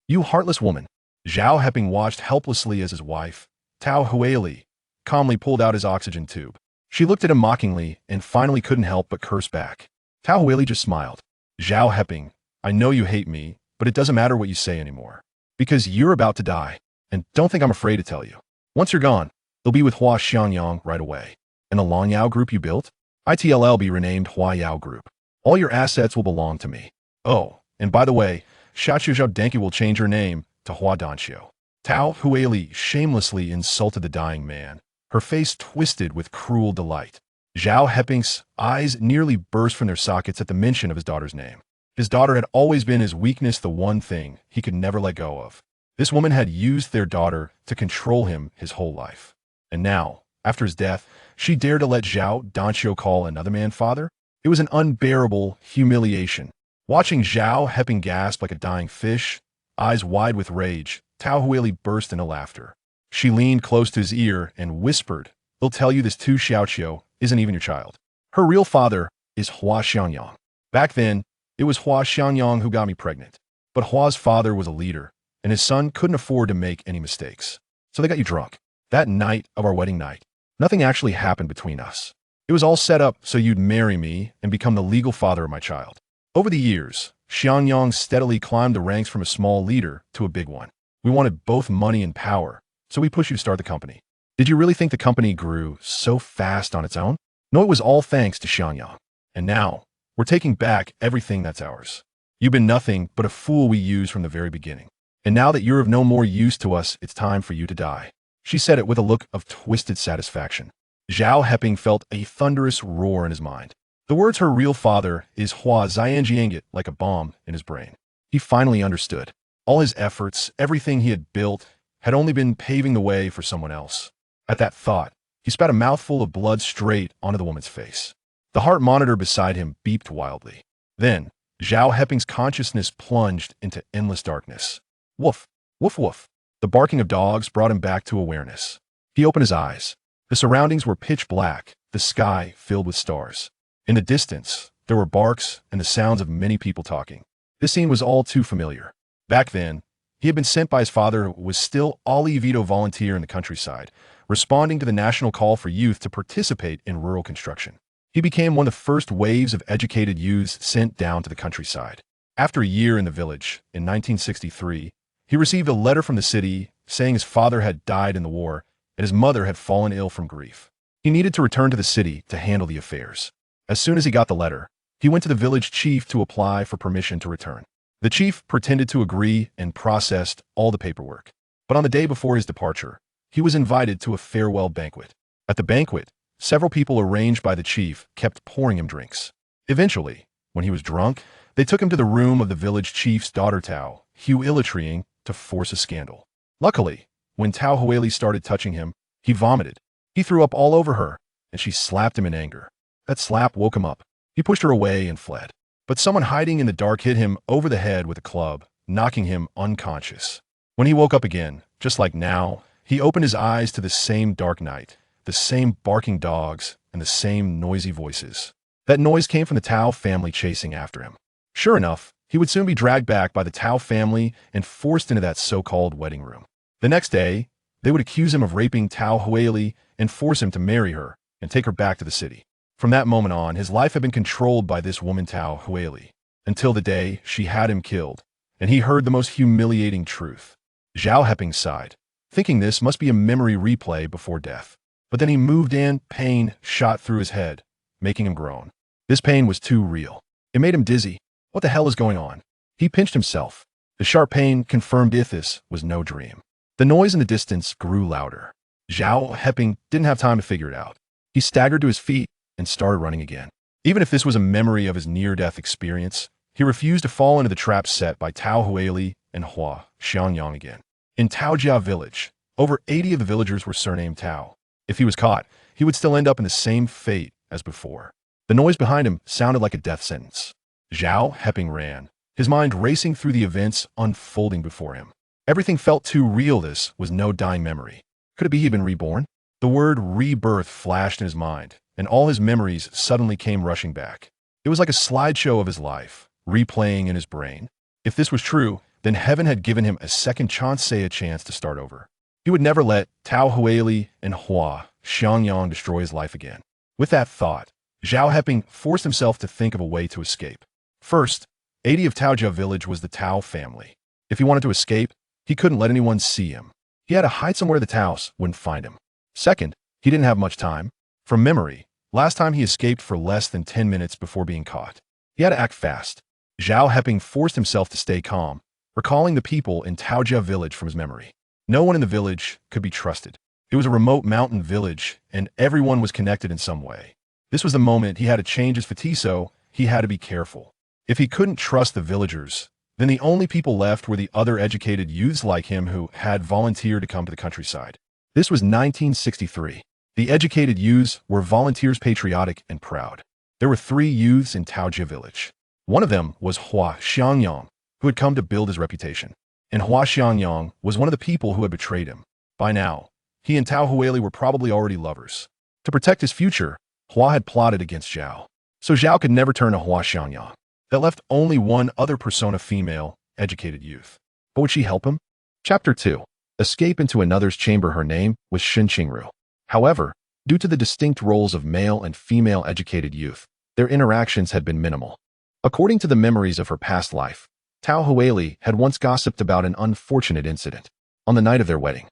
You heartless woman. Zhao Heping watched helplessly as his wife, Tao Huili, calmly pulled out his oxygen tube. She looked at him mockingly and finally couldn't help but curse back. Tao Huili just smiled. Zhao Heping, I know you hate me, but it doesn't matter what you say anymore. Because you're about to die. And don't think I'm afraid to tell you. Once you're gone, you'll be with Hua Xiangyang right away. And the Long Yao group you built? ITLL be renamed Hua Yao Group. All your assets will belong to me. Oh, and by the way, Xiaqiu Zhao Denki will change her name to Hua Danxiu. Tao Huili shamelessly insulted the dying man, her face twisted with cruel delight. Zhao Heping's eyes nearly burst from their sockets at the mention of his daughter's name. His daughter had always been his weakness, the one thing he could never let go of. This woman had used their daughter to control him his whole life. And now, after his death, she dared to let Zhao Danxiu call another man father? It was an unbearable humiliation. Watching Zhao Heping gasp like a dying fish, eyes wide with rage, Tao Huili burst into laughter. She leaned close to his ear and whispered, "They'll tell you this too, Xiaoqiu isn't even your child. Her real father is Hua Xiangyang. Back then, it was Hua Xiangyang who got me pregnant. But Hua's father was a leader, and his son couldn't afford to make any mistakes. So they got you drunk. That night of our wedding night, nothing actually happened between us. It was all set up so you'd marry me and become the legal father of my child." Over the years, Xiangyang steadily climbed the ranks from a small leader to a big one. We wanted both money and power, so we pushed you to start the company. Did you really think the company grew so fast on its own? No, it was all thanks to Xiangyang. And now, we're taking back everything that's ours. You've been nothing but a fool we used from the very beginning. And now that you're of no more use to us, it's time for you to die. She said it with a look of twisted satisfaction. Zhao Heping felt a thunderous roar in his mind. The words her real father is Hua Xiangyang like a bomb in his brain. He finally understood. All his efforts, everything he had built, had only been paving the way for someone else. At that thought, he spat a mouthful of blood straight onto the woman's face. The heart monitor beside him beeped wildly. Then, Zhao Heping's consciousness plunged into endless darkness. Woof, woof, woof. The barking of dogs brought him back to awareness. He opened his eyes. The surroundings were pitch black, the sky filled with stars. In the distance, there were barks and the sounds of many people talking. This scene was all too familiar. Back then, he had been sent by his father, who was still Ali Vito volunteer in the countryside, responding to the national call for youth to participate in rural construction. He became one of the first waves of educated youths sent down to the countryside. After a year in the village, in 1963, he received a letter from the city saying his father had died in the war and his mother had fallen ill from grief. He needed to return to the city to handle the affairs. As soon as he got the letter, he went to the village chief to apply for permission to return. The chief pretended to agree and processed all the paperwork. But on the day before his departure, he was invited to a farewell banquet. At the banquet, several people arranged by the chief kept pouring him drinks. Eventually, when he was drunk, they took him to the room of the village chief's daughter Tao Huili to force a scandal. Luckily, when Tao Huili started touching him, he vomited. He threw up all over her, and she slapped him in anger. That slap woke him up. He pushed her away and fled. But someone hiding in the dark hit him over the head with a club, knocking him unconscious. When he woke up again, just like now, he opened his eyes to the same dark night, the same barking dogs, and the same noisy voices. That noise came from the Tao family chasing after him. Sure enough, he would soon be dragged back by the Tao family and forced into that so-called wedding room. The next day, they would accuse him of raping Tao Huili and force him to marry her and take her back to the city. From that moment on, his life had been controlled by this woman Tao Huili, until the day she had him killed, and he heard the most humiliating truth. Zhao Heping sighed, thinking this must be a memory replay before death. But then he moved in, pain shot through his head, making him groan. This pain was too real. It made him dizzy. What the hell is going on? He pinched himself. The sharp pain confirmed this was no dream. The noise in the distance grew louder. Zhao Heping didn't have time to figure it out. He staggered to his feet and started running again. Even if this was a memory of his near-death experience, he refused to fall into the trap set by Tao Huili and Hua Xiangyang again. In Taojia village, over 80 of the villagers were surnamed Tao. If he was caught, he would still end up in the same fate as before. The noise behind him sounded like a death sentence. Zhao Heping ran, his mind racing through the events unfolding before him. Everything felt too real. This was no dying memory. Could it be he'd been reborn? The word rebirth flashed in his mind, and all his memories suddenly came rushing back. It was like a slideshow of his life, replaying in his brain. If this was true, then heaven had given him a second chance, a chance to start over. He would never let Tao Huili and Hua Xiangyang destroy his life again. With that thought, Zhao Heping forced himself to think of a way to escape. First, 80 of Taojia village was the Tao family. If he wanted to escape, he couldn't let anyone see him. He had to hide somewhere the Taos wouldn't find him. Second, he didn't have much time. From memory, last time he escaped for less than 10 minutes before being caught. He had to act fast. Zhao Heping forced himself to stay calm, recalling the people in Taojia village from his memory. No one in the village could be trusted. It was a remote mountain village, and everyone was connected in some way. This was the moment he had to change his fatiso. He had to be careful. If he couldn't trust the villagers, then the only people left were the other educated youths like him who had volunteered to come to the countryside. This was 1963. The educated youths were volunteers, patriotic and proud. There were 3 youths in Taojia village. One of them was Hua Xiangyang, who had come to build his reputation. And Hua Xiangyang was one of the people who had betrayed him. By now, he and Tao Huili were probably already lovers. To protect his future, Hua had plotted against Zhao. So Zhao could never turn to Hua Xiangyang. That left only one other persona, female, educated youth. But would she help him? Chapter 2. Escape into another's chamber. Her name was Shen Qingru. However, due to the distinct roles of male and female educated youth, their interactions had been minimal. According to the memories of her past life, Tao Huili had once gossiped about an unfortunate incident. On the night of their wedding,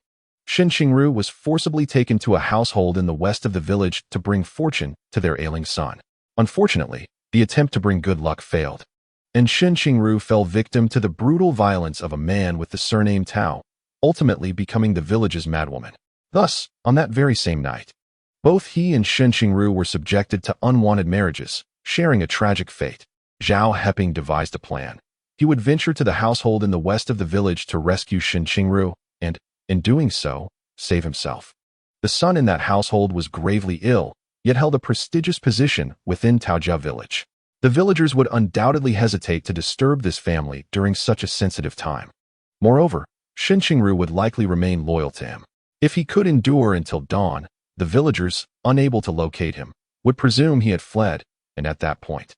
Shen Qingru was forcibly taken to a household in the west of the village to bring fortune to their ailing son. Unfortunately, the attempt to bring good luck failed, and Shen Qingru fell victim to the brutal violence of a man with the surname Tao, ultimately becoming the village's madwoman. Thus, on that very same night, both he and Shen Qingru were subjected to unwanted marriages, sharing a tragic fate. Zhao Heping devised a plan. He would venture to the household in the west of the village to rescue Shen Qingru and, in doing so, save himself. The son in that household was gravely ill, yet held a prestigious position within Taojia village. The villagers would undoubtedly hesitate to disturb this family during such a sensitive time. Moreover, Shen Qingru would likely remain loyal to him. If he could endure until dawn, the villagers, unable to locate him, would presume he had fled, and at that point,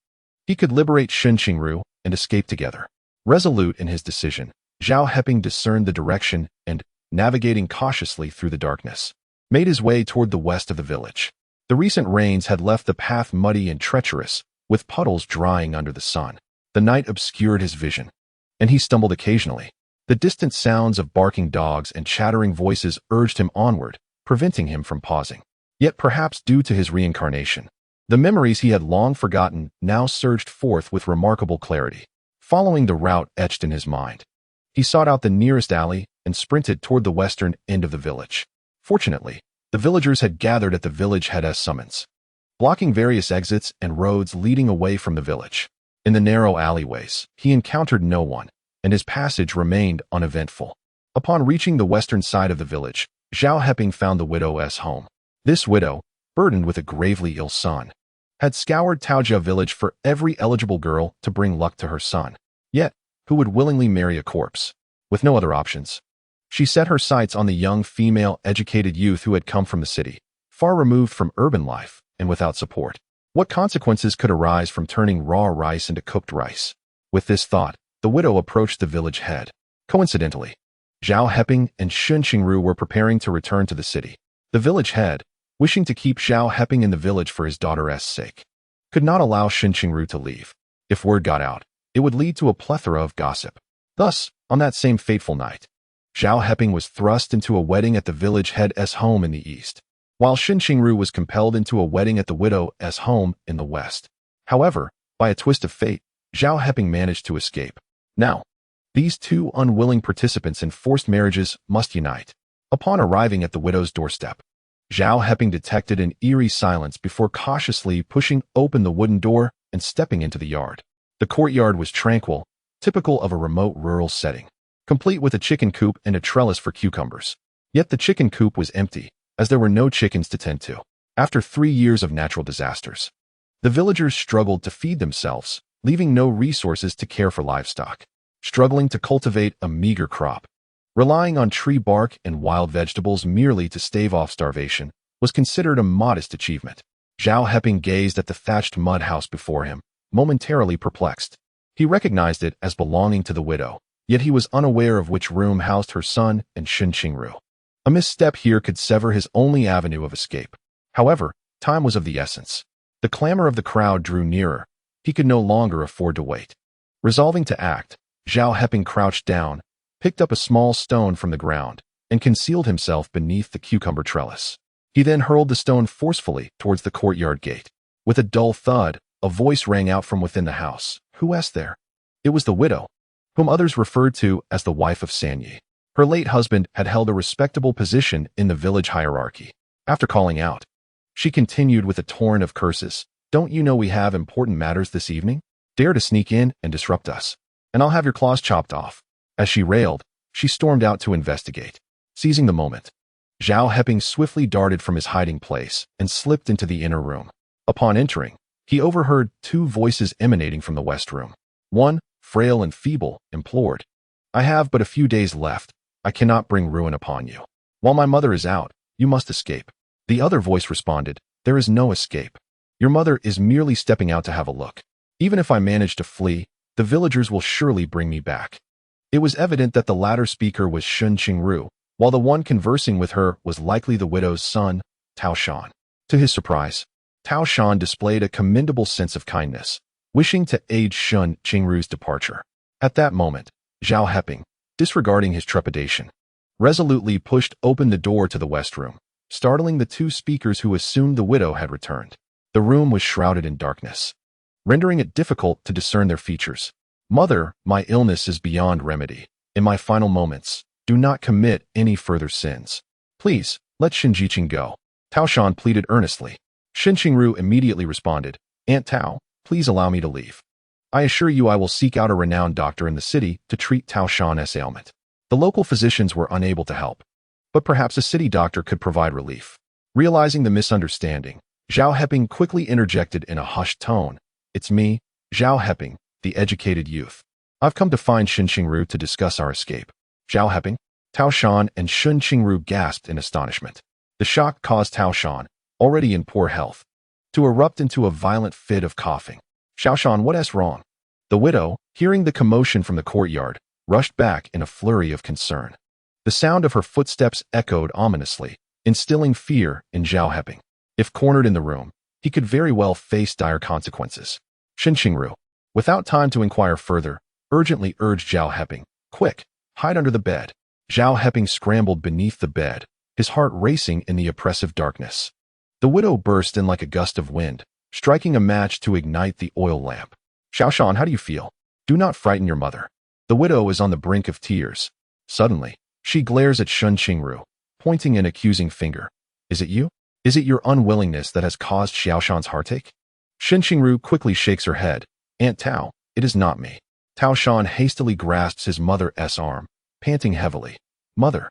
he could liberate Shen Qingru and escape together. Resolute in his decision, Zhao Heping discerned the direction and, navigating cautiously through the darkness, made his way toward the west of the village. The recent rains had left the path muddy and treacherous, with puddles drying under the sun. The night obscured his vision, and he stumbled occasionally. The distant sounds of barking dogs and chattering voices urged him onward, preventing him from pausing. Yet perhaps due to his reincarnation, the memories he had long forgotten now surged forth with remarkable clarity. Following the route etched in his mind, he sought out the nearest alley and sprinted toward the western end of the village. Fortunately, the villagers had gathered at the village head's summons, blocking various exits and roads leading away from the village. In the narrow alleyways, he encountered no one, and his passage remained uneventful. Upon reaching the western side of the village, Zhao Heping found the widow's home. This widow, burdened with a gravely ill son, had scoured Taojia village for every eligible girl to bring luck to her son, yet who would willingly marry a corpse. With no other options, she set her sights on the young female educated youth who had come from the city, far removed from urban life and without support. What consequences could arise from turning raw rice into cooked rice? With this thought, the widow approached the village head. Coincidentally, Zhao Heping and Shen Qingru were preparing to return to the city. The village head, wishing to keep Zhao Heping in the village for his daughter's sake, could not allow Shen Qingru to leave. If word got out, it would lead to a plethora of gossip. Thus, on that same fateful night, Zhao Heping was thrust into a wedding at the village head's home in the east, while Shen Qingru was compelled into a wedding at the widow's home in the west. However, by a twist of fate, Zhao Heping managed to escape. Now, these two unwilling participants in forced marriages must unite. Upon arriving at the widow's doorstep, Zhao Heping detected an eerie silence before cautiously pushing open the wooden door and stepping into the yard. The courtyard was tranquil, typical of a remote rural setting, complete with a chicken coop and a trellis for cucumbers. Yet the chicken coop was empty, as there were no chickens to tend to. After 3 years of natural disasters, the villagers struggled to feed themselves, leaving no resources to care for livestock. Struggling to cultivate a meager crop, relying on tree bark and wild vegetables merely to stave off starvation, was considered a modest achievement. Zhao Heping gazed at the thatched mud house before him, momentarily perplexed. He recognized it as belonging to the widow, yet he was unaware of which room housed her son and Shen Qingru. A misstep here could sever his only avenue of escape. However, time was of the essence. The clamor of the crowd drew nearer. He could no longer afford to wait. Resolving to act, Zhao Heping crouched down, picked up a small stone from the ground, and concealed himself beneath the cucumber trellis. He then hurled the stone forcefully towards the courtyard gate. With a dull thud, a voice rang out from within the house. Who was there? It was the widow, whom others referred to as the wife of Sanyi. Her late husband had held a respectable position in the village hierarchy. After calling out, she continued with a torrent of curses. Don't you know we have important matters this evening? Dare to sneak in and disrupt us, and I'll have your claws chopped off. As she railed, she stormed out to investigate. Seizing the moment, Zhao Heping swiftly darted from his hiding place and slipped into the inner room. Upon entering, he overheard two voices emanating from the west room. One, frail and feeble, implored, I have but a few days left. I cannot bring ruin upon you. While my mother is out, you must escape. The other voice responded, there is no escape. Your mother is merely stepping out to have a look. Even if I manage to flee, the villagers will surely bring me back. It was evident that the latter speaker was Shen Qingru, while the one conversing with her was likely the widow's son, Tao Shan. To his surprise, Tao Shan displayed a commendable sense of kindness, wishing to aid Shen Qingru's departure. At that moment, Zhao Heping, disregarding his trepidation, resolutely pushed open the door to the west room, startling the two speakers who assumed the widow had returned. The room was shrouded in darkness, rendering it difficult to discern their features. Mother, my illness is beyond remedy. In my final moments, do not commit any further sins. Please, let Shen Qingru go. Tao Shan pleaded earnestly. Shen Qingru immediately responded, Aunt Tao, please allow me to leave. I assure you I will seek out a renowned doctor in the city to treat Tao Shan's ailment. The local physicians were unable to help, but perhaps a city doctor could provide relief. Realizing the misunderstanding, Zhao Heping quickly interjected in a hushed tone. It's me, Zhao Heping, the educated youth. I've come to find Shen Qingru to discuss our escape. Zhao Heping, Tao Shan and Shen Qingru gasped in astonishment. The shock caused Tao Shan, already in poor health, to erupt into a violent fit of coughing. Xiao Shan, what's wrong? The widow, hearing the commotion from the courtyard, rushed back in a flurry of concern. The sound of her footsteps echoed ominously, instilling fear in Zhao Heping. If cornered in the room, he could very well face dire consequences. Shen Qingru, without time to inquire further, urgently urged Zhao Heping, quick, hide under the bed. Zhao Heping scrambled beneath the bed, his heart racing in the oppressive darkness. The widow burst in like a gust of wind, striking a match to ignite the oil lamp. Xiao Shan, how do you feel? Do not frighten your mother. The widow is on the brink of tears. Suddenly, she glares at Shen Qingru, pointing an accusing finger. Is it you? Is it your unwillingness that has caused Xiao Shan's heartache? Shen Qingru quickly shakes her head. Aunt Tao, it is not me. Tao Shan hastily grasps his mother's arm, panting heavily. Mother,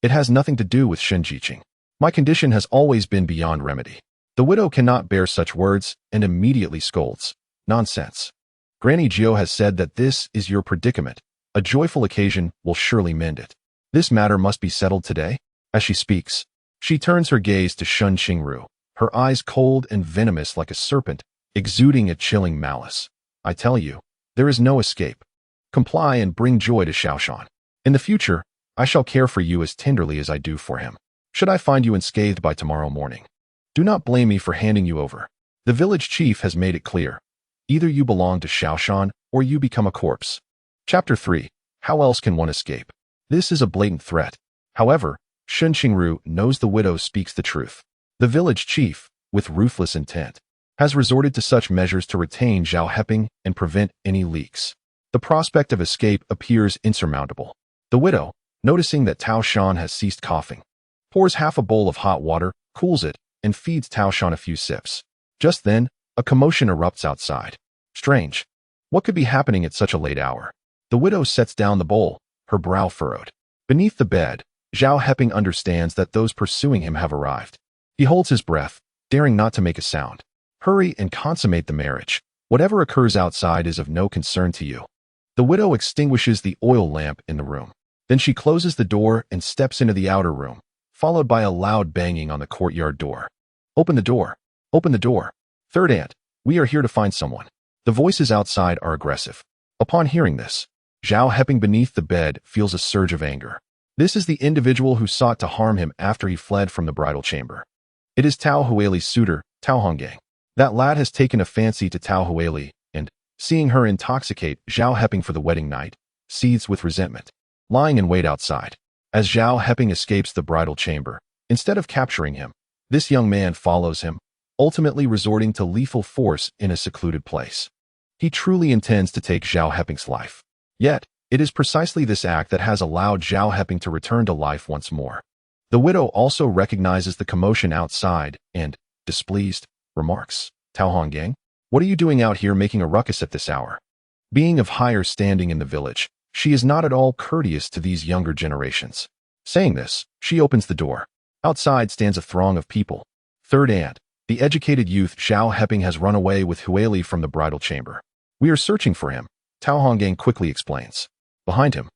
it has nothing to do with Shen Qingru. My condition has always been beyond remedy. The widow cannot bear such words and immediately scolds. Nonsense. Granny Jiao has said that this is your predicament. A joyful occasion will surely mend it. This matter must be settled today. As she speaks, she turns her gaze to Shen Qingru, her eyes cold and venomous like a serpent, exuding a chilling malice. I tell you, there is no escape. Comply and bring joy to Xiao Shan. In the future, I shall care for you as tenderly as I do for him. Should I find you unscathed by tomorrow morning, do not blame me for handing you over. The village chief has made it clear. Either you belong to Xiao Shan or you become a corpse. Chapter 3. How else can one escape? This is a blatant threat. However, Shen Qingru knows the widow speaks the truth. The village chief, with ruthless intent, has resorted to such measures to retain Zhao Heping and prevent any leaks. The prospect of escape appears insurmountable. The widow, noticing that Tao Shan has ceased coughing, pours half a bowl of hot water, cools it, and feeds Tao Shan a few sips. Just then, a commotion erupts outside. Strange. What could be happening at such a late hour? The widow sets down the bowl, her brow furrowed. Beneath the bed, Zhao Heping understands that those pursuing him have arrived. He holds his breath, daring not to make a sound. Hurry and consummate the marriage. Whatever occurs outside is of no concern to you. The widow extinguishes the oil lamp in the room. Then she closes the door and steps into the outer room, followed by a loud banging on the courtyard door. Open the door. Open the door. Third aunt, we are here to find someone. The voices outside are aggressive. Upon hearing this, Zhao Heping beneath the bed feels a surge of anger. This is the individual who sought to harm him after he fled from the bridal chamber. It is Tao Huili's suitor, Tao Huili. That lad has taken a fancy to Tao Huili, and, seeing her intoxicate Zhao Heping for the wedding night, seethes with resentment. Lying in wait outside. As Zhao Heping escapes the bridal chamber, instead of capturing him, this young man follows him, ultimately resorting to lethal force in a secluded place. He truly intends to take Zhao Heping's life. Yet, it is precisely this act that has allowed Zhao Heping to return to life once more. The widow also recognizes the commotion outside and, displeased, remarks, Tao Huili, what are you doing out here making a ruckus at this hour? Being of higher standing in the village, she is not at all courteous to these younger generations. Saying this, she opens the door. Outside stands a throng of people. Third aunt, the educated youth Zhao Heping has run away with Huili from the bridal chamber. We are searching for him, Tao Huili quickly explains. Behind him,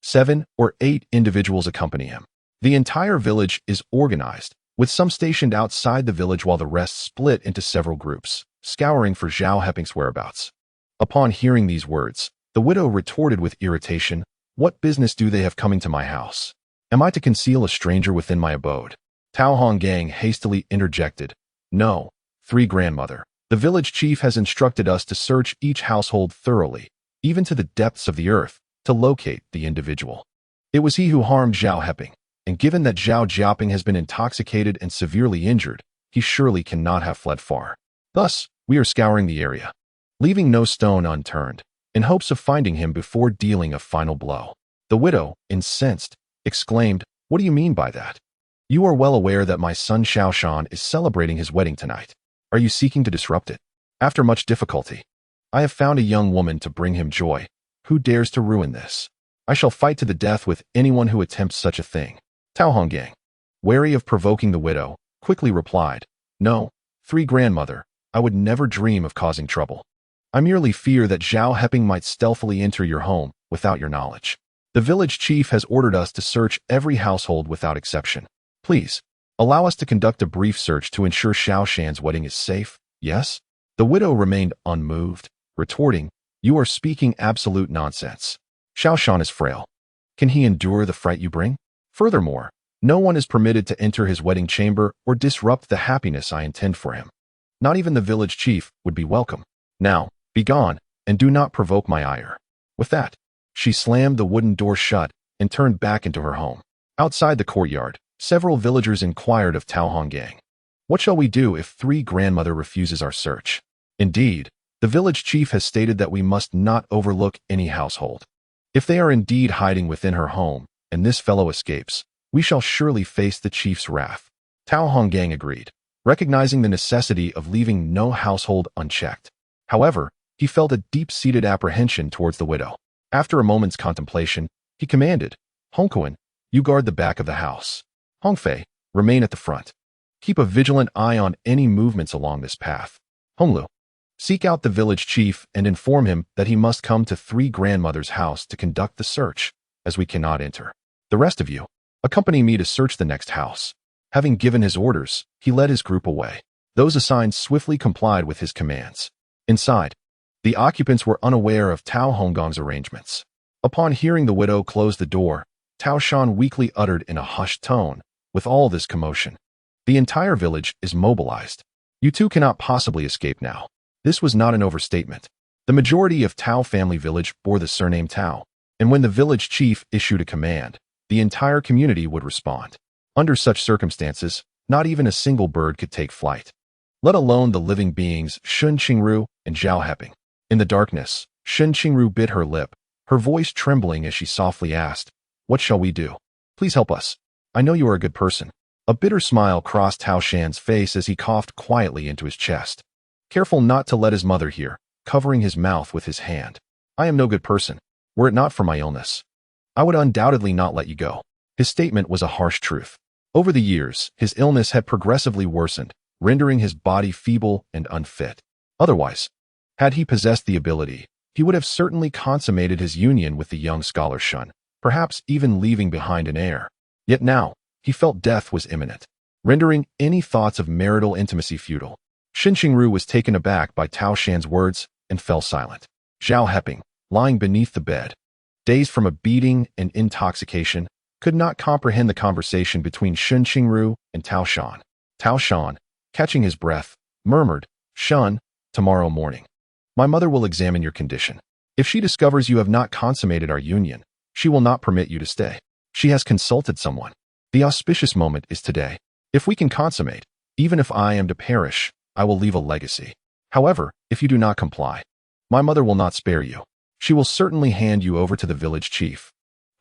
7 or 8 individuals accompany him. The entire village is organized, with some stationed outside the village while the rest split into several groups, scouring for Zhao Heping's whereabouts. Upon hearing these words, the widow retorted with irritation, what business do they have coming to my house? Am I to conceal a stranger within my abode? Tao Huili hastily interjected, no, 3 grandmother. The village chief has instructed us to search each household thoroughly, even to the depths of the earth, to locate the individual. It was he who harmed Zhao Heping, and given that Zhao Jiaping has been intoxicated and severely injured, he surely cannot have fled far. Thus, we are scouring the area, leaving no stone unturned, in hopes of finding him before dealing a final blow. The widow, incensed, exclaimed, what do you mean by that? You are well aware that my son Xiaoshan is celebrating his wedding tonight. Are you seeking to disrupt it? After much difficulty, I have found a young woman to bring him joy. Who dares to ruin this? I shall fight to the death with anyone who attempts such a thing. Tao Huili, wary of provoking the widow, quickly replied, no, 3 grandmother, I would never dream of causing trouble. I merely fear that Zhao Heping might stealthily enter your home without your knowledge. The village chief has ordered us to search every household without exception. Please, allow us to conduct a brief search to ensure Xiaoshan's wedding is safe, yes? The widow remained unmoved, retorting, you are speaking absolute nonsense. Xiaoshan is frail. Can he endure the fright you bring? Furthermore, no one is permitted to enter his wedding chamber or disrupt the happiness I intend for him. Not even the village chief would be welcome. Now, be gone, and do not provoke my ire. With that, she slammed the wooden door shut and turned back into her home. Outside the courtyard, several villagers inquired of Tao Huili, what shall we do if 3 grandmother refuses our search? Indeed, the village chief has stated that we must not overlook any household. If they are indeed hiding within her home, and this fellow escapes, we shall surely face the chief's wrath. Tao Huili agreed, recognizing the necessity of leaving no household unchecked. However, he felt a deep-seated apprehension towards the widow. After a moment's contemplation, he commanded, Hongkuan, you guard the back of the house. Hongfei, remain at the front. Keep a vigilant eye on any movements along this path. Honglu, seek out the village chief and inform him that he must come to 3 grandmother's house to conduct the search, as we cannot enter. The rest of you, accompany me to search the next house. Having given his orders, he led his group away. Those assigned swiftly complied with his commands. Inside, the occupants were unaware of Tao Huili's arrangements. Upon hearing the widow close the door, Tao Shan weakly uttered in a hushed tone, with all this commotion, the entire village is mobilized. You two cannot possibly escape now. This was not an overstatement. The majority of Tao family village bore the surname Tao, and when the village chief issued a command, the entire community would respond. Under such circumstances, not even a single bird could take flight, let alone the living beings Shen Qingru and Zhao Heping. In the darkness, Shen Qingru bit her lip, her voice trembling as she softly asked, what shall we do? Please help us. I know you are a good person. A bitter smile crossed Tao Shan's face as he coughed quietly into his chest. Careful not to let his mother hear, covering his mouth with his hand. I am no good person. Were it not for my illness, I would undoubtedly not let you go. His statement was a harsh truth. Over the years, his illness had progressively worsened, rendering his body feeble and unfit. Otherwise, had he possessed the ability, he would have certainly consummated his union with the young scholar Shun, perhaps even leaving behind an heir. Yet now, he felt death was imminent, rendering any thoughts of marital intimacy futile. Shen Qingru was taken aback by Tao Shan's words and fell silent. Zhao Heping, lying beneath the bed, dazed from a beating and intoxication, could not comprehend the conversation between Shen Qingru and Tao Shan. Tao Shan, catching his breath, murmured, "Shun, tomorrow morning. My mother will examine your condition. If she discovers you have not consummated our union, she will not permit you to stay. She has consulted someone. The auspicious moment is today. If we can consummate, even if I am to perish, I will leave a legacy. However, if you do not comply, my mother will not spare you. She will certainly hand you over to the village chief,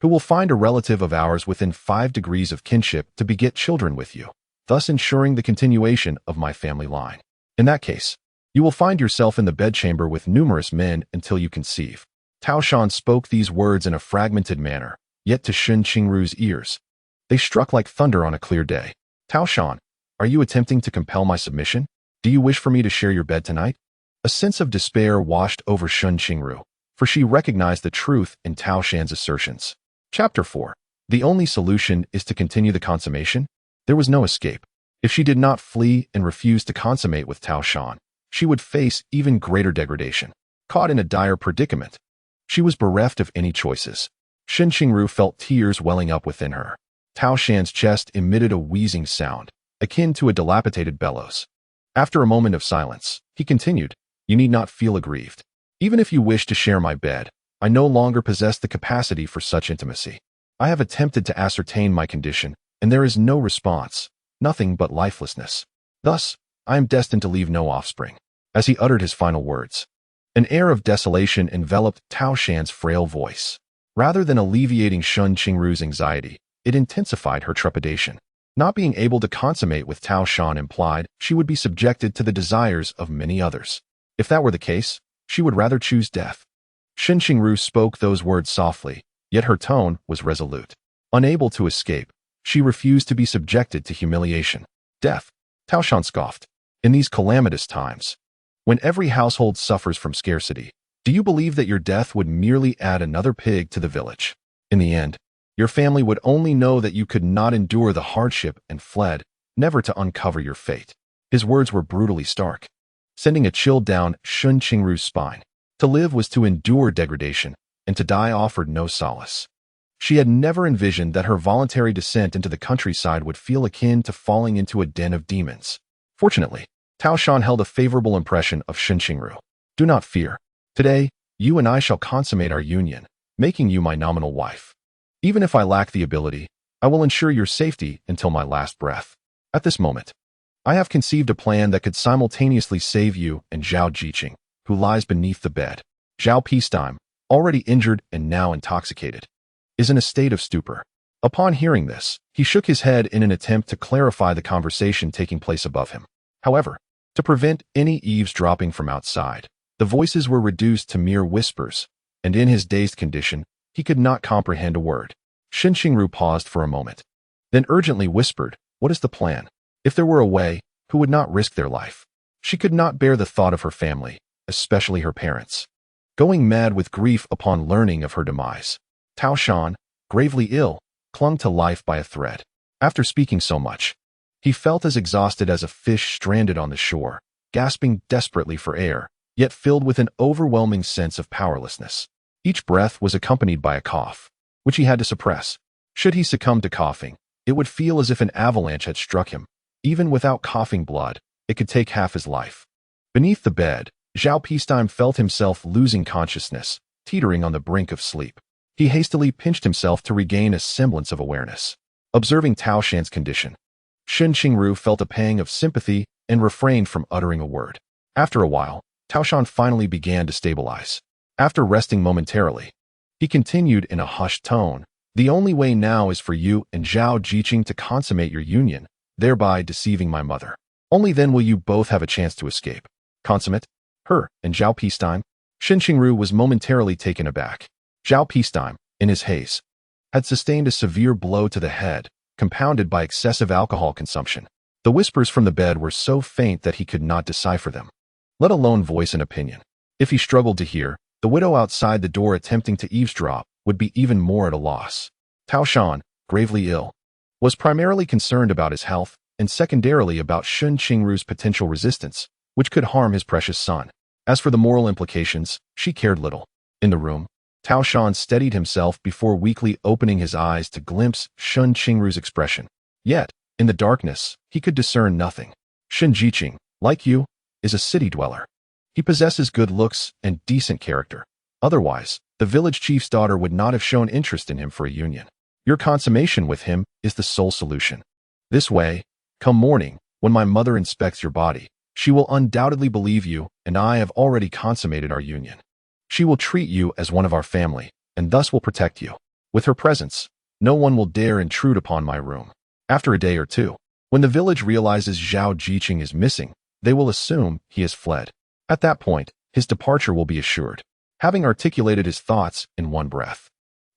who will find a relative of ours within 5 degrees of kinship to beget children with you, thus ensuring the continuation of my family line. In that case, you will find yourself in the bedchamber with numerous men until you conceive." Tao Shan spoke these words in a fragmented manner, yet to Shen Qingru's ears, they struck like thunder on a clear day. "Tao Shan, are you attempting to compel my submission? Do you wish for me to share your bed tonight?" A sense of despair washed over Shen Qingru, for she recognized the truth in Tao Shan's assertions. Chapter 4. The only solution is to continue the consummation? There was no escape. If she did not flee and refuse to consummate with Tao Shan, she would face even greater degradation. Caught in a dire predicament, she was bereft of any choices. Shen Qingru felt tears welling up within her. Tao Shan's chest emitted a wheezing sound, akin to a dilapidated bellows. After a moment of silence, he continued, "You need not feel aggrieved. Even if you wish to share my bed, I no longer possess the capacity for such intimacy. I have attempted to ascertain my condition, and there is no response, nothing but lifelessness. Thus, I am destined to leave no offspring." As he uttered his final words, an air of desolation enveloped Tao Shan's frail voice. Rather than alleviating Shen Qingru's anxiety, it intensified her trepidation. Not being able to consummate with Tao Shan implied she would be subjected to the desires of many others. If that were the case, she would rather choose death. Shen Qingru spoke those words softly, yet her tone was resolute. Unable to escape, she refused to be subjected to humiliation. "Death," Tao Shan scoffed. "In these calamitous times, when every household suffers from scarcity, do you believe that your death would merely add another pig to the village? In the end, your family would only know that you could not endure the hardship and fled, never to uncover your fate." His words were brutally stark, sending a chill down Shen Qingru's spine. To live was to endure degradation, and to die offered no solace. She had never envisioned that her voluntary descent into the countryside would feel akin to falling into a den of demons. Fortunately, Tao Shan held a favorable impression of Shen Qingru. "Do not fear. Today, you and I shall consummate our union, making you my nominal wife. Even if I lack the ability, I will ensure your safety until my last breath. At this moment, I have conceived a plan that could simultaneously save you and Zhao Heping, who lies beneath the bed. Zhao Heping, already injured and now intoxicated, is in a state of stupor." Upon hearing this, he shook his head in an attempt to clarify the conversation taking place above him. However, to prevent any eavesdropping from outside, the voices were reduced to mere whispers, and in his dazed condition, he could not comprehend a word. Shen Qingru paused for a moment, then urgently whispered, "What is the plan? If there were a way, who would not risk their life?" She could not bear the thought of her family, especially her parents, going mad with grief upon learning of her demise. Tao Shan, gravely ill, clung to life by a thread. After speaking so much, he felt as exhausted as a fish stranded on the shore, gasping desperately for air, yet filled with an overwhelming sense of powerlessness. Each breath was accompanied by a cough, which he had to suppress. Should he succumb to coughing, it would feel as if an avalanche had struck him. Even without coughing blood, it could take half his life. Beneath the bed, Zhao Heping felt himself losing consciousness, teetering on the brink of sleep. He hastily pinched himself to regain a semblance of awareness. Observing Tao Shan's condition, Shen Qingru felt a pang of sympathy and refrained from uttering a word. After a while, Tao Shan finally began to stabilize. After resting momentarily, he continued in a hushed tone, "The only way now is for you and Zhao Heping to consummate your union, thereby deceiving my mother. Only then will you both have a chance to escape." "Consummate? Her and Zhao Heping?" Shen Qingru was momentarily taken aback. Zhao Heping, in his haste, had sustained a severe blow to the head, compounded by excessive alcohol consumption. The whispers from the bed were so faint that he could not decipher them, let alone voice an opinion. If he struggled to hear, the widow outside the door attempting to eavesdrop would be even more at a loss. Tao Shan, gravely ill, was primarily concerned about his health and secondarily about Shen Qingru's potential resistance, which could harm his precious son. As for the moral implications, she cared little. In the room, Tao Shan steadied himself before weakly opening his eyes to glimpse Shen Qingru's expression. Yet, in the darkness, he could discern nothing. Shen Qingru, like you, is a city dweller. He possesses good looks and decent character. Otherwise, the village chief's daughter would not have shown interest in him for a union. Your consummation with him is the sole solution. This way, come morning, when my mother inspects your body, she will undoubtedly believe you, and I have already consummated our union. She will treat you as one of our family, and thus will protect you. With her presence, no one will dare intrude upon my room. After a day or two, when the village realizes Zhao Heping is missing, they will assume he has fled. At that point, his departure will be assured. Having articulated his thoughts in one breath,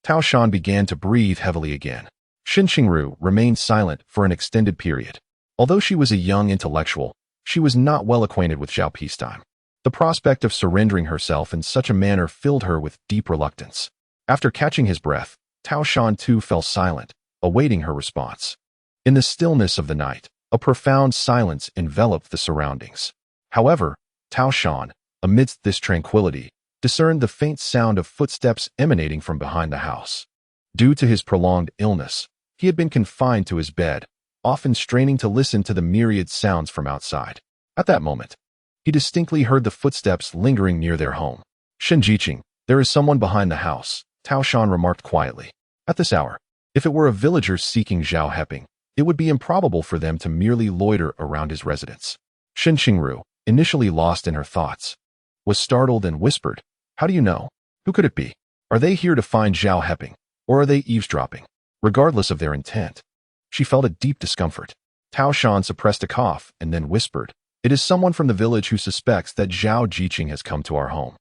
Tao Shan began to breathe heavily again. Shen Qingru remained silent for an extended period. Although she was a young intellectual, she was not well acquainted with Zhao peacetime. The prospect of surrendering herself in such a manner filled her with deep reluctance. After catching his breath, Tao Shan too fell silent, awaiting her response. In the stillness of the night, a profound silence enveloped the surroundings. However, Tao Shan, amidst this tranquility, discerned the faint sound of footsteps emanating from behind the house. Due to his prolonged illness, he had been confined to his bed, often straining to listen to the myriad sounds from outside. At that moment, he distinctly heard the footsteps lingering near their home. Shen Qingru, there is someone behind the house, Tao Shan remarked quietly. At this hour, if it were a villager seeking Zhao Heping, it would be improbable for them to merely loiter around his residence. Shen Qingru, initially lost in her thoughts, was startled and whispered, "How do you know? Who could it be? Are they here to find Zhao Heping, or are they eavesdropping?" Regardless of their intent, she felt a deep discomfort. Tao Shan suppressed a cough and then whispered, "It is someone from the village who suspects that Zhao Heping has come to our home.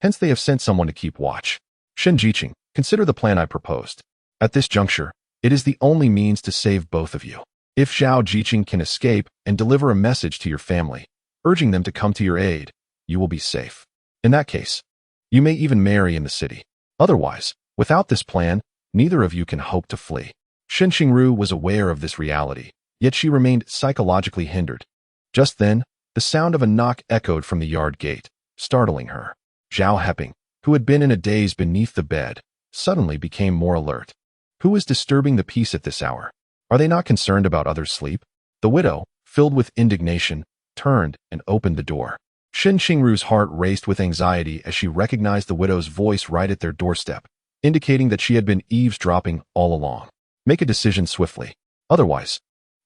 Hence they have sent someone to keep watch. Shen Qingru, consider the plan I proposed. At this juncture, it is the only means to save both of you. If Zhao Heping can escape and deliver a message to your family, urging them to come to your aid, you will be safe. In that case, you may even marry in the city. Otherwise, without this plan, neither of you can hope to flee." Shen Qingru was aware of this reality, yet she remained psychologically hindered. Just then, the sound of a knock echoed from the yard gate, startling her. Zhao Heping, who had been in a daze beneath the bed, suddenly became more alert. Who is disturbing the peace at this hour? Are they not concerned about others' sleep? The widow, filled with indignation, turned and opened the door. Shen Qingru's heart raced with anxiety as she recognized the widow's voice right at their doorstep, indicating that she had been eavesdropping all along. Make a decision swiftly. Otherwise,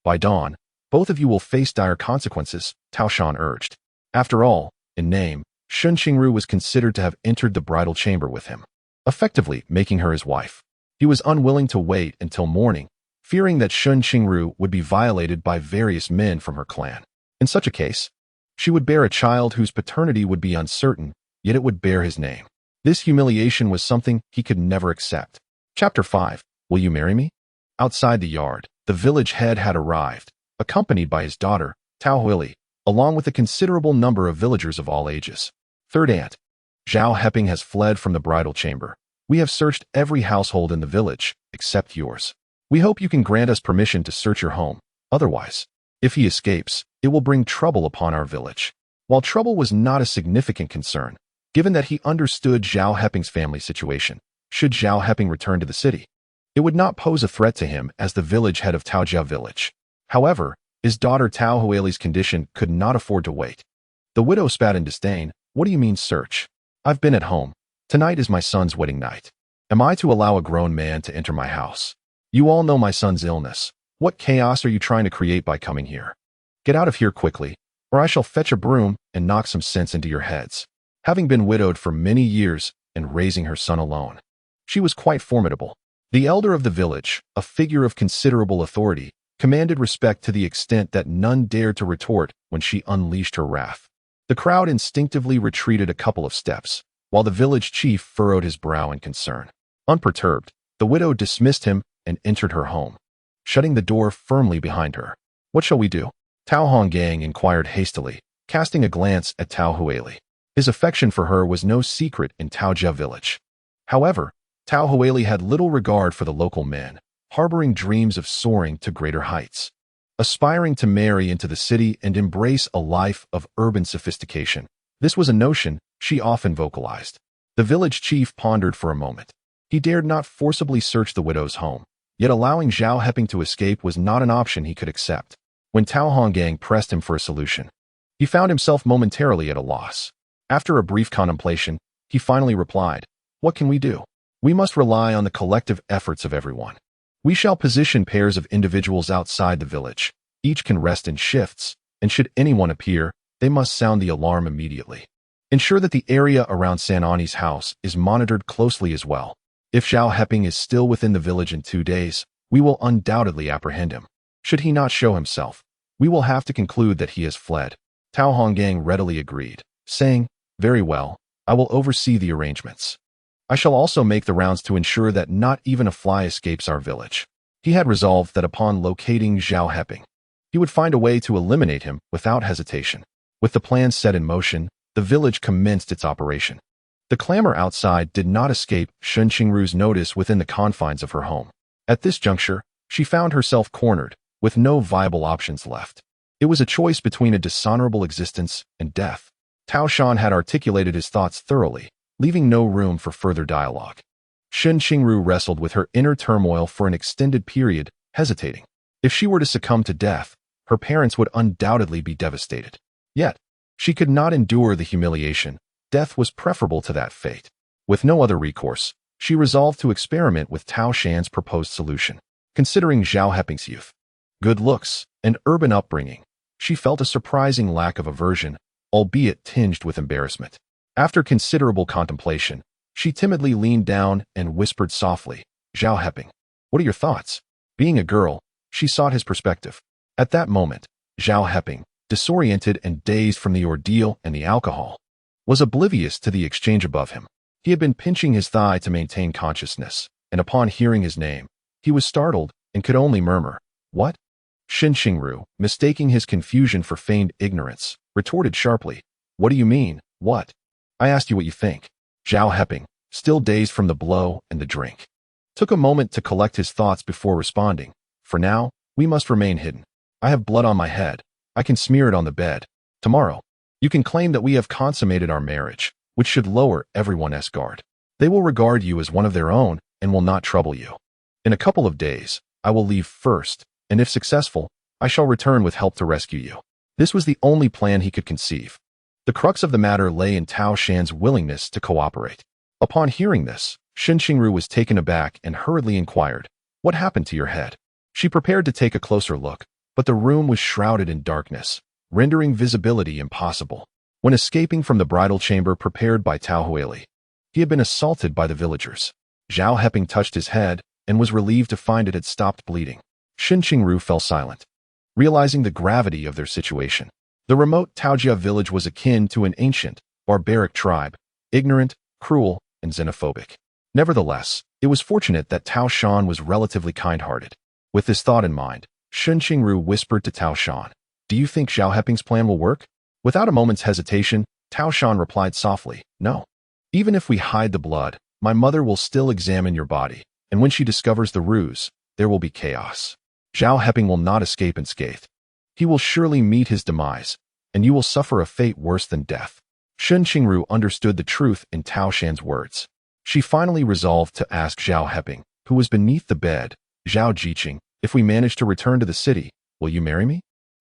by dawn, both of you will face dire consequences, Tao Shan urged. After all, in name, Shen Qingru was considered to have entered the bridal chamber with him, effectively making her his wife. He was unwilling to wait until morning, fearing that Shen Qingru would be violated by various men from her clan. In such a case, she would bear a child whose paternity would be uncertain, yet it would bear his name. This humiliation was something he could never accept. Chapter 5. Will you marry me? Outside the yard, the village head had arrived, accompanied by his daughter, Tao Huili, along with a considerable number of villagers of all ages. Third aunt. Zhao Heping has fled from the bridal chamber. We have searched every household in the village, except yours. We hope you can grant us permission to search your home. Otherwise, if he escapes, it will bring trouble upon our village. While trouble was not a significant concern, given that he understood Zhao Heping's family situation, should Zhao Heping return to the city, it would not pose a threat to him as the village head of Taojia village. However, his daughter Tao Huili's condition could not afford to wait. The widow spat in disdain. What do you mean search? I've been at home. Tonight is my son's wedding night. Am I to allow a grown man to enter my house? You all know my son's illness. What chaos are you trying to create by coming here? Get out of here quickly, or I shall fetch a broom and knock some sense into your heads. Having been widowed for many years and raising her son alone, she was quite formidable. The elder of the village, a figure of considerable authority, commanded respect to the extent that none dared to retort when she unleashed her wrath. The crowd instinctively retreated a couple of steps, while the village chief furrowed his brow in concern. Unperturbed, the widow dismissed him and entered her home, shutting the door firmly behind her. What shall we do? Tao Honggang inquired hastily, casting a glance at Tao Huili. His affection for her was no secret in Taojia village. However, Tao Huili had little regard for the local men, harboring dreams of soaring to greater heights. Aspiring to marry into the city and embrace a life of urban sophistication, this was a notion she often vocalized. The The village chief pondered for a moment. He dared not forcibly search the widow's home, yet allowing Zhao Heping to escape was not an option he could accept. When Tao Hongang pressed him for a solution, he found himself momentarily at a loss. After a brief contemplation, he finally replied, "What can we do? We must rely on the collective efforts of everyone. We shall position pairs of individuals outside the village. Each can rest in shifts, and should anyone appear, they must sound the alarm immediately. Ensure that the area around Sanani's house is monitored closely as well. If Zhao Heping is still within the village in 2 days, we will undoubtedly apprehend him. Should he not show himself, we will have to conclude that he has fled." Tao Hongang readily agreed, saying, "Very well, I will oversee the arrangements. I shall also make the rounds to ensure that not even a fly escapes our village." He had resolved that upon locating Zhao Heping, he would find a way to eliminate him without hesitation. With the plan set in motion, the village commenced its operation. The clamor outside did not escape Shen Qingru's notice within the confines of her home. At this juncture, she found herself cornered, with no viable options left. It was a choice between a dishonorable existence and death. Tao Shan had articulated his thoughts thoroughly, leaving no room for further dialogue. Shen Qingru wrestled with her inner turmoil for an extended period, hesitating. If she were to succumb to death, her parents would undoubtedly be devastated. Yet, she could not endure the humiliation. Death was preferable to that fate. With no other recourse, she resolved to experiment with Tao Shan's proposed solution. Considering Zhao Heping's youth, good looks, and urban upbringing, she felt a surprising lack of aversion, albeit tinged with embarrassment. After considerable contemplation, she timidly leaned down and whispered softly, "Zhao Heping, what are your thoughts?" Being a girl, she sought his perspective. At that moment, Zhao Heping, disoriented and dazed from the ordeal and the alcohol, was oblivious to the exchange above him. He had been pinching his thigh to maintain consciousness, and upon hearing his name, he was startled and could only murmur, "What?" Shen Qingru, mistaking his confusion for feigned ignorance, retorted sharply, "What do you mean, what? I asked you what you think." Zhao Heping, still dazed from the blow and the drink, took a moment to collect his thoughts before responding, "For now, we must remain hidden. I have blood on my head. I can smear it on the bed. Tomorrow, you can claim that we have consummated our marriage, which should lower everyone's guard. They will regard you as one of their own and will not trouble you. In a couple of days, I will leave first, and if successful, I shall return with help to rescue you." This was the only plan he could conceive. The crux of the matter lay in Tao Shan's willingness to cooperate. Upon hearing this, Shen Qingru was taken aback and hurriedly inquired, "What happened to your head?" She prepared to take a closer look, but the room was shrouded in darkness, rendering visibility impossible. When escaping from the bridal chamber prepared by Tao Huili, he had been assaulted by the villagers. Zhao Heping touched his head and was relieved to find it had stopped bleeding. Shen Qingru fell silent, realizing the gravity of their situation. The remote Taojia village was akin to an ancient, barbaric tribe, ignorant, cruel, and xenophobic. Nevertheless, it was fortunate that Tao Shan was relatively kind-hearted. With this thought in mind, Shen Qingru whispered to Tao Shan, "Do you think Zhao Heping's plan will work?" Without a moment's hesitation, Tao Shan replied softly, "No. Even if we hide the blood, my mother will still examine your body, and when she discovers the ruse, there will be chaos. Zhao Heping will not escape unscathed. He will surely meet his demise, and you will suffer a fate worse than death." Shen Qingru understood the truth in Tao Shan's words. She finally resolved to ask Zhao Heping, who was beneath the bed, "Zhao Jiqing, if we manage to return to the city, will you marry me?"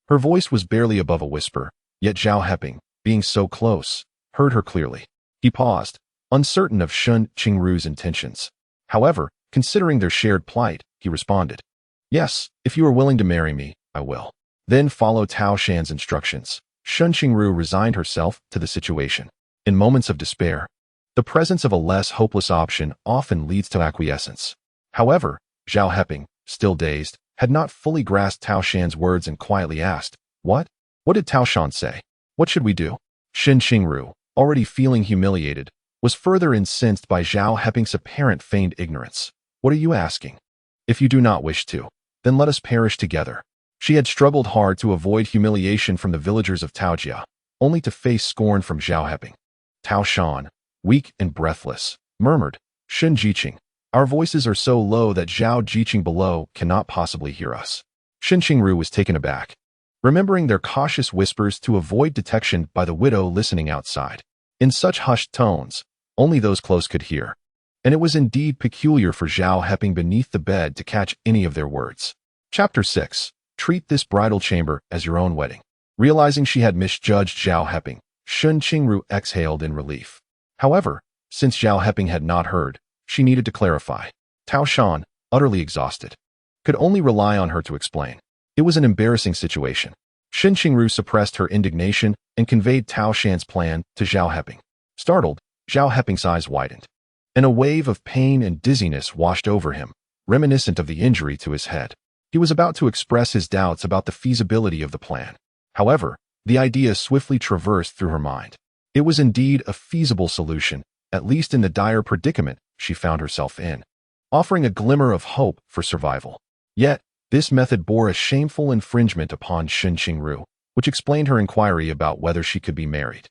Her voice was barely above a whisper, yet Zhao Heping, being so close, heard her clearly. He paused, uncertain of Shen Qingru's intentions. However, considering their shared plight, he responded, "Yes, if you are willing to marry me, I will." Then followed Tao Shan's instructions. Shen Qingru resigned herself to the situation. In moments of despair, the presence of a less hopeless option often leads to acquiescence. However, Zhao Heping, still dazed, had not fully grasped Tao Shan's words and quietly asked, "What? What did Tao Shan say? What should we do?" Shen Qingru, already feeling humiliated, was further incensed by Zhao Heping's apparent feigned ignorance. "What are you asking? If you do not wish to, then let us perish together." She had struggled hard to avoid humiliation from the villagers of Taojia, only to face scorn from Zhao Heping. Tao Shan, weak and breathless, murmured, "Shen Jiqing, our voices are so low that Zhao Jiqing below cannot possibly hear us." Shen Qingru was taken aback, remembering their cautious whispers to avoid detection by the widow listening outside. In such hushed tones, Only those close could hear. And it was indeed peculiar for Zhao Heping beneath the bed to catch any of their words. Chapter 6. Treat this bridal chamber as your own wedding. Realizing she had misjudged Zhao Heping, Shen Qingru exhaled in relief. However, since Zhao Heping had not heard, she needed to clarify. Tao Shan, utterly exhausted, could only rely on her to explain. It was an embarrassing situation. Shen Qingru suppressed her indignation and conveyed Tao Shan's plan to Zhao Heping. Startled, Zhao Heping's eyes widened, and a wave of pain and dizziness washed over him, reminiscent of the injury to his head. He was about to express his doubts about the feasibility of the plan. However, the idea swiftly traversed through her mind. It was indeed a feasible solution, at least in the dire predicament she found herself in, offering a glimmer of hope for survival. Yet, this method bore a shameful infringement upon Shen Qingru, which explained her inquiry about whether she could be married.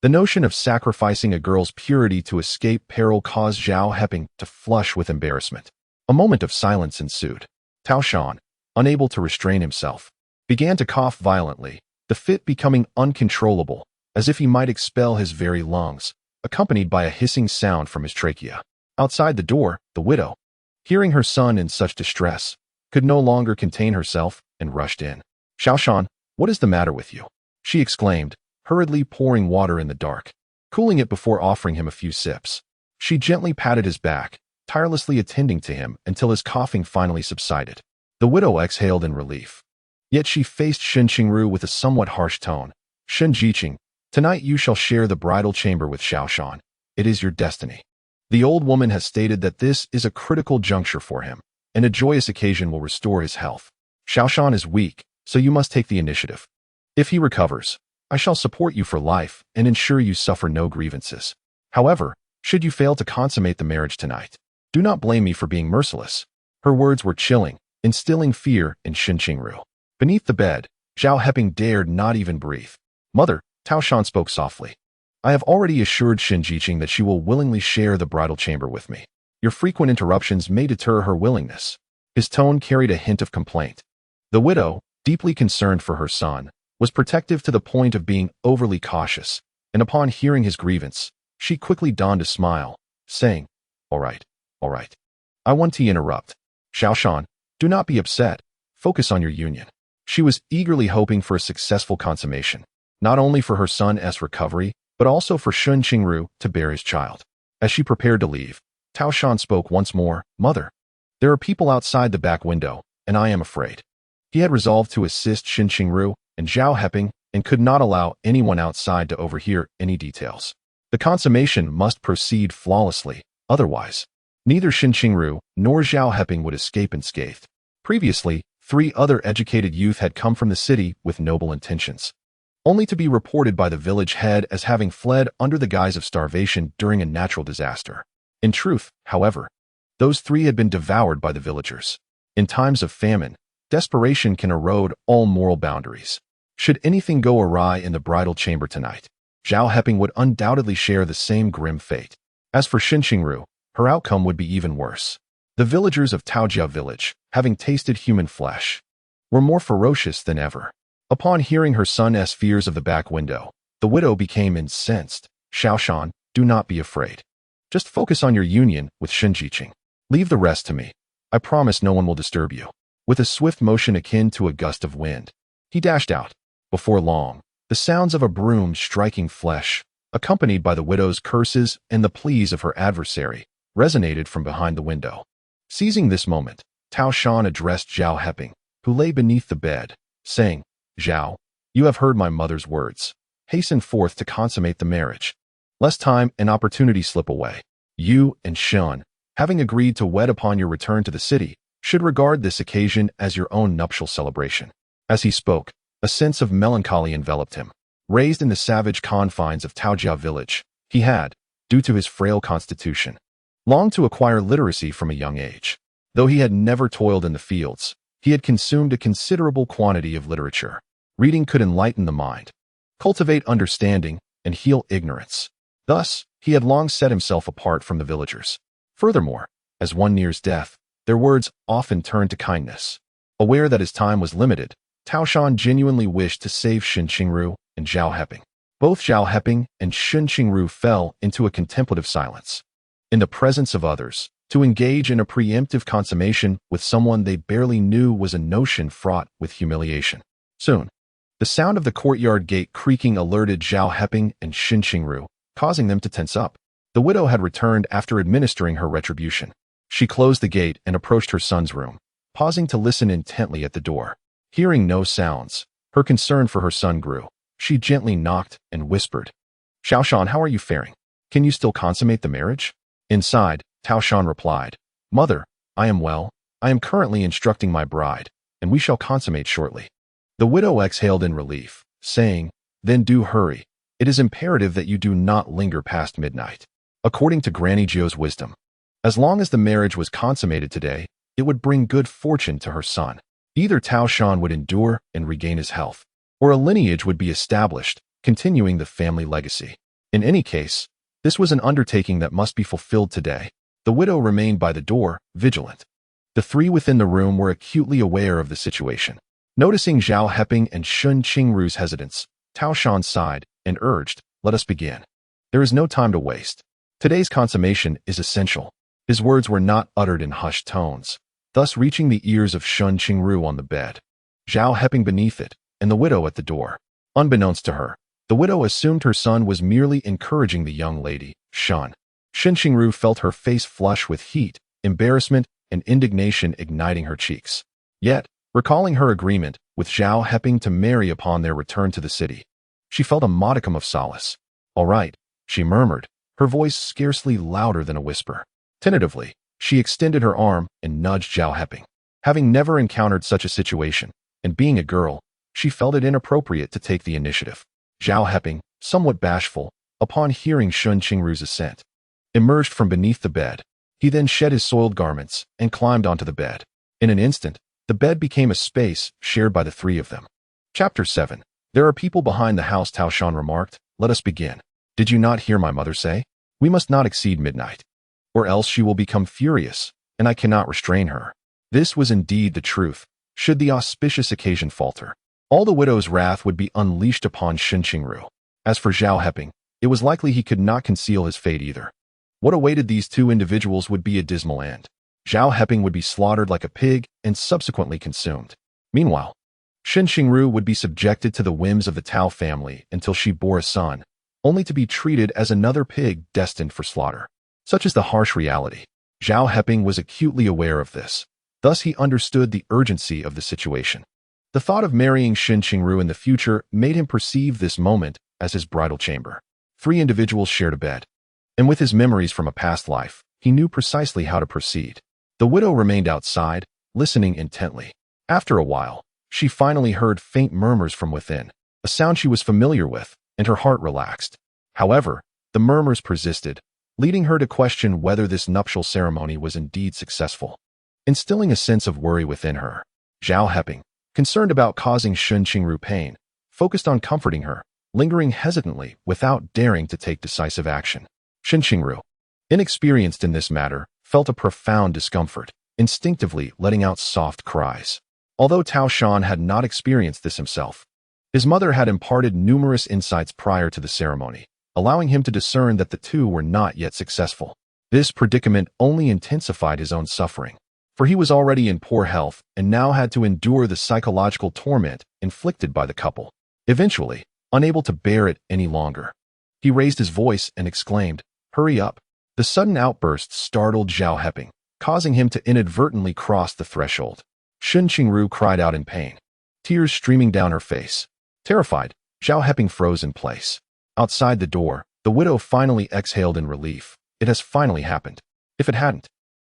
The notion of sacrificing a girl's purity to escape peril caused Zhao Heping to flush with embarrassment. A moment of silence ensued. Tao Shan, unable to restrain himself, began to cough violently, the fit becoming uncontrollable, as if he might expel his very lungs, accompanied by a hissing sound from his trachea. Outside the door, the widow, hearing her son in such distress, could no longer contain herself and rushed in. "Xiao Shan, what is the matter with you?" she exclaimed, hurriedly pouring water in the dark, cooling it before offering him a few sips. She gently patted his back, tirelessly attending to him until his coughing finally subsided. The widow exhaled in relief. Yet she faced Shen Qingru with a somewhat harsh tone. "Shen Jiqing, tonight you shall share the bridal chamber with Xiao Shan. It is your destiny." The old woman has stated that this is a critical juncture for him, and a joyous occasion will restore his health. Xiao Shan is weak, so you must take the initiative. If he recovers, I shall support you for life and ensure you suffer no grievances. However, should you fail to consummate the marriage tonight, do not blame me for being merciless. Her words were chilling, instilling fear in Shen Qingru. Beneath the bed, Zhao Heping dared not even breathe. "Mother," Tao Shan spoke softly, "I have already assured Shen Jiqing that she will willingly share the bridal chamber with me. Your frequent interruptions may deter her willingness." His tone carried a hint of complaint. The widow, deeply concerned for her son, was protective to the point of being overly cautious, and upon hearing his grievance, she quickly donned a smile, saying, all right. I want to interrupt. Xiao Shan, do not be upset. Focus on your union." She was eagerly hoping for a successful consummation, not only for her son's recovery, but also for Shen Qingru to bear his child. As she prepared to leave, Tao Shan spoke once more. "Mother, there are people outside the back window, and I am afraid." He had resolved to assist Shen Qingru and Zhao Heping and could not allow anyone outside to overhear any details. The consummation must proceed flawlessly, otherwise, neither Shen Qingru nor Zhao Heping would escape unscathed. Previously, 3 other educated youth had come from the city with noble intentions, only to be reported by the village head as having fled under the guise of starvation during a natural disaster. In truth, however, those 3 had been devoured by the villagers. In times of famine, desperation can erode all moral boundaries. Should anything go awry in the bridal chamber tonight, Zhao Heping would undoubtedly share the same grim fate. As for Shen Qingru, her outcome would be even worse. The villagers of Taojia village, having tasted human flesh, were more ferocious than ever. Upon hearing her son's fears of the back window, the widow became incensed. "Xiao Shan, do not be afraid. Just focus on your union with Shen Jiqing. Leave the rest to me. I promise no one will disturb you." With a swift motion akin to a gust of wind, he dashed out. Before long, the sounds of a broom striking flesh, accompanied by the widow's curses and the pleas of her adversary, resonated from behind the window. Seizing this moment, Tao Shan addressed Zhao Heping, who lay beneath the bed, saying, "Zhao, you have heard my mother's words. Hasten forth to consummate the marriage, lest time and opportunity slip away. You and Shen, having agreed to wed upon your return to the city, should regard this occasion as your own nuptial celebration." As he spoke, a sense of melancholy enveloped him. Raised in the savage confines of Taojia village, he had, due to his frail constitution, longed to acquire literacy from a young age. Though he had never toiled in the fields, he had consumed a considerable quantity of literature. Reading could enlighten the mind, cultivate understanding, and heal ignorance. Thus, he had long set himself apart from the villagers. Furthermore, as one nears death, their words often turn to kindness. Aware that his time was limited, Tao Shan genuinely wished to save Shen Qingru and Zhao Heping. Both Zhao Heping and Shen Qingru fell into a contemplative silence. In the presence of others, to engage in a preemptive consummation with someone they barely knew was a notion fraught with humiliation. Soon, the sound of the courtyard gate creaking alerted Zhao Heping and Shen Qingru, causing them to tense up. The widow had returned after administering her retribution. She closed the gate and approached her son's room, pausing to listen intently at the door. Hearing no sounds, her concern for her son grew. She gently knocked and whispered, "Xiao Shan, how are you faring? Can you still consummate the marriage?" Inside, Tao Shan replied, "Mother, I am well. I am currently instructing my bride, and we shall consummate shortly." The widow exhaled in relief, saying, "Then do hurry. It is imperative that you do not linger past midnight." According to Granny Jiu's wisdom, as long as the marriage was consummated today, it would bring good fortune to her son. Either Tao Shan would endure and regain his health, or a lineage would be established, continuing the family legacy. In any case, this was an undertaking that must be fulfilled today. The widow remained by the door, vigilant. The three within the room were acutely aware of the situation. Noticing Zhao Heping and Shen Qingru's hesitance, Tao Shan sighed and urged, "Let us begin. There is no time to waste. Today's consummation is essential." His words were not uttered in hushed tones, thus reaching the ears of Shen Qingru on the bed, Zhao Heping beneath it, and the widow at the door. Unbeknownst to her, the widow assumed her son was merely encouraging the young lady, Shen. Shen Qingru felt her face flush with heat, embarrassment, and indignation igniting her cheeks. Yet, recalling her agreement with Zhao Heping to marry upon their return to the city, she felt a modicum of solace. "All right," she murmured, her voice scarcely louder than a whisper. Tentatively, she extended her arm and nudged Zhao Heping. Having never encountered such a situation, and being a girl, she felt it inappropriate to take the initiative. Zhao Heping, somewhat bashful, upon hearing Shen Qingru's assent, emerged from beneath the bed. He then shed his soiled garments and climbed onto the bed. In an instant, the bed became a space shared by the three of them. Chapter 7. There are people behind the house, Tao Shan remarked. "Let us begin. Did you not hear my mother say? We must not exceed midnight, or else she will become furious, and I cannot restrain her." This was indeed the truth. Should the auspicious occasion falter, all the widow's wrath would be unleashed upon Shen Qingru. As for Zhao Heping, it was likely he could not conceal his fate either. What awaited these two individuals would be a dismal end. Zhao Heping would be slaughtered like a pig and subsequently consumed. Meanwhile, Shen Qingru would be subjected to the whims of the Tao family until she bore a son, only to be treated as another pig destined for slaughter. Such is the harsh reality. Zhao Heping was acutely aware of this. Thus he understood the urgency of the situation. The thought of marrying Shen Qingru in the future made him perceive this moment as his bridal chamber. Three individuals shared a bed, and with his memories from a past life, he knew precisely how to proceed. The widow remained outside, listening intently. After a while, she finally heard faint murmurs from within, a sound she was familiar with, and her heart relaxed. However, the murmurs persisted, leading her to question whether this nuptial ceremony was indeed successful. Instilling a sense of worry within her, Zhao Heping, concerned about causing Shen Qingru pain, focused on comforting her, lingering hesitantly without daring to take decisive action. Shen Qingru, inexperienced in this matter, felt a profound discomfort, instinctively letting out soft cries. Although Tao Shan had not experienced this himself, his mother had imparted numerous insights prior to the ceremony, allowing him to discern that the two were not yet successful. This predicament only intensified his own suffering, for he was already in poor health and now had to endure the psychological torment inflicted by the couple. Eventually, unable to bear it any longer, he raised his voice and exclaimed, "Hurry up." The sudden outburst startled Zhao Heping, causing him to inadvertently cross the threshold. Shen Qingru cried out in pain, tears streaming down her face. Terrified, Zhao Heping froze in place. Outside the door, the widow finally exhaled in relief. It has finally happened. If it hadn't,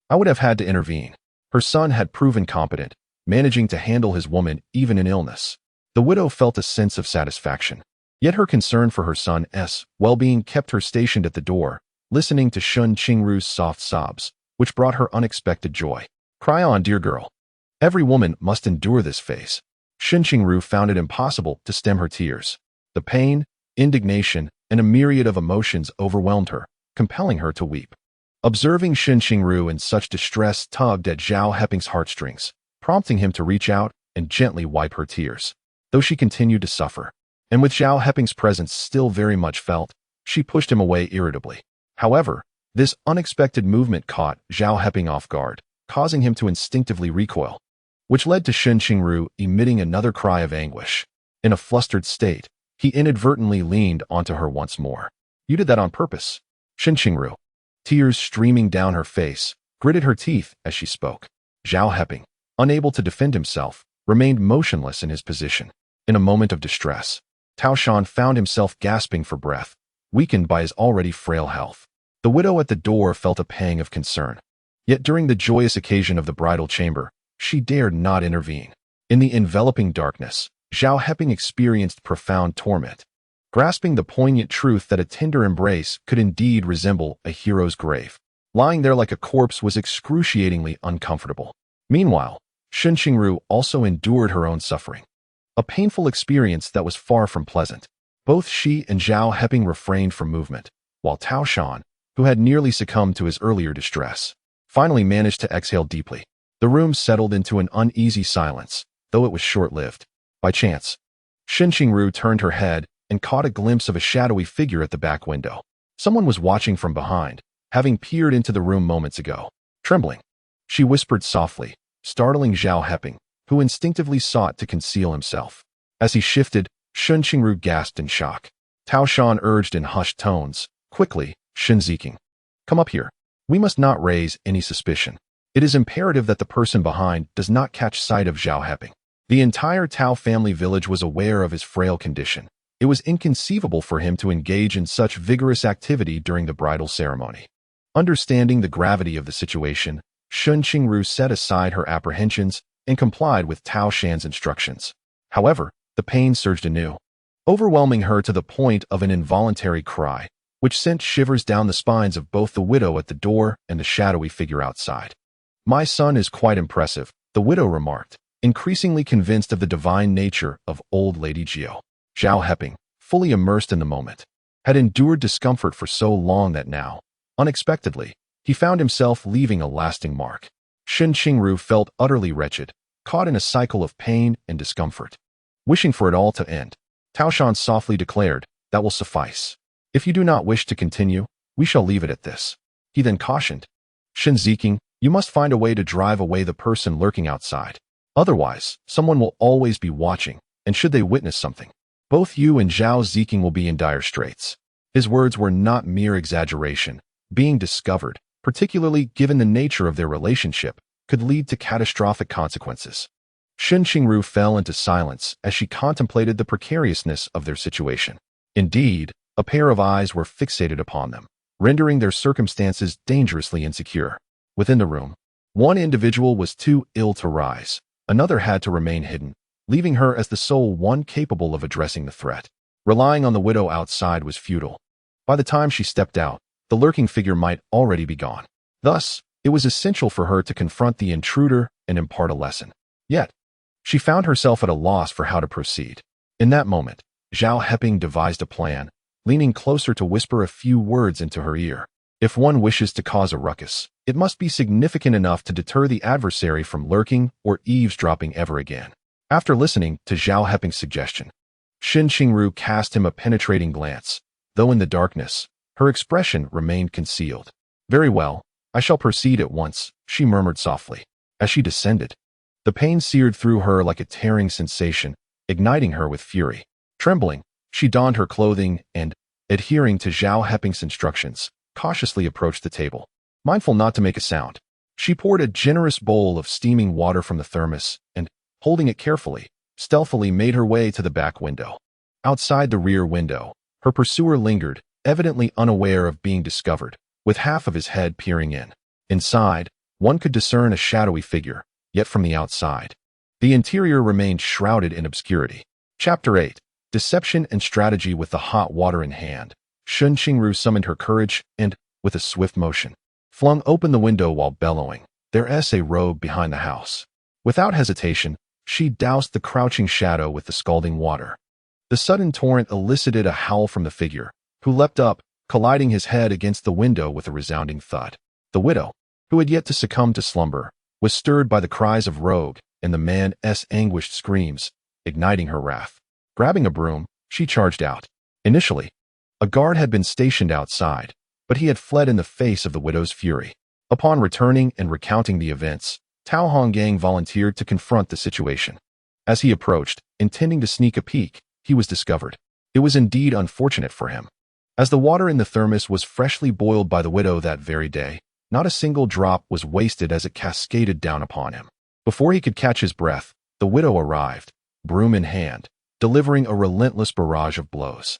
I would have had to intervene. Her son had proven competent, managing to handle his woman even in illness. The widow felt a sense of satisfaction. Yet her concern for her son's well-being kept her stationed at the door, listening to Shen Qingru's soft sobs, which brought her unexpected joy. "Cry on, dear girl. Every woman must endure this phase." Shen Qingru found it impossible to stem her tears. The pain, indignation, and a myriad of emotions overwhelmed her, compelling her to weep. Observing Shen Qingru in such distress tugged at Zhao Heping's heartstrings, prompting him to reach out and gently wipe her tears. Though she continued to suffer, and with Zhao Heping's presence still very much felt, she pushed him away irritably. However, this unexpected movement caught Zhao Heping off guard, causing him to instinctively recoil, which led to Shen Qingru emitting another cry of anguish. In a flustered state, he inadvertently leaned onto her once more. "You did that on purpose." Shen Qingru, tears streaming down her face, gritted her teeth as she spoke. Zhao Heping, unable to defend himself, remained motionless in his position. In a moment of distress, Tao Shan found himself gasping for breath, weakened by his already frail health. The widow at the door felt a pang of concern. Yet during the joyous occasion of the bridal chamber, she dared not intervene. In the enveloping darkness, Zhao Heping experienced profound torment, grasping the poignant truth that a tender embrace could indeed resemble a hero's grave. Lying there like a corpse was excruciatingly uncomfortable. Meanwhile, Shen Qingru also endured her own suffering, a painful experience that was far from pleasant. Both she and Zhao Heping refrained from movement, while Tao Shan, who had nearly succumbed to his earlier distress, finally managed to exhale deeply. The room settled into an uneasy silence, though it was short-lived. By chance, Shen Qingru turned her head and caught a glimpse of a shadowy figure at the back window. Someone was watching from behind, having peered into the room moments ago. Trembling, she whispered softly, startling Zhao Heping, who instinctively sought to conceal himself. As he shifted, Shen Qingru gasped in shock. Tao Shan urged in hushed tones, "Quickly, Shen Qingru, come up here. We must not raise any suspicion. It is imperative that the person behind does not catch sight of Zhao Heping." The entire Tao family village was aware of his frail condition. It was inconceivable for him to engage in such vigorous activity during the bridal ceremony. Understanding the gravity of the situation, Shen Qingru set aside her apprehensions and complied with Tao Shan's instructions. However, the pain surged anew, overwhelming her to the point of an involuntary cry, which sent shivers down the spines of both the widow at the door and the shadowy figure outside. "My son is quite impressive," the widow remarked, increasingly convinced of the divine nature of old Lady Jiao. Zhao Heping, fully immersed in the moment, had endured discomfort for so long that now, unexpectedly, he found himself leaving a lasting mark. Shen Qingru felt utterly wretched, caught in a cycle of pain and discomfort. Wishing for it all to end, Tao Shan softly declared, "That will suffice. If you do not wish to continue, we shall leave it at this." He then cautioned, "Shen Qingru, you must find a way to drive away the person lurking outside. Otherwise, someone will always be watching, and should they witness something, both you and Zhao Heping will be in dire straits." His words were not mere exaggeration. Being discovered, particularly given the nature of their relationship, could lead to catastrophic consequences. Shen Qingru fell into silence as she contemplated the precariousness of their situation. Indeed, a pair of eyes were fixated upon them, rendering their circumstances dangerously insecure. Within the room, one individual was too ill to rise. Another had to remain hidden, leaving her as the sole one capable of addressing the threat. Relying on the widow outside was futile. By the time she stepped out, the lurking figure might already be gone. Thus, it was essential for her to confront the intruder and impart a lesson. Yet, she found herself at a loss for how to proceed. In that moment, Zhao Heping devised a plan, leaning closer to whisper a few words into her ear. If one wishes to cause a ruckus, it must be significant enough to deter the adversary from lurking or eavesdropping ever again. After listening to Zhao Heping's suggestion, Shen Qingru cast him a penetrating glance, though in the darkness, her expression remained concealed. "Very well, I shall proceed at once," she murmured softly. As she descended, the pain seared through her like a tearing sensation, igniting her with fury. Trembling, she donned her clothing and, adhering to Zhao Heping's instructions, cautiously approached the table. Mindful not to make a sound, she poured a generous bowl of steaming water from the thermos and, holding it carefully, stealthily made her way to the back window. Outside the rear window, her pursuer lingered, evidently unaware of being discovered, with half of his head peering in. Inside, one could discern a shadowy figure, yet from the outside, the interior remained shrouded in obscurity. Chapter 8. Deception and Strategy. With the hot water in hand, Shen Qingru summoned her courage and, with a swift motion, flung open the window while bellowing, "There's a rogue behind the house." Without hesitation, she doused the crouching shadow with the scalding water. The sudden torrent elicited a howl from the figure, who leapt up, colliding his head against the window with a resounding thud. The widow, who had yet to succumb to slumber, was stirred by the cries of rogue and the man's anguished screams, igniting her wrath. Grabbing a broom, She charged out. Initially, a guard had been stationed outside, but he had fled in the face of the widow's fury. Upon returning and recounting the events, Tao Huili volunteered to confront the situation. As he approached, intending to sneak a peek, he was discovered. It was indeed unfortunate for him. As the water in the thermos was freshly boiled by the widow that very day, not a single drop was wasted as it cascaded down upon him. Before he could catch his breath, the widow arrived, broom in hand, delivering a relentless barrage of blows.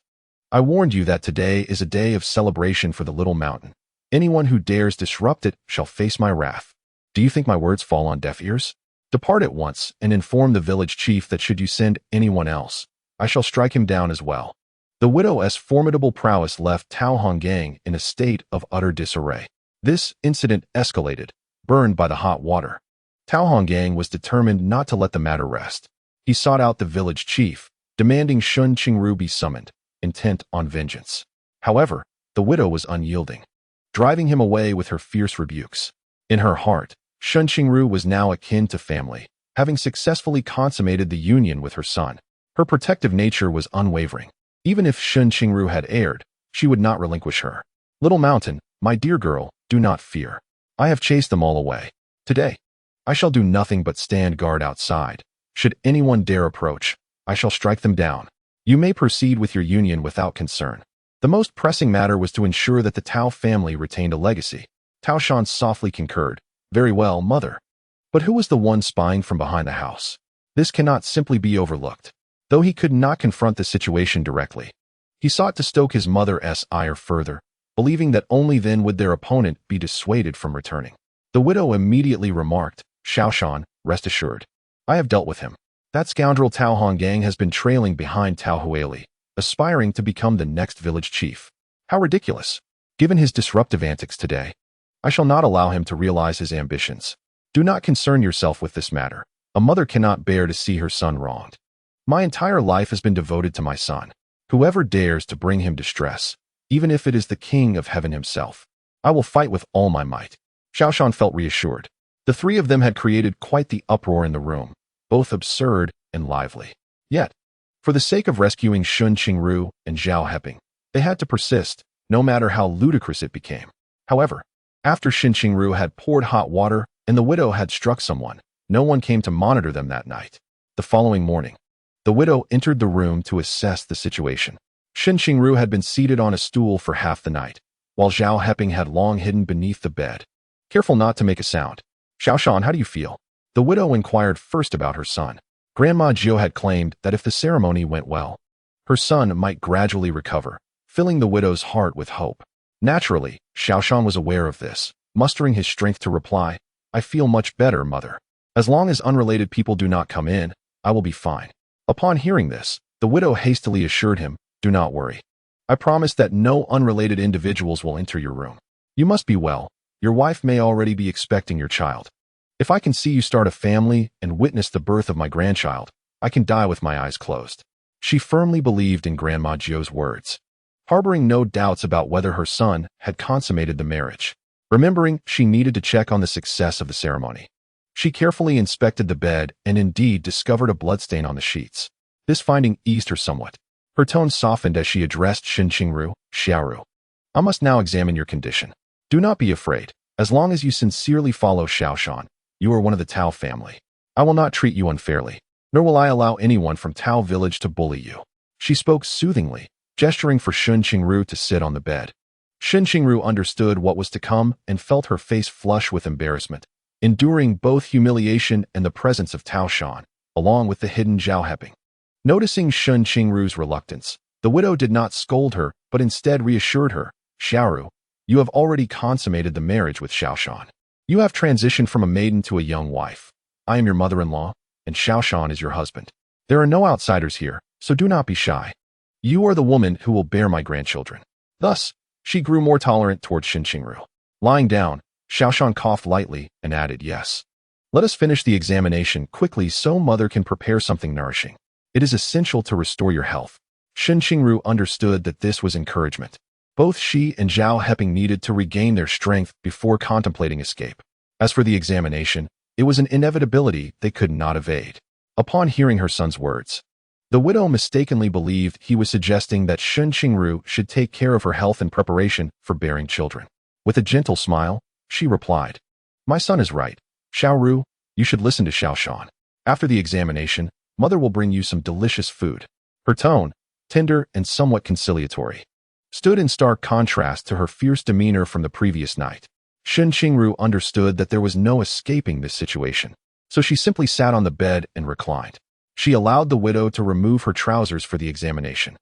I warned you that today is a day of celebration for the little mountain. Anyone who dares disrupt it shall face my wrath. Do you think my words fall on deaf ears? Depart at once and inform the village chief that should you send anyone else, I shall strike him down as well. The widow's formidable prowess left Tao Huili in a state of utter disarray. This incident escalated, burned by the hot water. Tao Huili was determined not to let the matter rest. He sought out the village chief, demanding Shen Qingru be summoned, intent on vengeance. However, the widow was unyielding, driving him away with her fierce rebukes. In her heart, Shen Qingru was now akin to family, having successfully consummated the union with her son. Her protective nature was unwavering. Even if Shen Qingru had erred, she would not relinquish her. Little mountain, my dear girl, do not fear. I have chased them all away. Today, I shall do nothing but stand guard outside. Should anyone dare approach, I shall strike them down. You may proceed with your union without concern. The most pressing matter was to ensure that the Tao family retained a legacy. Tao Shan softly concurred. Very well, mother. But who was the one spying from behind the house? This cannot simply be overlooked. Though he could not confront the situation directly, he sought to stoke his mother's ire further, believing that only then would their opponent be dissuaded from returning. The widow immediately remarked, Xiao Shan, rest assured. I have dealt with him. That scoundrel Tao Huili has been trailing behind Tao Huili, aspiring to become the next village chief. How ridiculous. Given his disruptive antics today, I shall not allow him to realize his ambitions. Do not concern yourself with this matter. A mother cannot bear to see her son wronged. My entire life has been devoted to my son. Whoever dares to bring him distress, even if it is the king of heaven himself, I will fight with all my might. Xiao Shan felt reassured. The three of them had created quite the uproar in the room, both absurd and lively. Yet, for the sake of rescuing Shen Qingru and Zhao Heping, they had to persist, no matter how ludicrous it became. However, after Shen Qingru had poured hot water and the widow had struck someone, no one came to monitor them that night. The following morning, the widow entered the room to assess the situation. Shen Qingru had been seated on a stool for half the night, while Zhao Heping had long hidden beneath the bed. Careful not to make a sound. Xiao Shan, how do you feel? The widow inquired first about her son. Grandma Jiu had claimed that if the ceremony went well, her son might gradually recover, filling the widow's heart with hope. Naturally, Xiao Shan was aware of this, mustering his strength to reply, I feel much better, mother. As long as unrelated people do not come in, I will be fine. Upon hearing this, the widow hastily assured him, do not worry. I promise that no unrelated individuals will enter your room. You must be well. Your wife may already be expecting your child. If I can see you start a family and witness the birth of my grandchild, I can die with my eyes closed. She firmly believed in Grandma Jiu's words, harboring no doubts about whether her son had consummated the marriage. Remembering she needed to check on the success of the ceremony, she carefully inspected the bed and indeed discovered a bloodstain on the sheets. This finding eased her somewhat. Her tone softened as she addressed Shen Qingru, Xiaoru. I must now examine your condition. Do not be afraid. As long as you sincerely follow Xiao Shan, you are one of the Tao family. I will not treat you unfairly, nor will I allow anyone from Tao village to bully you. She spoke soothingly, gesturing for Shen Qingru to sit on the bed. Shen Qingru understood what was to come and felt her face flush with embarrassment, enduring both humiliation and the presence of Tao Shan, along with the hidden Zhao Heping. Noticing Shen Qingru's reluctance, the widow did not scold her, but instead reassured her, Xiaoru, you have already consummated the marriage with Xiao Shan. You have transitioned from a maiden to a young wife. I am your mother-in-law, and Xiao Shan is your husband. There are no outsiders here, so do not be shy. You are the woman who will bear my grandchildren. Thus, she grew more tolerant toward Shen Qingru. Lying down, Xiao Shan coughed lightly and added, yes. Let us finish the examination quickly so mother can prepare something nourishing. It is essential to restore your health. Shen Qingru understood that this was encouragement. Both she and Zhao Heping needed to regain their strength before contemplating escape. As for the examination, it was an inevitability they could not evade. Upon hearing her son's words, The widow mistakenly believed he was suggesting that Shen Qingru should take care of her health in preparation for bearing children. With a gentle smile, she replied, "My son is right. Xiao Ru, you should listen to Xiao Shan. After the examination, mother will bring you some delicious food." Her tone, tender and somewhat conciliatory, stood in stark contrast to her fierce demeanor from the previous night. Shen Qingru understood that there was no escaping this situation, so she simply sat on the bed and reclined. She allowed the widow to remove her trousers for the examination.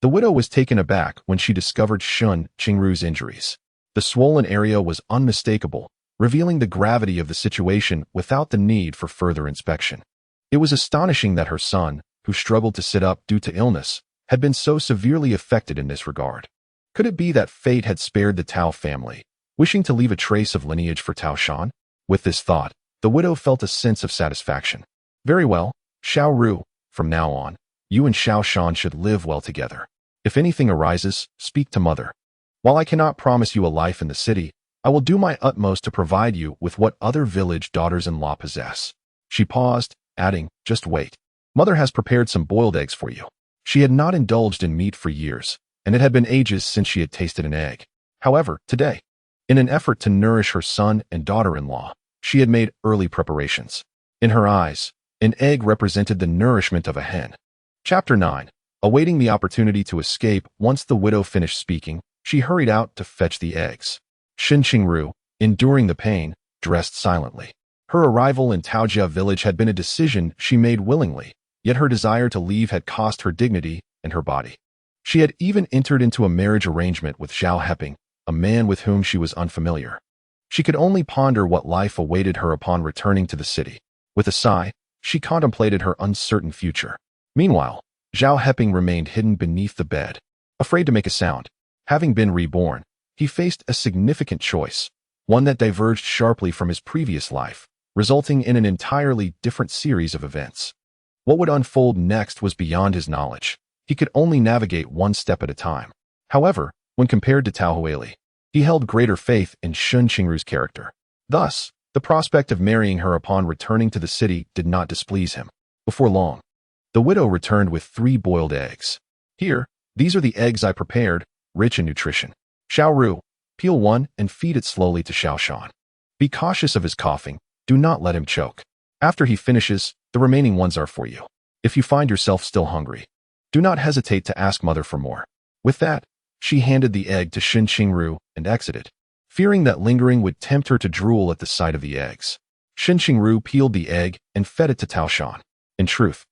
The widow was taken aback when she discovered Shen Qingru's injuries. The swollen area was unmistakable, revealing the gravity of the situation without the need for further inspection. It was astonishing that her son, who struggled to sit up due to illness, had been so severely affected in this regard. Could it be that fate had spared the Tao family, wishing to leave a trace of lineage for Tao Shan? With this thought, the widow felt a sense of satisfaction. Very well, Xiao Ru, from now on, you and Xiao Shan should live well together. If anything arises, speak to mother. While I cannot promise you a life in the city, I will do my utmost to provide you with what other village daughters-in-law possess. She paused, adding, just wait. Mother has prepared some boiled eggs for you. She had not indulged in meat for years, and it had been ages since she had tasted an egg. However, today, in an effort to nourish her son and daughter-in-law, she had made early preparations. In her eyes, an egg represented the nourishment of a hen. Chapter 9. Awaiting the opportunity to escape, once the widow finished speaking, she hurried out to fetch the eggs. Shen Qingru, enduring the pain, dressed silently. Her arrival in Taojia village had been a decision she made willingly, yet her desire to leave had cost her dignity and her body. She had even entered into a marriage arrangement with Zhao Heping, a man with whom she was unfamiliar. She could only ponder what life awaited her upon returning to the city. With a sigh, she contemplated her uncertain future. Meanwhile, Zhao Heping remained hidden beneath the bed, afraid to make a sound. Having been reborn, he faced a significant choice, one that diverged sharply from his previous life, resulting in an entirely different series of events. What would unfold next was beyond his knowledge. He could only navigate one step at a time. However, when compared to Tao Huili, he held greater faith in Shen Qingru's character. Thus, the prospect of marrying her upon returning to the city did not displease him. Before long, the widow returned with 3 boiled eggs. Here, these are the eggs I prepared, rich in nutrition. Xiao Ru, peel one and feed it slowly to Xiao Shan. Be cautious of his coughing, do not let him choke. After he finishes, the remaining ones are for you. If you find yourself still hungry, do not hesitate to ask mother for more. With that, she handed the egg to Shen Qingru and exited, fearing that lingering would tempt her to drool at the sight of the eggs. Shen Qingru peeled the egg and fed it to Tao Shan. In truth,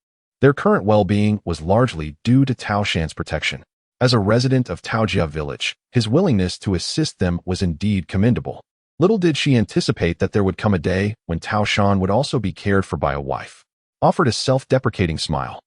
their current well-being was largely due to Tao Shan's protection. As a resident of Taojia village, his willingness to assist them was indeed commendable. Little did she anticipate that there would come a day when Tao Shan would also be cared for by a wife. Offered a self-deprecating smile,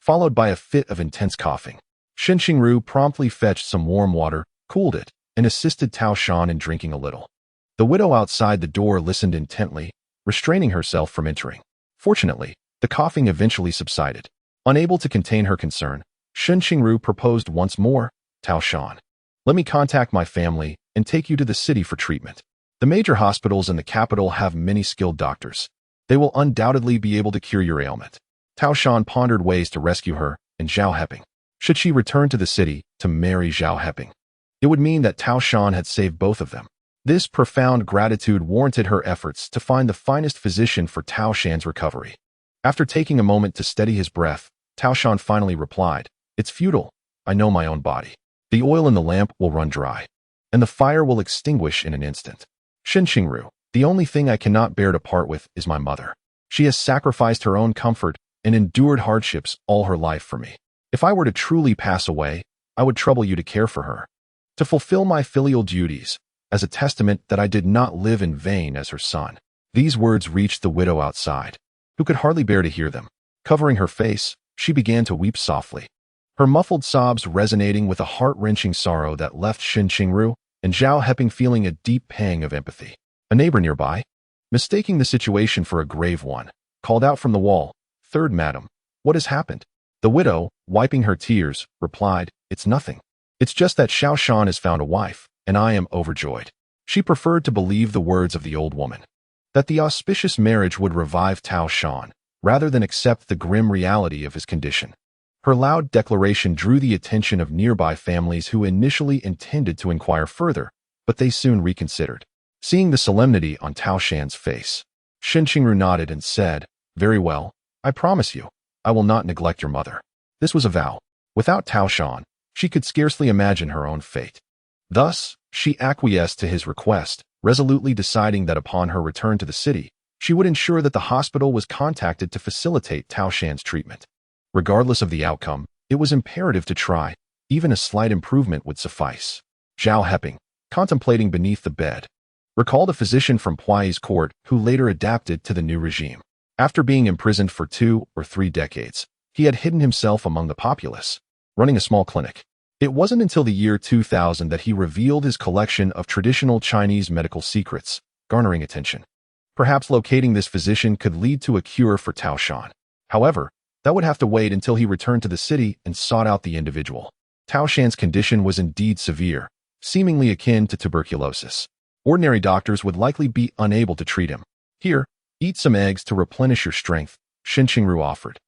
followed by a fit of intense coughing. Shen Qingru promptly fetched some warm water, cooled it, and assisted Tao Shan in drinking a little. The widow outside the door listened intently, restraining herself from entering. Fortunately, the coughing eventually subsided. Unable to contain her concern, Shen Qingru proposed once more, Tao Shan, let me contact my family and take you to the city for treatment. The major hospitals in the capital have many skilled doctors. They will undoubtedly be able to cure your ailment. Tao Shan pondered ways to rescue her and Zhao Heping. Should she return to the city to marry Zhao Heping, it would mean that Tao Shan had saved both of them. This profound gratitude warranted her efforts to find the finest physician for Tao Shan's recovery. After taking a moment to steady his breath, Tao Shan finally replied, it's futile. I know my own body. The oil in the lamp will run dry, and the fire will extinguish in an instant. Shen Qingru, the only thing I cannot bear to part with is my mother. She has sacrificed her own comfort and endured hardships all her life for me. If I were to truly pass away, I would trouble you to care for her, to fulfill my filial duties, as a testament that I did not live in vain as her son. These words reached the widow outside, who could hardly bear to hear them. Covering her face, she began to weep softly, her muffled sobs resonating with a heart-wrenching sorrow that left Shen Qingru and Zhao Heping feeling a deep pang of empathy. A neighbor nearby, mistaking the situation for a grave one, called out from the wall, "Third madam, what has happened?" The widow, wiping her tears, replied, "It's nothing. It's just that Xiao Shan has found a wife, and I am overjoyed." She preferred to believe the words of the old woman, that the auspicious marriage would revive Tao Shan, rather than accept the grim reality of his condition. Her loud declaration drew the attention of nearby families who initially intended to inquire further, but they soon reconsidered. Seeing the solemnity on Tao Shan's face, Shen Qingru nodded and said, "Very well, I promise you, I will not neglect your mother." This was a vow. Without Tao Shan, she could scarcely imagine her own fate. Thus, she acquiesced to his request, resolutely deciding that upon her return to the city, she would ensure that the hospital was contacted to facilitate Tao Shan's treatment. Regardless of the outcome, it was imperative to try. Even a slight improvement would suffice. Zhao Heping, contemplating beneath the bed, recalled a physician from Puyi's court who later adapted to the new regime. After being imprisoned for 2 or 3 decades, he had hidden himself among the populace, running a small clinic. It wasn't until the year 2000 that he revealed his collection of traditional Chinese medical secrets, garnering attention. Perhaps locating this physician could lead to a cure for Tao Shan. However, that would have to wait until he returned to the city and sought out the individual. Tao Shan's condition was indeed severe, seemingly akin to tuberculosis. Ordinary doctors would likely be unable to treat him. "Here, eat some eggs to replenish your strength," Shen Qingru offered.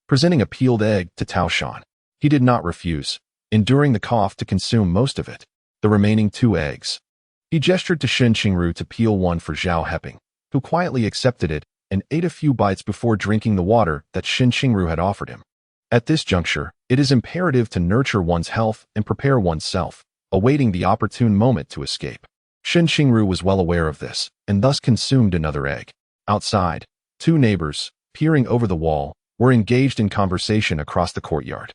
Presenting a peeled egg to Tao Shan, he did not refuse, enduring the cough to consume most of it. The remaining 2 eggs. He gestured to Shen Qingru to peel one for Zhao Heping, who quietly accepted it and ate a few bites before drinking the water that Shen Qingru had offered him. At this juncture, it is imperative to nurture one's health and prepare oneself, awaiting the opportune moment to escape. Shen Qingru was well aware of this, and thus consumed another egg. Outside, 2 neighbors, peering over the wall, were engaged in conversation across the courtyard.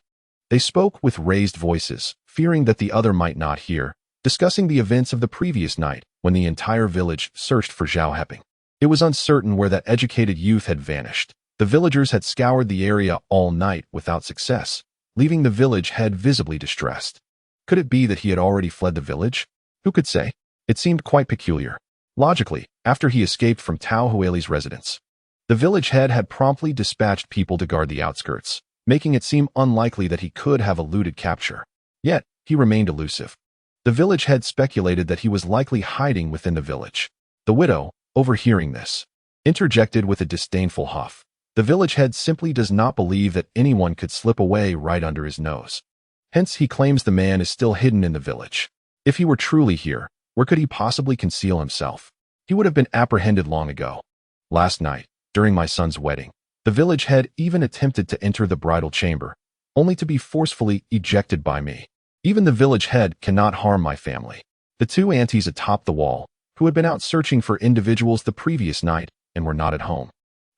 They spoke with raised voices, fearing that the other might not hear, discussing the events of the previous night when the entire village searched for Zhao Heping. It was uncertain where that educated youth had vanished. The villagers had scoured the area all night without success, leaving the village head visibly distressed. Could it be that he had already fled the village? Who could say? It seemed quite peculiar. Logically, after he escaped from Tao Huili's residence, the village head had promptly dispatched people to guard the outskirts, making it seem unlikely that he could have eluded capture. Yet, he remained elusive. The village head speculated that he was likely hiding within the village. The widow, overhearing this, interjected with a disdainful huff. The village head simply does not believe that anyone could slip away right under his nose. Hence, he claims the man is still hidden in the village. If he were truly here, where could he possibly conceal himself? He would have been apprehended long ago. Last night, during my son's wedding, the village head even attempted to enter the bridal chamber, only to be forcefully ejected by me. Even the village head cannot harm my family. The 2 aunties atop the wall, who had been out searching for individuals the previous night and were not at home,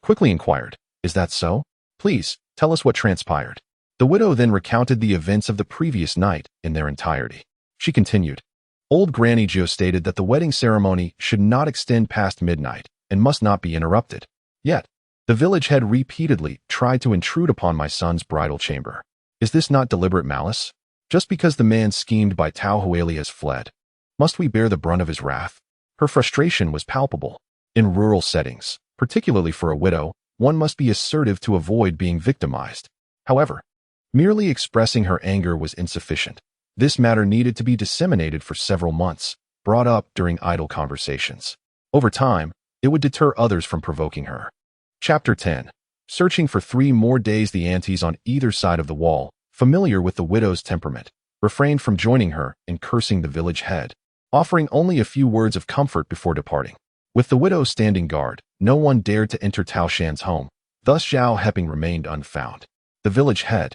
quickly inquired, "Is that so? Please, tell us what transpired." The widow then recounted the events of the previous night in their entirety. She continued, "Old Granny Jo stated that the wedding ceremony should not extend past midnight and must not be interrupted. Yet, the village head repeatedly tried to intrude upon my son's bridal chamber. Is this not deliberate malice? Just because the man schemed by Tao Huili has fled, must we bear the brunt of his wrath?" Her frustration was palpable. In rural settings, particularly for a widow, one must be assertive to avoid being victimized. However, merely expressing her anger was insufficient. This matter needed to be disseminated for several months, brought up during idle conversations. Over time, it would deter others from provoking her. Chapter 10. Searching for 3 more days, the aunties on either side of the wall, familiar with the widow's temperament, refrained from joining her in cursing the village head, offering only a few words of comfort before departing. With the widow standing guard, no one dared to enter Tao Shan's home. Thus Zhao Heping remained unfound. The village head,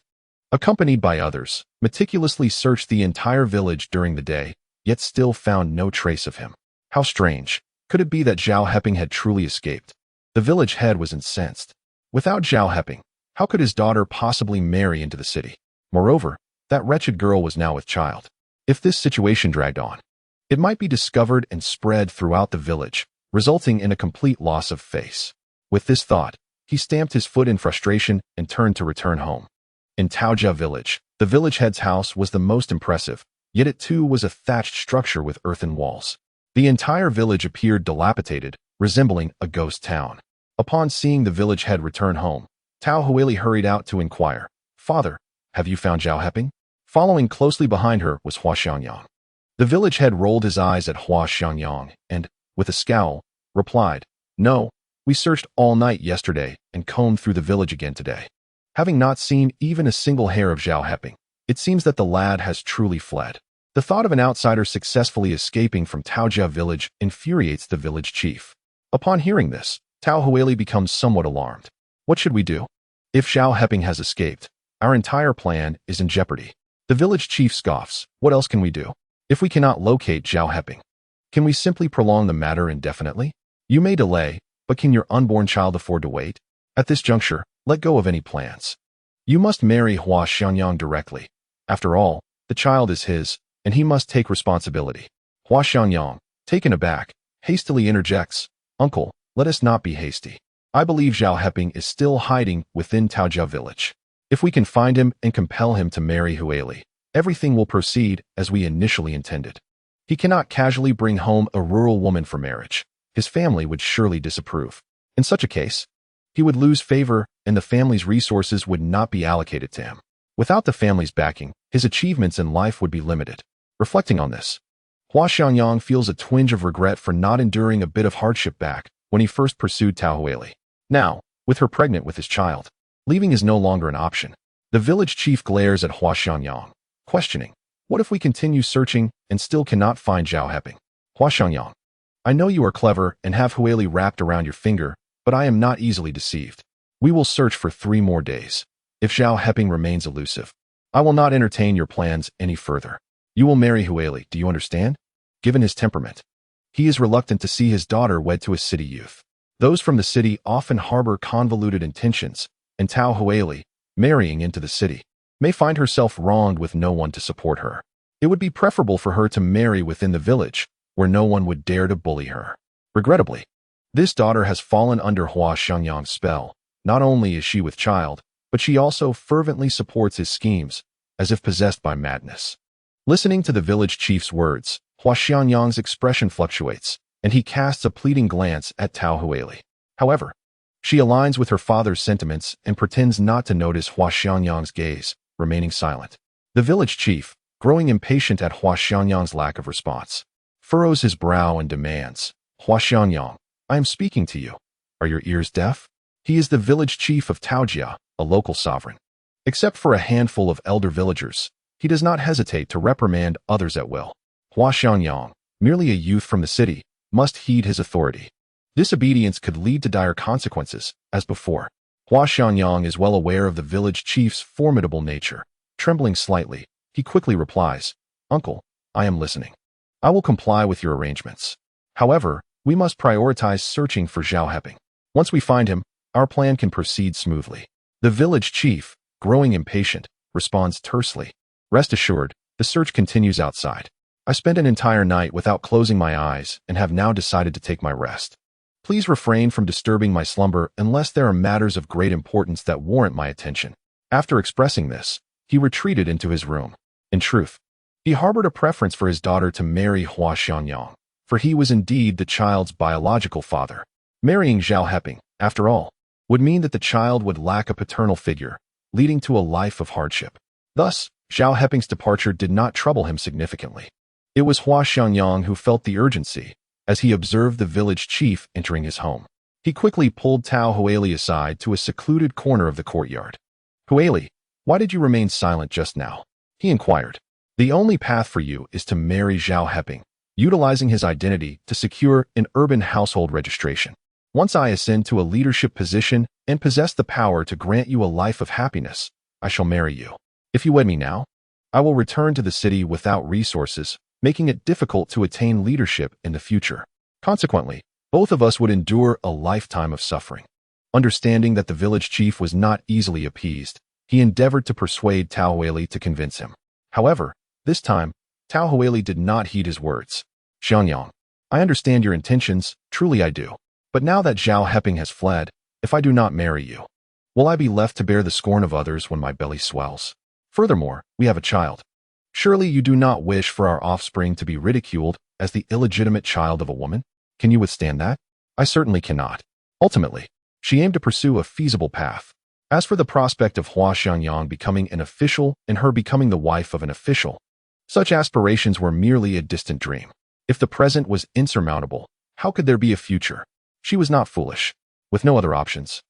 accompanied by others, meticulously searched the entire village during the day, yet still found no trace of him. How strange. Could it be that Zhao Heping had truly escaped? The village head was incensed. Without Zhao Heping, how could his daughter possibly marry into the city? Moreover, that wretched girl was now with child. If this situation dragged on, it might be discovered and spread throughout the village, resulting in a complete loss of face. With this thought, he stamped his foot in frustration and turned to return home. In Taojia village, the village head's house was the most impressive, yet it too was a thatched structure with earthen walls. The entire village appeared dilapidated, resembling a ghost town. Upon seeing the village head return home, Tao Huili hurried out to inquire, "Father, have you found Zhao Heping?" Following closely behind her was Hua Xiangyang. The village head rolled his eyes at Hua Xiangyang and, with a scowl, replied, "No, we searched all night yesterday and combed through the village again today. Having not seen even a single hair of Zhao Heping, it seems that the lad has truly fled. The thought of an outsider successfully escaping from Taojia village infuriates the village chief. Upon hearing this, Tao Huili becomes somewhat alarmed. What should we do? If Zhao Heping has escaped, our entire plan is in jeopardy. The village chief scoffs. What else can we do? If we cannot locate Zhao Heping, can we simply prolong the matter indefinitely? You may delay, but can your unborn child afford to wait? At this juncture, let go of any plans. You must marry Hua Xianyang directly. After all, the child is his, and he must take responsibility. Hua Xianyang, taken aback, hastily interjects, Uncle, let us not be hasty. I believe Zhao Heping is still hiding within Taojia village. If we can find him and compel him to marry Huili, everything will proceed as we initially intended. He cannot casually bring home a rural woman for marriage. His family would surely disapprove. In such a case, he would lose favor and the family's resources would not be allocated to him. Without the family's backing, his achievements in life would be limited. Reflecting on this, Hua Xianyang feels a twinge of regret for not enduring a bit of hardship back when he first pursued Tao Huili. Now, with her pregnant with his child, leaving is no longer an option. The village chief glares at Hua Xianyang, questioning, what if we continue searching and still cannot find Zhao Heping? Hua Xianyang, I know you are clever and have Huili wrapped around your finger, but I am not easily deceived. We will search for 3 more days. If Zhao Heping remains elusive, I will not entertain your plans any further. You will marry Huili, do you understand? Given his temperament, he is reluctant to see his daughter wed to a city youth. Those from the city often harbor convoluted intentions, and Tao Huili, marrying into the city, may find herself wronged with no one to support her. It would be preferable for her to marry within the village, where no one would dare to bully her. Regrettably, this daughter has fallen under Hua Xianyang's spell. Not only is she with child, but she also fervently supports his schemes, as if possessed by madness. Listening to the village chief's words, Hua Xianyang's expression fluctuates, and he casts a pleading glance at Tao Huili. However, she aligns with her father's sentiments and pretends not to notice Hua Xianyang's gaze, remaining silent. The village chief, growing impatient at Hua Xianyang's lack of response, furrows his brow and demands, Hua Xianyang, I am speaking to you. Are your ears deaf? He is the village chief of Taojia, a local sovereign. Except for a handful of elder villagers, he does not hesitate to reprimand others at will. Hua Xianyang, merely a youth from the city, must heed his authority. Disobedience could lead to dire consequences, as before. Hua Xianyang is well aware of the village chief's formidable nature. Trembling slightly, he quickly replies, Uncle, I am listening. I will comply with your arrangements. However, we must prioritize searching for Zhao Heping. Once we find him, our plan can proceed smoothly. The village chief, growing impatient, responds tersely. Rest assured, the search continues outside. I spent an entire night without closing my eyes and have now decided to take my rest. Please refrain from disturbing my slumber unless there are matters of great importance that warrant my attention. After expressing this, he retreated into his room. In truth, he harbored a preference for his daughter to marry Hua Xianyang, for he was indeed the child's biological father. Marrying Zhao Heping, after all, would mean that the child would lack a paternal figure, leading to a life of hardship. Thus, Zhao Heping's departure did not trouble him significantly. It was Hua Xianyang who felt the urgency, as he observed the village chief entering his home. He quickly pulled Tao Huili aside to a secluded corner of the courtyard. Huili, why did you remain silent just now? He inquired. The only path for you is to marry Zhao Heping, utilizing his identity to secure an urban household registration. Once I ascend to a leadership position and possess the power to grant you a life of happiness, I shall marry you. If you wed me now, I will return to the city without resources, making it difficult to attain leadership in the future. Consequently, both of us would endure a lifetime of suffering. Understanding that the village chief was not easily appeased, he endeavored to persuade Tao Huili to convince him. However, this time, Tao Huili did not heed his words. Xianyang, I understand your intentions, truly I do. But now that Zhao Heping has fled, if I do not marry you, will I be left to bear the scorn of others when my belly swells? Furthermore, we have a child. Surely you do not wish for our offspring to be ridiculed as the illegitimate child of a woman? Can you withstand that? I certainly cannot. Ultimately, she aimed to pursue a feasible path. As for the prospect of Hua Xianyang becoming an official and her becoming the wife of an official, such aspirations were merely a distant dream. If the present was insurmountable, how could there be a future? She was not foolish. With no other options,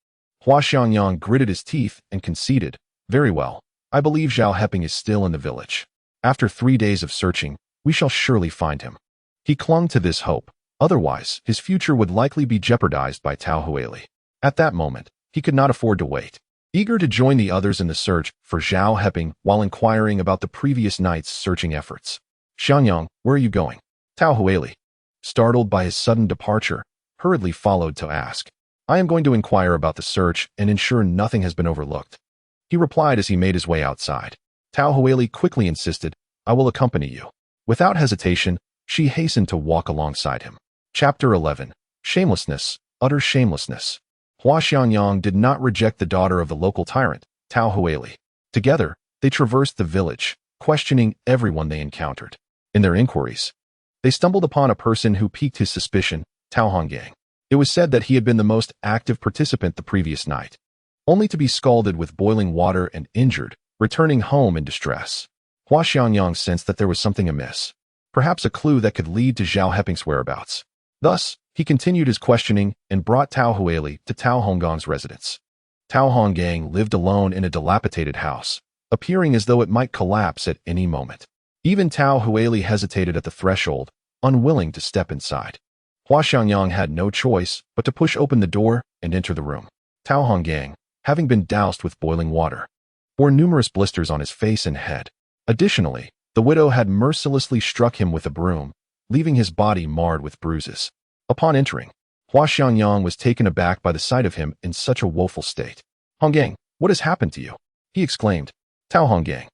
Hua Xiangyang gritted his teeth and conceded, "Very well. I believe Zhao Heping is still in the village. After 3 days of searching, we shall surely find him." He clung to this hope. Otherwise, his future would likely be jeopardized by Tao Huili. At that moment, he could not afford to wait. Eager to join the others in the search for Zhao Heping while inquiring about the previous night's searching efforts. "Xiangyang, where are you going?" Tao Huili, startled by his sudden departure, hurriedly followed to ask. "I am going to inquire about the search and ensure nothing has been overlooked," he replied as he made his way outside. Tao Huili quickly insisted, "I will accompany you." Without hesitation, she hastened to walk alongside him. Chapter 11. Shamelessness, Utter Shamelessness. Hua Xiangyang did not reject the daughter of the local tyrant, Tao Huili. Together, they traversed the village, questioning everyone they encountered. In their inquiries, they stumbled upon a person who piqued his suspicion, Tao Huili. It was said that he had been the most active participant the previous night, only to be scalded with boiling water and injured, returning home in distress. Hua Xiangyang sensed that there was something amiss, perhaps a clue that could lead to Zhao Heping's whereabouts. Thus, he continued his questioning and brought Tao Huili to Tao Honggang's residence. Tao Honggang lived alone in a dilapidated house, appearing as though it might collapse at any moment. Even Tao Huili hesitated at the threshold, unwilling to step inside. Hua Xiangyang had no choice but to push open the door and enter the room. Tao Honggang, having been doused with boiling water, bore numerous blisters on his face and head. Additionally, the widow had mercilessly struck him with a broom, leaving his body marred with bruises. Upon entering, Hua Xiangyang was taken aback by the sight of him in such a woeful state. "Honggang, what has happened to you?" he exclaimed. Tao Honggang,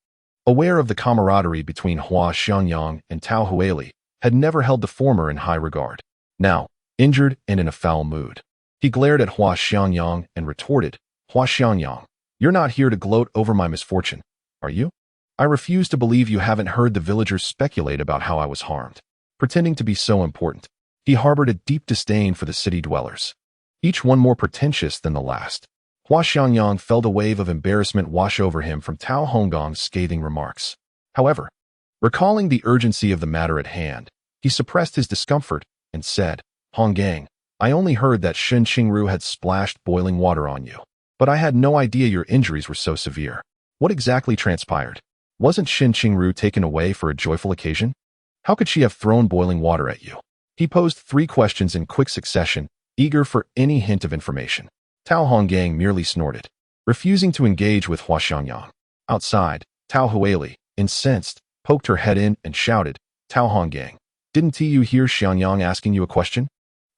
aware of the camaraderie between Hua Xiangyang and Tao Huili, had never held the former in high regard. Now, injured and in a foul mood, he glared at Hua Xiangyang and retorted, "Hua Xiangyang, you're not here to gloat over my misfortune, are you? I refuse to believe you haven't heard the villagers speculate about how I was harmed." Pretending to be so important, he harbored a deep disdain for the city dwellers, each one more pretentious than the last. Hua Xiangyang felt a wave of embarrassment wash over him from Tao Honggang's scathing remarks. However, recalling the urgency of the matter at hand, he suppressed his discomfort and said, "Honggang, I only heard that Shen Qingru had splashed boiling water on you, but I had no idea your injuries were so severe. What exactly transpired? Wasn't Shen Qingru taken away for a joyful occasion? How could she have thrown boiling water at you?" He posed 3 questions in quick succession, eager for any hint of information. Tao Honggang merely snorted, refusing to engage with Hua Xiangyang. Outside, Tao Huili, incensed, poked her head in and shouted, "Tao Honggang, didn't you hear Xiangyang asking you a question?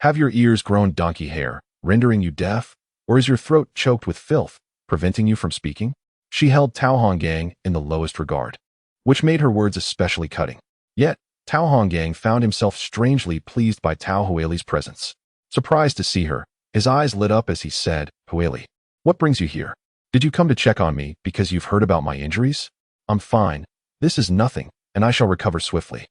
Have your ears grown donkey hair, rendering you deaf? Or is your throat choked with filth, preventing you from speaking?" She held Tao Honggang in the lowest regard, which made her words especially cutting. Yet, Tao Honggang found himself strangely pleased by Tao Huili's presence. Surprised to see her, his eyes lit up as he said, "Huili, what brings you here? Did you come to check on me because you've heard about my injuries?" "I'm fine. This is nothing, and I shall recover swiftly."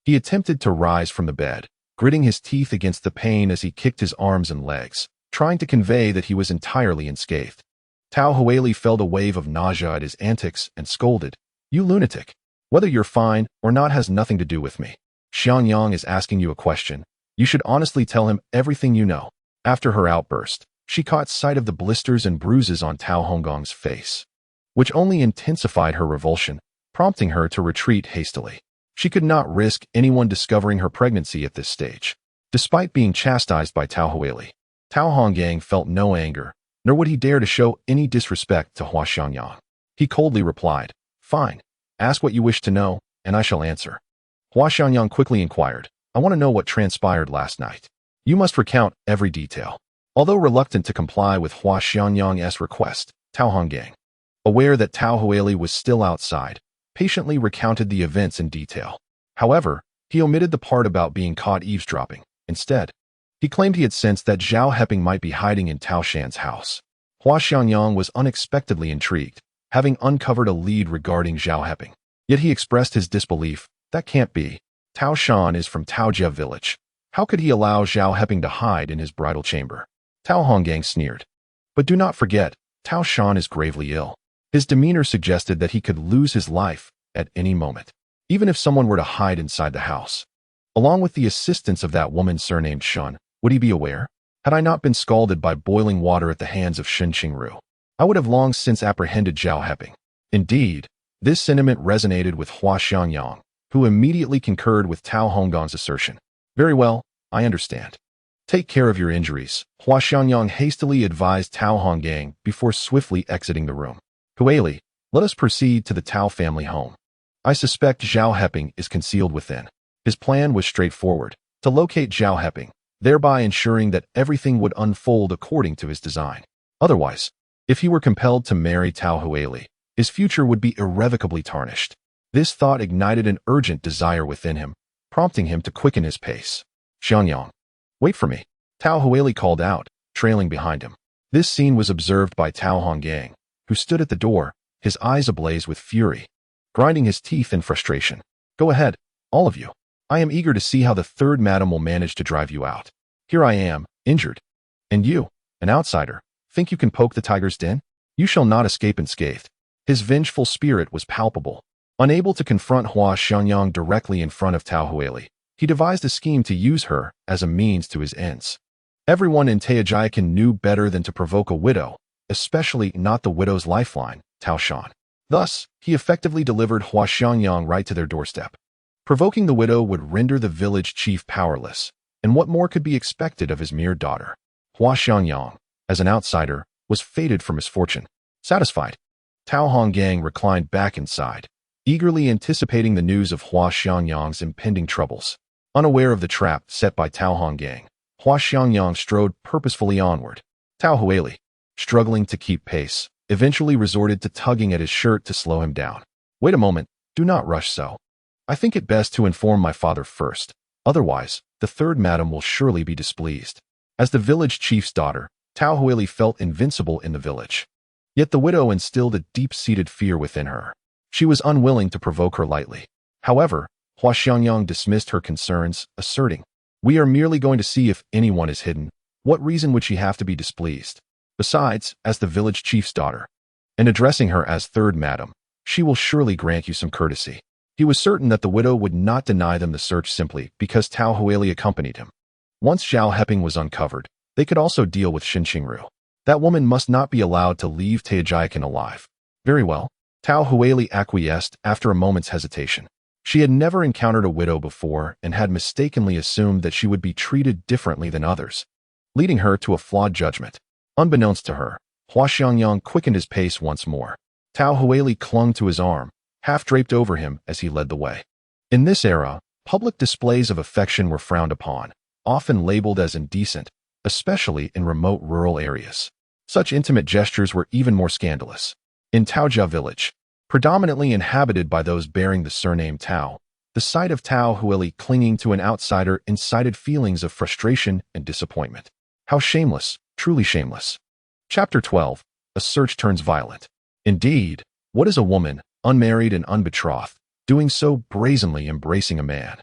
He attempted to rise from the bed, gritting his teeth against the pain as he kicked his arms and legs, trying to convey that he was entirely unscathed. Tao Huili felt a wave of nausea at his antics and scolded, "You lunatic! Whether you're fine or not has nothing to do with me. Xiangyang is asking you a question. You should honestly tell him everything you know." After her outburst, she caught sight of the blisters and bruises on Tao Honggang's face, which only intensified her revulsion, prompting her to retreat hastily. She could not risk anyone discovering her pregnancy at this stage. Despite being chastised by Tao Huili, Tao Honggang felt no anger, nor would he dare to show any disrespect to Hua Xiangyang. He coldly replied, "Fine, ask what you wish to know, and I shall answer." Hua Xiangyang quickly inquired, "I want to know what transpired last night. You must recount every detail." Although reluctant to comply with Hua Xiangyang's request, Tao Honggang, aware that Tao Huili was still outside, patiently recounted the events in detail. However, he omitted the part about being caught eavesdropping. Instead, he claimed he had sensed that Zhao Heping might be hiding in Tao Shan's house. Hua Xiangyang was unexpectedly intrigued, having uncovered a lead regarding Zhao Heping. Yet he expressed his disbelief. "That can't be. Tao Shan is from Taojia village. How could he allow Zhao Heping to hide in his bridal chamber?" Tao Honggang sneered. "But do not forget, Tao Shan is gravely ill." His demeanor suggested that he could lose his life at any moment, even if someone were to hide inside the house. Along with the assistance of that woman surnamed Shun, would he be aware? Had I not been scalded by boiling water at the hands of Shen Qingru, I would have long since apprehended Zhao Heping. Indeed, this sentiment resonated with Hua Xiangyang, who immediately concurred with Tao Hongong's assertion. Very well, I understand. Take care of your injuries, Hua Xiangyang hastily advised Tao Honggang before swiftly exiting the room. Huili, let us proceed to the Tao family home. I suspect Zhao Heping is concealed within. His plan was straightforward, to locate Zhao Heping, thereby ensuring that everything would unfold according to his design. Otherwise, if he were compelled to marry Tao Huili, his future would be irrevocably tarnished. This thought ignited an urgent desire within him, prompting him to quicken his pace. Xiangyang, wait for me, Tao Huili called out, trailing behind him. This scene was observed by Tao Honggang, who stood at the door, his eyes ablaze with fury, grinding his teeth in frustration. Go ahead, all of you. I am eager to see how the third madam will manage to drive you out. Here I am, injured. And you, an outsider, think you can poke the tiger's den? You shall not escape unscathed. His vengeful spirit was palpable. Unable to confront Hua Xiangyang directly in front of Tao Huili, he devised a scheme to use her as a means to his ends. Everyone in Teojiakan knew better than to provoke a widow, especially not the widow's lifeline, Tao Shan. Thus, he effectively delivered Hua Xiangyang right to their doorstep. Provoking the widow would render the village chief powerless, and what more could be expected of his mere daughter? Hua Xiangyang, as an outsider, was fated for misfortune. Satisfied, Tao Honggang reclined back inside, eagerly anticipating the news of Hua Xiangyang's impending troubles. Unaware of the trap set by Tao Honggang, Hua Xiangyang strode purposefully onward. Tao Huili, struggling to keep pace, eventually resorted to tugging at his shirt to slow him down. Wait a moment, do not rush so. I think it best to inform my father first, otherwise, the third madam will surely be displeased. As the village chief's daughter, Tao Huili felt invincible in the village. Yet the widow instilled a deep-seated fear within her. She was unwilling to provoke her lightly. However, Hua Xiangyang dismissed her concerns, asserting, "We are merely going to see if anyone is hidden. What reason would she have to be displeased? Besides, as the village chief's daughter, and addressing her as third madam, she will surely grant you some courtesy." He was certain that the widow would not deny them the search simply because Tao Huili accompanied him. Once Zhao Heping was uncovered, they could also deal with Shen Qingru. That woman must not be allowed to leave Teojiakan alive. Very well, Tao Huili acquiesced after a moment's hesitation. She had never encountered a widow before and had mistakenly assumed that she would be treated differently than others, leading her to a flawed judgment. Unbeknownst to her, Hua Xiangyang quickened his pace once more. Tao Huili clung to his arm, half draped over him as he led the way. In this era, public displays of affection were frowned upon, often labeled as indecent, especially in remote rural areas. Such intimate gestures were even more scandalous. In Taojia village, predominantly inhabited by those bearing the surname Tao, the sight of Tao Huili clinging to an outsider incited feelings of frustration and disappointment. How shameless, truly shameless. Chapter 12. A search turns violent. Indeed, what is a woman, unmarried and unbetrothed, doing so brazenly embracing a man?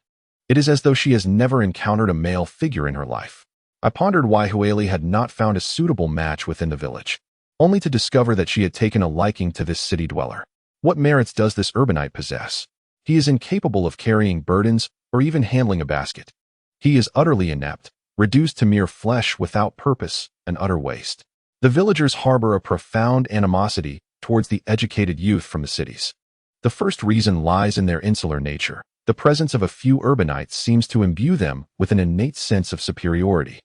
It is as though she has never encountered a male figure in her life. I pondered why Huili had not found a suitable match within the village, only to discover that she had taken a liking to this city dweller. What merits does this urbanite possess? He is incapable of carrying burdens or even handling a basket. He is utterly inept, reduced to mere flesh without purpose, an utter waste. The villagers harbor a profound animosity towards the educated youth from the cities. The first reason lies in their insular nature. The presence of a few urbanites seems to imbue them with an innate sense of superiority,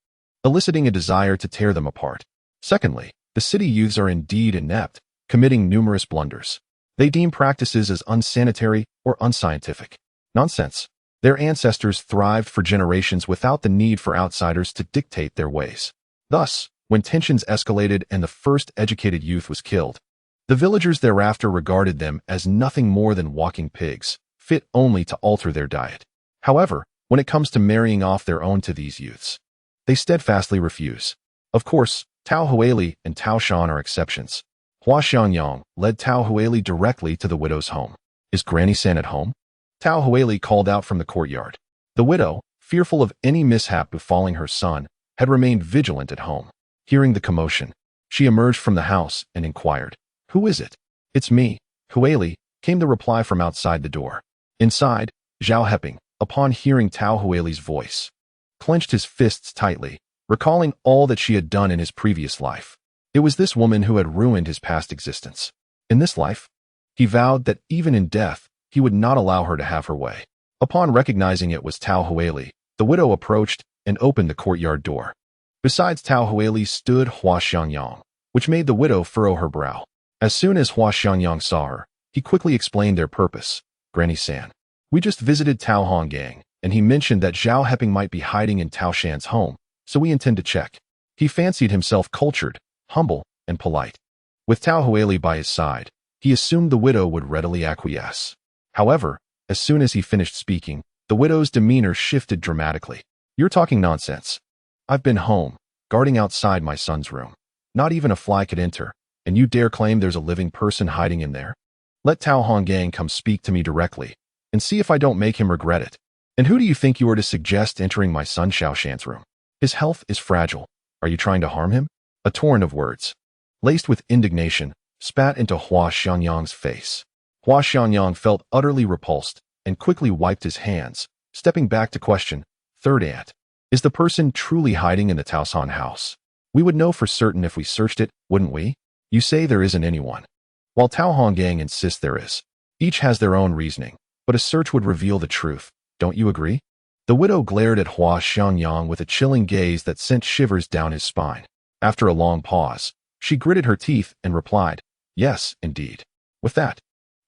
eliciting a desire to tear them apart. Secondly, the city youths are indeed inept, committing numerous blunders. They deem practices as unsanitary or unscientific. Nonsense. Their ancestors thrived for generations without the need for outsiders to dictate their ways. Thus, when tensions escalated and the first educated youth was killed, the villagers thereafter regarded them as nothing more than walking pigs, fit only to alter their diet. However, when it comes to marrying off their own to these youths, they steadfastly refuse. Of course, Tao Huili and Tao Shan are exceptions. Hua Xiangyang led Tao Huili directly to the widow's home. Is Granny San at home? Tao Huili called out from the courtyard. The widow, fearful of any mishap befalling her son, had remained vigilant at home. Hearing the commotion, she emerged from the house and inquired, "Who is it?" "It's me, Huili," came the reply from outside the door. Inside, Zhao Heping, upon hearing Tao Huili's voice, clenched his fists tightly, recalling all that she had done in his previous life. It was this woman who had ruined his past existence. In this life, he vowed that even in death, he would not allow her to have her way. Upon recognizing it was Tao Huili, the widow approached and opened the courtyard door. Besides Tao Huili stood Hua Xiangyang, which made the widow furrow her brow. As soon as Hua Xiangyang saw her, he quickly explained their purpose. Granny San, we just visited Tao Honggang, and he mentioned that Zhao Heping might be hiding in Tao Shan's home, so we intend to check. He fancied himself cultured, humble, and polite. With Tao Huili by his side, he assumed the widow would readily acquiesce. However, as soon as he finished speaking, the widow's demeanor shifted dramatically. You're talking nonsense. I've been home, guarding outside my son's room. Not even a fly could enter, and you dare claim there's a living person hiding in there? Let Tao Honggang come speak to me directly, and see if I don't make him regret it. And who do you think you are to suggest entering my son Xiao Shan's room? His health is fragile. Are you trying to harm him? A torrent of words, laced with indignation, spat into Hua Xiangyang's face. Hua Xiangyang felt utterly repulsed and quickly wiped his hands, stepping back to question, Third aunt, is the person truly hiding in the Taosan house? We would know for certain if we searched it, wouldn't we? You say there isn't anyone, while Tao Honggang insists there is. Each has their own reasoning, but a search would reveal the truth. Don't you agree? The widow glared at Hua Xiangyang with a chilling gaze that sent shivers down his spine. After a long pause, she gritted her teeth and replied, yes, indeed. With that,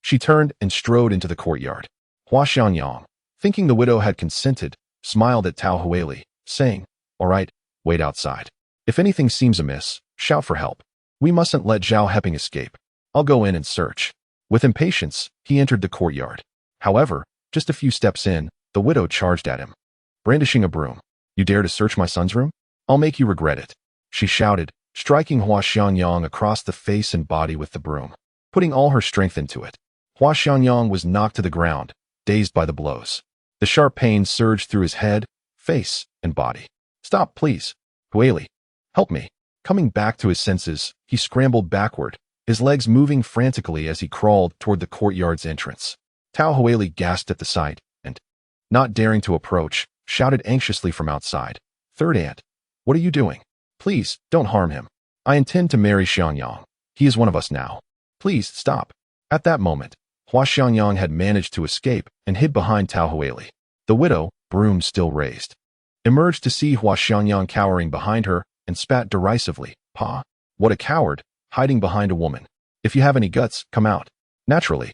she turned and strode into the courtyard. Hua Xiangyang, thinking the widow had consented, smiled at Tao Huili, saying, all right, wait outside. If anything seems amiss, shout for help. We mustn't let Zhao Heping escape. I'll go in and search. With impatience, he entered the courtyard. However, just a few steps in, the widow charged at him, brandishing a broom. You dare to search my son's room? I'll make you regret it, she shouted, striking Hua Xiangyang across the face and body with the broom, putting all her strength into it. Hua Xiangyang was knocked to the ground, dazed by the blows. The sharp pain surged through his head, face, and body. Stop, please. Huili, help me. Coming back to his senses, he scrambled backward, his legs moving frantically as he crawled toward the courtyard's entrance. Tao Huili gasped at the sight, and, not daring to approach, shouted anxiously from outside. Third aunt, what are you doing? Please, don't harm him. I intend to marry Xiangyang. He is one of us now. Please, stop. At that moment, Hua Xiangyang had managed to escape and hid behind Tao Huili. The widow, broom still raised, emerged to see Hua Xiangyang cowering behind her and spat derisively. Pa, what a coward, hiding behind a woman. If you have any guts, come out. Naturally,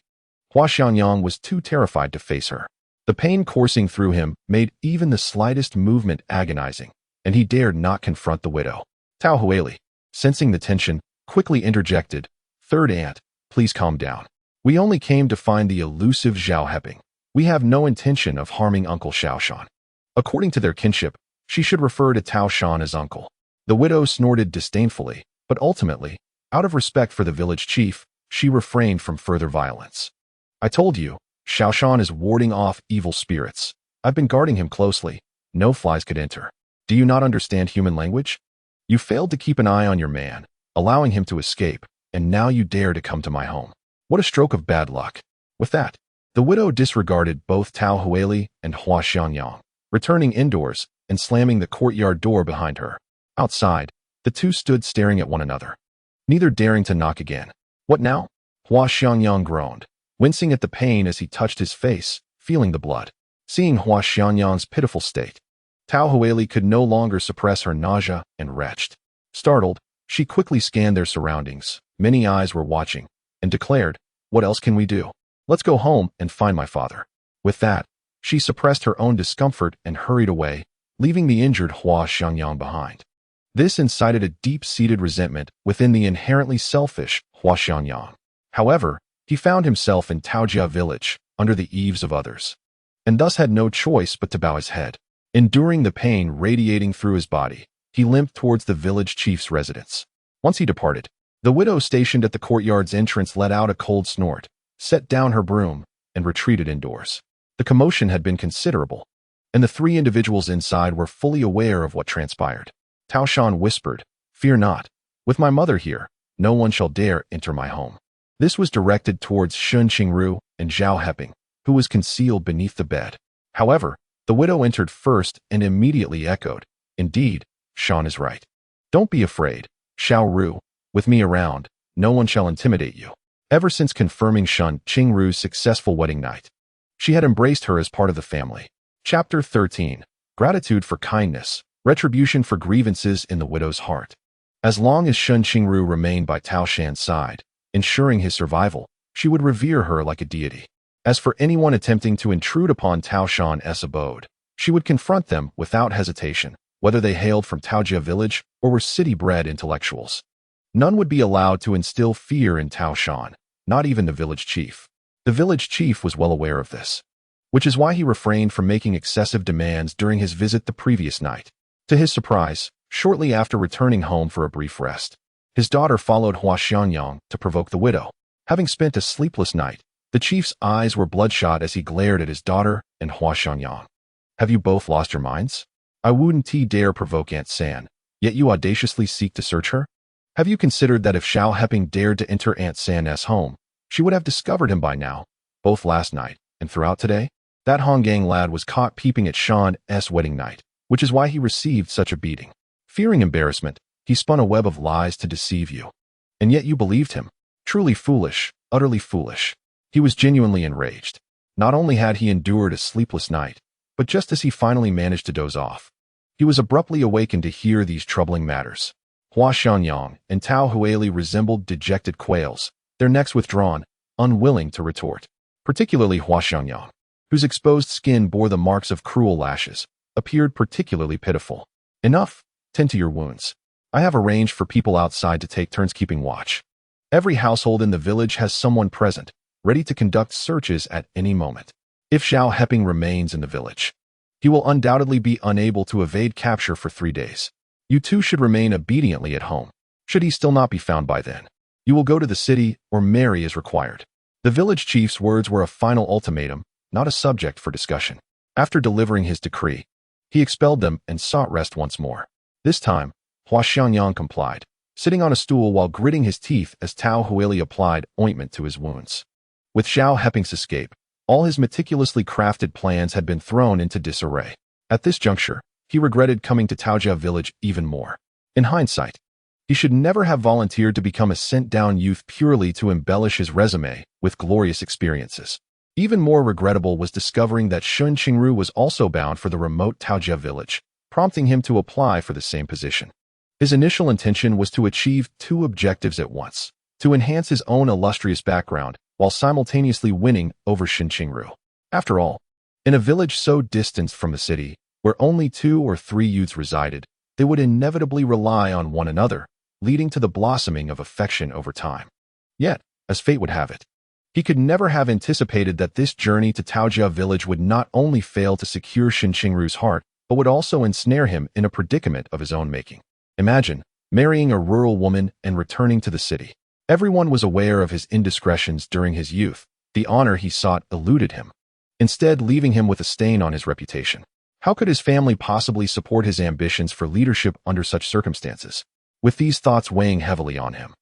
Hua Xiangyang was too terrified to face her. The pain coursing through him made even the slightest movement agonizing, and he dared not confront the widow. Tao Huili, sensing the tension, quickly interjected, Third aunt, please calm down. We only came to find the elusive Zhao Heping. We have no intention of harming Uncle Xiao Shan. According to their kinship, she should refer to Tao Shan as uncle. The widow snorted disdainfully, but ultimately, out of respect for the village chief, she refrained from further violence. I told you, Xiao Shan is warding off evil spirits. I've been guarding him closely. No flies could enter. Do you not understand human language? You failed to keep an eye on your man, allowing him to escape, and now you dare to come to my home. What a stroke of bad luck. With that, the widow disregarded both Tao Huili and Hua Xiangyang, returning indoors and slamming the courtyard door behind her. Outside, the two stood staring at one another, neither daring to knock again. What now? Hua Xiangyang groaned, wincing at the pain as he touched his face, feeling the blood. Seeing Hua Xiangyang's pitiful state, Tao Huili could no longer suppress her nausea and retched. Startled, she quickly scanned their surroundings. Many eyes were watching, and declared, what else can we do? Let's go home and find my father. With that, she suppressed her own discomfort and hurried away, leaving the injured Hua Xiangyang behind. This incited a deep-seated resentment within the inherently selfish Hua Xiangyang. However, he found himself in Taojia village, under the eaves of others, and thus had no choice but to bow his head. Enduring the pain radiating through his body, he limped towards the village chief's residence. Once he departed, the widow stationed at the courtyard's entrance let out a cold snort, set down her broom, and retreated indoors. The commotion had been considerable, and the three individuals inside were fully aware of what transpired. Tao Shan whispered, Fear not. With my mother here, no one shall dare enter my home. This was directed towards Shen Qingru and Zhao Heping, who was concealed beneath the bed. However, the widow entered first and immediately echoed, Indeed, Shen is right. Don't be afraid, Xiao Ru. With me around, no one shall intimidate you. Ever since confirming Shen Qingru's successful wedding night, she had embraced her as part of the family. Chapter 13. Gratitude for kindness, retribution for grievances in the widow's heart. As long as Shen Qingru remained by Tao Shan's side, ensuring his survival, she would revere her like a deity. As for anyone attempting to intrude upon Tao Shan's abode, she would confront them without hesitation, whether they hailed from Taojia village or were city-bred intellectuals. None would be allowed to instill fear in Tao Shan, not even the village chief. The village chief was well aware of this, which is why he refrained from making excessive demands during his visit the previous night. To his surprise, shortly after returning home for a brief rest, his daughter followed Hua Xianyang to provoke the widow. Having spent a sleepless night, the chief's eyes were bloodshot as he glared at his daughter and Hua Xianyang. Have you both lost your minds? I wouldn't dare provoke Aunt San, yet you audaciously seek to search her? Have you considered that if Zhao Heping dared to enter Aunt San's home, she would have discovered him by now, both last night and throughout today? That Honggang lad was caught peeping at Shan's wedding night, which is why he received such a beating. Fearing embarrassment, he spun a web of lies to deceive you. And yet you believed him. Truly foolish, utterly foolish. He was genuinely enraged. Not only had he endured a sleepless night, but just as he finally managed to doze off, he was abruptly awakened to hear these troubling matters. Hua Xianyang and Tao Huili resembled dejected quails, their necks withdrawn, unwilling to retort. Particularly Hua Xianyang, whose exposed skin bore the marks of cruel lashes, appeared particularly pitiful. Enough, tend to your wounds. I have arranged for people outside to take turns keeping watch. Every household in the village has someone present, ready to conduct searches at any moment. If Zhao Heping remains in the village, he will undoubtedly be unable to evade capture for 3 days. You two should remain obediently at home. Should he still not be found by then, you will go to the city or marry as required. The village chief's words were a final ultimatum, not a subject for discussion. After delivering his decree, he expelled them and sought rest once more. This time, Hua Xianyang complied, sitting on a stool while gritting his teeth as Tao Huili applied ointment to his wounds. With Zhao Heping's escape, all his meticulously crafted plans had been thrown into disarray. At this juncture, he regretted coming to Taojia village even more. In hindsight, he should never have volunteered to become a sent-down youth purely to embellish his resume with glorious experiences. Even more regrettable was discovering that Shen Qingru was also bound for the remote Taojia village, prompting him to apply for the same position. His initial intention was to achieve 2 objectives at once: to enhance his own illustrious background while simultaneously winning over Shen Qingru. After all, in a village so distanced from the city, where only 2 or 3 youths resided, they would inevitably rely on one another, leading to the blossoming of affection over time. Yet, as fate would have it, he could never have anticipated that this journey to Taojia village would not only fail to secure Shen Qingru's heart, but would also ensnare him in a predicament of his own making. Imagine marrying a rural woman and returning to the city. Everyone was aware of his indiscretions during his youth. The honor he sought eluded him, instead leaving him with a stain on his reputation. How could his family possibly support his ambitions for leadership under such circumstances? With these thoughts weighing heavily on him,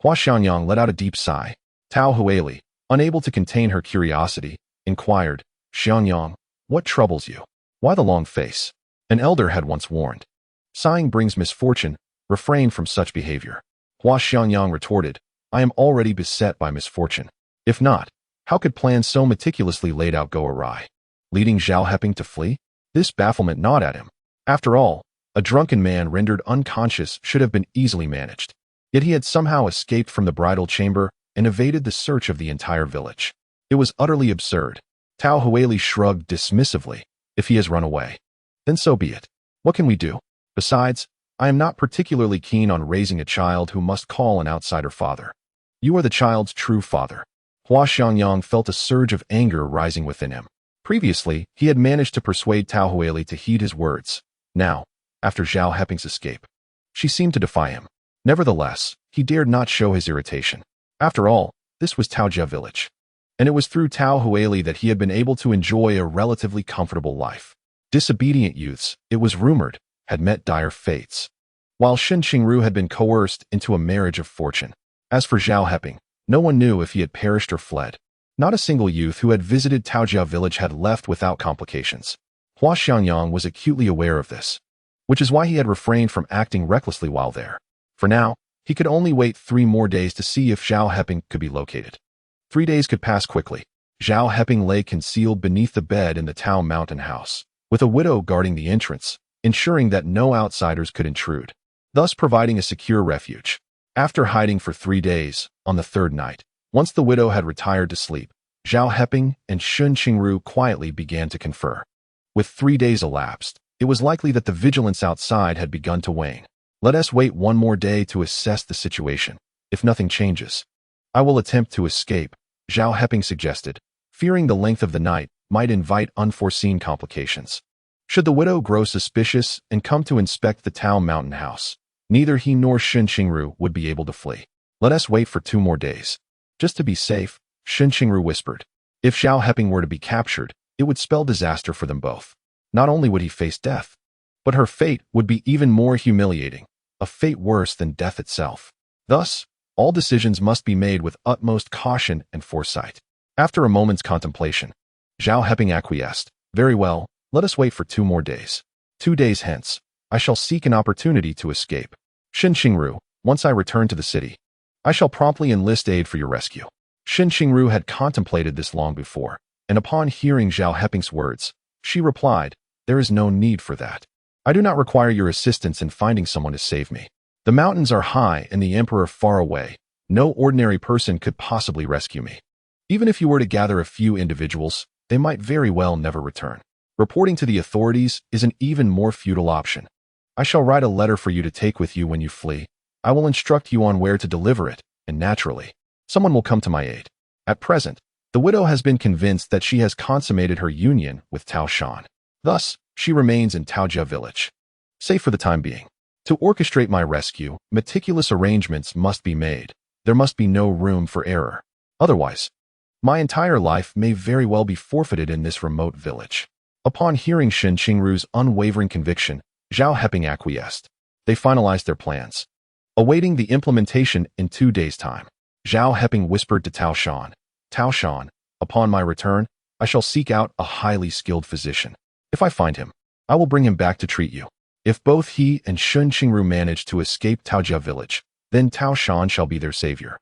Hua Xianyang let out a deep sigh. Tao Huili, unable to contain her curiosity, inquired, "Xianyang, what troubles you? Why the long face?" An elder had once warned, "Sighing brings misfortune, refrain from such behavior." Hua Xianyang retorted, "I am already beset by misfortune. If not, how could plans so meticulously laid out go awry? Leading Zhao Heping to flee? This bafflement gnawed at him. After all, a drunken man rendered unconscious should have been easily managed. Yet he had somehow escaped from the bridal chamber and evaded the search of the entire village. It was utterly absurd. Tao Huili shrugged dismissively. If he has run away, then so be it. What can we do? Besides, I am not particularly keen on raising a child who must call an outsider father. You are the child's true father." Hua Xianyang felt a surge of anger rising within him. Previously, he had managed to persuade Tao Huili to heed his words. Now, after Zhao Heping's escape, she seemed to defy him. Nevertheless, he dared not show his irritation. After all, this was Taojia village, and it was through Tao Huili that he had been able to enjoy a relatively comfortable life. Disobedient youths, it was rumored, had met dire fates, while Shen Qingru had been coerced into a marriage of fortune. As for Zhao Heping, no one knew if he had perished or fled. Not a single youth who had visited Taojia village had left without complications. Hua Xianyang was acutely aware of this. which is why he had refrained from acting recklessly while there. For now, he could only wait 3 more days to see if Zhao Heping could be located. 3 days could pass quickly. Zhao Heping lay concealed beneath the bed in the Tao mountain house, with a widow guarding the entrance, ensuring that no outsiders could intrude, thus providing a secure refuge. After hiding for 3 days, on the 3rd night, once the widow had retired to sleep, Zhao Heping and Shen Qingru quietly began to confer. With 3 days elapsed, it was likely that the vigilance outside had begun to wane. Let us wait 1 more day to assess the situation. If nothing changes, I will attempt to escape, Zhao Heping suggested, fearing the length of the night might invite unforeseen complications. Should the widow grow suspicious and come to inspect the Tao mountain house, neither he nor Shen Qingru would be able to flee. Let us wait for 2 more days. Just to be safe, Shen Qingru whispered. If Zhao Heping were to be captured, it would spell disaster for them both. Not only would he face death, but her fate would be even more humiliating, a fate worse than death itself. Thus, all decisions must be made with utmost caution and foresight. After a moment's contemplation, Zhao Heping acquiesced. Very well, let us wait for 2 more days. 2 days hence, I shall seek an opportunity to escape. Shen Qingru, once I return to the city, I shall promptly enlist aid for your rescue. Shen Qingru had contemplated this long before, and upon hearing Zhao Heping's words, she replied, there is no need for that. I do not require your assistance in finding someone to save me. The mountains are high and the emperor far away. No ordinary person could possibly rescue me. Even if you were to gather a few individuals, they might very well never return. Reporting to the authorities is an even more futile option. I shall write a letter for you to take with you when you flee. I will instruct you on where to deliver it, and naturally, someone will come to my aid. At present, the widow has been convinced that she has consummated her union with Tao Shan. Thus, she remains in Taojia village, safe for the time being. To orchestrate my rescue, meticulous arrangements must be made. There must be no room for error. Otherwise, my entire life may very well be forfeited in this remote village. Upon hearing Shen Qingru's unwavering conviction, Zhao Heping acquiesced. They finalized their plans, awaiting the implementation in 2 days' time. Zhao Heping whispered to Tao Shan, Tao Shan, upon my return, I shall seek out a highly skilled physician. If I find him, I will bring him back to treat you. If both he and Shen Qingru manage to escape Taojia village, then Tao Shan shall be their savior.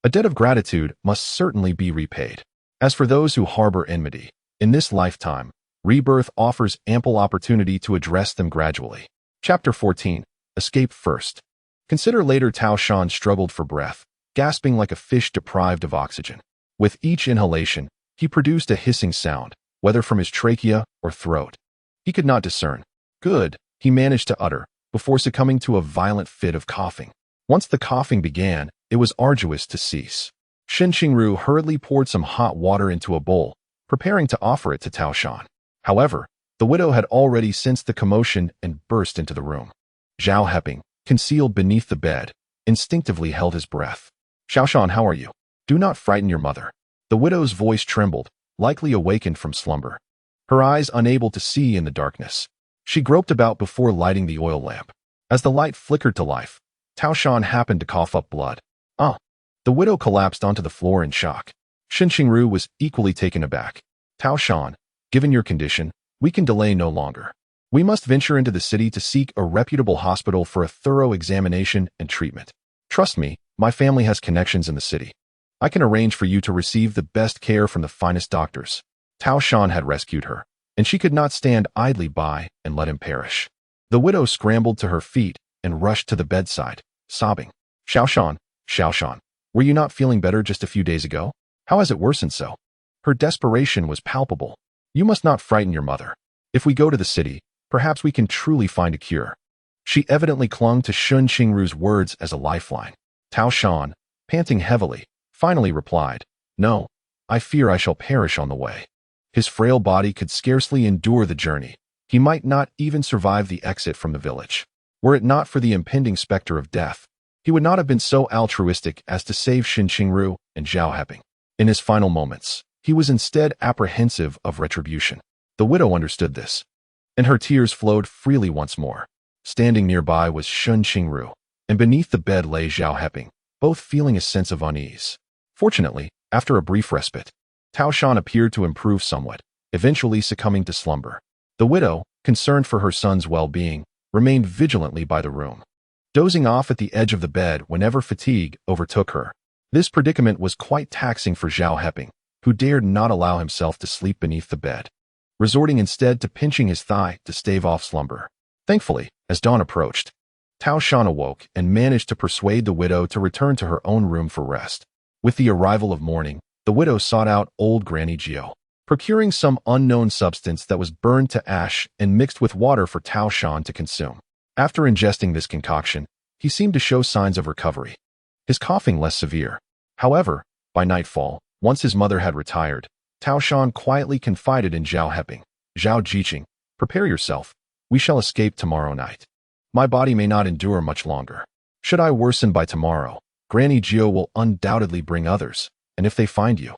A debt of gratitude must certainly be repaid. As for those who harbor enmity, in this lifetime, Rebirth offers ample opportunity to address them gradually. Chapter 14. Escape first. Consider later. Tao Shan struggled for breath, gasping like a fish deprived of oxygen. With each inhalation, he produced a hissing sound, whether from his trachea or throat. He could not discern. Good, he managed to utter, before succumbing to a violent fit of coughing. Once the coughing began, it was arduous to cease. Shen Qingru hurriedly poured some hot water into a bowl, preparing to offer it to Tao Shan. However, the widow had already sensed the commotion and burst into the room. Zhao Heping, concealed beneath the bed, instinctively held his breath. Xiao Shan, how are you? Do not frighten your mother. The widow's voice trembled, likely awakened from slumber. Her eyes unable to see in the darkness. She groped about before lighting the oil lamp. As the light flickered to life, Tao Shan happened to cough up blood. Ah! The widow collapsed onto the floor in shock. Shen Qingru was equally taken aback. Tao Shan, given your condition, we can delay no longer. We must venture into the city to seek a reputable hospital for a thorough examination and treatment. Trust me, my family has connections in the city. I can arrange for you to receive the best care from the finest doctors. Tao Shan had rescued her, and she could not stand idly by and let him perish. The widow scrambled to her feet and rushed to the bedside, sobbing. Xiao Shan, were you not feeling better just a few days ago? How has it worsened so? Her desperation was palpable. You must not frighten your mother. If we go to the city, perhaps we can truly find a cure. She evidently clung to Shen Qingru's words as a lifeline. Tao Shan, panting heavily, finally replied, No, I fear I shall perish on the way. His frail body could scarcely endure the journey. He might not even survive the exit from the village. Were it not for the impending specter of death, he would not have been so altruistic as to save Shen Qingru and Zhao Heping. In his final moments, he was instead apprehensive of retribution. The widow understood this, and her tears flowed freely once more. Standing nearby was Shen Qingru, and beneath the bed lay Zhao Heping, both feeling a sense of unease. Fortunately, after a brief respite, Tao Shan appeared to improve somewhat, eventually succumbing to slumber. The widow, concerned for her son's well-being, remained vigilantly by the room, dozing off at the edge of the bed whenever fatigue overtook her. This predicament was quite taxing for Zhao Heping, who dared not allow himself to sleep beneath the bed, resorting instead to pinching his thigh to stave off slumber. Thankfully, as dawn approached, Tao Shan awoke and managed to persuade the widow to return to her own room for rest. With the arrival of morning, the widow sought out old Granny Jiao, procuring some unknown substance that was burned to ash and mixed with water for Tao Shan to consume. After ingesting this concoction, he seemed to show signs of recovery, his coughing less severe. However, by nightfall, once his mother had retired, Tao Shan quietly confided in Zhao Heping. "Zhao Jiqing, prepare yourself. We shall escape tomorrow night. My body may not endure much longer. Should I worsen by tomorrow, Granny Jiao will undoubtedly bring others, and if they find you,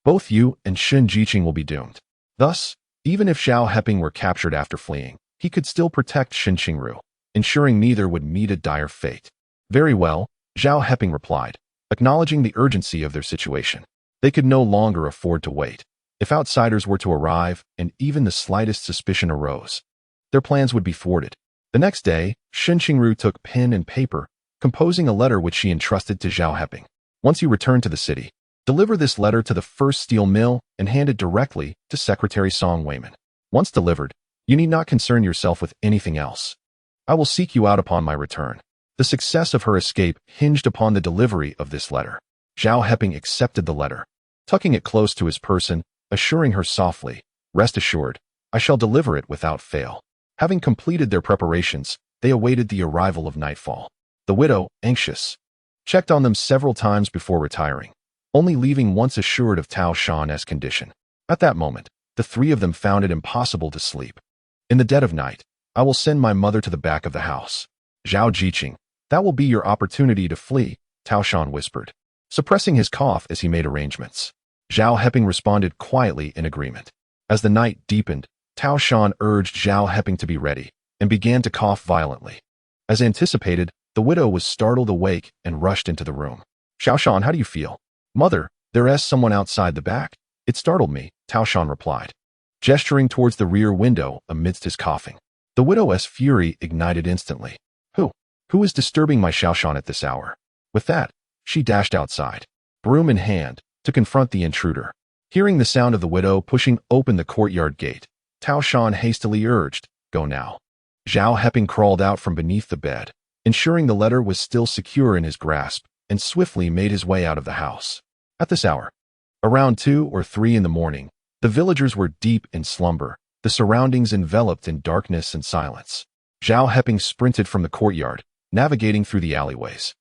both you and Shen Qingru will be doomed." Thus, even if Zhao Heping were captured after fleeing, he could still protect Shen Qingru, ensuring neither would meet a dire fate. "Very well," Zhao Heping replied, acknowledging the urgency of their situation. They could no longer afford to wait. If outsiders were to arrive and even the slightest suspicion arose, their plans would be thwarted. The next day, Shen Qingru took pen and paper, composing a letter which she entrusted to Zhao Heping. "Once you return to the city, deliver this letter to the first steel mill and hand it directly to Secretary Song Weiman. Once delivered, you need not concern yourself with anything else. I will seek you out upon my return." The success of her escape hinged upon the delivery of this letter. Zhao Heping accepted the letter, tucking it close to his person, assuring her softly, "Rest assured, I shall deliver it without fail." Having completed their preparations, they awaited the arrival of nightfall. The widow, anxious, checked on them several times before retiring, only leaving once assured of Tao Shan's condition. At that moment, the three of them found it impossible to sleep. "In the dead of night, I will send my mother to the back of the house. Zhao Jiqing, that will be your opportunity to flee," Tao Shan whispered, suppressing his cough as he made arrangements. Zhao Heping responded quietly in agreement. As the night deepened, Tao Shan urged Zhao Heping to be ready and began to cough violently. As anticipated, the widow was startled awake and rushed into the room. "Xiao Shan, how do you feel?" "Mother, there's someone outside the back. It startled me," Tao Shan replied, gesturing towards the rear window amidst his coughing. The widow's fury ignited instantly. Who is disturbing my Xiao Shan at this hour?" With that, she dashed outside, broom in hand, to confront the intruder. Hearing the sound of the widow pushing open the courtyard gate, Tao Shan hastily urged, "Go now." Zhao Heping crawled out from beneath the bed, ensuring the letter was still secure in his grasp, and swiftly made his way out of the house. At this hour, around 2 or 3 in the morning, the villagers were deep in slumber, the surroundings enveloped in darkness and silence. Zhao Heping sprinted from the courtyard, navigating through the alleyways,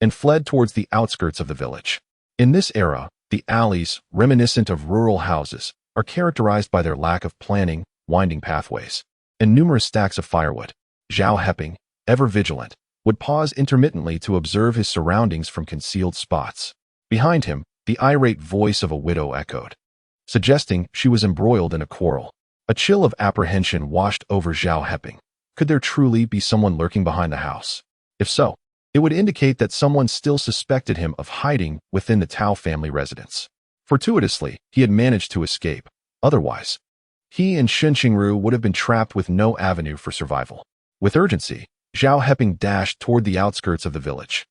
and fled towards the outskirts of the village. In this era, the alleys, reminiscent of rural houses, are characterized by their lack of planning, winding pathways, and numerous stacks of firewood. Zhao Heping, ever vigilant, would pause intermittently to observe his surroundings from concealed spots. Behind him, the irate voice of a widow echoed, suggesting she was embroiled in a quarrel. A chill of apprehension washed over Zhao Heping. Could there truly be someone lurking behind the house? If so, it would indicate that someone still suspected him of hiding within the Tao family residence. Fortuitously, he had managed to escape. Otherwise, he and Shen Qingru would have been trapped with no avenue for survival. With urgency, Zhao Heping dashed toward the outskirts of the village.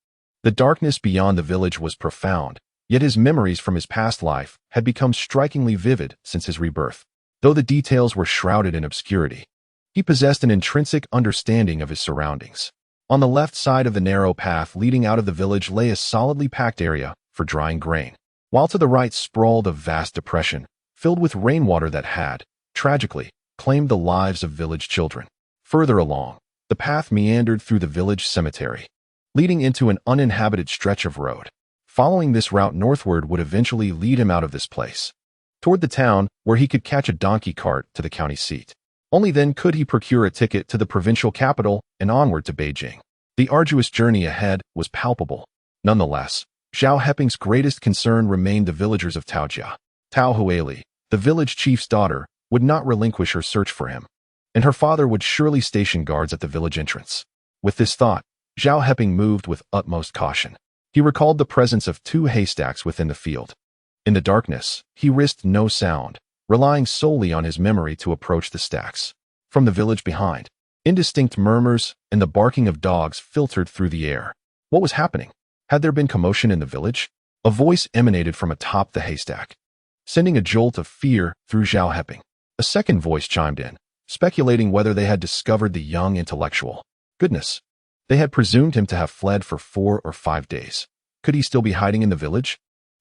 The darkness beyond the village was profound, yet his memories from his past life had become strikingly vivid since his rebirth. Though the details were shrouded in obscurity, he possessed an intrinsic understanding of his surroundings. On the left side of the narrow path leading out of the village lay a solidly packed area for drying grain, while to the right sprawled a vast depression, filled with rainwater that had, tragically, claimed the lives of village children. Further along, the path meandered through the village cemetery, leading into an uninhabited stretch of road. Following this route northward would eventually lead him out of this place, toward the town where he could catch a donkey cart to the county seat. Only then could he procure a ticket to the provincial capital and onward to Beijing. The arduous journey ahead was palpable. Nonetheless, Zhao Heping's greatest concern remained the villagers of Taojia. Tao Huili, the village chief's daughter, would not relinquish her search for him, and her father would surely station guards at the village entrance. With this thought, Zhao Heping moved with utmost caution. He recalled the presence of 2 haystacks within the field. In the darkness, he risked no sound, relying solely on his memory to approach the stacks. From the village behind, Indistinct murmurs and the barking of dogs filtered through the air. What was happening? Had there been commotion in the village? A voice emanated from atop the haystack, sending a jolt of fear through Zhao Heping. A second voice chimed in, speculating whether they had discovered the young intellectual. Goodness! They had presumed him to have fled for 4 or 5 days. Could he still be hiding in the village?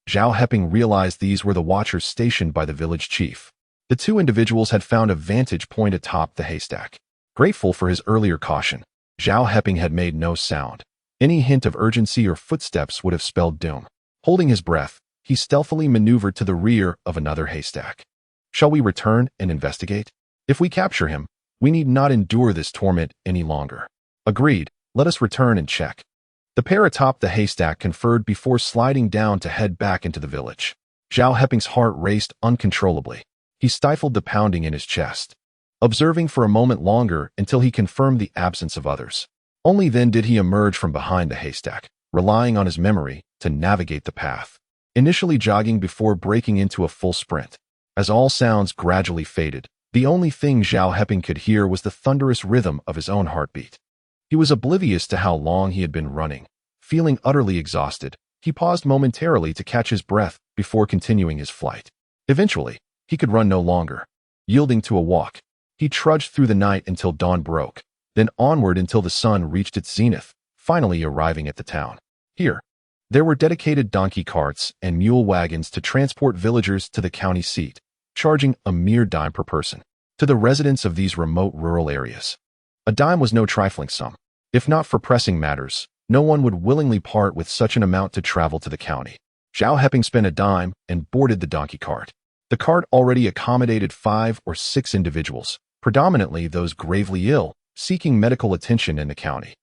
Zhao Heping realized these were the watchers stationed by the village chief. The two individuals had found a vantage point atop the haystack. Grateful for his earlier caution, Zhao Heping had made no sound. Any hint of urgency or footsteps would have spelled doom. Holding his breath, he stealthily maneuvered to the rear of another haystack. Shall we return and investigate? If we capture him, we need not endure this torment any longer. Agreed, let us return and check. The pair atop the haystack conferred before sliding down to head back into the village. Zhao Heping's heart raced uncontrollably. He stifled the pounding in his chest, observing for a moment longer until he confirmed the absence of others. Only then did he emerge from behind the haystack, relying on his memory to navigate the path, initially jogging before breaking into a full sprint. As all sounds gradually faded, the only thing Zhao Heping could hear was the thunderous rhythm of his own heartbeat. He was oblivious to how long he had been running. Feeling utterly exhausted, he paused momentarily to catch his breath before continuing his flight. Eventually, he could run no longer. Yielding to a walk, he trudged through the night until dawn broke, then onward until the sun reached its zenith, finally arriving at the town. Here, there were dedicated donkey carts and mule wagons to transport villagers to the county seat, charging a mere dime per person. To the residents of these remote rural areas, a dime was no trifling sum. If not for pressing matters, no one would willingly part with such an amount to travel to the county. Zhao Heping spent a dime and boarded the donkey cart. The cart already accommodated 5 or 6 individuals, predominantly those gravely ill, seeking medical attention in the county.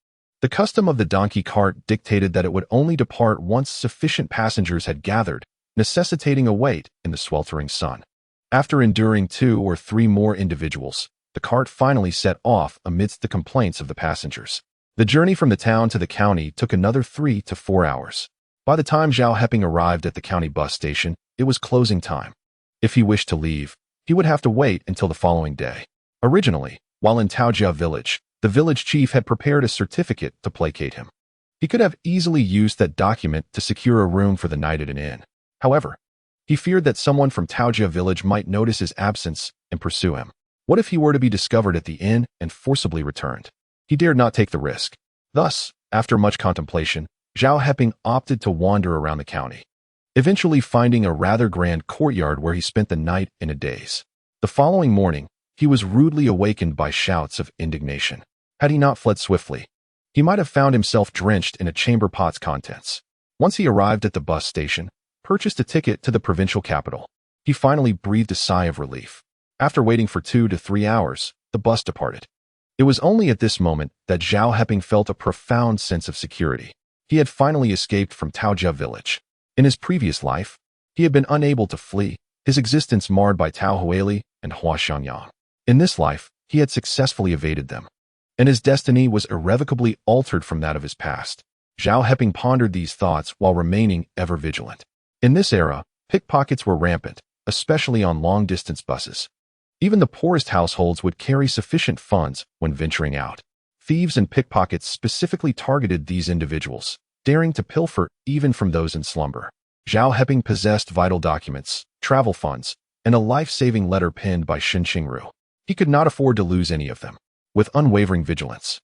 The custom of the donkey cart dictated that it would only depart once sufficient passengers had gathered, necessitating a wait in the sweltering sun. After enduring 2 or 3 more individuals, the cart finally set off amidst the complaints of the passengers. The journey from the town to the county took another 3 to 4 hours. By the time Zhao Heping arrived at the county bus station, it was closing time. If he wished to leave, he would have to wait until the following day. Originally, while in Taojia village, the village chief had prepared a certificate to placate him. He could have easily used that document to secure a room for the night at an inn. However, he feared that someone from Taojia village might notice his absence and pursue him. What if he were to be discovered at the inn and forcibly returned? He dared not take the risk. Thus, after much contemplation, Zhao Heping opted to wander around the county, eventually finding a rather grand courtyard where he spent the night in a daze. The following morning, he was rudely awakened by shouts of indignation. Had he not fled swiftly, he might have found himself drenched in a chamber pot's contents. Once he arrived at the bus station, purchased a ticket to the provincial capital, he finally breathed a sigh of relief. After waiting for 2 to 3 hours, the bus departed. It was only at this moment that Zhao Heping felt a profound sense of security. He had finally escaped from Taojia village. In his previous life, he had been unable to flee, his existence marred by Tao Huili and Hua Xiangyang. In this life, he had successfully evaded them, and his destiny was irrevocably altered from that of his past. Zhao Heping pondered these thoughts while remaining ever vigilant. In this era, pickpockets were rampant, especially on long-distance buses. Even the poorest households would carry sufficient funds when venturing out. Thieves and pickpockets specifically targeted these individuals, daring to pilfer even from those in slumber. Zhao Heping possessed vital documents, travel funds, and a life-saving letter penned by Shen Qingru. He could not afford to lose any of them. With unwavering vigilance,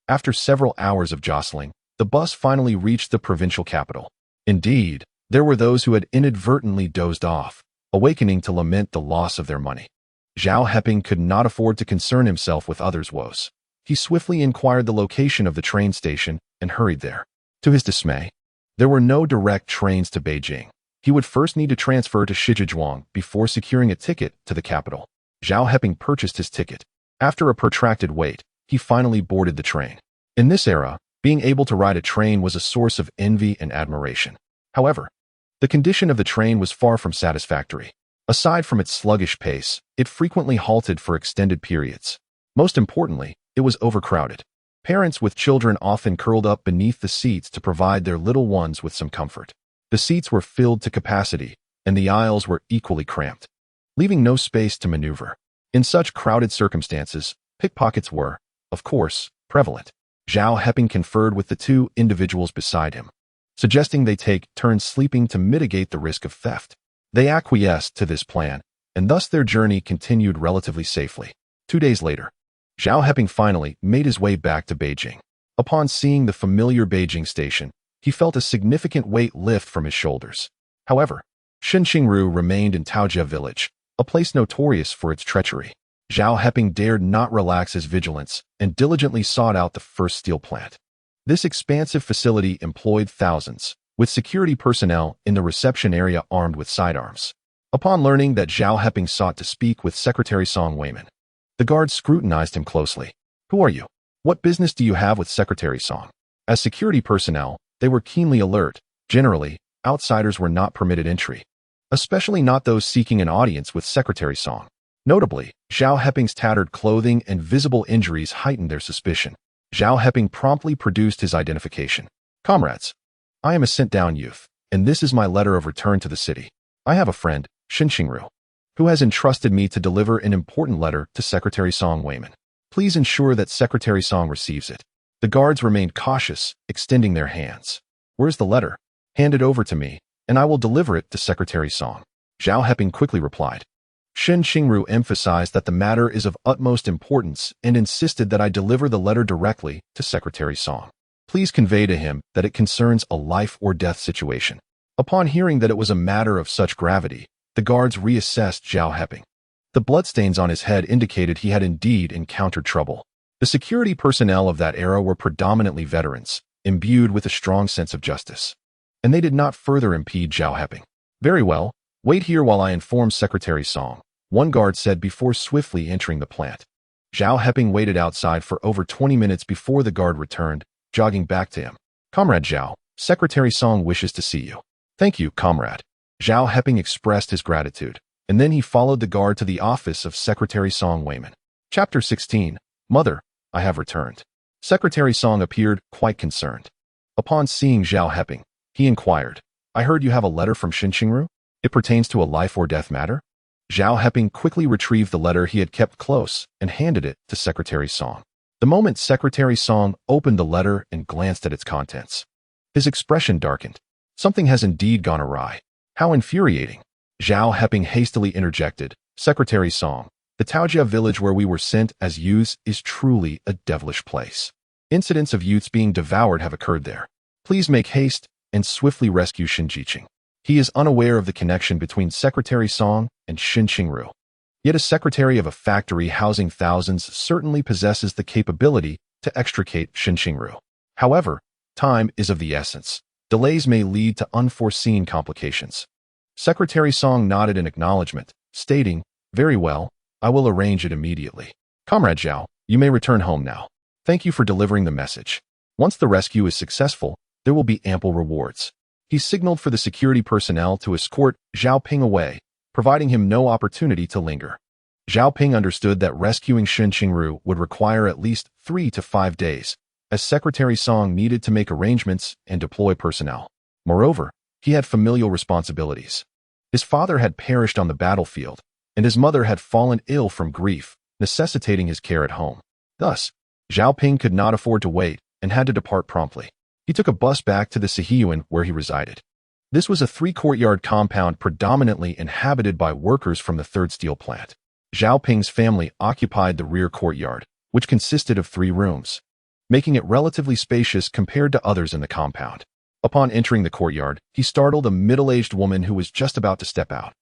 after several hours of jostling, the bus finally reached the provincial capital. Indeed, there were those who had inadvertently dozed off, awakening to lament the loss of their money. Zhao Heping could not afford to concern himself with others' woes. He swiftly inquired the location of the train station and hurried there. To his dismay, there were no direct trains to Beijing. He would first need to transfer to Shijiazhuang before securing a ticket to the capital. Zhao Heping purchased his ticket. After a protracted wait, he finally boarded the train. In this era, being able to ride a train was a source of envy and admiration. However, the condition of the train was far from satisfactory. Aside from its sluggish pace, it frequently halted for extended periods. Most importantly, it was overcrowded. Parents with children often curled up beneath the seats to provide their little ones with some comfort. The seats were filled to capacity, and the aisles were equally cramped, leaving no space to maneuver. In such crowded circumstances, pickpockets were, of course, prevalent. Zhao Heping conferred with the two individuals beside him, suggesting they take turns sleeping to mitigate the risk of theft. They acquiesced to this plan, and thus their journey continued relatively safely. 2 days later, Zhao Heping finally made his way back to Beijing. Upon seeing the familiar Beijing station, he felt a significant weight lift from his shoulders. However, Shen Qingru remained in Taojia village, a place notorious for its treachery. Zhao Heping dared not relax his vigilance and diligently sought out the first steel plant. This expansive facility employed thousands, with security personnel in the reception area armed with sidearms. Upon learning that Zhao Heping sought to speak with Secretary Song Weiman, the guards scrutinized him closely. "Who are you? What business do you have with Secretary Song?" As security personnel, they were keenly alert. Generally, outsiders were not permitted entry, especially not those seeking an audience with Secretary Song. Notably, Zhao Heping's tattered clothing and visible injuries heightened their suspicion. Zhao Heping promptly produced his identification. "Comrades, I am a sent-down youth, and this is my letter of return to the city. I have a friend, Shen Qingru, who has entrusted me to deliver an important letter to Secretary Song Weiman. Please ensure that Secretary Song receives it." The guards remained cautious, extending their hands. "Where's the letter? Hand it over to me, and I will deliver it to Secretary Song." Zhao Heping quickly replied. Shen Qingru emphasized that the matter is of utmost importance and insisted that I deliver the letter directly to Secretary Song. "Please convey to him that it concerns a life-or-death situation." Upon hearing that it was a matter of such gravity, the guards reassessed Zhao Heping. The bloodstains on his head indicated he had indeed encountered trouble. The security personnel of that era were predominantly veterans, imbued with a strong sense of justice, and they did not further impede Zhao Heping. "Very well, wait here while I inform Secretary Song," one guard said before swiftly entering the plant. Zhao Heping waited outside for over 20 minutes before the guard returned, jogging back to him. "Comrade Zhao, Secretary Song wishes to see you." "Thank you, comrade." Zhao Heping expressed his gratitude, and then he followed the guard to the office of Secretary Song Weiman. Chapter 16. Mother, I have returned. Secretary Song appeared quite concerned. Upon seeing Zhao Heping, he inquired, "I heard you have a letter from Shen Qingru? It pertains to a life-or-death matter?" Zhao Heping quickly retrieved the letter he had kept close and handed it to Secretary Song. The moment Secretary Song opened the letter and glanced at its contents, his expression darkened. Something has indeed gone awry. How infuriating. Zhao Heping hastily interjected, "Secretary Song, the Taojia village where we were sent as youths is truly a devilish place. Incidents of youths being devoured have occurred there. Please make haste and swiftly rescue Shen Qingru. He is unaware of the connection between Secretary Song and Shen Qingru. Yet a secretary of a factory housing thousands certainly possesses the capability to extricate Shen Qingru. However, time is of the essence. Delays may lead to unforeseen complications." Secretary Song nodded in acknowledgement, stating, "Very well, I will arrange it immediately. Comrade Zhao, you may return home now. Thank you for delivering the message. Once the rescue is successful, there will be ample rewards." He signaled for the security personnel to escort Zhao Ping away, providing him no opportunity to linger. Zhao Ping understood that rescuing Shen Qingru would require at least 3 to 5 days, as Secretary Song needed to make arrangements and deploy personnel. Moreover, he had familial responsibilities. His father had perished on the battlefield, and his mother had fallen ill from grief, necessitating his care at home. Thus, Zhao Ping could not afford to wait and had to depart promptly. He took a bus back to the Sihiyuan where he resided. This was a 3-courtyard compound predominantly inhabited by workers from the 3rd steel plant. Zhao Ping's family occupied the rear courtyard, which consisted of 3 rooms, making it relatively spacious compared to others in the compound. Upon entering the courtyard, he startled a middle-aged woman who was just about to step out.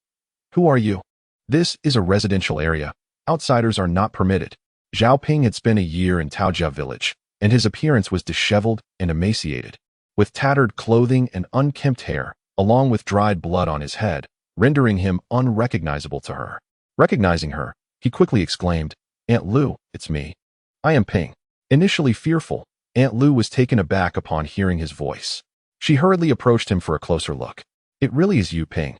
"Who are you?" "This is a residential area. Outsiders are not permitted." Zhao Ping had spent a year in Taojia village, and his appearance was disheveled and emaciated, with tattered clothing and unkempt hair, along with dried blood on his head, rendering him unrecognizable to her. Recognizing her, he quickly exclaimed, "Aunt Lu, it's me. I am Ping." Initially fearful, Aunt Lu was taken aback upon hearing his voice. She hurriedly approached him for a closer look. "It really is you, Ping.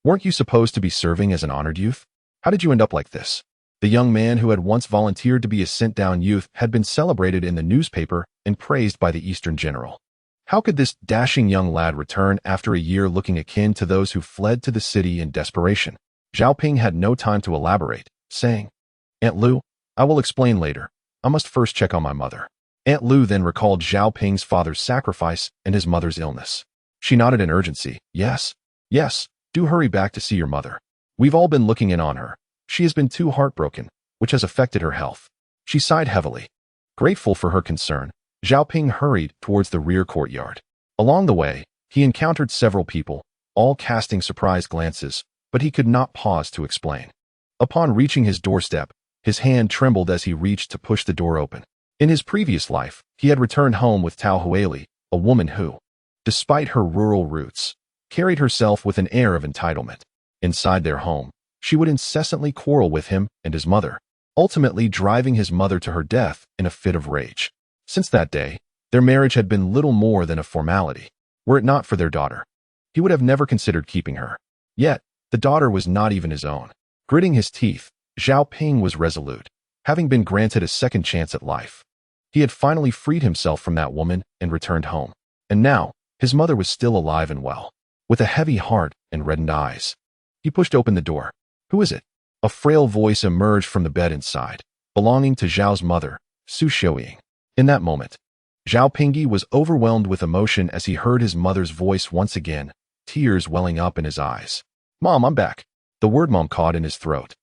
Weren't you supposed to be serving as an honored youth? How did you end up like this?" The young man who had once volunteered to be a sent-down youth had been celebrated in the newspaper and praised by the Eastern general. How could this dashing young lad return after a year looking akin to those who fled to the city in desperation? Zhao Ping had no time to elaborate, saying, "Aunt Lu, I will explain later. I must first check on my mother. Aunt Lu then recalled Zhao Ping's father's sacrifice and his mother's illness. She nodded in urgency. Yes, yes, do hurry back to see your mother. We've all been looking in on her. She has been too heartbroken, which has affected her health. She sighed heavily. Grateful for her concern, Zhao Ping hurried towards the rear courtyard. Along the way, he encountered several people, all casting surprised glances, but he could not pause to explain. Upon reaching his doorstep, his hand trembled as he reached to push the door open. In his previous life, he had returned home with Tao Huili, a woman who, despite her rural roots, carried herself with an air of entitlement. Inside their home, she would incessantly quarrel with him and his mother, ultimately driving his mother to her death in a fit of rage. Since that day, their marriage had been little more than a formality. Were it not for their daughter, he would have never considered keeping her. Yet, the daughter was not even his own. Gritting his teeth, Zhao Ping was resolute, having been granted a second chance at life. He had finally freed himself from that woman and returned home. And now, his mother was still alive and well. With a heavy heart and reddened eyes, he pushed open the door. Who is it? A frail voice emerged from the bed inside, belonging to Zhao's mother, Su Xiuying. In that moment, Zhao Pingyi was overwhelmed with emotion as he heard his mother's voice once again, tears welling up in his eyes. Mom, I'm back. The word mom caught in his throat,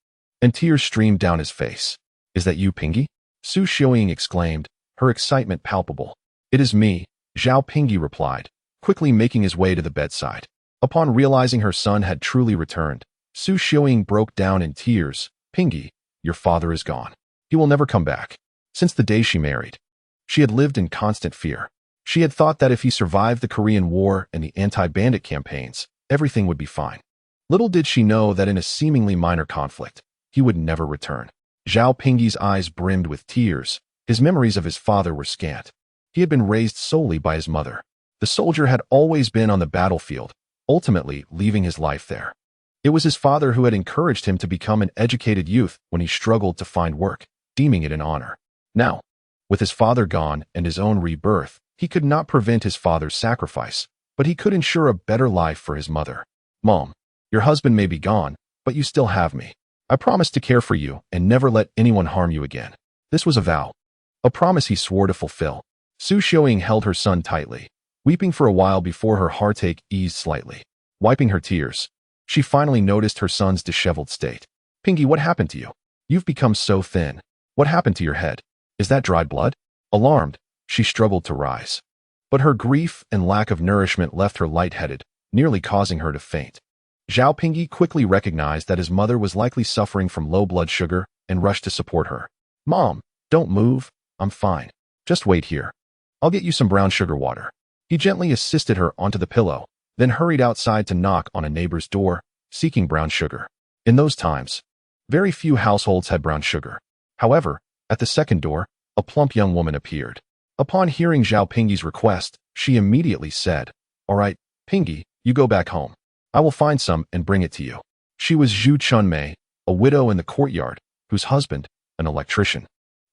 and tears streamed down his face. Is that you, Pingyi? Su Xiuying exclaimed, her excitement palpable. It is me, Zhao Pingyi replied, quickly making his way to the bedside. Upon realizing her son had truly returned, Su Xiuying broke down in tears. Pingyi, your father is gone. He will never come back. Since the day she married, she had lived in constant fear. She had thought that if he survived the Korean War and the anti-bandit campaigns, everything would be fine. Little did she know that in a seemingly minor conflict, he would never return. Zhao Pingyi's eyes brimmed with tears. His memories of his father were scant. He had been raised solely by his mother. The soldier had always been on the battlefield, ultimately leaving his life there. It was his father who had encouraged him to become an educated youth when he struggled to find work, deeming it an honor. Now, with his father gone and his own rebirth, he could not prevent his father's sacrifice, but he could ensure a better life for his mother. Mom, your husband may be gone, but you still have me. I promise to care for you and never let anyone harm you again. This was a vow, a promise he swore to fulfill. Su Xiuying held her son tightly, weeping for a while before her heartache eased slightly. Wiping her tears, she finally noticed her son's disheveled state. Pingyi, what happened to you? You've become so thin. What happened to your head? Is that dried blood? Alarmed, she struggled to rise. But her grief and lack of nourishment left her lightheaded, nearly causing her to faint. Zhao Pingyi quickly recognized that his mother was likely suffering from low blood sugar and rushed to support her. Mom, don't move. I'm fine. Just wait here. I'll get you some brown sugar water. He gently assisted her onto the pillow, then hurried outside to knock on a neighbor's door, seeking brown sugar. In those times, very few households had brown sugar. However, at the second door, a plump young woman appeared. Upon hearing Zhao Pingyi's request, she immediately said, All right, Pingyi, you go back home. I will find some and bring it to you. She was Zhu Chunmei, a widow in the courtyard, whose husband, an electrician,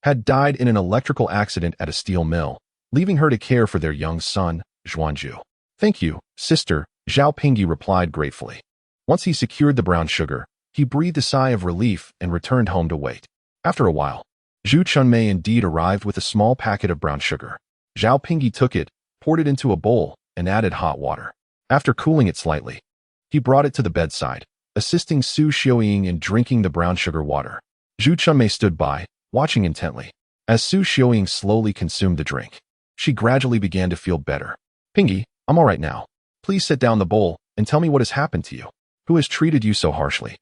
had died in an electrical accident at a steel mill, leaving her to care for their young son, Zhuanzhu. Thank you, sister, Zhao Pingyi replied gratefully. Once he secured the brown sugar, he breathed a sigh of relief and returned home to wait. After a while, Zhu Chunmei indeed arrived with a small packet of brown sugar. Zhao Pingyi took it, poured it into a bowl, and added hot water. After cooling it slightly, he brought it to the bedside, assisting Su Xiuying in drinking the brown sugar water. Zhu Chunmei stood by, watching intently. As Su Xiuying slowly consumed the drink, she gradually began to feel better. Pingyi, I'm all right now. Please set down the bowl and tell me what has happened to you. Who has treated you so harshly?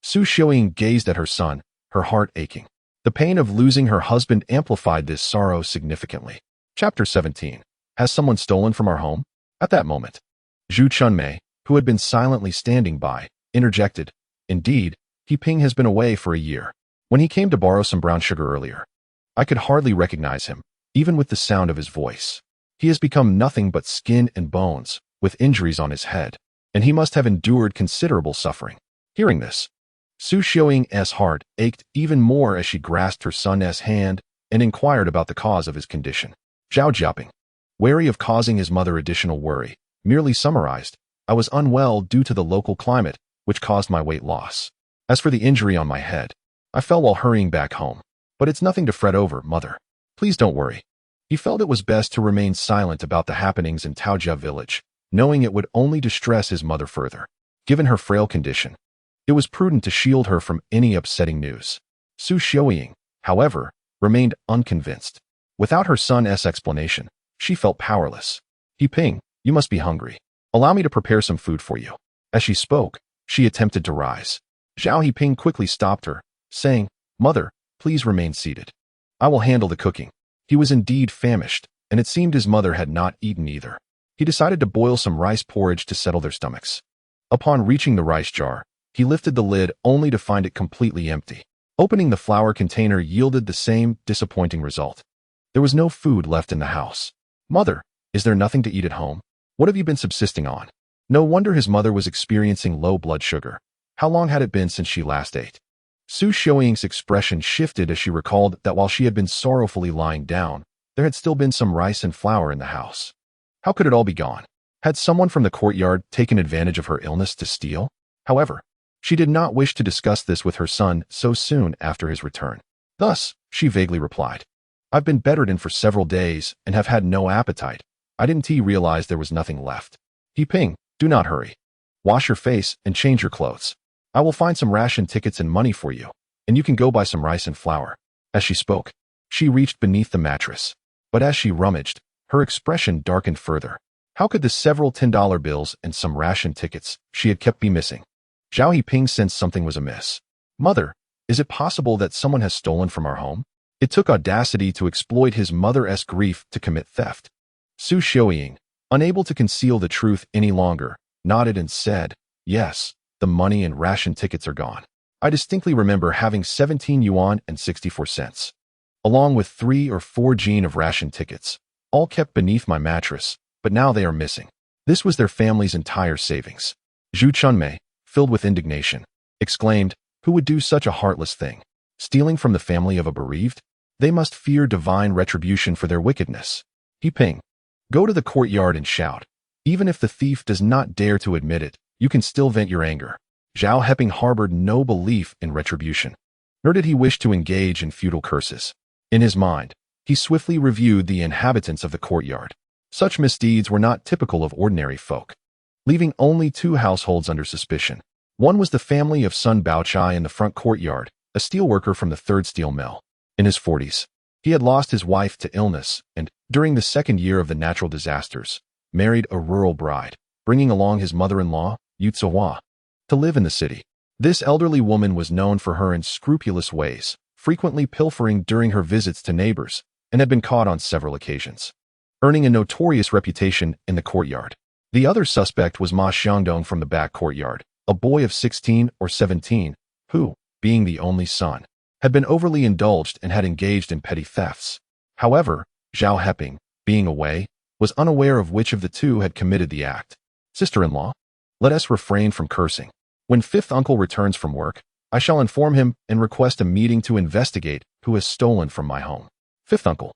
Su Xiuying gazed at her son, her heart aching. The pain of losing her husband amplified this sorrow significantly. Chapter 17. Has someone stolen from our home? At that moment, Zhu Chunmei, who had been silently standing by, interjected. Indeed, Heping has been away for a year. When he came to borrow some brown sugar earlier, I could hardly recognize him, even with the sound of his voice. He has become nothing but skin and bones, with injuries on his head, and he must have endured considerable suffering. Hearing this, Su Xiuying's heart ached even more as she grasped her son's hand and inquired about the cause of his condition. Zhao Jiaping, wary of causing his mother additional worry, merely summarized, I was unwell due to the local climate, which caused my weight loss. As for the injury on my head, I fell while hurrying back home. But it's nothing to fret over, mother. Please don't worry. He felt it was best to remain silent about the happenings in Taojia village, knowing it would only distress his mother further. Given her frail condition, it was prudent to shield her from any upsetting news. Su Xiaoying, however, remained unconvinced. Without her son's explanation, she felt powerless. Heping, you must be hungry. Allow me to prepare some food for you. As she spoke, she attempted to rise. Zhao Heping quickly stopped her, saying, Mother, please remain seated. I will handle the cooking. He was indeed famished, and it seemed his mother had not eaten either. He decided to boil some rice porridge to settle their stomachs. Upon reaching the rice jar, he lifted the lid only to find it completely empty. Opening the flour container yielded the same disappointing result. There was no food left in the house. Mother, is there nothing to eat at home? What have you been subsisting on? No wonder his mother was experiencing low blood sugar. How long had it been since she last ate? Su Xiaoying's expression shifted as she recalled that while she had been sorrowfully lying down, there had still been some rice and flour in the house. How could it all be gone? Had someone from the courtyard taken advantage of her illness to steal? However, she did not wish to discuss this with her son so soon after his return. Thus, she vaguely replied, I've been bedridden for several days and have had no appetite. I didn't realize there was nothing left. Heping, do not hurry. Wash your face and change your clothes. I will find some ration tickets and money for you, and you can go buy some rice and flour. As she spoke, she reached beneath the mattress. But as she rummaged, her expression darkened further. How could the several $10 bills and some ration tickets she had kept be missing? Zhao Heping sensed something was amiss. Mother, is it possible that someone has stolen from our home? It took audacity to exploit his mother's grief to commit theft. Su Xiaoying, unable to conceal the truth any longer, nodded and said, Yes, the money and ration tickets are gone. I distinctly remember having 17 yuan and 64 cents, along with 3 or 4 jin of ration tickets, all kept beneath my mattress, but now they are missing. This was their family's entire savings. Zhu Chunmei, filled with indignation, exclaimed, Who would do such a heartless thing? Stealing from the family of a bereaved? They must fear divine retribution for their wickedness. Heping, go to the courtyard and shout. Even if the thief does not dare to admit it, you can still vent your anger. Zhao Heping harbored no belief in retribution, nor did he wish to engage in futile curses. In his mind, he swiftly reviewed the inhabitants of the courtyard. Such misdeeds were not typical of ordinary folk, leaving only 2 households under suspicion. One was the family of Sun Baochai in the front courtyard, a steelworker from the 3rd steel mill. In his 40s, he had lost his wife to illness and, during the 2nd year of the natural disasters, married a rural bride, bringing along his mother-in-law, Yu Zihua, to live in the city. This elderly woman was known for her unscrupulous ways, frequently pilfering during her visits to neighbors, and had been caught on several occasions, earning a notorious reputation in the courtyard. The other suspect was Ma Xiangdong from the back courtyard, a boy of 16 or 17, who, being the only son, had been overly indulged and had engaged in petty thefts. However, Zhao Heping, being away, was unaware of which of the 2 had committed the act. Sister-in-law, let us refrain from cursing. When 5th uncle returns from work, I shall inform him and request a meeting to investigate who has stolen from my home. 5th uncle,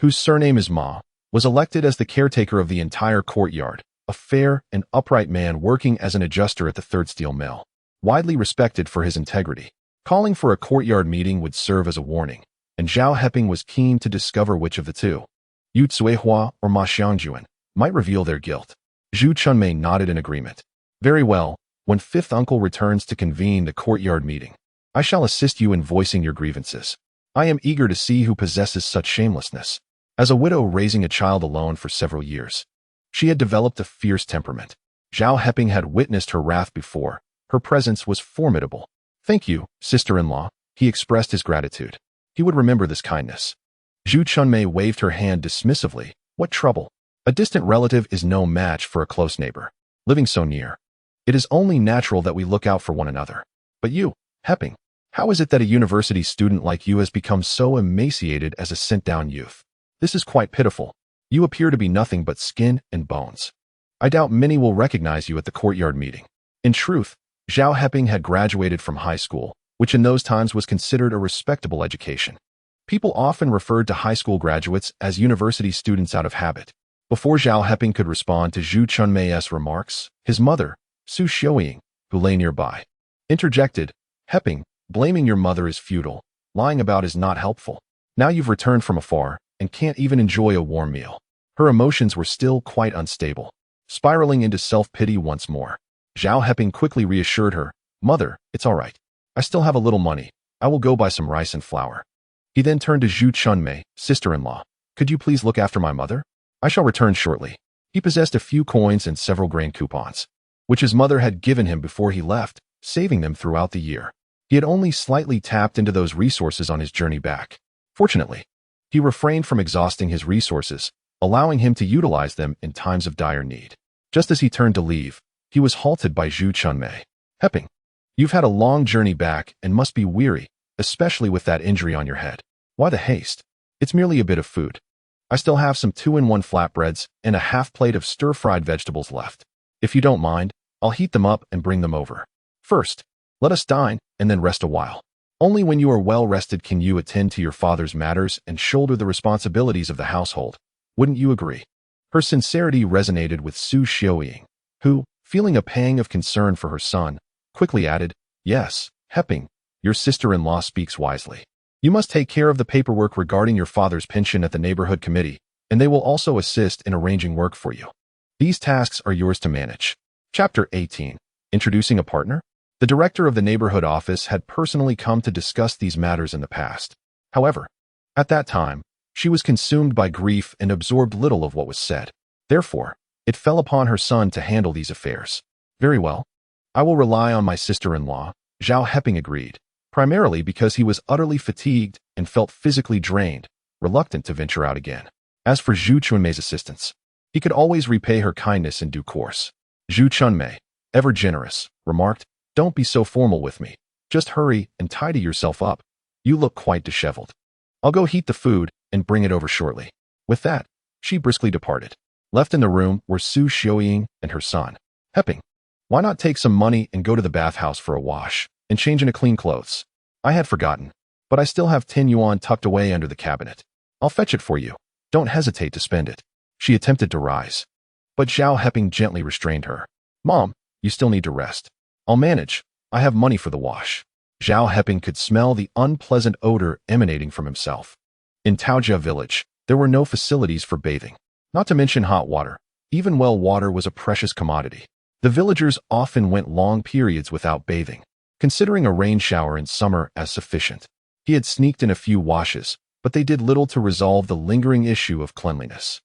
whose surname is Ma, was elected as the caretaker of the entire courtyard, a fair and upright man working as an adjuster at the 3rd steel mill, widely respected for his integrity. Calling for a courtyard meeting would serve as a warning, and Zhao Heping was keen to discover which of the 2, Yu Zuihua or Ma Xiangjuan, might reveal their guilt. Zhu Chunmei nodded in agreement. Very well, when 5th uncle returns to convene the courtyard meeting, I shall assist you in voicing your grievances. I am eager to see who possesses such shamelessness. As a widow raising a child alone for several years, she had developed a fierce temperament. Zhao Heping had witnessed her wrath before. Her presence was formidable. Thank you, sister-in-law, he expressed his gratitude. He would remember this kindness. Zhu Chunmei waved her hand dismissively. What trouble? A distant relative is no match for a close neighbor, living so near. It is only natural that we look out for one another. But you, Heping, how is it that a university student like you has become so emaciated as a sent-down youth? This is quite pitiful. You appear to be nothing but skin and bones. I doubt many will recognize you at the courtyard meeting. In truth, Zhao Heping had graduated from high school, which in those times was considered a respectable education. People often referred to high school graduates as university students out of habit. Before Zhao Heping could respond to Zhu Chunmei's remarks, his mother, Su Xiaoying, who lay nearby, interjected, Heping, blaming your mother is futile. Lying about is not helpful. Now you've returned from afar and can't even enjoy a warm meal. Her emotions were still quite unstable, spiraling into self-pity once more. Zhao Heping quickly reassured her, "Mother, it's all right. I still have a little money. I will go buy some rice and flour." He then turned to Zhu Chunmei, sister-in-law. "Could you please look after my mother? I shall return shortly." He possessed a few coins and several grain coupons, which his mother had given him before he left, saving them throughout the year. He had only slightly tapped into those resources on his journey back. Fortunately, he refrained from exhausting his resources, allowing him to utilize them in times of dire need. Just as he turned to leave, he was halted by Zhu Chunmei. "Heping, you've had a long journey back and must be weary, especially with that injury on your head. Why the haste? It's merely a bit of food. I still have some 2-in-1 flatbreads and a half plate of stir-fried vegetables left. If you don't mind, I'll heat them up and bring them over. First, let us dine and then rest a while. Only when you are well rested can you attend to your father's matters and shoulder the responsibilities of the household. Wouldn't you agree?" Her sincerity resonated with Su Xiaoying, who, feeling a pang of concern for her son, quickly added, "Yes, Heping, your sister-in-law speaks wisely. You must take care of the paperwork regarding your father's pension at the neighborhood committee, and they will also assist in arranging work for you. These tasks are yours to manage." Chapter 18. Introducing a partner? The director of the neighborhood office had personally come to discuss these matters in the past. However, at that time, she was consumed by grief and absorbed little of what was said. Therefore, it fell upon her son to handle these affairs. "Very well. I will rely on my sister-in-law," Zhao Heping agreed, primarily because he was utterly fatigued and felt physically drained, reluctant to venture out again. As for Zhu Chunmei's assistance, he could always repay her kindness in due course. Zhu Chunmei, ever generous, remarked, "Don't be so formal with me. Just hurry and tidy yourself up. You look quite disheveled. I'll go heat the food and bring it over shortly." With that, she briskly departed. Left in the room were Su Xiaoying and her son. "Heping, why not take some money and go to the bathhouse for a wash and change into clean clothes? I had forgotten, but I still have 10 yuan tucked away under the cabinet. I'll fetch it for you. Don't hesitate to spend it." She attempted to rise, but Zhao Heping gently restrained her. "Mom, you still need to rest. I'll manage. I have money for the wash." Zhao Heping could smell the unpleasant odor emanating from himself. In Taojia village, there were no facilities for bathing, not to mention hot water. Even well water was a precious commodity. The villagers often went long periods without bathing, considering a rain shower in summer as sufficient. He had sneaked in a few washes, but they did little to resolve the lingering issue of cleanliness.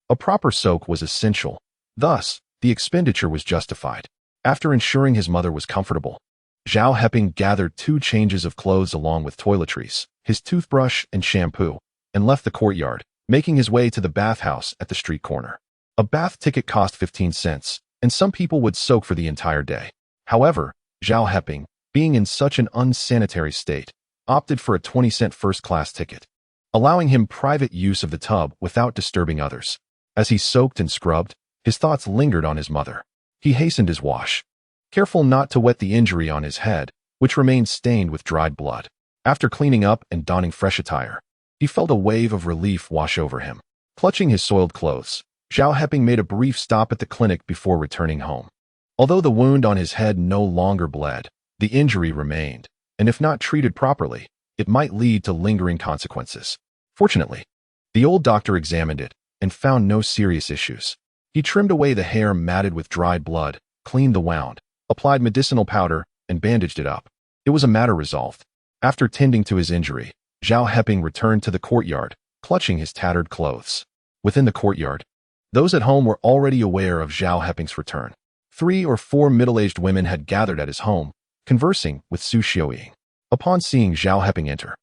A proper soak was essential. Thus, the expenditure was justified. After ensuring his mother was comfortable, Zhao Heping gathered 2 changes of clothes along with toiletries, his toothbrush and shampoo, and left the courtyard, making his way to the bathhouse at the street corner. A bath ticket cost 15 cents, and some people would soak for the entire day. However, Zhao Heping, being in such an unsanitary state, opted for a 20-cent first-class ticket, allowing him private use of the tub without disturbing others. As he soaked and scrubbed, his thoughts lingered on his mother. He hastened his wash, careful not to wet the injury on his head, which remained stained with dried blood. After cleaning up and donning fresh attire, he felt a wave of relief wash over him. Clutching his soiled clothes, Zhao Heping made a brief stop at the clinic before returning home. Although the wound on his head no longer bled, the injury remained, and if not treated properly, it might lead to lingering consequences. Fortunately, the old doctor examined it and found no serious issues. He trimmed away the hair matted with dried blood, cleaned the wound, applied medicinal powder, and bandaged it up. It was a matter resolved. After tending to his injury, Zhao Heping returned to the courtyard, clutching his tattered clothes. Within the courtyard, those at home were already aware of Zhao Heping's return. 3 or 4 middle-aged women had gathered at his home, conversing with Su Xiaoying. Upon seeing Zhao Heping enter,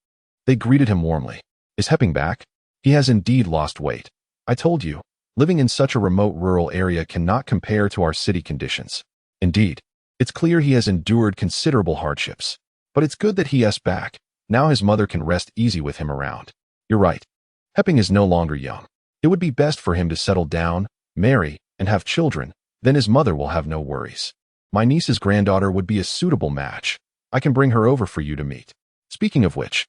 they greeted him warmly. "Is Heping back? He has indeed lost weight. I told you, living in such a remote rural area cannot compare to our city conditions. Indeed, it's clear he has endured considerable hardships. But it's good that he is back. Now his mother can rest easy with him around." "You're right. Heping is no longer young. It would be best for him to settle down, marry, and have children. Then his mother will have no worries. My niece's granddaughter would be a suitable match. I can bring her over for you to meet. Speaking of which,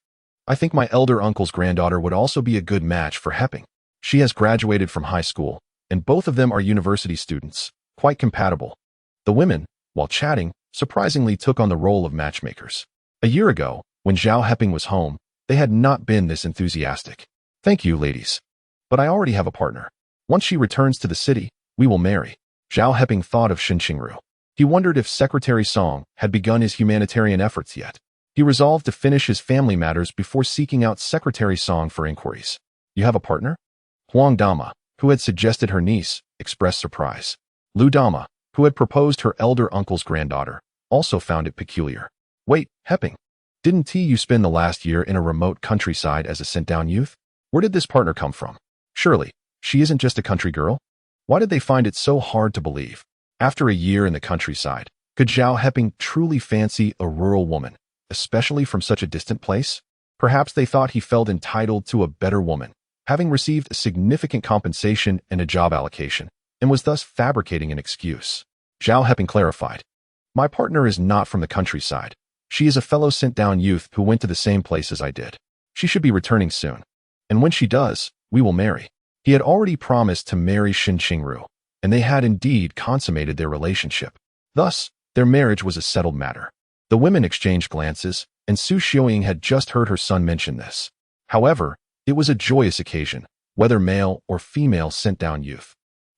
I think my elder uncle's granddaughter would also be a good match for Heping. She has graduated from high school, and both of them are university students, quite compatible." The women, while chatting, surprisingly took on the role of matchmakers. A year ago, when Zhao Heping was home, They had not been this enthusiastic. Thank you, ladies. But I already have a partner. Once she returns to the city, we will marry. Zhao Heping thought of Shen Qingru. He wondered if Secretary Song had begun his humanitarian efforts yet. He resolved to finish his family matters before seeking out Secretary Song for inquiries. You have a partner? Huang Dama, who had suggested her niece, expressed surprise. Lu Dama, who had proposed her elder uncle's granddaughter, also found it peculiar. Wait, Heping. Didn't you spend the last year in a remote countryside as a sent-down youth? Where did this partner come from? Surely, she isn't just a country girl? Why did they find it so hard to believe? After a year in the countryside, could Zhao Heping truly fancy a rural woman, especially from such a distant place? Perhaps they thought he felt entitled to a better woman, having received a significant compensation and a job allocation, and was thus fabricating an excuse. Zhao Heping clarified. My partner is not from the countryside. She is a fellow sent-down youth who went to the same place as I did. She should be returning soon. And when she does, we will marry. He had already promised to marry Shen Qingru, and they had indeed consummated their relationship. Thus, their marriage was a settled matter. The women exchanged glances, and Su Xiaoying had just heard her son mention this. However, it was a joyous occasion, whether male or female sent-down youth.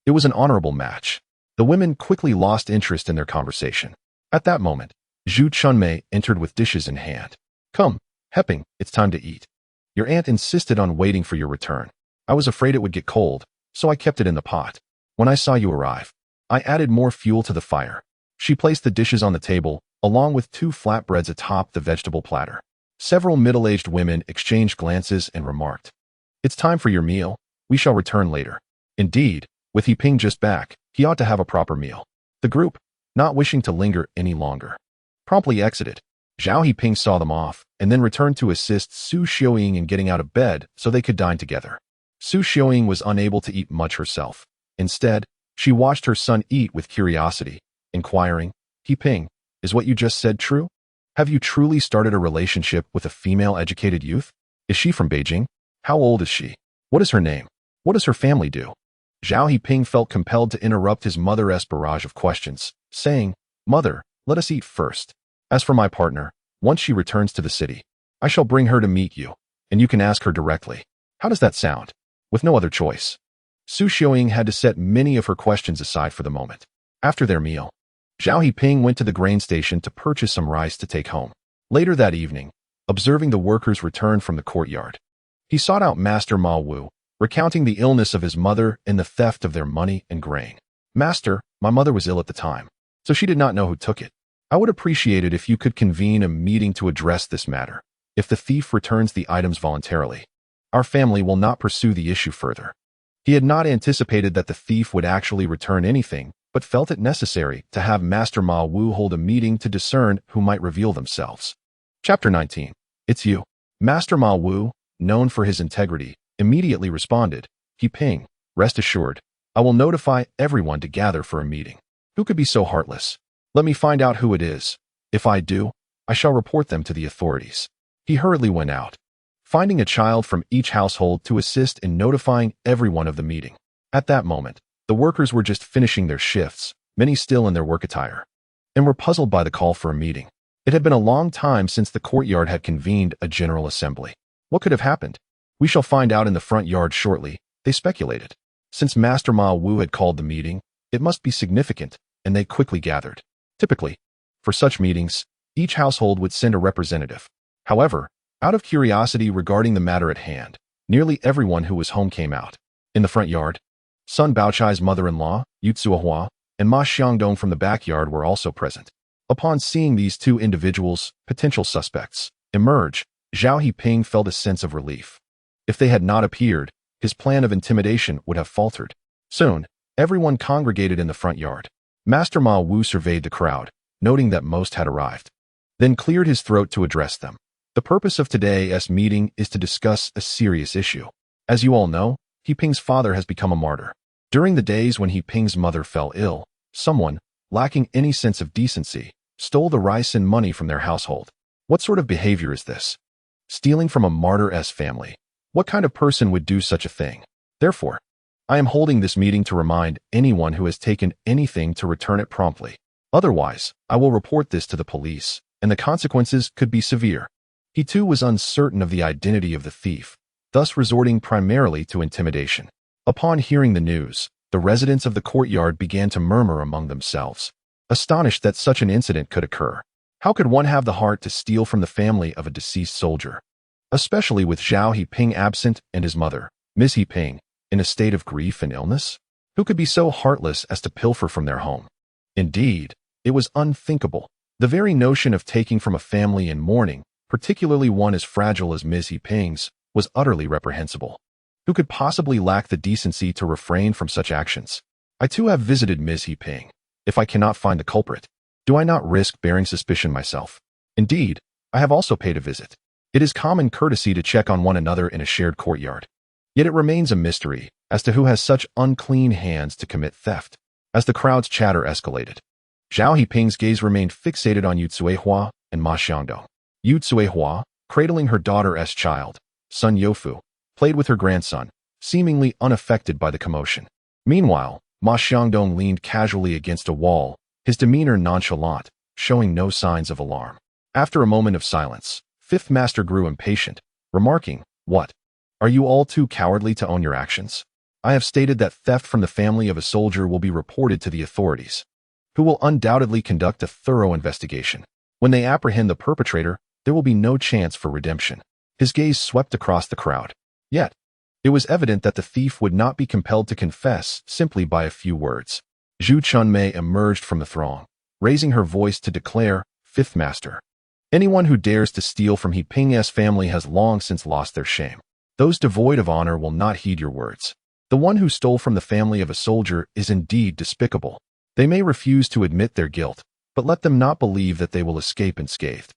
It was an honorable match. The women quickly lost interest in their conversation. At that moment, Zhu Chunmei entered with dishes in hand. Come, Heping, it's time to eat. Your aunt insisted on waiting for your return. I was afraid it would get cold, so I kept it in the pot. When I saw you arrive, I added more fuel to the fire. She placed the dishes on the table, along with 2 flatbreads atop the vegetable platter. Several middle-aged women exchanged glances and remarked, It's time for your meal. We shall return later. Indeed, with Heping just back, he ought to have a proper meal. The group, not wishing to linger any longer, promptly exited. Zhao Heping saw them off, and then returned to assist Su Xiaoying in getting out of bed so they could dine together. Su Xiaoying was unable to eat much herself. Instead, she watched her son eat with curiosity, inquiring, Heping, is what you just said true? Have you truly started a relationship with a female educated youth? Is she from Beijing? How old is she? What is her name? What does her family do? Zhao Heping felt compelled to interrupt his mother's barrage of questions, saying, Mother, let us eat first. As for my partner, once she returns to the city, I shall bring her to meet you, and you can ask her directly. How does that sound? With no other choice. Su Xiaoying had to set many of her questions aside for the moment. After their meal, Zhao Heping went to the grain station to purchase some rice to take home. Later that evening, observing the workers return from the courtyard, he sought out Master Ma Wu, recounting the illness of his mother and the theft of their money and grain. Master, my mother was ill at the time, so she did not know who took it. I would appreciate it if you could convene a meeting to address this matter. If the thief returns the items voluntarily, our family will not pursue the issue further. He had not anticipated that the thief would actually return anything, but felt it necessary to have Master Ma Wu hold a meeting to discern who might reveal themselves. Chapter 19. It's you. Master Ma Wu, known for his integrity, immediately responded, Heping, rest assured, I will notify everyone to gather for a meeting. Who could be so heartless? Let me find out who it is. If I do, I shall report them to the authorities. He hurriedly went out, finding a child from each household to assist in notifying everyone of the meeting. At that moment, the workers were just finishing their shifts, many still in their work attire, and were puzzled by the call for a meeting. It had been a long time since the courtyard had convened a general assembly. What could have happened? We shall find out in the front yard shortly, they speculated. Since Master Ma Wu had called the meeting, it must be significant, and they quickly gathered. Typically, for such meetings, each household would send a representative. However, out of curiosity regarding the matter at hand, nearly everyone who was home came out. In the front yard, Sun Baochai's mother-in-law, Yu Tsuohua, and Ma Xiangdong from the backyard were also present. Upon seeing these 2 individuals, potential suspects, emerge, Zhao Heping felt a sense of relief. If they had not appeared, his plan of intimidation would have faltered. Soon, everyone congregated in the front yard. Master Ma Wu surveyed the crowd, noting that most had arrived, then cleared his throat to address them. The purpose of today's meeting is to discuss a serious issue. As you all know, Heping's father has become a martyr. During the days when Heping's mother fell ill, someone, lacking any sense of decency, stole the rice and money from their household. What sort of behavior is this? Stealing from a martyr's family. What kind of person would do such a thing? Therefore, I am holding this meeting to remind anyone who has taken anything to return it promptly. Otherwise, I will report this to the police, and the consequences could be severe. He too was uncertain of the identity of the thief, thus resorting primarily to intimidation. Upon hearing the news, the residents of the courtyard began to murmur among themselves, astonished that such an incident could occur. How could one have the heart to steal from the family of a deceased soldier? Especially with Zhao Heping absent and his mother, Ms. Heping, in a state of grief and illness? Who could be so heartless as to pilfer from their home? Indeed, it was unthinkable. The very notion of taking from a family in mourning, particularly one as fragile as Ms. Heping's, was utterly reprehensible. Who could possibly lack the decency to refrain from such actions? I too have visited Ms. Heping. If I cannot find the culprit, do I not risk bearing suspicion myself? Indeed, I have also paid a visit. It is common courtesy to check on one another in a shared courtyard. Yet it remains a mystery as to who has such unclean hands to commit theft. As the crowd's chatter escalated, Zhao Heping's gaze remained fixated on Yu Cuihua and Ma Xiangdong. Yu Cuihua, cradling her daughter's child, Sun Youfu, played with her grandson, seemingly unaffected by the commotion. Meanwhile, Ma Xiangdong leaned casually against a wall, his demeanor nonchalant, showing no signs of alarm. After a moment of silence, Fifth Master grew impatient, remarking, "What? Are you all too cowardly to own your actions? I have stated that theft from the family of a soldier will be reported to the authorities, who will undoubtedly conduct a thorough investigation. When they apprehend the perpetrator, there will be no chance for redemption." His gaze swept across the crowd. Yet, it was evident that the thief would not be compelled to confess simply by a few words. Zhu Chunmei emerged from the throng, raising her voice to declare, "Fifth Master, anyone who dares to steal from Heping's family has long since lost their shame. Those devoid of honor will not heed your words. The one who stole from the family of a soldier is indeed despicable. They may refuse to admit their guilt, but let them not believe that they will escape unscathed.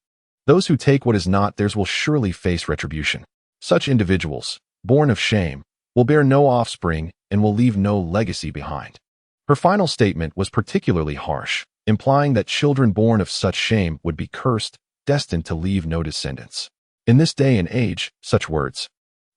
Those who take what is not theirs will surely face retribution. Such individuals, born of shame, will bear no offspring and will leave no legacy behind." Her final statement was particularly harsh, implying that children born of such shame would be cursed, destined to leave no descendants. In this day and age, such words,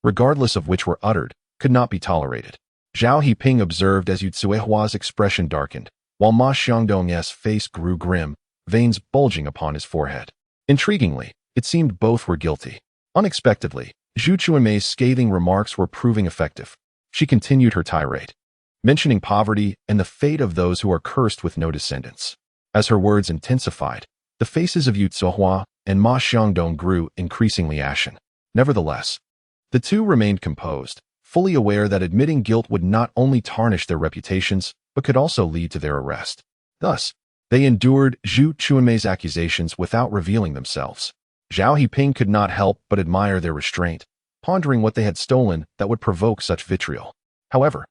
regardless of which were uttered, could not be tolerated. Zhao Heping observed as Yu Cuihua's expression darkened, while Ma Xiangdong's face grew grim, veins bulging upon his forehead. Intriguingly, it seemed both were guilty. Unexpectedly, Zhu Chunmei's scathing remarks were proving effective. She continued her tirade, mentioning poverty and the fate of those who are cursed with no descendants. As her words intensified, the faces of Yu Cuihua and Ma Xiangdong grew increasingly ashen. Nevertheless, the two remained composed, fully aware that admitting guilt would not only tarnish their reputations, but could also lead to their arrest. Thus, they endured Zhu Chunmei's accusations without revealing themselves. Zhao Heping could not help but admire their restraint, pondering what they had stolen that would provoke such vitriol. However,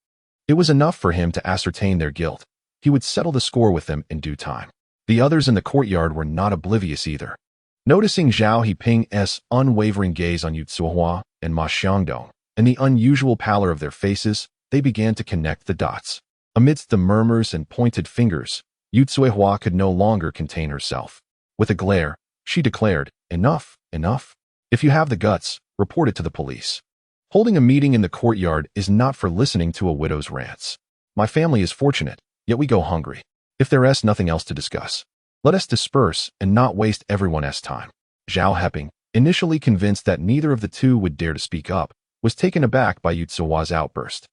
it was enough for him to ascertain their guilt. He would settle the score with them in due time. The others in the courtyard were not oblivious either. Noticing Zhao Heping's unwavering gaze on Yu Cuihua and Ma Xiangdong, and the unusual pallor of their faces, they began to connect the dots. Amidst the murmurs and pointed fingers, Yu Cuihua could no longer contain herself. With a glare, she declared, "Enough, enough. If you have the guts, report it to the police. Holding a meeting in the courtyard is not for listening to a widow's rants. My family is fortunate, yet we go hungry. If there is nothing else to discuss, let us disperse and not waste everyone's time." Zhao Heping, initially convinced that neither of the two would dare to speak up, was taken aback by Yu Cuihua's outburst.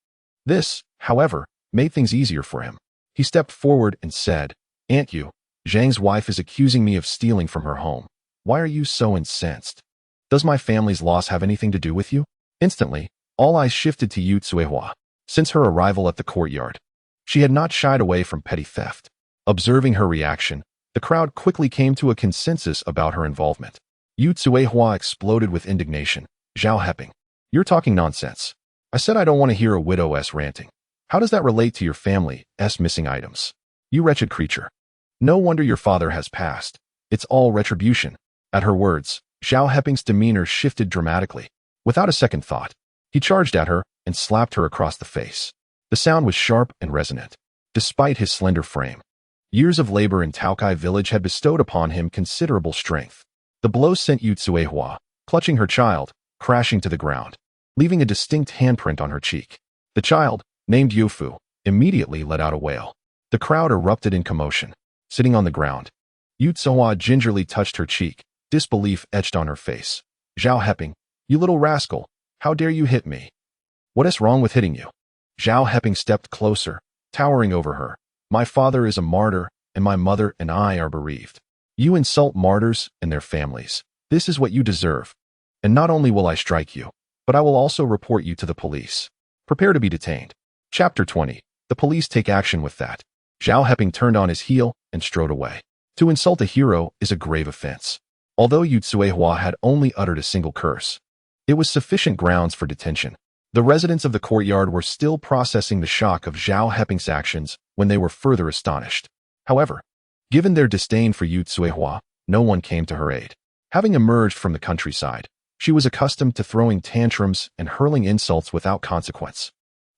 This, however, made things easier for him. He stepped forward and said, "Aunt Yu, Zhang's wife is accusing me of stealing from her home. Why are you so incensed? Does my family's loss have anything to do with you?" Instantly, all eyes shifted to Yu Cuihua. Since her arrival at the courtyard, she had not shied away from petty theft. Observing her reaction, the crowd quickly came to a consensus about her involvement. Yu Cuihua exploded with indignation. "Zhao Heping, you're talking nonsense. I said I don't want to hear a widow's ranting. How does that relate to your family's missing items? You wretched creature. No wonder your father has passed. It's all retribution." At her words, Zhao Heping's demeanor shifted dramatically. Without a second thought, he charged at her and slapped her across the face. The sound was sharp and resonant. Despite his slender frame, years of labor in Taokai village had bestowed upon him considerable strength. The blow sent Yu Cuihua, clutching her child, crashing to the ground, leaving a distinct handprint on her cheek. The child, named Youfu, immediately let out a wail. The crowd erupted in commotion. Sitting on the ground, Yu Cuihua gingerly touched her cheek, Disbelief etched on her face. Zhao Heping, you little rascal, how dare you hit me? What is wrong with hitting you? Zhao Heping stepped closer, towering over her. My father is a martyr, and my mother and I are bereaved. You insult martyrs and their families. This is what you deserve. And not only will I strike you, but I will also report you to the police. Prepare to be detained. Chapter 20. The police take action with that. Zhao Heping turned on his heel and strode away. To insult a hero is a grave offense. Although Yu Tsuehua had only uttered a single curse, it was sufficient grounds for detention. The residents of the courtyard were still processing the shock of Zhao Heping's actions when they were further astonished. However, given their disdain for Yu Tsuehua, no one came to her aid. Having emerged from the countryside, she was accustomed to throwing tantrums and hurling insults without consequence,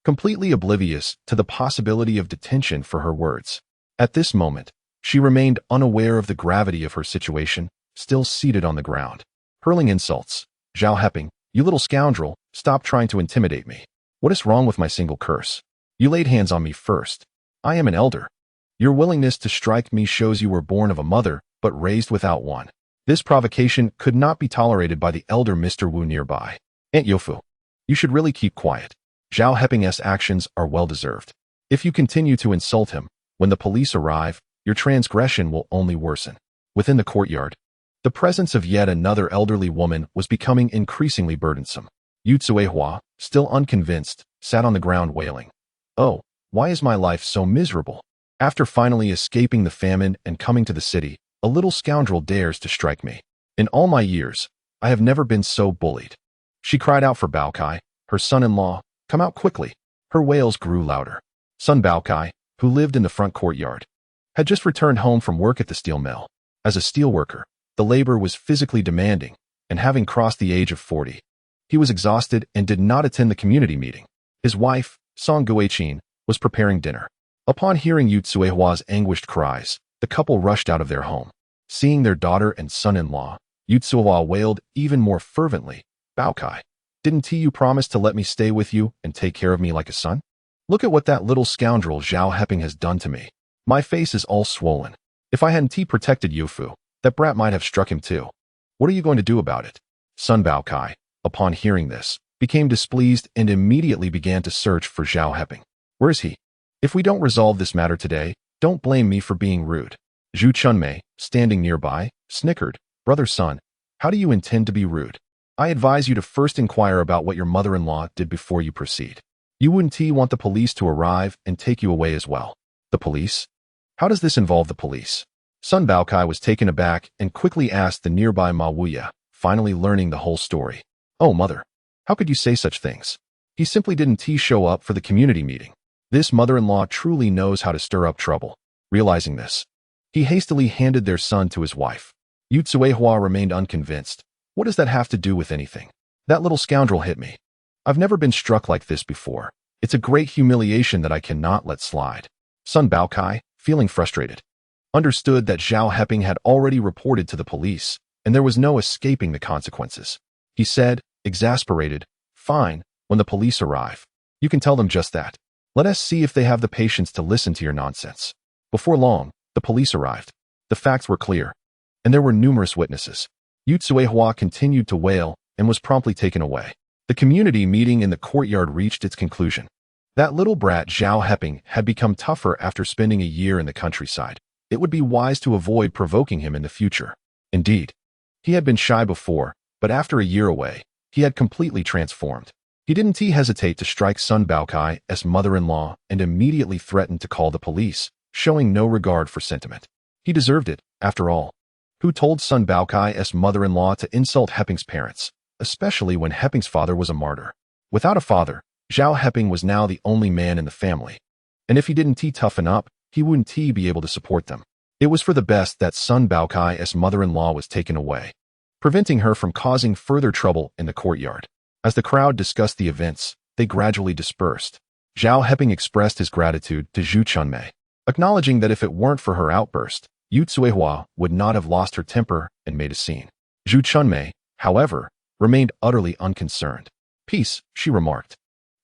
completely oblivious to the possibility of detention for her words. At this moment, she remained unaware of the gravity of her situation, still seated on the ground. Hurling insults. Zhao Heping, you little scoundrel, stop trying to intimidate me. What is wrong with my single curse? You laid hands on me first. I am an elder. Your willingness to strike me shows you were born of a mother, but raised without one. This provocation could not be tolerated by the elder Mr. Wu nearby. Aunt Yofu, you should really keep quiet. Zhao Heping's actions are well-deserved. If you continue to insult him, when the police arrive, your transgression will only worsen. Within the courtyard, the presence of yet another elderly woman was becoming increasingly burdensome. Yu Tsuehua, still unconvinced, sat on the ground wailing. Oh, why is my life so miserable? After finally escaping the famine and coming to the city, a little scoundrel dares to strike me. In all my years, I have never been so bullied. She cried out for Bao Kai, her son-in-law, come out quickly. Her wails grew louder. Son Bao Kai, who lived in the front courtyard, had just returned home from work at the steel mill. As a steelworker, the labor was physically demanding, and having crossed the age of 40, he was exhausted and did not attend the community meeting. His wife, Song Guichin, was preparing dinner. Upon hearing Yu Tsuehua's anguished cries, the couple rushed out of their home. Seeing their daughter and son-in-law, Yu Tsuehua wailed even more fervently, Bao Kai, didn't you promise to let me stay with you and take care of me like a son? Look at what that little scoundrel Zhao Heping has done to me. My face is all swollen. If I hadn't protected Yufu, that brat might have struck him too. What are you going to do about it? Son Bao Kai, upon hearing this, became displeased and immediately began to search for Zhao Heping. Where is he? If we don't resolve this matter today, don't blame me for being rude. Zhu Chunmei, standing nearby, snickered. Brother son, how do you intend to be rude? I advise you to first inquire about what your mother-in-law did before you proceed. You wouldn't want the police to arrive and take you away as well. The police? How does this involve the police? Son Bao Kai was taken aback and quickly asked the nearby Ma Wuya, finally learning the whole story. Oh, mother, how could you say such things? He simply didn't show up for the community meeting. This mother-in-law truly knows how to stir up trouble. Realizing this, he hastily handed their son to his wife. Yu Tsuehua remained unconvinced. What does that have to do with anything? That little scoundrel hit me. I've never been struck like this before. It's a great humiliation that I cannot let slide. Son Bao Kai, feeling frustrated, understood that Zhao Heping had already reported to the police, and there was no escaping the consequences. He said, exasperated, fine, when the police arrive, you can tell them just that. Let us see if they have the patience to listen to your nonsense. Before long, the police arrived. The facts were clear, and there were numerous witnesses. Yu Tsuehua continued to wail and was promptly taken away. The community meeting in the courtyard reached its conclusion. That little brat Zhao Heping had become tougher after spending a year in the countryside. It would be wise to avoid provoking him in the future. Indeed, he had been shy before, but after a year away, he had completely transformed. He didn't hesitate to strike son Bao Kai as mother-in-law and immediately threatened to call the police, showing no regard for sentiment. He deserved it, after all. Who told son Bao Kai as mother-in-law to insult Heping's parents, especially when Heping's father was a martyr? Without a father, Zhao Heping was now the only man in the family. And if he didn't toughen up, he wouldn't be able to support them. It was for the best that son Bao Kai as mother-in-law was taken away, preventing her from causing further trouble in the courtyard. As the crowd discussed the events, they gradually dispersed. Zhao Heping expressed his gratitude to Zhu Chunmei, acknowledging that if it weren't for her outburst, Yu Tsuehua would not have lost her temper and made a scene. Zhu Chunmei, however, remained utterly unconcerned. Peace, she remarked.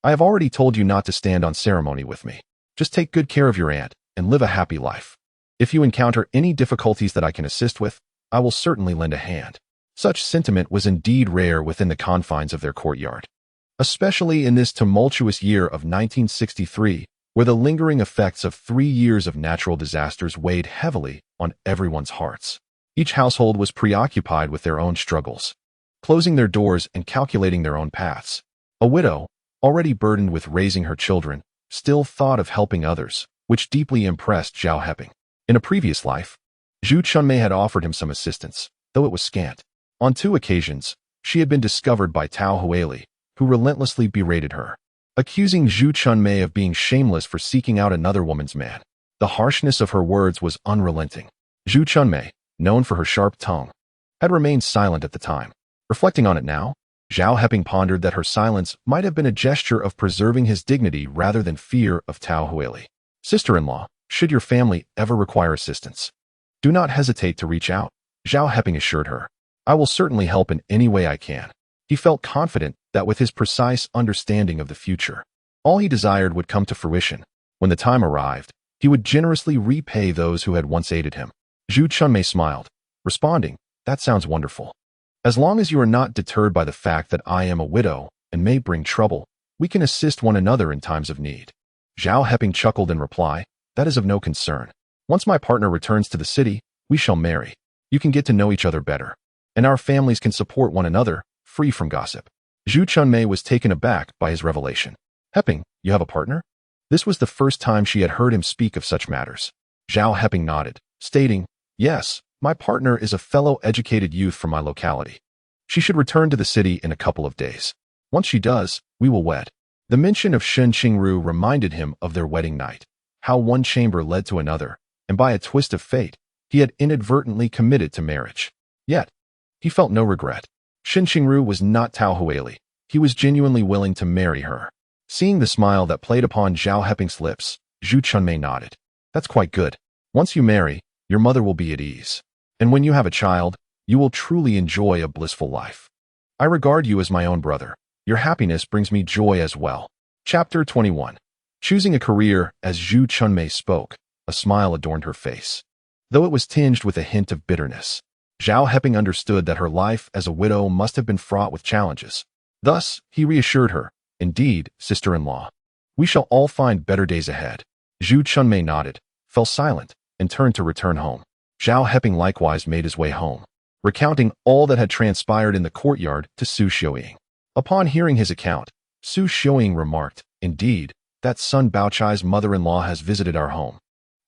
I have already told you not to stand on ceremony with me. Just take good care of your aunt and live a happy life. If you encounter any difficulties that I can assist with, I will certainly lend a hand. Such sentiment was indeed rare within the confines of their courtyard, especially in this tumultuous year of 1963, where the lingering effects of 3 years of natural disasters weighed heavily on everyone's hearts. Each household was preoccupied with their own struggles, closing their doors and calculating their own paths. A widow, already burdened with raising her children, still thought of helping others, which deeply impressed Zhao Heping. In a previous life, Zhu Chunmei had offered him some assistance, though it was scant. On 2 occasions, she had been discovered by Tao Huili, who relentlessly berated her, accusing Zhu Chunmei of being shameless for seeking out another woman's man. The harshness of her words was unrelenting. Zhu Chunmei, known for her sharp tongue, had remained silent at the time. Reflecting on it now, Zhao Heping pondered that her silence might have been a gesture of preserving his dignity rather than fear of Tao Huili. Sister-in-law, should your family ever require assistance, do not hesitate to reach out, Zhao Heping assured her. I will certainly help in any way I can. He felt confident that with his precise understanding of the future, all he desired would come to fruition. When the time arrived, he would generously repay those who had once aided him. Zhu Chunmei smiled, responding, that sounds wonderful. As long as you are not deterred by the fact that I am a widow and may bring trouble, we can assist one another in times of need. Zhao Heping chuckled in reply, that is of no concern. Once my partner returns to the city, we shall marry. You can get to know each other better, and our families can support one another, free from gossip. Zhu Chunmei was taken aback by his revelation. Heping, you have a partner? This was the first time she had heard him speak of such matters. Zhao Heping nodded, stating, yes, my partner is a fellow educated youth from my locality. She should return to the city in a couple of days. Once she does, we will wed. The mention of Shen Qingru reminded him of their wedding night, how one chamber led to another, and by a twist of fate, he had inadvertently committed to marriage. Yet, he felt no regret. Shen Qingru was not Tao Huili. He was genuinely willing to marry her. Seeing the smile that played upon Zhao Heping's lips, Zhu Chunmei nodded. That's quite good. Once you marry, your mother will be at ease. And when you have a child, you will truly enjoy a blissful life. I regard you as my own brother. Your happiness brings me joy as well. Chapter 21. Choosing a career. As Zhu Chunmei spoke, a smile adorned her face, though it was tinged with a hint of bitterness. Zhao Heping understood that her life as a widow must have been fraught with challenges. Thus, he reassured her, indeed, sister-in-law, we shall all find better days ahead. Zhu Chunmei nodded, fell silent, and turned to return home. Zhao Heping likewise made his way home, recounting all that had transpired in the courtyard to Su Xiuying. Upon hearing his account, Su Xiuying remarked, indeed, that Sun Baochai's mother-in-law has visited our home.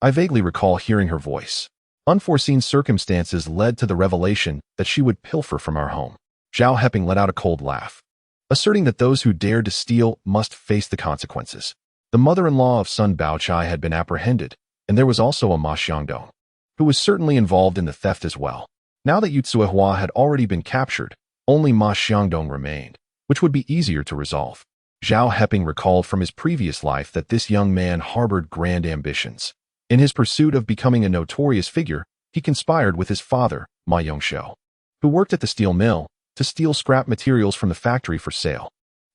I vaguely recall hearing her voice. Unforeseen circumstances led to the revelation that she would pilfer from our home. Zhao Heping let out a cold laugh, asserting that those who dared to steal must face the consequences. The mother-in-law of Sun Baochai had been apprehended, and there was also a Ma Xiangdong, who was certainly involved in the theft as well. Now that Yu Tsuehua had already been captured, only Ma Xiangdong remained, which would be easier to resolve. Zhao Heping recalled from his previous life that this young man harbored grand ambitions. In his pursuit of becoming a notorious figure, he conspired with his father, Ma Yongshou, who worked at the steel mill, to steal scrap materials from the factory for sale.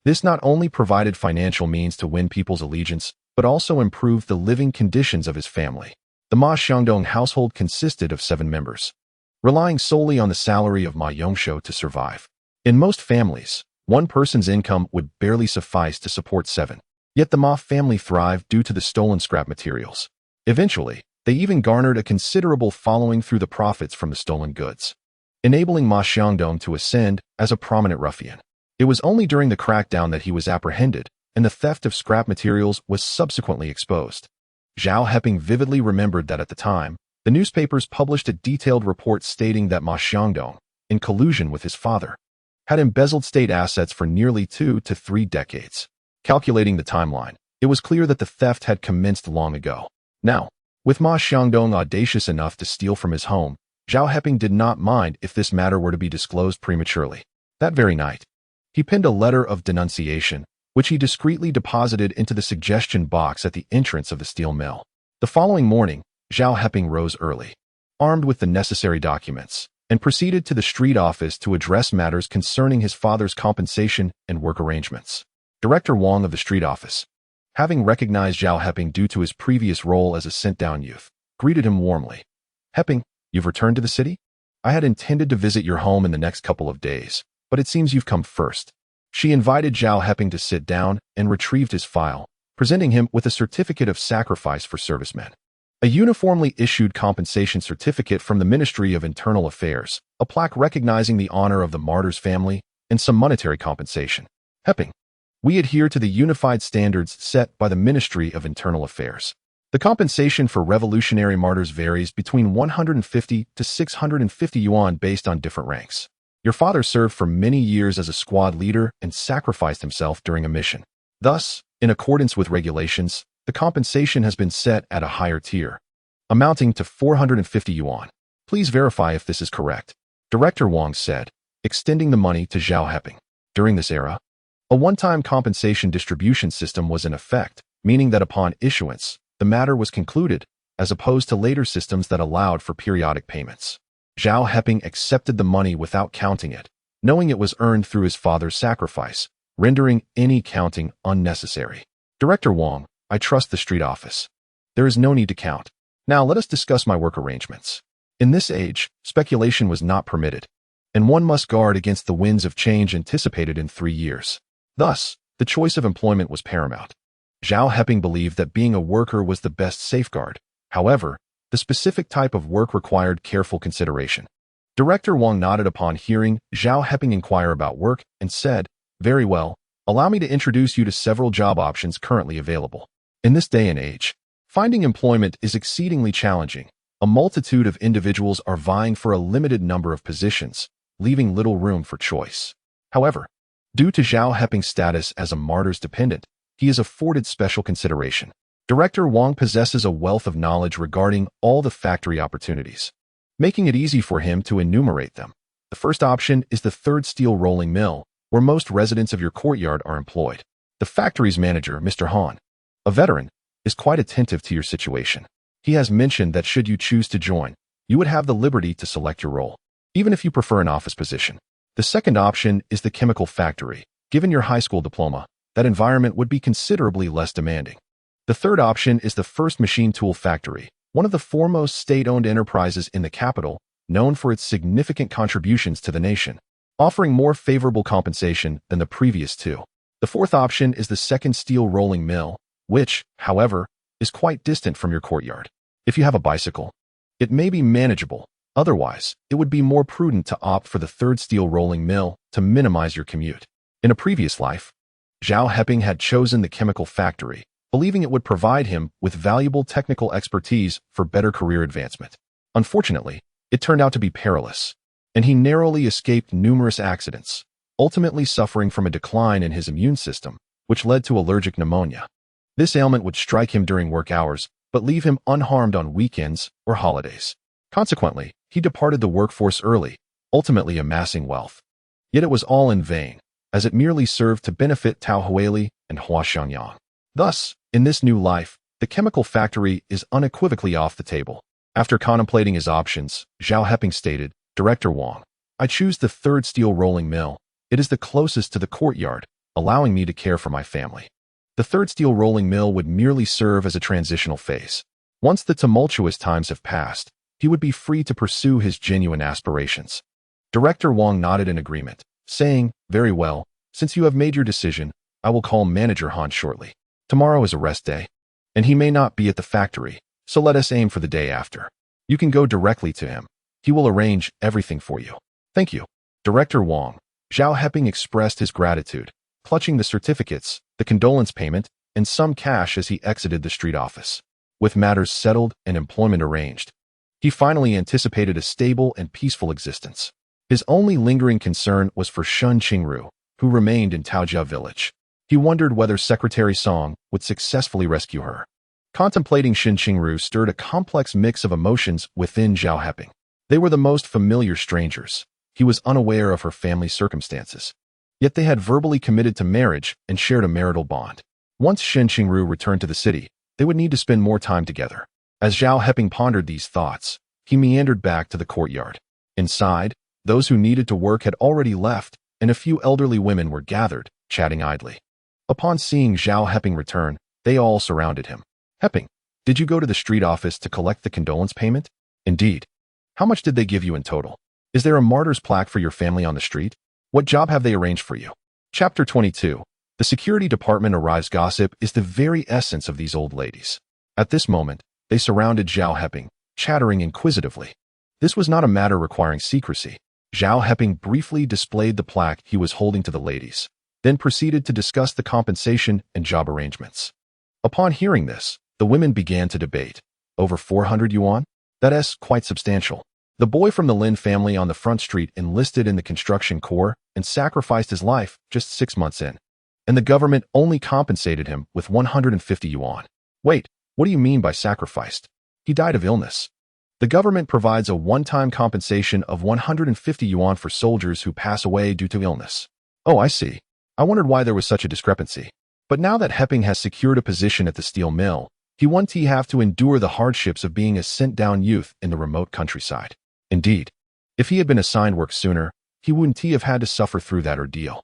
This not only provided financial means to win people's allegiance, but also improved the living conditions of his family. The Ma Xiangdong household consisted of 7 members, relying solely on the salary of Ma Yongshou to survive. In most families, one person's income would barely suffice to support 7. Yet the Ma family thrived due to the stolen scrap materials. Eventually, they even garnered a considerable following through the profits from the stolen goods, enabling Ma Xiangdong to ascend as a prominent ruffian. It was only during the crackdown that he was apprehended, and the theft of scrap materials was subsequently exposed. Zhao Heping vividly remembered that at the time, the newspapers published a detailed report stating that Ma Xiangdong, in collusion with his father, had embezzled state assets for nearly 2 to 3 decades. Calculating the timeline, it was clear that the theft had commenced long ago. Now, with Ma Xiangdong audacious enough to steal from his home, Zhao Heping did not mind if this matter were to be disclosed prematurely. That very night, he penned a letter of denunciation, which he discreetly deposited into the suggestion box at the entrance of the steel mill. The following morning, Zhao Heping rose early, armed with the necessary documents, and proceeded to the street office to address matters concerning his father's compensation and work arrangements. Director Wang of the street office, having recognized Zhao Heping due to his previous role as a sent-down youth, greeted him warmly. Heping, you've returned to the city? I had intended to visit your home in the next couple of days, but it seems you've come first. She invited Zhao Heping to sit down and retrieved his file, presenting him with a certificate of sacrifice for servicemen. A uniformly issued compensation certificate from the Ministry of Internal Affairs, a plaque recognizing the honor of the martyr's family, and some monetary compensation. Heping. We adhere to the unified standards set by the Ministry of Internal Affairs. The compensation for revolutionary martyrs varies between 150 to 650 yuan based on different ranks. Your father served for many years as a squad leader and sacrificed himself during a mission. Thus, in accordance with regulations, the compensation has been set at a higher tier, amounting to 450 yuan. Please verify if this is correct, Director Wang said, extending the money to Zhao Heping. During this era, a one-time compensation distribution system was in effect, meaning that upon issuance, the matter was concluded, as opposed to later systems that allowed for periodic payments. Zhao Heping accepted the money without counting it, knowing it was earned through his father's sacrifice, rendering any counting unnecessary. Director Wang, I trust the street office. There is no need to count. Now let us discuss my work arrangements. In this age, speculation was not permitted, and one must guard against the winds of change anticipated in 3 years. Thus, the choice of employment was paramount. Zhao Heping believed that being a worker was the best safeguard. However, the specific type of work required careful consideration. Director Wang nodded upon hearing Zhao Heping inquire about work and said, "Very well, allow me to introduce you to several job options currently available. In this day and age, finding employment is exceedingly challenging. A multitude of individuals are vying for a limited number of positions, leaving little room for choice. However, due to Zhao Heping's status as a martyr's dependent, he is afforded special consideration. Director Wang possesses a wealth of knowledge regarding all the factory opportunities, making it easy for him to enumerate them. The first option is the third steel rolling mill, where most residents of your courtyard are employed. The factory's manager, Mr. Han, a veteran, is quite attentive to your situation. He has mentioned that should you choose to join, you would have the liberty to select your role, even if you prefer an office position. The second option is the chemical factory. Given your high school diploma, that environment would be considerably less demanding. The third option is the first machine tool factory, one of the foremost state-owned enterprises in the capital, known for its significant contributions to the nation, offering more favorable compensation than the previous two. The fourth option is the second steel rolling mill, which, however, is quite distant from your courtyard. If you have a bicycle, it may be manageable. Otherwise, it would be more prudent to opt for the third steel rolling mill to minimize your commute. In a previous life, Zhao Heping had chosen the chemical factory, believing it would provide him with valuable technical expertise for better career advancement. Unfortunately, it turned out to be perilous, and he narrowly escaped numerous accidents, ultimately suffering from a decline in his immune system, which led to allergic pneumonia. This ailment would strike him during work hours, but leave him unharmed on weekends or holidays. Consequently, he departed the workforce early, ultimately amassing wealth. Yet it was all in vain, as it merely served to benefit Tao Huili and Hua Xiangyang. Thus, in this new life, the chemical factory is unequivocally off the table. After contemplating his options, Zhao Heping stated, Director Wang, I choose the third steel rolling mill. It is the closest to the courtyard, allowing me to care for my family. The third steel rolling mill would merely serve as a transitional phase. Once the tumultuous times have passed, he would be free to pursue his genuine aspirations. Director Wang nodded in agreement, saying, Very well, since you have made your decision, I will call Manager Han shortly. Tomorrow is a rest day, and he may not be at the factory, so let us aim for the day after. You can go directly to him. He will arrange everything for you. Thank you. Director Wang. Zhao Heping expressed his gratitude, clutching the certificates, the condolence payment, and some cash as he exited the street office. With matters settled and employment arranged, he finally anticipated a stable and peaceful existence. His only lingering concern was for Shen Qingru, who remained in Taojia village. He wondered whether Secretary Song would successfully rescue her. Contemplating Shen Qingru stirred a complex mix of emotions within Zhao Heping. They were the most familiar strangers. He was unaware of her family circumstances. Yet they had verbally committed to marriage and shared a marital bond. Once Shen Qingru returned to the city, they would need to spend more time together. As Zhao Heping pondered these thoughts, he meandered back to the courtyard. Inside, those who needed to work had already left, and a few elderly women were gathered, chatting idly. Upon seeing Zhao Heping return, they all surrounded him. Heping, did you go to the street office to collect the condolence payment? Indeed. How much did they give you in total? Is there a martyr's plaque for your family on the street? What job have they arranged for you? Chapter 22. The security department arrives. Gossip is the very essence of these old ladies. At this moment, they surrounded Zhao Heping, chattering inquisitively. This was not a matter requiring secrecy. Zhao Heping briefly displayed the plaque he was holding to the ladies, then proceeded to discuss the compensation and job arrangements. Upon hearing this, the women began to debate. Over 400 yuan? That's quite substantial. The boy from the Lin family on the front street enlisted in the construction corps and sacrificed his life just 6 months in. And the government only compensated him with 150 yuan. Wait, what do you mean by sacrificed? He died of illness. The government provides a one-time compensation of 150 yuan for soldiers who pass away due to illness. Oh, I see. I wondered why there was such a discrepancy. But now that Heping has secured a position at the steel mill, he won't have to endure the hardships of being a sent-down youth in the remote countryside. Indeed, if he had been assigned work sooner, he wouldn't have had to suffer through that ordeal.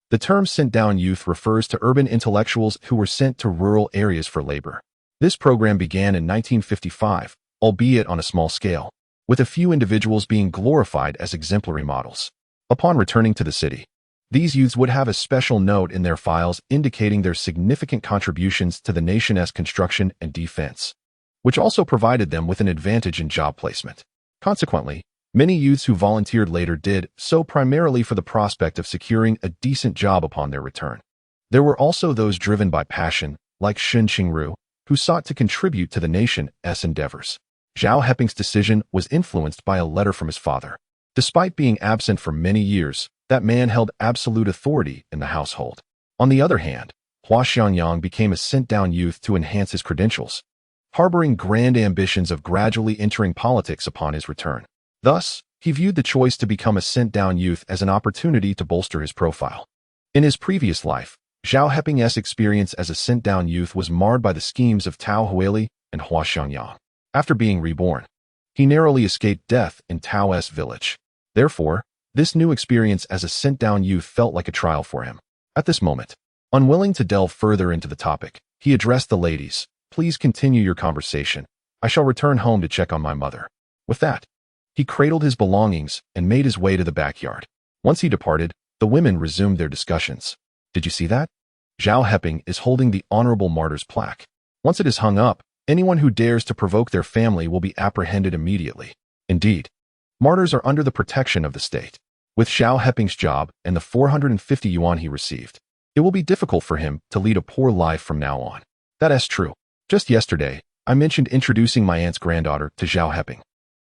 The term sent-down youth refers to urban intellectuals who were sent to rural areas for labor. This program began in 1955, albeit on a small scale, with a few individuals being glorified as exemplary models. Upon returning to the city, these youths would have a special note in their files indicating their significant contributions to the nation's construction and defense, which also provided them with an advantage in job placement. Consequently, many youths who volunteered later did so primarily for the prospect of securing a decent job upon their return. There were also those driven by passion, like Shen Qingru, who sought to contribute to the nation's endeavors. Zhao Heping's decision was influenced by a letter from his father. Despite being absent for many years, that man held absolute authority in the household. On the other hand, Hua Xiangyang became a sent-down youth to enhance his credentials, harboring grand ambitions of gradually entering politics upon his return. Thus, he viewed the choice to become a sent-down youth as an opportunity to bolster his profile. In his previous life, Zhao Heping's experience as a sent-down youth was marred by the schemes of Tao Huili and Hua Xiangyang. After being reborn, he narrowly escaped death in Tao's village. Therefore, this new experience as a sent-down youth felt like a trial for him. At this moment, unwilling to delve further into the topic, he addressed the ladies. Please continue your conversation. I shall return home to check on my mother. With that, he cradled his belongings and made his way to the backyard. Once he departed, the women resumed their discussions. Did you see that? Zhao Heping is holding the Honorable Martyr's plaque. Once it is hung up, anyone who dares to provoke their family will be apprehended immediately. Indeed, martyrs are under the protection of the state. With Zhao Heping's job and the 450 yuan he received, it will be difficult for him to lead a poor life from now on. That's true. Just yesterday, I mentioned introducing my aunt's granddaughter to Zhao Heping,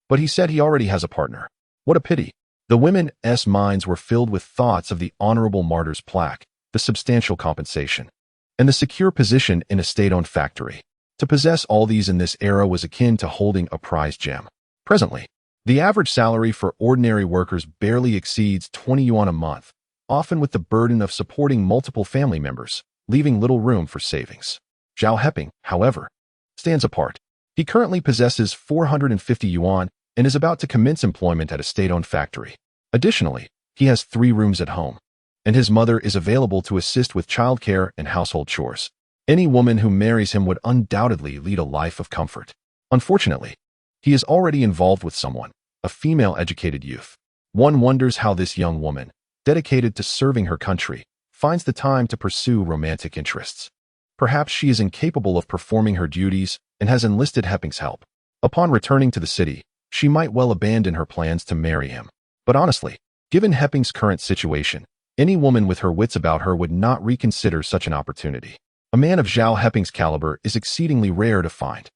but he said he already has a partner. What a pity. The women's minds were filled with thoughts of the Honorable Martyr's plaque, the substantial compensation, and the secure position in a state-owned factory. To possess all these in this era was akin to holding a prized gem. Presently, the average salary for ordinary workers barely exceeds 20 yuan a month, often with the burden of supporting multiple family members, leaving little room for savings. Zhao Heping, however, stands apart. He currently possesses 450 yuan and is about to commence employment at a state-owned factory. Additionally, he has 3 rooms at home, and his mother is available to assist with childcare and household chores. Any woman who marries him would undoubtedly lead a life of comfort. Unfortunately, he is already involved with someone, a female educated youth. One wonders how this young woman, dedicated to serving her country, finds the time to pursue romantic interests. Perhaps she is incapable of performing her duties and has enlisted Heping's help. Upon returning to the city, she might well abandon her plans to marry him. But honestly, given Heping's current situation, any woman with her wits about her would not reconsider such an opportunity. A man of Zhao Heping's caliber is exceedingly rare to find.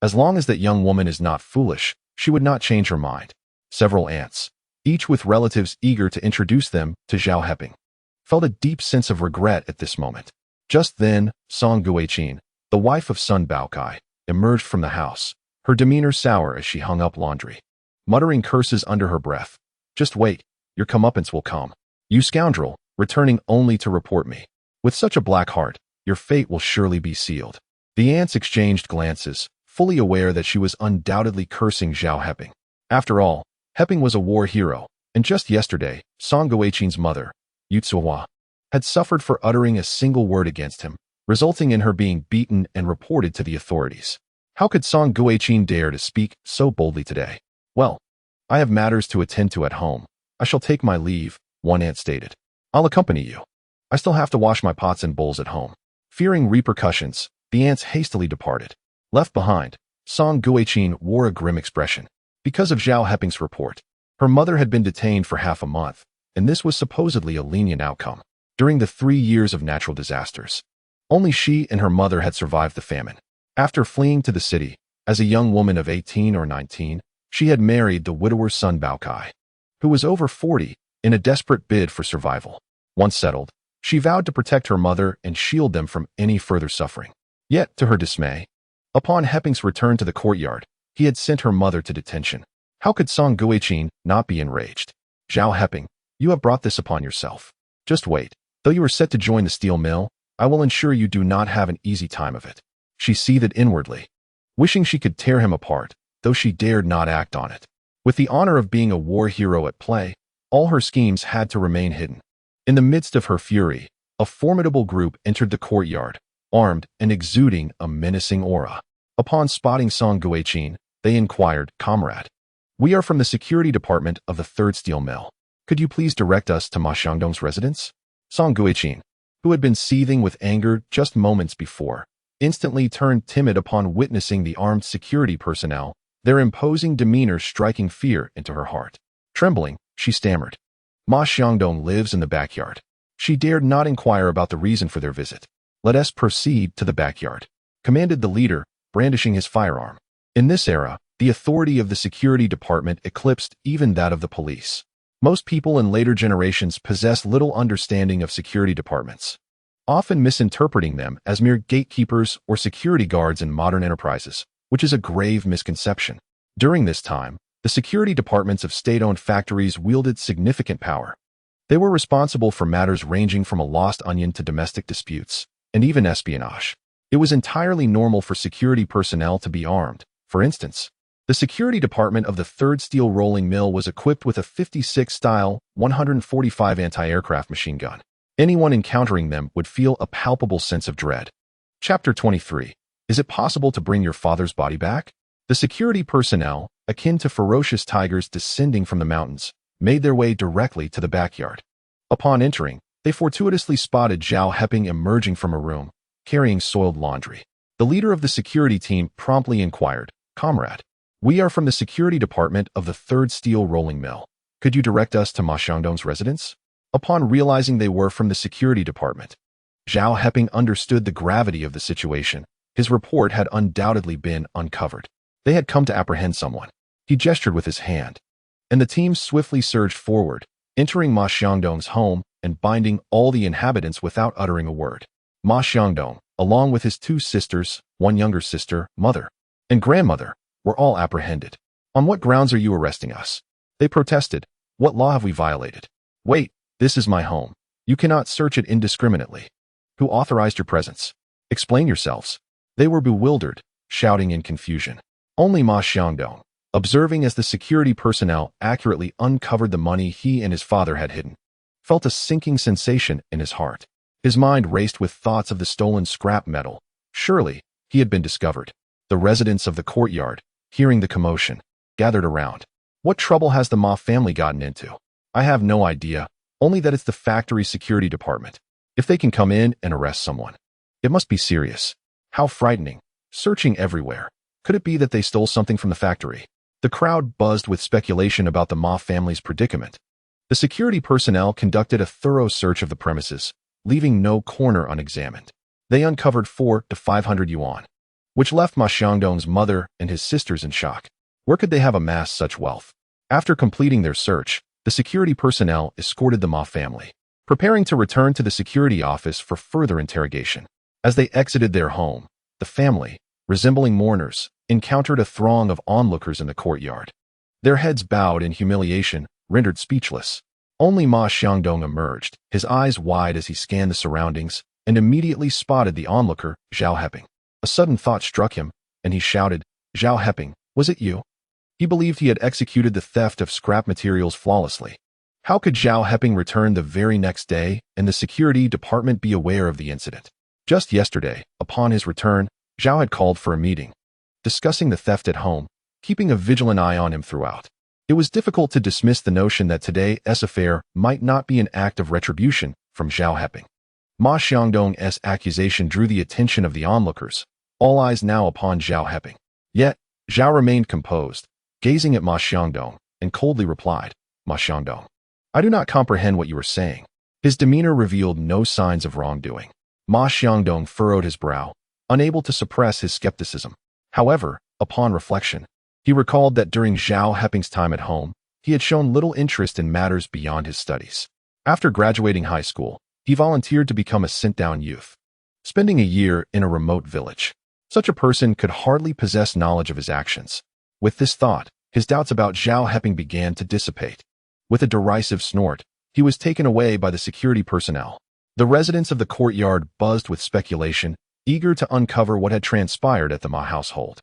As long as that young woman is not foolish, she would not change her mind. Several aunts, each with relatives eager to introduce them to Zhao Heping, felt a deep sense of regret at this moment. Just then, Song Guiqin, the wife of Sun Baokai, emerged from the house, her demeanor sour as she hung up laundry, muttering curses under her breath. Just wait, your comeuppance will come. You scoundrel, returning only to report me. With such a black heart, your fate will surely be sealed. The aunts exchanged glances, fully aware that she was undoubtedly cursing Zhao Heping. After all, Heping was a war hero, and just yesterday, Song Guiqin's mother, Yutsuhua, had suffered for uttering a single word against him, resulting in her being beaten and reported to the authorities. How could Song Guiqin dare to speak so boldly today? Well, I have matters to attend to at home. I shall take my leave, one aunt stated. I'll accompany you. I still have to wash my pots and bowls at home. Fearing repercussions, the aunts hastily departed. Left behind, Song Guiqin wore a grim expression. Because of Zhao Heping's report, her mother had been detained for half a month, and this was supposedly a lenient outcome. During the 3 years of natural disasters, only she and her mother had survived the famine. After fleeing to the city, as a young woman of 18 or 19, she had married the widower's son Bao Kai, who was over 40, in a desperate bid for survival. Once settled, she vowed to protect her mother and shield them from any further suffering. Yet, to her dismay, upon Heping's return to the courtyard, he had sent her mother to detention. How could Song Guiqin not be enraged? Zhao Heping, you have brought this upon yourself. Just wait. Though you are set to join the steel mill, I will ensure you do not have an easy time of it. She seethed inwardly, wishing she could tear him apart, though she dared not act on it. With the honor of being a war hero at play, all her schemes had to remain hidden. In the midst of her fury, a formidable group entered the courtyard, armed and exuding a menacing aura. Upon spotting Song Guiqin, they inquired, "Comrade, we are from the security department of the 3rd Steel Mill. Could you please direct us to Ma Xiangdong's residence?" Song Guiqin, who had been seething with anger just moments before, instantly turned timid upon witnessing the armed security personnel, their imposing demeanor striking fear into her heart. Trembling, she stammered, "Ma Xiangdong lives in the backyard." She dared not inquire about the reason for their visit. "Let us proceed to the backyard," commanded the leader, brandishing his firearm. In this era, the authority of the security department eclipsed even that of the police. Most people in later generations possess little understanding of security departments, often misinterpreting them as mere gatekeepers or security guards in modern enterprises, which is a grave misconception. During this time, the security departments of state-owned factories wielded significant power. They were responsible for matters ranging from a lost onion to domestic disputes, and even espionage. It was entirely normal for security personnel to be armed. For instance, the security department of the 3rd Steel Rolling Mill was equipped with a 56-style 145 anti-aircraft machine gun. Anyone encountering them would feel a palpable sense of dread. Chapter 23. Is it possible to bring your father's body back? The security personnel, akin to ferocious tigers descending from the mountains, made their way directly to the backyard. Upon entering, they fortuitously spotted Zhao Heping emerging from a room, carrying soiled laundry. The leader of the security team promptly inquired, "Comrade, we are from the security department of the 3rd Steel Rolling Mill. Could you direct us to Ma Xiangdong's residence?" Upon realizing they were from the security department, Zhao Heping understood the gravity of the situation. His report had undoubtedly been uncovered. They had come to apprehend someone. He gestured with his hand, and the team swiftly surged forward, entering Ma Xiangdong's home and binding all the inhabitants without uttering a word. Ma Xiangdong, along with his 2 sisters, 1 younger sister, mother, and grandmother, were all apprehended. "On what grounds are you arresting us?" They protested. "What law have we violated?" "Wait, this is my home. You cannot search it indiscriminately. Who authorized your presence? Explain yourselves." They were bewildered, shouting in confusion. Only Ma Xiangdong, observing as the security personnel accurately uncovered the money he and his father had hidden, felt a sinking sensation in his heart. His mind raced with thoughts of the stolen scrap metal. Surely, he had been discovered. The residents of the courtyard, hearing the commotion, gathered around. "What trouble has the Ma family gotten into?" "I have no idea, only that it's the factory security department. If they can come in and arrest someone, it must be serious." How frightening. Searching everywhere. Could it be that they stole something from the factory? The crowd buzzed with speculation about the Ma family's predicament. The security personnel conducted a thorough search of the premises, leaving no corner unexamined. They uncovered 400 to 500 yuan, which left Ma Xiangdong's mother and his sisters in shock. Where could they have amassed such wealth? After completing their search, the security personnel escorted the Ma family, preparing to return to the security office for further interrogation. As they exited their home, the family, resembling mourners, encountered a throng of onlookers in the courtyard. Their heads bowed in humiliation, rendered speechless. Only Ma Xiangdong emerged, his eyes wide as he scanned the surroundings, and immediately spotted the onlooker, Zhao Heping. A sudden thought struck him, and he shouted, "Zhao Heping, was it you?" He believed he had executed the theft of scrap materials flawlessly. How could Zhao Heping return the very next day and the security department be aware of the incident? Just yesterday, upon his return, Zhao had called for a meeting, discussing the theft at home, keeping a vigilant eye on him throughout. It was difficult to dismiss the notion that today's affair might not be an act of retribution from Zhao Heping. Ma Xiangdong's accusation drew the attention of the onlookers, all eyes now upon Zhao Heping. Yet, Zhao remained composed, gazing at Ma Xiangdong, and coldly replied, "Ma Xiangdong, I do not comprehend what you are saying." His demeanor revealed no signs of wrongdoing. Ma Xiangdong furrowed his brow, unable to suppress his skepticism. However, upon reflection, he recalled that during Zhao Heping's time at home, he had shown little interest in matters beyond his studies. After graduating high school, he volunteered to become a sent-down youth, spending a year in a remote village. Such a person could hardly possess knowledge of his actions. With this thought, his doubts about Zhao Heping began to dissipate. With a derisive snort, he was taken away by the security personnel. The residents of the courtyard buzzed with speculation, eager to uncover what had transpired at the Ma household.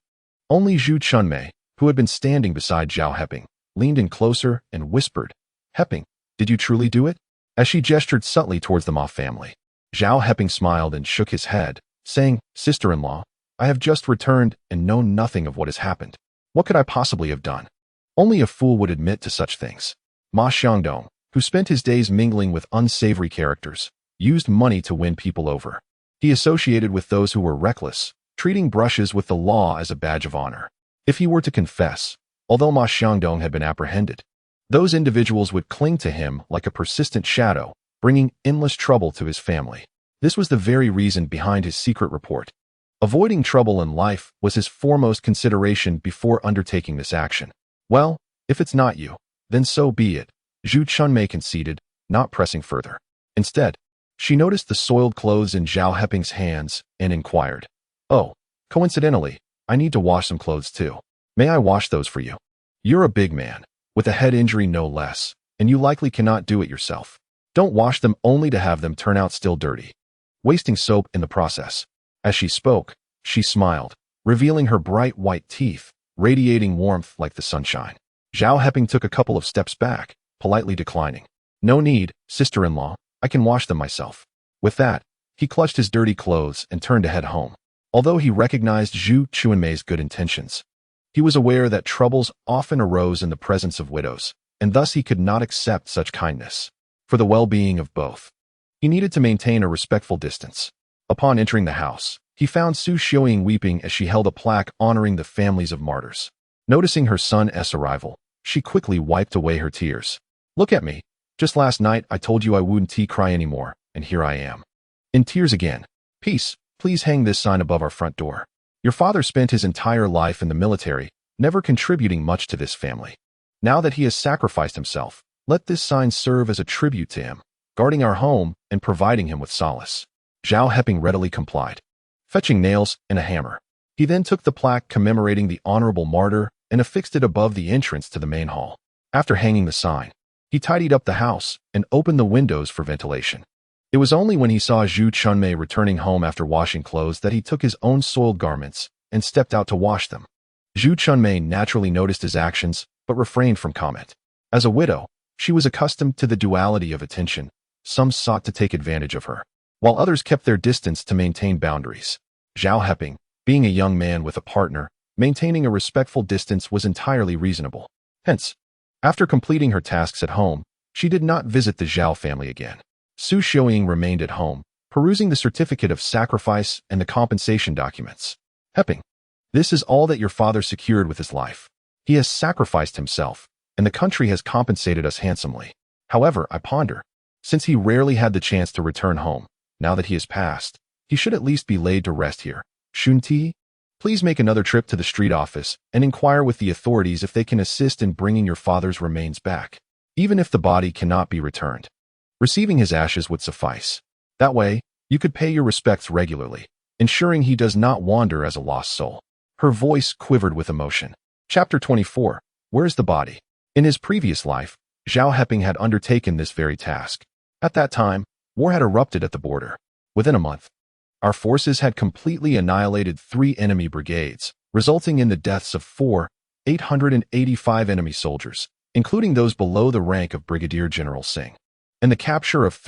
Only Zhu Chunmei, who had been standing beside Zhao Heping, leaned in closer and whispered, "Heping, did you truly do it?" As she gestured subtly towards the Ma family. Zhao Heping smiled and shook his head, saying, "Sister-in-law, I have just returned and know nothing of what has happened. What could I possibly have done? Only a fool would admit to such things." Ma Xiangdong, who spent his days mingling with unsavory characters, used money to win people over. He associated with those who were reckless, treating brushes with the law as a badge of honor. If he were to confess, although Ma Xiangdong had been apprehended, those individuals would cling to him like a persistent shadow, bringing endless trouble to his family. This was the very reason behind his secret report. Avoiding trouble in life was his foremost consideration before undertaking this action. "Well, if it's not you, then so be it," Zhu Chunmei conceded, not pressing further. Instead, she noticed the soiled clothes in Zhao Heping's hands and inquired, "Oh, coincidentally, I need to wash some clothes too. May I wash those for you? You're a big man, with a head injury no less, and you likely cannot do it yourself. Don't wash them only to have them turn out still dirty, wasting soap in the process." As she spoke, she smiled, revealing her bright white teeth, radiating warmth like the sunshine. Zhao Heping took a couple of steps back, politely declining. "No need, sister-in-law, I can wash them myself." With that, he clutched his dirty clothes and turned to head home. Although he recognized Zhu Chunmei's good intentions, he was aware that troubles often arose in the presence of widows, and thus he could not accept such kindness. For the well-being of both, he needed to maintain a respectful distance. Upon entering the house, he found Su Xiaoying weeping as she held a plaque honoring the families of martyrs. Noticing her son's arrival, she quickly wiped away her tears. "Look at me. Just last night I told you I wouldn't cry anymore, and here I am. In tears again. Peace, please hang this sign above our front door. Your father spent his entire life in the military, never contributing much to this family. Now that he has sacrificed himself, let this sign serve as a tribute to him, guarding our home and providing him with solace." Zhao Heping readily complied, fetching nails and a hammer. He then took the plaque commemorating the honorable martyr and affixed it above the entrance to the main hall. After hanging the sign, he tidied up the house and opened the windows for ventilation. It was only when he saw Zhu Chunmei returning home after washing clothes that he took his own soiled garments and stepped out to wash them. Zhu Chunmei naturally noticed his actions, but refrained from comment. As a widow, she was accustomed to the duality of attention. Some sought to take advantage of her, while others kept their distance to maintain boundaries. Zhao Heping, being a young man with a partner, maintaining a respectful distance was entirely reasonable. Hence, after completing her tasks at home, she did not visit the Zhao family again. Su Xiaoying remained at home, perusing the certificate of sacrifice and the compensation documents. "Heping, this is all that your father secured with his life. He has sacrificed himself, and the country has compensated us handsomely. However, I ponder, since he rarely had the chance to return home, now that he has passed, he should at least be laid to rest here. Shunti, please make another trip to the street office and inquire with the authorities if they can assist in bringing your father's remains back, even if the body cannot be returned. Receiving his ashes would suffice. That way, you could pay your respects regularly, ensuring he does not wander as a lost soul." Her voice quivered with emotion. Chapter 24. Where's the body? In his previous life, Zhao Heping had undertaken this very task. At that time, war had erupted at the border. Within a month, our forces had completely annihilated 3 enemy brigades, resulting in the deaths of 885 enemy soldiers, including those below the rank of Brigadier General Singh, and the capture of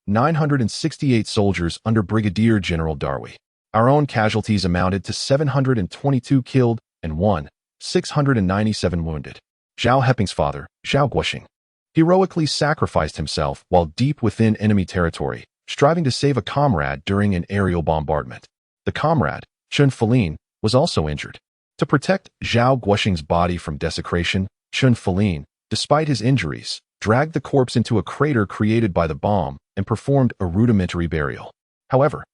968 soldiers under Brigadier General Darwi. Our own casualties amounted to 722 killed and 697 wounded. Zhao Heping's father, Zhao Guoxing, heroically sacrificed himself while deep within enemy territory, striving to save a comrade during an aerial bombardment. The comrade, Shen Qingru, was also injured. To protect Zhao Guoxing's body from desecration, Shen Qingru, despite his injuries, dragged the corpse into a crater created by the bomb and performed a rudimentary burial. However,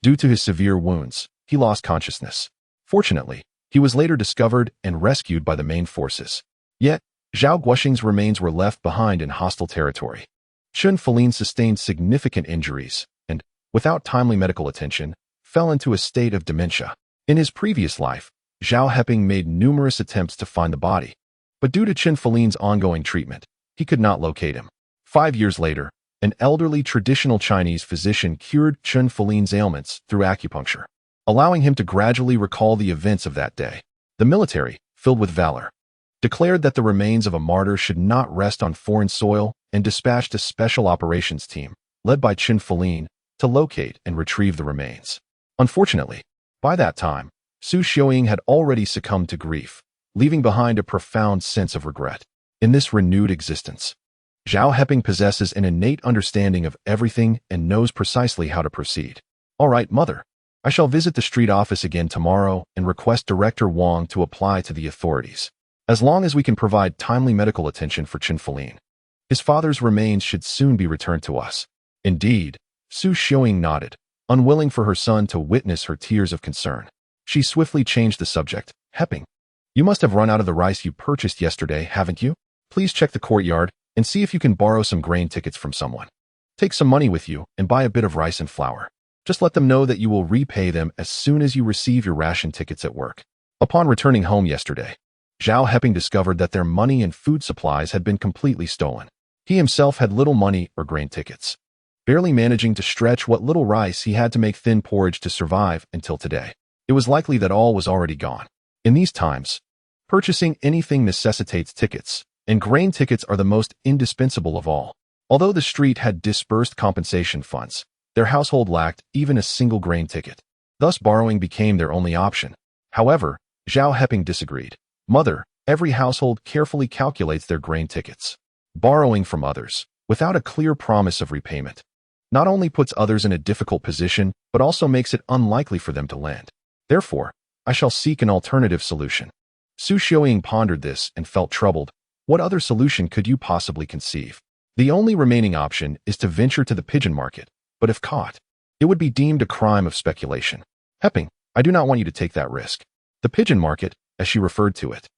due to his severe wounds, he lost consciousness. Fortunately, he was later discovered and rescued by the main forces. Yet, Zhao Guoxing's remains were left behind in hostile territory. Shen Qingru sustained significant injuries and, without timely medical attention, fell into a state of dementia. In his previous life, Zhao Heping made numerous attempts to find the body, but due to Shen Qingru's ongoing treatment, he could not locate him. 5 years later, an elderly traditional Chinese physician cured Shen Qingru's ailments through acupuncture, allowing him to gradually recall the events of that day. The military, filled with valor, declared that the remains of a martyr should not rest on foreign soil and dispatched a special operations team, led by Shen Qingru, to locate and retrieve the remains. Unfortunately, by that time, Su Xiaoying had already succumbed to grief, leaving behind a profound sense of regret. In this renewed existence, Zhao Heping possesses an innate understanding of everything and knows precisely how to proceed. All right, mother. I shall visit the street office again tomorrow and request Director Wang to apply to the authorities. As long as we can provide timely medical attention for Shen Qingru, his father's remains should soon be returned to us. Indeed, Su Xiaoying nodded, unwilling for her son to witness her tears of concern. She swiftly changed the subject. Heping, you must have run out of the rice you purchased yesterday, haven't you? Please check the courtyard and see if you can borrow some grain tickets from someone. Take some money with you and buy a bit of rice and flour. Just let them know that you will repay them as soon as you receive your ration tickets at work. Upon returning home yesterday, Zhao Heping discovered that their money and food supplies had been completely stolen. He himself had little money or grain tickets, barely managing to stretch what little rice he had to make thin porridge to survive until today. It was likely that all was already gone. In these times, purchasing anything necessitates tickets, and grain tickets are the most indispensable of all. Although the street had disbursed compensation funds, their household lacked even a single grain ticket. Thus borrowing became their only option. However, Zhao Heping disagreed. Mother, every household carefully calculates their grain tickets. Borrowing from others, without a clear promise of repayment, not only puts others in a difficult position, but also makes it unlikely for them to lend. Therefore, I shall seek an alternative solution. Su Xiaoying pondered this and felt troubled. What other solution could you possibly conceive? The only remaining option is to venture to the pigeon market, but if caught, it would be deemed a crime of speculation. Heping, I do not want you to take that risk. The pigeon market, as she referred to it,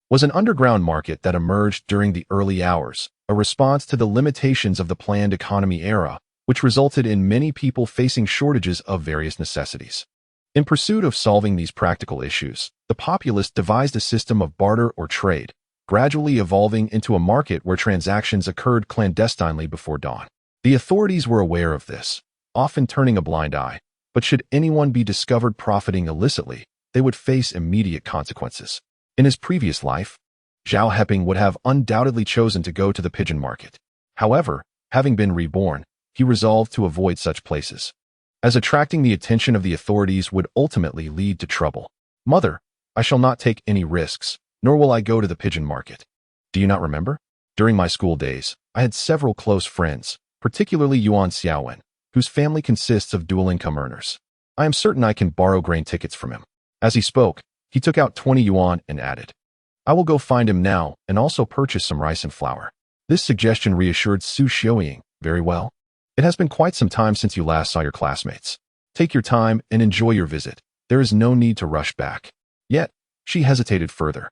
was an underground market that emerged during the early hours, a response to the limitations of the planned economy era, which resulted in many people facing shortages of various necessities. In pursuit of solving these practical issues, the populace devised a system of barter or trade, gradually evolving into a market where transactions occurred clandestinely before dawn. The authorities were aware of this, often turning a blind eye, but should anyone be discovered profiting illicitly, they would face immediate consequences. In his previous life, Zhao Heping would have undoubtedly chosen to go to the pigeon market. However, having been reborn, he resolved to avoid such places, as attracting the attention of the authorities would ultimately lead to trouble. Mother, I shall not take any risks, nor will I go to the pigeon market. Do you not remember? During my school days, I had several close friends, particularly Yuan Xiaowen, whose family consists of dual-income earners. I am certain I can borrow grain tickets from him. As he spoke, he took out 20 yuan and added, I will go find him now and also purchase some rice and flour. This suggestion reassured Su Xiaoying. Very well. It has been quite some time since you last saw your classmates. Take your time and enjoy your visit. There is no need to rush back. Yet, she hesitated further.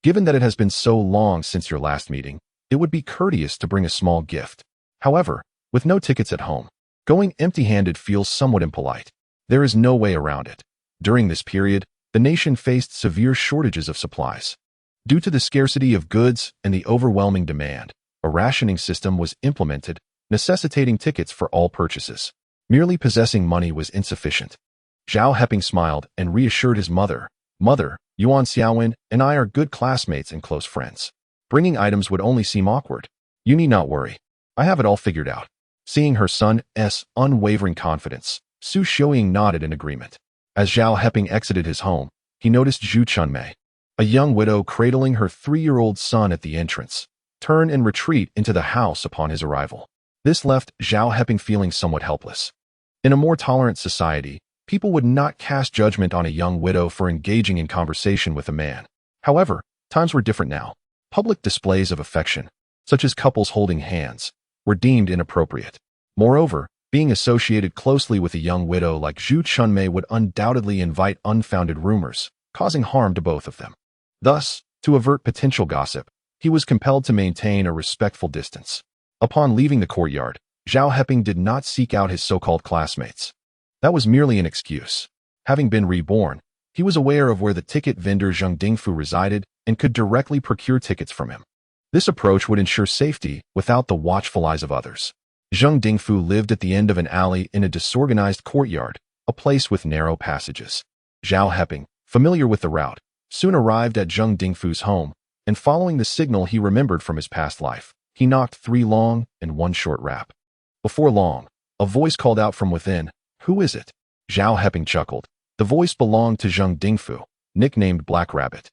Given that it has been so long since your last meeting, it would be courteous to bring a small gift. However, with no tickets at home, going empty-handed feels somewhat impolite. There is no way around it. During this period, the nation faced severe shortages of supplies. Due to the scarcity of goods and the overwhelming demand, a rationing system was implemented, necessitating tickets for all purchases. Merely possessing money was insufficient. Zhao Heping smiled and reassured his mother. Mother, Yuan Xiaowen and I are good classmates and close friends. Bringing items would only seem awkward. You need not worry. I have it all figured out. Seeing her son's unwavering confidence, Su Xiaoying nodded in agreement. As Zhao Heping exited his home, he noticed Zhu Chunmei, a young widow cradling her 3-year-old son at the entrance, turn and retreat into the house upon his arrival. This left Zhao Heping feeling somewhat helpless. In a more tolerant society, people would not cast judgment on a young widow for engaging in conversation with a man. However, times were different now. Public displays of affection, such as couples holding hands, were deemed inappropriate. Moreover, being associated closely with a young widow like Zhu Chunmei would undoubtedly invite unfounded rumors, causing harm to both of them. Thus, to avert potential gossip, he was compelled to maintain a respectful distance. Upon leaving the courtyard, Zhao Heping did not seek out his so-called classmates. That was merely an excuse. Having been reborn, he was aware of where the ticket vendor Zheng Dingfu resided and could directly procure tickets from him. This approach would ensure safety without the watchful eyes of others. Zheng Dingfu lived at the end of an alley in a disorganized courtyard, a place with narrow passages. Zhao Heping, familiar with the route, soon arrived at Zheng Dingfu's home, and following the signal he remembered from his past life, he knocked 3 long and 1 short rap. Before long, a voice called out from within, "Who is it?" Zhao Heping chuckled. The voice belonged to Zheng Dingfu, nicknamed Black Rabbit.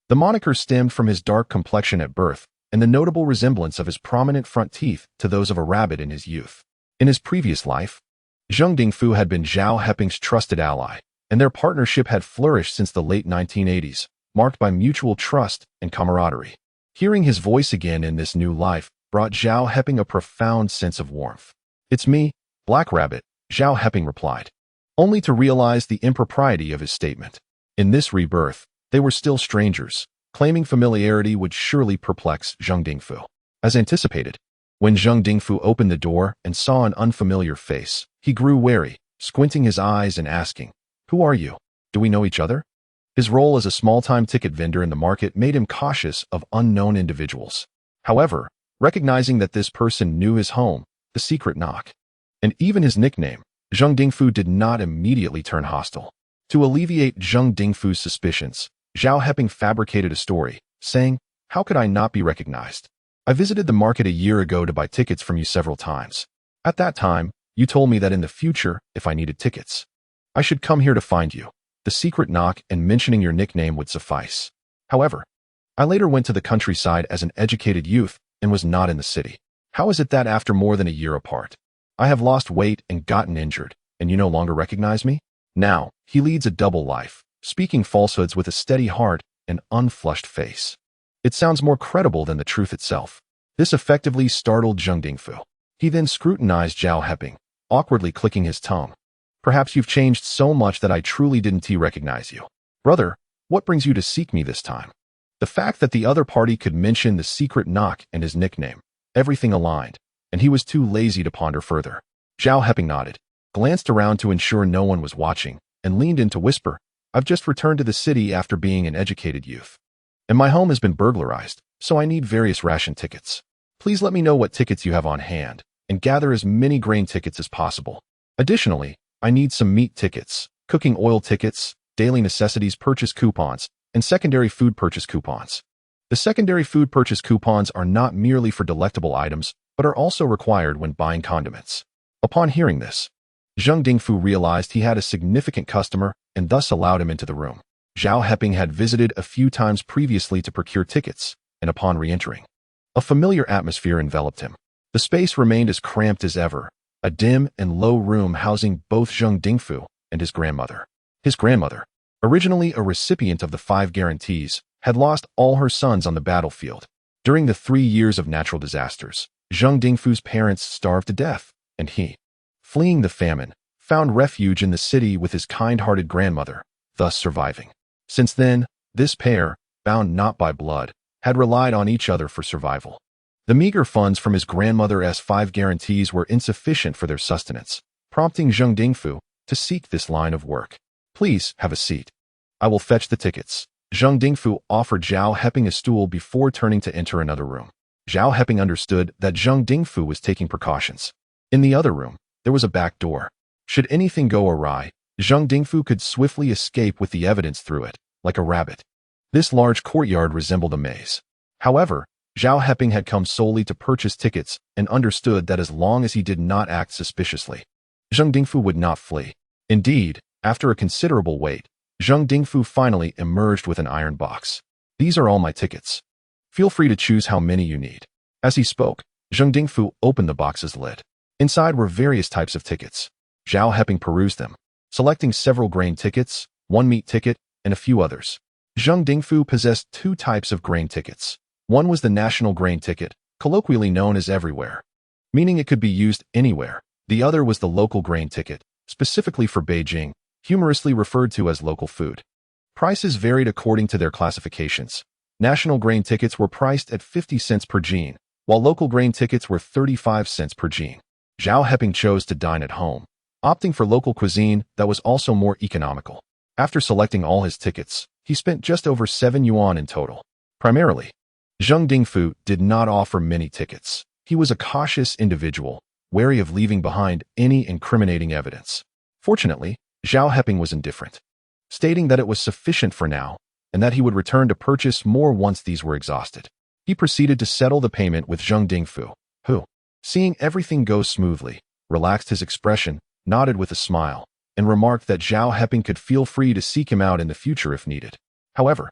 The moniker stemmed from his dark complexion at birth and the notable resemblance of his prominent front teeth to those of a rabbit in his youth. In his previous life, Zheng Dingfu had been Zhao Heping's trusted ally, and their partnership had flourished since the late 1980s, marked by mutual trust and camaraderie. Hearing his voice again in this new life brought Zhao Heping a profound sense of warmth. "It's me, Black Rabbit," Zhao Heping replied, only to realize the impropriety of his statement. In this rebirth, they were still strangers. Claiming familiarity would surely perplex Zheng Dingfu. As anticipated, when Zheng Dingfu opened the door and saw an unfamiliar face, he grew wary, squinting his eyes and asking, "Who are you? Do we know each other?" His role as a small-time ticket vendor in the market made him cautious of unknown individuals. However, recognizing that this person knew his home, the secret knock, and even his nickname, Zheng Dingfu did not immediately turn hostile. To alleviate Zheng Dingfu's suspicions, Zhao Heping fabricated a story, saying, "How could I not be recognized? I visited the market a year ago to buy tickets from you several times. At that time, you told me that in the future, if I needed tickets, I should come here to find you. The secret knock and mentioning your nickname would suffice. However, I later went to the countryside as an educated youth and was not in the city. How is it that after more than a year apart, I have lost weight and gotten injured, and you no longer recognize me?" Now, he leads a double life, speaking falsehoods with a steady heart and unflushed face. It sounds more credible than the truth itself. This effectively startled Zheng Dingfu. He then scrutinized Zhao Heping, awkwardly clicking his tongue. "Perhaps you've changed so much that I truly didn't recognize you. Brother, what brings you to seek me this time?" The fact that the other party could mention the secret knock and his nickname, everything aligned, and he was too lazy to ponder further. Zhao Heping nodded, glanced around to ensure no one was watching, and leaned in to whisper, "I've just returned to the city after being an educated youth, and my home has been burglarized, so I need various ration tickets. Please let me know what tickets you have on hand, and gather as many grain tickets as possible. Additionally, I need some meat tickets, cooking oil tickets, daily necessities purchase coupons, and secondary food purchase coupons. The secondary food purchase coupons are not merely for delectable items, but are also required when buying condiments." Upon hearing this, Zheng Dingfu realized he had a significant customer and thus allowed him into the room. Zhao Heping had visited a few times previously to procure tickets, and upon re-entering, a familiar atmosphere enveloped him. The space remained as cramped as ever, a dim and low room housing both Zheng Dingfu and his grandmother. His grandmother, originally a recipient of the 5 guarantees, had lost all her sons on the battlefield. During the 3 years of natural disasters, Zheng Dingfu's parents starved to death, and he, fleeing the famine, found refuge in the city with his kind-hearted grandmother, thus surviving. Since then, this pair, bound not by blood, had relied on each other for survival. The meager funds from his grandmother's 5 guarantees were insufficient for their sustenance, prompting Zheng Dingfu to seek this line of work. "Please, have a seat. I will fetch the tickets." Zheng Dingfu offered Zhao Heping a stool before turning to enter another room. Zhao Heping understood that Zheng Dingfu was taking precautions. In the other room, there was a back door. Should anything go awry, Zheng Dingfu could swiftly escape with the evidence through it, like a rabbit. This large courtyard resembled a maze. However, Zhao Heping had come solely to purchase tickets and understood that as long as he did not act suspiciously, Zheng Dingfu would not flee. Indeed, after a considerable wait, Zheng Dingfu finally emerged with an iron box. These are all my tickets. Feel free to choose how many you need. As he spoke, Zheng Dingfu opened the box's lid. Inside were various types of tickets. Zhao Heping perused them, selecting several grain tickets, one meat ticket, and a few others. Zheng Dingfu possessed two types of grain tickets. One was the national grain ticket, colloquially known as everywhere, meaning it could be used anywhere. The other was the local grain ticket, specifically for Beijing, humorously referred to as local food. Prices varied according to their classifications. National grain tickets were priced at 50 cents per jean, while local grain tickets were 35 cents per jean. Zhao Heping chose to dine at home, opting for local cuisine that was also more economical. After selecting all his tickets, he spent just over 7 yuan in total. Primarily, Zheng Dingfu did not offer many tickets. He was a cautious individual, wary of leaving behind any incriminating evidence. Fortunately, Zhao Heping was indifferent, stating that it was sufficient for now and that he would return to purchase more once these were exhausted. He proceeded to settle the payment with Zheng Dingfu, who, seeing everything go smoothly, relaxed his expression, nodded with a smile, and remarked that Zhao Heping could feel free to seek him out in the future if needed. However,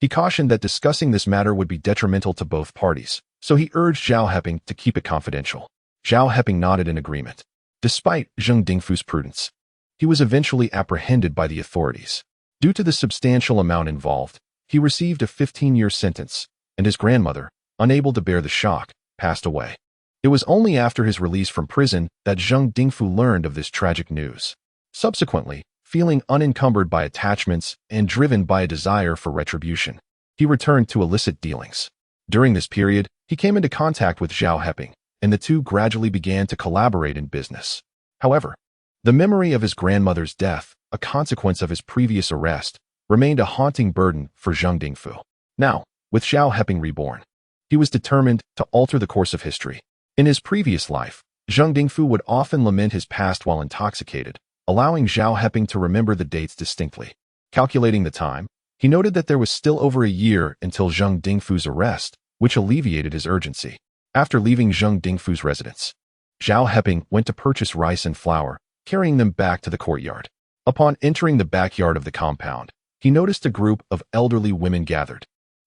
he cautioned that discussing this matter would be detrimental to both parties, so he urged Zhao Heping to keep it confidential. Zhao Heping nodded in agreement. Despite Zheng Dingfu's prudence, he was eventually apprehended by the authorities. Due to the substantial amount involved, he received a 15-year sentence, and his grandmother, unable to bear the shock, passed away. It was only after his release from prison that Zheng Dingfu learned of this tragic news. Subsequently, feeling unencumbered by attachments and driven by a desire for retribution, he returned to illicit dealings. During this period, he came into contact with Zhao Heping, and the two gradually began to collaborate in business. However, the memory of his grandmother's death, a consequence of his previous arrest, remained a haunting burden for Zheng Dingfu. Now, with Zhao Heping reborn, he was determined to alter the course of history. In his previous life, Zheng Dingfu would often lament his past while intoxicated, allowing Zhao Heping to remember the dates distinctly. Calculating the time, he noted that there was still over a year until Zheng Dingfu's arrest, which alleviated his urgency. After leaving Zheng Dingfu's residence, Zhao Heping went to purchase rice and flour, carrying them back to the courtyard. Upon entering the backyard of the compound, he noticed a group of elderly women gathered,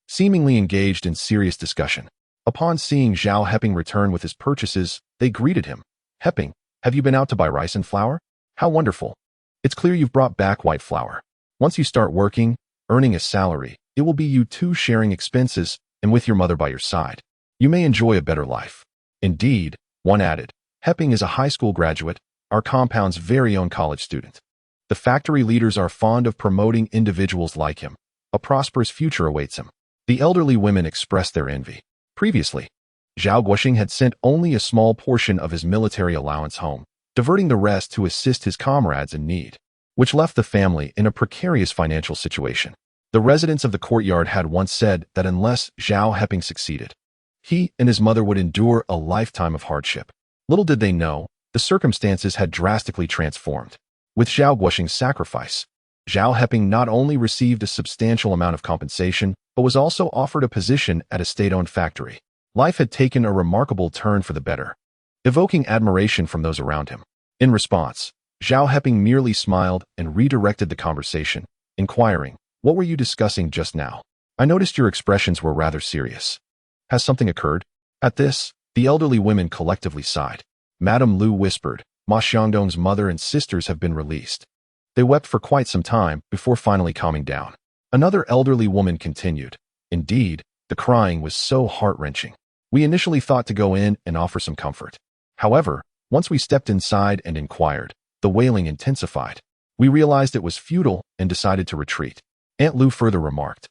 seemingly engaged in serious discussion. Upon seeing Zhao Heping return with his purchases, they greeted him. "Heping, have you been out to buy rice and flour? How wonderful. It's clear you've brought back white flour. Once you start working, earning a salary, it will be you two sharing expenses and with your mother by your side. You may enjoy a better life." Indeed, one added, Heping is a high school graduate, our compound's very own college student. The factory leaders are fond of promoting individuals like him. A prosperous future awaits him. The elderly women expressed their envy. Previously, Zhao Guoxing had sent only a small portion of his military allowance home, diverting the rest to assist his comrades in need, which left the family in a precarious financial situation. The residents of the courtyard had once said that unless Zhao Heping succeeded, he and his mother would endure a lifetime of hardship. Little did they know, the circumstances had drastically transformed. With Zhao Guoxing's sacrifice, Zhao Heping not only received a substantial amount of compensation, but was also offered a position at a state-owned factory. Life had taken a remarkable turn for the better, evoking admiration from those around him. In response, Zhao Heping merely smiled and redirected the conversation, inquiring, "What were you discussing just now? I noticed your expressions were rather serious. Has something occurred?" At this, the elderly women collectively sighed. Madame Lu whispered, "Ma Xiangdong's mother and sisters have been released." They wept for quite some time before finally calming down. Another elderly woman continued, "Indeed, the crying was so heart-wrenching. We initially thought to go in and offer some comfort. However, once we stepped inside and inquired, the wailing intensified. We realized it was futile and decided to retreat." Aunt Lu further remarked,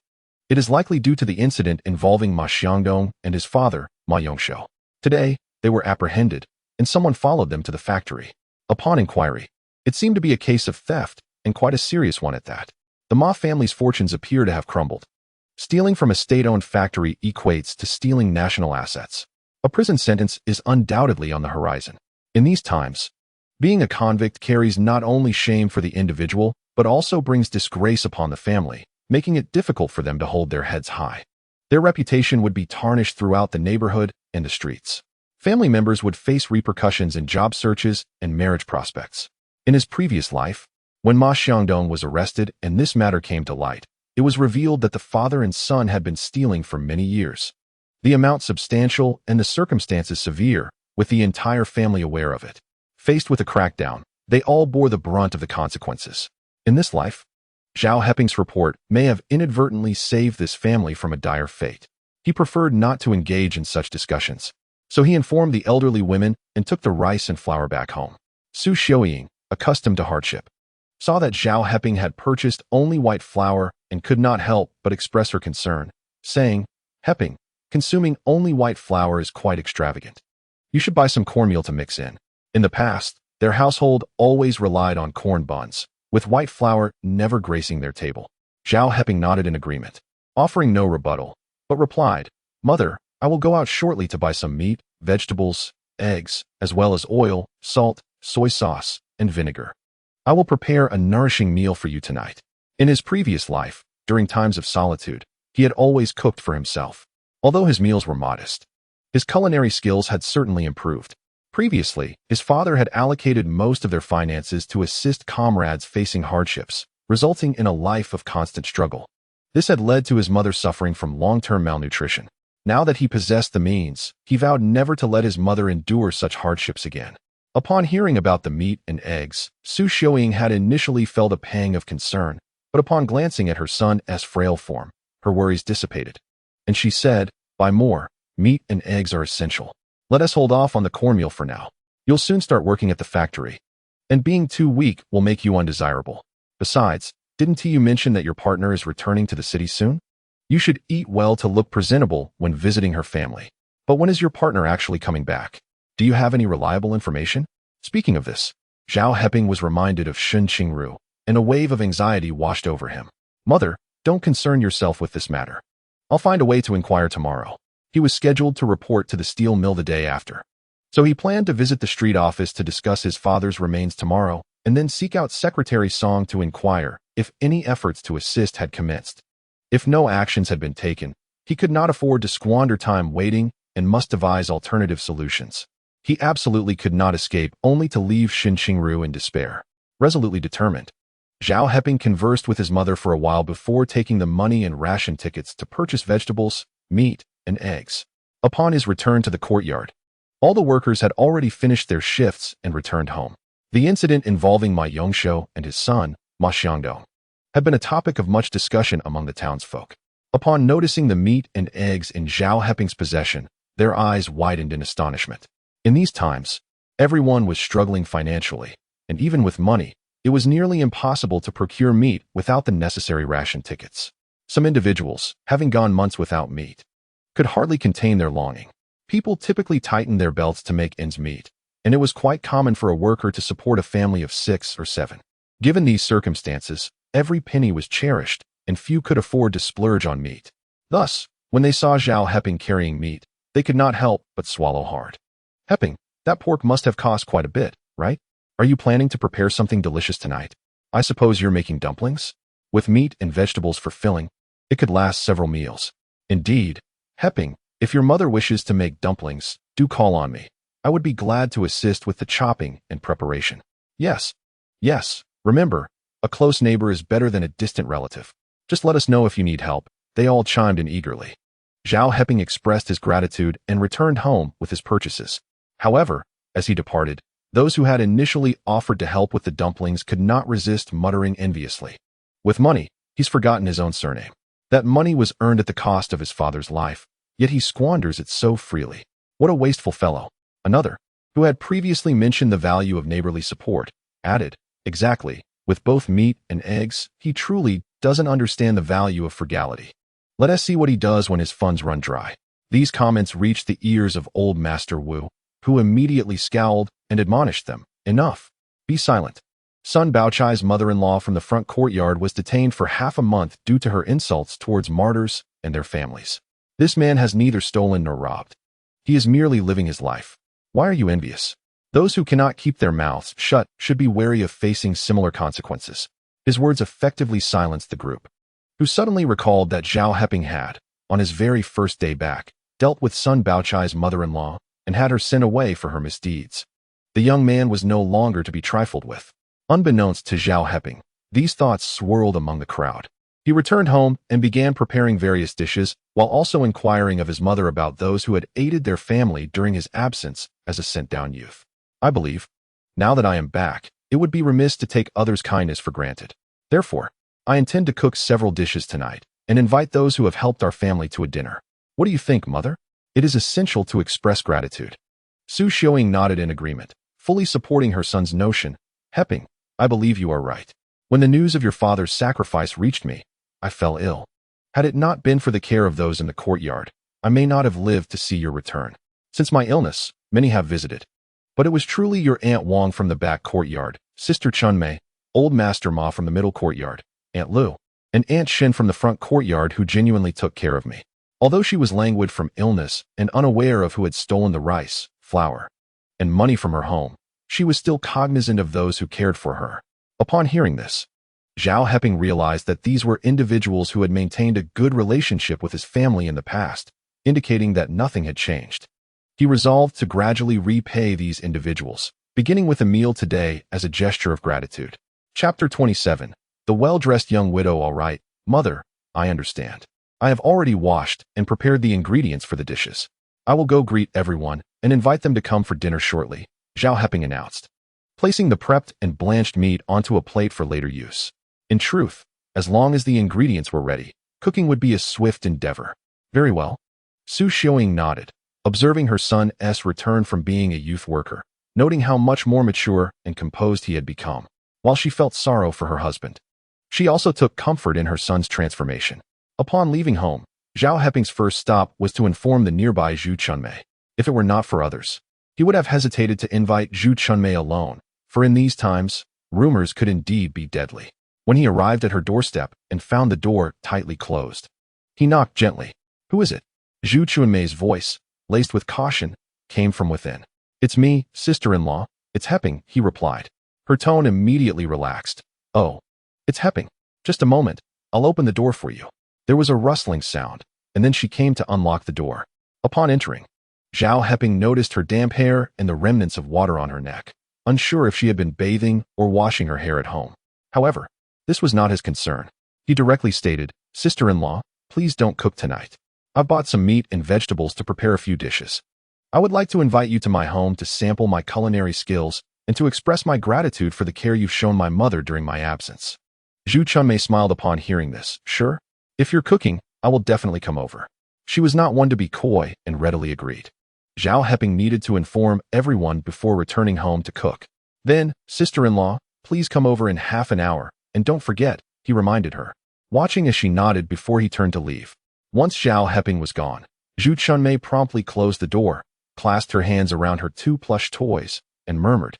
"It is likely due to the incident involving Ma Xiangdong and his father, Ma Yongshou. Today, they were apprehended, and someone followed them to the factory. Upon inquiry, it seemed to be a case of theft, and quite a serious one at that. The Ma family's fortunes appear to have crumbled. Stealing from a state-owned factory equates to stealing national assets. A prison sentence is undoubtedly on the horizon. In these times, being a convict carries not only shame for the individual, but also brings disgrace upon the family, making it difficult for them to hold their heads high. Their reputation would be tarnished throughout the neighborhood and the streets. Family members would face repercussions in job searches and marriage prospects. In his previous life, when Ma Xiangdong was arrested and this matter came to light, it was revealed that the father and son had been stealing for many years. The amount substantial and the circumstances severe, with the entire family aware of it. Faced with a crackdown, they all bore the brunt of the consequences. In this life, Zhao Heping's report may have inadvertently saved this family from a dire fate. He preferred not to engage in such discussions, so he informed the elderly women and took the rice and flour back home. Su Xiaoying, accustomed to hardship, saw that Zhao Heping had purchased only white flour and could not help but express her concern, saying, "Heping, consuming only white flour is quite extravagant. You should buy some cornmeal to mix in." In the past, their household always relied on corn buns, with white flour never gracing their table. Zhao Heping nodded in agreement, offering no rebuttal, but replied, "Mother, I will go out shortly to buy some meat, vegetables, eggs, as well as oil, salt, soy sauce, and vinegar. I will prepare a nourishing meal for you tonight." In his previous life, during times of solitude, he had always cooked for himself. Although his meals were modest, his culinary skills had certainly improved. Previously, his father had allocated most of their finances to assist comrades facing hardships, resulting in a life of constant struggle. This had led to his mother suffering from long-term malnutrition. Now that he possessed the means, he vowed never to let his mother endure such hardships again. Upon hearing about the meat and eggs, Su Xiaoying had initially felt a pang of concern, but upon glancing at her son's frail form, her worries dissipated. And she said, "Buy more. Meat and eggs are essential. Let us hold off on the cornmeal for now. You'll soon start working at the factory. And being too weak will make you undesirable. Besides, didn't you mention that your partner is returning to the city soon? You should eat well to look presentable when visiting her family. But when is your partner actually coming back? Do you have any reliable information?" Speaking of this, Zhao Heping was reminded of Shen Qingru, and a wave of anxiety washed over him. "Mother, don't concern yourself with this matter. I'll find a way to inquire tomorrow." He was scheduled to report to the steel mill the day after, so he planned to visit the street office to discuss his father's remains tomorrow, and then seek out Secretary Song to inquire if any efforts to assist had commenced. If no actions had been taken, he could not afford to squander time waiting and must devise alternative solutions. He absolutely could not escape only to leave Shen Qingru in despair. Resolutely determined, Zhao Heping conversed with his mother for a while before taking the money and ration tickets to purchase vegetables, meat, and eggs. Upon his return to the courtyard, all the workers had already finished their shifts and returned home. The incident involving Ma Yongshou and his son, Ma Xiangdong, had been a topic of much discussion among the townsfolk. Upon noticing the meat and eggs in Zhao Heping's possession, their eyes widened in astonishment. In these times, everyone was struggling financially, and even with money, it was nearly impossible to procure meat without the necessary ration tickets. Some individuals, having gone months without meat, could hardly contain their longing. People typically tightened their belts to make ends meet, and it was quite common for a worker to support a family of 6 or 7. Given these circumstances, every penny was cherished, and few could afford to splurge on meat. Thus, when they saw Zhao Heping carrying meat, they could not help but swallow hard. "Heping, that pork must have cost quite a bit, right? Are you planning to prepare something delicious tonight? I suppose you're making dumplings? With meat and vegetables for filling, it could last several meals." "Indeed, Heping, if your mother wishes to make dumplings, do call on me. I would be glad to assist with the chopping and preparation." Yes. Remember, a close neighbor is better than a distant relative. Just let us know if you need help." They all chimed in eagerly. Zhao Heping expressed his gratitude and returned home with his purchases. However, as he departed, those who had initially offered to help with the dumplings could not resist muttering enviously, "With money, he's forgotten his own surname. That money was earned at the cost of his father's life, yet he squanders it so freely. What a wasteful fellow." Another, who had previously mentioned the value of neighborly support, added, "Exactly, with both meat and eggs, he truly doesn't understand the value of frugality. Let us see what he does when his funds run dry." These comments reached the ears of old Master Wu, who immediately scowled and admonished them, "Enough. Be silent." Sun Baochai's mother-in-law from the front courtyard was detained for half a month due to her insults towards martyrs and their families. "This man has neither stolen nor robbed. He is merely living his life. Why are you envious? Those who cannot keep their mouths shut should be wary of facing similar consequences." His words effectively silenced the group, who suddenly recalled that Zhao Heping had, on his very first day back, dealt with Sun Baochai's mother-in-law and had her sent away for her misdeeds. The young man was no longer to be trifled with. Unbeknownst to Zhao Heping, these thoughts swirled among the crowd. He returned home and began preparing various dishes, while also inquiring of his mother about those who had aided their family during his absence as a sent-down youth. I believe, now that I am back, it would be remiss to take others' kindness for granted. Therefore, I intend to cook several dishes tonight and invite those who have helped our family to a dinner. What do you think, mother? It is essential to express gratitude. Su Xiaoying nodded in agreement, fully supporting her son's notion. Heping, I believe you are right. When the news of your father's sacrifice reached me, I fell ill. Had it not been for the care of those in the courtyard, I may not have lived to see your return. Since my illness, many have visited. But it was truly your Aunt Wang from the back courtyard, Sister Chunmei, Old Master Ma from the middle courtyard, Aunt Lu, and Aunt Shen from the front courtyard who genuinely took care of me. Although she was languid from illness and unaware of who had stolen the rice, flour, and money from her home, she was still cognizant of those who cared for her. Upon hearing this, Zhao Heping realized that these were individuals who had maintained a good relationship with his family in the past, indicating that nothing had changed. He resolved to gradually repay these individuals, beginning with a meal today as a gesture of gratitude. Chapter 27. The well-dressed young widow. All right, mother, I understand. I have already washed and prepared the ingredients for the dishes. I will go greet everyone and invite them to come for dinner shortly, Zhao Heping announced, placing the prepped and blanched meat onto a plate for later use. In truth, as long as the ingredients were ready, cooking would be a swift endeavor. Very well. Su Xiaoying nodded, observing her son's return from being a youth worker, noting how much more mature and composed he had become, while she felt sorrow for her husband. She also took comfort in her son's transformation. Upon leaving home, Zhao Heping's first stop was to inform the nearby Zhu Chunmei. If it were not for others, he would have hesitated to invite Zhu Chunmei alone, for in these times, rumors could indeed be deadly. When he arrived at her doorstep and found the door tightly closed, he knocked gently. Who is it? Zhu Chunmei's voice, laced with caution, came from within. It's me, sister-in-law. It's Heping, he replied. Her tone immediately relaxed. Oh, it's Heping. Just a moment, I'll open the door for you. There was a rustling sound, and then she came to unlock the door. Upon entering, Zhao Heping noticed her damp hair and the remnants of water on her neck, unsure if she had been bathing or washing her hair at home. However, this was not his concern. He directly stated, Sister-in-law, please don't cook tonight. I've bought some meat and vegetables to prepare a few dishes. I would like to invite you to my home to sample my culinary skills and to express my gratitude for the care you've shown my mother during my absence. Zhu Chunmei smiled upon hearing this. Sure. If you're cooking, I will definitely come over. She was not one to be coy and readily agreed. Zhao Heping needed to inform everyone before returning home to cook. Then, sister-in-law, please come over in half an hour, and don't forget, he reminded her, watching as she nodded before he turned to leave. Once Zhao Heping was gone, Zhu Chunmei promptly closed the door, clasped her hands around her two plush toys, and murmured,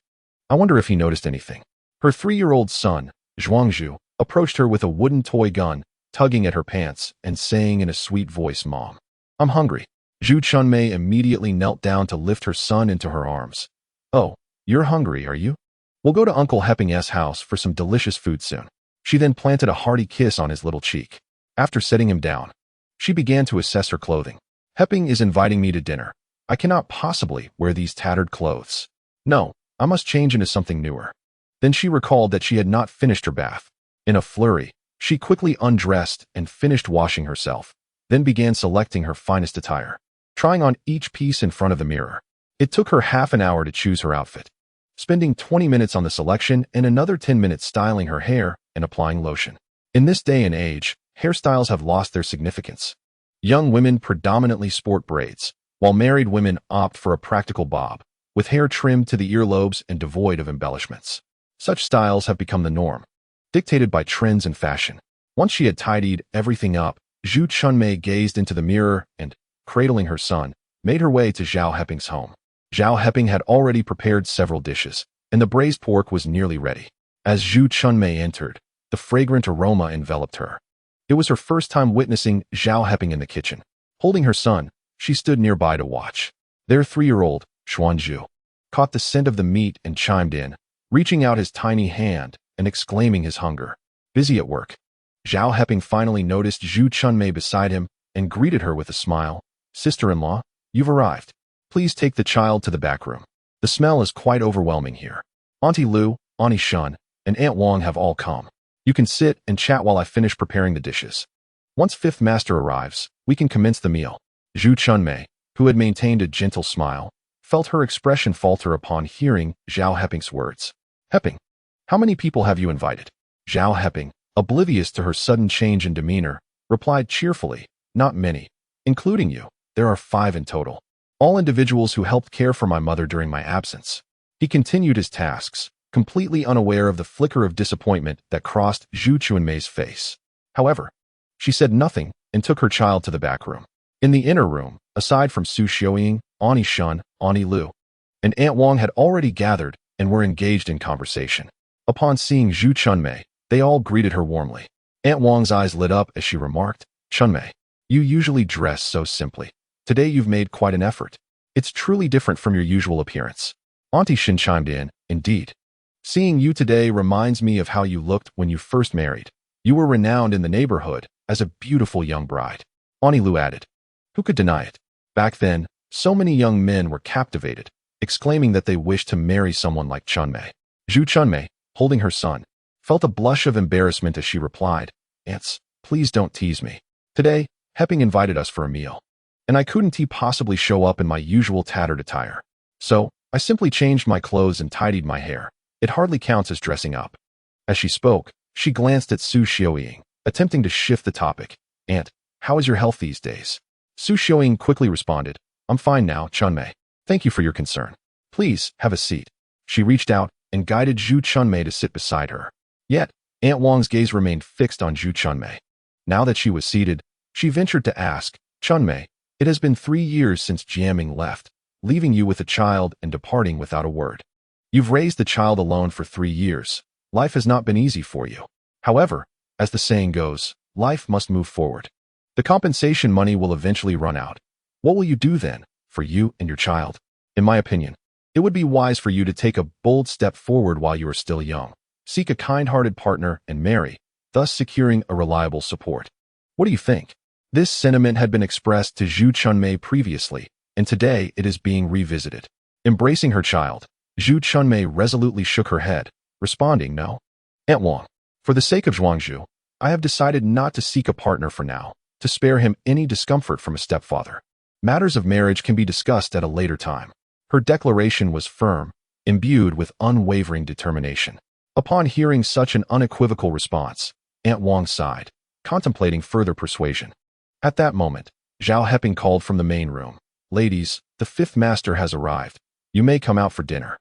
I wonder if he noticed anything. Her 3-year-old son, Zhuangzhu, approached her with a wooden toy gun, tugging at her pants and saying in a sweet voice, Mom, I'm hungry. Zhu Chunmei immediately knelt down to lift her son into her arms. Oh, you're hungry, are you? We'll go to Uncle Heping's house for some delicious food soon. She then planted a hearty kiss on his little cheek. After setting him down, she began to assess her clothing. Heping is inviting me to dinner. I cannot possibly wear these tattered clothes. No, I must change into something newer. Then she recalled that she had not finished her bath. In a flurry, she quickly undressed and finished washing herself, then began selecting her finest attire, trying on each piece in front of the mirror. It took her half an hour to choose her outfit, spending 20 minutes on the selection and another 10 minutes styling her hair and applying lotion. In this day and age, hairstyles have lost their significance. Young women predominantly sport braids, while married women opt for a practical bob, with hair trimmed to the earlobes and devoid of embellishments. Such styles have become the norm, dictated by trends and fashion. Once she had tidied everything up, Zhu Chunmei gazed into the mirror and, cradling her son, made her way to Zhao Heping's home. Zhao Heping had already prepared several dishes, and the braised pork was nearly ready. As Zhu Chunmei entered, the fragrant aroma enveloped her. It was her first time witnessing Zhao Heping in the kitchen. Holding her son, she stood nearby to watch. Their 3-year-old, Xuanzhu, caught the scent of the meat and chimed in, reaching out his tiny hand and exclaiming his hunger. Busy at work, Zhao Heping finally noticed Zhu Chunmei beside him and greeted her with a smile. Sister-in-law, you've arrived. Please take the child to the back room. The smell is quite overwhelming here. Auntie Lu, Auntie Shun, and Aunt Wang have all come. You can sit and chat while I finish preparing the dishes. Once fifth master arrives, we can commence the meal. Zhu Chunmei, who had maintained a gentle smile, felt her expression falter upon hearing Zhao Heping's words. Heping, how many people have you invited? Zhao Heping, oblivious to her sudden change in demeanor, replied cheerfully, not many. Including you, there are 5 in total. All individuals who helped care for my mother during my absence. He continued his tasks, completely unaware of the flicker of disappointment that crossed Zhu Chunmei's face. However, she said nothing and took her child to the back room. In the inner room, aside from Su Xiaoying, Ani Shun, Ani Lu, and Aunt Wang had already gathered and were engaged in conversation. Upon seeing Zhu Chunmei, they all greeted her warmly. Aunt Wang's eyes lit up as she remarked, Chunmei, you usually dress so simply. Today you've made quite an effort. It's truly different from your usual appearance. Auntie Shin chimed in, indeed. Seeing you today reminds me of how you looked when you first married. You were renowned in the neighborhood as a beautiful young bride. Ani Lu added. Who could deny it? Back then, so many young men were captivated, exclaiming that they wished to marry someone like Chunmei. Zhu Chunmei, holding her son, felt a blush of embarrassment as she replied, Aunts, please don't tease me. Today, Heping invited us for a meal, and I couldn't possibly show up in my usual tattered attire. So, I simply changed my clothes and tidied my hair. It hardly counts as dressing up. As she spoke, she glanced at Su Xiaoying, attempting to shift the topic. Aunt, how is your health these days? Su Xiaoying quickly responded, I'm fine now, Chunmei. Thank you for your concern. Please, have a seat. She reached out and guided Zhu Chunmei to sit beside her. Yet, Aunt Wang's gaze remained fixed on Zhu Chunmei. Now that she was seated, she ventured to ask, Chunmei, it has been 3 years since Jiaming left, leaving you with a child and departing without a word. You've raised the child alone for 3 years. Life has not been easy for you. However, as the saying goes, life must move forward. The compensation money will eventually run out. What will you do then, for you and your child? In my opinion, it would be wise for you to take a bold step forward while you are still young. Seek a kind-hearted partner and marry, thus securing a reliable support. What do you think? This sentiment had been expressed to Zhu Chunmei previously, and today it is being revisited. Embracing her child, Zhu Chunmei resolutely shook her head, responding, no. Aunt Wang, for the sake of Zhuangzhu, I have decided not to seek a partner for now, to spare him any discomfort from a stepfather. Matters of marriage can be discussed at a later time. Her declaration was firm, imbued with unwavering determination. Upon hearing such an unequivocal response, Aunt Wang sighed, contemplating further persuasion. At that moment, Zhao Heping called from the main room. Ladies, the 5th master has arrived. You may come out for dinner.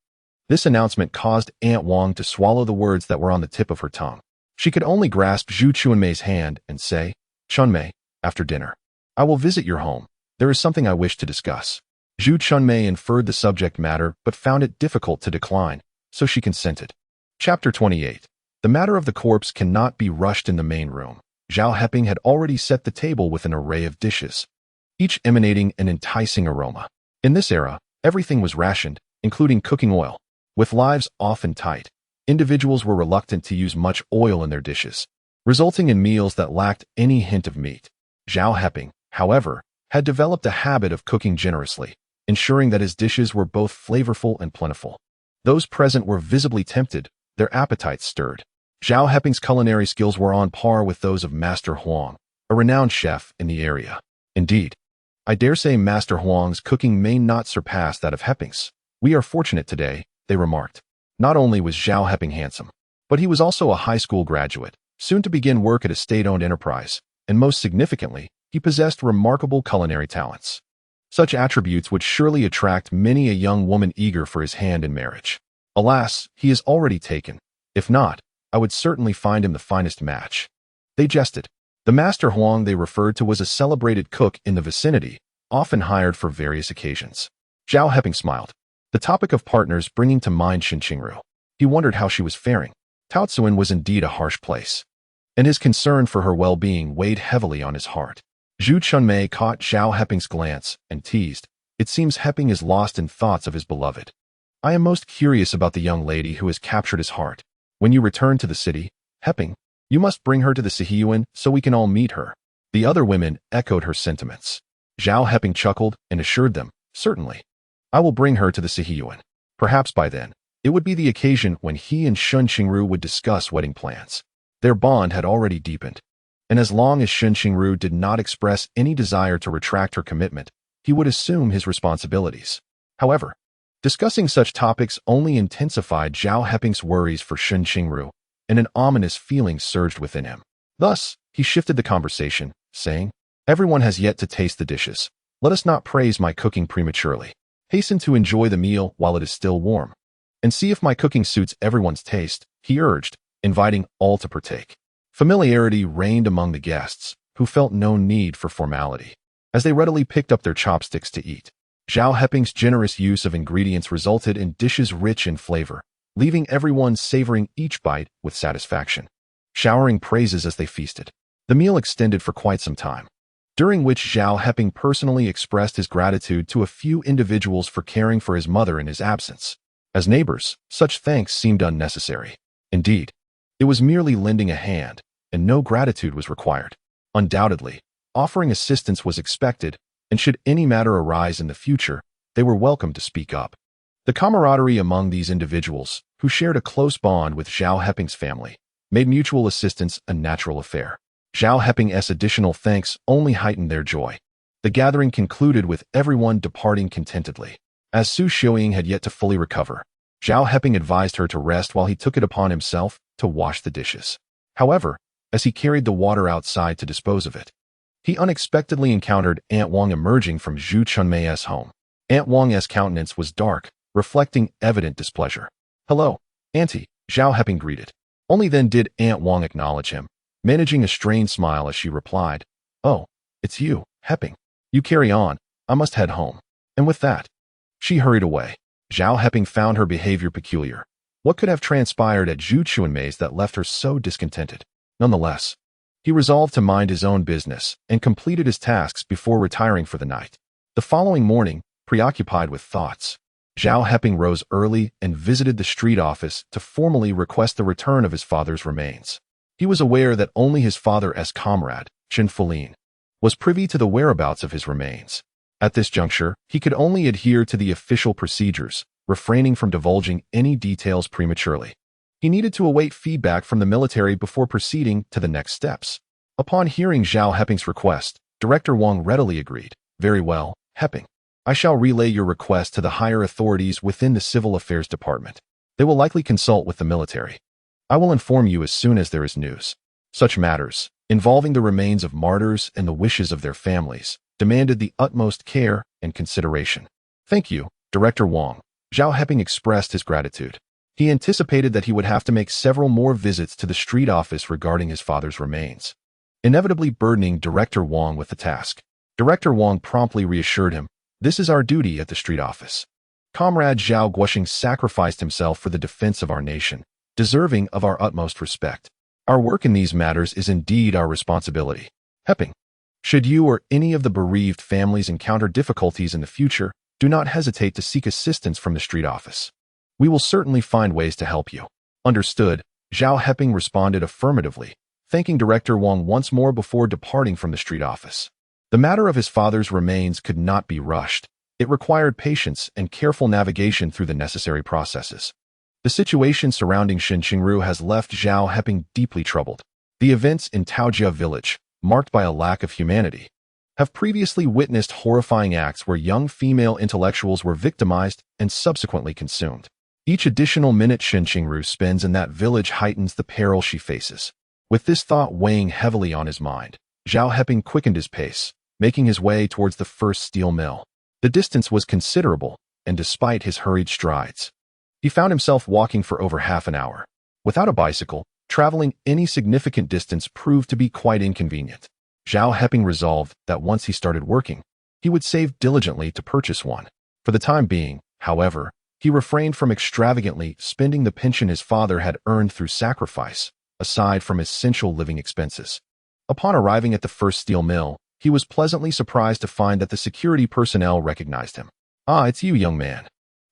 This announcement caused Aunt Wang to swallow the words that were on the tip of her tongue. She could only grasp Zhu Chunmei's hand and say, Chunmei, after dinner, I will visit your home. There is something I wish to discuss. Zhu Chunmei inferred the subject matter but found it difficult to decline, so she consented. Chapter 28. The matter of the corpse cannot be rushed in the main room. Zhao Heping had already set the table with an array of dishes, each emanating an enticing aroma. In this era, everything was rationed, including cooking oil. With lives often tight, individuals were reluctant to use much oil in their dishes, resulting in meals that lacked any hint of meat. Zhao Heping, however, had developed a habit of cooking generously, ensuring that his dishes were both flavorful and plentiful. Those present were visibly tempted, their appetites stirred. Zhao Heping's culinary skills were on par with those of Master Huang, a renowned chef in the area. Indeed, I dare say Master Huang's cooking may not surpass that of Heping's. We are fortunate today, they remarked. Not only was Zhao Heping handsome, but he was also a high school graduate, soon to begin work at a state-owned enterprise, and most significantly, he possessed remarkable culinary talents. Such attributes would surely attract many a young woman eager for his hand in marriage. Alas, he is already taken. If not, I would certainly find him the finest match. They jested. The Master Huang they referred to was a celebrated cook in the vicinity, often hired for various occasions. Zhao Heping smiled, the topic of partners bringing to mind Shen Qingru. He wondered how she was faring. Taozuan was indeed a harsh place, and his concern for her well-being weighed heavily on his heart. Zhu Chunmei caught Zhao Heping's glance and teased, it seems Heping is lost in thoughts of his beloved. I am most curious about the young lady who has captured his heart. When you return to the city, Heping, you must bring her to the Sihiyuan so we can all meet her. The other women echoed her sentiments. Zhao Heping chuckled and assured them, certainly. I will bring her to the Sihiyuan. Perhaps by then, it would be the occasion when he and Shen Qingru would discuss wedding plans. Their bond had already deepened. And as long as Shen Qingru did not express any desire to retract her commitment, he would assume his responsibilities. However, discussing such topics only intensified Zhao Heping's worries for Shen Qingru, and an ominous feeling surged within him. Thus, he shifted the conversation, saying, "Everyone has yet to taste the dishes. Let us not praise my cooking prematurely. Hasten to enjoy the meal while it is still warm. And see if my cooking suits everyone's taste," he urged, inviting all to partake. Familiarity reigned among the guests, who felt no need for formality, as they readily picked up their chopsticks to eat. Zhao Heping's generous use of ingredients resulted in dishes rich in flavor, leaving everyone savoring each bite with satisfaction, showering praises as they feasted. The meal extended for quite some time, during which Zhao Heping personally expressed his gratitude to a few individuals for caring for his mother in his absence. As neighbors, such thanks seemed unnecessary. Indeed, it was merely lending a hand, and no gratitude was required. Undoubtedly, offering assistance was expected, and should any matter arise in the future, they were welcome to speak up. The camaraderie among these individuals, who shared a close bond with Zhao Heping's family, made mutual assistance a natural affair. Zhao Heping's additional thanks only heightened their joy. The gathering concluded with everyone departing contentedly. As Su Xiuying had yet to fully recover, Zhao Heping advised her to rest while he took it upon himself to wash the dishes. However, as he carried the water outside to dispose of it, he unexpectedly encountered Aunt Wang emerging from Zhu Chunmei's home. Aunt Wang's countenance was dark, reflecting evident displeasure. "Hello, Auntie," Zhao Heping greeted. Only then did Aunt Wang acknowledge him, managing a strained smile as she replied, "Oh, it's you, Heping. You carry on, I must head home." And with that, she hurried away. Zhao Heping found her behavior peculiar. What could have transpired at Zhu Chunmei's that left her so discontented? Nonetheless, he resolved to mind his own business and completed his tasks before retiring for the night. The following morning, preoccupied with thoughts, Zhao Heping rose early and visited the street office to formally request the return of his father's remains. He was aware that only his father's comrade, Chen Qingru, was privy to the whereabouts of his remains. At this juncture, he could only adhere to the official procedures, refraining from divulging any details prematurely. He needed to await feedback from the military before proceeding to the next steps. Upon hearing Zhao Heping's request, Director Wang readily agreed. "Very well, Heping. I shall relay your request to the higher authorities within the Civil Affairs Department. They will likely consult with the military. I will inform you as soon as there is news." Such matters, involving the remains of martyrs and the wishes of their families, demanded the utmost care and consideration. "Thank you, Director Wang." Zhao Heping expressed his gratitude. He anticipated that he would have to make several more visits to the street office regarding his father's remains, inevitably burdening Director Wang with the task. Director Wang promptly reassured him, "This is our duty at the street office. Comrade Zhao Guoxing sacrificed himself for the defense of our nation, deserving of our utmost respect. Our work in these matters is indeed our responsibility. Heping, should you or any of the bereaved families encounter difficulties in the future, do not hesitate to seek assistance from the street office. We will certainly find ways to help you." "Understood," Zhao Heping responded affirmatively, thanking Director Wang once more before departing from the street office. The matter of his father's remains could not be rushed. It required patience and careful navigation through the necessary processes. The situation surrounding Shen Qingru has left Zhao Heping deeply troubled. The events in Taojia village, marked by a lack of humanity, have previously witnessed horrifying acts where young female intellectuals were victimized and subsequently consumed. Each additional minute Shen Qingru spends in that village heightens the peril she faces. With this thought weighing heavily on his mind, Zhao Heping quickened his pace, making his way towards the first steel mill. The distance was considerable, and despite his hurried strides, he found himself walking for over half an hour. Without a bicycle, traveling any significant distance proved to be quite inconvenient. Zhao Heping resolved that once he started working, he would save diligently to purchase one. For the time being, however, he refrained from extravagantly spending the pension his father had earned through sacrifice, aside from essential living expenses. Upon arriving at the first steel mill, he was pleasantly surprised to find that the security personnel recognized him. "Ah, it's you, young man.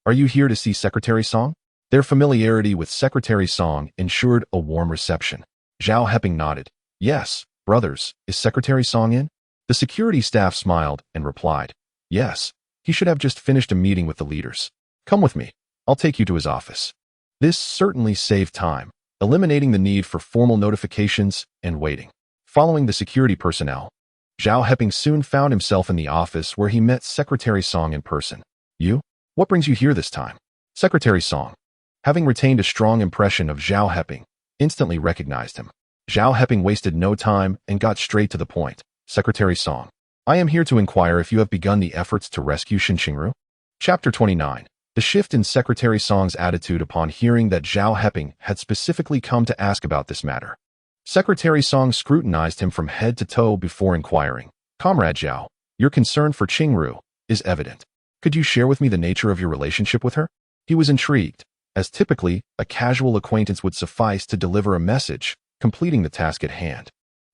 Are you here to see Secretary Song?" Their familiarity with Secretary Song ensured a warm reception. Zhao Heping nodded. "Yes, brothers, is Secretary Song in?" The security staff smiled and replied, "Yes, he should have just finished a meeting with the leaders. Come with me, I'll take you to his office." This certainly saved time, eliminating the need for formal notifications and waiting. Following the security personnel, Zhao Heping soon found himself in the office where he met Secretary Song in person. You? What brings you here this time? Secretary Song, having retained a strong impression of Zhao Heping, instantly recognized him. Zhao Heping wasted no time and got straight to the point. Secretary Song, I am here to inquire if you have begun the efforts to rescue Shen Qingru. Chapter 29. The shift in Secretary Song's attitude upon hearing that Zhao Heping had specifically come to ask about this matter. Secretary Song scrutinized him from head to toe before inquiring. Comrade Zhao, your concern for Qingru is evident. Could you share with me the nature of your relationship with her? He was intrigued, as typically, a casual acquaintance would suffice to deliver a message, completing the task at hand.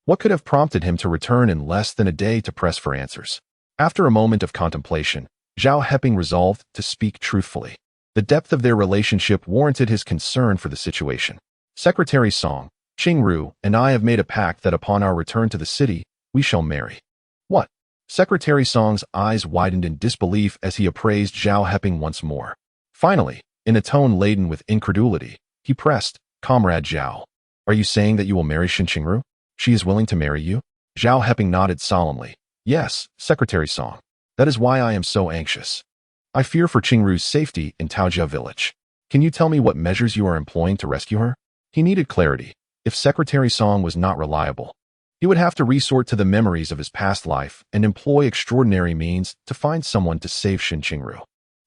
What could have prompted him to return in less than a day to press for answers? After a moment of contemplation, Zhao Heping resolved to speak truthfully. The depth of their relationship warranted his concern for the situation. Secretary Song, Qingru and I have made a pact that upon our return to the city, we shall marry. What? Secretary Song's eyes widened in disbelief as he appraised Zhao Heping once more. Finally, in a tone laden with incredulity, he pressed, Comrade Zhao, are you saying that you will marry Shen Qingru? She is willing to marry you? Zhao Heping nodded solemnly. Yes, Secretary Song. That is why I am so anxious. I fear for Qingru's safety in Taojia village. Can you tell me what measures you are employing to rescue her? He needed clarity. If Secretary Song was not reliable, he would have to resort to the memories of his past life and employ extraordinary means to find someone to save Shen Qingru.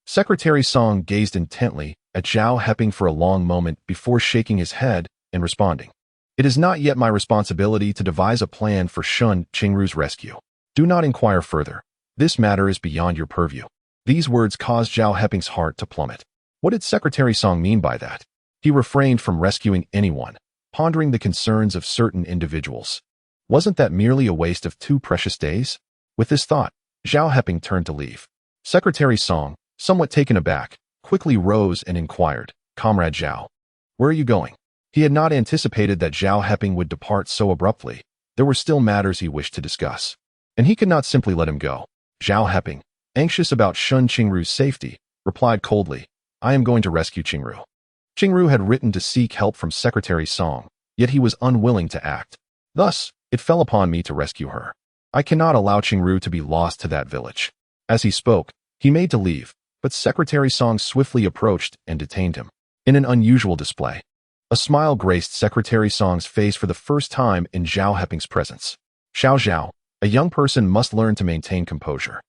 Secretary Song gazed intently at Zhao Heping for a long moment before shaking his head and responding. It is not yet my responsibility to devise a plan for Shen Qingru's rescue. Do not inquire further. This matter is beyond your purview. These words caused Zhao Heping's heart to plummet. What did Secretary Song mean by that? He refrained from rescuing anyone, pondering the concerns of certain individuals. Wasn't that merely a waste of 2 precious days? With this thought, Zhao Heping turned to leave. Secretary Song, somewhat taken aback, quickly rose and inquired, Comrade Zhao, where are you going? He had not anticipated that Zhao Heping would depart so abruptly. There were still matters he wished to discuss, and he could not simply let him go. Zhao Heping, anxious about Shen Qingru's safety, replied coldly, I am going to rescue Qingru. Qingru had written to seek help from Secretary Song, yet he was unwilling to act. Thus, it fell upon me to rescue her. I cannot allow Qingru to be lost to that village. As he spoke, he made to leave, but Secretary Song swiftly approached and detained him. In an unusual display, a smile graced Secretary Song's face for the first time in Zhao Heping's presence. Zhao, a young person must learn to maintain composure.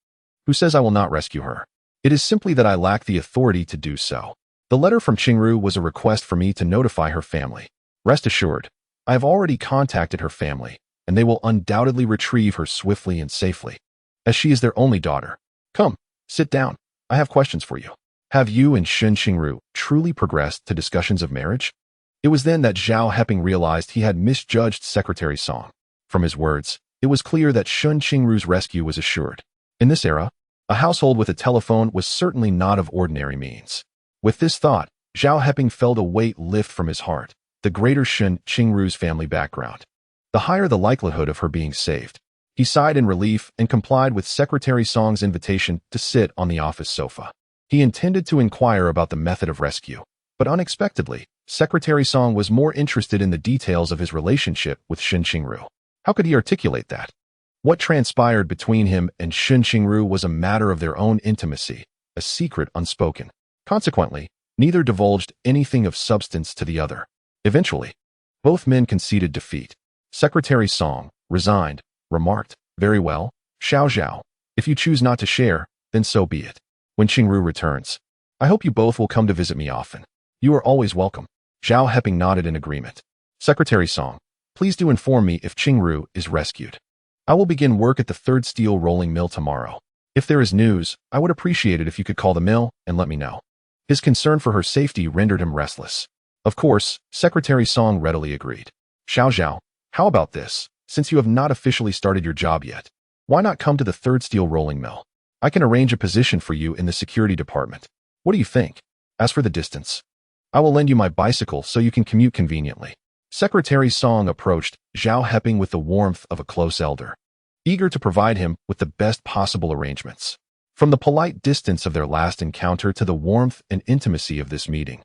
Who says I will not rescue her? It is simply that I lack the authority to do so. The letter from Qingru was a request for me to notify her family. Rest assured, I have already contacted her family, and they will undoubtedly retrieve her swiftly and safely, as she is their only daughter. Come, sit down. I have questions for you. Have you and Shen Qingru truly progressed to discussions of marriage? It was then that Zhao Heping realized he had misjudged Secretary Song. From his words, it was clear that Shen Qingru's rescue was assured. In this era, a household with a telephone was certainly not of ordinary means. With this thought, Zhao Heping felt a weight lift from his heart. The greater Shen Qingru's family background, the higher the likelihood of her being saved. He sighed in relief and complied with Secretary Song's invitation to sit on the office sofa. He intended to inquire about the method of rescue, but unexpectedly, Secretary Song was more interested in the details of his relationship with Shen Qingru. How could he articulate that? What transpired between him and Shen Qingru was a matter of their own intimacy, a secret unspoken. Consequently, neither divulged anything of substance to the other. Eventually, both men conceded defeat. Secretary Song, resigned, remarked, very well, Zhao, if you choose not to share, then so be it. When Qingru returns, I hope you both will come to visit me often. You are always welcome. Zhao Heping nodded in agreement. Secretary Song, please do inform me if Qingru is rescued. I will begin work at the 3rd steel rolling mill tomorrow. If there is news, I would appreciate it if you could call the mill and let me know. His concern for her safety rendered him restless. Of course, Secretary Song readily agreed. Zhao, how about this? Since you have not officially started your job yet, why not come to the 3rd steel rolling mill? I can arrange a position for you in the security department. What do you think? As for the distance, I will lend you my bicycle so you can commute conveniently. Secretary Song approached Zhao Heping with the warmth of a close elder, eager to provide him with the best possible arrangements. From the polite distance of their last encounter to the warmth and intimacy of this meeting,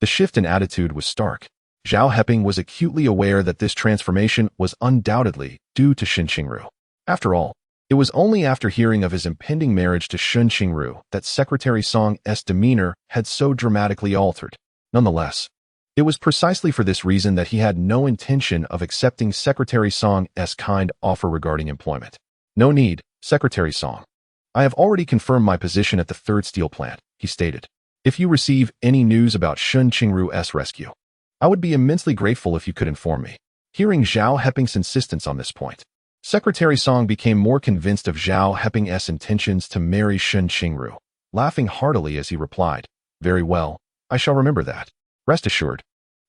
the shift in attitude was stark. Zhao Heping was acutely aware that this transformation was undoubtedly due to Shen Qingru. After all, it was only after hearing of his impending marriage to Shen Qingru that Secretary Song's demeanor had so dramatically altered. Nonetheless, it was precisely for this reason that he had no intention of accepting Secretary Song's kind offer regarding employment. No need, Secretary Song. I have already confirmed my position at the third steel plant, he stated. If you receive any news about Shen Qingru's rescue, I would be immensely grateful if you could inform me. Hearing Zhao Heping's insistence on this point, Secretary Song became more convinced of Zhao Heping's intentions to marry Shen Qingru, laughing heartily as he replied, "Very well, I shall remember that. Rest assured,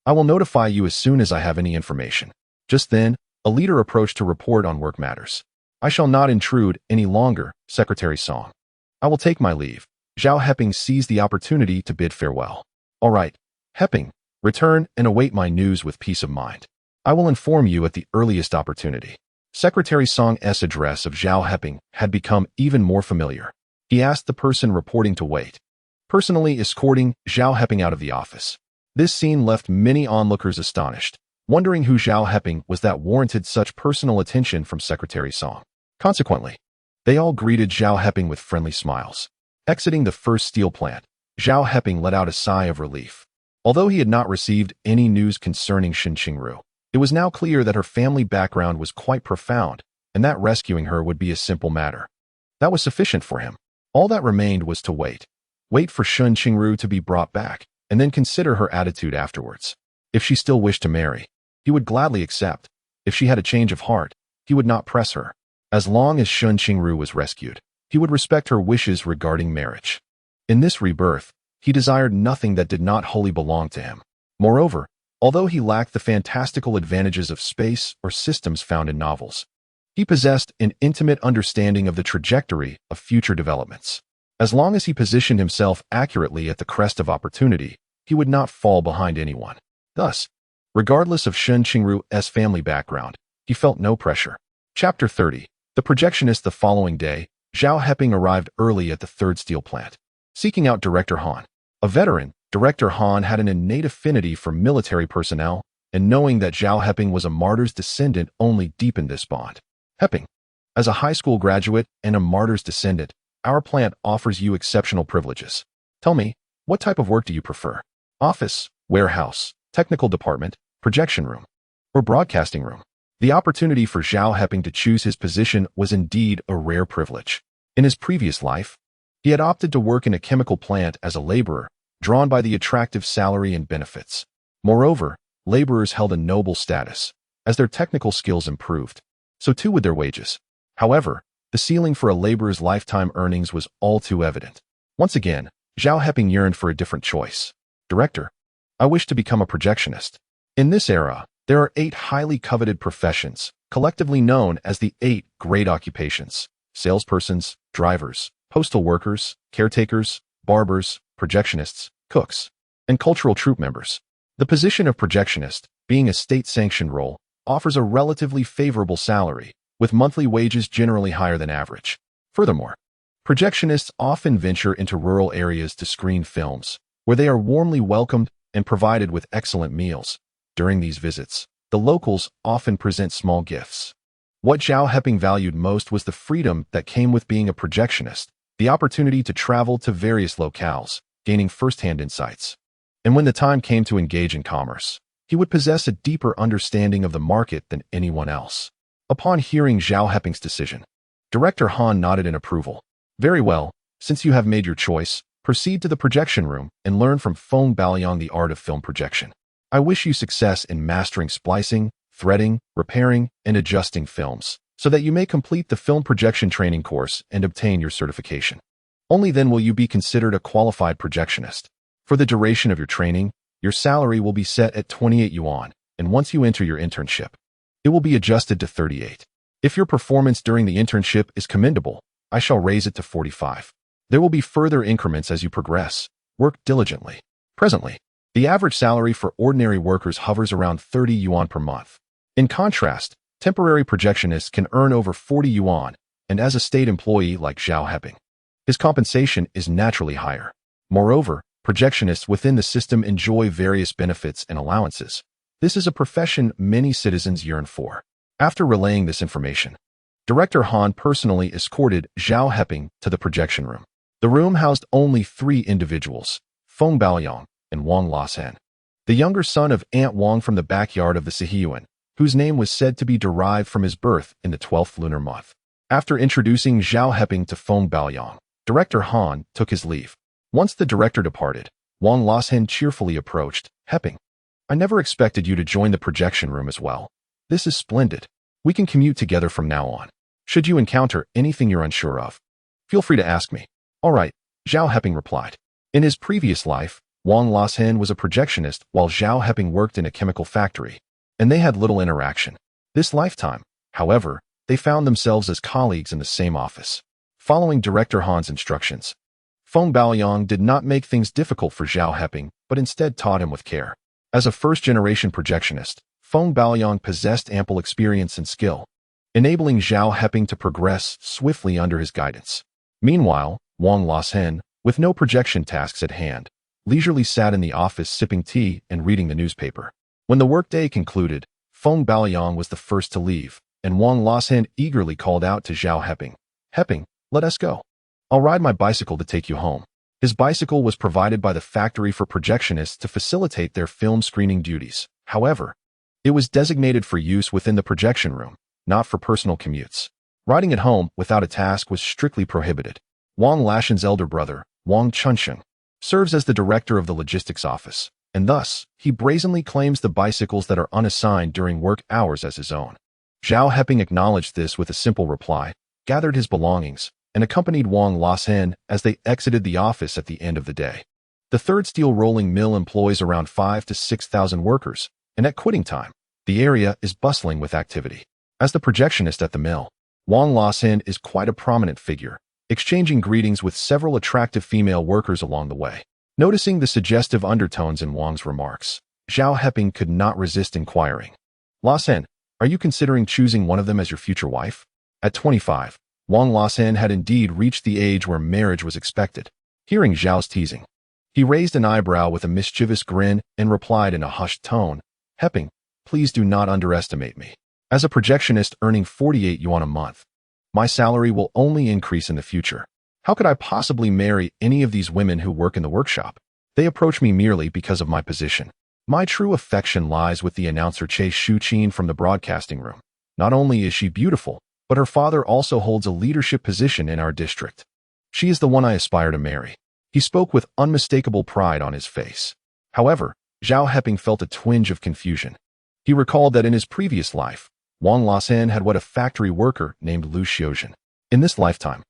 I will notify you as soon as I have any information." Just then, a leader approached to report on work matters. "I shall not intrude any longer, Secretary Song. I will take my leave." Zhao Heping seized the opportunity to bid farewell. "All right, Heping, return and await my news with peace of mind. I will inform you at the earliest opportunity." Secretary Song's address of Zhao Heping had become even more familiar. He asked the person reporting to wait, personally escorting Zhao Heping out of the office. This scene left many onlookers astonished, wondering who Zhao Heping was that warranted such personal attention from Secretary Song. Consequently, they all greeted Zhao Heping with friendly smiles. Exiting the first steel plant, Zhao Heping let out a sigh of relief. Although he had not received any news concerning Shen Qingru, it was now clear that her family background was quite profound, and that rescuing her would be a simple matter. That was sufficient for him. All that remained was to wait. Wait for Shen Qingru to be brought back, and then consider her attitude afterwards. If she still wished to marry, he would gladly accept. If she had a change of heart, he would not press her. As long as Shen Qingru was rescued, he would respect her wishes regarding marriage. In this rebirth, he desired nothing that did not wholly belong to him. Moreover, although he lacked the fantastical advantages of space or systems found in novels, he possessed an intimate understanding of the trajectory of future developments. As long as he positioned himself accurately at the crest of opportunity, he would not fall behind anyone. Thus, regardless of Shen Qingru's family background, he felt no pressure. Chapter 30. The Projectionist. The following day, Zhao Heping arrived early at the third steel plant, seeking out Director Han. A veteran, Director Han had an innate affinity for military personnel, and knowing that Zhao Heping was a martyr's descendant only deepened this bond. "Heping, as a high school graduate and a martyr's descendant, our plant offers you exceptional privileges. Tell me, what type of work do you prefer? Office, warehouse, technical department, projection room, or broadcasting room?" The opportunity for Zhao Heping to choose his position was indeed a rare privilege. In his previous life, he had opted to work in a chemical plant as a laborer, drawn by the attractive salary and benefits. Moreover, laborers held a noble status. As their technical skills improved, so too would their wages. However, the ceiling for a laborer's lifetime earnings was all too evident. Once again, Zhao Heping yearned for a different choice. "Director, I wish to become a projectionist." In this era, there are 8 highly coveted professions, collectively known as the 8 great occupations: salespersons, drivers, postal workers, caretakers, barbers, projectionists, cooks, and cultural troupe members. The position of projectionist, being a state-sanctioned role, offers a relatively favorable salary, with monthly wages generally higher than average. Furthermore, projectionists often venture into rural areas to screen films, where they are warmly welcomed and provided with excellent meals. During these visits, the locals often present small gifts. What Zhao Heping valued most was the freedom that came with being a projectionist, the opportunity to travel to various locales, gaining first-hand insights. And when the time came to engage in commerce, he would possess a deeper understanding of the market than anyone else. Upon hearing Zhao Heping's decision, Director Han nodded in approval. "Very well, since you have made your choice, proceed to the projection room and learn from Feng Baoliang the art of film projection. I wish you success in mastering splicing, threading, repairing, and adjusting films, so that you may complete the film projection training course and obtain your certification. Only then will you be considered a qualified projectionist. For the duration of your training, your salary will be set at 28 yuan, and once you enter your internship, it will be adjusted to 38. If your performance during the internship is commendable, I shall raise it to 45. There will be further increments as you progress. Work diligently." Presently, the average salary for ordinary workers hovers around 30 yuan per month. In contrast, temporary projectionists can earn over 40 yuan, and as a state employee like Zhao Heping, his compensation is naturally higher. Moreover, projectionists within the system enjoy various benefits and allowances, This is a profession many citizens yearn for. After relaying this information, Director Han personally escorted Zhao Heping to the projection room. The room housed only 3 individuals, Feng Baoyong and Wang Lasen, the younger son of Aunt Wang from the backyard of the Sihiyuan, whose name was said to be derived from his birth in the 12th lunar month. After introducing Zhao Heping to Feng Baoyong, Director Han took his leave. Once the director departed, Wang Lasen cheerfully approached. Heping, I never expected you to join the projection room as well. This is splendid. We can commute together from now on. Should you encounter anything you're unsure of, feel free to ask me. All right, Zhao Heping replied. In his previous life, Wang Lasen was a projectionist while Zhao Heping worked in a chemical factory, and they had little interaction. This lifetime, however, they found themselves as colleagues in the same office. Following Director Han's instructions, Feng Baoyong did not make things difficult for Zhao Heping, but instead taught him with care. As a first-generation projectionist, Feng Baoyong possessed ample experience and skill, enabling Zhao Heping to progress swiftly under his guidance. Meanwhile, Wang Lasen, with no projection tasks at hand, leisurely sat in the office sipping tea and reading the newspaper. When the workday concluded, Feng Baoyong was the first to leave, and Wang Lasen eagerly called out to Zhao Heping, Heping, let us go. I'll ride my bicycle to take you home. His bicycle was provided by the factory for projectionists to facilitate their film screening duties. However, it was designated for use within the projection room, not for personal commutes. Riding at home without a task was strictly prohibited. Wang Lashen's elder brother, Wang Chunsheng, serves as the director of the logistics office, and thus, he brazenly claims the bicycles that are unassigned during work hours as his own. Zhao Heping acknowledged this with a simple reply, gathered his belongings, and accompanied Wang Lasen as they exited the office at the end of the day. The third steel rolling mill employs around 5,000 to 6,000 workers, and at quitting time, the area is bustling with activity. As the projectionist at the mill, Wang Lasen is quite a prominent figure, exchanging greetings with several attractive female workers along the way. Noticing the suggestive undertones in Wang's remarks, Zhao Heping could not resist inquiring, Lasen, are you considering choosing one of them as your future wife? At 25, Wang Lasen had indeed reached the age where marriage was expected. Hearing Zhao's teasing, he raised an eyebrow with a mischievous grin and replied in a hushed tone, Heping, please do not underestimate me. As a projectionist earning 48 yuan a month, my salary will only increase in the future. How could I possibly marry any of these women who work in the workshop? They approach me merely because of my position. My true affection lies with the announcer Che Shuqin from the broadcasting room. Not only is she beautiful, but her father also holds a leadership position in our district. She is the one I aspire to marry. He spoke with unmistakable pride on his face. However, Zhao Heping felt a twinge of confusion. He recalled that in his previous life, Wang Lasen had wed a factory worker named Lu Xiuzhen. In this lifetime,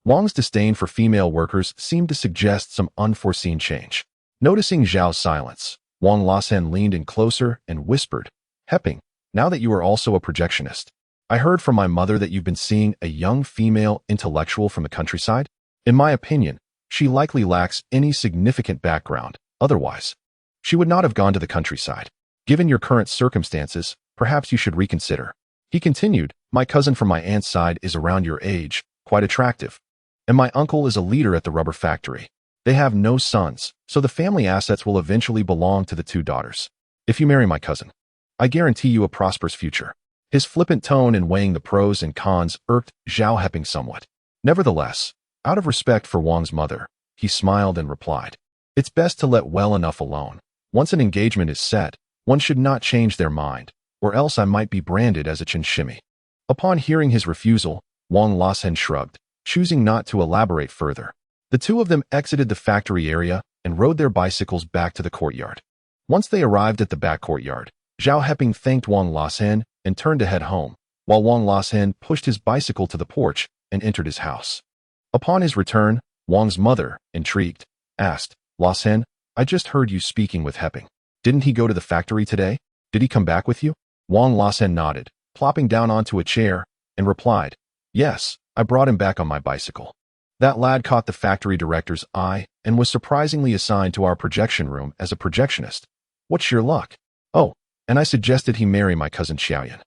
Wang's disdain for female workers seemed to suggest some unforeseen change. Noticing Zhao's silence, Wang Lasen leaned in closer and whispered, Heping, now that you are also a projectionist, I heard from my mother that you've been seeing a young female intellectual from the countryside. In my opinion, she likely lacks any significant background. Otherwise, she would not have gone to the countryside. Given your current circumstances, perhaps you should reconsider. He continued, my cousin from my aunt's side is around your age, quite attractive. And my uncle is a leader at the rubber factory. They have no sons, so the family assets will eventually belong to the 2 daughters. If you marry my cousin, I guarantee you a prosperous future. His flippant tone in weighing the pros and cons irked Zhao Heping somewhat. Nevertheless, out of respect for Wang's mother, he smiled and replied, it's best to let well enough alone. Once an engagement is set, one should not change their mind, or else I might be branded as a chinshimi. Upon hearing his refusal, Wang Lasen shrugged, choosing not to elaborate further. The two of them exited the factory area and rode their bicycles back to the courtyard. Once they arrived at the back courtyard, Zhao Heping thanked Wang Lasen and turned to head home, while Wang Lasen pushed his bicycle to the porch and entered his house. Upon his return, Wang's mother, intrigued, asked, Lasen, I just heard you speaking with Heping. Didn't he go to the factory today? Did he come back with you? Wang Lasen nodded, plopping down onto a chair, and replied, yes, I brought him back on my bicycle. That lad caught the factory director's eye and was surprisingly assigned to our projection room as a projectionist. What sheer luck. Oh, and I suggested he marry my cousin Xiaoyan.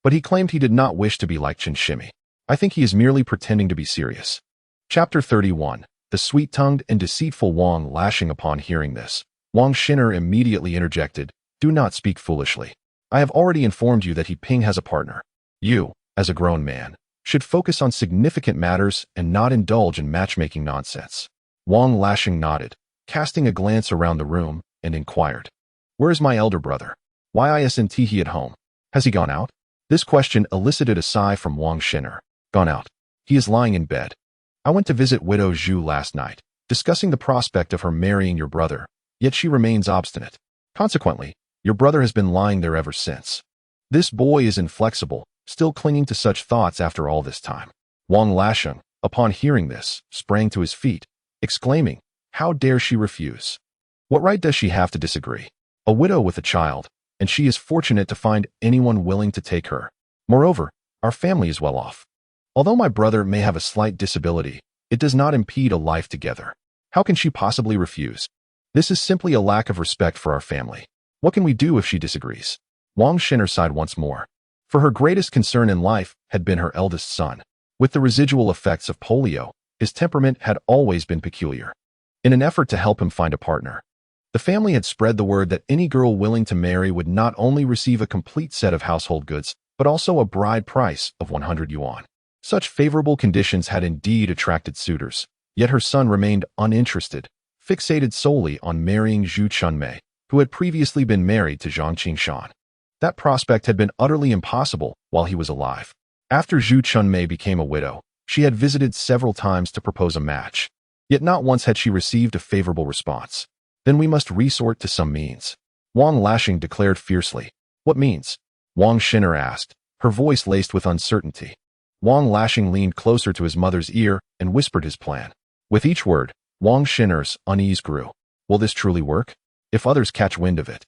But he claimed he did not wish to be like Chen Shimi. I think he is merely pretending to be serious. Chapter 31. The sweet-tongued and deceitful Wang lashing upon hearing this. Wang Shinner immediately interjected, Do not speak foolishly. I have already informed you that Heping has a partner. You, as a grown man, should focus on significant matters and not indulge in matchmaking nonsense. Wang Lashing nodded, casting a glance around the room, and inquired, "Where is my elder brother? Why isn't he at home? Has he gone out?" This question elicited a sigh from Wang Shinner. "Gone out. He is lying in bed. I went to visit widow Zhu last night, discussing the prospect of her marrying your brother, yet she remains obstinate. Consequently, your brother has been lying there ever since. This boy is inflexible, still clinging to such thoughts after all this time." Wang Lasheng, upon hearing this, sprang to his feet, exclaiming, "How dare she refuse? What right does she have to disagree? A widow with a child, and she is fortunate to find anyone willing to take her. Moreover, our family is well off. Although my brother may have a slight disability, it does not impede a life together. How can she possibly refuse? This is simply a lack of respect for our family. What can we do if she disagrees?" Wang Shinner sighed once more, for her greatest concern in life had been her eldest son. With the residual effects of polio, his temperament had always been peculiar. In an effort to help him find a partner, the family had spread the word that any girl willing to marry would not only receive a complete set of household goods, but also a bride price of 100 yuan. Such favorable conditions had indeed attracted suitors, yet her son remained uninterested, fixated solely on marrying Zhu Chunmei, who had previously been married to Zhang Qingshan. That prospect had been utterly impossible while he was alive. After Zhu Chunmei became a widow, she had visited several times to propose a match, yet not once had she received a favorable response. "Then we must resort to some means," Wang Lashing declared fiercely. "What means?" Wang Shinner asked, her voice laced with uncertainty. Wang Lashing leaned closer to his mother's ear and whispered his plan. With each word, Wang Shinner's unease grew. "Will this truly work? If others catch wind of it,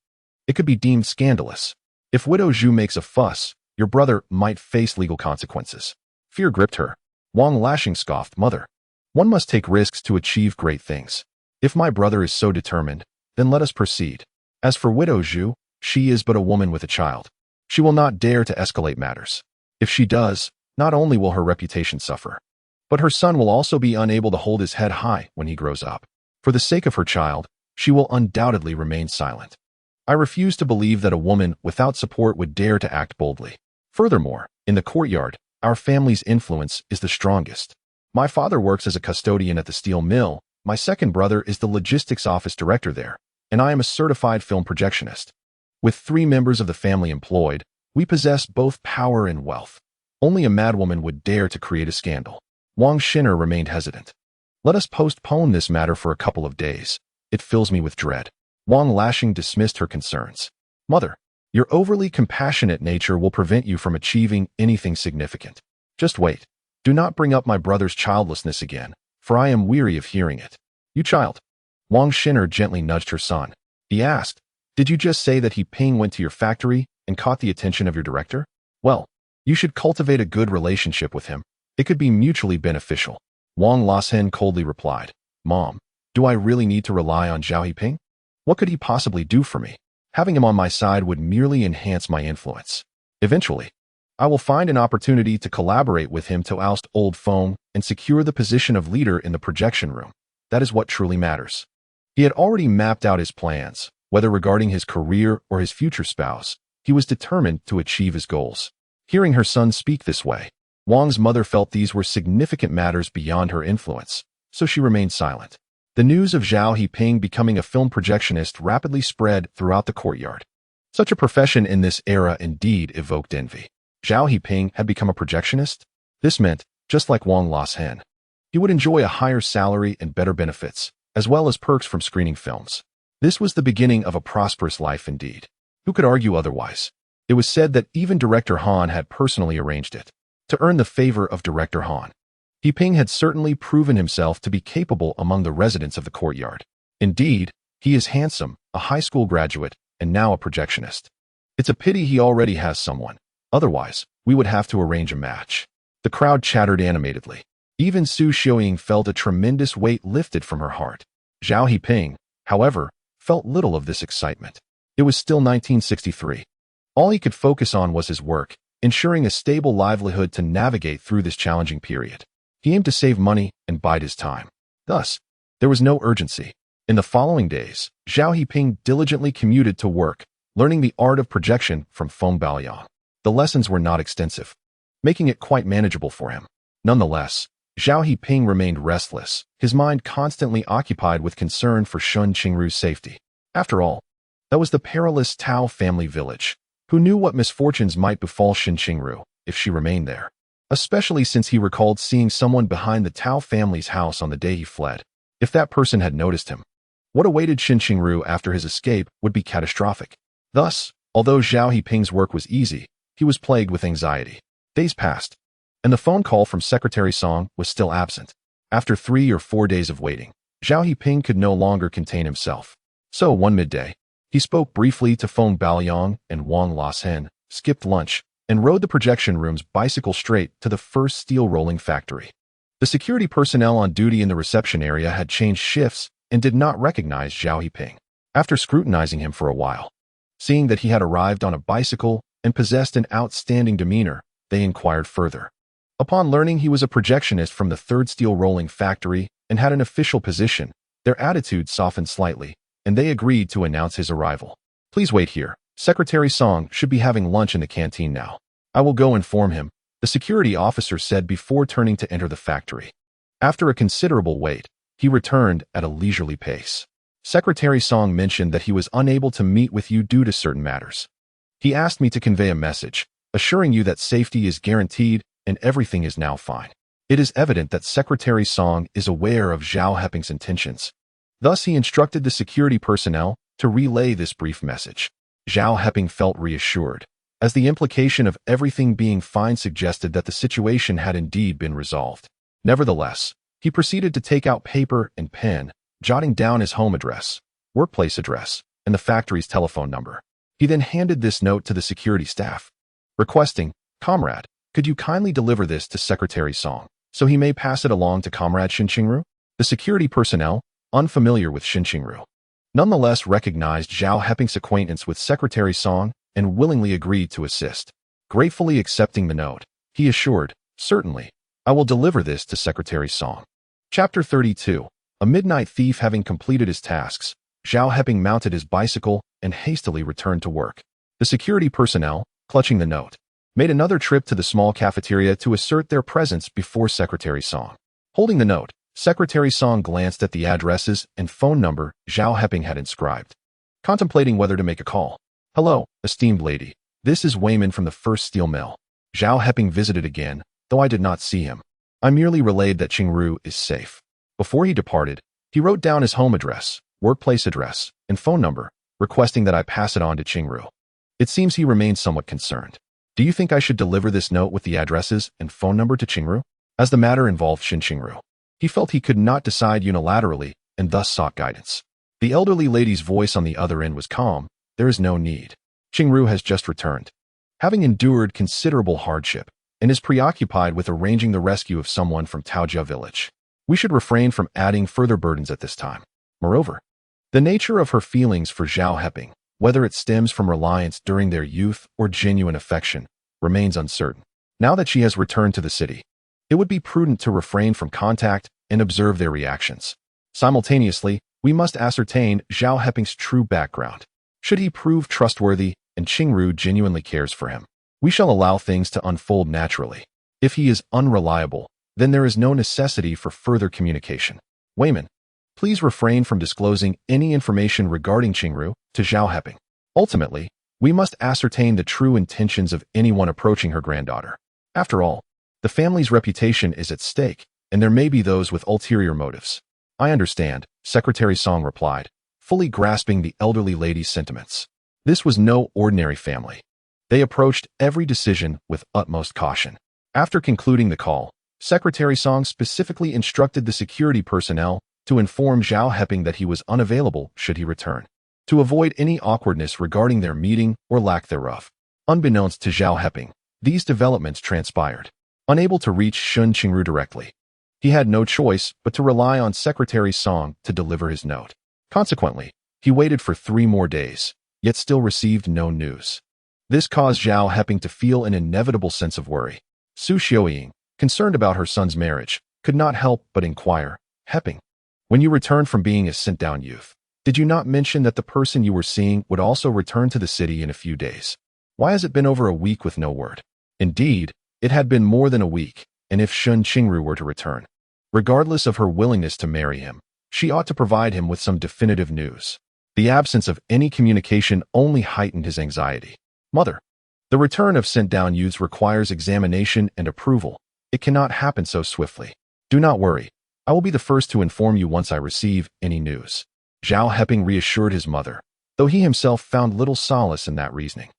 it could be deemed scandalous. If widow Zhu makes a fuss, your brother might face legal consequences." Fear gripped her. Wang Lashing scoffed, "Mother, one must take risks to achieve great things. If my brother is so determined, then let us proceed. As for widow Zhu, she is but a woman with a child. She will not dare to escalate matters. If she does, not only will her reputation suffer, but her son will also be unable to hold his head high when he grows up. For the sake of her child, she will undoubtedly remain silent. I refuse to believe that a woman without support would dare to act boldly. Furthermore, in the courtyard, our family's influence is the strongest. My father works as a custodian at the steel mill, my second brother is the logistics office director there, and I am a certified film projectionist. With 3 members of the family employed, we possess both power and wealth. Only a madwoman would dare to create a scandal." Wang Shinner remained hesitant. "Let us postpone this matter for a couple of days. It fills me with dread." Wang Lashing dismissed her concerns. "Mother, your overly compassionate nature will prevent you from achieving anything significant. Just wait. Do not bring up my brother's childlessness again, for I am weary of hearing it." "You child." Wang Shinner gently nudged her son. He asked, "Did you just say that Heping went to your factory and caught the attention of your director? Well, you should cultivate a good relationship with him. It could be mutually beneficial." Wang Lasheng coldly replied, "Mom, do I really need to rely on Zhao Heping? What could he possibly do for me? Having him on my side would merely enhance my influence. Eventually, I will find an opportunity to collaborate with him to oust old Feng and secure the position of leader in the projection room. That is what truly matters." He had already mapped out his plans, whether regarding his career or his future spouse. He was determined to achieve his goals. Hearing her son speak this way, Wang's mother felt these were significant matters beyond her influence, so she remained silent. The news of Zhao Heping becoming a film projectionist rapidly spread throughout the courtyard. Such a profession in this era indeed evoked envy. Zhao Heping had become a projectionist? This meant, just like Wang Lasheng, he would enjoy a higher salary and better benefits, as well as perks from screening films. This was the beginning of a prosperous life indeed. Who could argue otherwise? It was said that even Director Han had personally arranged it, to earn the favor of Director Han. Heping had certainly proven himself to be capable among the residents of the courtyard. Indeed, he is handsome, a high school graduate, and now a projectionist. It's a pity he already has someone. Otherwise, we would have to arrange a match. The crowd chattered animatedly. Even Su Xiuying felt a tremendous weight lifted from her heart. Zhao Heping, however, felt little of this excitement. It was still 1963. All he could focus on was his work, ensuring a stable livelihood to navigate through this challenging period. He aimed to save money and bide his time. Thus, there was no urgency. In the following days, Zhao Heping diligently commuted to work, learning the art of projection from Feng Baoyang. The lessons were not extensive, making it quite manageable for him. Nonetheless, Zhao Heping remained restless, his mind constantly occupied with concern for Shen Qingru's safety. After all, that was the perilous Tao family village. Who knew what misfortunes might befall Shen Qingru if she remained there? Especially since he recalled seeing someone behind the Tao family's house on the day he fled. If that person had noticed him, what awaited Shen Qingru after his escape would be catastrophic. Thus, although Zhao Heping's work was easy, he was plagued with anxiety. Days passed, and the phone call from Secretary Song was still absent. After 3 or 4 days of waiting, Zhao Heping could no longer contain himself. So one midday, he spoke briefly to Feng Baoyang and Wang Lasen, skipped lunch, and rode the projection room's bicycle straight to the first steel rolling factory. The security personnel on duty in the reception area had changed shifts and did not recognize Zhao Heping. After scrutinizing him for a while, seeing that he had arrived on a bicycle and possessed an outstanding demeanor, they inquired further. Upon learning he was a projectionist from the third steel rolling factory and had an official position, their attitude softened slightly, and they agreed to announce his arrival. Please wait here. Secretary Song should be having lunch in the canteen now. I will go inform him, the security officer said before turning to enter the factory. After a considerable wait, he returned at a leisurely pace. Secretary Song mentioned that he was unable to meet with you due to certain matters. He asked me to convey a message, assuring you that safety is guaranteed and everything is now fine. It is evident that Secretary Song is aware of Zhao Heping's intentions. Thus, he instructed the security personnel to relay this brief message. Zhao Heping felt reassured, as the implication of everything being fine suggested that the situation had indeed been resolved. Nevertheless, he proceeded to take out paper and pen, jotting down his home address, workplace address, and the factory's telephone number. He then handed this note to the security staff, requesting, "Comrade, could you kindly deliver this to Secretary Song, so he may pass it along to Comrade Shen Qingru?" The security personnel, unfamiliar with Shen Qingru, nonetheless recognized Zhao Heping's acquaintance with Secretary Song and willingly agreed to assist. Gratefully accepting the note, he assured, "Certainly, I will deliver this to Secretary Song." Chapter 32. A midnight thief having completed his tasks, Zhao Heping mounted his bicycle and hastily returned to work. The security personnel, clutching the note, made another trip to the small cafeteria to assert their presence before Secretary Song. Holding the note, Secretary Song glanced at the addresses and phone number Zhao Heping had inscribed, contemplating whether to make a call. "Hello, esteemed lady. This is Wayman from the first steel mill." Zhao Heping visited again, though I did not see him. I merely relayed that Qingru is safe. Before he departed, he wrote down his home address, workplace address, and phone number, requesting that I pass it on to Qingru. It seems he remained somewhat concerned. Do you think I should deliver this note with the addresses and phone number to Qingru? As the matter involved Shen Qingru, he felt he could not decide unilaterally and thus sought guidance. The elderly lady's voice on the other end was calm. "There is no need. Qingru has just returned, having endured considerable hardship, and is preoccupied with arranging the rescue of someone from Taojia village. We should refrain from adding further burdens at this time. Moreover, the nature of her feelings for Zhao Heping, whether it stems from reliance during their youth or genuine affection, remains uncertain. Now that she has returned to the city, it would be prudent to refrain from contact and observe their reactions. Simultaneously, we must ascertain Zhao Heping's true background. Should he prove trustworthy and Qingru genuinely cares for him, we shall allow things to unfold naturally. If he is unreliable, then there is no necessity for further communication. Wayman, please refrain from disclosing any information regarding Qingru to Zhao Heping. Ultimately, we must ascertain the true intentions of anyone approaching her granddaughter. After all, the family's reputation is at stake, and there may be those with ulterior motives. I understand, Secretary Song replied, fully grasping the elderly lady's sentiments. This was no ordinary family. They approached every decision with utmost caution. After concluding the call, Secretary Song specifically instructed the security personnel to inform Zhao Heping that he was unavailable should he return, to avoid any awkwardness regarding their meeting or lack thereof. Unbeknownst to Zhao Heping, these developments transpired. Unable to reach Shen Qingru directly, he had no choice but to rely on Secretary Song to deliver his note. Consequently, he waited for 3 more days, yet still received no news. This caused Zhao Heping to feel an inevitable sense of worry. Su Xiaoying, concerned about her son's marriage, could not help but inquire, "Heping, when you returned from being a sent-down youth, Did you not mention that the person you were seeing would also return to the city in a few days? Why has it been over a week with no word? Indeed, it had been more than a week, and if Shen Qingru were to return, regardless of her willingness to marry him, she ought to provide him with some definitive news. The absence of any communication only heightened his anxiety. Mother, the return of sent-down youths requires examination and approval. It cannot happen so swiftly. Do not worry. I will be the first to inform you once I receive any news. Zhao Heping reassured his mother, though he himself found little solace in that reasoning.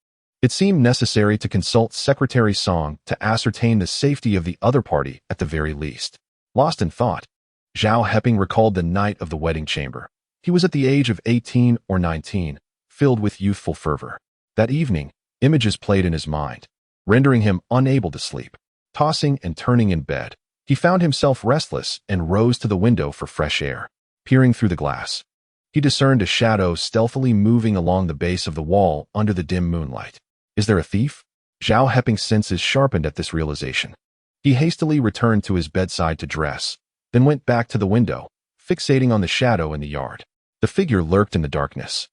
It seemed necessary to consult Secretary Song to ascertain the safety of the other party at the very least. Lost in thought, Zhao Heping recalled the night of the wedding chamber. He was at the age of 18 or 19, filled with youthful fervor. That evening, images played in his mind, rendering him unable to sleep. Tossing and turning in bed, he found himself restless and rose to the window for fresh air. Peering through the glass, he discerned a shadow stealthily moving along the base of the wall under the dim moonlight. Is there a thief? Zhao Heping's senses sharpened at this realization. He hastily returned to his bedside to dress, then went back to the window, fixating on the shadow in the yard. The figure lurked in the darkness,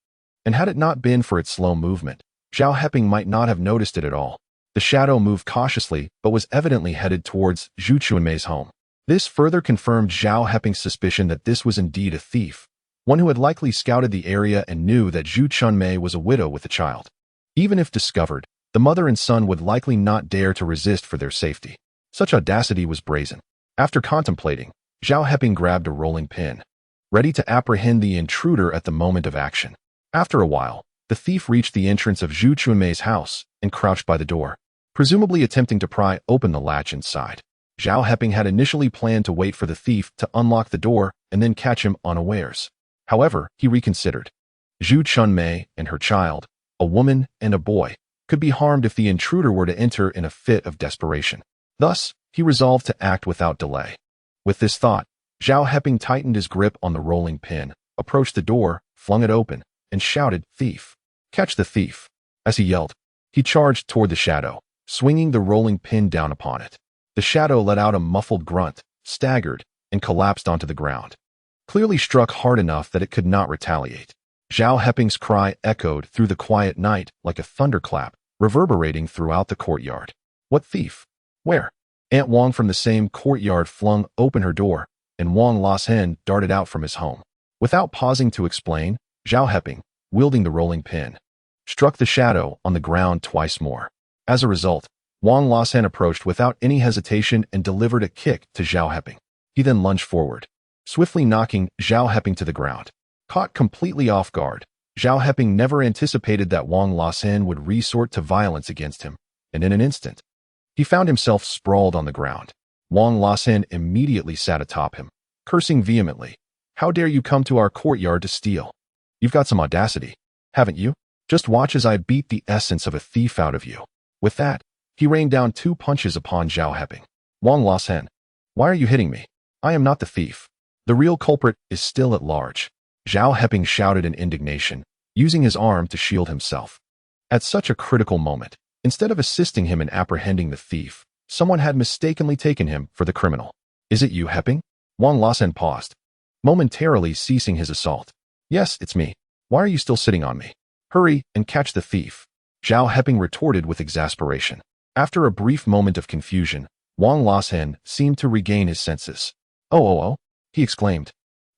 and had it not been for its slow movement, Zhao Heping might not have noticed it at all. The shadow moved cautiously but was evidently headed towards Zhu Chunmei's home. This further confirmed Zhao Heping's suspicion that this was indeed a thief, one who had likely scouted the area and knew that Zhu Chunmei was a widow with a child. Even if discovered, the mother and son would likely not dare to resist for their safety. Such audacity was brazen. After contemplating, Zhao Heping grabbed a rolling pin, ready to apprehend the intruder at the moment of action. After a while, the thief reached the entrance of Zhu Chunmei's house and crouched by the door, presumably attempting to pry open the latch inside. Zhao Heping had initially planned to wait for the thief to unlock the door and then catch him unawares. However, he reconsidered. Zhu Chunmei and her child, a woman and a boy, could be harmed if the intruder were to enter in a fit of desperation. Thus, he resolved to act without delay. With this thought, Zhao Heping tightened his grip on the rolling pin, approached the door, flung it open, and shouted, "Thief! Catch the thief!" As he yelled, he charged toward the shadow, swinging the rolling pin down upon it. The shadow let out a muffled grunt, staggered, and collapsed onto the ground, clearly struck hard enough that it could not retaliate. Zhao Heping's cry echoed through the quiet night like a thunderclap, reverberating throughout the courtyard. What thief? Where? Aunt Wang from the same courtyard flung open her door, and Wang Lasen darted out from his home. Without pausing to explain, Zhao Heping, wielding the rolling pin, struck the shadow on the ground twice more. As a result, Wang Lasen approached without any hesitation and delivered a kick to Zhao Heping. He then lunged forward, swiftly knocking Zhao Heping to the ground. Caught completely off guard, Zhao Heping never anticipated that Wang Lasen would resort to violence against him, and in an instant, he found himself sprawled on the ground. Wang Lasen immediately sat atop him, cursing vehemently. "How dare you come to our courtyard to steal? You've got some audacity, haven't you? Just watch as I beat the essence of a thief out of you." With that, he rained down 2 punches upon Zhao Heping. "Wang Lasen, why are you hitting me? I am not the thief. The real culprit is still at large." Zhao Heping shouted in indignation, using his arm to shield himself. At such a critical moment, instead of assisting him in apprehending the thief, someone had mistakenly taken him for the criminal. "Is it you, Heping?" Wang Lasen paused, momentarily ceasing his assault. "Yes, it's me. Why are you still sitting on me? Hurry and catch the thief," Zhao Heping retorted with exasperation. After a brief moment of confusion, Wang Lasen seemed to regain his senses. Oh, he exclaimed,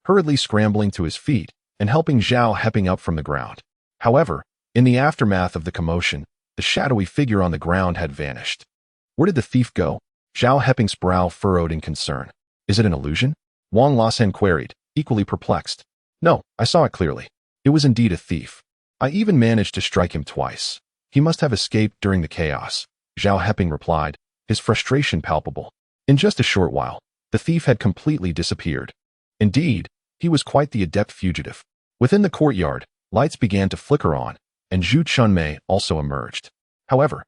hurriedly scrambling to his feet and helping Zhao Heping up from the ground. However, in the aftermath of the commotion, the shadowy figure on the ground had vanished. Where did the thief go? Zhao Heping's brow furrowed in concern. "Is it an illusion?" Wang Lasen queried, equally perplexed. "No, I saw it clearly. It was indeed a thief. I even managed to strike him twice. He must have escaped during the chaos," Zhao Heping replied, his frustration palpable. In just a short while, the thief had completely disappeared. Indeed, he was quite the adept fugitive. Within the courtyard, lights began to flicker on, and Zhu Chunmei also emerged. However,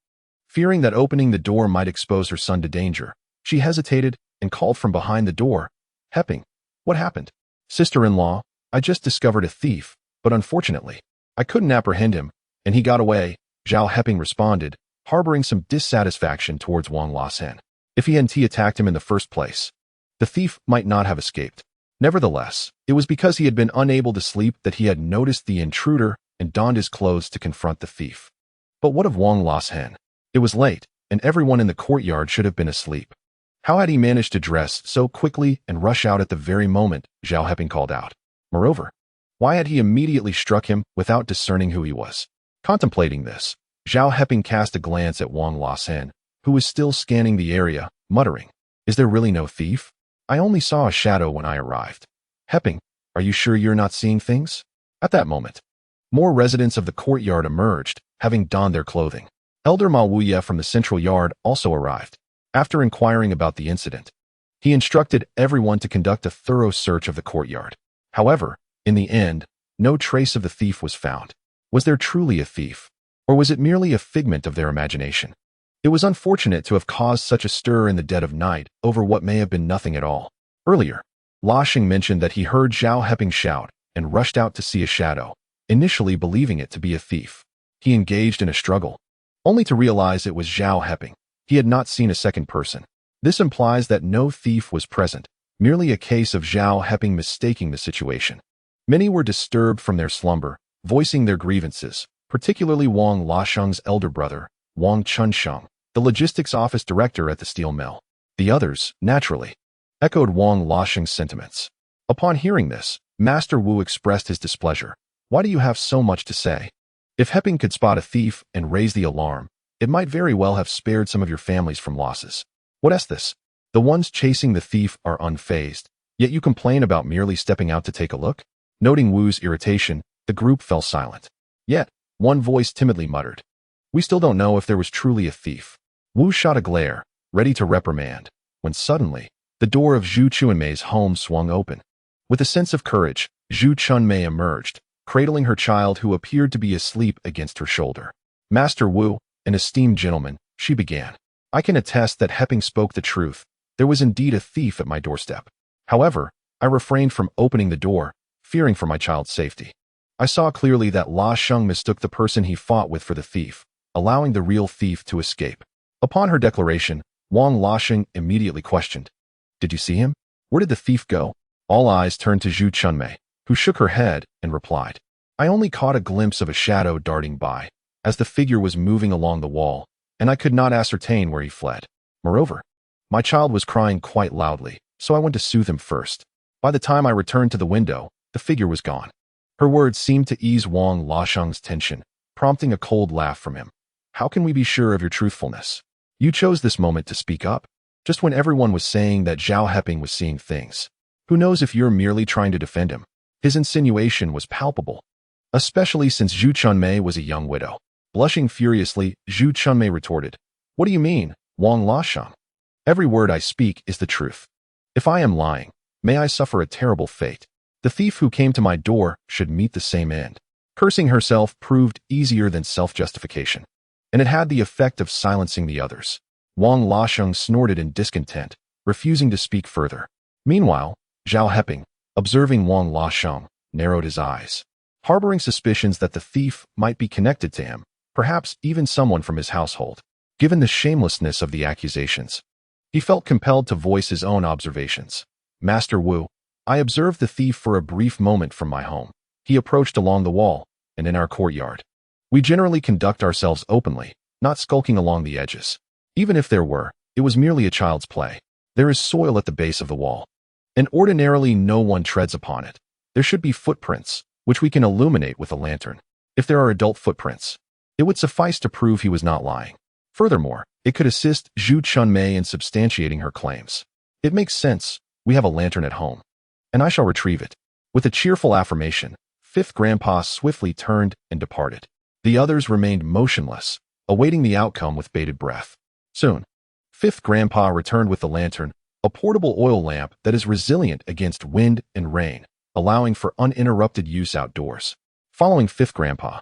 fearing that opening the door might expose her son to danger, she hesitated and called from behind the door, "Heping, what happened?" "Sister-in-law, I just discovered a thief, but unfortunately, I couldn't apprehend him, and he got away," Zhao Heping responded, harboring some dissatisfaction towards Wang Lasen. If he hadn't attacked him in the first place, the thief might not have escaped. Nevertheless, it was because he had been unable to sleep that he had noticed the intruder and donned his clothes to confront the thief. But what of Wang Lashen? It was late, and everyone in the courtyard should have been asleep. How had he managed to dress so quickly and rush out at the very moment Zhao Heping called out? Moreover, why had he immediately struck him without discerning who he was? Contemplating this, Zhao Heping cast a glance at Wang Lashen, who was still scanning the area, muttering, "Is there really no thief? I only saw a shadow when I arrived. Heping, are you sure you're not seeing things?" At that moment, more residents of the courtyard emerged, having donned their clothing. Elder Ma Wuye from the central yard also arrived. After inquiring about the incident, he instructed everyone to conduct a thorough search of the courtyard. However, in the end, no trace of the thief was found. Was there truly a thief, or was it merely a figment of their imagination? It was unfortunate to have caused such a stir in the dead of night over what may have been nothing at all. Earlier, La Xing mentioned that he heard Zhao Heping shout and rushed out to see a shadow, initially believing it to be a thief. He engaged in a struggle, only to realize it was Zhao Heping. He had not seen a second person. This implies that no thief was present, merely a case of Zhao Heping mistaking the situation. Many were disturbed from their slumber, voicing their grievances, particularly Wang Lasheng's elder brother, Wang Chunsheng, the logistics office director at the steel mill. The others, naturally, echoed Wang Lasheng's sentiments. Upon hearing this, Master Wu expressed his displeasure. "Why do you have so much to say? If Heping could spot a thief and raise the alarm, it might very well have spared some of your families from losses. What is this? The ones chasing the thief are unfazed, yet you complain about merely stepping out to take a look?" Noting Wu's irritation, the group fell silent. Yet, one voice timidly muttered, "We still don't know if there was truly a thief." Wu shot a glare, ready to reprimand, when suddenly, the door of Zhu Chunmei's home swung open. With a sense of courage, Zhu Chunmei emerged, cradling her child who appeared to be asleep against her shoulder. "Master Wu, an esteemed gentleman," she began. "I can attest that Heping spoke the truth. There was indeed a thief at my doorstep. However, I refrained from opening the door, fearing for my child's safety. I saw clearly that La Sheng mistook the person he fought with for the thief, allowing the real thief to escape." Upon her declaration, Wang Lasheng immediately questioned, "Did you see him? Where did the thief go?" All eyes turned to Zhu Chunmei, who shook her head and replied, "I only caught a glimpse of a shadow darting by, as the figure was moving along the wall, and I could not ascertain where he fled. Moreover, my child was crying quite loudly, so I went to soothe him first. By the time I returned to the window, the figure was gone." Her words seemed to ease Wang Lasheng's tension, prompting a cold laugh from him. "How can we be sure of your truthfulness? You chose this moment to speak up, just when everyone was saying that Zhao Heping was seeing things. Who knows if you're merely trying to defend him?" His insinuation was palpable, especially since Zhu Chunmei was a young widow. Blushing furiously, Zhu Chunmei retorted, "What do you mean, Wang Lasheng? Every word I speak is the truth. If I am lying, may I suffer a terrible fate. The thief who came to my door should meet the same end." Cursing herself proved easier than self-justification, and it had the effect of silencing the others. Wang Lasheng snorted in discontent, refusing to speak further. Meanwhile, Zhao Heping, observing Wang Lasheng, narrowed his eyes, harboring suspicions that the thief might be connected to him, perhaps even someone from his household. Given the shamelessness of the accusations, he felt compelled to voice his own observations. "Master Wu, I observed the thief for a brief moment from my home. He approached along the wall and in our courtyard. We generally conduct ourselves openly, not skulking along the edges. Even if there were, it was merely a child's play. There is soil at the base of the wall, and ordinarily no one treads upon it. There should be footprints, which we can illuminate with a lantern. If there are adult footprints, it would suffice to prove he was not lying. Furthermore, it could assist Zhu Chunmei in substantiating her claims. It makes sense. We have a lantern at home, and I shall retrieve it." With a cheerful affirmation, Fifth Grandpa swiftly turned and departed. The others remained motionless, awaiting the outcome with bated breath. Soon, Fifth Grandpa returned with the lantern, a portable oil lamp that is resilient against wind and rain, allowing for uninterrupted use outdoors. Following Fifth Grandpa,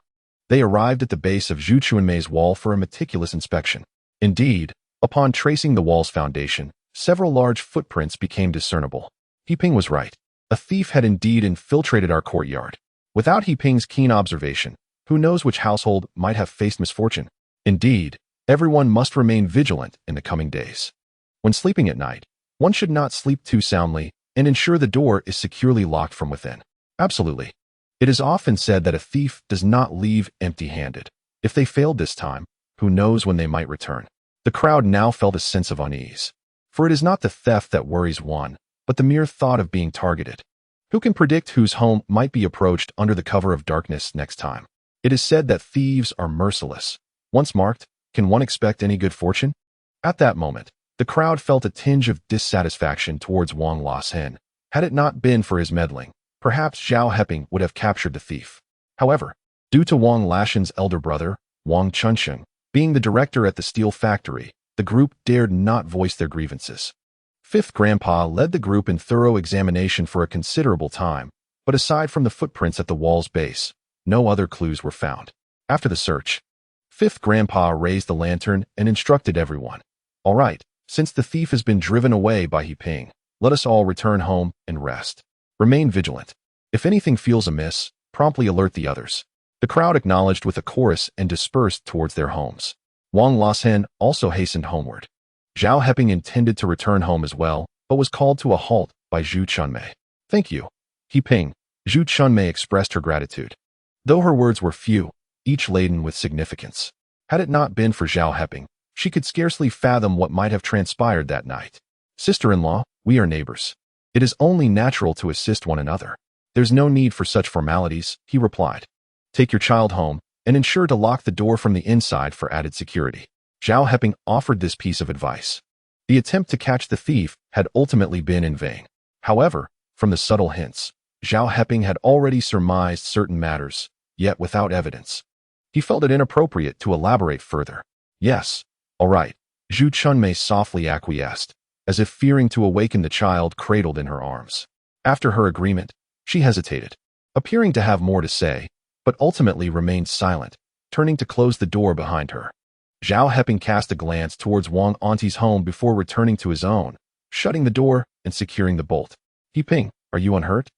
they arrived at the base of Zhu Chunmei's wall for a meticulous inspection. Indeed, upon tracing the wall's foundation, several large footprints became discernible. Heping was right. A thief had indeed infiltrated our courtyard. Without Heping's keen observation, who knows which household might have faced misfortune? Indeed, everyone must remain vigilant in the coming days. When sleeping at night, one should not sleep too soundly, and ensure the door is securely locked from within. Absolutely. It is often said that a thief does not leave empty-handed. If they failed this time, who knows when they might return? The crowd now felt a sense of unease. For it is not the theft that worries one, but the mere thought of being targeted. Who can predict whose home might be approached under the cover of darkness next time? It is said that thieves are merciless. Once marked, can one expect any good fortune? At that moment, the crowd felt a tinge of dissatisfaction towards Wang Lassen. Had it not been for his meddling, perhaps Zhao Heping would have captured the thief. However, due to Wang Lashen's elder brother, Wang Chunsheng, being the director at the steel factory, the group dared not voice their grievances. Fifth Grandpa led the group in thorough examination for a considerable time, but aside from the footprints at the wall's base, no other clues were found. After the search, Fifth Grandpa raised the lantern and instructed everyone. All right, since the thief has been driven away by Heping, let us all return home and rest. Remain vigilant. If anything feels amiss, promptly alert the others. The crowd acknowledged with a chorus and dispersed towards their homes. Wang Lassen also hastened homeward. Zhao Heping intended to return home as well, but was called to a halt by Zhu Chunmei. Thank you, Heping. Zhu Chunmei expressed her gratitude. Though her words were few, each laden with significance. Had it not been for Zhao Heping, she could scarcely fathom what might have transpired that night. Sister-in-law, we are neighbors. It is only natural to assist one another. There's no need for such formalities, he replied. Take your child home, and ensure to lock the door from the inside for added security. Zhao Heping offered this piece of advice. The attempt to catch the thief had ultimately been in vain. However, from the subtle hints, Zhao Heping had already surmised certain matters, yet without evidence. He felt it inappropriate to elaborate further. Yes, all right, Zhu Chunmei softly acquiesced, as if fearing to awaken the child cradled in her arms. After her agreement, she hesitated, appearing to have more to say, but ultimately remained silent, turning to close the door behind her. Zhao Heping cast a glance towards Wang Auntie's home before returning to his own, shutting the door and securing the bolt. Heping, are you unhurt?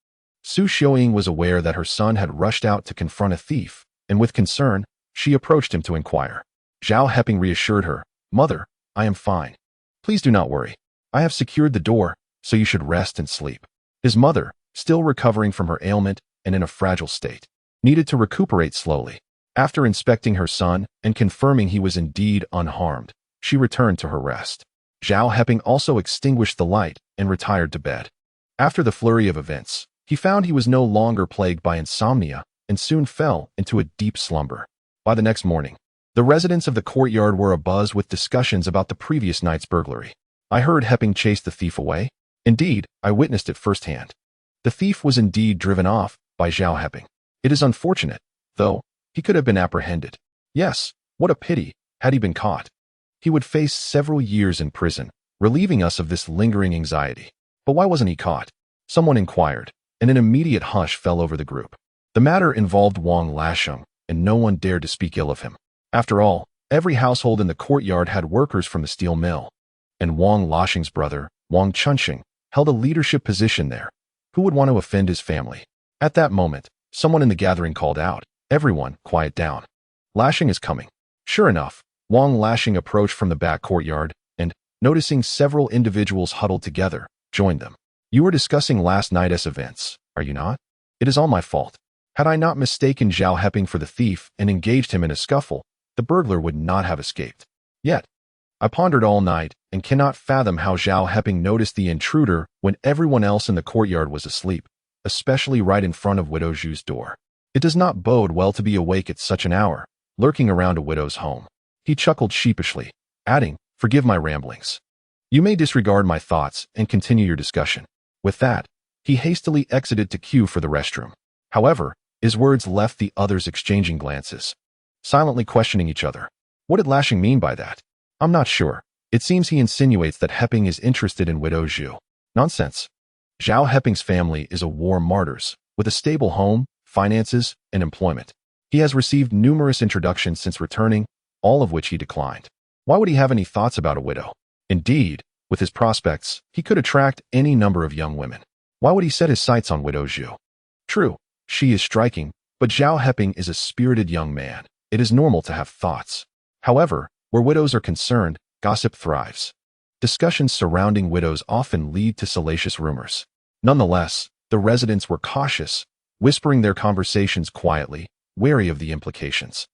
Su Xiaoying was aware that her son had rushed out to confront a thief, and with concern, she approached him to inquire. Zhao Heping reassured her, Mother, I am fine. Please do not worry. I have secured the door, so you should rest and sleep. His mother, still recovering from her ailment and in a fragile state, needed to recuperate slowly. After inspecting her son and confirming he was indeed unharmed, she returned to her rest. Zhao Heping also extinguished the light and retired to bed. After the flurry of events, he found he was no longer plagued by insomnia and soon fell into a deep slumber. By the next morning, the residents of the courtyard were abuzz with discussions about the previous night's burglary. I heard Heping chase the thief away. Indeed, I witnessed it firsthand. The thief was indeed driven off by Zhao Heping. It is unfortunate, though, he could have been apprehended. Yes, what a pity, had he been caught. He would face several years in prison, relieving us of this lingering anxiety. But why wasn't he caught? Someone inquired, and an immediate hush fell over the group. The matter involved Wang Lasheng, and no one dared to speak ill of him. After all, every household in the courtyard had workers from the steel mill. And Wang Lasheng's brother, Wang Chunsheng, held a leadership position there. Who would want to offend his family? At that moment, someone in the gathering called out, Everyone, quiet down. Lasheng is coming. Sure enough, Wang Lasheng approached from the back courtyard and, noticing several individuals huddled together, joined them. You were discussing last night's events, are you not? It is all my fault. Had I not mistaken Zhao Heping for the thief and engaged him in a scuffle, the burglar would not have escaped. Yet, I pondered all night and cannot fathom how Zhao Heping noticed the intruder when everyone else in the courtyard was asleep, especially right in front of Widow Zhu's door. It does not bode well to be awake at such an hour, lurking around a widow's home. He chuckled sheepishly, adding, Forgive my ramblings. You may disregard my thoughts and continue your discussion. With that, he hastily exited to queue for the restroom. However, his words left the others exchanging glances, silently questioning each other. What did Lasheng mean by that? I'm not sure. It seems he insinuates that Heping is interested in Widow Zhu. Nonsense. Zhao Heping's family is a war martyrs, with a stable home, finances, and employment. He has received numerous introductions since returning, all of which he declined. Why would he have any thoughts about a widow? Indeed, with his prospects, he could attract any number of young women. Why would he set his sights on Widow Zhu? True, she is striking, but Zhao Heping is a spirited young man. It is normal to have thoughts. However, where widows are concerned, gossip thrives. Discussions surrounding widows often lead to salacious rumors. Nonetheless, the residents were cautious, whispering their conversations quietly, wary of the implications.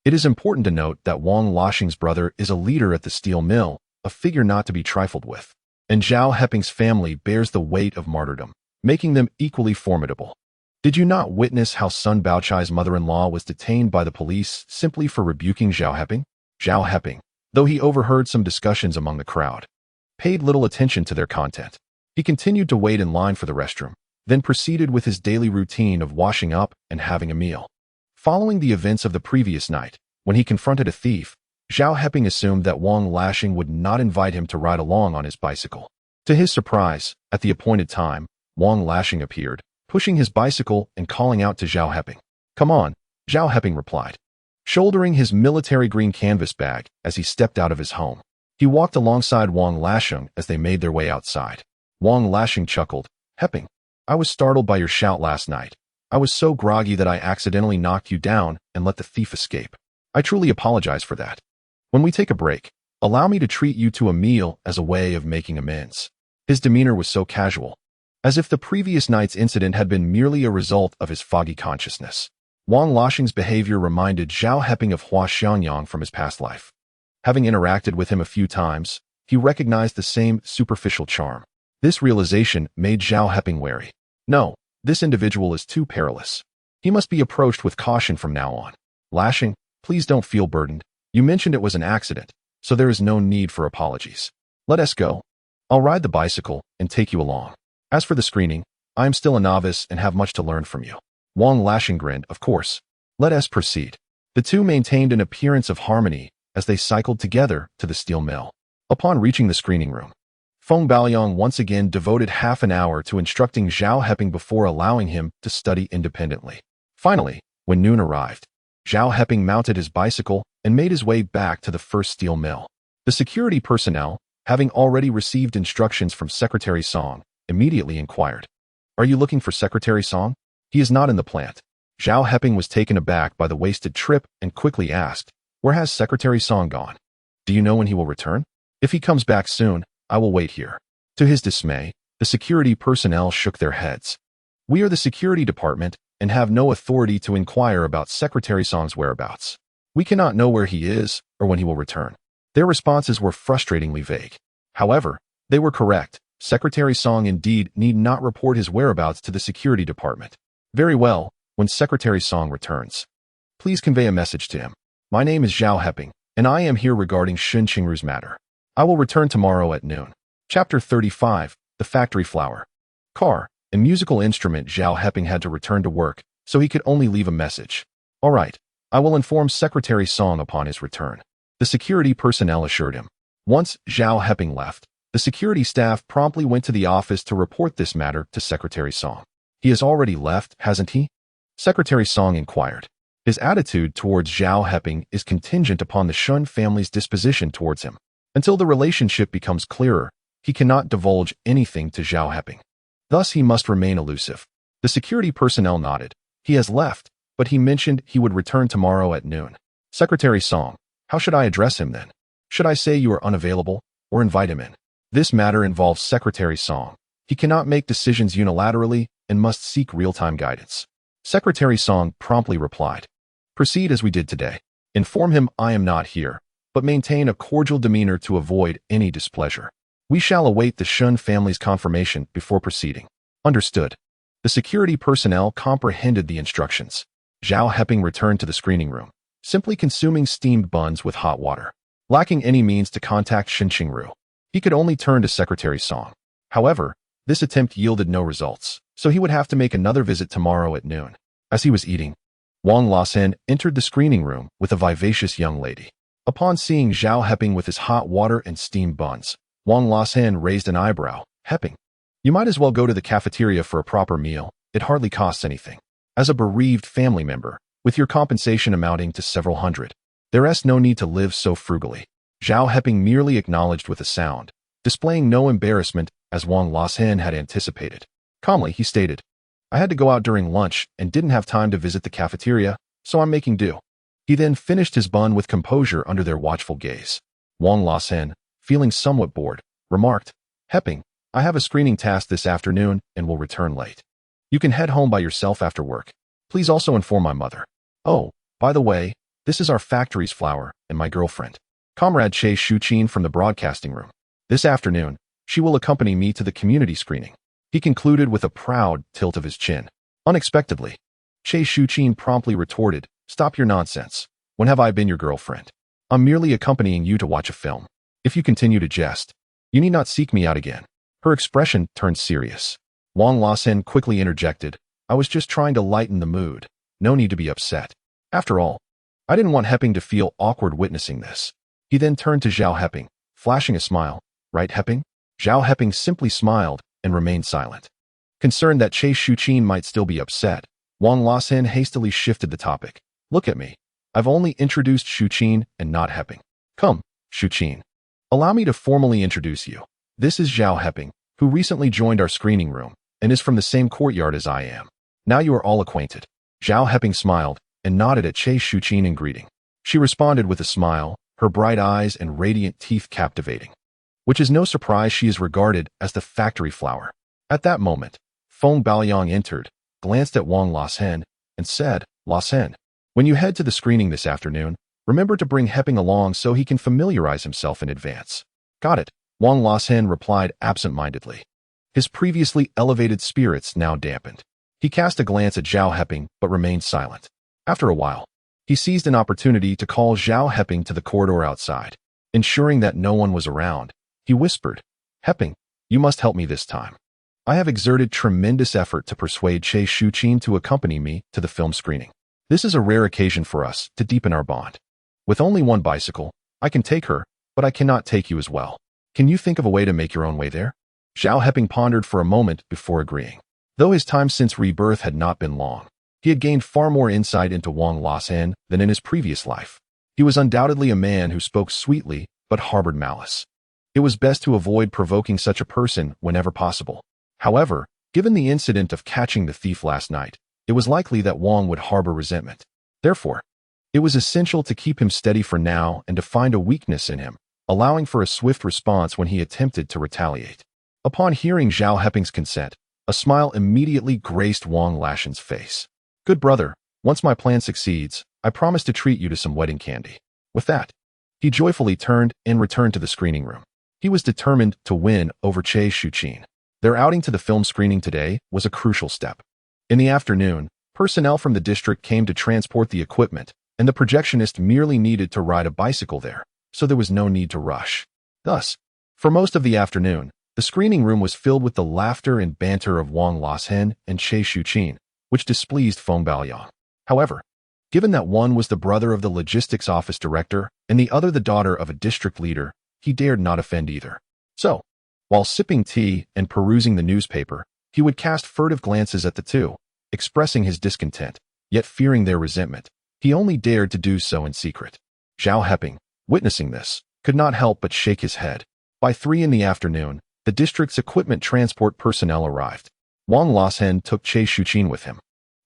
It is important to note that Wang Laxing's brother is a leader at the steel mill, a figure not to be trifled with, and Zhao Heping's family bears the weight of martyrdom, making them equally formidable. Did you not witness how Sun Baochai's mother-in-law was detained by the police simply for rebuking Zhao Heping? Zhao Heping, though he overheard some discussions among the crowd, paid little attention to their content. He continued to wait in line for the restroom, then proceeded with his daily routine of washing up and having a meal. Following the events of the previous night, when he confronted a thief, Zhao Heping assumed that Wang Laxing would not invite him to ride along on his bicycle. To his surprise, at the appointed time, Wang Laxing appeared, pushing his bicycle and calling out to Zhao Heping. "Come on," Zhao Heping replied, shouldering his military green canvas bag as he stepped out of his home. He walked alongside Wang Laxing as they made their way outside. Wang Laxing chuckled. "Heping, I was startled by your shout last night. I was so groggy that I accidentally knocked you down and let the thief escape. I truly apologize for that. When we take a break, allow me to treat you to a meal as a way of making amends." His demeanor was so casual, as if the previous night's incident had been merely a result of his foggy consciousness. Wang Laxing's behavior reminded Zhao Heping of Hua Xianyang from his past life. Having interacted with him a few times, he recognized the same superficial charm. This realization made Zhao Heping wary. No, this individual is too perilous. He must be approached with caution from now on. "Laxing, please don't feel burdened. You mentioned it was an accident, so there is no need for apologies. Let us go. I'll ride the bicycle and take you along. As for the screening, I am still a novice and have much to learn from you." Wang Laxing grinned. "Of course. Let us proceed." The two maintained an appearance of harmony as they cycled together to the steel mill. Upon reaching the screening room, Feng Baoyang once again devoted half an hour to instructing Zhao Heping before allowing him to study independently. Finally, when noon arrived, Zhao Heping mounted his bicycle and made his way back to the first steel mill. The security personnel, having already received instructions from Secretary Song, immediately inquired, "Are you looking for Secretary Song? He is not in the plant." Zhao Heping was taken aback by the wasted trip and quickly asked, "Where has Secretary Song gone? Do you know when he will return? If he comes back soon, I will wait here." To his dismay, the security personnel shook their heads. "We are the security department and have no authority to inquire about Secretary Song's whereabouts. We cannot know where he is or when he will return." Their responses were frustratingly vague. However, they were correct. Secretary Song indeed need not report his whereabouts to the security department. "Very well, when Secretary Song returns, please convey a message to him. My name is Zhao Heping, and I am here regarding Shen Qingru's matter. I will return tomorrow at noon." Chapter 35, The Factory Flower. Car and musical instrument. Zhao Heping had to return to work, so he could only leave a message. "All right, I will inform Secretary Song upon his return," the security personnel assured him. Once Zhao Heping left, the security staff promptly went to the office to report this matter to Secretary Song. "He has already left, hasn't he?" Secretary Song inquired. His attitude towards Zhao Heping is contingent upon the Shen family's disposition towards him. Until the relationship becomes clearer, he cannot divulge anything to Zhao Heping. Thus he must remain elusive. The security personnel nodded. "He has left, but he mentioned he would return tomorrow at noon." Secretary Song, how should I address him then? Should I say you are unavailable, or invite him in? This matter involves Secretary Song. He cannot make decisions unilaterally and must seek real-time guidance. Secretary Song promptly replied, "Proceed as we did today. Inform him I am not here, but maintain a cordial demeanor to avoid any displeasure. We shall await the Shen family's confirmation before proceeding." Understood. The security personnel comprehended the instructions. Zhao Heping returned to the screening room, simply consuming steamed buns with hot water. Lacking any means to contact Shen Qingru, he could only turn to Secretary Song. However, this attempt yielded no results, so he would have to make another visit tomorrow at noon. As he was eating, Wang Laxing entered the screening room with a vivacious young lady. Upon seeing Zhao Heping with his hot water and steamed buns, Wang Laxing raised an eyebrow. "Heping, you might as well go to the cafeteria for a proper meal. It hardly costs anything. As a bereaved family member, with your compensation amounting to several hundred, there is no need to live so frugally." Zhao Heping merely acknowledged with a sound, displaying no embarrassment as Wang Laxing had anticipated. Calmly, he stated, "I had to go out during lunch and didn't have time to visit the cafeteria, so I'm making do." He then finished his bun with composure under their watchful gaze. Wang Laxing, feeling somewhat bored, remarked, "Heping, I have a screening task this afternoon and will return late. You can head home by yourself after work. Please also inform my mother. Oh, by the way, this is our factory's flower and my girlfriend, Comrade Che Shuqin from the broadcasting room. This afternoon, she will accompany me to the community screening. He concluded with a proud tilt of his chin. Unexpectedly, Che Shuqin promptly retorted, "Stop your nonsense. When have I been your girlfriend? I'm merely accompanying you to watch a film. If you continue to jest, you need not seek me out again." Her expression turned serious. Wang Lasen quickly interjected, "I was just trying to lighten the mood. No need to be upset. After all, I didn't want Heping to feel awkward witnessing this." He then turned to Zhao Heping, flashing a smile. "Right, Heping?" Zhao Heping simply smiled and remained silent. Concerned that Che Shuqin might still be upset, Wang Lasen hastily shifted the topic. "Look at me. I've only introduced Shuqin and not Heping. Come, Shuqin. Allow me to formally introduce you. This is Zhao Heping, who recently joined our screening room and is from the same courtyard as I am. Now you are all acquainted." Zhao Heping smiled and nodded at Che Shuqin in greeting. She responded with a smile, her bright eyes and radiant teeth captivating. Which is no surprise, she is regarded as the factory flower. At that moment, Feng Baoyang entered, glanced at Wang Lasen, and said, "Lasen, when you head to the screening this afternoon, remember to bring Heping along so he can familiarize himself in advance." "Got it," Wang Lasen replied absent-mindedly. His previously elevated spirits now dampened. He cast a glance at Zhao Heping but remained silent. After a while, he seized an opportunity to call Zhao Heping to the corridor outside. Ensuring that no one was around, he whispered, "Heping, you must help me this time. I have exerted tremendous effort to persuade Che Shuqin to accompany me to the film screening. This is a rare occasion for us to deepen our bond. With only one bicycle, I can take her, but I cannot take you as well. Can you think of a way to make your own way there?" Zhao Heping pondered for a moment before agreeing. Though his time since Rebirth had not been long, he had gained far more insight into Wang Lasen than in his previous life. He was undoubtedly a man who spoke sweetly but harbored malice. It was best to avoid provoking such a person whenever possible. However, given the incident of catching the thief last night, it was likely that Wang would harbor resentment. Therefore, it was essential to keep him steady for now and to find a weakness in him, allowing for a swift response when he attempted to retaliate. Upon hearing Zhao Heping's consent, a smile immediately graced Wang Lasen's face. "Good brother, once my plan succeeds, I promise to treat you to some wedding candy." With that, he joyfully turned and returned to the screening room. He was determined to win over Che Shuqin. Their outing to the film screening today was a crucial step. In the afternoon, personnel from the district came to transport the equipment, and the projectionist merely needed to ride a bicycle there, so there was no need to rush. Thus, for most of the afternoon, the screening room was filled with the laughter and banter of Wang Lasen and Che Shuqin, which displeased Feng Baoyang. However, given that one was the brother of the logistics office director and the other the daughter of a district leader, he dared not offend either. So, while sipping tea and perusing the newspaper, he would cast furtive glances at the two, expressing his discontent, yet fearing their resentment. He only dared to do so in secret. Zhao Heping, witnessing this, could not help but shake his head. By 3 in the afternoon, the district's equipment transport personnel arrived. Wang Lasen took Che Shuqin with him.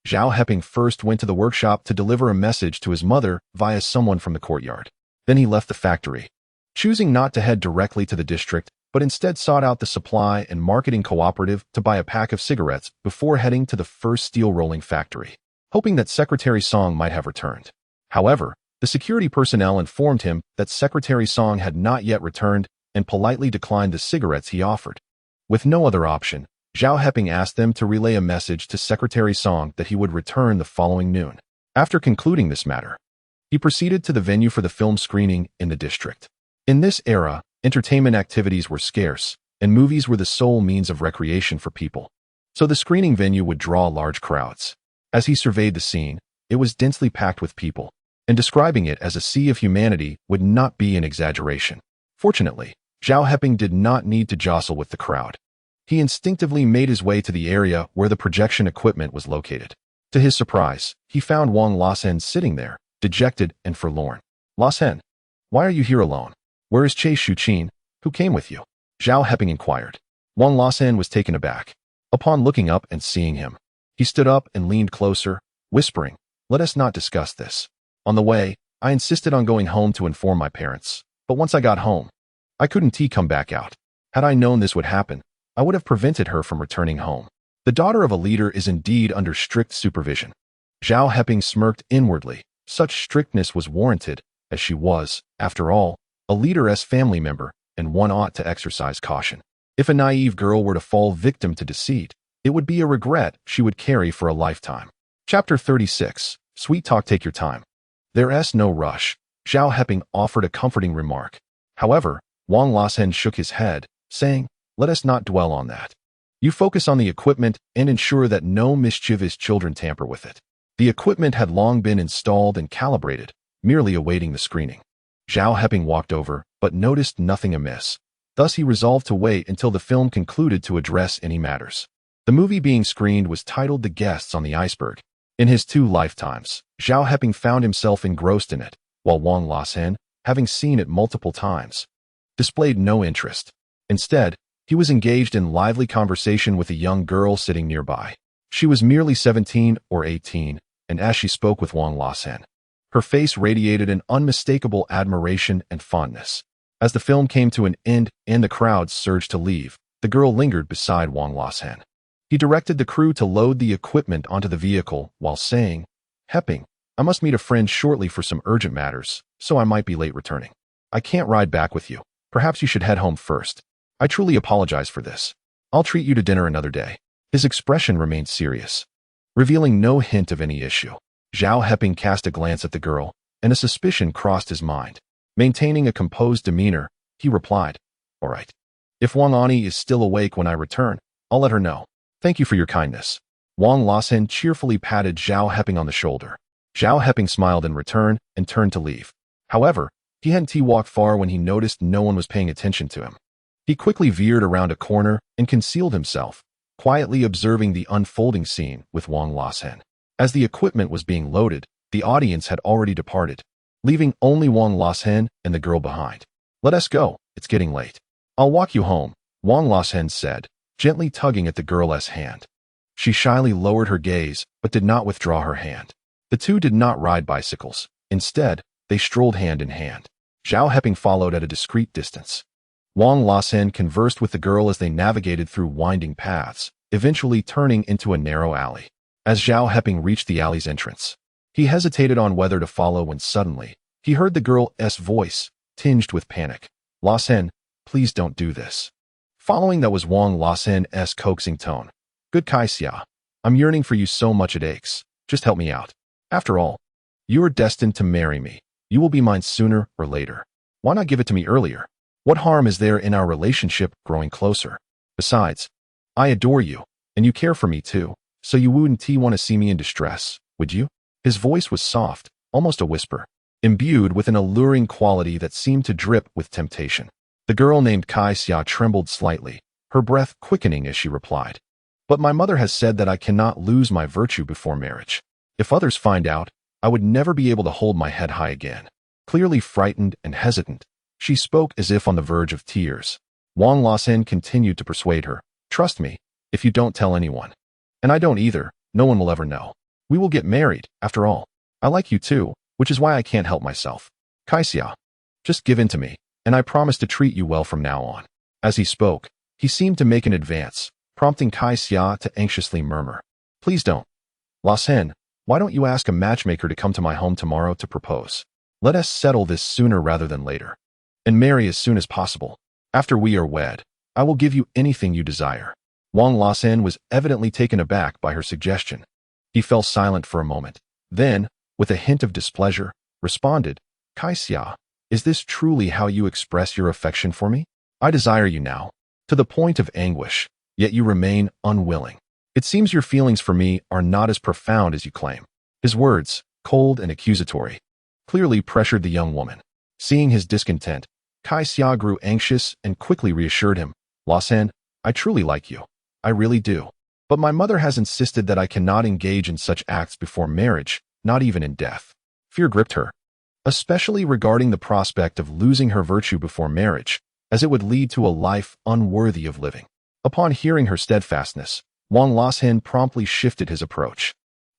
Zhao Heping first went to the workshop to deliver a message to his mother via someone from the courtyard. Then he left the factory, choosing not to head directly to the district, but instead sought out the supply and marketing cooperative to buy a pack of cigarettes before heading to the first steel rolling factory, hoping that Secretary Song might have returned. However, the security personnel informed him that Secretary Song had not yet returned and politely declined the cigarettes he offered. With no other option, Zhao Heping asked them to relay a message to Secretary Song that he would return the following noon. After concluding this matter, he proceeded to the venue for the film screening in the district. In this era, entertainment activities were scarce, and movies were the sole means of recreation for people. So the screening venue would draw large crowds. As he surveyed the scene, it was densely packed with people, and describing it as a sea of humanity would not be an exaggeration. Fortunately, Zhao Heping did not need to jostle with the crowd. He instinctively made his way to the area where the projection equipment was located. To his surprise, he found Wang Lasen sitting there, dejected and forlorn. "Lasen, why are you here alone? Where is Che Shuqin, who came with you?" Zhao Heping inquired. Wang Lasen was taken aback. Upon looking up and seeing him, he stood up and leaned closer, whispering, "Let us not discuss this. On the way, I insisted on going home to inform my parents, but once I got home, I couldn't come back out. Had I known this would happen, I would have prevented her from returning home. The daughter of a leader is indeed under strict supervision. Zhao Heping smirked inwardly. Such strictness was warranted, as she was, after all, a leader's family member, and one ought to exercise caution. If a naive girl were to fall victim to deceit, it would be a regret she would carry for a lifetime. Chapter 36. Sweet talk. Take your time. There's no rush. Zhao Heping offered a comforting remark. However, Wang Lasen shook his head, saying, let us not dwell on that. You focus on the equipment and ensure that no mischievous children tamper with it. The equipment had long been installed and calibrated, merely awaiting the screening. Zhao Heping walked over, but noticed nothing amiss. Thus he resolved to wait until the film concluded to address any matters. The movie being screened was titled The Guests on the Iceberg. In his 2 lifetimes, Zhao Heping found himself engrossed in it, while Wang Lasen, having seen it multiple times, displayed no interest. Instead, he was engaged in lively conversation with a young girl sitting nearby. She was merely 17 or 18, and as she spoke with Wang Lasen, her face radiated an unmistakable admiration and fondness. As the film came to an end and the crowd surged to leave, the girl lingered beside Wang Lasen. He directed the crew to load the equipment onto the vehicle while saying, Heping, I must meet a friend shortly for some urgent matters, so I might be late returning. I can't ride back with you. Perhaps you should head home first. I truly apologize for this. I'll treat you to dinner another day. His expression remained serious, revealing no hint of any issue. Zhao Heping cast a glance at the girl, and a suspicion crossed his mind. Maintaining a composed demeanor, he replied, all right. If Wang Ani is still awake when I return, I'll let her know. Thank you for your kindness. Wang Lasen cheerfully patted Zhao Heping on the shoulder. Zhao Heping smiled in return and turned to leave. However, he hadn't walked far when he noticed no one was paying attention to him. He quickly veered around a corner and concealed himself, quietly observing the unfolding scene with Wang Lasen. As the equipment was being loaded, the audience had already departed, leaving only Wang Lasen and the girl behind. Let us go, it's getting late. I'll walk you home, Wang Lasen said, gently tugging at the girl's hand. She shyly lowered her gaze, but did not withdraw her hand. The two did not ride bicycles. Instead, they strolled hand in hand. Zhao Heping followed at a discreet distance. Wang Lasen conversed with the girl as they navigated through winding paths, eventually turning into a narrow alley. As Zhao Heping reached the alley's entrance, he hesitated on whether to follow when suddenly, he heard the girl's voice, tinged with panic. Lasen, please don't do this. Following that was Wang Lasen's coaxing tone. Good Kaixia, I'm yearning for you so much it aches. Just help me out. After all, you are destined to marry me. You will be mine sooner or later. Why not give it to me earlier? What harm is there in our relationship growing closer? Besides, I adore you, and you care for me too, so you wouldn't want to see me in distress, would you? His voice was soft, almost a whisper, imbued with an alluring quality that seemed to drip with temptation. The girl named Kaixia trembled slightly, her breath quickening as she replied. But my mother has said that I cannot lose my virtue before marriage. If others find out, I would never be able to hold my head high again. Clearly frightened and hesitant, she spoke as if on the verge of tears. Wang Lasen continued to persuade her. Trust me, if you don't tell anyone. And I don't either, no one will ever know. We will get married, after all. I like you too, which is why I can't help myself. Kaixia, just give in to me, and I promise to treat you well from now on. As he spoke, he seemed to make an advance, prompting Kaixia to anxiously murmur. Please don't. Lasen, why don't you ask a matchmaker to come to my home tomorrow to propose? Let us settle this sooner rather than later. And marry as soon as possible. After we are wed, I will give you anything you desire. Wang Lasen was evidently taken aback by her suggestion. He fell silent for a moment. Then, with a hint of displeasure, responded, Kaixia, is this truly how you express your affection for me? I desire you now, to the point of anguish, yet you remain unwilling. It seems your feelings for me are not as profound as you claim. His words, cold and accusatory, clearly pressured the young woman. Seeing his discontent, Kaixia grew anxious and quickly reassured him. Lasen, I truly like you. I really do. But my mother has insisted that I cannot engage in such acts before marriage, not even in death. Fear gripped her, especially regarding the prospect of losing her virtue before marriage, as it would lead to a life unworthy of living. Upon hearing her steadfastness, Wang Lasen promptly shifted his approach.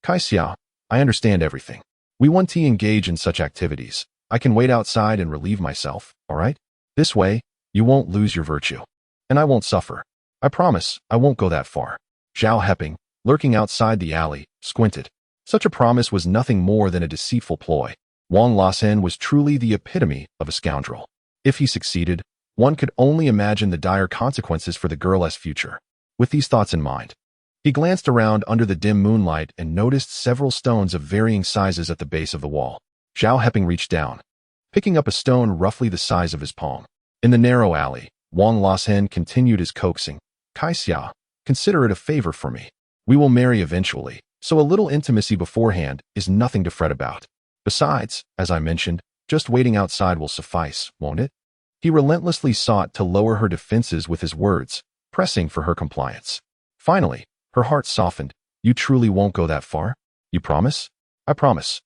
Kaixia, I understand everything. We want to engage in such activities. I can wait outside and relieve myself, all right? This way, you won't lose your virtue. And I won't suffer. I promise, I won't go that far. Zhao Heping, lurking outside the alley, squinted. Such a promise was nothing more than a deceitful ploy. Wang Lassen was truly the epitome of a scoundrel. If he succeeded, one could only imagine the dire consequences for the girl's future. With these thoughts in mind, he glanced around under the dim moonlight and noticed several stones of varying sizes at the base of the wall. Zhao Heping reached down, picking up a stone roughly the size of his palm. In the narrow alley, Wang Lassen continued his coaxing. Kaixia, consider it a favor for me. We will marry eventually, so a little intimacy beforehand is nothing to fret about. Besides, as I mentioned, just waiting outside will suffice, won't it? He relentlessly sought to lower her defenses with his words, pressing for her compliance. Finally, her heart softened. You truly won't go that far? You promise? I promise.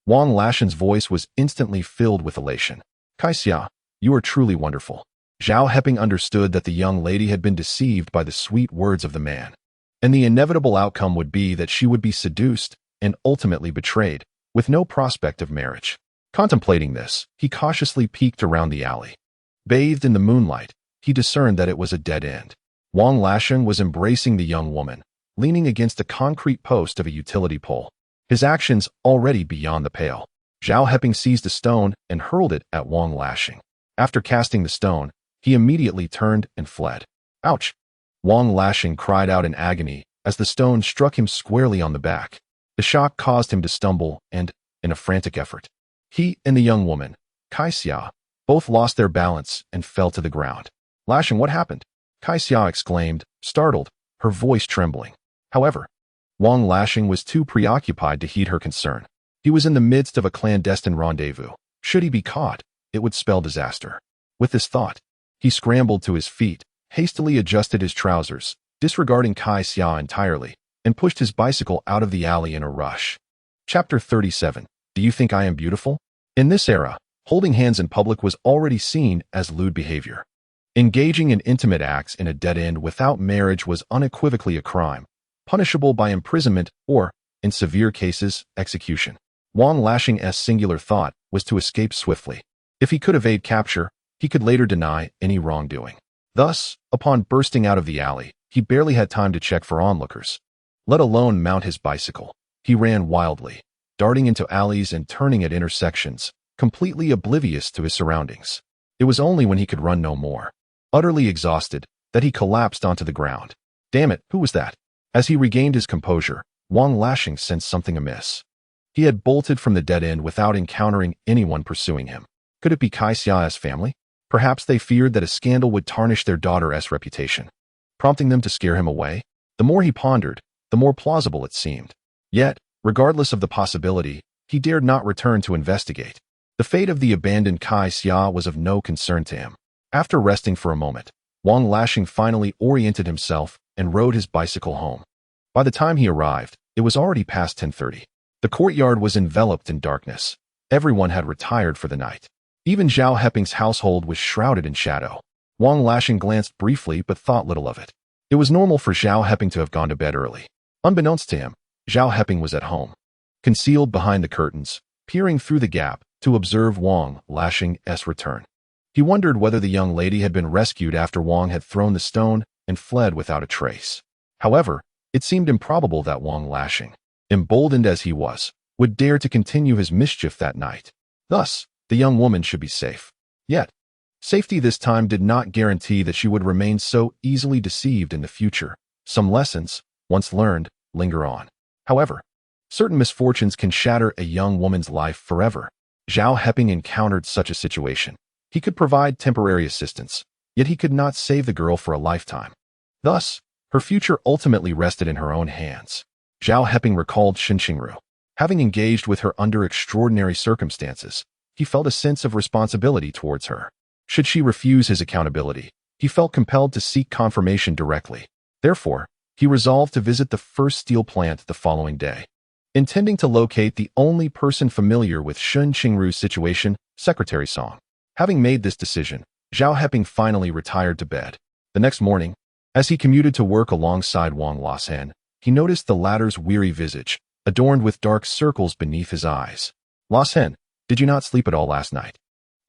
Wang Lashen's voice was instantly filled with elation. Kaixia, you are truly wonderful. Zhao Heping understood that the young lady had been deceived by the sweet words of the man, and the inevitable outcome would be that she would be seduced and ultimately betrayed, with no prospect of marriage. Contemplating this, he cautiously peeked around the alley. Bathed in the moonlight, he discerned that it was a dead end. Wang Lashen was embracing the young woman, leaning against a concrete post of a utility pole, his actions already beyond the pale. Zhao Heping seized a stone and hurled it at Wang Lashen. After casting the stone, he immediately turned and fled. Ouch! Wang Lashen cried out in agony as the stone struck him squarely on the back. The shock caused him to stumble and, in a frantic effort, he and the young woman, Kaixia, both lost their balance and fell to the ground. Lashen, what happened? Kaixia exclaimed, startled, her voice trembling. However, Wang Lashen was too preoccupied to heed her concern. He was in the midst of a clandestine rendezvous. Should he be caught, it would spell disaster. With this thought, he scrambled to his feet, hastily adjusted his trousers, disregarding Kaixia entirely, and pushed his bicycle out of the alley in a rush. Chapter 37. Do you think I am beautiful? In this era, holding hands in public was already seen as lewd behavior. Engaging in intimate acts in a dead end without marriage was unequivocally a crime, punishable by imprisonment or, in severe cases, execution. Wang Lashen's singular thought was to escape swiftly. If he could evade capture, he could later deny any wrongdoing. Thus, upon bursting out of the alley, he barely had time to check for onlookers, let alone mount his bicycle. He ran wildly, darting into alleys and turning at intersections, completely oblivious to his surroundings. It was only when he could run no more, utterly exhausted, that he collapsed onto the ground. Damn it, who was that? As he regained his composure, Wang Lashen sensed something amiss. He had bolted from the dead end without encountering anyone pursuing him. Could it be Kaixia's family? Perhaps they feared that a scandal would tarnish their daughter's reputation, prompting them to scare him away. The more he pondered, the more plausible it seemed. Yet, regardless of the possibility, he dared not return to investigate. The fate of the abandoned Kaixia was of no concern to him. After resting for a moment, Wang Lashen finally oriented himself and rode his bicycle home. By the time he arrived, it was already past 10:30. The courtyard was enveloped in darkness. Everyone had retired for the night. Even Zhao Heping's household was shrouded in shadow. Wang Lashen glanced briefly but thought little of it. It was normal for Zhao Heping to have gone to bed early. Unbeknownst to him, Zhao Heping was at home, concealed behind the curtains, peering through the gap to observe Wang Lashen's return. He wondered whether the young lady had been rescued after Wang had thrown the stone and fled without a trace. However, it seemed improbable that Wang Lashen, emboldened as he was, would dare to continue his mischief that night. Thus, the young woman should be safe. Yet, safety this time did not guarantee that she would remain so easily deceived in the future. Some lessons, once learned, linger on. However, certain misfortunes can shatter a young woman's life forever. Zhao Heping encountered such a situation. He could provide temporary assistance, yet he could not save the girl for a lifetime. Thus, her future ultimately rested in her own hands. Zhao Heping recalled Shen Qingru. Having engaged with her under extraordinary circumstances, he felt a sense of responsibility towards her. Should she refuse his accountability, he felt compelled to seek confirmation directly. Therefore, he resolved to visit the first steel plant the following day. Intending to locate the only person familiar with Shen Qingru's situation, Secretary Song. Having made this decision, Zhao Heping finally retired to bed. The next morning, as he commuted to work alongside Wang Lashen, he noticed the latter's weary visage, adorned with dark circles beneath his eyes. Lashen, did you not sleep at all last night?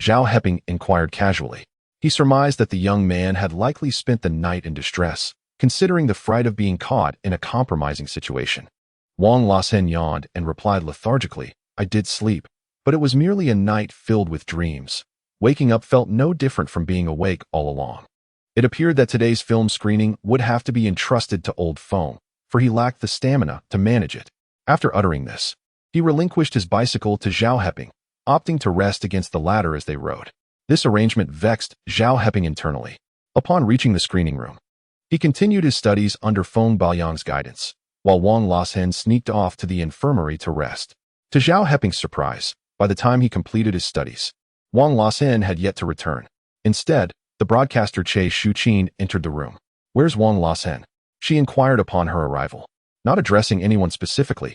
Zhao Heping inquired casually. He surmised that the young man had likely spent the night in distress, considering the fright of being caught in a compromising situation. Wang Lasen yawned and replied lethargically, I did sleep, but it was merely a night filled with dreams. Waking up felt no different from being awake all along. It appeared that today's film screening would have to be entrusted to old Feng, for he lacked the stamina to manage it. After uttering this, he relinquished his bicycle to Zhao Heping, opting to rest against the latter as they rode. This arrangement vexed Zhao Heping internally. Upon reaching the screening room, he continued his studies under Feng Baoyang's guidance, while Wang Lasen sneaked off to the infirmary to rest. To Zhao Heping's surprise, by the time he completed his studies, Wang Lasen had yet to return. Instead, the broadcaster Che Shuqin entered the room. Where's Wang Lasen? She inquired upon her arrival. Not addressing anyone specifically,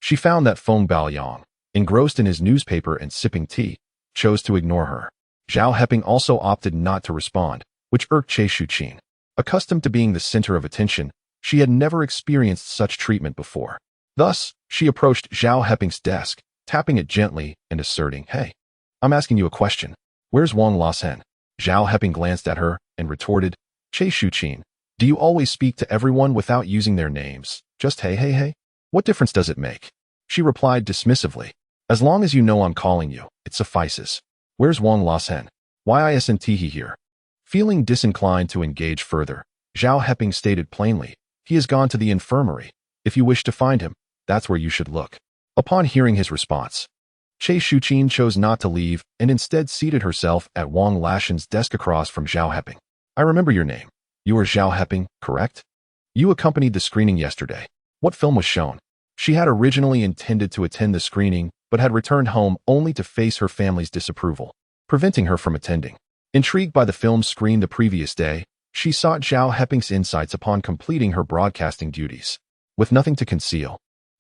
she found that Feng Baoyang, engrossed in his newspaper and sipping tea, chose to ignore her. Zhao Heping also opted not to respond, which irked Che Shuqin. Accustomed to being the center of attention, she had never experienced such treatment before. Thus, she approached Zhao Heping's desk, tapping it gently and asserting, Hey, I'm asking you a question. Where's Wang Lasen? Zhao Heping glanced at her and retorted, Che Shuqin, do you always speak to everyone without using their names? Just hey? What difference does it make? She replied dismissively, As long as you know I'm calling you, it suffices. Where's Wang Lasen? Why isn't he here? Feeling disinclined to engage further, Zhao Heping stated plainly, He has gone to the infirmary. If you wish to find him, that's where you should look. Upon hearing his response, Che Shuqin chose not to leave and instead seated herself at Wang Lasen's desk across from Zhao Heping. I remember your name. You are Zhao Heping, correct? You accompanied the screening yesterday. What film was shown? She had originally intended to attend the screening, but had returned home only to face her family's disapproval, preventing her from attending. Intrigued by the film screened the previous day, she sought Zhao Heping's insights upon completing her broadcasting duties. With nothing to conceal,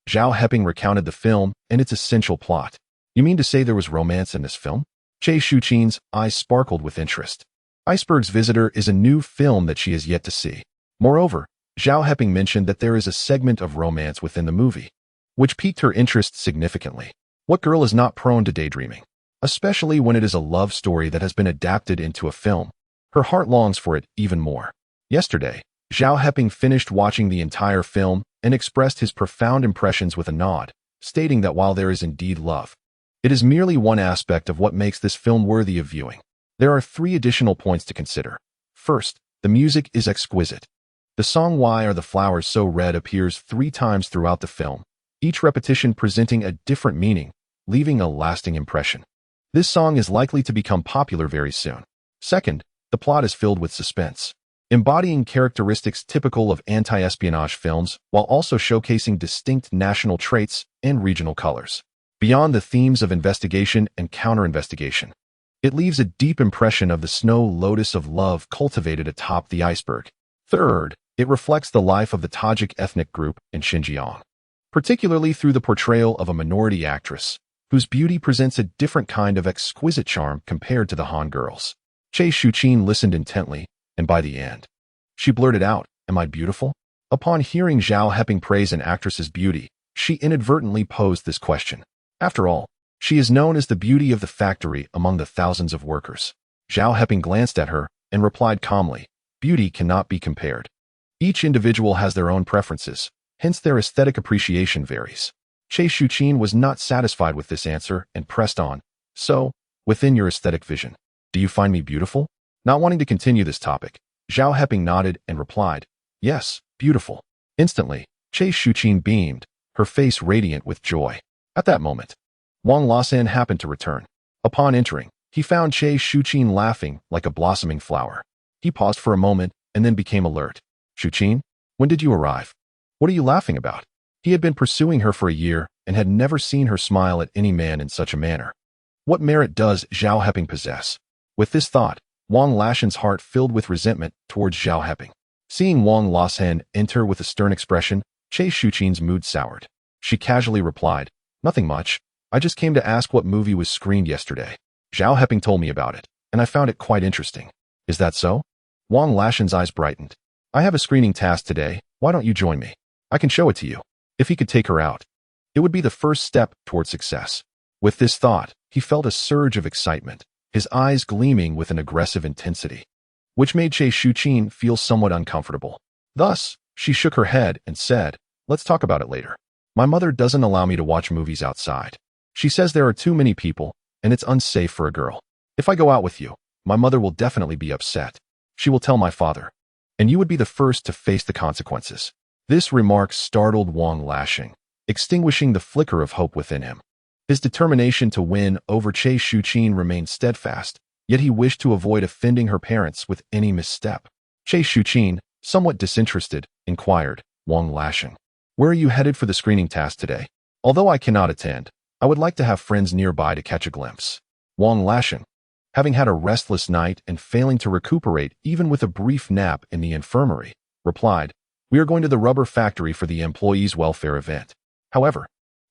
Zhao Heping recounted the film and its essential plot. You mean to say there was romance in this film? Che Shuqin's eyes sparkled with interest. Iceberg's Visitor is a new film that she has yet to see. Moreover, Zhao Heping mentioned that there is a segment of romance within the movie, which piqued her interest significantly. What girl is not prone to daydreaming? Especially when it is a love story that has been adapted into a film. Her heart longs for it even more. Yesterday, Zhao Heping finished watching the entire film and expressed his profound impressions with a nod, stating that while there is indeed love, it is merely one aspect of what makes this film worthy of viewing. There are 3 additional points to consider. First, the music is exquisite. The song Why Are the Flowers So Red appears 3 times throughout the film, each repetition presenting a different meaning, leaving a lasting impression. This song is likely to become popular very soon. Second, the plot is filled with suspense, embodying characteristics typical of anti-espionage films while also showcasing distinct national traits and regional colors. Beyond the themes of investigation and counter-investigation, it leaves a deep impression of the snow lotus of love cultivated atop the iceberg. Third, it reflects the life of the Tajik ethnic group in Xinjiang, particularly through the portrayal of a minority actress, whose beauty presents a different kind of exquisite charm compared to the Han girls. Che Shuqin listened intently, and by the end, she blurted out, Am I beautiful? Upon hearing Zhao Heping praise an actress's beauty, she inadvertently posed this question. After all, she is known as the beauty of the factory among the thousands of workers. Zhao Heping glanced at her and replied calmly, Beauty cannot be compared. Each individual has their own preferences, hence their aesthetic appreciation varies. Che Shuqin was not satisfied with this answer and pressed on, So, within your aesthetic vision, do you find me beautiful? Not wanting to continue this topic, Zhao Heping nodded and replied, Yes, beautiful. Instantly, Che Shuqin beamed, her face radiant with joy. At that moment, Wang Lasen happened to return. Upon entering, he found Che Shuqin laughing like a blossoming flower. He paused for a moment and then became alert. Shuqin, when did you arrive? What are you laughing about? He had been pursuing her for a year and had never seen her smile at any man in such a manner. What merit does Zhao Heping possess? With this thought, Wang Lasen's heart filled with resentment towards Zhao Heping. Seeing Wang Lasen enter with a stern expression, Che Shuqin's mood soured. She casually replied, Nothing much. I just came to ask what movie was screened yesterday. Zhao Heping told me about it, and I found it quite interesting. Is that so? Wang Lasen's eyes brightened. I have a screening task today. Why don't you join me? I can show it to you. If he could take her out, it would be the first step toward success. With this thought, he felt a surge of excitement. his eyes gleaming with an aggressive intensity, which made Che Shuqin feel somewhat uncomfortable. Thus, she shook her head and said, "Let's talk about it later. My mother doesn't allow me to watch movies outside. She says there are too many people, and it's unsafe for a girl. If I go out with you, my mother will definitely be upset. She will tell my father, and you would be the first to face the consequences." This remark startled Wang Lashing, extinguishing the flicker of hope within him. His determination to win over Che Shuqin remained steadfast, yet he wished to avoid offending her parents with any misstep. Che Shuqin, somewhat disinterested, inquired, "Wang Lashing, where are you headed for the screening task today? Although I cannot attend, I would like to have friends nearby to catch a glimpse." Wang Lashing, having had a restless night and failing to recuperate even with a brief nap in the infirmary, replied, "We are going to the rubber factory for the employees' welfare event. However,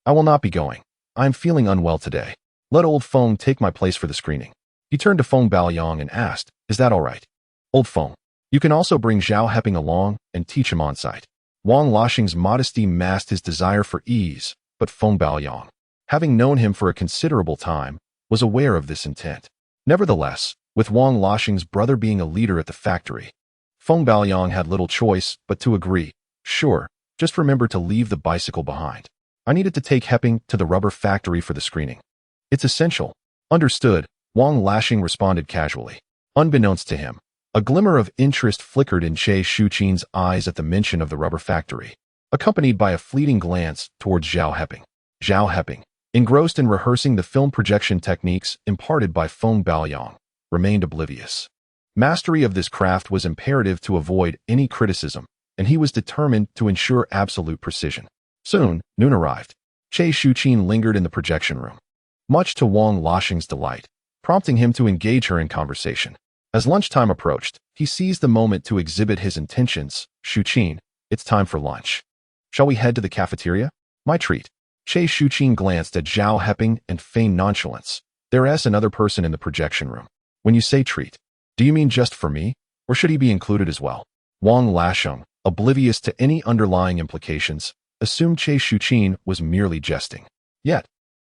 I will not be going. I am feeling unwell today. Let old Feng take my place for the screening." He turned to Feng Baoyong and asked, "Is that all right? Old Feng, you can also bring Zhao Heping along and teach him on site." Wang Lashing's modesty masked his desire for ease, but Feng Baoyong, having known him for a considerable time, was aware of this intent. Nevertheless, with Wang Lashing's brother being a leader at the factory, Feng Baoyong had little choice but to agree. "Sure, just remember to leave the bicycle behind. I needed to take Heping to the rubber factory for the screening. It's essential." "Understood," Wang Lashing responded casually. Unbeknownst to him, a glimmer of interest flickered in Che Shuqin's eyes at the mention of the rubber factory, accompanied by a fleeting glance towards Zhao Heping. Zhao Heping, engrossed in rehearsing the film projection techniques imparted by Feng Baoyong, remained oblivious. Mastery of this craft was imperative to avoid any criticism, and he was determined to ensure absolute precision. Soon, noon arrived. Che Shuqin lingered in the projection room, much to Wang Lashing's delight, prompting him to engage her in conversation. As lunchtime approached, he seized the moment to exhibit his intentions. "Shuqin, it's time for lunch. Shall we head to the cafeteria? My treat." Che Shuqin glanced at Zhao Heping and feigned nonchalance. "There's another person in the projection room. When you say treat, do you mean just for me, or should he be included as well?" Wang Lashing, oblivious to any underlying implications, assumed Che Shuqin was merely jesting. Yet,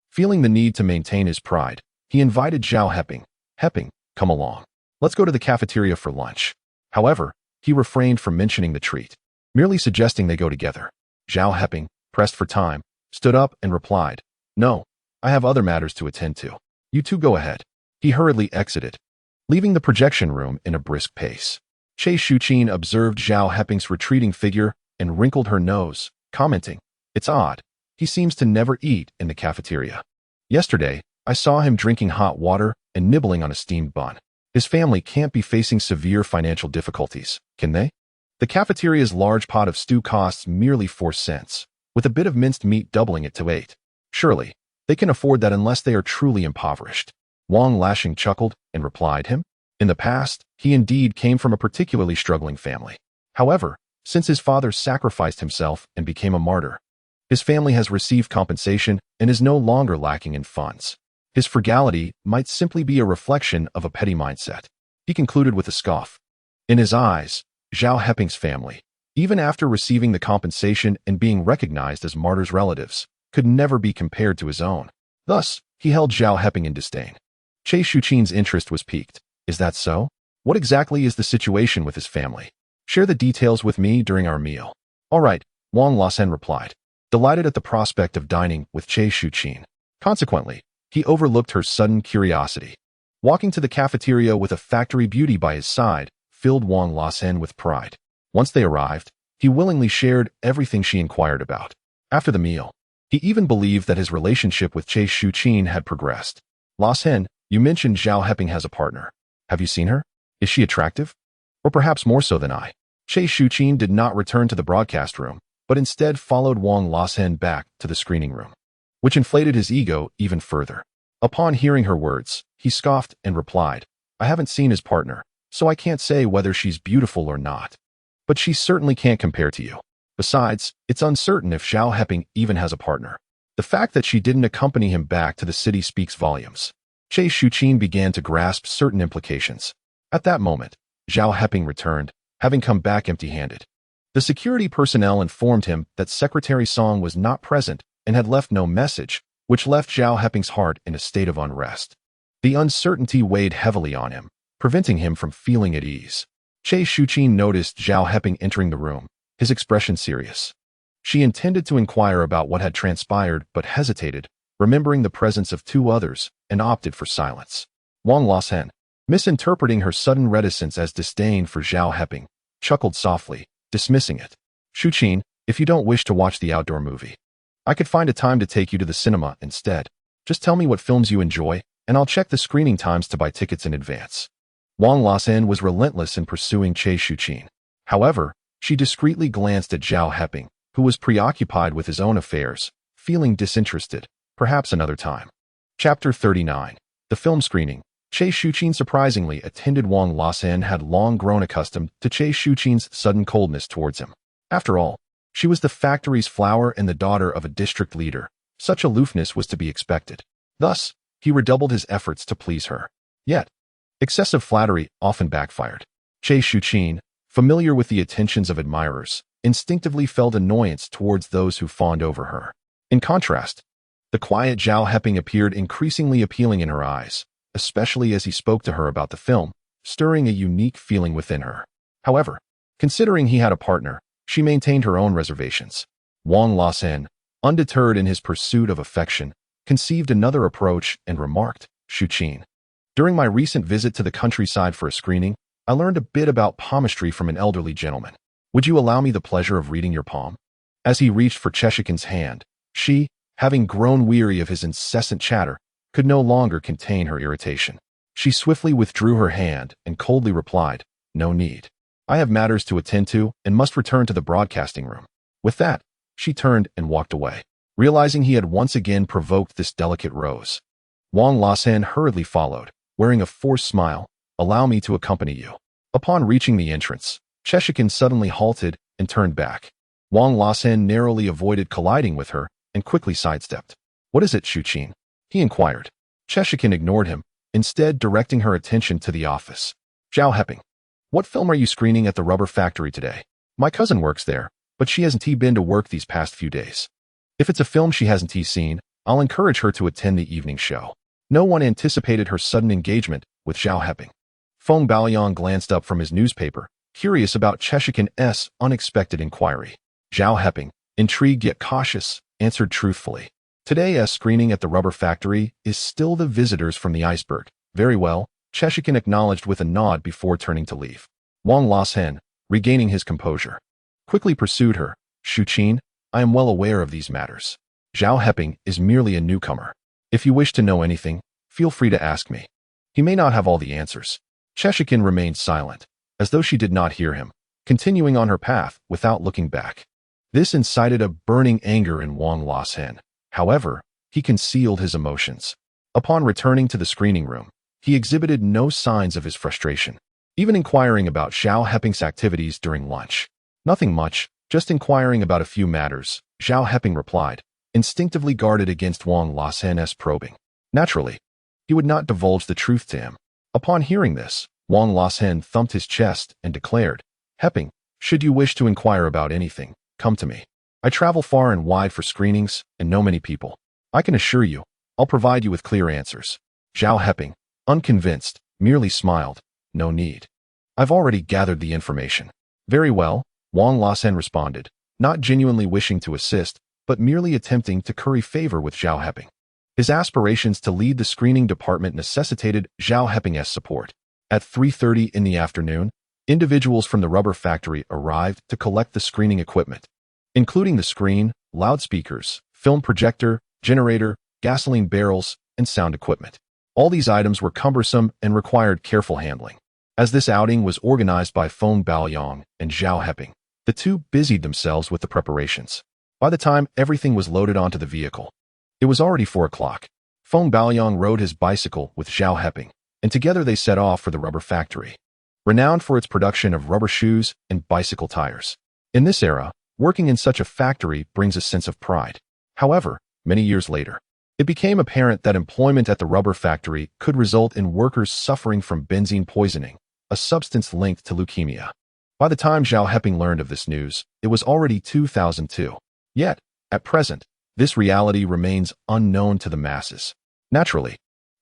feeling the need to maintain his pride, he invited Zhao Heping. "Heping, come along. Let's go to the cafeteria for lunch." However, he refrained from mentioning the treat, merely suggesting they go together. Zhao Heping, pressed for time, stood up and replied, "No, I have other matters to attend to. You two go ahead." He hurriedly exited, leaving the projection room in a brisk pace. Che Shuqin observed Zhao Heping's retreating figure and wrinkled her nose, commenting, "It's odd. He seems to never eat in the cafeteria. Yesterday, I saw him drinking hot water and nibbling on a steamed bun. His family can't be facing severe financial difficulties, can they? The cafeteria's large pot of stew costs merely 4 cents, with a bit of minced meat doubling it to 8. Surely, they can afford that unless they are truly impoverished." Wang Lashing chuckled and replied him. In the past, he indeed came from a particularly struggling family. However, since his father sacrificed himself and became a martyr, his family has received compensation and is no longer lacking in funds. His frugality might simply be a reflection of a petty mindset. He concluded with a scoff. In his eyes, Zhao Heping's family, even after receiving the compensation and being recognized as martyrs' relatives, could never be compared to his own. Thus, he held Zhao Heping in disdain. Che Shuqin's interest was piqued. "Is that so? What exactly is the situation with his family? Share the details with me during our meal." "All right," Wang Lashing replied, delighted at the prospect of dining with Che Shuqin. Consequently, he overlooked her sudden curiosity. Walking to the cafeteria with a factory beauty by his side filled Wang Lashing with pride. Once they arrived, he willingly shared everything she inquired about. After the meal, he even believed that his relationship with Che Shuqin had progressed. "Lashing, you mentioned Zhao Heping has a partner. Have you seen her? Is she attractive? Or perhaps more so than I?" Che Shuqin did not return to the broadcast room, but instead followed Wang Lashing back to the screening room, which inflated his ego even further. Upon hearing her words, he scoffed and replied, "I haven't seen his partner, so I can't say whether she's beautiful or not. But she certainly can't compare to you. Besides, it's uncertain if Zhao Heping even has a partner. The fact that she didn't accompany him back to the city speaks volumes." Che Shuqin began to grasp certain implications. At that moment, Zhao Heping returned, having come back empty-handed. The security personnel informed him that Secretary Song was not present and had left no message, which left Zhao Heping's heart in a state of unrest. The uncertainty weighed heavily on him, preventing him from feeling at ease. Che Shuqin noticed Zhao Heping entering the room, his expression serious. She intended to inquire about what had transpired but hesitated, remembering the presence of two others, and opted for silence. Wang Lasen, misinterpreting her sudden reticence as disdain for Zhao Heping, chuckled softly, dismissing it. Shuqin, if you don't wish to watch the outdoor movie, I could find a time to take you to the cinema instead. Just tell me what films you enjoy, and I'll check the screening times to buy tickets in advance. Wang Lasen was relentless in pursuing Che Shuqin. However, she discreetly glanced at Zhao Heping, who was preoccupied with his own affairs, feeling disinterested. Perhaps another time. Chapter 39. The film screening. Che Shuqin surprisingly attended. Wang Lasen had long grown accustomed to Che Shuqin's sudden coldness towards him. After all, she was the factory's flower and the daughter of a district leader. Such aloofness was to be expected. Thus, he redoubled his efforts to please her. Yet, excessive flattery often backfired. Che Shuqin, familiar with the attentions of admirers, instinctively felt annoyance towards those who fawned over her. In contrast, the quiet Zhao Heping appeared increasingly appealing in her eyes, especially as he spoke to her about the film, stirring a unique feeling within her. However, considering he had a partner, she maintained her own reservations. Wang Lasen, undeterred in his pursuit of affection, conceived another approach and remarked, Shuqin, during my recent visit to the countryside for a screening, I learned a bit about palmistry from an elderly gentleman. Would you allow me the pleasure of reading your palm? As he reached for Cheshikin's hand, she, having grown weary of his incessant chatter, could no longer contain her irritation. She swiftly withdrew her hand and coldly replied, no need. I have matters to attend to and must return to the broadcasting room. With that, she turned and walked away. Realizing he had once again provoked this delicate rose, Wang Lasen hurriedly followed, wearing a forced smile. Allow me to accompany you. Upon reaching the entrance, Cheshikin suddenly halted and turned back. Wang Lasen narrowly avoided colliding with her and quickly sidestepped. What is it, Shuqin? He inquired. Cheshikin ignored him, instead directing her attention to the office. Zhao Heping, what film are you screening at the rubber factory today? My cousin works there, but she hasn't been to work these past few days. If it's a film she hasn't seen, I'll encourage her to attend the evening show. No one anticipated her sudden engagement with Zhao Heping. Feng Baoyang glanced up from his newspaper, curious about Cheshikin's unexpected inquiry. Zhao Heping, intrigued yet cautious, answered truthfully. Today's screening at the rubber factory is still the visitors from the iceberg. Very well, Cheshikin acknowledged with a nod before turning to leave. Wang Lasen, regaining his composure, quickly pursued her. Shuqin, I am well aware of these matters. Zhao Heping is merely a newcomer. If you wish to know anything, feel free to ask me. He may not have all the answers. Cheshikin remained silent, as though she did not hear him, continuing on her path without looking back. This incited a burning anger in Wang Lasen. However, he concealed his emotions. Upon returning to the screening room, he exhibited no signs of his frustration, even inquiring about Zhao Heping's activities during lunch. Nothing much, just inquiring about a few matters, Zhao Heping replied, instinctively guarded against Wang Lasen's probing. Naturally, he would not divulge the truth to him. Upon hearing this, Wang Lasen thumped his chest and declared, Heping, should you wish to inquire about anything, come to me. I travel far and wide for screenings and know many people. I can assure you, I'll provide you with clear answers. Zhao Heping, unconvinced, merely smiled. No need. I've already gathered the information. Very well, Wang Lasen responded, not genuinely wishing to assist, but merely attempting to curry favor with Zhao Heping. His aspirations to lead the screening department necessitated Zhao Heping's support. At 3:30 in the afternoon, individuals from the rubber factory arrived to collect the screening equipment, including the screen, loudspeakers, film projector, generator, gasoline barrels, and sound equipment. All these items were cumbersome and required careful handling. As this outing was organized by Feng Baoyang and Zhao Heping, the two busied themselves with the preparations. By the time everything was loaded onto the vehicle, it was already 4 o'clock. Feng Baoyang rode his bicycle with Zhao Heping, and together they set off for the rubber factory, renowned for its production of rubber shoes and bicycle tires. In this era, working in such a factory brings a sense of pride. However, many years later, it became apparent that employment at the rubber factory could result in workers suffering from benzene poisoning, a substance linked to leukemia. By the time Zhao Heping learned of this news, it was already 2002. Yet, at present, this reality remains unknown to the masses. Naturally,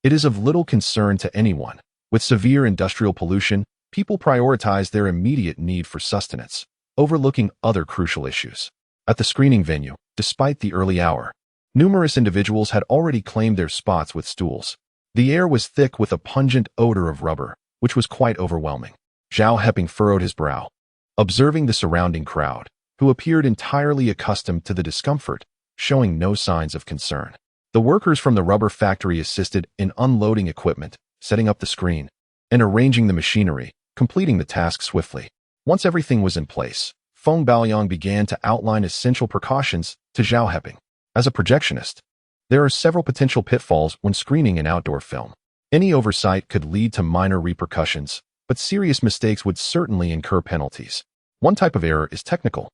It is of little concern to anyone. With severe industrial pollution, people prioritize their immediate need for sustenance, overlooking other crucial issues. At the screening venue, despite the early hour, numerous individuals had already claimed their spots with stools. The air was thick with a pungent odor of rubber, which was quite overwhelming. Zhao Heping furrowed his brow, observing the surrounding crowd, who appeared entirely accustomed to the discomfort, showing no signs of concern. The workers from the rubber factory assisted in unloading equipment, setting up the screen, and arranging the machinery, completing the task swiftly. Once everything was in place, Feng Baoyang began to outline essential precautions to Zhao Heping. As a projectionist, there are several potential pitfalls when screening an outdoor film. Any oversight could lead to minor repercussions, but serious mistakes would certainly incur penalties. One type of error is technical,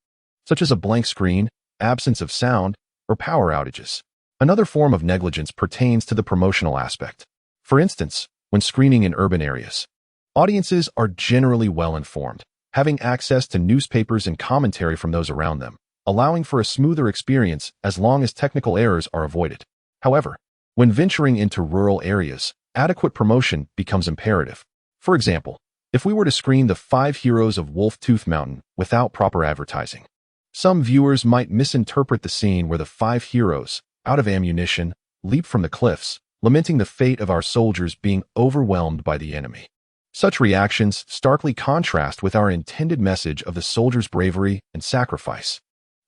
such as a blank screen, absence of sound, or power outages. Another form of negligence pertains to the promotional aspect. For instance, when screening in urban areas, audiences are generally well informed, having access to newspapers and commentary from those around them, allowing for a smoother experience as long as technical errors are avoided. However, when venturing into rural areas, adequate promotion becomes imperative. For example, if we were to screen the 5 heroes of Wolf Tooth Mountain without proper advertising, some viewers might misinterpret the scene where the 5 heroes, out of ammunition, leap from the cliffs, lamenting the fate of our soldiers being overwhelmed by the enemy. Such reactions starkly contrast with our intended message of the soldiers' bravery and sacrifice.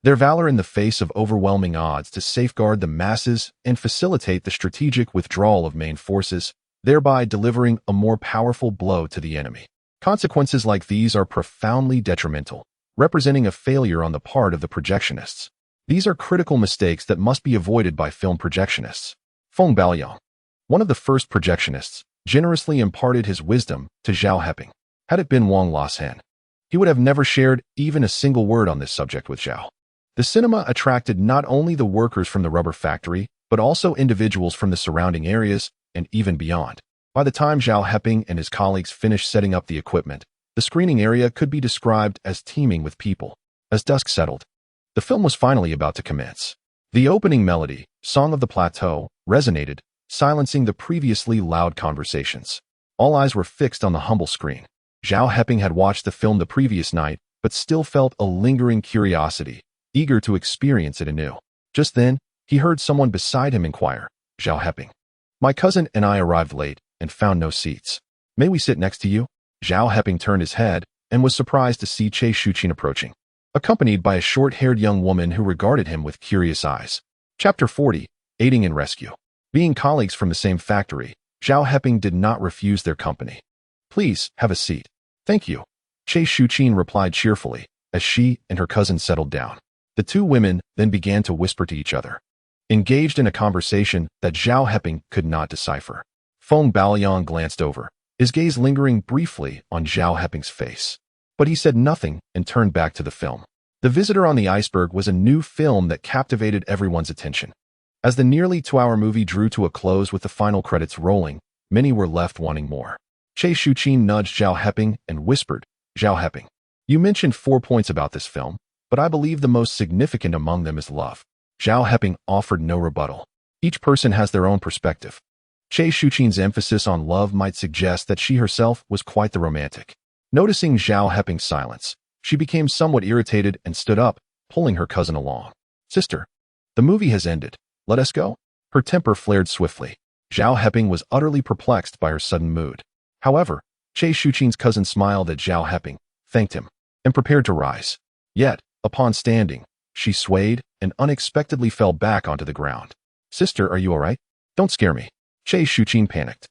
Their valor in the face of overwhelming odds to safeguard the masses and facilitate the strategic withdrawal of main forces, thereby delivering a more powerful blow to the enemy. Consequences like these are profoundly detrimental, representing a failure on the part of the projectionists. These are critical mistakes that must be avoided by film projectionists. Feng Baoyang, one of the first projectionists, generously imparted his wisdom to Zhao Heping. Had it been Wang Lashan, he would have never shared even a single word on this subject with Zhao. The cinema attracted not only the workers from the rubber factory, but also individuals from the surrounding areas and even beyond. By the time Zhao Heping and his colleagues finished setting up the equipment, the screening area could be described as teeming with people. As dusk settled, the film was finally about to commence. The opening melody, Song of the Plateau, resonated, silencing the previously loud conversations. All eyes were fixed on the humble screen. Zhao Heping had watched the film the previous night, but still felt a lingering curiosity, eager to experience it anew. Just then, he heard someone beside him inquire, "Zhao Heping, my cousin and I arrived late and found no seats. May we sit next to you?" Zhao Heping turned his head and was surprised to see Che Shuqin approaching, accompanied by a short-haired young woman who regarded him with curious eyes. Chapter 40, Aiding and Rescue. Being colleagues from the same factory, Zhao Heping did not refuse their company. "Please, have a seat." "Thank you," Che Shuqin replied cheerfully, as she and her cousin settled down. The two women then began to whisper to each other, engaged in a conversation that Zhao Heping could not decipher. Feng Baoyang glanced over, his gaze lingering briefly on Zhao Heping's face. But he said nothing and turned back to the film. The Visitor on the Iceberg was a new film that captivated everyone's attention. As the nearly 2-hour movie drew to a close with the final credits rolling, many were left wanting more. Che Shuqin nudged Zhao Heping and whispered, "Zhao Heping, you mentioned 4 points about this film, but I believe the most significant among them is love." Zhao Heping offered no rebuttal. Each person has their own perspective. Che Shuqin's emphasis on love might suggest that she herself was quite the romantic. Noticing Zhao Heping's silence, she became somewhat irritated and stood up, pulling her cousin along. "Sister, the movie has ended. Let us go?" Her temper flared swiftly. Zhao Heping was utterly perplexed by her sudden mood. However, Che Shuqin's cousin smiled at Zhao Heping, thanked him, and prepared to rise. Yet, upon standing, she swayed and unexpectedly fell back onto the ground. "Sister, are you all right? Don't scare me." Che Shuqin panicked,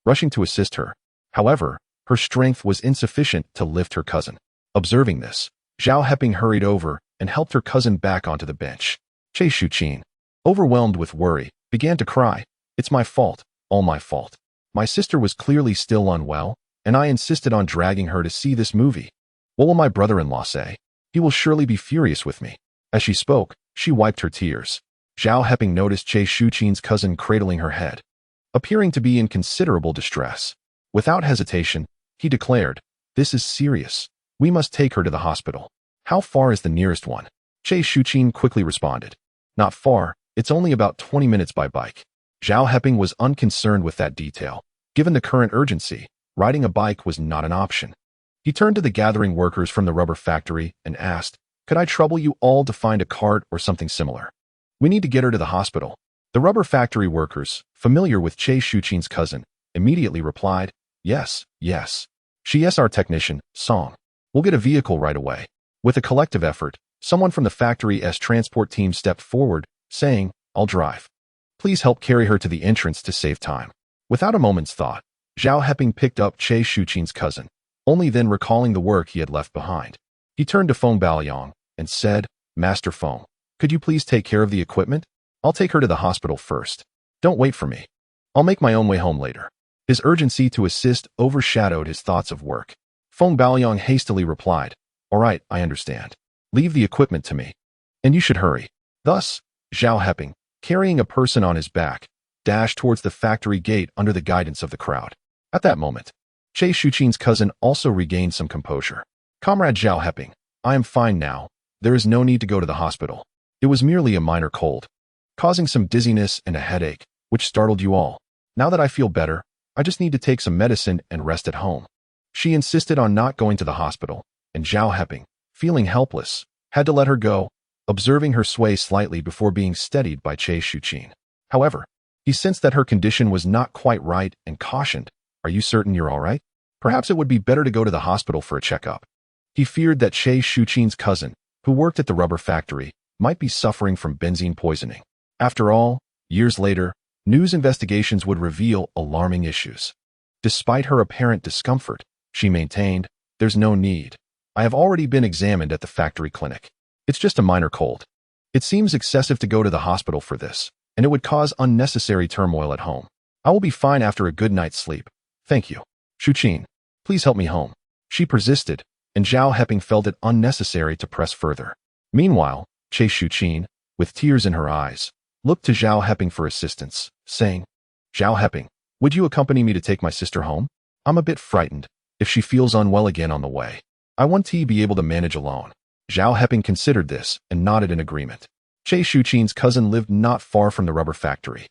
rushing to assist her. However, her strength was insufficient to lift her cousin. Observing this, Zhao Heping hurried over and helped her cousin back onto the bench. Che Shuqin, overwhelmed with worry, began to cry, "It's my fault, all my fault. My sister was clearly still unwell, and I insisted on dragging her to see this movie. What will my brother-in-law say? He will surely be furious with me." As she spoke, she wiped her tears. Zhao Heping noticed Che Shuqin's cousin cradling her head, appearing to be in considerable distress. Without hesitation, he declared, "This is serious. We must take her to the hospital. How far is the nearest one?" Che Shuqin quickly responded, "Not far, it's only about 20 minutes by bike." Zhao Heping was unconcerned with that detail. Given the current urgency, riding a bike was not an option. He turned to the gathering workers from the rubber factory and asked, "Could I trouble you all to find a cart or something similar? We need to get her to the hospital." The rubber factory workers, familiar with Che Shuqin's cousin, immediately replied, "Yes, yes. She is our technician, Song. We'll get a vehicle right away." With a collective effort, someone from the factory's transport team stepped forward, saying, "I'll drive. Please help carry her to the entrance to save time." Without a moment's thought, Zhao Heping picked up Che Shuqin's cousin, only then recalling the work he had left behind. He turned to Feng Baoyang and said, "Master Feng, could you please take care of the equipment? I'll take her to the hospital first. Don't wait for me. I'll make my own way home later." His urgency to assist overshadowed his thoughts of work. Feng Baoyang hastily replied, "All right, I understand. Leave the equipment to me. And you should hurry." Thus, Zhao Heping, carrying a person on his back, dashed towards the factory gate under the guidance of the crowd. At that moment, Che Shuqin's cousin also regained some composure. "Comrade Zhao Heping, I am fine now. There is no need to go to the hospital. It was merely a minor cold, causing some dizziness and a headache, which startled you all. Now that I feel better, I just need to take some medicine and rest at home." She insisted on not going to the hospital, and Zhao Heping, feeling helpless, had to let her go, observing her sway slightly before being steadied by Che Shuqin. However, he sensed that her condition was not quite right and cautioned, "Are you certain you're all right? Perhaps it would be better to go to the hospital for a checkup." He feared that Che Shuqin's cousin, who worked at the rubber factory, might be suffering from benzene poisoning. After all, years later, news investigations would reveal alarming issues. Despite her apparent discomfort, she maintained, "There's no need. I have already been examined at the factory clinic. It's just a minor cold. It seems excessive to go to the hospital for this, and it would cause unnecessary turmoil at home. I will be fine after a good night's sleep. Thank you. Shuqin, please help me home." She persisted, and Zhao Heping felt it unnecessary to press further. Meanwhile, Che Shuqin, with tears in her eyes, looked to Zhao Heping for assistance, saying, "Zhao Heping, would you accompany me to take my sister home? I'm a bit frightened. If she feels unwell again on the way, I want to be able to manage alone." Zhao Heping considered this and nodded in agreement. Che Shuqin's cousin lived not far from the rubber factory.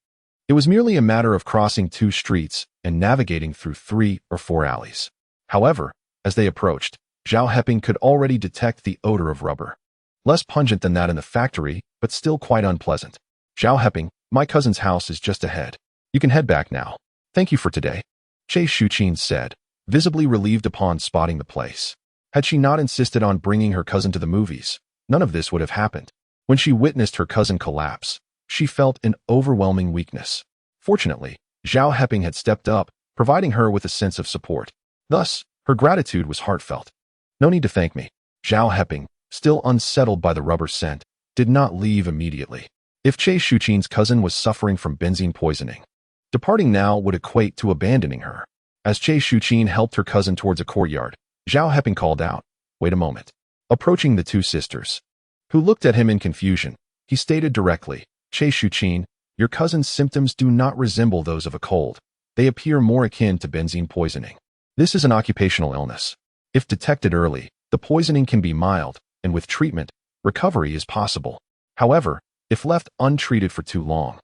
It was merely a matter of crossing 2 streets and navigating through 3 or 4 alleys. However, as they approached, Zhao Heping could already detect the odor of rubber. Less pungent than that in the factory, but still quite unpleasant. "Zhao Heping, my cousin's house is just ahead. You can head back now. Thank you for today," Che Shuqin said, visibly relieved upon spotting the place. Had she not insisted on bringing her cousin to the movies, none of this would have happened. When she witnessed her cousin collapse, she felt an overwhelming weakness. Fortunately, Zhao Heping had stepped up, providing her with a sense of support. Thus, her gratitude was heartfelt. "No need to thank me." Zhao Heping, still unsettled by the rubber scent, did not leave immediately. If Che Shuqin's cousin was suffering from benzene poisoning, departing now would equate to abandoning her. As Che Shuqin helped her cousin towards a courtyard, Zhao Heping called out, "Wait a moment." Approaching the 2 sisters, who looked at him in confusion, he stated directly, "Che Shuqin, your cousin's symptoms do not resemble those of a cold. They appear more akin to benzene poisoning. This is an occupational illness. If detected early, the poisoning can be mild, and with treatment, recovery is possible. However, if left untreated for too long,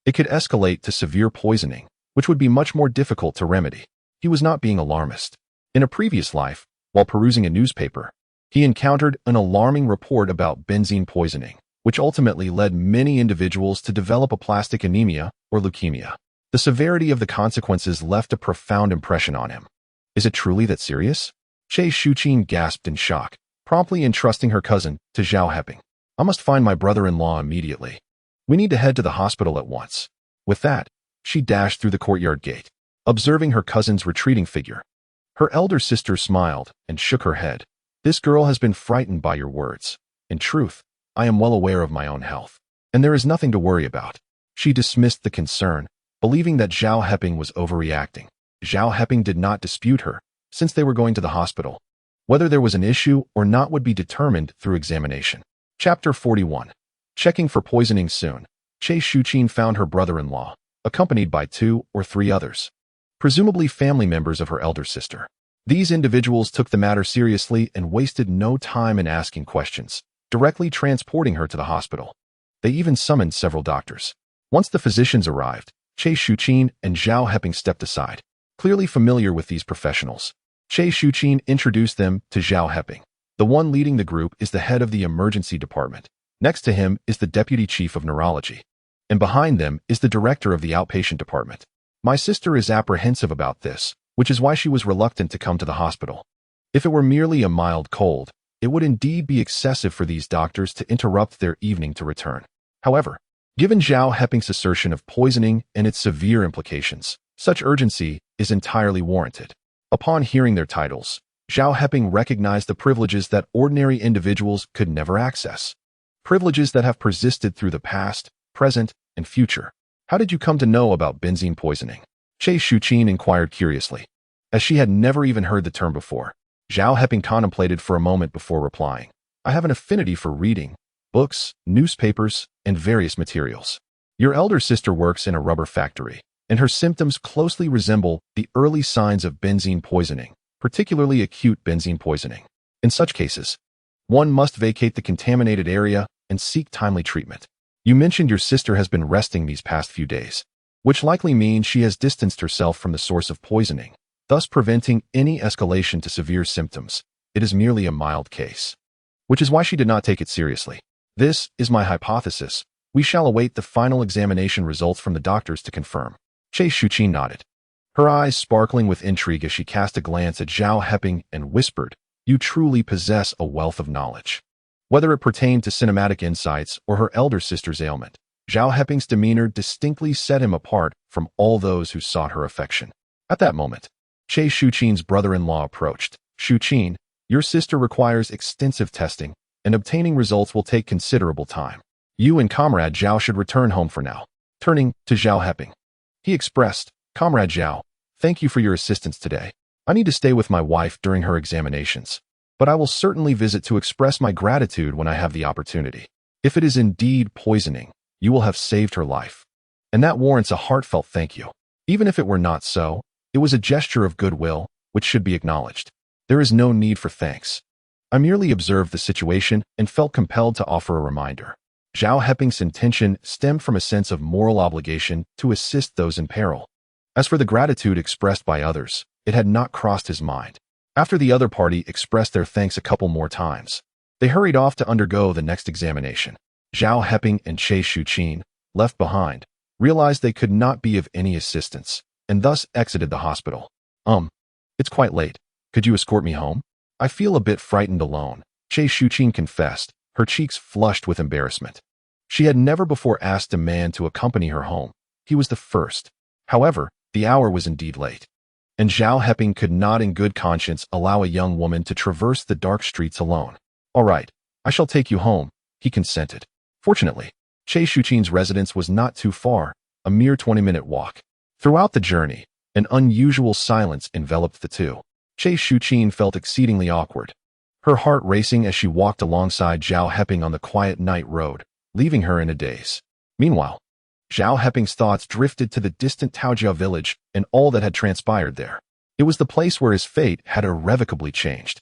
it could escalate to severe poisoning, which would be much more difficult to remedy." He was not being alarmist. In a previous life, while perusing a newspaper, he encountered an alarming report about benzene poisoning, which ultimately led many individuals to develop aplastic anemia or leukemia. The severity of the consequences left a profound impression on him. "Is it truly that serious?" Che Shuqin gasped in shock, promptly entrusting her cousin to Zhao Heping. "I must find my brother-in-law immediately. We need to head to the hospital at once." With that, she dashed through the courtyard gate, observing her cousin's retreating figure. Her elder sister smiled and shook her head. "This girl has been frightened by your words. In truth, I am well aware of my own health, and there is nothing to worry about." She dismissed the concern, believing that Zhao Heping was overreacting. Zhao Heping did not dispute her, since they were going to the hospital. Whether there was an issue or not would be determined through examination. Chapter 41. Checking for poisoning soon. Che Shuqin found her brother-in-law, accompanied by 2 or 3 others, presumably family members of her elder sister. These individuals took the matter seriously and wasted no time in asking questions, directly transporting her to the hospital. They even summoned several doctors. Once the physicians arrived, Che Shuqin and Zhao Heping stepped aside, clearly familiar with these professionals. Che Shuqin introduced them to Zhao Heping. The one leading the group is the head of the emergency department. Next to him is the deputy chief of neurology. And behind them is the director of the outpatient department. My sister is apprehensive about this, which is why she was reluctant to come to the hospital. If it were merely a mild cold, it would indeed be excessive for these doctors to interrupt their evening to return. However, given Zhao Heping's assertion of poisoning and its severe implications, such urgency is entirely warranted. Upon hearing their titles, Zhao Heping recognized the privileges that ordinary individuals could never access. Privileges that have persisted through the past, present, and future. How did you come to know about benzene poisoning? Che Shuqin inquired curiously. As she had never even heard the term before, Zhao Heping contemplated for a moment before replying. I have an affinity for reading, books, newspapers, and various materials. Your elder sister works in a rubber factory, and her symptoms closely resemble the early signs of benzene poisoning, particularly acute benzene poisoning. In such cases, one must vacate the contaminated area and seek timely treatment. You mentioned your sister has been resting these past few days, which likely means she has distanced herself from the source of poisoning, thus preventing any escalation to severe symptoms. It is merely a mild case, which is why she did not take it seriously. This is my hypothesis. We shall await the final examination results from the doctors to confirm. Che Shuqin nodded, her eyes sparkling with intrigue as she cast a glance at Zhao Heping and whispered, you truly possess a wealth of knowledge. Whether it pertained to cinematic insights or her elder sister's ailment, Zhao Heping's demeanor distinctly set him apart from all those who sought her affection. At that moment, Che Shuqin's brother-in-law approached. Shuqin, your sister requires extensive testing, and obtaining results will take considerable time. You and Comrade Zhao should return home for now. Turning to Zhao Heping, he expressed, Comrade Zhao, thank you for your assistance today. I need to stay with my wife during her examinations, but I will certainly visit to express my gratitude when I have the opportunity. If it is indeed poisoning, you will have saved her life, and that warrants a heartfelt thank you. Even if it were not so, it was a gesture of goodwill, which should be acknowledged. There is no need for thanks. I merely observed the situation and felt compelled to offer a reminder. Zhao Heping's intention stemmed from a sense of moral obligation to assist those in peril. As for the gratitude expressed by others, it had not crossed his mind. After the other party expressed their thanks a couple more times, they hurried off to undergo the next examination. Zhao Heping and Che Shuqin, left behind, realized they could not be of any assistance, and thus exited the hospital. It's quite late. Could you escort me home? I feel a bit frightened alone, Che Shuqin confessed, her cheeks flushed with embarrassment. She had never before asked a man to accompany her home. He was the first. However, the hour was indeed late, and Zhao Heping could not in good conscience allow a young woman to traverse the dark streets alone. All right, I shall take you home, he consented. Fortunately, Che Shuqin's residence was not too far, a mere 20-minute walk. Throughout the journey, an unusual silence enveloped the two. Che Shuqin felt exceedingly awkward, her heart racing as she walked alongside Zhao Heping on the quiet night road, leaving her in a daze. Meanwhile, Zhao Heping's thoughts drifted to the distant Taojia village and all that had transpired there. It was the place where his fate had irrevocably changed.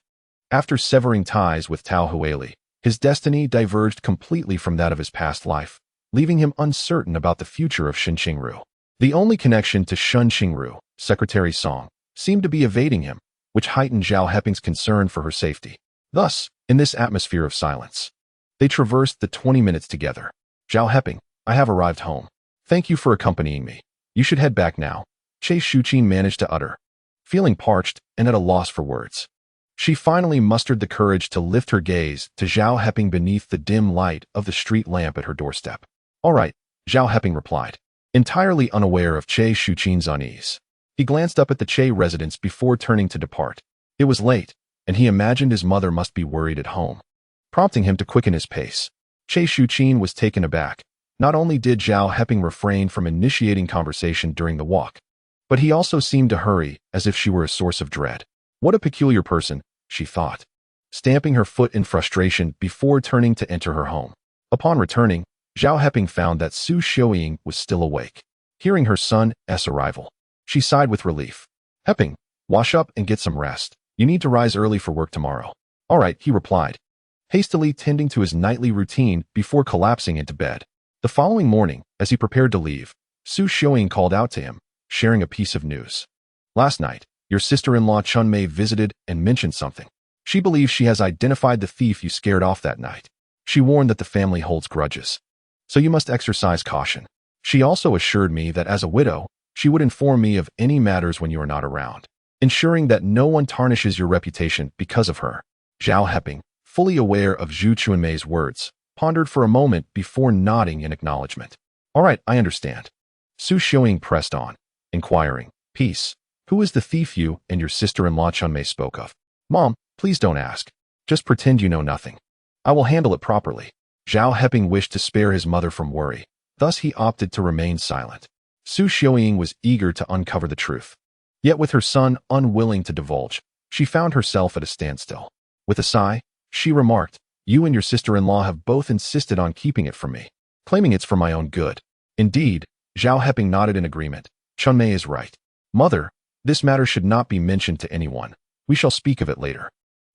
After severing ties with Tao Huili, his destiny diverged completely from that of his past life, leaving him uncertain about the future of Shen Qingru. The only connection to Shen Qingru, Secretary Song, seemed to be evading him, which heightened Zhao Heping's concern for her safety. Thus, in this atmosphere of silence, they traversed the 20 minutes together. Zhao Heping, I have arrived home. Thank you for accompanying me. You should head back now, Che Shuqin managed to utter, feeling parched and at a loss for words. She finally mustered the courage to lift her gaze to Zhao Heping beneath the dim light of the street lamp at her doorstep. All right, Zhao Heping replied, entirely unaware of Che Shuqin's unease. He glanced up at the Che residence before turning to depart. It was late, and he imagined his mother must be worried at home, prompting him to quicken his pace. Che Shuqin was taken aback. Not only did Zhao Heping refrain from initiating conversation during the walk, but he also seemed to hurry as if she were a source of dread. What a peculiar person, she thought, stamping her foot in frustration before turning to enter her home. Upon returning, Zhao Heping found that Su Xiuying was still awake. Hearing her son's arrival, she sighed with relief. Heping, wash up and get some rest. You need to rise early for work tomorrow. All right, he replied, hastily tending to his nightly routine before collapsing into bed. The following morning, as he prepared to leave, Su Xiaoying called out to him, sharing a piece of news. Last night, your sister-in-law Chun Mei visited and mentioned something. She believes she has identified the thief you scared off that night. She warned that the family holds grudges, so you must exercise caution. She also assured me that as a widow, she would inform me of any matters when you are not around, ensuring that no one tarnishes your reputation because of her. Zhao Heping, fully aware of Zhu Chunmei's words, pondered for a moment before nodding in acknowledgement. All right, I understand. Su Xiaoying pressed on, inquiring, Peace, who is the thief you and your sister-in-law Chunmei spoke of? Mom, please don't ask. Just pretend you know nothing. I will handle it properly. Zhao Heping wished to spare his mother from worry, thus he opted to remain silent. Su Xiaoying was eager to uncover the truth. Yet with her son unwilling to divulge, she found herself at a standstill. With a sigh, she remarked, You and your sister-in-law have both insisted on keeping it from me, claiming it's for my own good. Indeed, Zhao Heping nodded in agreement. Chunmei is right. Mother, this matter should not be mentioned to anyone. We shall speak of it later.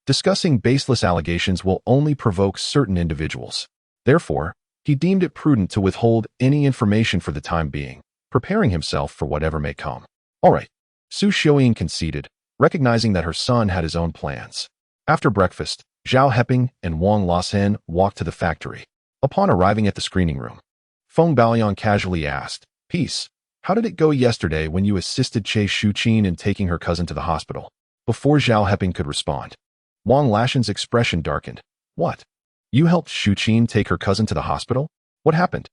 Discussing baseless allegations will only provoke certain individuals. Therefore, he deemed it prudent to withhold any information for the time being, preparing himself for whatever may come. All right, Su Xiaoying conceded, recognizing that her son had his own plans. After breakfast, Zhao Heping and Wang Lasen walked to the factory. Upon arriving at the screening room, Feng Baoyang casually asked, Peace, how did it go yesterday when you assisted Che Shuqin in taking her cousin to the hospital? Before Zhao Heping could respond, Wang Lashen's expression darkened. What? You helped Shuqin take her cousin to the hospital? What happened?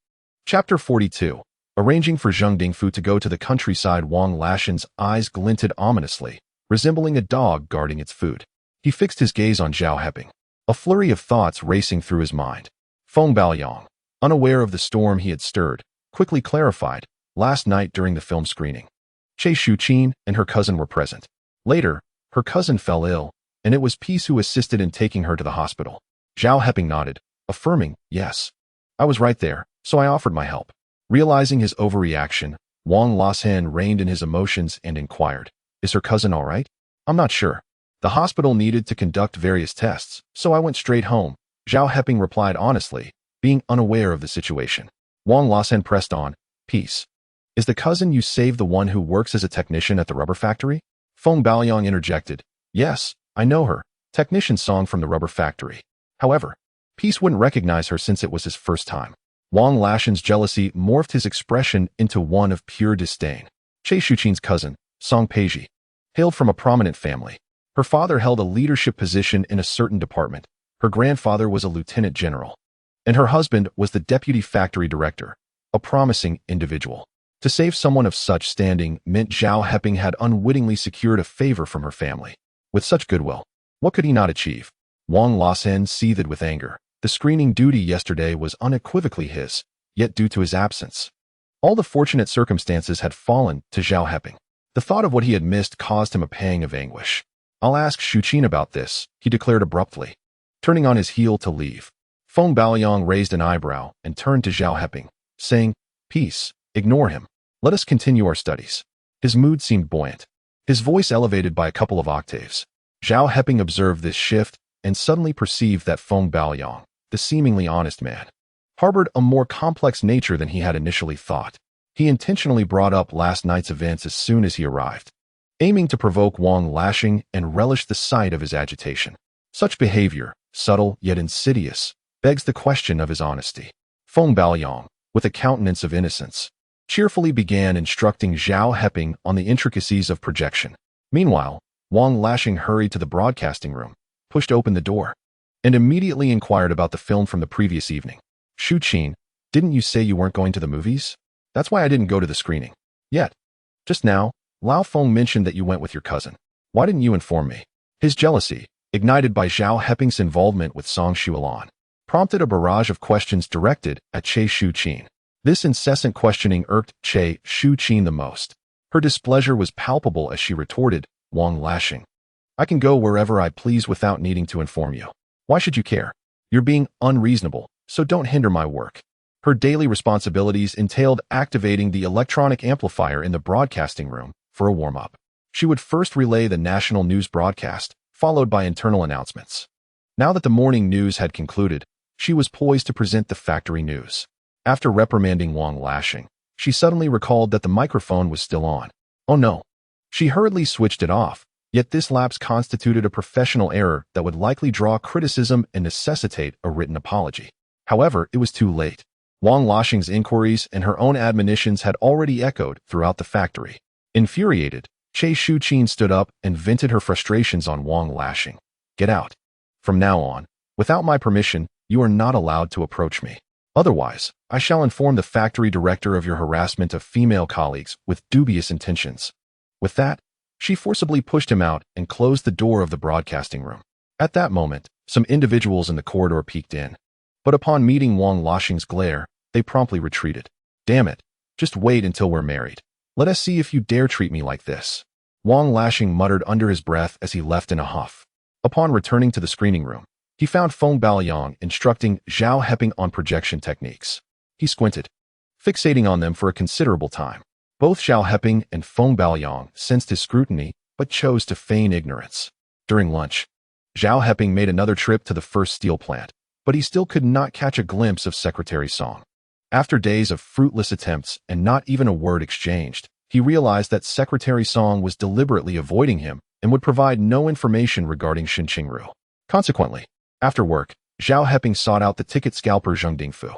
Chapter 42. Arranging for Zheng Dingfu to go to the countryside. Wang Lashen's eyes glinted ominously, resembling a dog guarding its food. He fixed his gaze on Zhao Heping, a flurry of thoughts racing through his mind. Feng Baoyang, unaware of the storm he had stirred, quickly clarified, last night during the film screening, Che Shuqin and her cousin were present. Later, her cousin fell ill, and it was Peace who assisted in taking her to the hospital. Zhao Heping nodded, affirming, Yes. I was right there, so I offered my help. Realizing his overreaction, Wang Lasen reined in his emotions and inquired, Is her cousin all right? I'm not sure. The hospital needed to conduct various tests, so I went straight home. Zhao Heping replied honestly, being unaware of the situation. Wang Lasen pressed on, Peace. Is the cousin you saved the one who works as a technician at the rubber factory? Feng Baoyang interjected, Yes, I know her, technician song from the rubber factory. However, Peace wouldn't recognize her since it was his first time. Wang Lashen's jealousy morphed his expression into one of pure disdain. Che Shuqin's cousin, Song Peiji, hailed from a prominent family. Her father held a leadership position in a certain department. Her grandfather was a lieutenant general, and her husband was the deputy factory director, a promising individual. To save someone of such standing meant Zhao Heping had unwittingly secured a favor from her family. With such goodwill, what could he not achieve? Wang Lasen seethed with anger. The screening duty yesterday was unequivocally his, yet due to his absence, all the fortunate circumstances had fallen to Zhao Heping. The thought of what he had missed caused him a pang of anguish. I'll ask Shuqin about this, he declared abruptly, turning on his heel to leave. Feng Baoyang raised an eyebrow and turned to Zhao Heping, saying, Peace. Ignore him. Let us continue our studies. His mood seemed buoyant, his voice elevated by a couple of octaves. Zhao Heping observed this shift and suddenly perceived that Feng Baoyang, the seemingly honest man, harbored a more complex nature than he had initially thought. He intentionally brought up last night's events as soon as he arrived, aiming to provoke Wang Lashing and relish the sight of his agitation. Such behavior, subtle yet insidious, begs the question of his honesty. Feng Baoyang, with a countenance of innocence, cheerfully began instructing Zhao Heping on the intricacies of projection. Meanwhile, Wang Lashing hurried to the broadcasting room, pushed open the door, and immediately inquired about the film from the previous evening. Shuqin, didn't you say you weren't going to the movies? That's why I didn't go to the screening. Yet. Just now, Lao Feng mentioned that you went with your cousin. Why didn't you inform me? His jealousy, ignited by Zhao Heping's involvement with Song Shualan, prompted a barrage of questions directed at Che Shuqin. This incessant questioning irked Che Shuqin the most. Her displeasure was palpable as she retorted, Wang Lashing, I can go wherever I please without needing to inform you. Why should you care? You're being unreasonable, so don't hinder my work. Her daily responsibilities entailed activating the electronic amplifier in the broadcasting room for a warm-up. She would first relay the national news broadcast, followed by internal announcements. Now that the morning news had concluded, she was poised to present the factory news. After reprimanding Wang Lashing, She suddenly recalled that the microphone was still on. Oh no. She hurriedly switched it off, yet this lapse constituted a professional error that would likely draw criticism and necessitate a written apology. However, it was too late. Wang Laxing's inquiries and her own admonitions had already echoed throughout the factory. Infuriated, Che Shuqin stood up and vented her frustrations on Wang Laxing. Get out. From now on, without my permission, you are not allowed to approach me. Otherwise, I shall inform the factory director of your harassment of female colleagues with dubious intentions. With that, she forcibly pushed him out and closed the door of the broadcasting room. At that moment, some individuals in the corridor peeked in. But upon meeting Wang Laxing's glare, they promptly retreated. Damn it, just wait until we're married. Let us see if you dare treat me like this. Wang Laxing muttered under his breath as he left in a huff. Upon returning to the screening room, he found Feng Baoyang instructing Zhao Heping on projection techniques. He squinted, fixating on them for a considerable time. Both Zhao Heping and Feng Baoyang sensed his scrutiny, but chose to feign ignorance. During lunch, Zhao Heping made another trip to the first steel plant, but he still could not catch a glimpse of Secretary Song. After days of fruitless attempts and not even a word exchanged, he realized that Secretary Song was deliberately avoiding him and would provide no information regarding Shen Qingru. Consequently, after work, Zhao Heping sought out the ticket scalper Zhang Dingfu,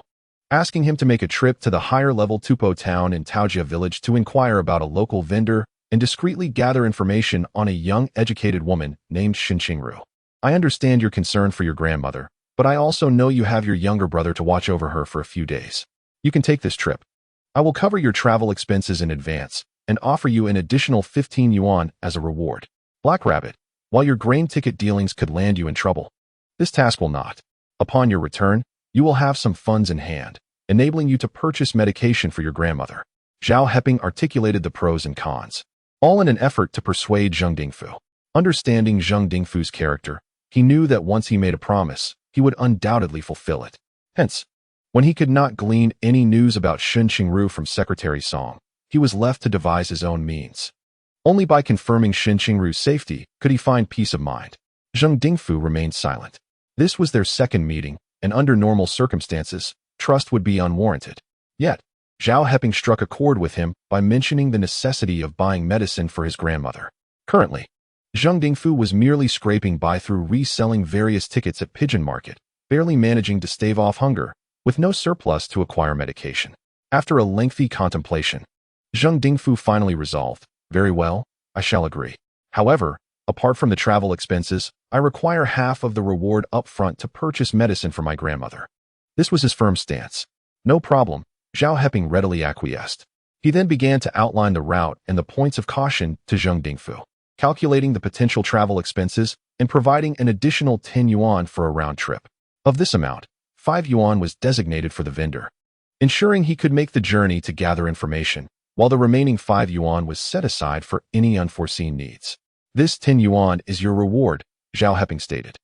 asking him to make a trip to the higher-level Tupo town in Taojia village to inquire about a local vendor and discreetly gather information on a young, educated woman named Shen Qingru. I understand your concern for your grandmother, but I also know you have your younger brother to watch over her for a few days. You can take this trip. I will cover your travel expenses in advance and offer you an additional 15 yuan as a reward. Black Rabbit, while your grain ticket dealings could land you in trouble, this task will not. Upon your return, you will have some funds in hand, enabling you to purchase medication for your grandmother. Zhao Heping articulated the pros and cons, all in an effort to persuade Zhang Dingfu. Understanding Zhang Dingfu's character, he knew that once he made a promise, he would undoubtedly fulfill it. Hence, when he could not glean any news about Shen Qingru from Secretary Song, he was left to devise his own means. Only by confirming Shen Qingru's safety could he find peace of mind. Zhang Dingfu remained silent. This was their second meeting, and under normal circumstances, trust would be unwarranted. Yet, Zhao Heping struck a chord with him by mentioning the necessity of buying medicine for his grandmother. Currently, Zhang Dingfu was merely scraping by through reselling various tickets at Pigeon Market, barely managing to stave off hunger, with no surplus to acquire medication. After a lengthy contemplation, Zhang Dingfu finally resolved, very well, I shall agree. However, apart from the travel expenses, I require half of the reward up front to purchase medicine for my grandmother. This was his firm stance. No problem, Zhao Heping readily acquiesced. He then began to outline the route and the points of caution to Zhang Dingfu, calculating the potential travel expenses and providing an additional 10 yuan for a round trip. Of this amount, 5 yuan was designated for the vendor, ensuring he could make the journey to gather information, while the remaining 5 yuan was set aside for any unforeseen needs. This 10 yuan is your reward, Zhao Heping stated,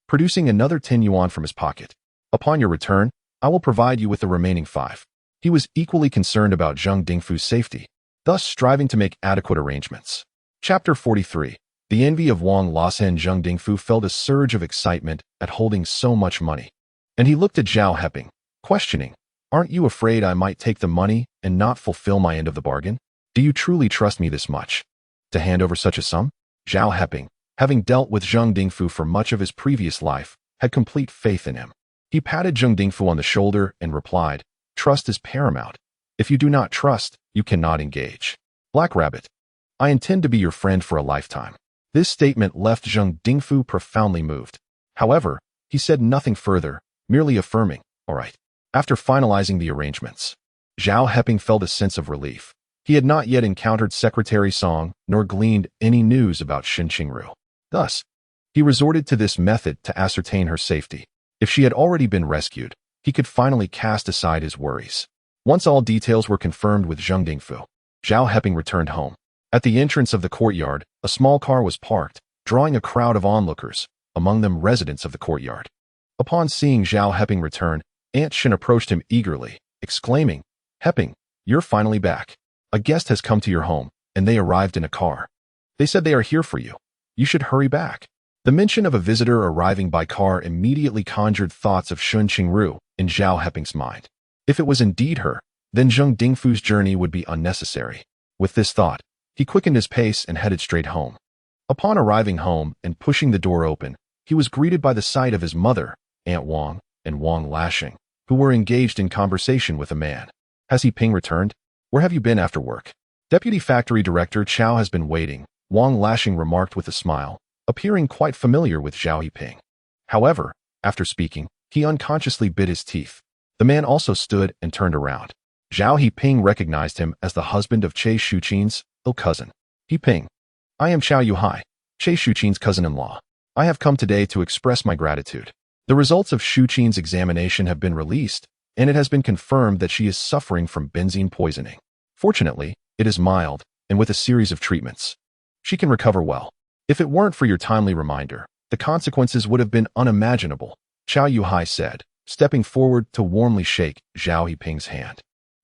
producing another 10 yuan from his pocket. Upon your return, I will provide you with the remaining 5. He was equally concerned about Zhang Dingfu's safety, thus striving to make adequate arrangements. Chapter 43. The envy of Wang Laxing. Zhang Dingfu felt a surge of excitement at holding so much money, and he looked at Zhao Heping, questioning, aren't you afraid I might take the money and not fulfill my end of the bargain? Do you truly trust me this much to hand over such a sum? Zhao Heping, having dealt with Zhang Dingfu for much of his previous life, had complete faith in him. He patted Zhang Dingfu on the shoulder and replied, trust is paramount. If you do not trust, you cannot engage. Black Rabbit, I intend to be your friend for a lifetime. This statement left Zhang Dingfu profoundly moved. However, he said nothing further, merely affirming, all right. After finalizing the arrangements, Zhao Heping felt a sense of relief. He had not yet encountered Secretary Song nor gleaned any news about Shen Qingru. Thus, he resorted to this method to ascertain her safety. If she had already been rescued, he could finally cast aside his worries. Once all details were confirmed with Zhang Dingfu, Zhao Heping returned home. At the entrance of the courtyard, a small car was parked, drawing a crowd of onlookers, among them residents of the courtyard. Upon seeing Zhao Heping return, Aunt Shen approached him eagerly, exclaiming, Heping, you're finally back. A guest has come to your home, and they arrived in a car. They said they are here for you. You should hurry back. The mention of a visitor arriving by car immediately conjured thoughts of Shen Qingru in Zhao Heping's mind. If it was indeed her, then Zheng Dingfu's journey would be unnecessary. With this thought, he quickened his pace and headed straight home. Upon arriving home and pushing the door open, he was greeted by the sight of his mother, Aunt Wang, and Wang Lashing, who were engaged in conversation with a man. Has Heping returned? Where have you been after work? Deputy Factory Director Chao has been waiting, Wang Lashing remarked with a smile, appearing quite familiar with Zhao Heping. However, after speaking, he unconsciously bit his teeth. The man also stood and turned around. Zhao Heping recognized him as the husband of Che Shuqin's ill cousin. Heping, I am Chao Huili, Che Shuqin's cousin-in-law. I have come today to express my gratitude. The results of Shuqin's examination have been released, and it has been confirmed that she is suffering from benzene poisoning. Fortunately, it is mild, and with a series of treatments, she can recover well. If it weren't for your timely reminder, the consequences would have been unimaginable, Chao Huili said, stepping forward to warmly shake Zhao Heping's hand.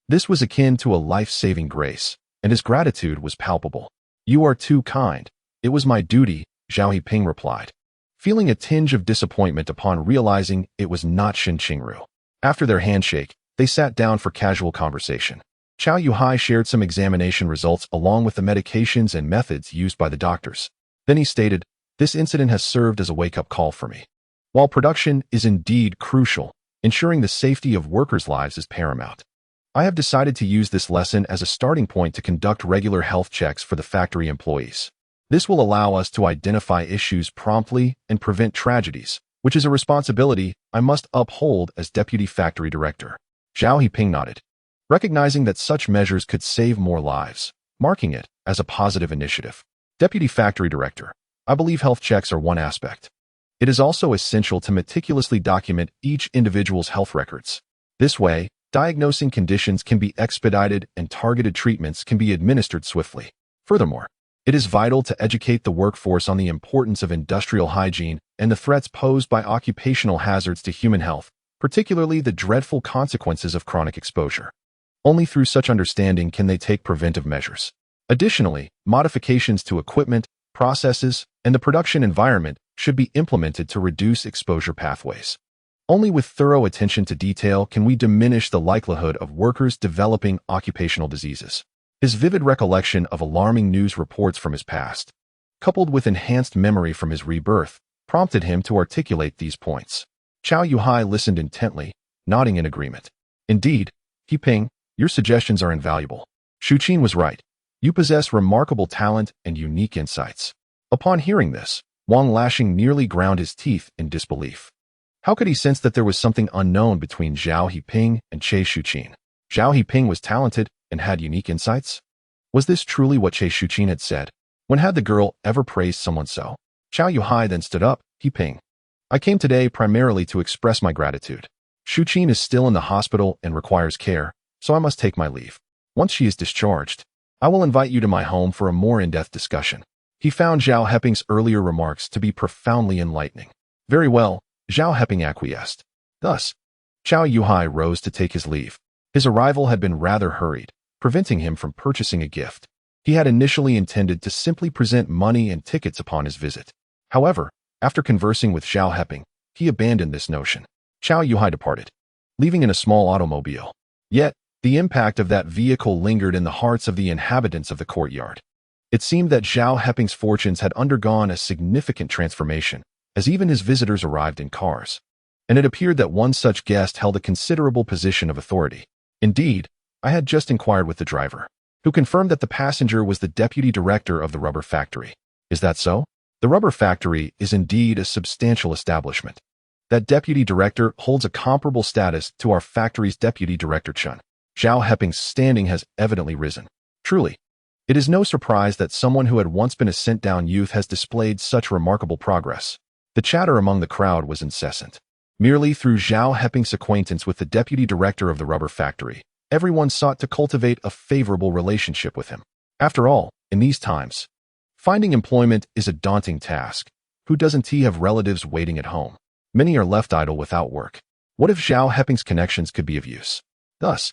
This was akin to a life-saving grace, and his gratitude was palpable. You are too kind. It was my duty, Zhao Heping replied, feeling a tinge of disappointment upon realizing it was not Shen Qingru. After their handshake, they sat down for casual conversation. Chao Huili shared some examination results along with the medications and methods used by the doctors. Then he stated, this incident has served as a wake-up call for me. While production is indeed crucial, ensuring the safety of workers' lives is paramount. I have decided to use this lesson as a starting point to conduct regular health checks for the factory employees. This will allow us to identify issues promptly and prevent tragedies, which is a responsibility I must uphold as Deputy Factory Director. Zhao Heping nodded, recognizing that such measures could save more lives, marking it as a positive initiative. Deputy Factory Director, I believe health checks are one aspect. It is also essential to meticulously document each individual's health records. This way, diagnosing conditions can be expedited and targeted treatments can be administered swiftly. Furthermore, it is vital to educate the workforce on the importance of industrial hygiene and the threats posed by occupational hazards to human health, particularly the dreadful consequences of chronic exposure. Only through such understanding can they take preventive measures. Additionally, modifications to equipment, processes, and the production environment should be implemented to reduce exposure pathways. Only with thorough attention to detail can we diminish the likelihood of workers developing occupational diseases. His vivid recollection of alarming news reports from his past, coupled with enhanced memory from his rebirth, prompted him to articulate these points. Chao Huili listened intently, nodding in agreement. Indeed, Heping, your suggestions are invaluable. Shuqin was right. You possess remarkable talent and unique insights. Upon hearing this, Wang Lashing nearly ground his teeth in disbelief. How could he sense that there was something unknown between Zhao Heping and Che Shuqin? Zhao Heping was talented and had unique insights? Was this truly what Che Shuqin had said? When had the girl ever praised someone so? Chao Huili then stood up. Heping, I came today primarily to express my gratitude. Shuqin is still in the hospital and requires care, so I must take my leave. Once she is discharged, I will invite you to my home for a more in-depth discussion. He found Zhao Heping's earlier remarks to be profoundly enlightening. Very well, Zhao Heping acquiesced. Thus, Chao Huili rose to take his leave. His arrival had been rather hurried, preventing him from purchasing a gift. He had initially intended to simply present money and tickets upon his visit. However, after conversing with Zhao Heping, he abandoned this notion. Chao Huili departed, leaving in a small automobile. Yet, the impact of that vehicle lingered in the hearts of the inhabitants of the courtyard. It seemed that Zhao Heping's fortunes had undergone a significant transformation, as even his visitors arrived in cars. And it appeared that one such guest held a considerable position of authority. Indeed, I had just inquired with the driver, who confirmed that the passenger was the deputy director of the rubber factory. Is that so? The rubber factory is indeed a substantial establishment. That deputy director holds a comparable status to our factory's deputy director Chen. Zhao Heping's standing has evidently risen. Truly, it is no surprise that someone who had once been a sent-down youth has displayed such remarkable progress. The chatter among the crowd was incessant. Merely through Zhao Heping's acquaintance with the deputy director of the rubber factory, everyone sought to cultivate a favorable relationship with him. After all, in these times, finding employment is a daunting task. Who doesn't have relatives waiting at home? Many are left idle without work. What if Zhao Heping's connections could be of use? Thus,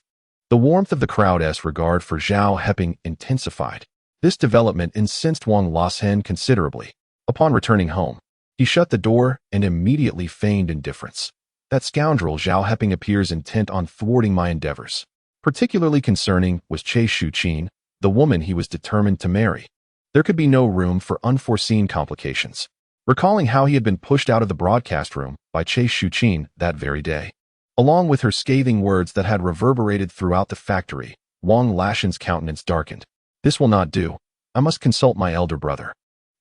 the warmth of the crowd's regard for Zhao Heping intensified. This development incensed Wang Lashing considerably. Upon returning home, he shut the door and immediately feigned indifference. That scoundrel Zhao Heping appears intent on thwarting my endeavors. Particularly concerning was Che Shuqin, the woman he was determined to marry. There could be no room for unforeseen complications. Recalling how he had been pushed out of the broadcast room by Che Shuqin that very day, along with her scathing words that had reverberated throughout the factory, Wang Lashan's countenance darkened. This will not do. I must consult my elder brother.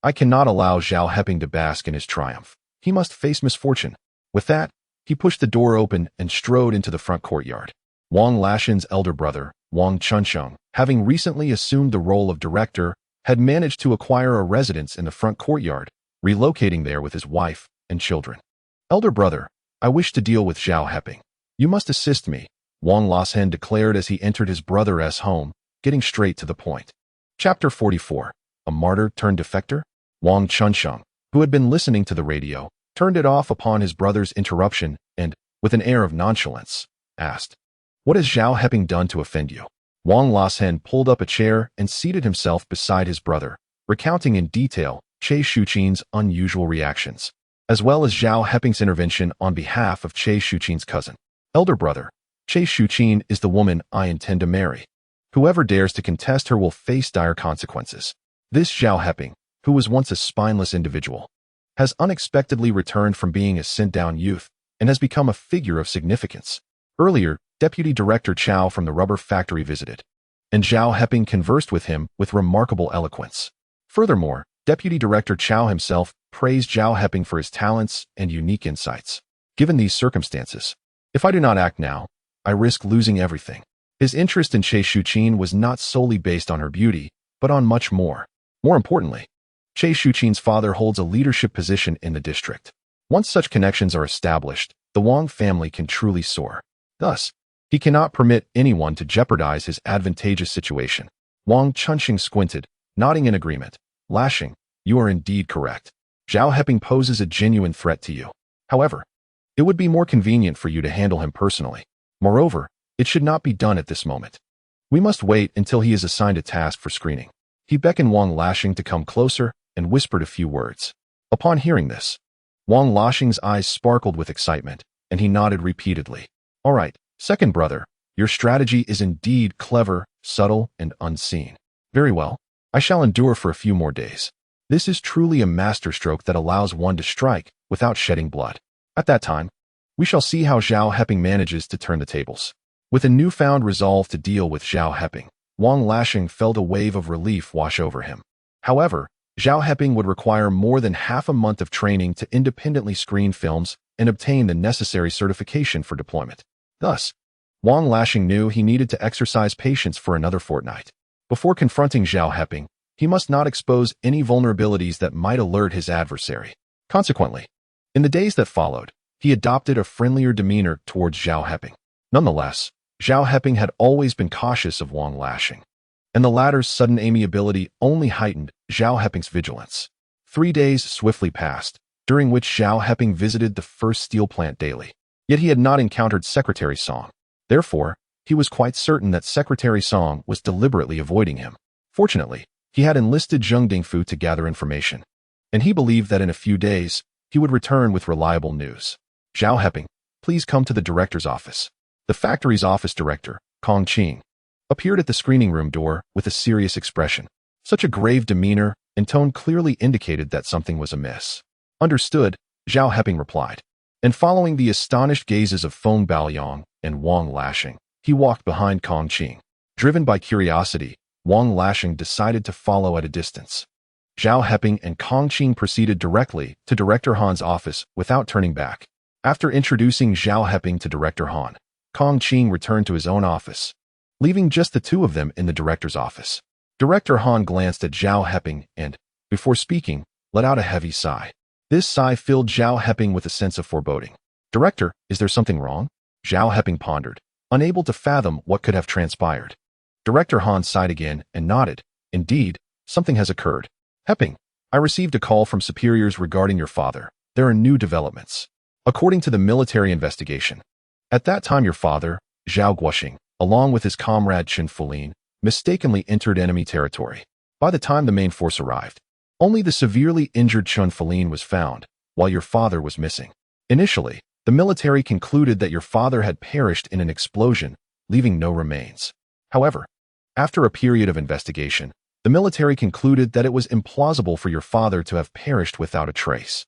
I cannot allow Zhao Heping to bask in his triumph. He must face misfortune. With that, he pushed the door open and strode into the front courtyard. Wang Lashan's elder brother, Wang Chunsheng, having recently assumed the role of director, had managed to acquire a residence in the front courtyard, relocating there with his wife and children. Elder brother, I wish to deal with Zhao Heping. You must assist me, Wang Lashan declared as he entered his brother's home, getting straight to the point. Chapter 44. A martyr turned defector? Wang Chunsheng, who had been listening to the radio, turned it off upon his brother's interruption and, with an air of nonchalance, asked, What has Zhao Heping done to offend you? Wang Lashan pulled up a chair and seated himself beside his brother, recounting in detail Che Shuqin's unusual reactions, as well as Zhao Heping's intervention on behalf of Che Shuqin's cousin. Elder brother, Che Shuqin is the woman I intend to marry. Whoever dares to contest her will face dire consequences. This Zhao Heping, who was once a spineless individual, has unexpectedly returned from being a sent-down youth and has become a figure of significance. Earlier, Deputy Director Chao from the rubber factory visited, and Zhao Heping conversed with him with remarkable eloquence. Furthermore, Deputy Director Chao himself praised Zhao Heping for his talents and unique insights. Given these circumstances, if I do not act now, I risk losing everything. His interest in Che Shuqin was not solely based on her beauty, but on much more. More importantly, Che Shuqin's father holds a leadership position in the district. Once such connections are established, the Wang family can truly soar. Thus, he cannot permit anyone to jeopardize his advantageous situation. Wang Chunsheng squinted, nodding in agreement. Lashing, you are indeed correct. Zhao Heping poses a genuine threat to you. However, it would be more convenient for you to handle him personally. Moreover, it should not be done at this moment. We must wait until he is assigned a task for screening. He beckoned Wang Lashing to come closer and whispered a few words. Upon hearing this, Wang Lashing's eyes sparkled with excitement, and he nodded repeatedly. All right, second brother, your strategy is indeed clever, subtle, and unseen. Very well. I shall endure for a few more days. This is truly a masterstroke that allows one to strike without shedding blood. At that time, we shall see how Zhao Heping manages to turn the tables. With a newfound resolve to deal with Zhao Heping, Wang Lashing felt a wave of relief wash over him. However, Zhao Heping would require more than half a month of training to independently screen films and obtain the necessary certification for deployment. Thus, Wang Lashing knew he needed to exercise patience for another fortnight. Before confronting Zhao Heping, he must not expose any vulnerabilities that might alert his adversary. Consequently, in the days that followed, he adopted a friendlier demeanor towards Zhao Heping. Nonetheless, Zhao Heping had always been cautious of Wang Lashing, and the latter's sudden amiability only heightened Zhao Heping's vigilance. 3 days swiftly passed, during which Zhao Heping visited the first steel plant daily. Yet he had not encountered Secretary Song. Therefore, he was quite certain that Secretary Song was deliberately avoiding him. Fortunately, he had enlisted Zheng Dingfu to gather information, and he believed that in a few days, he would return with reliable news. Zhao Heping, please come to the director's office. The factory's office director, Kong Qing, appeared at the screening room door with a serious expression. Such a grave demeanor and tone clearly indicated that something was amiss. Understood, Zhao Heping replied. And following the astonished gazes of Feng Baoyong and Wang Lashing, he walked behind Kong Qing. Driven by curiosity, Wang Lashing decided to follow at a distance. Zhao Heping and Kong Qing proceeded directly to Director Han's office without turning back. After introducing Zhao Heping to Director Han, Kong Qing returned to his own office, leaving just the two of them in the director's office. Director Han glanced at Zhao Heping and, before speaking, let out a heavy sigh. This sigh filled Zhao Heping with a sense of foreboding. Director, is there something wrong? Zhao Heping pondered, unable to fathom what could have transpired. Director Han sighed again and nodded. Indeed, something has occurred. Heping, I received a call from superiors regarding your father. There are new developments. According to the military investigation, at that time your father, Zhao Guoxing, along with his comrade Chen Fulin, mistakenly entered enemy territory. By the time the main force arrived, only the severely injured Chen Fulin was found, while your father was missing. Initially, the military concluded that your father had perished in an explosion, leaving no remains. However, after a period of investigation, the military concluded that it was implausible for your father to have perished without a trace.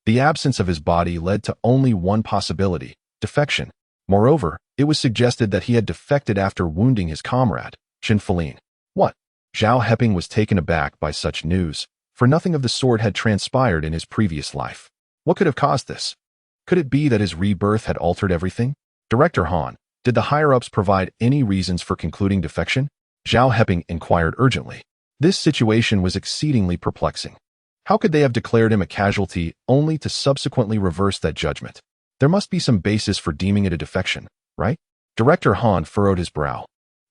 The absence of his body led to only one possibility: defection. Moreover, it was suggested that he had defected after wounding his comrade, Shen Qingru. What? Zhao Heping was taken aback by such news, for nothing of the sort had transpired in his previous life. What could have caused this? Could it be that his rebirth had altered everything? Director Han, did the higher-ups provide any reasons for concluding defection? Zhao Heping inquired urgently. This situation was exceedingly perplexing. How could they have declared him a casualty only to subsequently reverse that judgment? There must be some basis for deeming it a defection, right? Director Han furrowed his brow.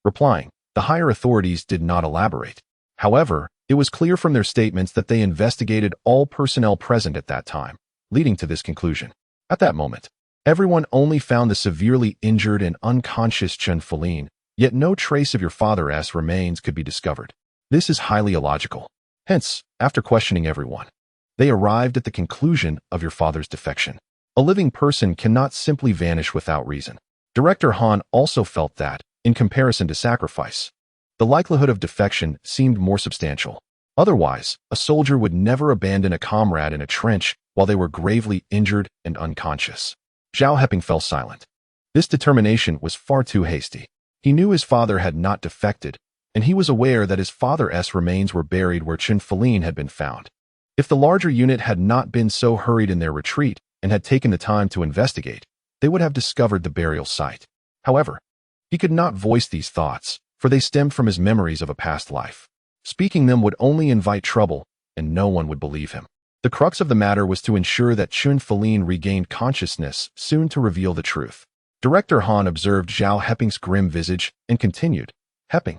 Replying, the higher authorities did not elaborate. However, it was clear from their statements that they investigated all personnel present at that time, leading to this conclusion. At that moment, everyone only found the severely injured and unconscious Shen Qingru, yet no trace of your father's remains could be discovered. This is highly illogical. Hence, after questioning everyone, they arrived at the conclusion of your father's defection. A living person cannot simply vanish without reason. Director Han also felt that, in comparison to sacrifice, the likelihood of defection seemed more substantial. Otherwise, a soldier would never abandon a comrade in a trench while they were gravely injured and unconscious. Zhao Heping fell silent. This determination was far too hasty. He knew his father had not defected, and he was aware that his father's remains were buried where Shen Qingru had been found. If the larger unit had not been so hurried in their retreat and had taken the time to investigate, they would have discovered the burial site. However, he could not voice these thoughts, for they stemmed from his memories of a past life. Speaking them would only invite trouble, and no one would believe him. The crux of the matter was to ensure that Shen Qingru regained consciousness soon to reveal the truth. Director Han observed Zhao Heping's grim visage and continued, Heping,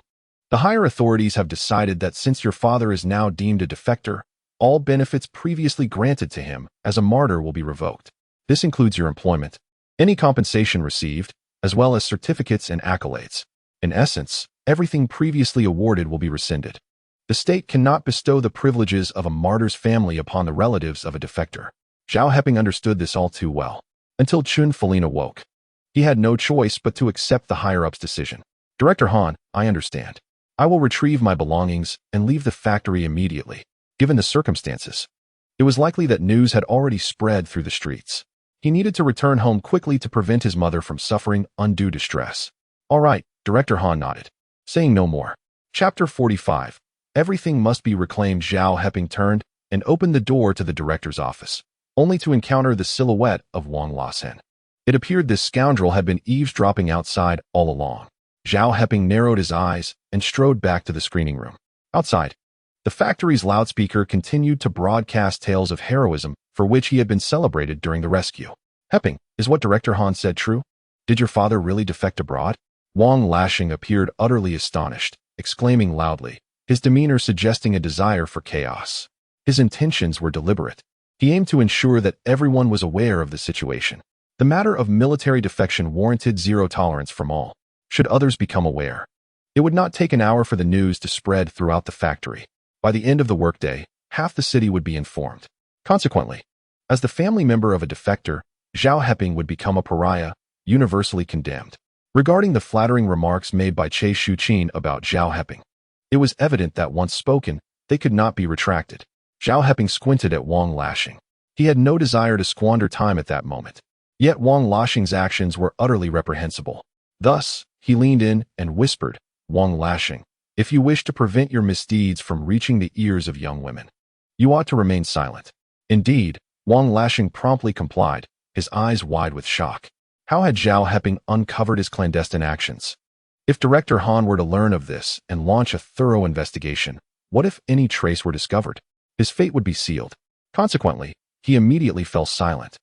the higher authorities have decided that since your father is now deemed a defector, all benefits previously granted to him as a martyr will be revoked. This includes your employment, any compensation received, as well as certificates and accolades. In essence, everything previously awarded will be rescinded. The state cannot bestow the privileges of a martyr's family upon the relatives of a defector. Zhao Heping understood this all too well. Until Shen Qingru awoke, he had no choice but to accept the higher-ups' decision. Director Han, I understand. I will retrieve my belongings and leave the factory immediately. Given the circumstances, it was likely that news had already spread through the streets. He needed to return home quickly to prevent his mother from suffering undue distress. All right, Director Han nodded, saying no more. Chapter 45. Everything must be reclaimed. Zhao Heping turned and opened the door to the director's office, only to encounter the silhouette of Wang Lasen. It appeared this scoundrel had been eavesdropping outside all along. Zhao Heping narrowed his eyes and strode back to the screening room. Outside, the factory's loudspeaker continued to broadcast tales of heroism for which he had been celebrated during the rescue. Heping, is what Director Han said true? Did your father really defect abroad? Wang Lashing appeared utterly astonished, exclaiming loudly, his demeanor suggesting a desire for chaos. His intentions were deliberate. He aimed to ensure that everyone was aware of the situation. The matter of military defection warranted zero tolerance from all. Should others become aware, it would not take an hour for the news to spread throughout the factory. By the end of the workday, half the city would be informed. Consequently, as the family member of a defector, Zhao Heping would become a pariah, universally condemned. Regarding the flattering remarks made by Che Shuqin about Zhao Heping, it was evident that once spoken, they could not be retracted. Zhao Heping squinted at Wang Lashing. He had no desire to squander time at that moment. Yet Wang Lashing's actions were utterly reprehensible. Thus, he leaned in and whispered, Wang Lashing, if you wish to prevent your misdeeds from reaching the ears of young women, you ought to remain silent. Indeed, Wang Lashing promptly complied, his eyes wide with shock. How had Zhao Heping uncovered his clandestine actions? If Director Han were to learn of this and launch a thorough investigation, what if any trace were discovered? His fate would be sealed. Consequently, he immediately fell silent.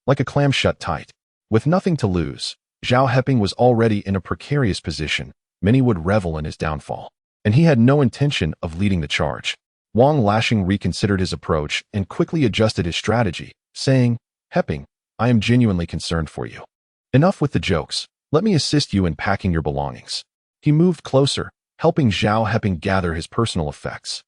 Like a clam shut tight. With nothing to lose, Zhao Heping was already in a precarious position. Many would revel in his downfall, and he had no intention of leading the charge. Wang Lashing reconsidered his approach and quickly adjusted his strategy, saying, Heping, I am genuinely concerned for you. Enough with the jokes. Let me assist you in packing your belongings. He moved closer, helping Zhao Heping gather his personal effects.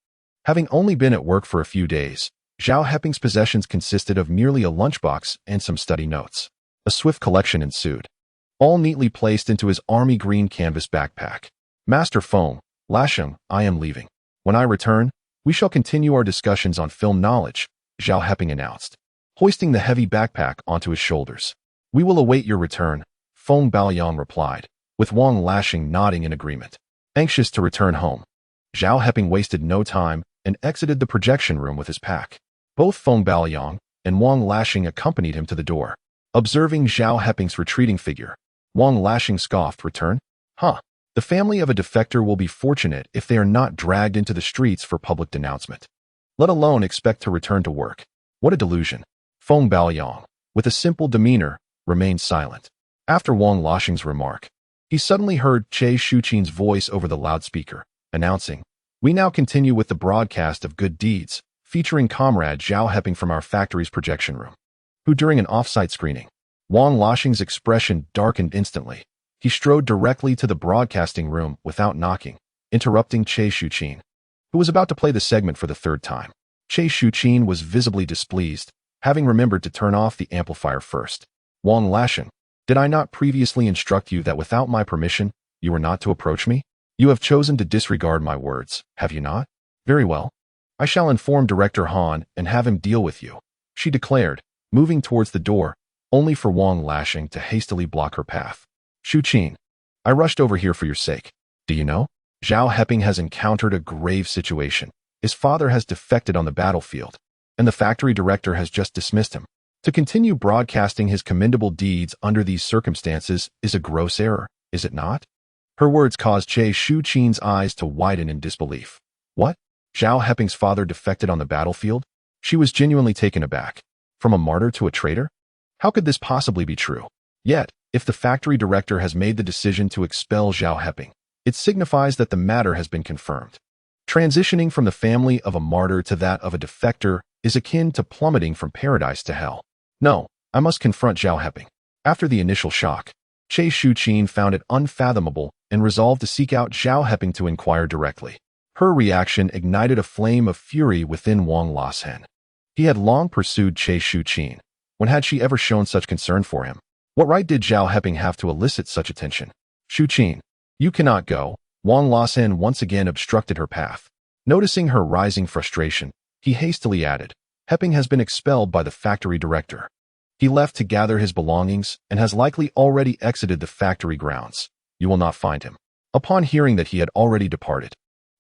Having only been at work for a few days, Zhao Heping's possessions consisted of merely a lunchbox and some study notes. A swift collection ensued. all neatly placed into his army green canvas backpack. Master Feng, Lasheng, I am leaving. When I return, we shall continue our discussions on film knowledge, Zhao Heping announced, hoisting the heavy backpack onto his shoulders. We will await your return, Feng Baoyang replied, with Wang Lasheng nodding in agreement. Anxious to return home, Zhao Heping wasted no time and exited the projection room with his pack. Both Feng Baoyang and Wang Lasheng accompanied him to the door. Observing Zhao Heping's retreating figure, Wang Lasheng scoffed, "Return? Huh. The family of a defector will be fortunate if they are not dragged into the streets for public denouncement, let alone expect to return to work. What a delusion." Feng Baoyang, with a simple demeanor, remained silent. After Wang Lasheng's remark, he suddenly heard Che Shuqin's voice over the loudspeaker, announcing, "We now continue with the broadcast of good deeds, featuring Comrade Zhao Heping from our factory's projection room, who during an off-site screening." Wang Lasheng's expression darkened instantly. He strode directly to the broadcasting room without knocking, interrupting Che Shuqin, who was about to play the segment for the third time. Che Shuqin was visibly displeased, having remembered to turn off the amplifier first. "Wang Lasheng, did I not previously instruct you that without my permission, you were not to approach me? You have chosen to disregard my words, have you not? Very well. I shall inform Director Han and have him deal with you," she declared, moving towards the door, only for Wang Lasheng to hastily block her path. "Shuqin, I rushed over here for your sake. Do you know? Zhao Heping has encountered a grave situation. His father has defected on the battlefield, and the factory director has just dismissed him. To continue broadcasting his commendable deeds under these circumstances is a gross error, is it not?" Her words caused Che Shuqin's eyes to widen in disbelief. What? Zhao Heping's father defected on the battlefield? She was genuinely taken aback. From a martyr to a traitor? How could this possibly be true? Yet, if the factory director has made the decision to expel Zhao Heping, it signifies that the matter has been confirmed. Transitioning from the family of a martyr to that of a defector is akin to plummeting from paradise to hell. No, I must confront Zhao Heping. After the initial shock, Che Shuqin found it unfathomable and resolved to seek out Zhao Heping to inquire directly. Her reaction ignited a flame of fury within Wang Lasheng. He had long pursued Che Shuqin. When had she ever shown such concern for him? What right did Zhao Heping have to elicit such attention? "Shuqin, you cannot go." Wang Lasheng once again obstructed her path. Noticing her rising frustration, he hastily added, "Heping has been expelled by the factory director. He left to gather his belongings and has likely already exited the factory grounds. You will not find him." Upon hearing that he had already departed,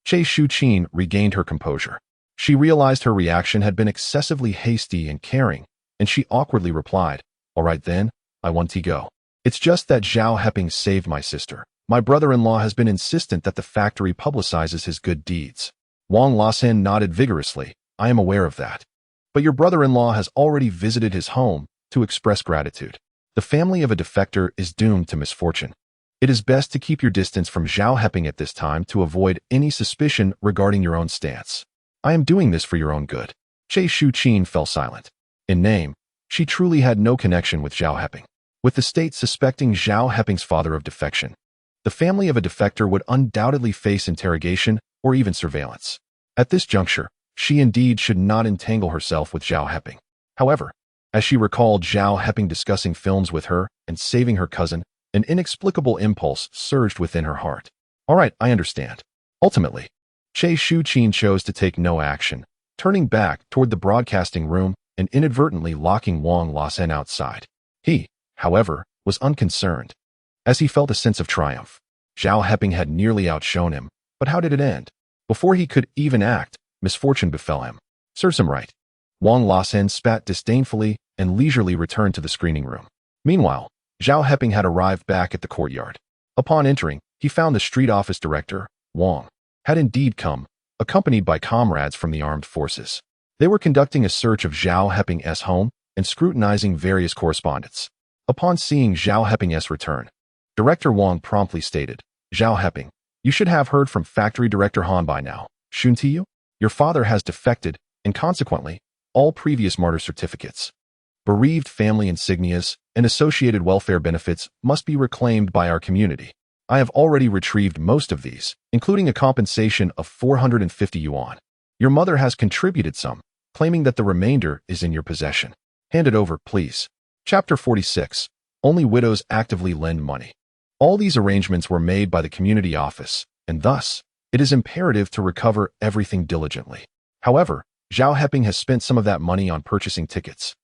Che Shuqin regained her composure. She realized her reaction had been excessively hasty and caring, and she awkwardly replied, "All right then, I want to go. It's just that Zhao Heping saved my sister. My brother-in-law has been insistent that the factory publicizes his good deeds." Wang Lasheng nodded vigorously. "I am aware of that. But your brother-in-law has already visited his home to express gratitude. The family of a defector is doomed to misfortune. It is best to keep your distance from Zhao Heping at this time to avoid any suspicion regarding your own stance. I am doing this for your own good." Che Shuqin fell silent. In name, she truly had no connection with Zhao Heping. With the state suspecting Zhao Heping's father of defection, the family of a defector would undoubtedly face interrogation or even surveillance. At this juncture, she indeed should not entangle herself with Zhao Heping. However, as she recalled Zhao Heping discussing films with her and saving her cousin, an inexplicable impulse surged within her heart. "All right, I understand." Ultimately, Che Shuqin chose to take no action, turning back toward the broadcasting room and inadvertently locking Wang Lasheng outside. He, however, was unconcerned, as he felt a sense of triumph. Zhao Heping had nearly outshone him, but how did it end? Before he could even act, misfortune befell him. "Serves him right." Wang Lasheng spat disdainfully and leisurely returned to the screening room. Meanwhile, Zhao Heping had arrived back at the courtyard. Upon entering, he found the street office director, Wang, had indeed come, accompanied by comrades from the armed forces. They were conducting a search of Zhao Heping's home and scrutinizing various correspondence. Upon seeing Zhao Heping's return, Director Wang promptly stated, "Zhao Heping, you should have heard from Factory Director Han by now. Shouldn't you? Your father has defected, and consequently, all previous martyr certificates, bereaved family insignias, and associated welfare benefits must be reclaimed by our community. I have already retrieved most of these, including a compensation of 450 yuan. Your mother has contributed some, claiming that the remainder is in your possession. Hand it over, please." Chapter 46. Only widows actively lend money. All these arrangements were made by the community office, and thus, it is imperative to recover everything diligently. However, Zhao Heping has spent some of that money on purchasing tickets,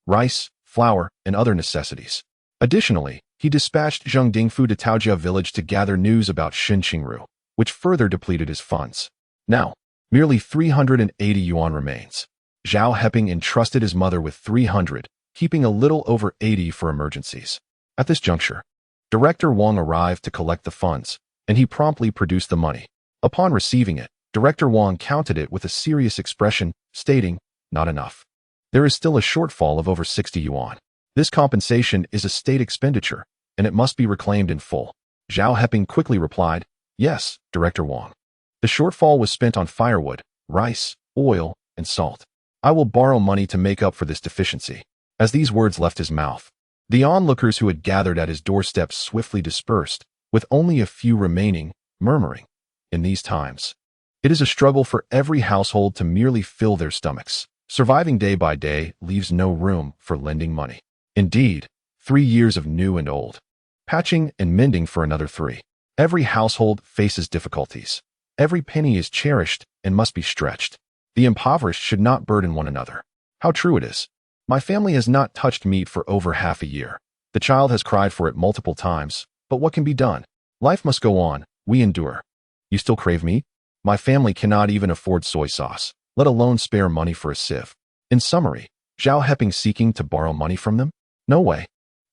rice, flour, and other necessities. Additionally, he dispatched Zheng Dingfu to Taojia village to gather news about Shen Qingru, which further depleted his funds. Now, merely 380 yuan remains. Zhao Heping entrusted his mother with 300, keeping a little over 80 for emergencies. At this juncture, Director Wang arrived to collect the funds, and he promptly produced the money. Upon receiving it, Director Wang counted it with a serious expression, stating, "Not enough. There is still a shortfall of over 60 yuan. This compensation is a state expenditure, and it must be reclaimed in full." Zhao Heping quickly replied, "Yes, Director Wang. The shortfall was spent on firewood, rice, oil, and salt. I will borrow money to make up for this deficiency." As these words left his mouth, the onlookers who had gathered at his doorstep swiftly dispersed, with only a few remaining, murmuring, "In these times, it is a struggle for every household to merely fill their stomachs. Surviving day by day leaves no room for lending money. Indeed, 3 years of new and old, patching and mending for another 3. Every household faces difficulties. Every penny is cherished and must be stretched. The impoverished should not burden one another. How true it is. My family has not touched meat for over half a year. The child has cried for it multiple times, but what can be done? Life must go on, we endure. You still crave meat? My family cannot even afford soy sauce, let alone spare money for a sieve." In summary, Zhao Heping seeking to borrow money from them? No way.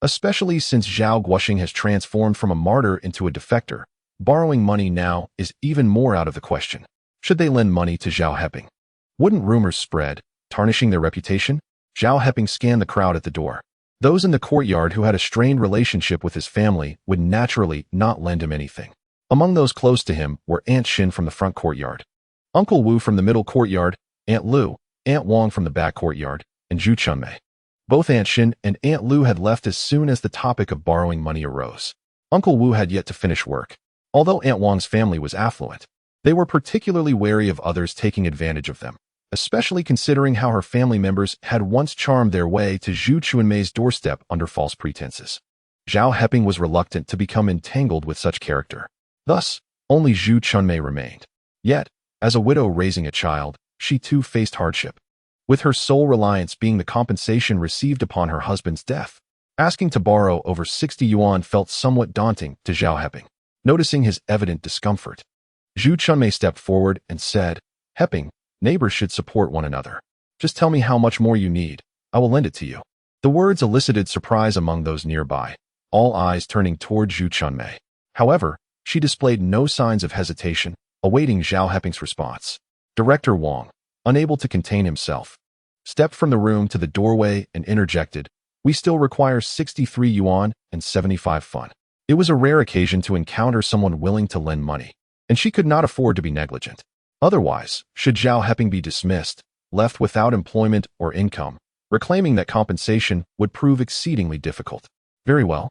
Especially since Zhao Guoxing has transformed from a martyr into a defector, borrowing money now is even more out of the question. Should they lend money to Zhao Heping? Wouldn't rumors spread, tarnishing their reputation? Zhao Heping scanned the crowd at the door. Those in the courtyard who had a strained relationship with his family would naturally not lend him anything. Among those close to him were Aunt Shin from the front courtyard, Uncle Wu from the middle courtyard, Aunt Lu, Aunt Wang from the back courtyard, and Zhu Chunmei. Both Aunt Shin and Aunt Lu had left as soon as the topic of borrowing money arose. Uncle Wu had yet to finish work. Although Aunt Wang's family was affluent, they were particularly wary of others taking advantage of them, especially considering how her family members had once charmed their way to Zhu Chunmei's doorstep under false pretenses. Zhao Heping was reluctant to become entangled with such character. Thus, only Zhu Chunmei remained. Yet, as a widow raising a child, she too faced hardship, with her sole reliance being the compensation received upon her husband's death. Asking to borrow over 60 yuan felt somewhat daunting to Zhao Heping. Noticing his evident discomfort, Zhu Chunmei stepped forward and said, "Heping, neighbors should support one another. Just tell me how much more you need. I will lend it to you." The words elicited surprise among those nearby, all eyes turning toward Zhu Chunmei. However, she displayed no signs of hesitation, awaiting Zhao Heping's response. Director Wang, unable to contain himself, stepped from the room to the doorway and interjected, "We still require 63 yuan and 75 fun." It was a rare occasion to encounter someone willing to lend money, and she could not afford to be negligent. Otherwise, should Zhao Heping be dismissed, left without employment or income, reclaiming that compensation would prove exceedingly difficult. "Very well.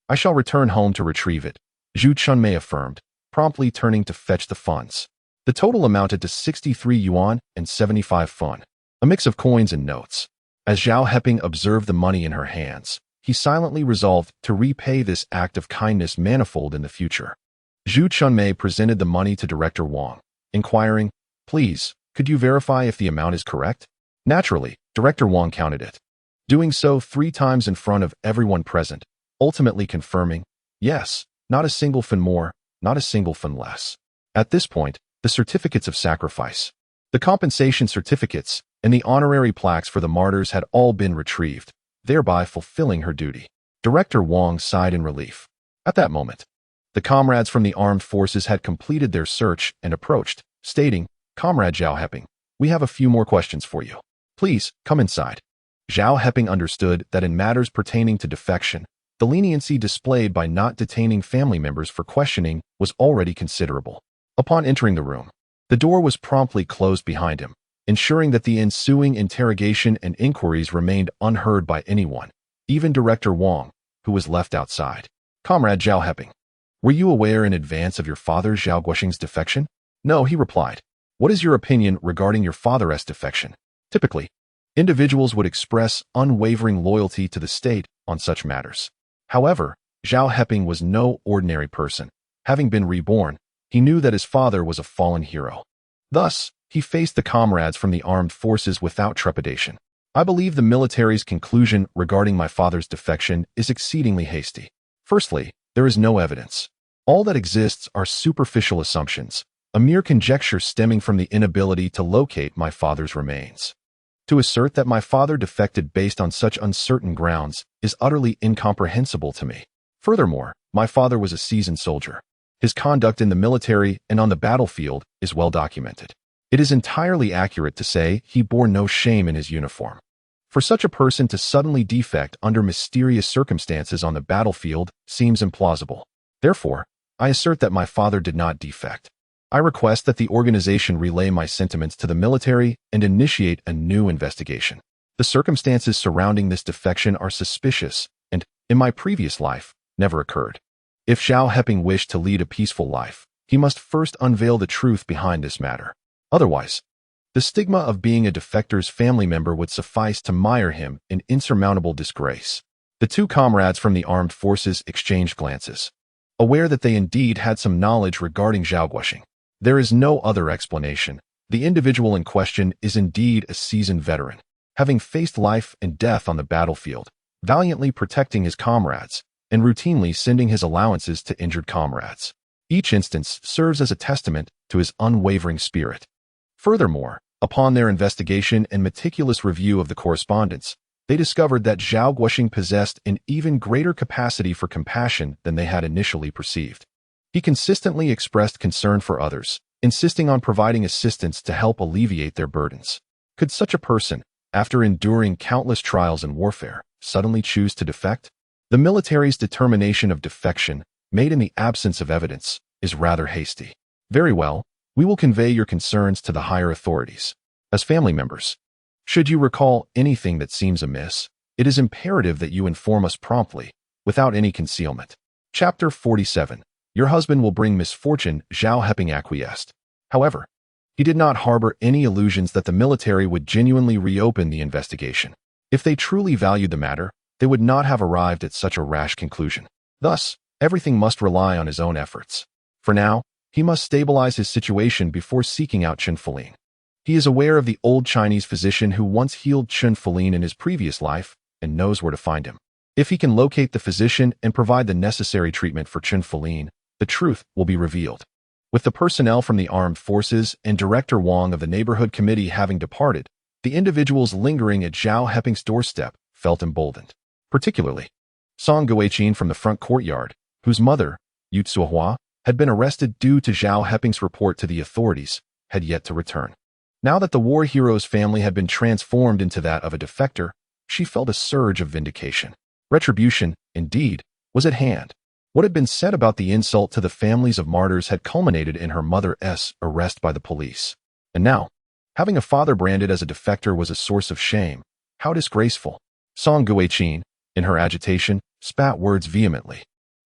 I shall return home to retrieve it," Zhu Chunmei affirmed, promptly turning to fetch the funds. The total amounted to 63 yuan and 75 fun, a mix of coins and notes. As Zhao Heping observed the money in her hands, he silently resolved to repay this act of kindness manifold in the future. Zhu Chunmei presented the money to Director Wang, inquiring, "Please, could you verify if the amount is correct?" Naturally, Director Wang counted it, doing so 3 times in front of everyone present, ultimately confirming, "Yes, not a single fun more, not a single fun less." At this point, the certificates of sacrifice, the compensation certificates, and the honorary plaques for the martyrs had all been retrieved, thereby fulfilling her duty. Director Wang sighed in relief. At that moment, the comrades from the armed forces had completed their search and approached, stating, "Comrade Zhao Heping, we have a few more questions for you. Please, come inside." Zhao Heping understood that in matters pertaining to defection, the leniency displayed by not detaining family members for questioning was already considerable. Upon entering the room, the door was promptly closed behind him, ensuring that the ensuing interrogation and inquiries remained unheard by anyone, even Director Wang, who was left outside. "Comrade Zhao Heping, were you aware in advance of your father Zhao Guoxing's defection?" "No," he replied. "What is your opinion regarding your father's defection?" Typically, individuals would express unwavering loyalty to the state on such matters. However, Zhao Heping was no ordinary person. Having been reborn, he knew that his father was a fallen hero. Thus, he faced the comrades from the armed forces without trepidation. I believe the military's conclusion regarding my father's defection is exceedingly hasty. Firstly, there is no evidence. All that exists are superficial assumptions, a mere conjecture stemming from the inability to locate my father's remains. To assert that my father defected based on such uncertain grounds is utterly incomprehensible to me. Furthermore, my father was a seasoned soldier. His conduct in the military and on the battlefield is well documented. It is entirely accurate to say he bore no shame in his uniform. For such a person to suddenly defect under mysterious circumstances on the battlefield seems implausible. Therefore, I assert that my father did not defect. I request that the organization relay my sentiments to the military and initiate a new investigation. The circumstances surrounding this defection are suspicious and, in my previous life, never occurred. If Zhao Heping wished to lead a peaceful life, he must first unveil the truth behind this matter. Otherwise, the stigma of being a defector's family member would suffice to mire him in insurmountable disgrace. The two comrades from the armed forces exchanged glances, aware that they indeed had some knowledge regarding Zhao Guoxing. There is no other explanation. The individual in question is indeed a seasoned veteran, having faced life and death on the battlefield, valiantly protecting his comrades, and routinely sending his allowances to injured comrades. Each instance serves as a testament to his unwavering spirit. Furthermore, upon their investigation and meticulous review of the correspondence, they discovered that Zhao Guoxing possessed an even greater capacity for compassion than they had initially perceived. He consistently expressed concern for others, insisting on providing assistance to help alleviate their burdens. Could such a person, after enduring countless trials and warfare, suddenly choose to defect? The military's determination of defection, made in the absence of evidence, is rather hasty. Very well, we will convey your concerns to the higher authorities. As family members, should you recall anything that seems amiss, it is imperative that you inform us promptly, without any concealment. Chapter 47. Your husband will bring misfortune, Zhao Heping acquiesced. However, he did not harbor any illusions that the military would genuinely reopen the investigation. If they truly valued the matter, they would not have arrived at such a rash conclusion. Thus, everything must rely on his own efforts. For now, he must stabilize his situation before seeking out Chen Qingru. He is aware of the old Chinese physician who once healed Chen Qingru in his previous life and knows where to find him. If he can locate the physician and provide the necessary treatment for Chen Qingru, the truth will be revealed. With the personnel from the armed forces and Director Wang of the neighborhood committee having departed, the individuals lingering at Zhao Heping's doorstep felt emboldened. Particularly, Song Guoqin from the front courtyard, whose mother, Yu Tsuhua, had been arrested due to Zhao Heping's report to the authorities, had yet to return. Now that the war hero's family had been transformed into that of a defector, she felt a surge of vindication. Retribution, indeed, was at hand. What had been said about the insult to the families of martyrs had culminated in her mother's arrest by the police. And now, having a father branded as a defector was a source of shame. How disgraceful. Song Guoqin, in her agitation, spat words vehemently.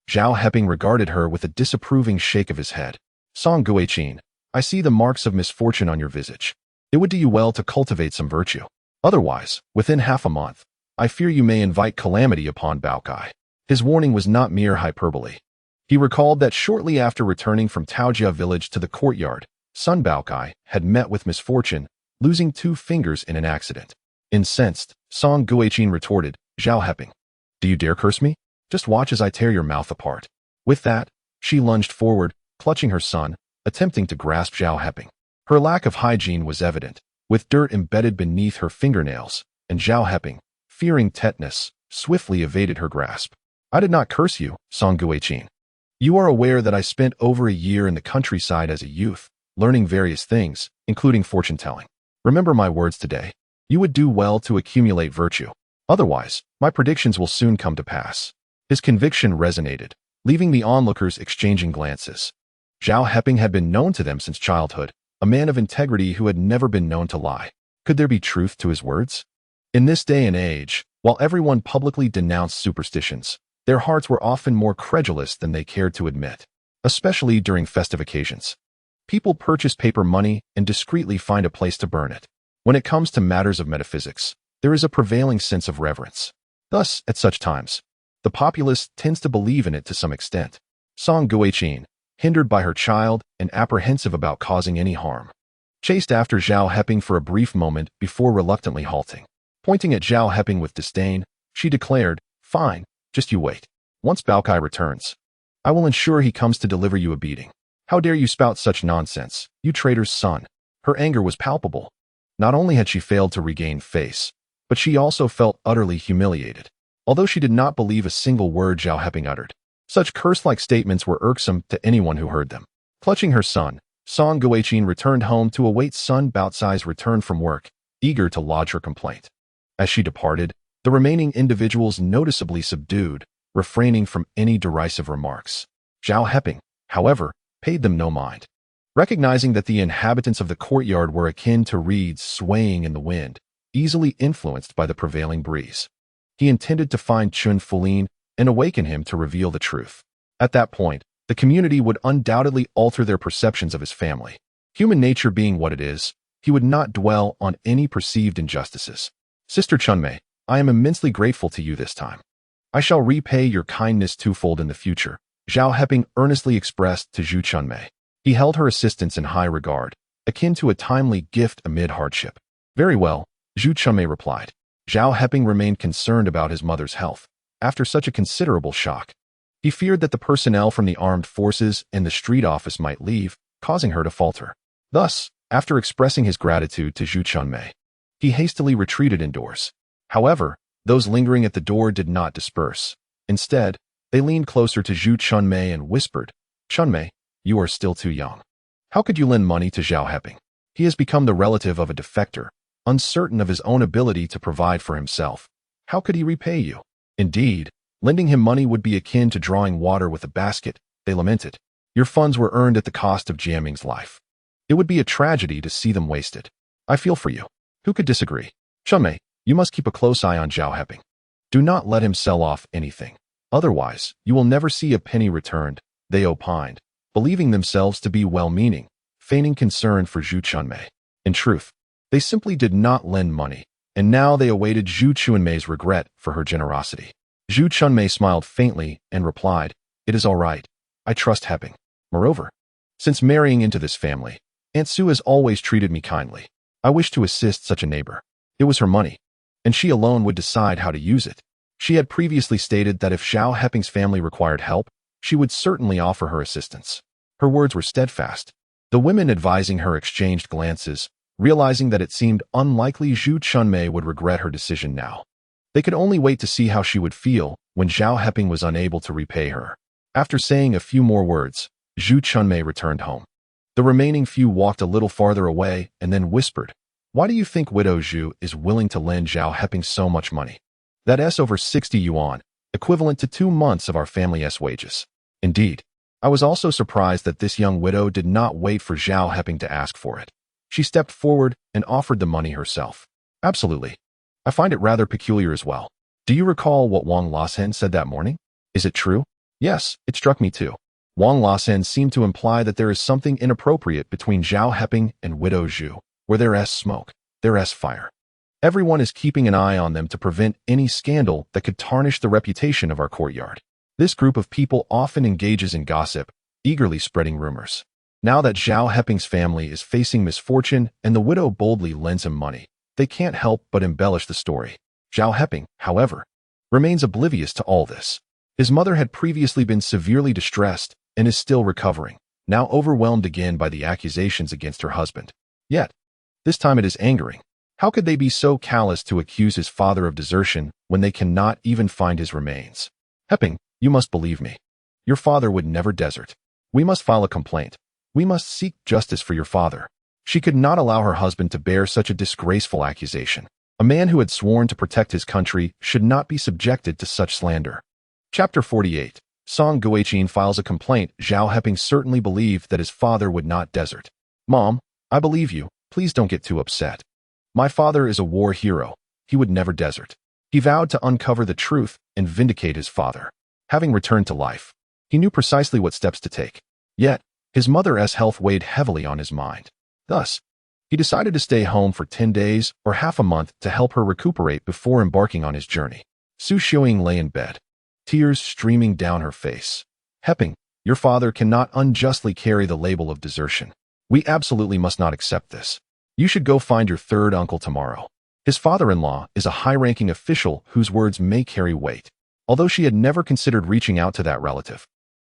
Zhao Heping regarded her with a disapproving shake of his head. Song Guoqin, I see the marks of misfortune on your visage. It would do you well to cultivate some virtue. Otherwise, within half a month, I fear you may invite calamity upon Baokai. His warning was not mere hyperbole. He recalled that shortly after returning from Taojia village to the courtyard, Sun Baokai had met with misfortune, losing 2 fingers in an accident. Incensed, Song Guoqin retorted, Zhao Heping, do you dare curse me? Just watch as I tear your mouth apart. With that, she lunged forward, clutching her son, attempting to grasp Zhao Heping. Her lack of hygiene was evident, with dirt embedded beneath her fingernails, and Zhao Heping, fearing tetanus, swiftly evaded her grasp. I did not curse you, Song Guoqin. You are aware that I spent over a year in the countryside as a youth, learning various things, including fortune-telling. Remember my words today. You would do well to accumulate virtue. Otherwise, my predictions will soon come to pass. His conviction resonated, leaving the onlookers exchanging glances. Zhao Heping had been known to them since childhood, a man of integrity who had never been known to lie. Could there be truth to his words? In this day and age, while everyone publicly denounced superstitions, their hearts were often more credulous than they cared to admit, especially during festive occasions. People purchase paper money and discreetly find a place to burn it. When it comes to matters of metaphysics, there is a prevailing sense of reverence. Thus, at such times, The populace tends to believe in it to some extent. Song Guiqin, hindered by her child and apprehensive about causing any harm, chased after Zhao Heping for a brief moment before reluctantly halting. Pointing at Zhao Heping with disdain, she declared, "Fine, just you wait. Once Baokai returns, I will ensure he comes to deliver you a beating. How dare you spout such nonsense, you traitor's son." Her anger was palpable. Not only had she failed to regain face, but she also felt utterly humiliated. Although she did not believe a single word Zhao Heping uttered, such curse-like statements were irksome to anyone who heard them. Clutching her son, Song Guiqin returned home to await son Baocai's return from work, eager to lodge her complaint. As she departed, the remaining individuals noticeably subdued, refraining from any derisive remarks. Zhao Heping, however, paid them no mind. Recognizing that the inhabitants of the courtyard were akin to reeds swaying in the wind, easily influenced by the prevailing breeze, he intended to find Chun Fulin and awaken him to reveal the truth. At that point, the community would undoubtedly alter their perceptions of his family. Human nature being what it is, he would not dwell on any perceived injustices. "Sister Chunmei, I am immensely grateful to you this time. I shall repay your kindness twofold in the future," Zhao Heping earnestly expressed to Zhu Chunmei. He held her assistance in high regard, akin to a timely gift amid hardship. "Very well," Zhu Chunmei replied. Zhao Heping remained concerned about his mother's health. After such a considerable shock, he feared that the personnel from the armed forces and the street office might leave, causing her to falter. Thus, after expressing his gratitude to Zhu Chunmei, he hastily retreated indoors. However, those lingering at the door did not disperse. Instead, they leaned closer to Zhu Chunmei and whispered, "Chunmei, you are still too young. How could you lend money to Zhao Heping? He has become the relative of a defector, uncertain of his own ability to provide for himself. How could he repay you? Indeed, lending him money would be akin to drawing water with a basket," they lamented. "Your funds were earned at the cost of Jiaming's life. It would be a tragedy to see them wasted. I feel for you." Who could disagree? "Chunmei, you must keep a close eye on Zhao Heping. Do not let him sell off anything. Otherwise, you will never see a penny returned," they opined, believing themselves to be well-meaning, feigning concern for Zhu Chunmei. In truth, they simply did not lend money, and now they awaited Zhu Chunmei's regret for her generosity. Zhu Chunmei smiled faintly and replied, "It is all right. I trust Heping. Moreover, since marrying into this family, Aunt Su has always treated me kindly. I wish to assist such a neighbor. It was her money, and she alone would decide how to use it." She had previously stated that if Zhao Heping's family required help, she would certainly offer her assistance. Her words were steadfast. The women advising her exchanged glances, realizing that it seemed unlikely Zhu Chunmei would regret her decision now. They could only wait to see how she would feel when Zhao Heping was unable to repay her. After saying a few more words, Zhu Chunmei returned home. The remaining few walked a little farther away and then whispered, "Why do you think Widow Zhu is willing to lend Zhao Heping so much money? That's over 60 yuan, equivalent to 2 months of our family's wages." Indeed, I was also surprised that this young widow did not wait for Zhao Heping to ask for it. She stepped forward and offered the money herself. "Absolutely. I find it rather peculiar as well. Do you recall what Wang Lasen said that morning? Is it true?" "Yes, it struck me too." Wang Lasen seemed to imply that there is something inappropriate between Zhao Heping and Widow Zhu, where there's smoke, there's fire. Everyone is keeping an eye on them to prevent any scandal that could tarnish the reputation of our courtyard. This group of people often engages in gossip, eagerly spreading rumors. Now that Zhao Heping's family is facing misfortune and the widow boldly lends him money, they can't help but embellish the story. Zhao Heping, however, remains oblivious to all this. His mother had previously been severely distressed and is still recovering, now overwhelmed again by the accusations against her husband. Yet, this time it is angering. How could they be so callous to accuse his father of desertion when they cannot even find his remains? "Heping, you must believe me. Your father would never desert. We must file a complaint. We must seek justice for your father." She could not allow her husband to bear such a disgraceful accusation. A man who had sworn to protect his country should not be subjected to such slander. Chapter 48. Song Guiqin files a complaint. Zhao Heping certainly believed that his father would not desert. "Mom, I believe you. Please don't get too upset. My father is a war hero. He would never desert. He vowed to uncover the truth and vindicate his father. Having returned to life, he knew precisely what steps to take. Yet, his mother's health weighed heavily on his mind. Thus, he decided to stay home for 10 days or half a month to help her recuperate before embarking on his journey." Su Xiuing lay in bed. tears streaming down her face. Heping, your father cannot unjustly carry the label of desertion. We absolutely must not accept this. You should go find your third uncle tomorrow. His father-in-law is a high-ranking official whose words may carry weight. Although she had never considered reaching out to that relative,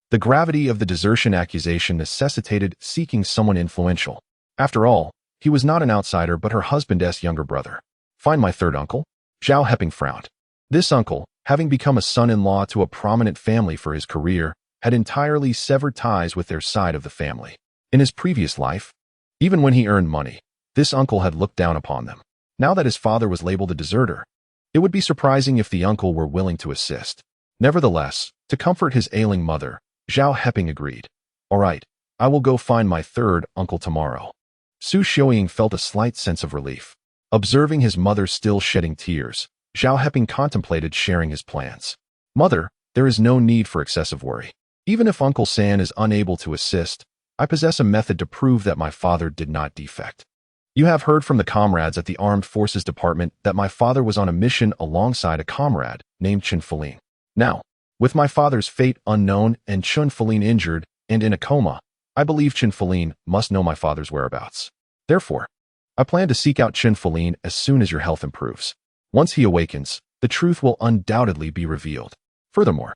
the gravity of the desertion accusation necessitated seeking someone influential. After all, he was not an outsider but her husband's younger brother. Find my third uncle? Zhao Heping frowned. This uncle, having become a son-in-law to a prominent family for his career, had entirely severed ties with their side of the family. In his previous life, even when he earned money, this uncle had looked down upon them. Now that his father was labeled a deserter, it would be surprising if the uncle were willing to assist. Nevertheless, to comfort his ailing mother, Zhao Heping agreed. All right, I will go find my third uncle tomorrow. Su Xiaoying felt a slight sense of relief. Observing his mother still shedding tears, Zhao Heping contemplated sharing his plans. Mother, there is no need for excessive worry. Even if Uncle San is unable to assist, I possess a method to prove that my father did not defect. You have heard from the comrades at the Armed Forces Department that my father was on a mission alongside a comrade named Chen Qingru. Now, with my father's fate unknown and Chen Qingru injured and in a coma, I believe Chen Qingru must know my father's whereabouts. Therefore, I plan to seek out Chen Qingru as soon as your health improves. Once he awakens, the truth will undoubtedly be revealed. Furthermore,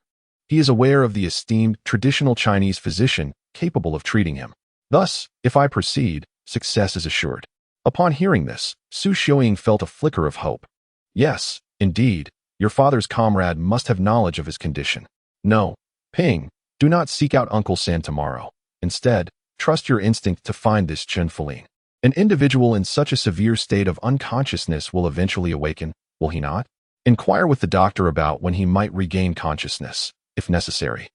he is aware of the esteemed traditional Chinese physician capable of treating him. Thus, if I proceed, success is assured. Upon hearing this, Su Xiaoying felt a flicker of hope. Yes, indeed, your father's comrade must have knowledge of his condition. No, Ping, do not seek out Uncle San tomorrow. Instead, trust your instinct to find this Chen Qingru. An individual in such a severe state of unconsciousness will eventually awaken, will he not? Inquire with the doctor about when he might regain consciousness, if necessary.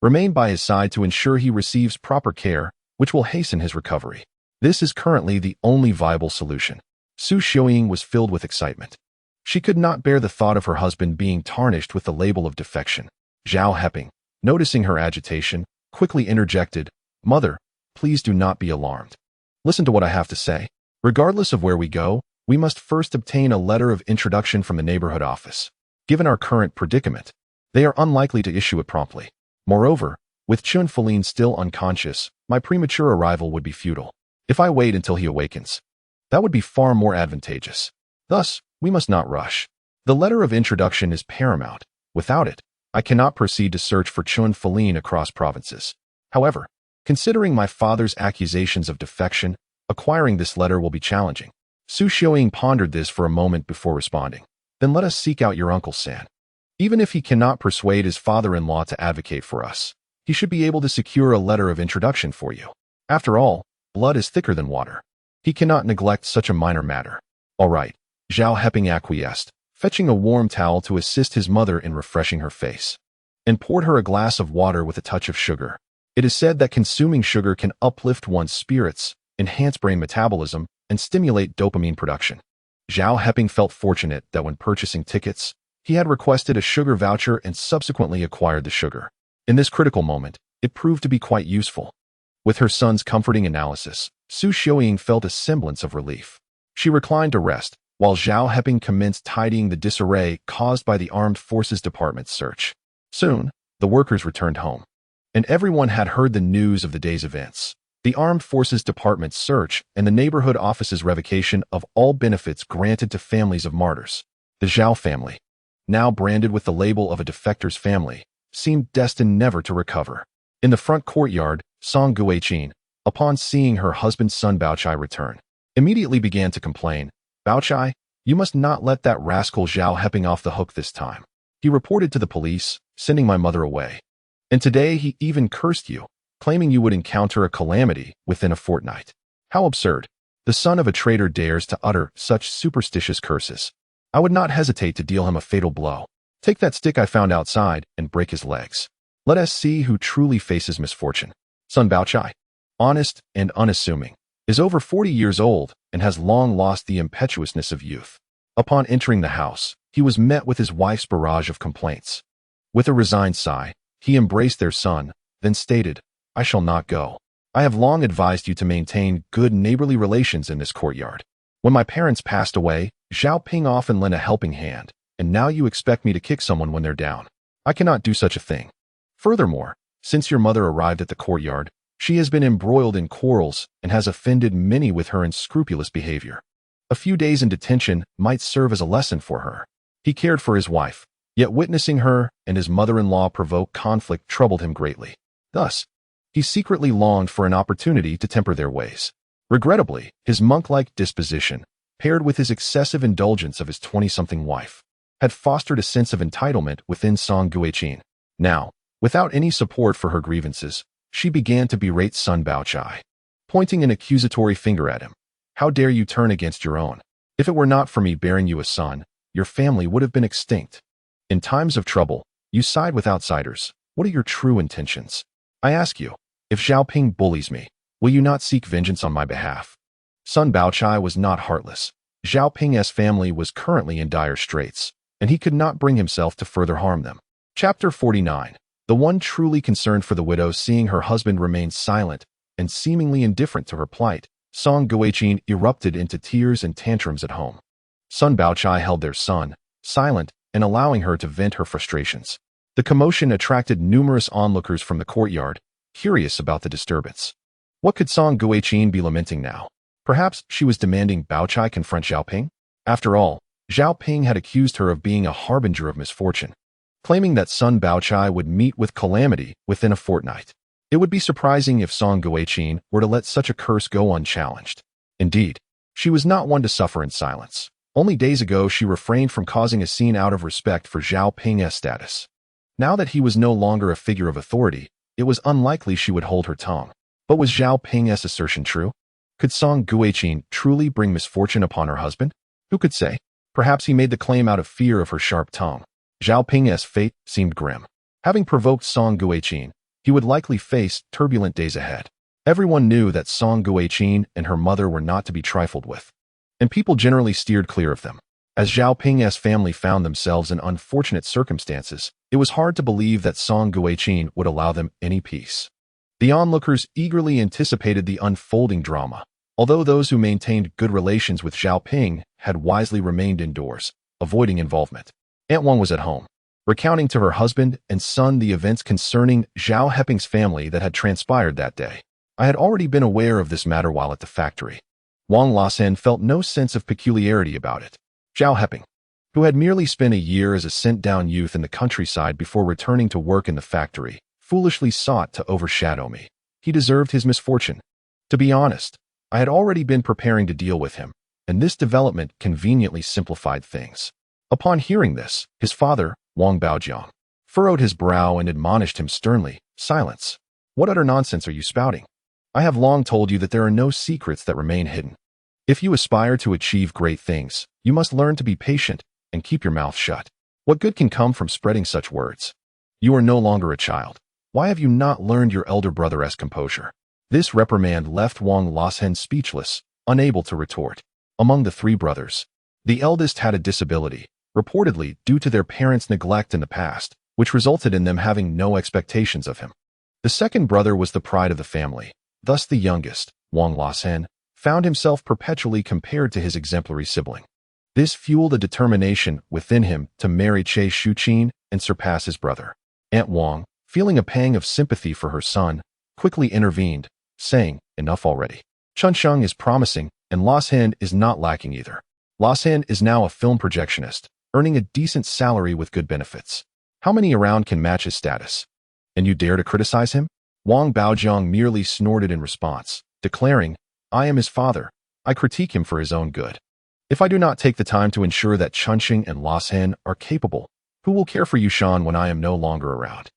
Remain by his side to ensure he receives proper care, which will hasten his recovery. This is currently the only viable solution. Su Xiaoying was filled with excitement. She could not bear the thought of her husband being tarnished with the label of defection. Zhao Heping, noticing her agitation, quickly interjected, Mother, please do not be alarmed. Listen to what I have to say. Regardless of where we go, we must first obtain a letter of introduction from the neighborhood office. Given our current predicament, they are unlikely to issue it promptly. Moreover, with Chen Qingru still unconscious, my premature arrival would be futile. If I wait until he awakens, that would be far more advantageous. Thus, we must not rush. The letter of introduction is paramount. Without it, I cannot proceed to search for Chen Qingru across provinces. However, considering my father's accusations of defection, acquiring this letter will be challenging. Su Xiaoying pondered this for a moment before responding. Then let us seek out your Uncle San. Even if he cannot persuade his father-in-law to advocate for us, he should be able to secure a letter of introduction for you. After all, blood is thicker than water. He cannot neglect such a minor matter. All right, Zhao Heping acquiesced, fetching a warm towel to assist his mother in refreshing her face, and poured her a glass of water with a touch of sugar. It is said that consuming sugar can uplift one's spirits, enhance brain metabolism, and stimulate dopamine production. Zhao Heping felt fortunate that when purchasing tickets, he had requested a sugar voucher and subsequently acquired the sugar. In this critical moment, it proved to be quite useful. With her son's comforting analysis, Su Xiaoying felt a semblance of relief. She reclined to rest, while Zhao Heping commenced tidying the disarray caused by the Armed Forces Department's search. Soon, the workers returned home, and everyone had heard the news of the day's events. The Armed Forces Department's search and the neighborhood office's revocation of all benefits granted to families of martyrs. The Zhao family, now branded with the label of a defector's family, seemed destined never to recover. In the front courtyard, Song Guiqin, upon seeing her husband's son Baochai return, immediately began to complain. Baochai, you must not let that rascal Zhao Heping off the hook this time. He reported to the police, sending my mother away. And today he even cursed you, claiming you would encounter a calamity within a fortnight. How absurd. The son of a traitor dares to utter such superstitious curses. I would not hesitate to deal him a fatal blow. Take that stick I found outside and break his legs. Let us see who truly faces misfortune. Son Baochai, honest and unassuming, is over 40 years old and has long lost the impetuousness of youth. Upon entering the house, he was met with his wife's barrage of complaints. With a resigned sigh, he embraced their son, then stated, I shall not go. I have long advised you to maintain good neighborly relations in this courtyard. When my parents passed away, Zhao Ping often lent a helping hand, and now you expect me to kick someone when they're down. I cannot do such a thing. Furthermore, since your mother arrived at the courtyard, she has been embroiled in quarrels and has offended many with her unscrupulous behavior. A few days in detention might serve as a lesson for her. He cared for his wife, yet witnessing her and his mother-in-law provoke conflict troubled him greatly. Thus, he secretly longed for an opportunity to temper their ways. Regrettably, his monk-like disposition, paired with his excessive indulgence of his 20-something wife, had fostered a sense of entitlement within Song Guiqin. Now, without any support for her grievances, she began to berate Sun Baochai, pointing an accusatory finger at him. How dare you turn against your own? If it were not for me bearing you a son, your family would have been extinct. In times of trouble, you side with outsiders. What are your true intentions? I ask you, if Zhao Ping bullies me, will you not seek vengeance on my behalf? Sun Baochai was not heartless. Zhao Ping's family was currently in dire straits, and he could not bring himself to further harm them. Chapter 49. The one truly concerned for the widow seeing her husband remain silent and seemingly indifferent to her plight, Song Guiqin erupted into tears and tantrums at home. Sun Baochai held their son, silent and allowing her to vent her frustrations. The commotion attracted numerous onlookers from the courtyard, curious about the disturbance. What could Song Guiqin be lamenting now? Perhaps she was demanding Baochai confront Zhao Ping? After all, Zhao Ping had accused her of being a harbinger of misfortune, claiming that Sun Baochai would meet with calamity within a fortnight. It would be surprising if Song Guiqin were to let such a curse go unchallenged. Indeed, she was not one to suffer in silence. Only days ago she refrained from causing a scene out of respect for Zhao Ping's status. Now that he was no longer a figure of authority, it was unlikely she would hold her tongue. But was Zhao Ping's assertion true? Could Song Guiqin truly bring misfortune upon her husband? Who could say? Perhaps he made the claim out of fear of her sharp tongue. Zhao Ping's fate seemed grim. Having provoked Song Guiqin, he would likely face turbulent days ahead. Everyone knew that Song Guiqin and her mother were not to be trifled with, and people generally steered clear of them. As Zhao Ping's family found themselves in unfortunate circumstances, it was hard to believe that Song Guiqin would allow them any peace. The onlookers eagerly anticipated the unfolding drama, although those who maintained good relations with Zhao Ping had wisely remained indoors, avoiding involvement. Aunt Wang was at home, recounting to her husband and son the events concerning Zhao Heping's family that had transpired that day. I had already been aware of this matter while at the factory. Wang Lasen felt no sense of peculiarity about it. Zhao Heping, who had merely spent a year as a sent-down youth in the countryside before returning to work in the factory, foolishly sought to overshadow me. He deserved his misfortune. To be honest, I had already been preparing to deal with him, and this development conveniently simplified things. Upon hearing this, his father, Wang Baojiang, furrowed his brow and admonished him sternly, "Silence! What utter nonsense are you spouting? I have long told you that there are no secrets that remain hidden. If you aspire to achieve great things, you must learn to be patient and keep your mouth shut. What good can come from spreading such words? You are no longer a child. Why have you not learned your elder brother's composure?" This reprimand left Wang Lasen speechless, unable to retort. Among the three brothers, the eldest had a disability, reportedly due to their parents' neglect in the past, which resulted in them having no expectations of him. The second brother was the pride of the family. Thus the youngest, Wang Lasen, found himself perpetually compared to his exemplary sibling. This fueled a determination within him to marry Che Shuqin and surpass his brother. Aunt Wang, feeling a pang of sympathy for her son, quickly intervened, saying, "Enough already. Chunsheng is promising, and Lasen is not lacking either. Lasen is now a film projectionist, earning a decent salary with good benefits. How many around can match his status? And you dare to criticize him?" Wang Baojiang merely snorted in response, declaring, "I am his father. I critique him for his own good. If I do not take the time to ensure that Chunsheng and Lasen are capable, who will care for Yushan when I am no longer around?"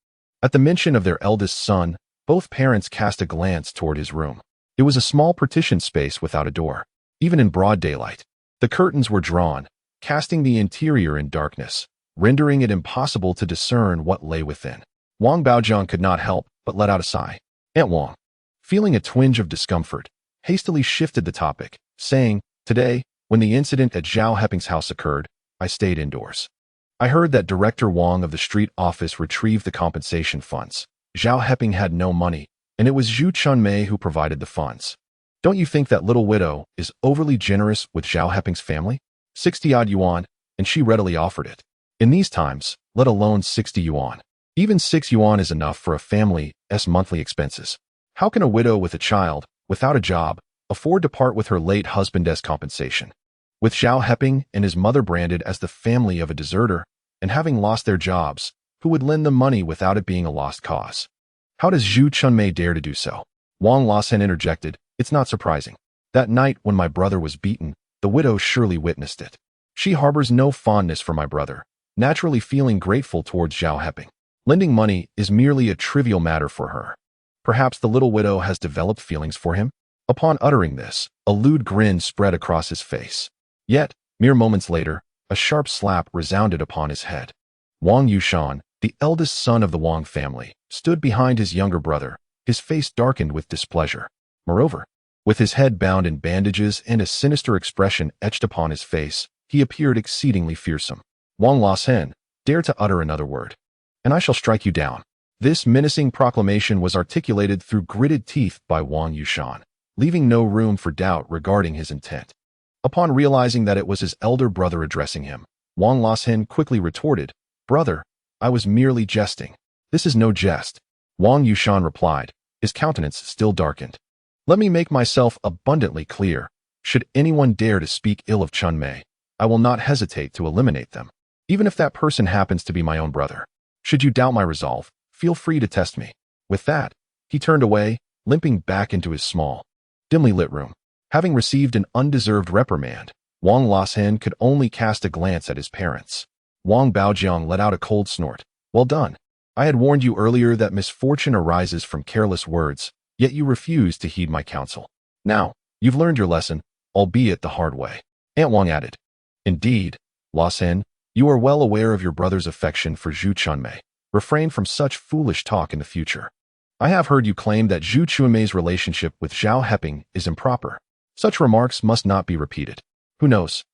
At the mention of their eldest son, both parents cast a glance toward his room. It was a small partition space without a door. Even in broad daylight, the curtains were drawn, casting the interior in darkness, rendering it impossible to discern what lay within. Wang Baojiang could not help but let out a sigh. Aunt Wang, feeling a twinge of discomfort, hastily shifted the topic, saying, "Today, when the incident at Zhao Heping's house occurred, I stayed indoors. I heard that Director Wang of the street office retrieved the compensation funds. Zhao Heping had no money, and it was Zhu Chunmei who provided the funds. Don't you think that little widow is overly generous with Zhao Heping's family? 60-odd yuan, and she readily offered it. In these times, let alone 60 yuan. Even 6 yuan is enough for a family's monthly expenses. How can a widow with a child, without a job, afford to part with her late husband's compensation? With Zhao Heping and his mother branded as the family of a deserter, and having lost their jobs, who would lend them money without it being a lost cause? How does Zhu Chunmei dare to do so? Wang Lasen interjected, it's not surprising. That night when my brother was beaten, the widow surely witnessed it. She harbors no fondness for my brother, naturally feeling grateful towards Zhao Heping. Lending money is merely a trivial matter for her. Perhaps the little widow has developed feelings for him? Upon uttering this, a lewd grin spread across his face. Yet, mere moments later, a sharp slap resounded upon his head. Wang Yushan, the eldest son of the Wang family, stood behind his younger brother, his face darkened with displeasure. Moreover, with his head bound in bandages and a sinister expression etched upon his face, he appeared exceedingly fearsome. Wang Lasen dared to utter another word, and I shall strike you down. This menacing proclamation was articulated through gritted teeth by Wang Yushan, leaving no room for doubt regarding his intent. Upon realizing that it was his elder brother addressing him, Wang Lasen quickly retorted, "Brother, I was merely jesting." "This is no jest," Wang Yushan replied, his countenance still darkened. "Let me make myself abundantly clear. Should anyone dare to speak ill of Chunmei, I will not hesitate to eliminate them, even if that person happens to be my own brother. Should you doubt my resolve, feel free to test me." With that, he turned away, limping back into his small, dimly lit room. Having received an undeserved reprimand, Wang Lasen could only cast a glance at his parents. Wang Baojiang let out a cold snort. "Well done. I had warned you earlier that misfortune arises from careless words, yet you refused to heed my counsel. Now, you've learned your lesson, albeit the hard way." Aunt Wang added, "Indeed, Lasen, you are well aware of your brother's affection for Zhu Chunmei. Refrain from such foolish talk in the future. I have heard you claim that Zhu Chunmei's relationship with Zhao Heping is improper. Such remarks must not be repeated. Who knows?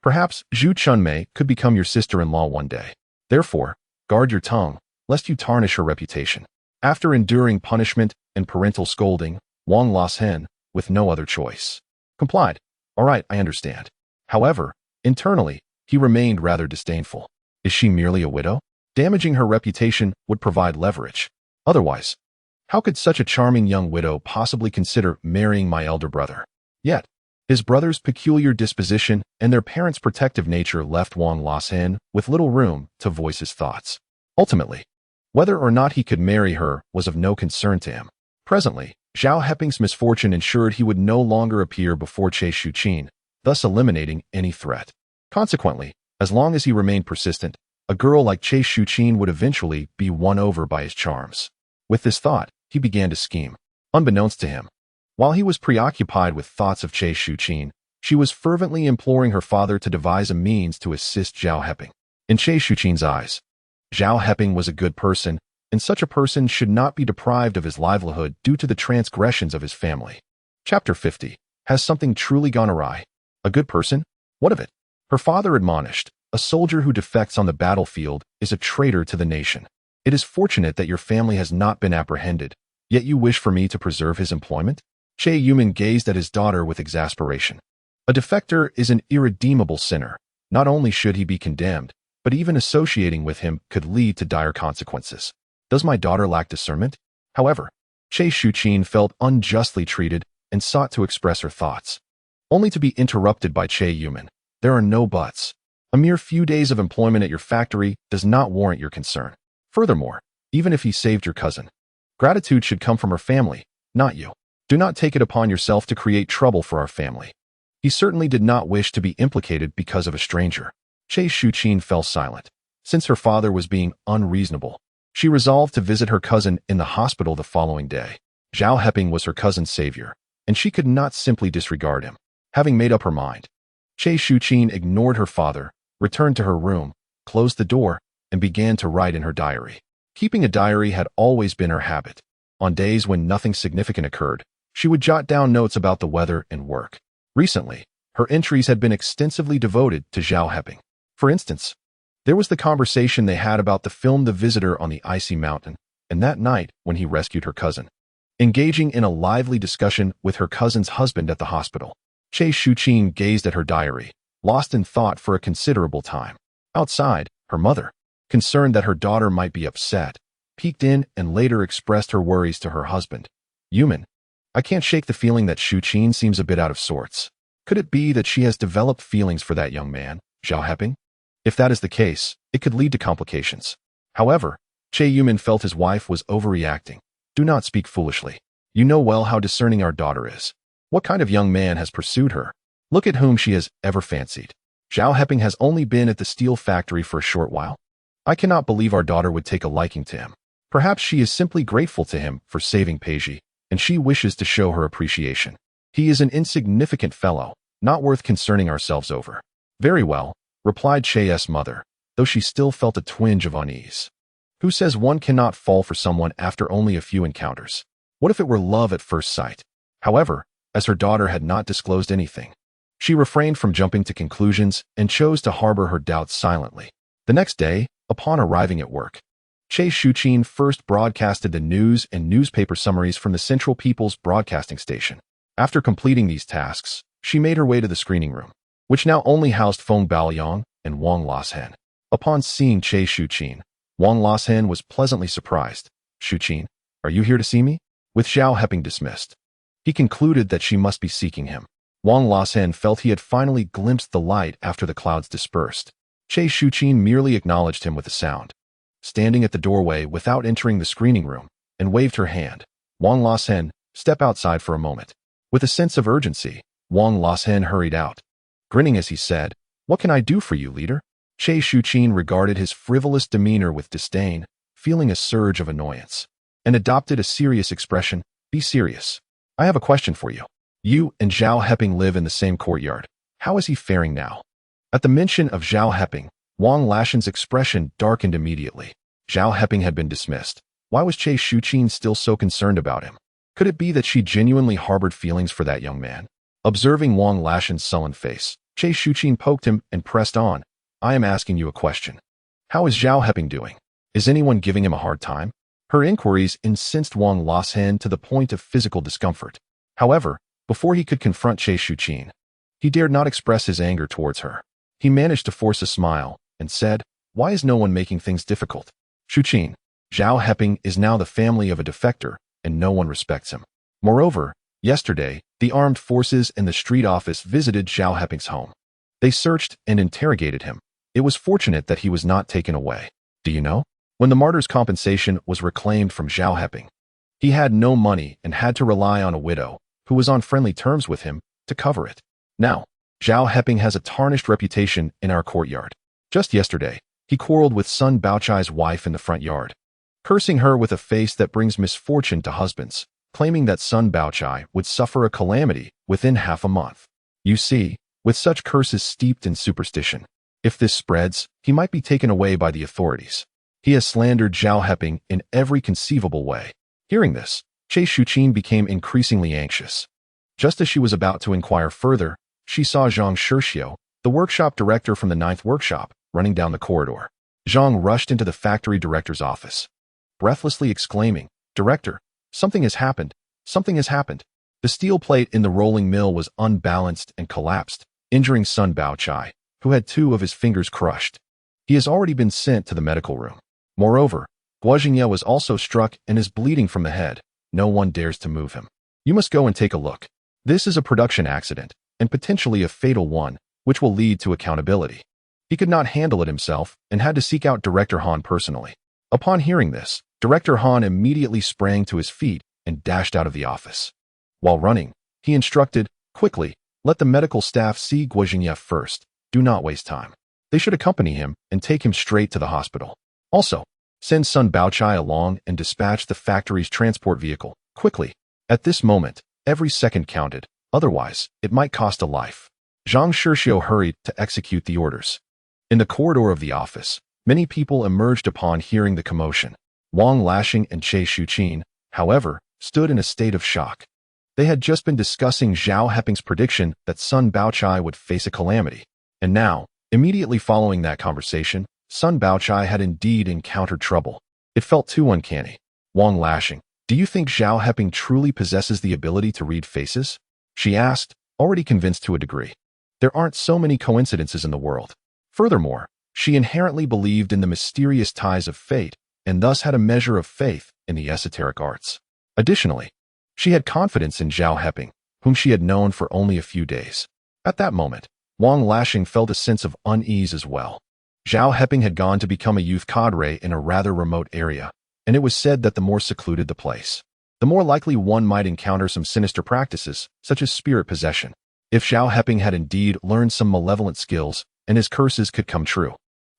Perhaps Zhu Chunmei could become your sister-in-law one day. Therefore, guard your tongue, lest you tarnish her reputation." After enduring punishment and parental scolding, Wang Lasen, with no other choice, complied. "All right, I understand." However, internally, he remained rather disdainful. Is she merely a widow? Damaging her reputation would provide leverage. Otherwise, how could such a charming young widow possibly consider marrying my elder brother? Yet, his brother's peculiar disposition and their parents' protective nature left Wang Lasen with little room to voice his thoughts. Ultimately, whether or not he could marry her was of no concern to him. Presently, Zhao Heping's misfortune ensured he would no longer appear before Che Shuqin, thus eliminating any threat. Consequently, as long as he remained persistent, a girl like Che Shuqin would eventually be won over by his charms. With this thought, he began to scheme. Unbeknownst to him, while he was preoccupied with thoughts of Che Shuqin, she was fervently imploring her father to devise a means to assist Zhao Heping. In Che Shuqin's eyes, Zhao Heping was a good person, and such a person should not be deprived of his livelihood due to the transgressions of his family. Chapter 50. Has something truly gone awry? A good person? What of it? Her father admonished, "A soldier who defects on the battlefield is a traitor to the nation. It is fortunate that your family has not been apprehended, yet you wish for me to preserve his employment?" Che Yumin gazed at his daughter with exasperation. A defector is an irredeemable sinner. Not only should he be condemned, but even associating with him could lead to dire consequences. Does my daughter lack discernment? However, Che Shuqin felt unjustly treated and sought to express her thoughts, only to be interrupted by Che Yumin. "There are no buts. A mere few days of employment at your factory does not warrant your concern. Furthermore, even if he saved your cousin, gratitude should come from her family, not you. Do not take it upon yourself to create trouble for our family." He certainly did not wish to be implicated because of a stranger. Che Shuqin fell silent. Since her father was being unreasonable, she resolved to visit her cousin in the hospital the following day. Zhao Heping was her cousin's savior, and she could not simply disregard him. Having made up her mind, Che Shuqin ignored her father, returned to her room, closed the door, and began to write in her diary. Keeping a diary had always been her habit. On days when nothing significant occurred, she would jot down notes about the weather and work. Recently, her entries had been extensively devoted to Zhao Heping. For instance, there was the conversation they had about the film The Visitor on the Icy Mountain, and that night when he rescued her cousin. Engaging in a lively discussion with her cousin's husband at the hospital, Che Shuqin gazed at her diary, lost in thought for a considerable time. Outside, her mother, concerned that her daughter might be upset, peeked in and later expressed her worries to her husband. Yuman, I can't shake the feeling that Shu Qin seems a bit out of sorts. Could it be that she has developed feelings for that young man, Zhao Heping? If that is the case, it could lead to complications. However, Che Yuman felt his wife was overreacting. Do not speak foolishly. You know well how discerning our daughter is. What kind of young man has pursued her? Look at whom she has ever fancied. Zhao Heping has only been at the steel factory for a short while. I cannot believe our daughter would take a liking to him. Perhaps she is simply grateful to him for saving Peiji, and she wishes to show her appreciation. He is an insignificant fellow, not worth concerning ourselves over. Very well, replied Che's mother, though she still felt a twinge of unease. Who says one cannot fall for someone after only a few encounters? What if it were love at first sight? However, as her daughter had not disclosed anything, she refrained from jumping to conclusions and chose to harbor her doubts silently. The next day, upon arriving at work, Che Shuqin first broadcasted the news and newspaper summaries from the Central People's Broadcasting Station. After completing these tasks, she made her way to the screening room, which now only housed Feng Baoyang and Wang Lashen. Upon seeing Che Shuqin, Wang Lashen was pleasantly surprised. Shuqin, are you here to see me? With Zhao Heping dismissed, he concluded that she must be seeking him. Wang Lashen felt he had finally glimpsed the light after the clouds dispersed. Che Shuqin merely acknowledged him with a sound, standing at the doorway without entering the screening room, and waved her hand. Wang Lashen, step outside for a moment. With a sense of urgency, Wang Lashen hurried out, grinning as he said, What can I do for you, leader? Che Shuqin regarded his frivolous demeanor with disdain, feeling a surge of annoyance, and adopted a serious expression. Be serious. I have a question for you. You and Zhao Heping live in the same courtyard. How is he faring now? At the mention of Zhao Heping, Wang Lashen's expression darkened immediately. Zhao Heping had been dismissed. Why was Che Shuqin still so concerned about him? Could it be that she genuinely harbored feelings for that young man? Observing Wang Lashen's sullen face, Che Shuqin poked him and pressed on. I am asking you a question. How is Zhao Heping doing? Is anyone giving him a hard time? Her inquiries incensed Wang Lashen to the point of physical discomfort. However, before he could confront Che Shuqin, he dared not express his anger towards her. He managed to force a smile and said, Why is no one making things difficult? Shuqin, Zhao Heping is now the family of a defector, and no one respects him. Moreover, yesterday, the armed forces and the street office visited Zhao Heping's home. They searched and interrogated him. It was fortunate that he was not taken away. Do you know? When the martyr's compensation was reclaimed from Zhao Heping, he had no money and had to rely on a widow, who was on friendly terms with him, to cover it. Now, Zhao Heping has a tarnished reputation in our courtyard. Just yesterday, he quarreled with Sun Baochai's wife in the front yard, cursing her with a face that brings misfortune to husbands, claiming that Sun Baochai would suffer a calamity within half a month. You see, with such curses steeped in superstition, if this spreads, he might be taken away by the authorities. He has slandered Zhao Heping in every conceivable way. Hearing this, Che Shuqin became increasingly anxious. Just as she was about to inquire further, she saw Zhang Shirxiu, the workshop director from the 9th workshop, running down the corridor. Zhang rushed into the factory director's office, breathlessly exclaiming, Director, something has happened. Something has happened. The steel plate in the rolling mill was unbalanced and collapsed, injuring Sun Baochai, who had 2 of his fingers crushed. He has already been sent to the medical room. Moreover, Guo Jingye was also struck and is bleeding from the head. No one dares to move him. You must go and take a look. This is a production accident, and potentially a fatal one, which will lead to accountability. He could not handle it himself and had to seek out Director Han personally. Upon hearing this, Director Han immediately sprang to his feet and dashed out of the office. While running, he instructed, Quickly, let the medical staff see Guo Jingye first. Do not waste time. They should accompany him and take him straight to the hospital. Also, send Sun Baochai along and dispatch the factory's transport vehicle, quickly. At this moment, every second counted, otherwise, it might cost a life. Zhang Shirxiu hurried to execute the orders. In the corridor of the office, many people emerged upon hearing the commotion. Wang Lashen and Che Shuqin, however, stood in a state of shock. They had just been discussing Zhao Heping's prediction that Sun Baochai would face a calamity. And now, immediately following that conversation, Sun Baochai had indeed encountered trouble. It felt too uncanny. Wang Lashen, do you think Zhao Heping truly possesses the ability to read faces? She asked, already convinced to a degree. There aren't so many coincidences in the world. Furthermore, She inherently believed in the mysterious ties of fate and thus had a measure of faith in the esoteric arts. Additionally, she had confidence in Zhao Heping, whom she had known for only a few days. At that moment, Wang Lashing felt a sense of unease as well. Zhao Heping had gone to become a youth cadre in a rather remote area, and it was said that the more secluded the place, the more likely one might encounter some sinister practices, such as spirit possession. If Zhao Heping had indeed learned some malevolent skills and his curses could come true,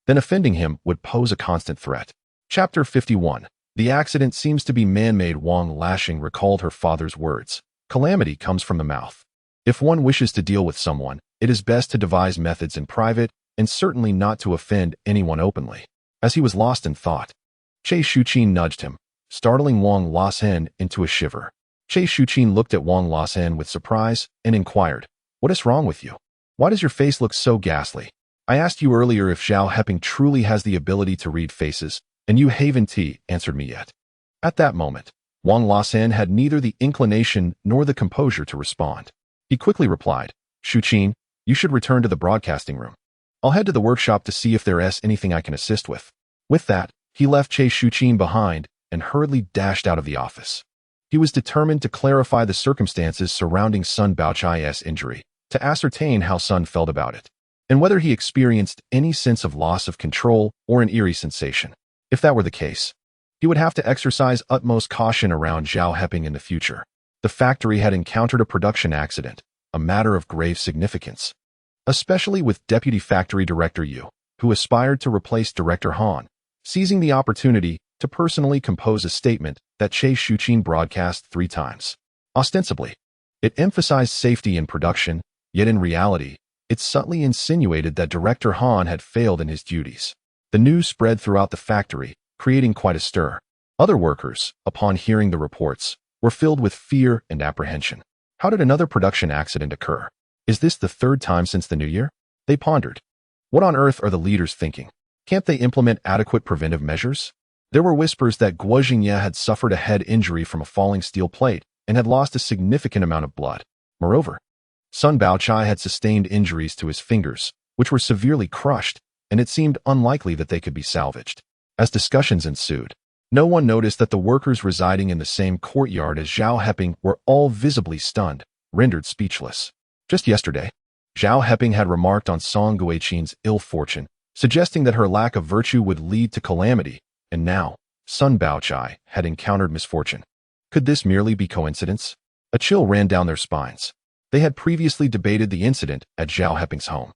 then offending him would pose a constant threat. Chapter 51. The accident seems to be man-made. Wang Lashing recalled her father's words. Calamity comes from the mouth. If one wishes to deal with someone, it is best to devise methods in private and certainly not to offend anyone openly. As he was lost in thought, Che Shuqin nudged him, startling Wang Lasheng into a shiver. Che Shuqin looked at Wang Lasheng with surprise and inquired, "What is wrong with you? Why does your face look so ghastly? I asked you earlier if Zhao Heping truly has the ability to read faces, and you haven't answered me yet." At that moment, Wang Lasheng had neither the inclination nor the composure to respond. He quickly replied, "Shuqin, you should return to the broadcasting room. I'll head to the workshop to see if there's anything I can assist with." With that, he left Che Shuqin behind and hurriedly dashed out of the office. He was determined to clarify the circumstances surrounding Sun Baochai's injury, to ascertain how Sun felt about it, and whether he experienced any sense of loss of control or an eerie sensation. If that were the case, he would have to exercise utmost caution around Zhao Heping in the future. The factory had encountered a production accident, a matter of grave significance, especially with Deputy Factory Director Yu, who aspired to replace Director Han, seizing the opportunity to personally compose a statement that Che Shuqin broadcast 3 times. Ostensibly, it emphasized safety in production, yet in reality, it subtly insinuated that Director Han had failed in his duties. The news spread throughout the factory, creating quite a stir. Other workers, upon hearing the reports, were filled with fear and apprehension. How did another production accident occur? Is this the 3rd time since the new year? They pondered. What on earth are the leaders thinking? Can't they implement adequate preventive measures? There were whispers that Guo Jingye had suffered a head injury from a falling steel plate and had lost a significant amount of blood. Moreover, Sun Baochai had sustained injuries to his fingers, which were severely crushed, and it seemed unlikely that they could be salvaged. As discussions ensued, no one noticed that the workers residing in the same courtyard as Zhao Heping were all visibly stunned, rendered speechless. Just yesterday, Zhao Heping had remarked on Song Guiqin's ill fortune, suggesting that her lack of virtue would lead to calamity, and now, Sun Baochai had encountered misfortune. Could this merely be coincidence? A chill ran down their spines. They had previously debated the incident at Zhao Heping's home,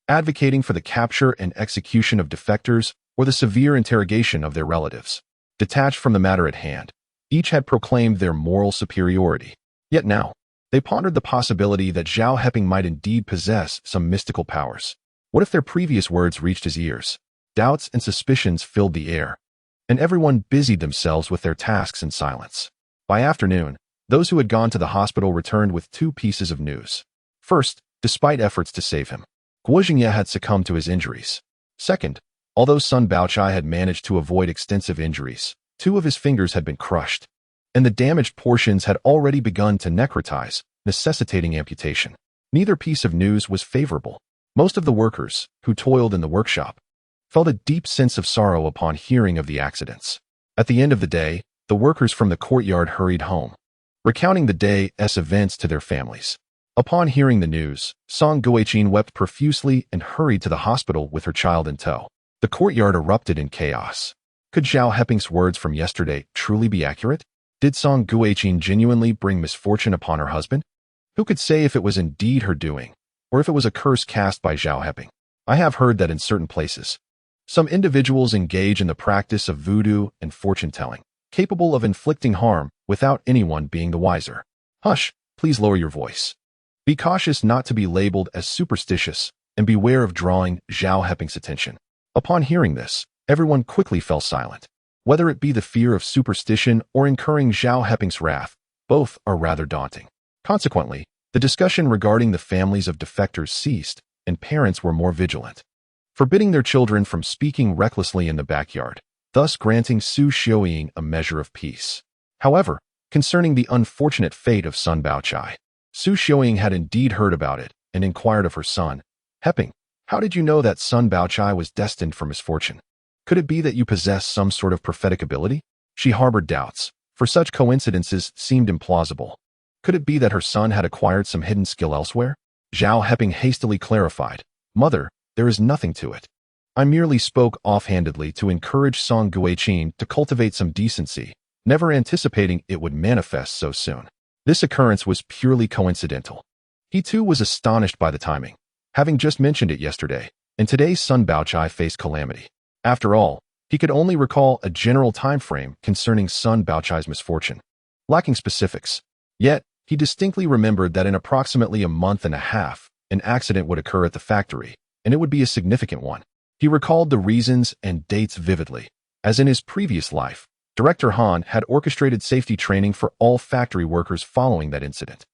advocating for the capture and execution of defectors or the severe interrogation of their relatives. Detached from the matter at hand, each had proclaimed their moral superiority. Yet now, they pondered the possibility that Zhao Heping might indeed possess some mystical powers. What if their previous words reached his ears? Doubts and suspicions filled the air, and everyone busied themselves with their tasks in silence. By afternoon, those who had gone to the hospital returned with 2 pieces of news. First, despite efforts to save him, Guo Jingye had succumbed to his injuries. Second, although Sun Baochai had managed to avoid extensive injuries, 2 of his fingers had been crushed, and the damaged portions had already begun to necrotize, necessitating amputation. Neither piece of news was favorable. Most of the workers, who toiled in the workshop, felt a deep sense of sorrow upon hearing of the accidents. At the end of the day, the workers from the courtyard hurried home, recounting the day's events to their families. Upon hearing the news, Song Guiqin wept profusely and hurried to the hospital with her child in tow. The courtyard erupted in chaos. Could Zhao Heping's words from yesterday truly be accurate? Did Song Guiqin genuinely bring misfortune upon her husband? Who could say if it was indeed her doing, or if it was a curse cast by Zhao Heping? I have heard that in certain places, some individuals engage in the practice of voodoo and fortune-telling, capable of inflicting harm without anyone being the wiser. Hush, please lower your voice. Be cautious not to be labeled as superstitious, and beware of drawing Zhao Heping's attention. Upon hearing this, everyone quickly fell silent. Whether it be the fear of superstition or incurring Zhao Heping's wrath, both are rather daunting. Consequently, the discussion regarding the families of defectors ceased, and parents were more vigilant, forbidding their children from speaking recklessly in the backyard, thus granting Su Xiaoying a measure of peace. However, concerning the unfortunate fate of Sun Baochai, Su Xiaoying had indeed heard about it and inquired of her son, Heping, How did you know that Sun Baochai was destined for misfortune? Could it be that you possess some sort of prophetic ability? She harbored doubts, for such coincidences seemed implausible. Could it be that her son had acquired some hidden skill elsewhere? Zhao Heping hastily clarified, "Mother, there is nothing to it. I merely spoke offhandedly to encourage Song Guiqin to cultivate some decency, never anticipating it would manifest so soon. This occurrence was purely coincidental." He too was astonished by the timing, having just mentioned it yesterday, and today's Sun Baochai faced calamity. After all, he could only recall a general time frame concerning Sun Baochai's misfortune, lacking specifics. Yet, he distinctly remembered that in approximately a month and a half, an accident would occur at the factory, and it would be a significant one. He recalled the reasons and dates vividly. As in his previous life, Director Han had orchestrated safety training for all factory workers following that incident.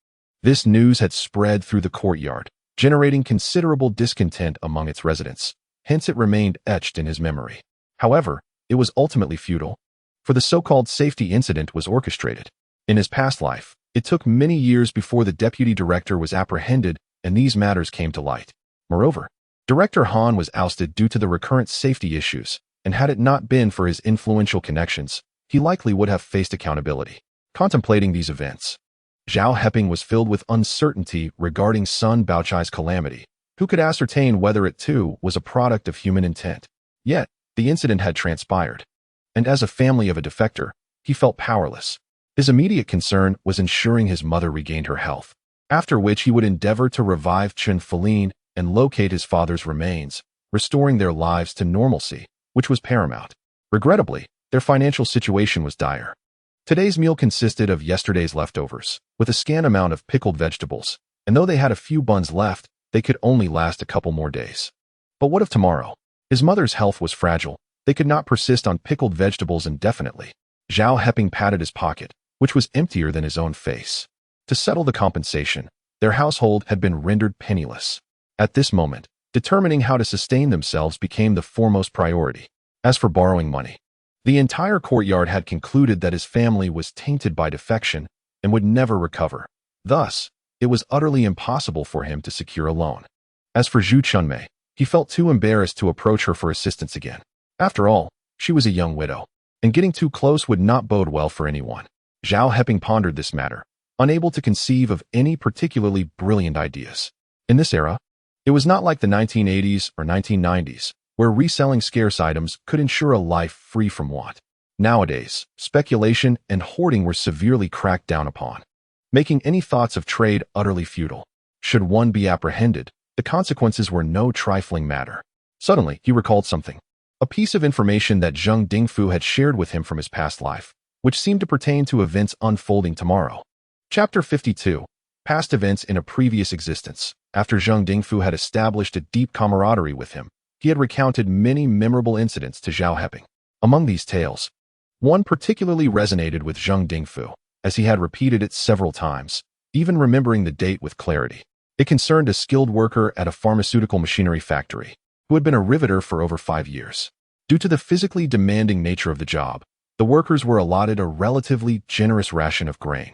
This news had spread through the courtyard, generating considerable discontent among its residents. Hence it remained etched in his memory. However, it was ultimately futile, for the so-called safety incident was orchestrated. In his past life, it took many years before the deputy director was apprehended and these matters came to light. Moreover, Director Han was ousted due to the recurrent safety issues, and had it not been for his influential connections, he likely would have faced accountability. Contemplating these events, Zhao Heping was filled with uncertainty regarding Sun Baochai's calamity. Who could ascertain whether it too was a product of human intent? Yet, the incident had transpired, and as a family of a defector, he felt powerless. His immediate concern was ensuring his mother regained her health, after which he would endeavor to revive Chen Qingru and locate his father's remains, restoring their lives to normalcy, which was paramount. Regrettably, their financial situation was dire. Today's meal consisted of yesterday's leftovers, with a scant amount of pickled vegetables, and though they had a few buns left, they could only last a couple more days. But what of tomorrow? His mother's health was fragile. They could not persist on pickled vegetables indefinitely. Zhao Heping patted his pocket, which was emptier than his own face. To settle the compensation, their household had been rendered penniless. At this moment, determining how to sustain themselves became the foremost priority. As for borrowing money, the entire courtyard had concluded that his family was tainted by defection and would never recover. Thus, it was utterly impossible for him to secure a loan. As for Zhu Chunmei, he felt too embarrassed to approach her for assistance again. After all, she was a young widow, and getting too close would not bode well for anyone. Zhao Heping pondered this matter, unable to conceive of any particularly brilliant ideas. In this era, it was not like the 1980s or 1990s, where reselling scarce items could ensure a life free from want. Nowadays, speculation and hoarding were severely cracked down upon, making any thoughts of trade utterly futile. Should one be apprehended, the consequences were no trifling matter. Suddenly, he recalled something. A piece of information that Zheng Dingfu had shared with him from his past life, which seemed to pertain to events unfolding tomorrow. Chapter 52. Past events in a previous existence. After Zheng Dingfu had established a deep camaraderie with him, he had recounted many memorable incidents to Zhao Heping. Among these tales, one particularly resonated with Zheng Dingfu, as he had repeated it several times, even remembering the date with clarity. It concerned a skilled worker at a pharmaceutical machinery factory, who had been a riveter for over 5 years. Due to the physically demanding nature of the job, the workers were allotted a relatively generous ration of grain,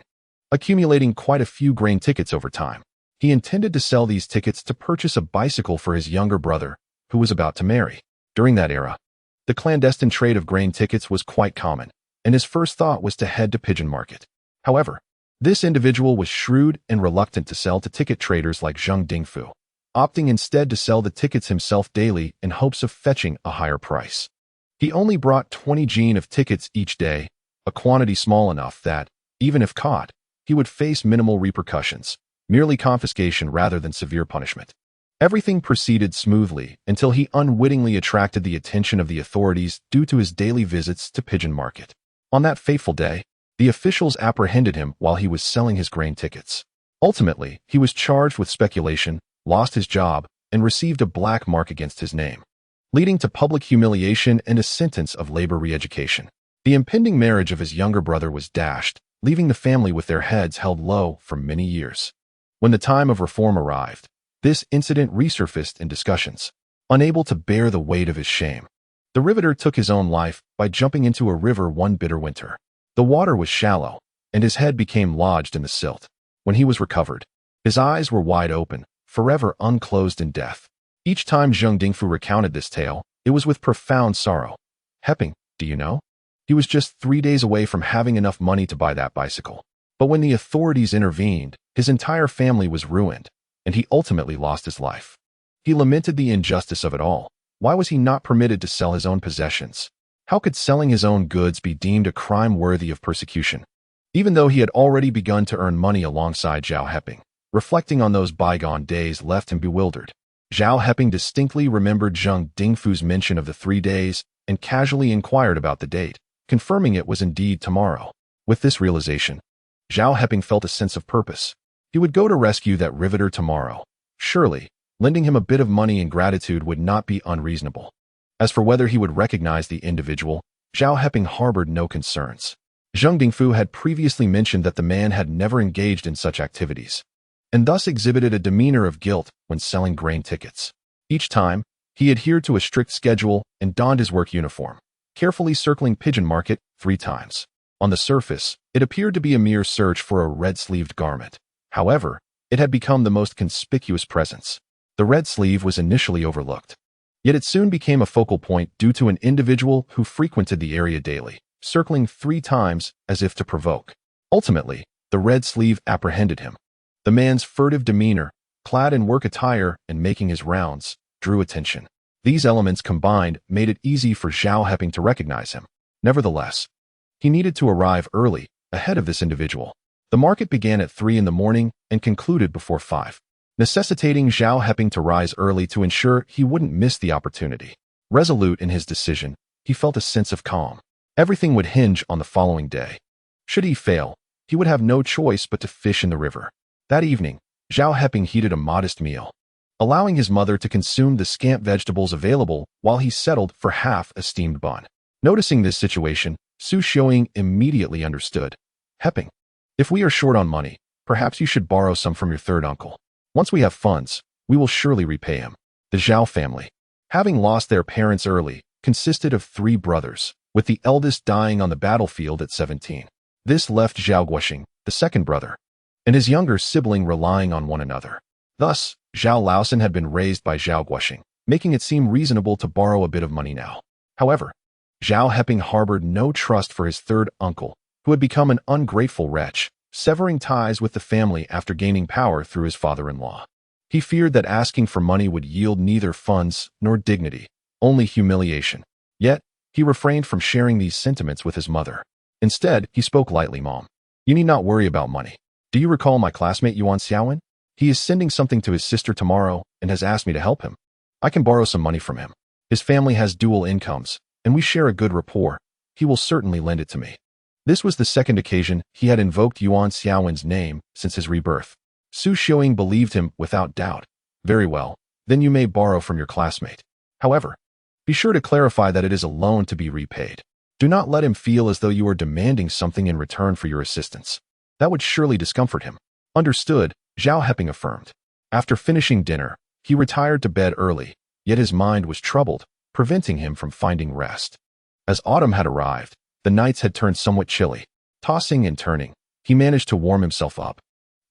accumulating quite a few grain tickets over time. He intended to sell these tickets to purchase a bicycle for his younger brother, who was about to marry. During that era, the clandestine trade of grain tickets was quite common, and his first thought was to head to Pigeon Market. However, this individual was shrewd and reluctant to sell to ticket traders like Zheng Dingfu, opting instead to sell the tickets himself daily in hopes of fetching a higher price. He only brought 20 jin of tickets each day, a quantity small enough that, even if caught, he would face minimal repercussions, merely confiscation rather than severe punishment. Everything proceeded smoothly until he unwittingly attracted the attention of the authorities due to his daily visits to Pigeon Market. On that fateful day, the officials apprehended him while he was selling his grain tickets. Ultimately, he was charged with speculation, lost his job, and received a black mark against his name, leading to public humiliation and a sentence of labor re-education. The impending marriage of his younger brother was dashed, leaving the family with their heads held low for many years. When the time of reform arrived, this incident resurfaced in discussions. Unable to bear the weight of his shame, the riveter took his own life by jumping into a river one bitter winter. The water was shallow, and his head became lodged in the silt. When he was recovered, his eyes were wide open, forever unclosed in death. Each time Zheng Dingfu recounted this tale, it was with profound sorrow. Heping, do you know? He was just 3 days away from having enough money to buy that bicycle. But when the authorities intervened, his entire family was ruined, and he ultimately lost his life. He lamented the injustice of it all. Why was he not permitted to sell his own possessions? How could selling his own goods be deemed a crime worthy of persecution? Even though he had already begun to earn money alongside Zhao Heping, reflecting on those bygone days left him bewildered. Zhao Heping distinctly remembered Zheng Dingfu's mention of the 3 days and casually inquired about the date, confirming it was indeed tomorrow. With this realization, Zhao Heping felt a sense of purpose. He would go to rescue that riveter tomorrow. Surely, lending him a bit of money in gratitude would not be unreasonable. As for whether he would recognize the individual, Zhao Heping harbored no concerns. Zheng Dingfu had previously mentioned that the man had never engaged in such activities, and thus exhibited a demeanor of guilt when selling grain tickets. Each time, he adhered to a strict schedule and donned his work uniform, carefully circling Pigeon Market 3 times. On the surface, it appeared to be a mere search for a red-sleeved garment. However, it had become the most conspicuous presence. The red sleeve was initially overlooked, yet it soon became a focal point due to an individual who frequented the area daily, circling 3 times as if to provoke. Ultimately, the red sleeve apprehended him. The man's furtive demeanor, clad in work attire and making his rounds, drew attention. These elements combined made it easy for Zhao Heping to recognize him. Nevertheless, he needed to arrive early, ahead of this individual. The market began at 3 in the morning and concluded before 5, necessitating Zhao Heping to rise early to ensure he wouldn't miss the opportunity. Resolute in his decision, he felt a sense of calm. Everything would hinge on the following day. Should he fail, he would have no choice but to fish in the river. That evening, Zhao Heping heated a modest meal, allowing his mother to consume the scant vegetables available while he settled for half a steamed bun. Noticing this situation, Su Xiaoying immediately understood. Heping, if we are short on money, perhaps you should borrow some from your third uncle. Once we have funds, we will surely repay him. The Zhao family, having lost their parents early, consisted of 3 brothers, with the eldest dying on the battlefield at 17. This left Zhao Guoxing, the second brother, and his younger sibling relying on one another. Thus, Zhao Laosan had been raised by Zhao Guoxing, making it seem reasonable to borrow a bit of money now. However, Zhao Heping harbored no trust for his third uncle, who had become an ungrateful wretch, severing ties with the family after gaining power through his father-in-law. He feared that asking for money would yield neither funds nor dignity, only humiliation. Yet, he refrained from sharing these sentiments with his mother. Instead, he spoke lightly. Mom, you need not worry about money. Do you recall my classmate Yuan Xiaowen? He is sending something to his sister tomorrow and has asked me to help him. I can borrow some money from him. His family has dual incomes, and we share a good rapport. He will certainly lend it to me. This was the second occasion he had invoked Yuan Xiaowen's name since his rebirth. Su Xiaoying believed him without doubt. Very well, then you may borrow from your classmate. However, be sure to clarify that it is a loan to be repaid. Do not let him feel as though you are demanding something in return for your assistance. That would surely discomfort him. Understood, Zhao Heping affirmed. After finishing dinner, he retired to bed early, yet his mind was troubled, preventing him from finding rest. As autumn had arrived, the nights had turned somewhat chilly. Tossing and turning, he managed to warm himself up,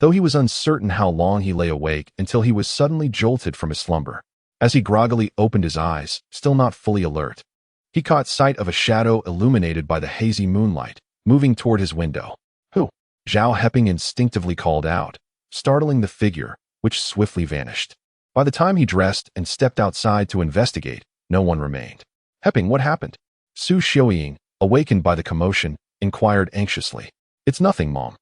though he was uncertain how long he lay awake until he was suddenly jolted from his slumber. As he groggily opened his eyes, still not fully alert, he caught sight of a shadow illuminated by the hazy moonlight, moving toward his window. Who? Zhao Heping instinctively called out, startling the figure, which swiftly vanished. By the time he dressed and stepped outside to investigate, no one remained. Heping, what happened? Su Xiaoying, awakened by the commotion, inquired anxiously. It's nothing, Mom.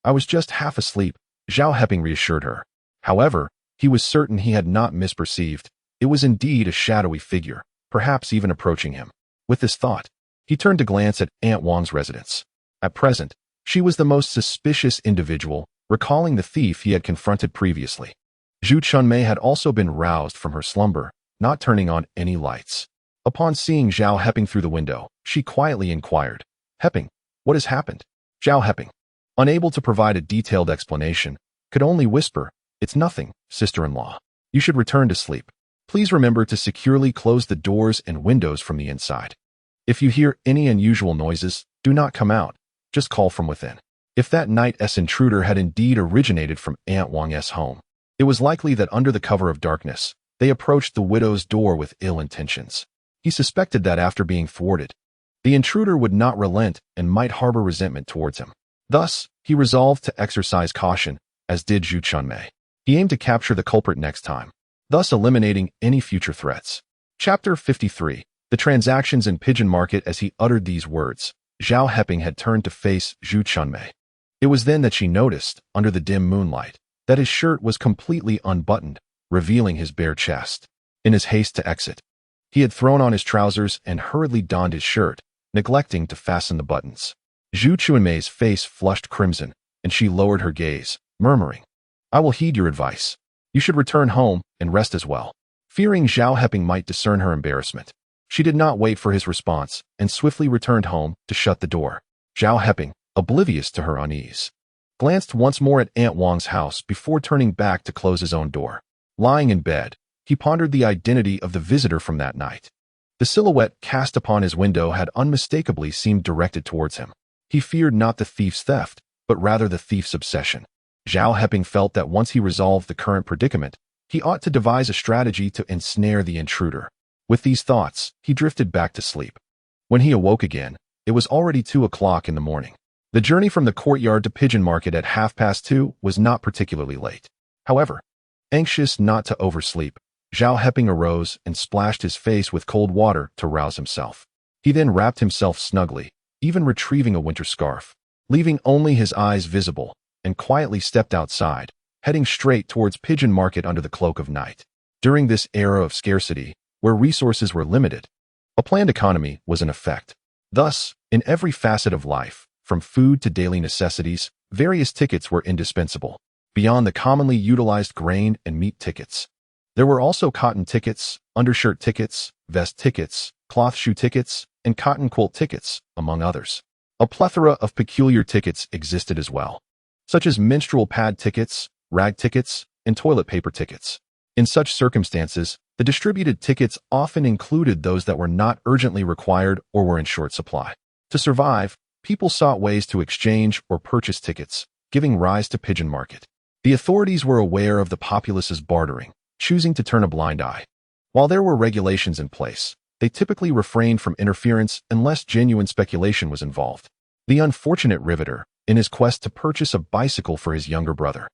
I was just half asleep, Zhao Heping reassured her. However, he was certain he had not misperceived. It was indeed a shadowy figure, perhaps even approaching him. With this thought, he turned to glance at Aunt Wang's residence. At present, she was the most suspicious individual, recalling the thief he had confronted previously. Zhu Chunmei had also been roused from her slumber, not turning on any lights. Upon seeing Zhao Heping through the window, she quietly inquired, Heping, what has happened? Zhao Heping, unable to provide a detailed explanation, could only whisper, It's nothing, sister-in-law. You should return to sleep. Please remember to securely close the doors and windows from the inside. If you hear any unusual noises, do not come out, just call from within. If that night's intruder had indeed originated from Aunt Wang's home, it was likely that under the cover of darkness, They approached the widow's door with ill intentions. He suspected that after being thwarted, the intruder would not relent and might harbor resentment towards him. Thus, he resolved to exercise caution, as did Zhu Chunmei. He aimed to capture the culprit next time, thus eliminating any future threats. Chapter 53. The transactions in Pigeon Market. As he uttered these words, Zhao Heping had turned to face Zhu Chunmei. It was then that she noticed, under the dim moonlight, that his shirt was completely unbuttoned, revealing his bare chest. In his haste to exit, he had thrown on his trousers and hurriedly donned his shirt, neglecting to fasten the buttons. Zhu Chunmei's face flushed crimson, and she lowered her gaze, murmuring, "I will heed your advice. You should return home and rest as well." Fearing Zhao Heping might discern her embarrassment, she did not wait for his response and swiftly returned home to shut the door. Zhao Heping, oblivious to her unease, glanced once more at Aunt Wang's house before turning back to close his own door. Lying in bed, he pondered the identity of the visitor from that night. The silhouette cast upon his window had unmistakably seemed directed towards him. He feared not the thief's theft, but rather the thief's obsession. Zhao Heping felt that once he resolved the current predicament, he ought to devise a strategy to ensnare the intruder. With these thoughts, he drifted back to sleep. When he awoke again, it was already 2 o'clock in the morning. The journey from the courtyard to Pigeon Market at 2:30 was not particularly late. However, anxious not to oversleep, Zhao Heping arose and splashed his face with cold water to rouse himself. He then wrapped himself snugly, even retrieving a winter scarf, leaving only his eyes visible, and quietly stepped outside, heading straight towards Pigeon Market under the cloak of night. During this era of scarcity, where resources were limited, a planned economy was in effect. Thus, in every facet of life, from food to daily necessities, various tickets were indispensable. Beyond the commonly utilized grain and meat tickets, there were also cotton tickets, undershirt tickets, vest tickets, cloth shoe tickets, and cotton quilt tickets, among others. A plethora of peculiar tickets existed as well, such as menstrual pad tickets, rag tickets, and toilet paper tickets. In such circumstances, the distributed tickets often included those that were not urgently required or were in short supply. To survive, people sought ways to exchange or purchase tickets, giving rise to Pigeon Market. The authorities were aware of the populace's bartering, choosing to turn a blind eye. While there were regulations in place, they typically refrained from interference unless genuine speculation was involved. The unfortunate riveter, in his quest to purchase a bicycle for his younger brother,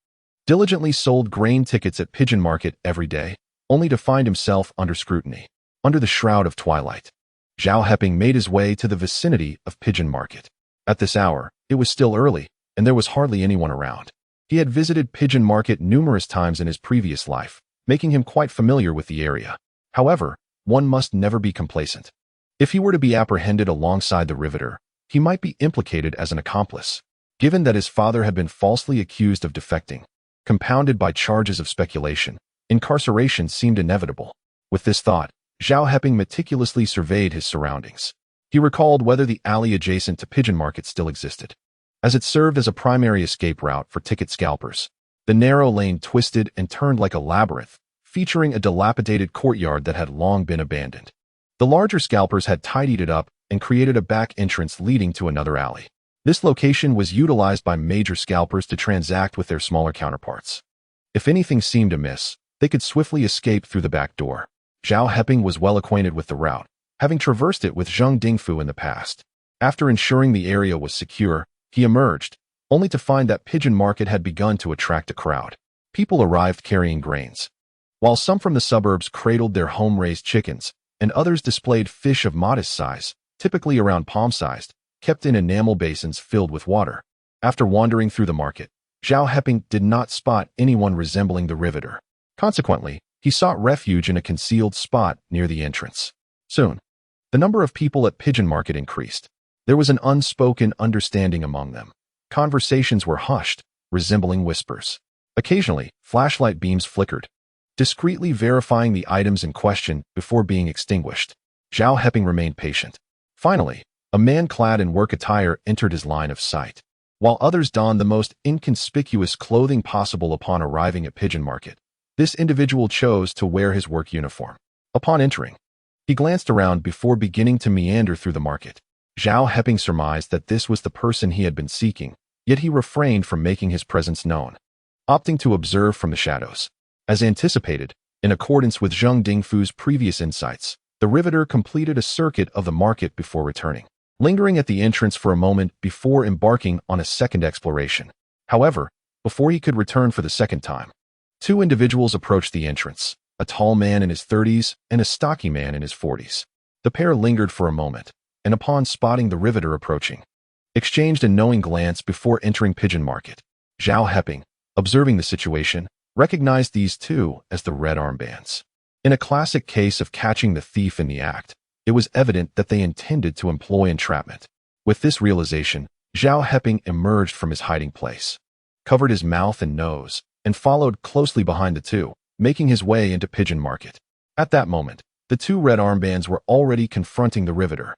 diligently sold grain tickets at Pigeon Market every day, only to find himself under scrutiny. Under the shroud of twilight, Zhao Heping made his way to the vicinity of Pigeon Market. At this hour, it was still early, and there was hardly anyone around. He had visited Pigeon Market numerous times in his previous life, making him quite familiar with the area. However, one must never be complacent. If he were to be apprehended alongside the riveter, he might be implicated as an accomplice. Given that his father had been falsely accused of defecting, compounded by charges of speculation, incarceration seemed inevitable. With this thought, Zhao Heping meticulously surveyed his surroundings. He recalled whether the alley adjacent to Pigeon Market still existed, as it served as a primary escape route for ticket scalpers. The narrow lane twisted and turned like a labyrinth, featuring a dilapidated courtyard that had long been abandoned. The larger scalpers had tidied it up and created a back entrance leading to another alley. This location was utilized by major scalpers to transact with their smaller counterparts. If anything seemed amiss, they could swiftly escape through the back door. Zhao Heping was well acquainted with the route, having traversed it with Zheng Dingfu in the past. After ensuring the area was secure, he emerged, only to find that Pigeon Market had begun to attract a crowd. People arrived carrying grains, while some from the suburbs cradled their home-raised chickens, and others displayed fish of modest size, typically around palm-sized, kept in enamel basins filled with water. After wandering through the market, Zhao Heping did not spot anyone resembling the riveter. Consequently, he sought refuge in a concealed spot near the entrance. Soon, the number of people at Pigeon Market increased. There was an unspoken understanding among them. Conversations were hushed, resembling whispers. Occasionally, flashlight beams flickered, discreetly verifying the items in question before being extinguished. Zhao Heping remained patient. Finally, a man clad in work attire entered his line of sight. While others donned the most inconspicuous clothing possible upon arriving at Pigeon Market, this individual chose to wear his work uniform. Upon entering, he glanced around before beginning to meander through the market. Zhao Heping surmised that this was the person he had been seeking, yet he refrained from making his presence known, opting to observe from the shadows. As anticipated, In accordance with Zheng Dingfu's previous insights, the riveter completed a circuit of the market before returning, lingering at the entrance for a moment before embarking on a second exploration. However, before he could return for the second time, two individuals approached the entrance, a tall man in his 30s and a stocky man in his 40s. The pair lingered for a moment, and upon spotting the riveter approaching, exchanged a knowing glance before entering Pigeon Market. Zhao Heping, observing the situation, recognized these two as the red armbands. In a classic case of catching the thief in the act, it was evident that they intended to employ entrapment. With this realization, Zhao Heping emerged from his hiding place, covered his mouth and nose, and followed closely behind the two, making his way into Pigeon Market. At that moment, the two red armbands were already confronting the riveter.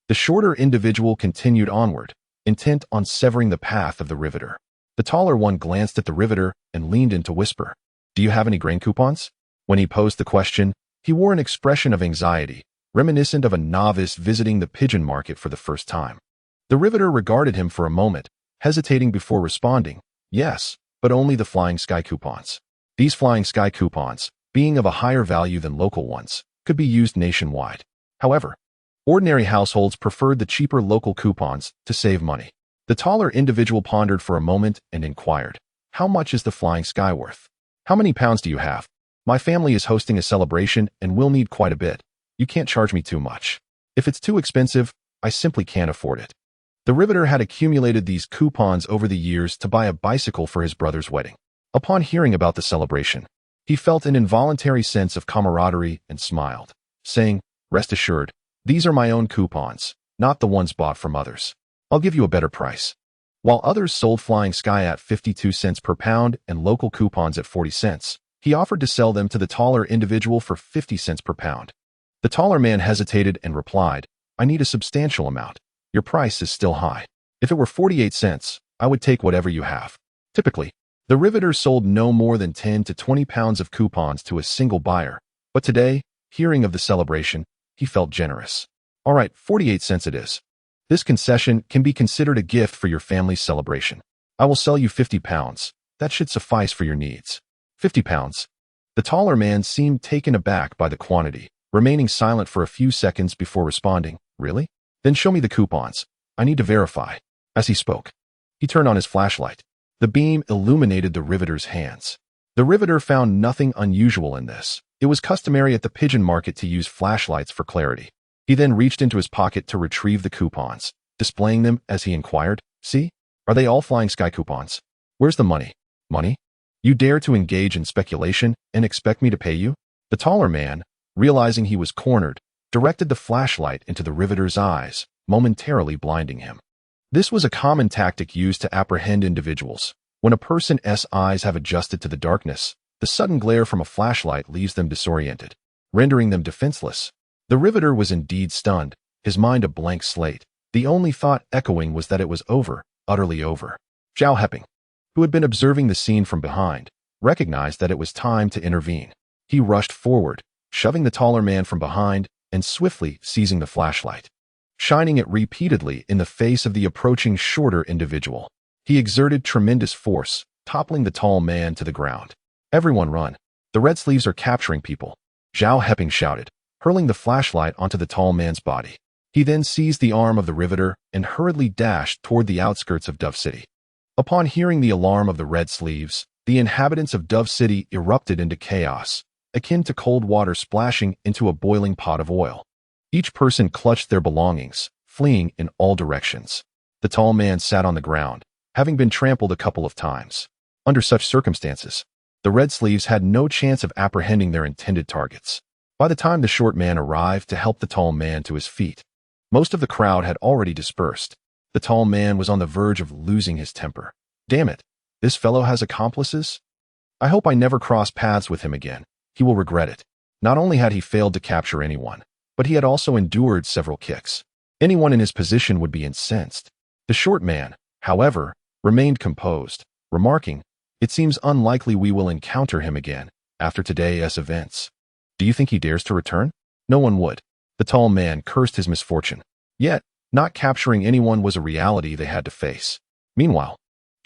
The shorter individual continued onward, intent on severing the path of the riveter. The taller one glanced at the riveter and leaned in to whisper, "Do you have any grain coupons?" When he posed the question, he wore an expression of anxiety, reminiscent of a novice visiting the Pigeon Market for the first time. The riveter regarded him for a moment, hesitating before responding, "Yes, but only the Flying Sky coupons." These Flying Sky coupons, being of a higher value than local ones, could be used nationwide. However, ordinary households preferred the cheaper local coupons to save money. The taller individual pondered for a moment and inquired, "How much is the Flying Sky worth? How many pounds do you have? My family is hosting a celebration and will need quite a bit. You can't charge me too much. If it's too expensive, I simply can't afford it." The riveter had accumulated these coupons over the years to buy a bicycle for his brother's wedding. Upon hearing about the celebration, he felt an involuntary sense of camaraderie and smiled, saying, "Rest assured, these are my own coupons, not the ones bought from others. I'll give you a better price." While others sold Flying Sky at 52 cents per pound and local coupons at 40 cents, he offered to sell them to the taller individual for 50 cents per pound. The taller man hesitated and replied, "I need a substantial amount. Your price is still high. If it were 48 cents, I would take whatever you have." Typically, the riveter sold no more than 10 to 20 pounds of coupons to a single buyer, but today, hearing of the celebration, he felt generous. "All right, 48 cents it is. This concession can be considered a gift for your family's celebration. I will sell you 50 pounds. That should suffice for your needs." 50 pounds. The taller man seemed taken aback by the quantity, remaining silent for a few seconds before responding, "Really? Then show me the coupons. I need to verify." As he spoke, he turned on his flashlight. The beam illuminated the riveter's hands. The riveter found nothing unusual in this. It was customary at the Pigeon Market to use flashlights for clarity. He then reached into his pocket to retrieve the coupons, displaying them as he inquired, "See? Are they all Flying Sky coupons? Where's the money?" "Money? You dare to engage in speculation and expect me to pay you?" The taller man, realizing he was cornered, directed the flashlight into the riveter's eyes, momentarily blinding him. This was a common tactic used to apprehend individuals. When a person's eyes have adjusted to the darkness, the sudden glare from a flashlight leaves them disoriented, rendering them defenseless. The riveter was indeed stunned, his mind a blank slate. The only thought echoing was that it was over, utterly over. Zhao Heping, who had been observing the scene from behind, recognized that it was time to intervene. He rushed forward, shoving the taller man from behind and swiftly seizing the flashlight, shining it repeatedly in the face of the approaching shorter individual. He exerted tremendous force, toppling the tall man to the ground. "Everyone run. The red sleeves are capturing people," Zhao Heping shouted, hurling the flashlight onto the tall man's body. He then seized the arm of the riveter and hurriedly dashed toward the outskirts of Dove City. Upon hearing the alarm of the red sleeves, the inhabitants of Dove City erupted into chaos, akin to cold water splashing into a boiling pot of oil. Each person clutched their belongings, fleeing in all directions. The tall man sat on the ground, having been trampled a couple of times. Under such circumstances, the red sleeves had no chance of apprehending their intended targets. By the time the short man arrived to help the tall man to his feet, most of the crowd had already dispersed. The tall man was on the verge of losing his temper. "Damn it, this fellow has accomplices? I hope I never cross paths with him again. He will regret it." Not only had he failed to capture anyone, but he had also endured several kicks. Anyone in his position would be incensed. The short man, however, remained composed, remarking, "It seems unlikely we will encounter him again after today's events. Do you think he dares to return?" No one would. The tall man cursed his misfortune. Yet, not capturing anyone was a reality they had to face. Meanwhile,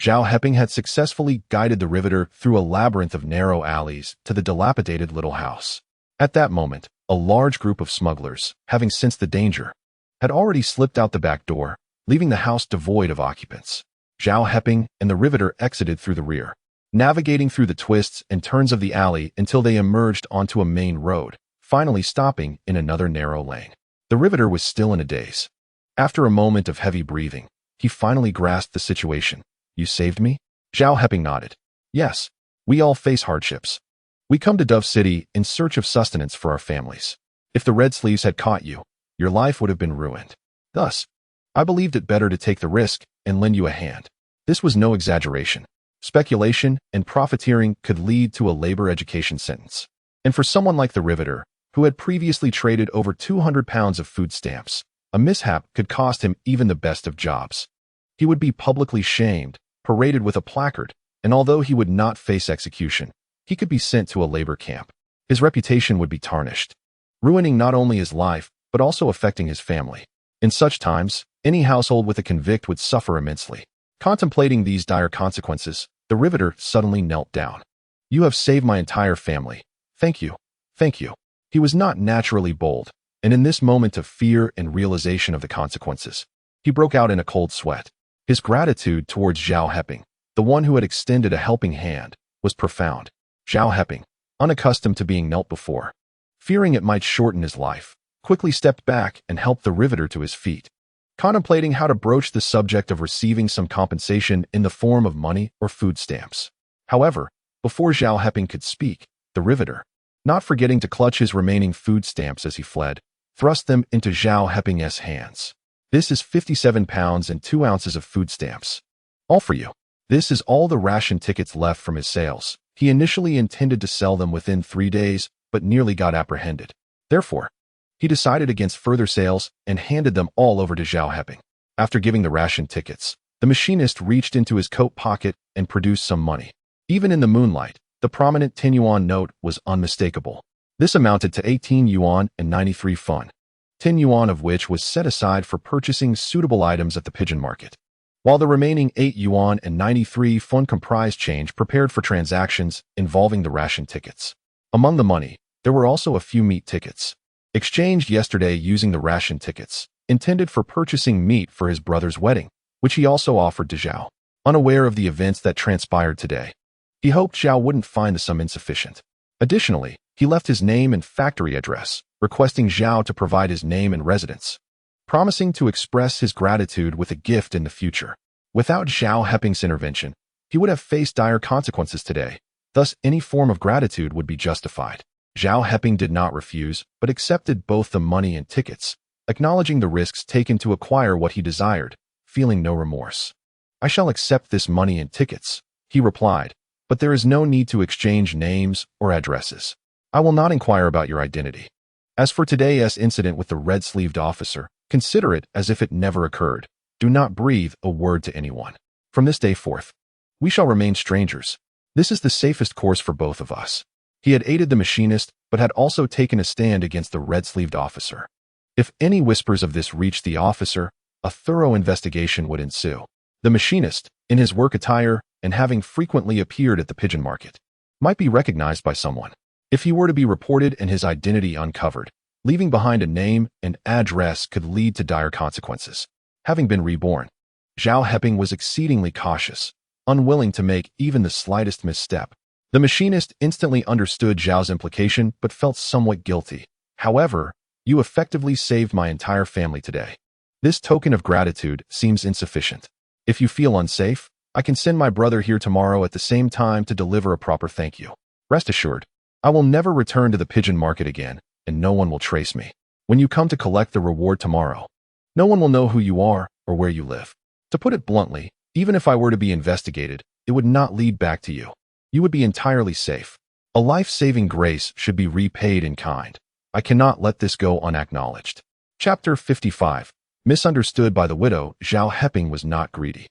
Zhao Heping had successfully guided the riveter through a labyrinth of narrow alleys to the dilapidated little house. At that moment, a large group of smugglers, having sensed the danger, had already slipped out the back door, leaving the house devoid of occupants. Zhao Heping and the riveter exited through the rear, navigating through the twists and turns of the alley until they emerged onto a main road, finally stopping in another narrow lane. The riveter was still in a daze. After a moment of heavy breathing, he finally grasped the situation. "You saved me?" Zhao Heping nodded. "Yes, we all face hardships. We come to Dove City in search of sustenance for our families. If the Red Sleeves had caught you, your life would have been ruined. Thus, I believed it better to take the risk and lend you a hand." This was no exaggeration. Speculation and profiteering could lead to a labor education sentence. And for someone like the riveter, who had previously traded over 200 pounds of food stamps, a mishap could cost him even the best of jobs. He would be publicly shamed, paraded with a placard, and although he would not face execution, he could be sent to a labor camp. His reputation would be tarnished, ruining not only his life, but also affecting his family. In such times, any household with a convict would suffer immensely. Contemplating these dire consequences, the riveter suddenly knelt down. "You have saved my entire family. Thank you. Thank you." He was not naturally bold, and in this moment of fear and realization of the consequences, he broke out in a cold sweat. His gratitude towards Zhao Heping, the one who had extended a helping hand, was profound. Zhao Heping, unaccustomed to being knelt before, fearing it might shorten his life, quickly stepped back and helped the riveter to his feet, contemplating how to broach the subject of receiving some compensation in the form of money or food stamps. However, before Zhao Heping could speak, the riveter, not forgetting to clutch his remaining food stamps as he fled, thrust them into Zhao Heping's hands. "This is 57 pounds and 2 ounces of food stamps. All for you." This is all the ration tickets left from his sales. He initially intended to sell them within 3 days, but nearly got apprehended. Therefore, he decided against further sales and handed them all over to Zhao Heping. After giving the ration tickets, the machinist reached into his coat pocket and produced some money. Even in the moonlight, the prominent 10 yuan note was unmistakable. This amounted to 18 yuan and 93 fun, 10 yuan of which was set aside for purchasing suitable items at the pigeon market, while the remaining 8 yuan and 93 fun comprised change prepared for transactions involving the ration tickets. Among the money, there were also a few meat tickets, exchanged yesterday using the ration tickets, intended for purchasing meat for his brother's wedding, which he also offered to Zhao. Unaware of the events that transpired today, he hoped Zhao wouldn't find the sum insufficient. Additionally, he left his name and factory address, requesting Zhao to provide his name and residence, promising to express his gratitude with a gift in the future. Without Zhao Heping's intervention, he would have faced dire consequences today. Thus, any form of gratitude would be justified. Zhao Heping did not refuse, but accepted both the money and tickets, acknowledging the risks taken to acquire what he desired, feeling no remorse. "I shall accept this money and tickets," he replied, "but there is no need to exchange names or addresses. I will not inquire about your identity. As for today's incident with the red-sleeved officer, consider it as if it never occurred. Do not breathe a word to anyone. From this day forth, we shall remain strangers. This is the safest course for both of us." He had aided the machinist, but had also taken a stand against the red-sleeved officer. If any whispers of this reached the officer, a thorough investigation would ensue. The machinist, in his work attire and having frequently appeared at the pigeon market, might be recognized by someone. If he were to be reported and his identity uncovered, leaving behind a name and address could lead to dire consequences. Having been reborn, Zhao Heping was exceedingly cautious, unwilling to make even the slightest misstep. The machinist instantly understood Zhao's implication but felt somewhat guilty. "However, you effectively saved my entire family today. This token of gratitude seems insufficient. If you feel unsafe, I can send my brother here tomorrow at the same time to deliver a proper thank you. Rest assured, I will never return to the pigeon market again, and no one will trace me. When you come to collect the reward tomorrow, no one will know who you are or where you live. To put it bluntly, even if I were to be investigated, it would not lead back to you. You would be entirely safe. A life-saving grace should be repaid in kind. I cannot let this go unacknowledged." Chapter 55. Misunderstood by the widow, Zhao Heping was not greedy.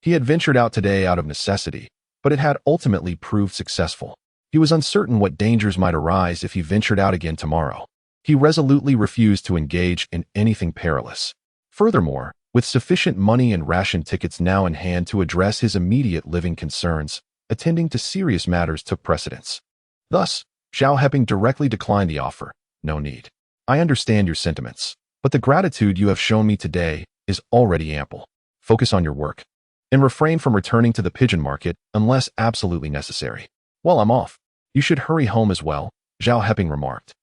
He had ventured out today out of necessity, but it had ultimately proved successful. He was uncertain what dangers might arise if he ventured out again tomorrow. He resolutely refused to engage in anything perilous. Furthermore, With sufficient money and ration tickets now in hand to address his immediate living concerns, attending to serious matters took precedence. Thus, Zhao Heping directly declined the offer. No need. I understand your sentiments, but the gratitude you have shown me today is already ample. Focus on your work, and refrain from returning to the pigeon market unless absolutely necessary. While I'm off, you should hurry home as well, Zhao Heping remarked.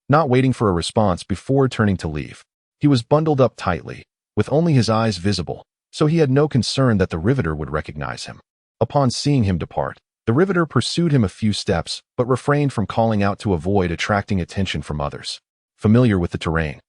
Not waiting for a response before turning to leave. He was bundled up tightly, with only his eyes visible, so he had no concern that the riveter would recognize him. Upon seeing him depart, the riveter pursued him a few steps, but refrained from calling out to avoid attracting attention from others. Familiar with the terrain,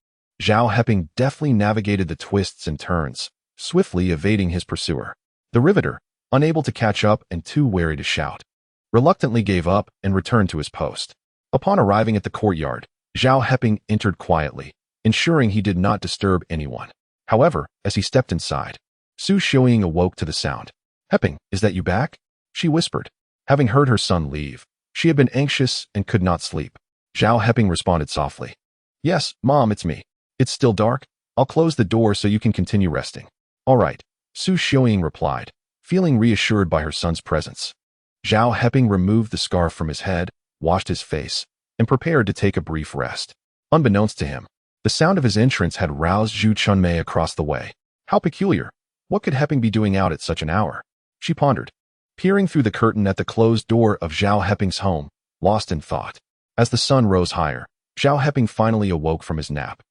Zhao Heping deftly navigated the twists and turns, swiftly evading his pursuer. The riveter, unable to catch up and too wary to shout, reluctantly gave up and returned to his post. Upon arriving at the courtyard, Zhao Heping entered quietly, ensuring he did not disturb anyone. However, as he stepped inside, Su Xiuying awoke to the sound. "Heping, is that you back?" she whispered. Having heard her son leave, she had been anxious and could not sleep. Zhao Heping responded softly. "Yes, Mom, it's me. It's still dark. I'll close the door so you can continue resting." "All right," Su Xiuying replied, feeling reassured by her son's presence. Zhao Heping removed the scarf from his head, washed his face, and prepared to take a brief rest. Unbeknownst to him, the sound of his entrance had roused Zhu Chunmei across the way. How peculiar. What could Heping be doing out at such an hour? She pondered, peering through the curtain at the closed door of Zhao Heping's home, lost in thought. As the sun rose higher, Zhao Heping finally awoke from his nap.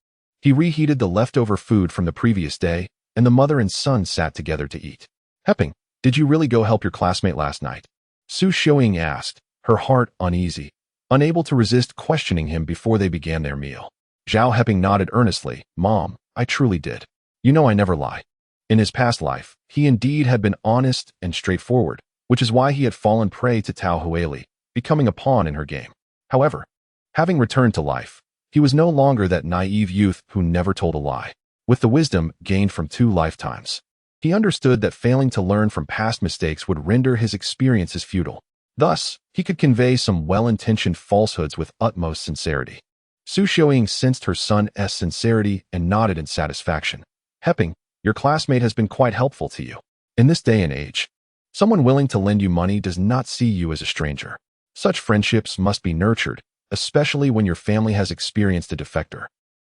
He reheated the leftover food from the previous day, and the mother and son sat together to eat. "Heping, did you really go help your classmate last night?" Su Xiuying asked, her heart uneasy, unable to resist questioning him before they began their meal. Zhao Heping nodded earnestly. "Mom, I truly did. You know I never lie." In his past life, he indeed had been honest and straightforward, which is why he had fallen prey to Tao Huili, becoming a pawn in her game. However, having returned to life, he was no longer that naive youth who never told a lie. With the wisdom gained from 2 lifetimes, he understood that failing to learn from past mistakes would render his experiences futile. Thus, he could convey some well-intentioned falsehoods with utmost sincerity. Su Xiuying sensed her son's sincerity and nodded in satisfaction. "Heping, your classmate has been quite helpful to you. In this day and age, someone willing to lend you money does not see you as a stranger. Such friendships must be nurtured, especially when your family has experienced a defector.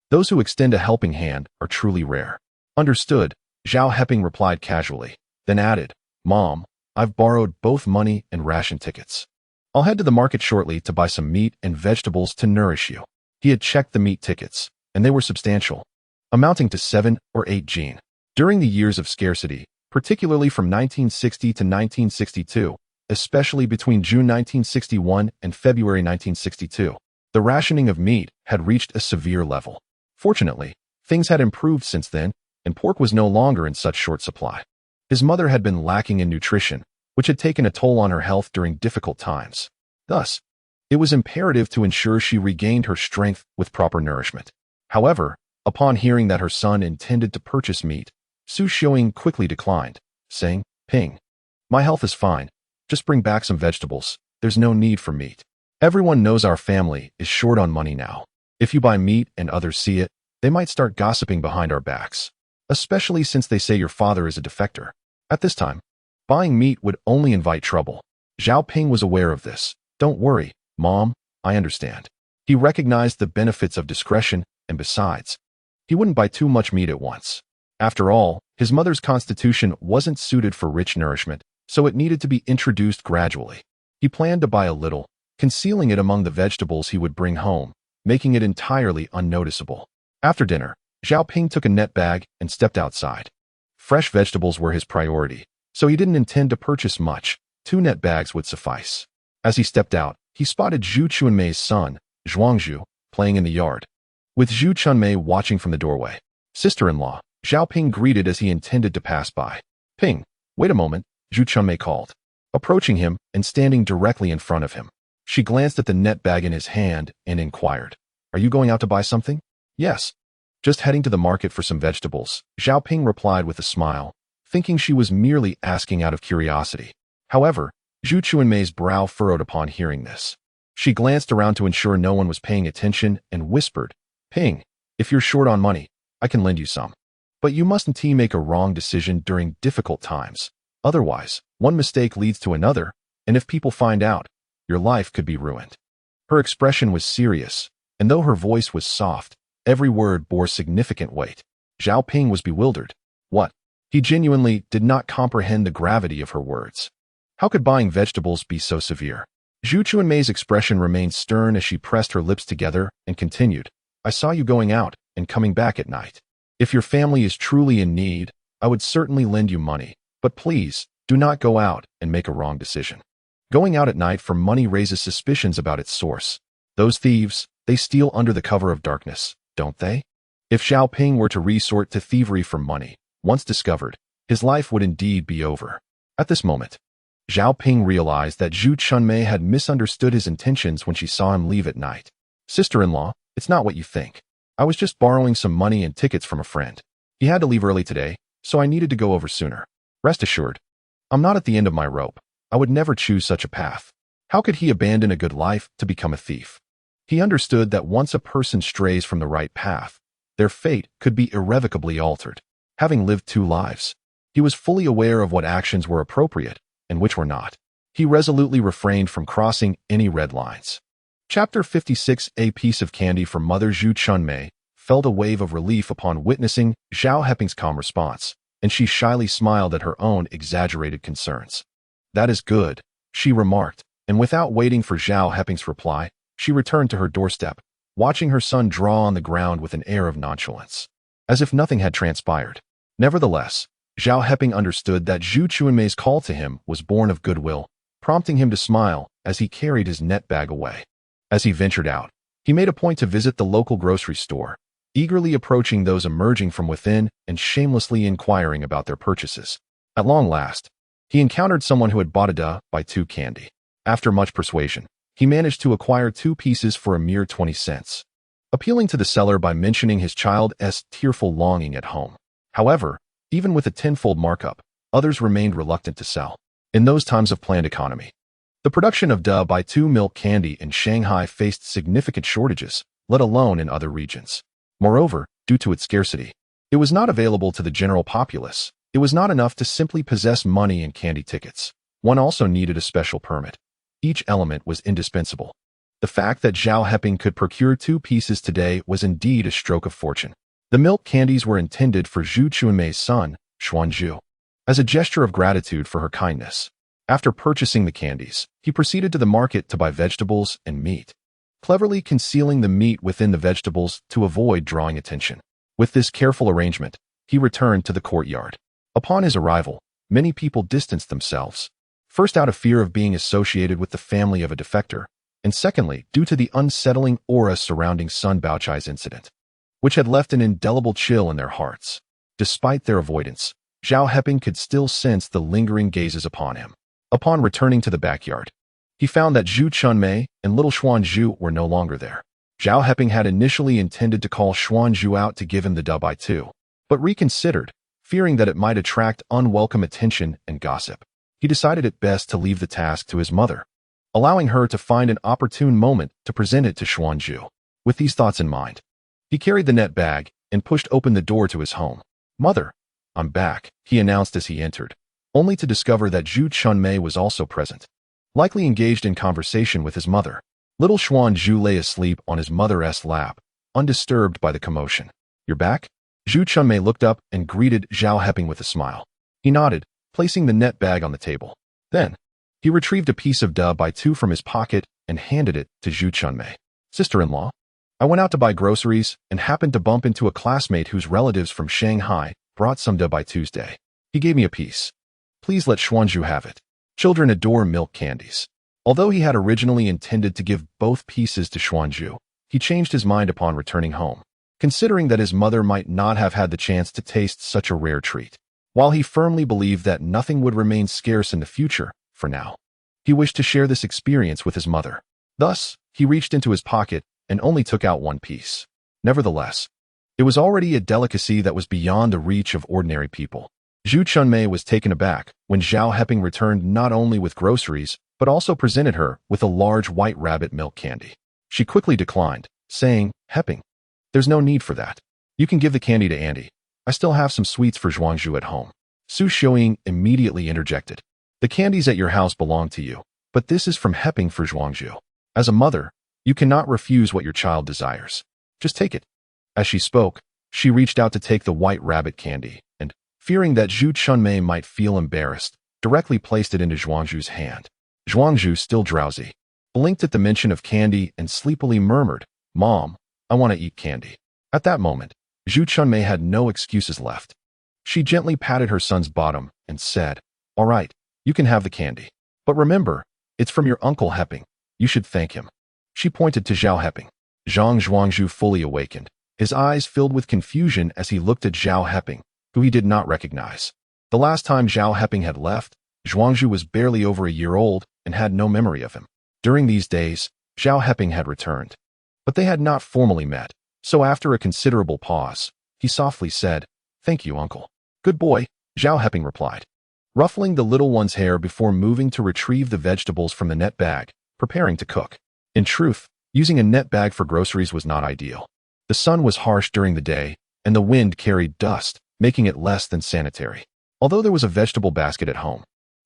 Those who extend a helping hand are truly rare." "Understood," Zhao Heping replied casually, then added, "Mom, I've borrowed both money and ration tickets. I'll head to the market shortly to buy some meat and vegetables to nourish you." He had checked the meat tickets, and they were substantial, amounting to 7 or 8 jin. During the years of scarcity, particularly from 1960 to 1962, especially between June 1961 and February 1962, the rationing of meat had reached a severe level. Fortunately, things had improved since then, and pork was no longer in such short supply. His mother had been lacking in nutrition, which had taken a toll on her health during difficult times. Thus, it was imperative to ensure she regained her strength with proper nourishment. However, upon hearing that her son intended to purchase meat, Su Xiuying quickly declined, saying, "Ping, my health is fine. Just bring back some vegetables. There's no need for meat. Everyone knows our family is short on money now. If you buy meat and others see it, they might start gossiping behind our backs, especially since they say your father is a defector." At this time, buying meat would only invite trouble. Zhao Ping was aware of this. "Don't worry, Mom, I understand." He recognized the benefits of discretion, and besides, he wouldn't buy too much meat at once. After all, his mother's constitution wasn't suited for rich nourishment, so it needed to be introduced gradually. He planned to buy a little, concealing it among the vegetables he would bring home, making it entirely unnoticeable. After dinner, Zhao Ping took a net bag and stepped outside. Fresh vegetables were his priority, so he didn't intend to purchase much. 2 net bags would suffice. As he stepped out, he spotted Zhu Chunmei's son, Zhuangzhu, playing in the yard, with Zhu Chunmei watching from the doorway. "Sister-in-law," Zhao Ping greeted as he intended to pass by. "Ping, wait a moment," Zhu Chunmei called, approaching him and standing directly in front of him. She glanced at the net bag in his hand and inquired, "Are you going out to buy something?" "Yes. Just heading to the market for some vegetables," Zhao Ping replied with a smile, thinking she was merely asking out of curiosity. However, Zhu Chunmei's brow furrowed upon hearing this. She glanced around to ensure no one was paying attention and whispered, "Ping, if you're short on money, I can lend you some." But you mustn't make a wrong decision during difficult times. Otherwise, one mistake leads to another, and if people find out, your life could be ruined. Her expression was serious, and though her voice was soft, every word bore significant weight. Zhao Heping was bewildered. What? He genuinely did not comprehend the gravity of her words. How could buying vegetables be so severe? Zhu Chuanmei's expression remained stern as she pressed her lips together and continued, I saw you going out and coming back at night. If your family is truly in need, I would certainly lend you money, but please, do not go out and make a wrong decision. Going out at night for money raises suspicions about its source. Those thieves, they steal under the cover of darkness, don't they? If Zhao Heping were to resort to thievery for money, once discovered, his life would indeed be over. At this moment, Zhao Heping realized that Zhu Chunmei had misunderstood his intentions when she saw him leave at night. Sister-in-law, it's not what you think. I was just borrowing some money and tickets from a friend. He had to leave early today, so I needed to go over sooner. Rest assured, I'm not at the end of my rope. I would never choose such a path. How could he abandon a good life to become a thief? He understood that once a person strays from the right path, their fate could be irrevocably altered. Having lived 2 lives, he was fully aware of what actions were appropriate and which were not. He resolutely refrained from crossing any red lines. Chapter 56. A piece of candy for Mother Zhu Chunmei felt a wave of relief upon witnessing Zhao Heping's calm response, and she shyly smiled at her own exaggerated concerns. That is good, she remarked, and without waiting for Zhao Heping's reply, she returned to her doorstep, watching her son draw on the ground with an air of nonchalance, as if nothing had transpired. Nevertheless, Zhao Heping understood that Zhu Chuanmei's call to him was born of goodwill, prompting him to smile as he carried his net bag away. As he ventured out, he made a point to visit the local grocery store, eagerly approaching those emerging from within and shamelessly inquiring about their purchases. At long last, he encountered someone who had bought a buy-2 candy. After much persuasion, he managed to acquire 2 pieces for a mere 20 cents, appealing to the seller by mentioning his child's tearful longing at home. However, even with a tenfold markup, others remained reluctant to sell. In those times of planned economy, the production of buy-2 milk candy in Shanghai faced significant shortages, let alone in other regions. Moreover, due to its scarcity, it was not available to the general populace. It was not enough to simply possess money and candy tickets. One also needed a special permit. Each element was indispensable. The fact that Zhao Heping could procure 2 pieces today was indeed a stroke of fortune. The milk candies were intended for Zhu Chuanmei's son, Xuanzhu, as a gesture of gratitude for her kindness. After purchasing the candies, he proceeded to the market to buy vegetables and meat, cleverly concealing the meat within the vegetables to avoid drawing attention. With this careful arrangement, he returned to the courtyard. Upon his arrival, many people distanced themselves, first out of fear of being associated with the family of a defector, and secondly, due to the unsettling aura surrounding Sun Baochai's incident, which had left an indelible chill in their hearts. Despite their avoidance, Zhao Heping could still sense the lingering gazes upon him. Upon returning to the backyard, he found that Zhu Chunmei and little Xuanzhu were no longer there. Zhao Heping had initially intended to call Xuanzhu out to give him the buy-2, but reconsidered, fearing that it might attract unwelcome attention and gossip. He decided it best to leave the task to his mother, allowing her to find an opportune moment to present it to Xuanzhu. With these thoughts in mind, he carried the net bag and pushed open the door to his home. "Mother, I'm back," he announced as he entered, only to discover that Zhu Chunmei was also present, likely engaged in conversation with his mother. Little Xuanzhu lay asleep on his mother's lap, undisturbed by the commotion. "You're back?" Zhu Chunmei looked up and greeted Zhao Heping with a smile. He nodded, placing the net bag on the table. Then, he retrieved a piece of buy-2 from his pocket and handed it to Zhu Chunmei. "Sister-in-law, I went out to buy groceries and happened to bump into a classmate whose relatives from Shanghai brought some by Tuesday. He gave me a piece. Please let Xuanzhu have it. Children adore milk candies." Although he had originally intended to give both pieces to Xuanzhu, he changed his mind upon returning home, considering that his mother might not have had the chance to taste such a rare treat. While he firmly believed that nothing would remain scarce in the future, for now, he wished to share this experience with his mother. Thus, he reached into his pocket and only took out 1 piece. Nevertheless, it was already a delicacy that was beyond the reach of ordinary people. Zhu Chunmei was taken aback when Zhao Heping returned not only with groceries, but also presented her with a large white rabbit milk candy. She quickly declined, saying, "Heping, there's no need for that. You can give the candy to Andy. I still have some sweets for Zhuangzhu at home. Su Xiaoying immediately interjected. The candies at your house belong to you, but this is from Heping for Zhuangzhu. As a mother, you cannot refuse what your child desires. Just take it. As she spoke, she reached out to take the white rabbit candy, and, fearing that Zhu Chunmei might feel embarrassed, directly placed it into Zhuangzhu's hand. Zhuangzhu, still drowsy, blinked at the mention of candy and sleepily murmured, "Mom, I want to eat candy." At that moment, Zhu Chunmei had no excuses left. She gently patted her son's bottom and said, "All right, you can have the candy. But remember, it's from your uncle Heping. You should thank him." She pointed to Zhao Heping. Zhuangzhu fully awakened, his eyes filled with confusion as he looked at Zhao Heping, who he did not recognize. The last time Zhao Heping had left, Zhuangzhu was barely over a year old and had no memory of him. During these days, Zhao Heping had returned. But they had not formally met, so after a considerable pause, he softly said, "Thank you, uncle." "Good boy," Zhao Heping replied, ruffling the little one's hair before moving to retrieve the vegetables from the net bag, preparing to cook. In truth, using a net bag for groceries was not ideal. The sun was harsh during the day, and the wind carried dust, making it less than sanitary. Although there was a vegetable basket at home,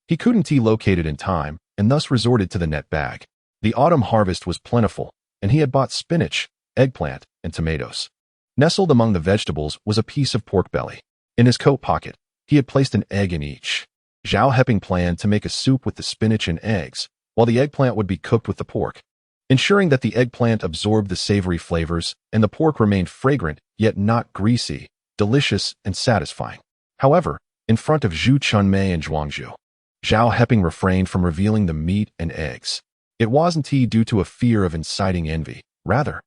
he couldn't locate it in time, and thus resorted to the net bag. The autumn harvest was plentiful, and he had bought spinach, eggplant, and tomatoes. Nestled among the vegetables was a piece of pork belly. In his coat pocket, he had placed an egg in each. Zhao Heping planned to make a soup with the spinach and eggs, while the eggplant would be cooked with the pork, ensuring that the eggplant absorbed the savory flavors and the pork remained fragrant yet not greasy, delicious and satisfying. However, in front of Zhu Chunmei and Zhuangzhu, Zhao Heping refrained from revealing the meat and eggs. It wasn't due to a fear of inciting envy. Rather,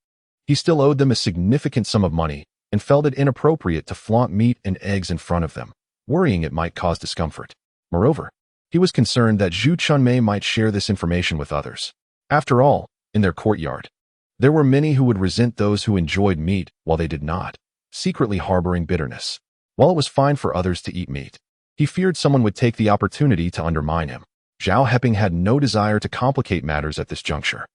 he still owed them a significant sum of money and felt it inappropriate to flaunt meat and eggs in front of them, worrying it might cause discomfort. Moreover, he was concerned that Zhu Chunmei might share this information with others. After all, in their courtyard, there were many who would resent those who enjoyed meat while they did not, secretly harboring bitterness. While it was fine for others to eat meat, he feared someone would take the opportunity to undermine him. Zhao Heping had no desire to complicate matters at this juncture.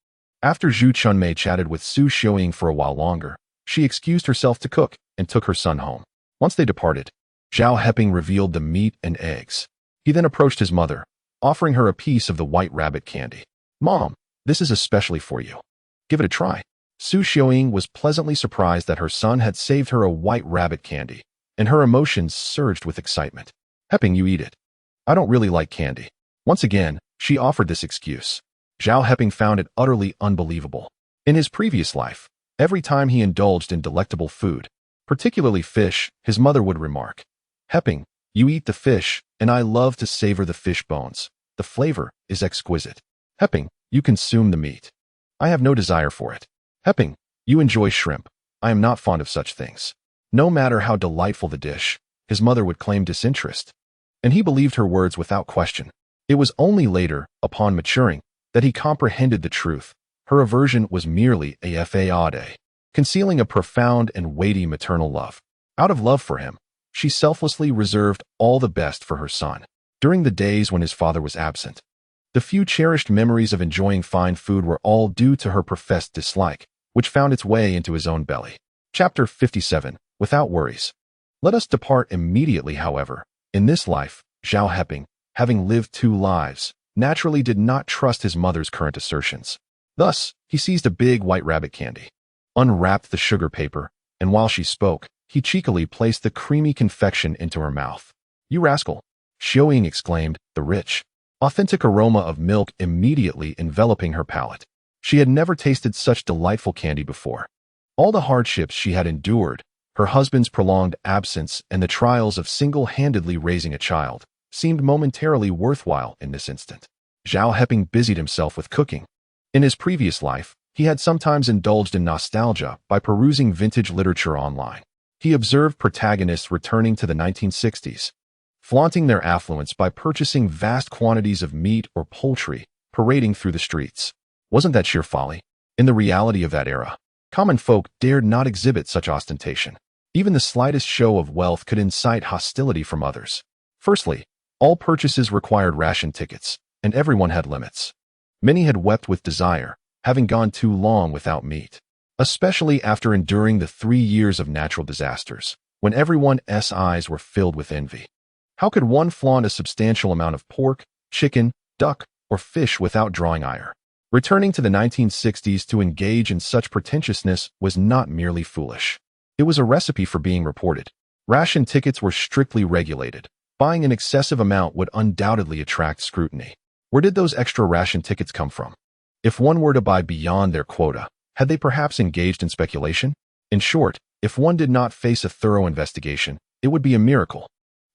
After Zhu Chunmei chatted with Su Xiaoying for a while longer, she excused herself to cook and took her son home. Once they departed, Zhao Heping revealed the meat and eggs. He then approached his mother, offering her a piece of the white rabbit candy. "Mom, this is especially for you. Give it a try." Su Xiaoying was pleasantly surprised that her son had saved her a white rabbit candy, and her emotions surged with excitement. "Heping, you eat it. I don't really like candy." Once again, she offered this excuse. Zhao Heping found it utterly unbelievable. In his previous life, every time he indulged in delectable food, particularly fish, his mother would remark, "Heping, you eat the fish, and I love to savor the fish bones. The flavor is exquisite. Heping, you consume the meat. I have no desire for it. Heping, you enjoy shrimp. I am not fond of such things." No matter how delightful the dish, his mother would claim disinterest. And he believed her words without question. It was only later, upon maturing, that he comprehended the truth. Her aversion was merely a fade, concealing a profound and weighty maternal love. Out of love for him, she selflessly reserved all the best for her son. During the days when his father was absent, the few cherished memories of enjoying fine food were all due to her professed dislike, which found its way into his own belly. Chapter 57. Without worries. Let us depart immediately, however. In this life, Zhao Heping, having lived 2 lives, naturally did not trust his mother's current assertions. Thus, he seized a big white rabbit candy, unwrapped the sugar paper, and while she spoke, he cheekily placed the creamy confection into her mouth. "You rascal!" Xiaoying exclaimed, the rich, authentic aroma of milk immediately enveloping her palate. She had never tasted such delightful candy before. All the hardships she had endured, her husband's prolonged absence, and the trials of single-handedly raising a child, seemed momentarily worthwhile in this instant. Zhao Heping busied himself with cooking. In his previous life, he had sometimes indulged in nostalgia by perusing vintage literature online. He observed protagonists returning to the 1960s, flaunting their affluence by purchasing vast quantities of meat or poultry, parading through the streets. Wasn't that sheer folly? In the reality of that era, common folk dared not exhibit such ostentation. Even the slightest show of wealth could incite hostility from others. Firstly, all purchases required ration tickets, and everyone had limits. Many had wept with desire, having gone too long without meat. Especially after enduring the 3 years of natural disasters, when everyone's eyes were filled with envy. How could one flaunt a substantial amount of pork, chicken, duck, or fish without drawing ire? Returning to the 1960s to engage in such pretentiousness was not merely foolish. It was a recipe for being reported. Ration tickets were strictly regulated. Buying an excessive amount would undoubtedly attract scrutiny. Where did those extra ration tickets come from? If one were to buy beyond their quota, had they perhaps engaged in speculation? In short, if one did not face a thorough investigation, it would be a miracle.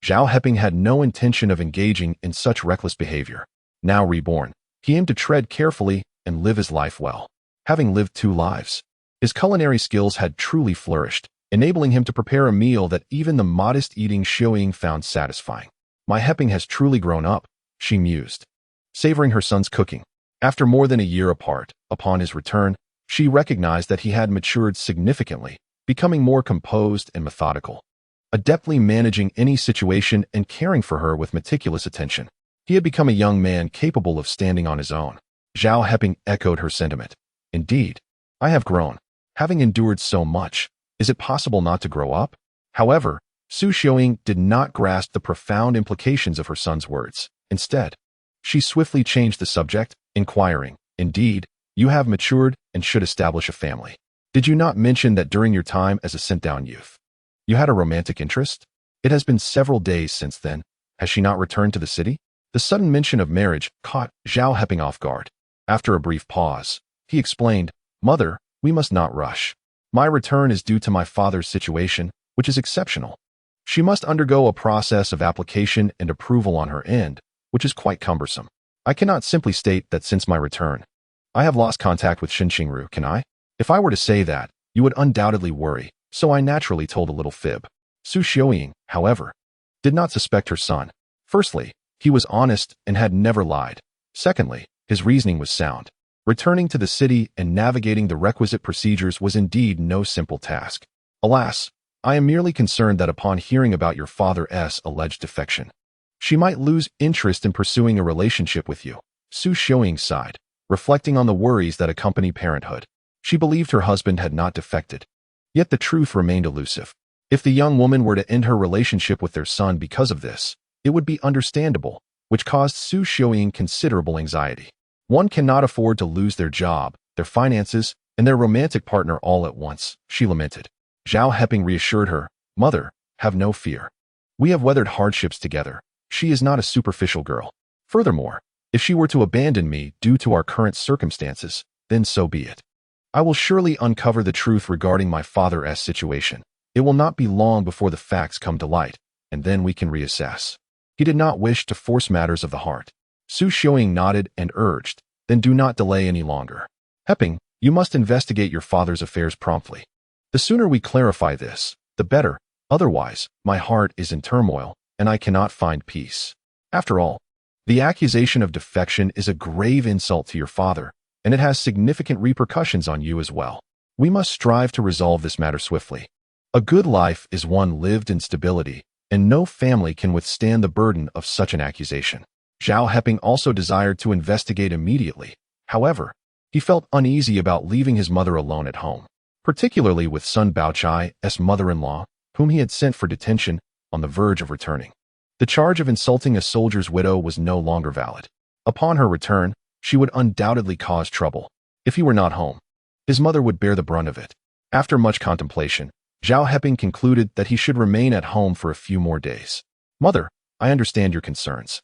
Zhao Heping had no intention of engaging in such reckless behavior. Now reborn, he aimed to tread carefully and live his life well. Having lived 2 lives, his culinary skills had truly flourished, enabling him to prepare a meal that even the modest-eating Xiaoying found satisfying. My Heping has truly grown up, she mused, savoring her son's cooking. After more than a year apart, upon his return, she recognized that he had matured significantly, becoming more composed and methodical, adeptly managing any situation and caring for her with meticulous attention. He had become a young man capable of standing on his own. Zhao Heping echoed her sentiment. Indeed, I have grown. Having endured so much, is it possible not to grow up? However, Su Xiaoying did not grasp the profound implications of her son's words. Instead, she swiftly changed the subject, inquiring, Indeed, you have matured and should establish a family. Did you not mention that during your time as a sent-down youth, you had a romantic interest? It has been several days since then. Has she not returned to the city? The sudden mention of marriage caught Zhao Heping off guard. After a brief pause, he explained, Mother, we must not rush. My return is due to my father's situation, which is exceptional. She must undergo a process of application and approval on her end, which is quite cumbersome. I cannot simply state that since my return, I have lost contact with Shen Qingru, can I? If I were to say that, you would undoubtedly worry, so I naturally told a little fib. Su Xiaoying, however, did not suspect her son. Firstly, he was honest and had never lied. Secondly, his reasoning was sound. Returning to the city and navigating the requisite procedures was indeed no simple task. Alas, I am merely concerned that upon hearing about your father's alleged defection, she might lose interest in pursuing a relationship with you. Su Xiaoying sighed, reflecting on the worries that accompany parenthood. She believed her husband had not defected. Yet the truth remained elusive. If the young woman were to end her relationship with their son because of this, it would be understandable, which caused Su Xiaoying considerable anxiety. One cannot afford to lose their job, their finances, and their romantic partner all at once, she lamented. Zhao Heping reassured her, Mother, have no fear. We have weathered hardships together. She is not a superficial girl. Furthermore, if she were to abandon me due to our current circumstances, then so be it. I will surely uncover the truth regarding my father's situation. It will not be long before the facts come to light, and then we can reassess. He did not wish to force matters of the heart. Su Xiaoying nodded and urged, Then do not delay any longer. Heping, you must investigate your father's affairs promptly. The sooner we clarify this, the better. Otherwise, my heart is in turmoil, and I cannot find peace. After all, the accusation of defection is a grave insult to your father, and it has significant repercussions on you as well. We must strive to resolve this matter swiftly. A good life is one lived in stability, and no family can withstand the burden of such an accusation. Zhao Heping also desired to investigate immediately. However, he felt uneasy about leaving his mother alone at home, particularly with Sun Baochai's mother-in-law, whom he had sent for detention, on the verge of returning. The charge of insulting a soldier's widow was no longer valid. Upon her return, she would undoubtedly cause trouble. If he were not home, his mother would bear the brunt of it. After much contemplation, Zhao Heping concluded that he should remain at home for a few more days. Mother, I understand your concerns,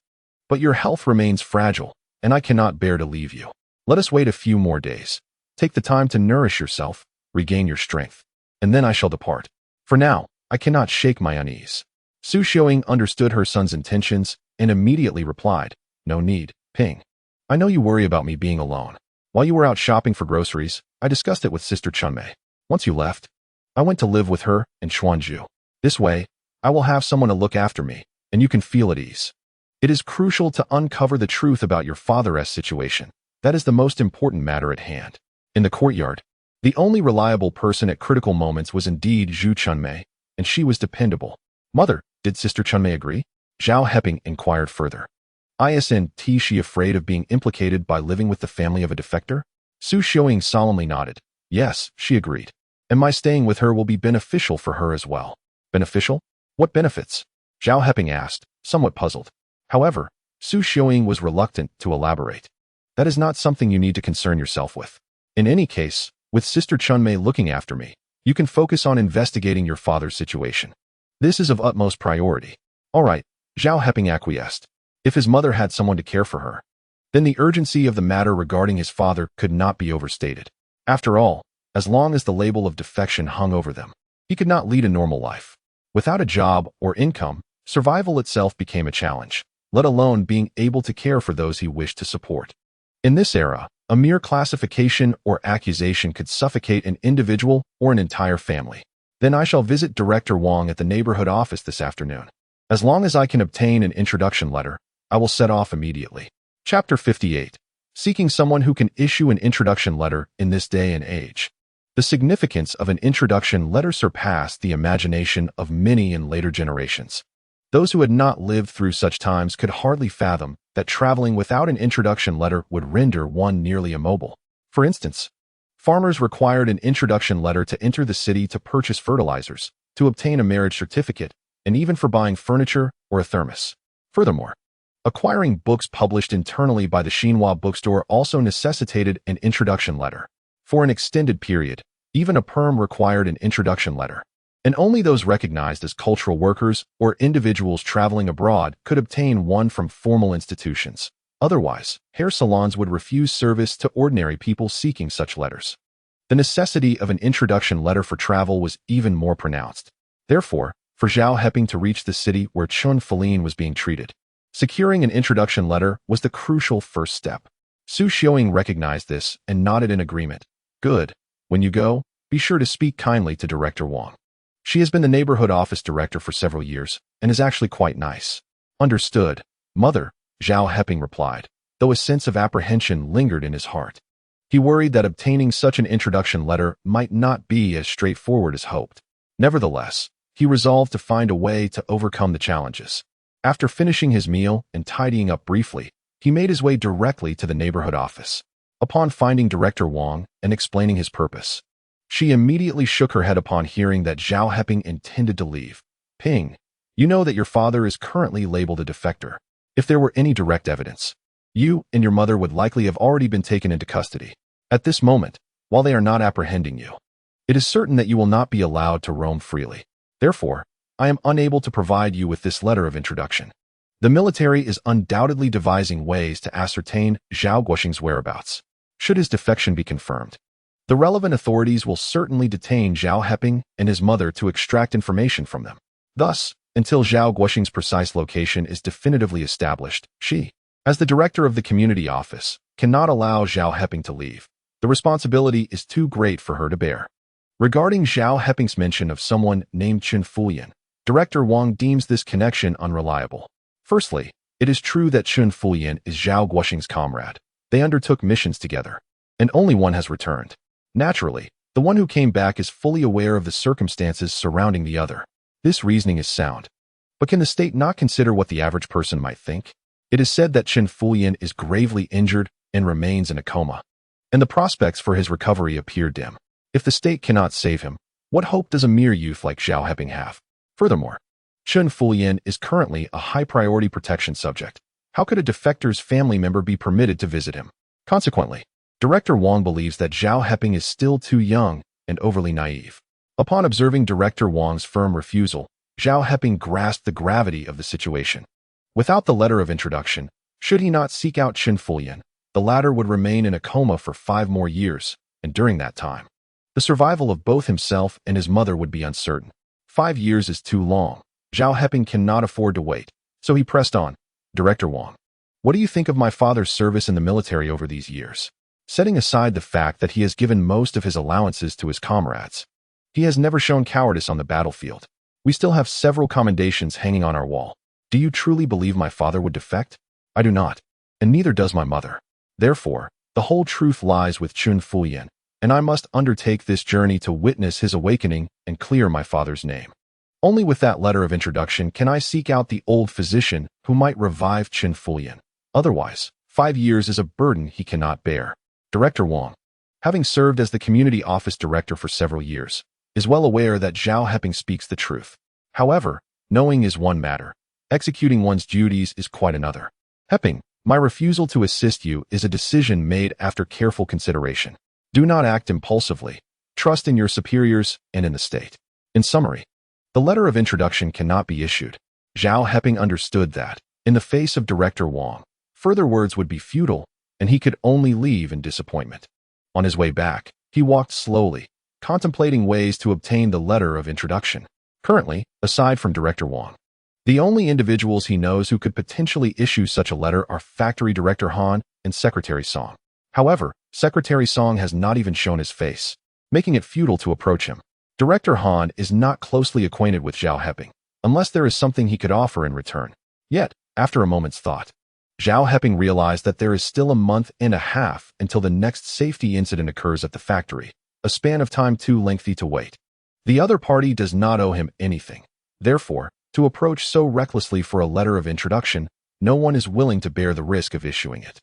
but your health remains fragile, and I cannot bear to leave you. Let us wait a few more days. Take the time to nourish yourself, regain your strength, and then I shall depart. For now, I cannot shake my unease. Su Xiaoying understood her son's intentions and immediately replied, No need, Ping. I know you worry about me being alone. While you were out shopping for groceries, I discussed it with Sister Chunmei. Once you left, I went to live with her in Xuanzhu. This way, I will have someone to look after me, and you can feel at ease. It is crucial to uncover the truth about your father's situation. That is the most important matter at hand. In the courtyard, the only reliable person at critical moments was indeed Zhu Chunmei, and she was dependable. Mother, did Sister Chunmei agree? Zhao Heping inquired further. Isn't she afraid of being implicated by living with the family of a defector? Su Xiaoying solemnly nodded. Yes, she agreed. And my staying with her will be beneficial for her as well. Beneficial? What benefits? Zhao Heping asked, somewhat puzzled. However, Su Xiuying was reluctant to elaborate. That is not something you need to concern yourself with. In any case, with Sister Chunmei looking after me, you can focus on investigating your father's situation. This is of utmost priority. All right, Zhao Heping acquiesced. If his mother had someone to care for her, then the urgency of the matter regarding his father could not be overstated. After all, as long as the label of defection hung over them, he could not lead a normal life. Without a job or income, survival itself became a challenge, let alone being able to care for those he wished to support. In this era, a mere classification or accusation could suffocate an individual or an entire family. Then I shall visit Director Wang at the neighborhood office this afternoon. As long as I can obtain an introduction letter, I will set off immediately. Chapter 58. Seeking someone who can issue an introduction letter in this day and age. The significance of an introduction letter surpassed the imagination of many in later generations. Those who had not lived through such times could hardly fathom that traveling without an introduction letter would render one nearly immobile. For instance, farmers required an introduction letter to enter the city to purchase fertilizers, to obtain a marriage certificate, and even for buying furniture or a thermos. Furthermore, acquiring books published internally by the Xinhua bookstore also necessitated an introduction letter. For an extended period, even a perm required an introduction letter, and only those recognized as cultural workers or individuals traveling abroad could obtain one from formal institutions. Otherwise, hair salons would refuse service to ordinary people seeking such letters. The necessity of an introduction letter for travel was even more pronounced. Therefore, for Zhao Heping to reach the city where Chun Feline was being treated, securing an introduction letter was the crucial first step. Su Xiuying recognized this and nodded in agreement. Good. When you go, be sure to speak kindly to Director Wang. She has been the neighborhood office director for several years and is actually quite nice. Understood, Mother, Zhao Heping replied, though a sense of apprehension lingered in his heart. He worried that obtaining such an introduction letter might not be as straightforward as hoped. Nevertheless, he resolved to find a way to overcome the challenges. After finishing his meal and tidying up briefly, he made his way directly to the neighborhood office. Upon finding Director Wang and explaining his purpose, she immediately shook her head upon hearing that Zhao Heping intended to leave. Ping, you know that your father is currently labeled a defector. If there were any direct evidence, you and your mother would likely have already been taken into custody. At this moment, while they are not apprehending you, it is certain that you will not be allowed to roam freely. Therefore, I am unable to provide you with this letter of introduction. The military is undoubtedly devising ways to ascertain Zhao Guoxing's whereabouts. Should his defection be confirmed, the relevant authorities will certainly detain Zhao Heping and his mother to extract information from them. Thus, until Zhao Guoxing's precise location is definitively established, she, as the director of the community office, cannot allow Zhao Heping to leave. The responsibility is too great for her to bear. Regarding Zhao Heping's mention of someone named Chun Fulian, Director Wang deems this connection unreliable. Firstly, it is true that Chun Fulian is Zhao Guoxing's comrade. They undertook missions together, and only one has returned. Naturally, the one who came back is fully aware of the circumstances surrounding the other. This reasoning is sound. But can the state not consider what the average person might think? It is said that Chun Fulian is gravely injured and remains in a coma, and the prospects for his recovery appear dim. If the state cannot save him, what hope does a mere youth like Zhao Heping have? Furthermore, Chun Fulian is currently a high-priority protection subject. How could a defector's family member be permitted to visit him? Consequently, Director Wang believes that Zhao Heping is still too young and overly naive. Upon observing Director Wang's firm refusal, Zhao Heping grasped the gravity of the situation. Without the letter of introduction, should he not seek out Chun Fulian, the latter would remain in a coma for 5 more years, and during that time, the survival of both himself and his mother would be uncertain. 5 years is too long. Zhao Heping cannot afford to wait, so he pressed on. Director Wang, what do you think of my father's service in the military over these years? Setting aside the fact that he has given most of his allowances to his comrades, he has never shown cowardice on the battlefield. We still have several commendations hanging on our wall. Do you truly believe my father would defect? I do not, and neither does my mother. Therefore, the whole truth lies with Chun Fulian, and I must undertake this journey to witness his awakening and clear my father's name. Only with that letter of introduction can I seek out the old physician who might revive Chun Fulian. Otherwise, 5 years is a burden he cannot bear. Director Wang, having served as the community office director for several years, is well aware that Zhao Heping speaks the truth. However, knowing is one matter. Executing one's duties is quite another. Heping, my refusal to assist you is a decision made after careful consideration. Do not act impulsively. Trust in your superiors and in the state. In summary, the letter of introduction cannot be issued. Zhao Heping understood that, in the face of Director Wang, further words would be futile, and he could only leave in disappointment. On his way back, he walked slowly, contemplating ways to obtain the letter of introduction. Currently, aside from Director Wang, the only individuals he knows who could potentially issue such a letter are Factory Director Han and Secretary Song. However, Secretary Song has not even shown his face, making it futile to approach him. Director Han is not closely acquainted with Zhao Heping, unless there is something he could offer in return. Yet, after a moment's thought, Zhao Heping realized that there is still a month and a half until the next safety incident occurs at the factory, a span of time too lengthy to wait. The other party does not owe him anything. Therefore, to approach so recklessly for a letter of introduction, no one is willing to bear the risk of issuing it.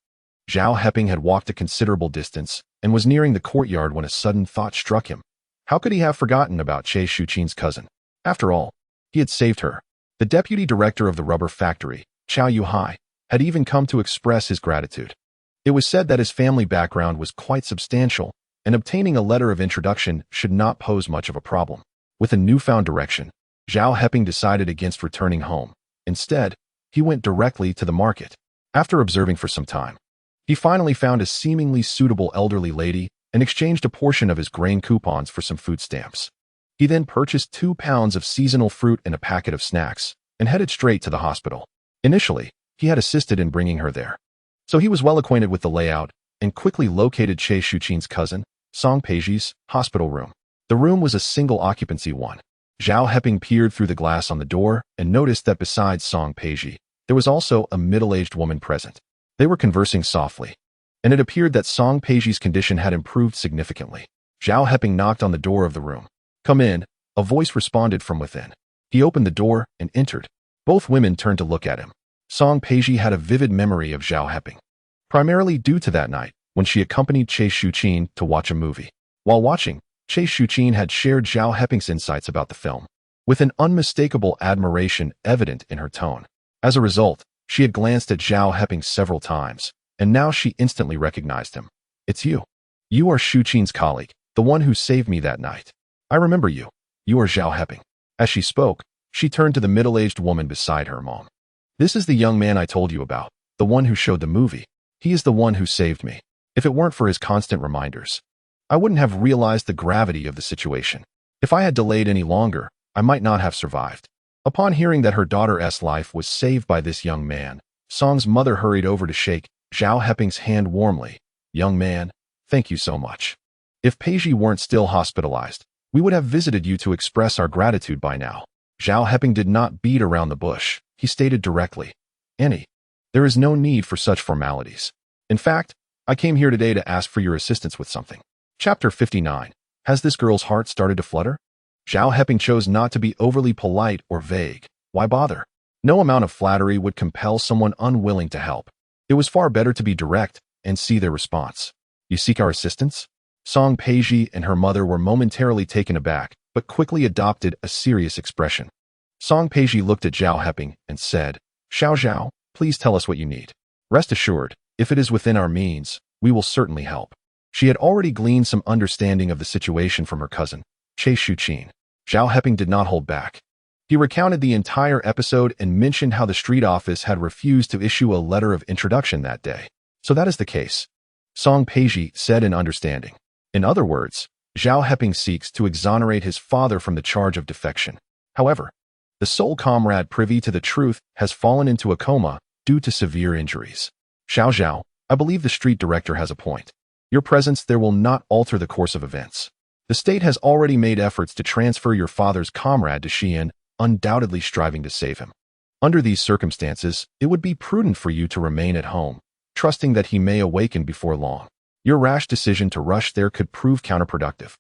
Zhao Heping had walked a considerable distance and was nearing the courtyard when a sudden thought struck him. How could he have forgotten about Che Shuqin's cousin? After all, he had saved her. The deputy director of the rubber factory, Chao Yuhai, had even come to express his gratitude. It was said that his family background was quite substantial, and obtaining a letter of introduction should not pose much of a problem. With a newfound direction, Zhao Heping decided against returning home. Instead, he went directly to the market. After observing for some time, he finally found a seemingly suitable elderly lady and exchanged a portion of his grain coupons for some food stamps. He then purchased 2 pounds of seasonal fruit and a packet of snacks, and headed straight to the hospital. Initially, he had assisted in bringing her there, so he was well acquainted with the layout and quickly located Che Shuqin's cousin, Song Peiji's, hospital room. The room was a single-occupancy one. Zhao Heping peered through the glass on the door and noticed that besides Song Peiji, there was also a middle-aged woman present. They were conversing softly, and it appeared that Song Peiji's condition had improved significantly. Zhao Heping knocked on the door of the room. "Come in," a voice responded from within. He opened the door and entered. Both women turned to look at him. Song Peiji had a vivid memory of Zhao Heping, primarily due to that night when she accompanied Che Shuqin to watch a movie. While watching, Che Shuqin had shared Zhao Heping's insights about the film, with an unmistakable admiration evident in her tone. As a result, she had glanced at Zhao Heping several times, and now she instantly recognized him. "It's you. You are Shuqin's colleague, the one who saved me that night. I remember you. You are Zhao Heping." As she spoke, she turned to the middle-aged woman beside her. "Mom, this is the young man I told you about, the one who showed the movie. He is the one who saved me. If it weren't for his constant reminders, I wouldn't have realized the gravity of the situation. If I had delayed any longer, I might not have survived." Upon hearing that her daughter's life was saved by this young man, Song's mother hurried over to shake Zhao Heping's hand warmly. "Young man, thank you so much. If Peiji weren't still hospitalized, we would have visited you to express our gratitude by now." Zhao Heping did not beat around the bush. He stated directly, "Annie, there is no need for such formalities. In fact, I came here today to ask for your assistance with something." Chapter 59. Has this girl's heart started to flutter? Zhao Heping chose not to be overly polite or vague. Why bother? No amount of flattery would compel someone unwilling to help. It was far better to be direct and see their response. "You seek our assistance?" Song Peiji and her mother were momentarily taken aback, but quickly adopted a serious expression. Song Peiji looked at Zhao Heping and said, "Xiao Zhao, please tell us what you need. Rest assured, if it is within our means, we will certainly help." She had already gleaned some understanding of the situation from her cousin, Che Shuqin. Zhao Heping did not hold back. He recounted the entire episode and mentioned how the street office had refused to issue a letter of introduction that day. "So that is the case," Song Peiji said in understanding. In other words, Zhao Heping seeks to exonerate his father from the charge of defection. However, the sole comrade privy to the truth has fallen into a coma due to severe injuries. "Xiao Zhao, I believe the street director has a point. Your presence there will not alter the course of events. The state has already made efforts to transfer your father's comrade to Xi'an, undoubtedly striving to save him. Under these circumstances, it would be prudent for you to remain at home, trusting that he may awaken before long. Your rash decision to rush there could prove counterproductive.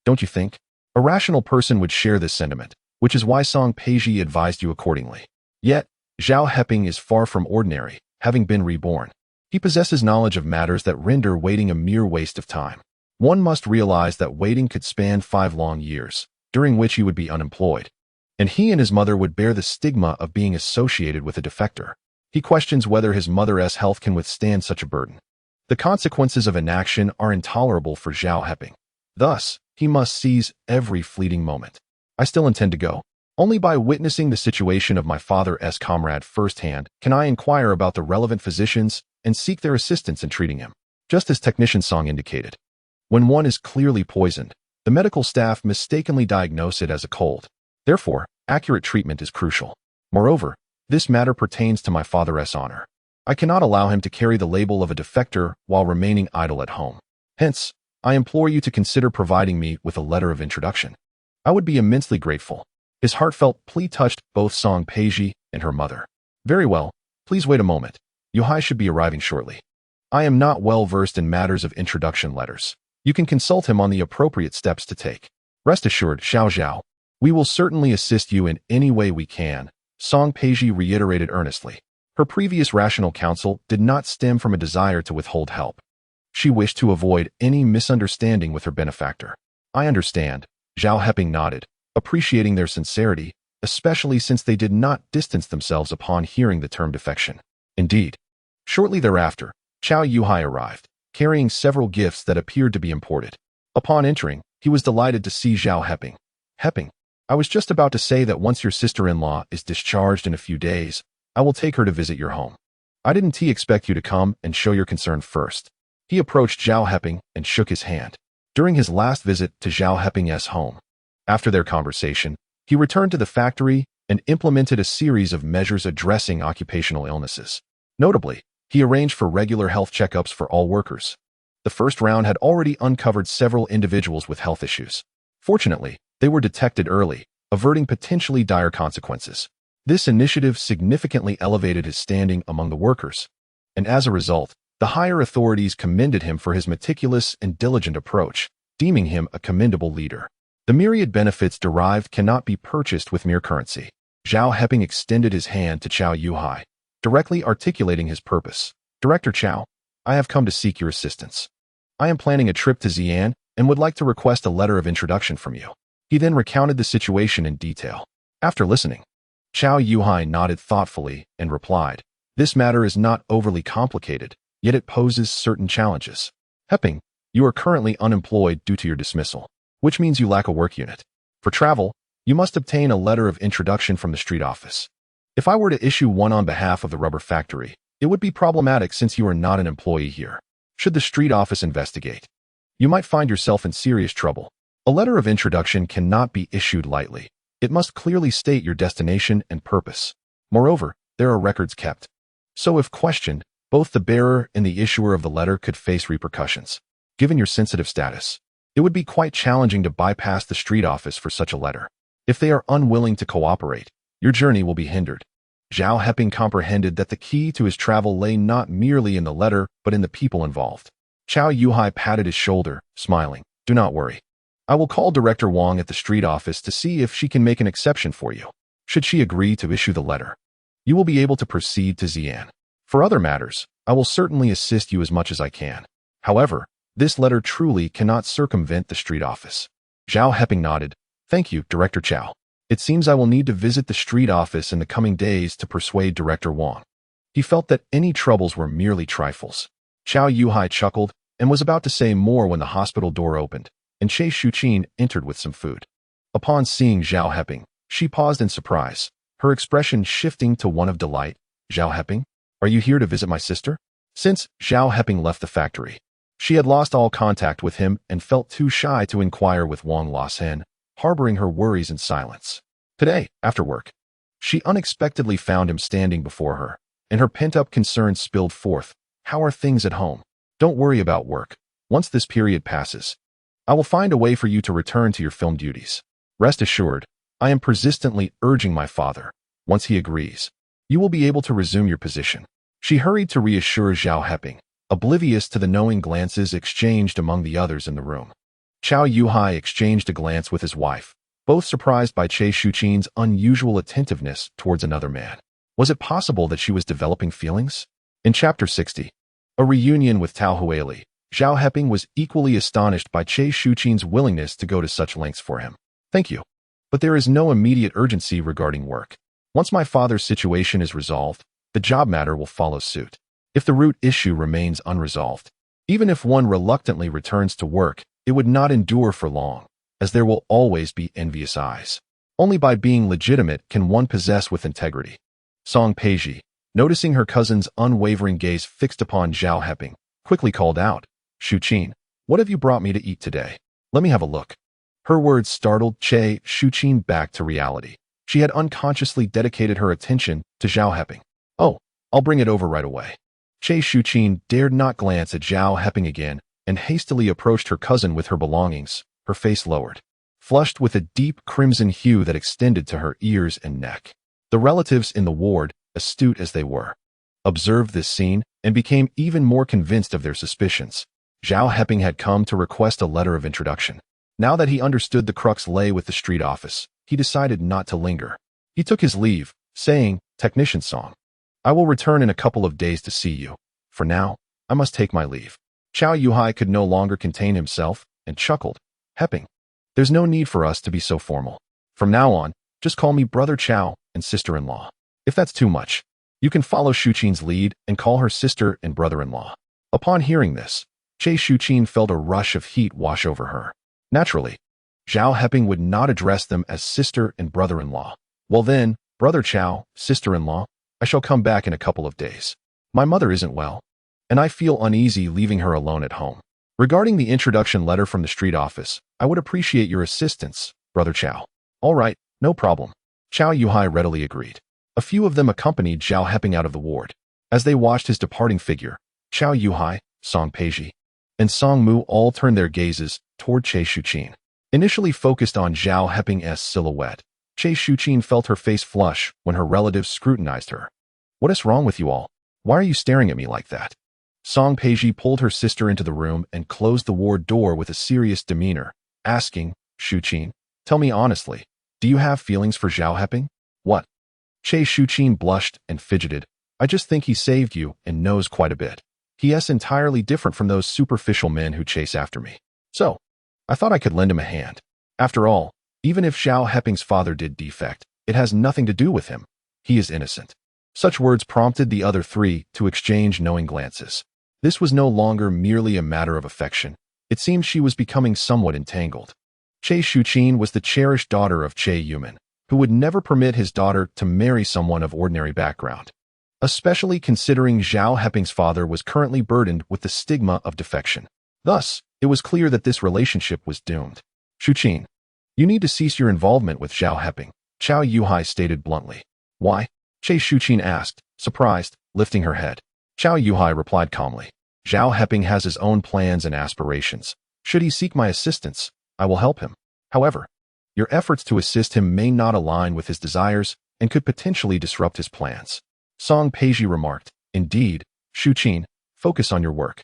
Don't you think?" A rational person would share this sentiment, which is why Song Peiji advised you accordingly. Yet, Zhao Heping is far from ordinary, having been reborn. He possesses knowledge of matters that render waiting a mere waste of time. One must realize that waiting could span 5 long years, during which he would be unemployed. and he and his mother would bear the stigma of being associated with a defector. He questions whether his mother's health can withstand such a burden. The consequences of inaction are intolerable for Zhao Heping. Thus, he must seize every fleeting moment. I still intend to go. Only by witnessing the situation of my father's comrade firsthand can I inquire about the relevant physicians and seek their assistance in treating him. Just as technician Song indicated, when one is clearly poisoned, the medical staff mistakenly diagnose it as a cold. Therefore, accurate treatment is crucial. Moreover, this matter pertains to my father's honor. I cannot allow him to carry the label of a defector while remaining idle at home. Hence, I implore you to consider providing me with a letter of introduction. I would be immensely grateful. His heartfelt plea touched both Song Peiji and her mother. Very well, please wait a moment. Yuhai should be arriving shortly. I am not well versed in matters of introduction letters. You can consult him on the appropriate steps to take. Rest assured, Xiao Zhao, we will certainly assist you in any way we can, Song Peiji reiterated earnestly. Her previous rational counsel did not stem from a desire to withhold help. She wished to avoid any misunderstanding with her benefactor. I understand, Zhao Heping nodded, appreciating their sincerity, especially since they did not distance themselves upon hearing the term defection. Indeed. Shortly thereafter, Chao Yuhai arrived, carrying several gifts that appeared to be imported. Upon entering, he was delighted to see Zhao Heping. Heping, I was just about to say that once your sister-in-law is discharged in a few days, I will take her to visit your home. I didn't expect you to come and show your concern first. He approached Zhao Heping and shook his hand. During his last visit to Zhao Heping's home, after their conversation, he returned to the factory and implemented a series of measures addressing occupational illnesses. Notably, he arranged for regular health checkups for all workers. The first round had already uncovered several individuals with health issues. Fortunately, they were detected early, averting potentially dire consequences. This initiative significantly elevated his standing among the workers, and as a result, the higher authorities commended him for his meticulous and diligent approach, deeming him a commendable leader. The myriad benefits derived cannot be purchased with mere currency. Zhao Heping extended his hand to Chao Yuhai, directly articulating his purpose. Director Chao, I have come to seek your assistance. I am planning a trip to Xi'an and would like to request a letter of introduction from you. He then recounted the situation in detail. After listening, Chao Yuhai nodded thoughtfully and replied, this matter is not overly complicated, yet it poses certain challenges. Heping, you are currently unemployed due to your dismissal, which means you lack a work unit. For travel, you must obtain a letter of introduction from the street office. If I were to issue one on behalf of the rubber factory, it would be problematic since you are not an employee here. Should the street office investigate, you might find yourself in serious trouble. A letter of introduction cannot be issued lightly. It must clearly state your destination and purpose. Moreover, there are records kept. So if questioned, both the bearer and the issuer of the letter could face repercussions. Given your sensitive status, it would be quite challenging to bypass the street office for such a letter. If they are unwilling to cooperate, your journey will be hindered. Zhao Heping comprehended that the key to his travel lay not merely in the letter, but in the people involved. Chao Yuhai patted his shoulder, smiling. Do not worry. I will call Director Wang at the street office to see if she can make an exception for you. Should she agree to issue the letter, you will be able to proceed to Xi'an. For other matters, I will certainly assist you as much as I can. However, this letter truly cannot circumvent the street office. Zhao Heping nodded. Thank you, Director Chao. It seems I will need to visit the street office in the coming days to persuade Director Wang. He felt that any troubles were merely trifles. Chao Yuhai chuckled and was about to say more when the hospital door opened, and Che Shuqin entered with some food. Upon seeing Zhao Heping, she paused in surprise, her expression shifting to one of delight. Zhao Heping, are you here to visit my sister? Since Zhao Heping left the factory, she had lost all contact with him and felt too shy to inquire with Wang Lasen, harboring her worries in silence. Today, after work, she unexpectedly found him standing before her, and her pent-up concerns spilled forth. How are things at home? Don't worry about work. Once this period passes, I will find a way for you to return to your film duties. Rest assured, I am persistently urging my father. Once he agrees, you will be able to resume your position. She hurried to reassure Zhao Heping, oblivious to the knowing glances exchanged among the others in the room. Chao Yuhai exchanged a glance with his wife, both surprised by Che Shuqin's unusual attentiveness towards another man. Was it possible that she was developing feelings? In Chapter 60, a reunion with Tao Huili, Zhao Heping was equally astonished by Che Shuqin's willingness to go to such lengths for him. Thank you. But there is no immediate urgency regarding work. Once my father's situation is resolved, the job matter will follow suit. If the root issue remains unresolved, even if one reluctantly returns to work, it would not endure for long, as there will always be envious eyes. Only by being legitimate can one possess with integrity. Song Peiji, noticing her cousin's unwavering gaze fixed upon Zhao Heping, quickly called out, "Shuqin, what have you brought me to eat today? Let me have a look." Her words startled Shuqin back to reality. She had unconsciously dedicated her attention to Zhao Heping. "Oh, I'll bring it over right away." Shuqin dared not glance at Zhao Heping again and hastily approached her cousin with her belongings, her face lowered, flushed with a deep crimson hue that extended to her ears and neck. The relatives in the ward, astute as they were, observed this scene and became even more convinced of their suspicions. Zhao Heping had come to request a letter of introduction. Now that he understood the crux lay with the street office, he decided not to linger. He took his leave, saying, "Technician Song, I will return in a couple of days to see you. For now, I must take my leave." Chao Yuhai could no longer contain himself and chuckled, "Heping, there's no need for us to be so formal. From now on, just call me Brother Chao and sister-in-law. If that's too much, you can follow Shuqin's lead and call her sister and brother-in-law." Upon hearing this, Shuqin felt a rush of heat wash over her. Naturally, Zhao Heping would not address them as sister and brother-in-law. "Well then, Brother Chao, sister-in-law, I shall come back in a couple of days. My mother isn't well, and I feel uneasy leaving her alone at home. Regarding the introduction letter from the street office, I would appreciate your assistance, Brother Chao." "All right, no problem." Chao Yuhai readily agreed. A few of them accompanied Zhao Heping out of the ward. As they watched his departing figure, Chao Yuhai, Song Peiji, and Song Mu all turned their gazes toward Shuqin. Initially focused on Zhao Heping's silhouette, Shuqin felt her face flush when her relatives scrutinized her. "What is wrong with you all? Why are you staring at me like that?" Song Peiji pulled her sister into the room and closed the ward door with a serious demeanor, asking, "Shuqin, tell me honestly, do you have feelings for Zhao Heping?" "What?" Shuqin blushed and fidgeted. "I just think he saved you and knows quite a bit. He is entirely different from those superficial men who chase after me. So, I thought I could lend him a hand. After all, even if Zhao Heping's father did defect, it has nothing to do with him. He is innocent." Such words prompted the other three to exchange knowing glances. This was no longer merely a matter of affection. It seemed she was becoming somewhat entangled. Shuqin was the cherished daughter of Yuman, who would never permit his daughter to marry someone of ordinary background, especially considering Zhao Heping's father was currently burdened with the stigma of defection. Thus, it was clear that this relationship was doomed. "Shuqin, you need to cease your involvement with Zhao Heping," Chao Yuhai stated bluntly. "Why?" Shuqin asked, surprised, lifting her head. Chao Yuhai replied calmly, "Zhao Heping has his own plans and aspirations. Should he seek my assistance, I will help him. However, your efforts to assist him may not align with his desires and could potentially disrupt his plans." Song Peiji remarked, "Indeed, Shuqin, focus on your work.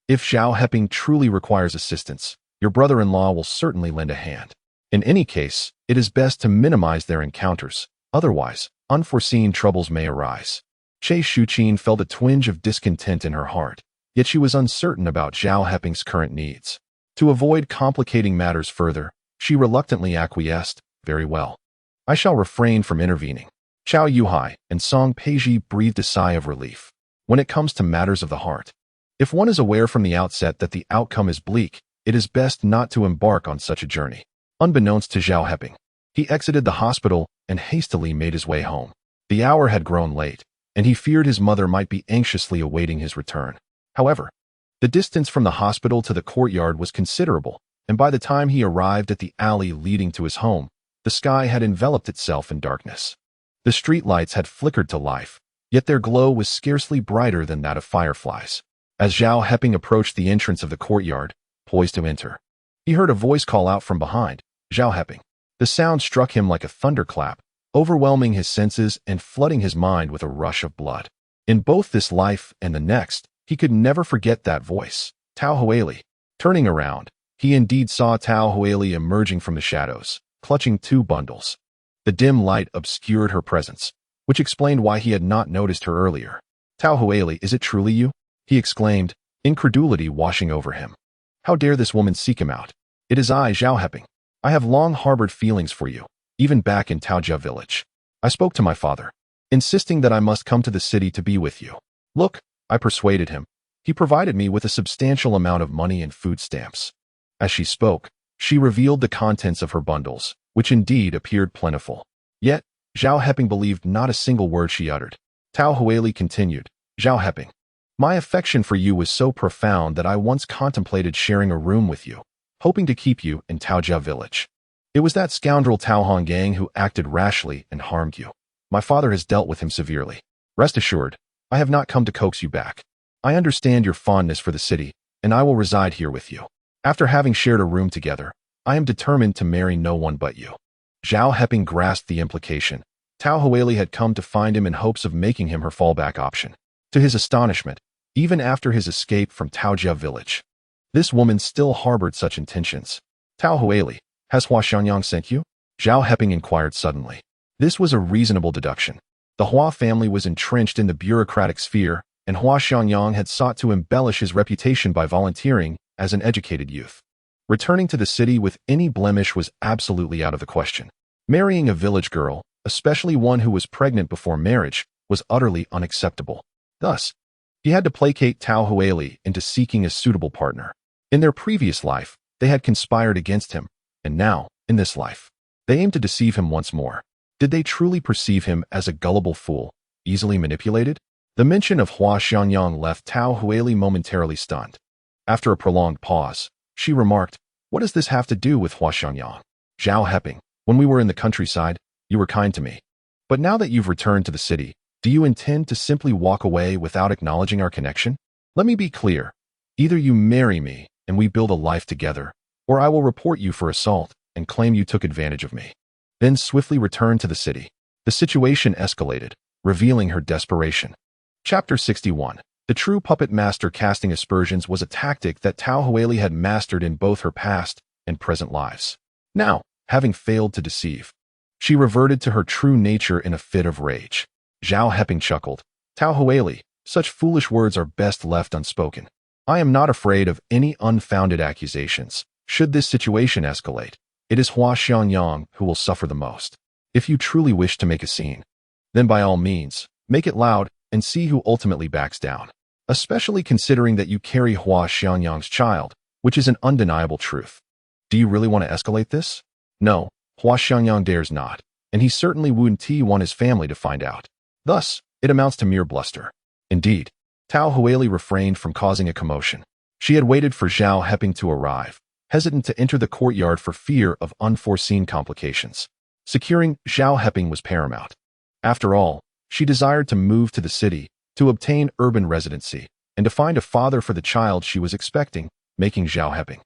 If Zhao Heping truly requires assistance, your brother-in-law will certainly lend a hand. In any case, it is best to minimize their encounters. Otherwise, unforeseen troubles may arise." Shuqin felt a twinge of discontent in her heart, yet she was uncertain about Zhao Heping's current needs. To avoid complicating matters further, she reluctantly acquiesced, "Very well. I shall refrain from intervening." Chao Yuhai and Song Peiji breathed a sigh of relief. When it comes to matters of the heart, if one is aware from the outset that the outcome is bleak, it is best not to embark on such a journey. Unbeknownst to Zhao Heping, he exited the hospital and hastily made his way home. The hour had grown late, and he feared his mother might be anxiously awaiting his return. However, the distance from the hospital to the courtyard was considerable, and by the time he arrived at the alley leading to his home, the sky had enveloped itself in darkness. The streetlights had flickered to life, yet their glow was scarcely brighter than that of fireflies. As Zhao Heping approached the entrance of the courtyard, poised to enter, he heard a voice call out from behind, "Zhao Heping." The sound struck him like a thunderclap, overwhelming his senses and flooding his mind with a rush of blood. In both this life and the next, he could never forget that voice, Tao Huili. Turning around, he indeed saw Tao Huili emerging from the shadows, clutching two bundles. The dim light obscured her presence, which explained why he had not noticed her earlier. "Tao Huili, is it truly you?" he exclaimed, incredulity washing over him. "How dare this woman seek him out? It is I, Zhao Heping. I have long harbored feelings for you. even back in Taojia village. I spoke to my father, insisting that I must come to the city to be with you. Look, I persuaded him. He provided me with a substantial amount of money and food stamps. As she spoke, she revealed the contents of her bundles, which indeed appeared plentiful. Yet, Zhao Heping believed not a single word she uttered. Tao Huili continued, Zhao Heping, my affection for you was so profound that I once contemplated sharing a room with you, hoping to keep you in Taojia village. It was that scoundrel Tao Hongang who acted rashly and harmed you. My father has dealt with him severely. Rest assured, I have not come to coax you back. I understand your fondness for the city, and I will reside here with you. After having shared a room together, I am determined to marry no one but you. Zhao Heping grasped the implication. Tao Huili had come to find him in hopes of making him her fallback option. To his astonishment, even after his escape from Taojia village, this woman still harbored such intentions. Tao Huili, has Hua Xiangyang sent you? Zhao Heping inquired suddenly. This was a reasonable deduction. The Hua family was entrenched in the bureaucratic sphere, and Hua Xiangyang had sought to embellish his reputation by volunteering as an educated youth. Returning to the city with any blemish was absolutely out of the question. Marrying a village girl, especially one who was pregnant before marriage, was utterly unacceptable. Thus, he had to placate Tao Huili into seeking a suitable partner. In their previous life, they had conspired against him, and now, in this life, they aimed to deceive him once more. Did they truly perceive him as a gullible fool, easily manipulated? The mention of Hua Xiangyang left Tao Huili momentarily stunned. After a prolonged pause, she remarked, what does this have to do with Hua Xiangyang? Zhao Heping, when we were in the countryside, you were kind to me. But now that you've returned to the city, do you intend to simply walk away without acknowledging our connection? Let me be clear. Either you marry me and we build a life together, or I will report you for assault and claim you took advantage of me. Then swiftly return to the city. The situation escalated, revealing her desperation. Chapter 61. The true puppet master casting aspersions was a tactic that Tao Huili had mastered in both her past and present lives. Now, having failed to deceive, she reverted to her true nature in a fit of rage. Zhao Heping chuckled. Tao Huili, such foolish words are best left unspoken. I am not afraid of any unfounded accusations. Should this situation escalate, it is Hua Xiangyang who will suffer the most. If you truly wish to make a scene, then by all means, make it loud and see who ultimately backs down. Especially considering that you carry Hua Xiangyang's child, which is an undeniable truth. Do you really want to escalate this? No, Hua Xiangyang dares not, and he certainly wouldn't want his family to find out. Thus, it amounts to mere bluster. Indeed, Tao Huili refrained from causing a commotion. She had waited for Zhao Heping to arrive, hesitant to enter the courtyard for fear of unforeseen complications. Securing Zhao Heping was paramount. After all, she desired to move to the city, to obtain urban residency, and to find a father for the child she was expecting, making Zhao Heping,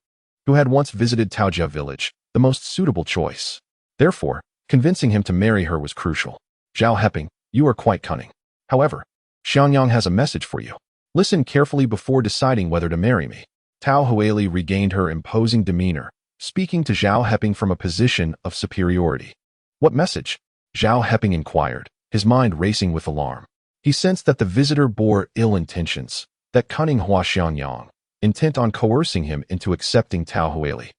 who had once visited Taojia village, the most suitable choice. Therefore, convincing him to marry her was crucial. Zhao Heping, you are quite cunning. However, Xiangyang has a message for you. Listen carefully before deciding whether to marry me. Tao Huili regained her imposing demeanor, speaking to Zhao Heping from a position of superiority. What message? Zhao Heping inquired, his mind racing with alarm. He sensed that the visitor bore ill intentions, that cunning Hua Xiangyang, intent on coercing him into accepting Tao Huili,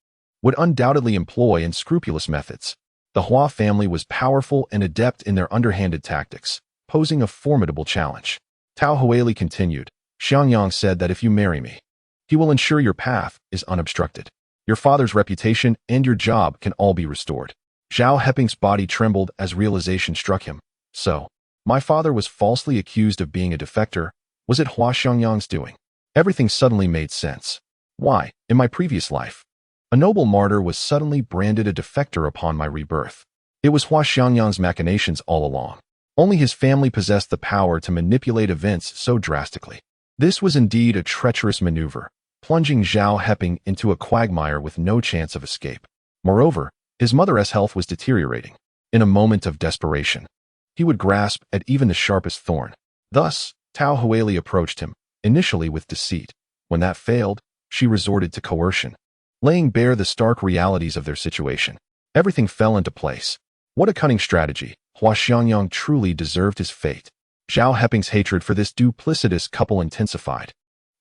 would undoubtedly employ unscrupulous methods. The Hua family was powerful and adept in their underhanded tactics, posing a formidable challenge. Tao Huili continued, Xiangyang said that if you marry me, he will ensure your path is unobstructed. Your father's reputation and your job can all be restored. Zhao Heping's body trembled as realization struck him. So, my father was falsely accused of being a defector. Was it Hua Xiangyang's doing? Everything suddenly made sense. Why, in my previous life, a noble martyr was suddenly branded a defector upon my rebirth. It was Hua Xiangyang's machinations all along. Only his family possessed the power to manipulate events so drastically. This was indeed a treacherous maneuver, plunging Zhao Heping into a quagmire with no chance of escape. Moreover, his mother's health was deteriorating. In a moment of desperation, he would grasp at even the sharpest thorn. Thus, Tao Huili approached him, initially with deceit. When that failed, she resorted to coercion, laying bare the stark realities of their situation. Everything fell into place. What a cunning strategy. Hua Xiangyang truly deserved his fate. Zhao Heping's hatred for this duplicitous couple intensified.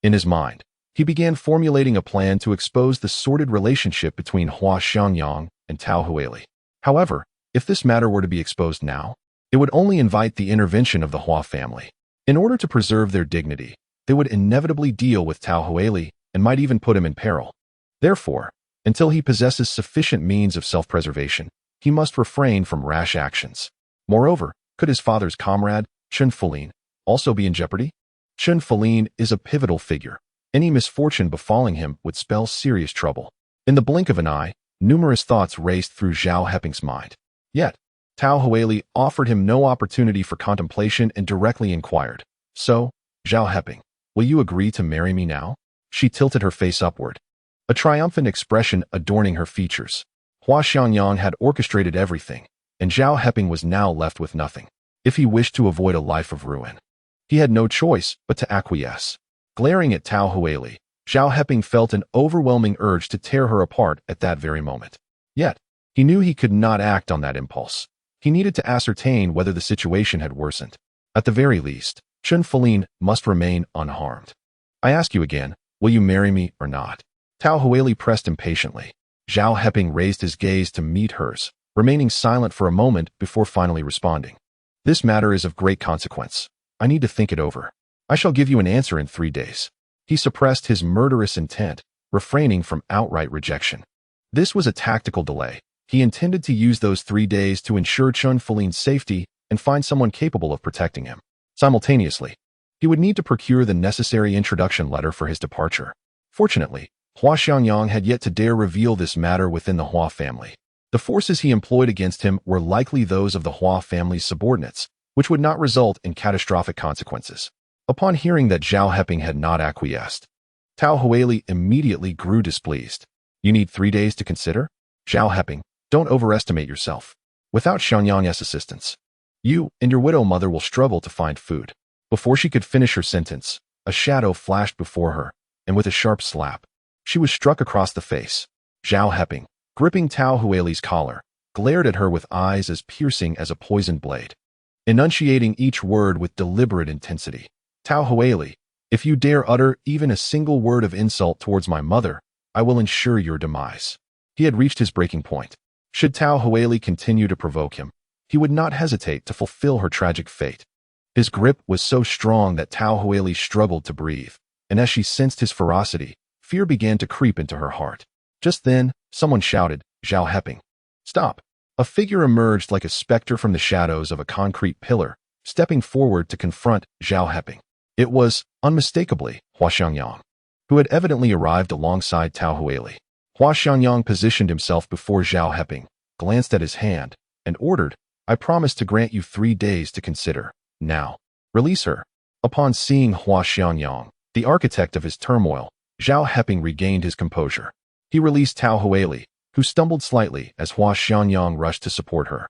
In his mind, he began formulating a plan to expose the sordid relationship between Hua Xiangyang and Tao Huili. However, If this matter were to be exposed now, it would only invite the intervention of the Hua family. In order to preserve their dignity, they would inevitably deal with Tao Huili and might even put him in peril. Therefore, until he possesses sufficient means of self-preservation, he must refrain from rash actions. Moreover, could his father's comrade, Shen Qingru, also be in jeopardy? Shen Qingru is a pivotal figure. Any misfortune befalling him would spell serious trouble. In the blink of an eye, numerous thoughts raced through Zhao Heping's mind. Yet, Tao Huili offered him no opportunity for contemplation and directly inquired, "So, Zhao Heping, will you agree to marry me now?" She tilted her face upward, a triumphant expression adorning her features. Hua Xiangyang had orchestrated everything, and Zhao Heping was now left with nothing. If he wished to avoid a life of ruin, he had no choice but to acquiesce. Glaring at Tao Huili, Zhao Heping felt an overwhelming urge to tear her apart at that very moment. Yet, he knew he could not act on that impulse. He needed to ascertain whether the situation had worsened. At the very least, Shen Qingru must remain unharmed. "I ask you again, will you marry me or not?" Tao Huili pressed impatiently. Zhao Heping raised his gaze to meet hers, remaining silent for a moment before finally responding. "This matter is of great consequence. I need to think it over. I shall give you an answer in 3 days." He suppressed his murderous intent, refraining from outright rejection. This was a tactical delay. He intended to use those 3 days to ensure Shen Qingru's safety and find someone capable of protecting him. Simultaneously, he would need to procure the necessary introduction letter for his departure. Fortunately, Hua Xiangyang had yet to dare reveal this matter within the Hua family. The forces he employed against him were likely those of the Hua family's subordinates, which would not result in catastrophic consequences. Upon hearing that Zhao Heping had not acquiesced, Tao Huili immediately grew displeased. "You need 3 days to consider? Zhao Heping, don't overestimate yourself. Without Xiangyang's assistance, you and your widow mother will struggle to find food." Before she could finish her sentence, a shadow flashed before her, and with a sharp slap, she was struck across the face. Zhao Heping, gripping Tao Huili's collar, glared at her with eyes as piercing as a poisoned blade, enunciating each word with deliberate intensity. "Tao Huili, if you dare utter even a single word of insult towards my mother, I will ensure your demise." He had reached his breaking point. Should Tao Huili continue to provoke him, he would not hesitate to fulfill her tragic fate. His grip was so strong that Tao Huili struggled to breathe, and as she sensed his ferocity, fear began to creep into her heart. Just then, someone shouted, "Zhao Heping, stop!" A figure emerged like a specter from the shadows of a concrete pillar, stepping forward to confront Zhao Heping. It was, unmistakably, Hua Xiangyang, who had evidently arrived alongside Tao Huili. Hua Xiangyang positioned himself before Zhao Heping, glanced at his hand, and ordered, "I promise to grant you 3 days to consider. Now, release her." Upon seeing Hua Xiangyang, the architect of his turmoil, Zhao Heping regained his composure. He released Tao Huili, who stumbled slightly as Hua Xiangyang rushed to support her.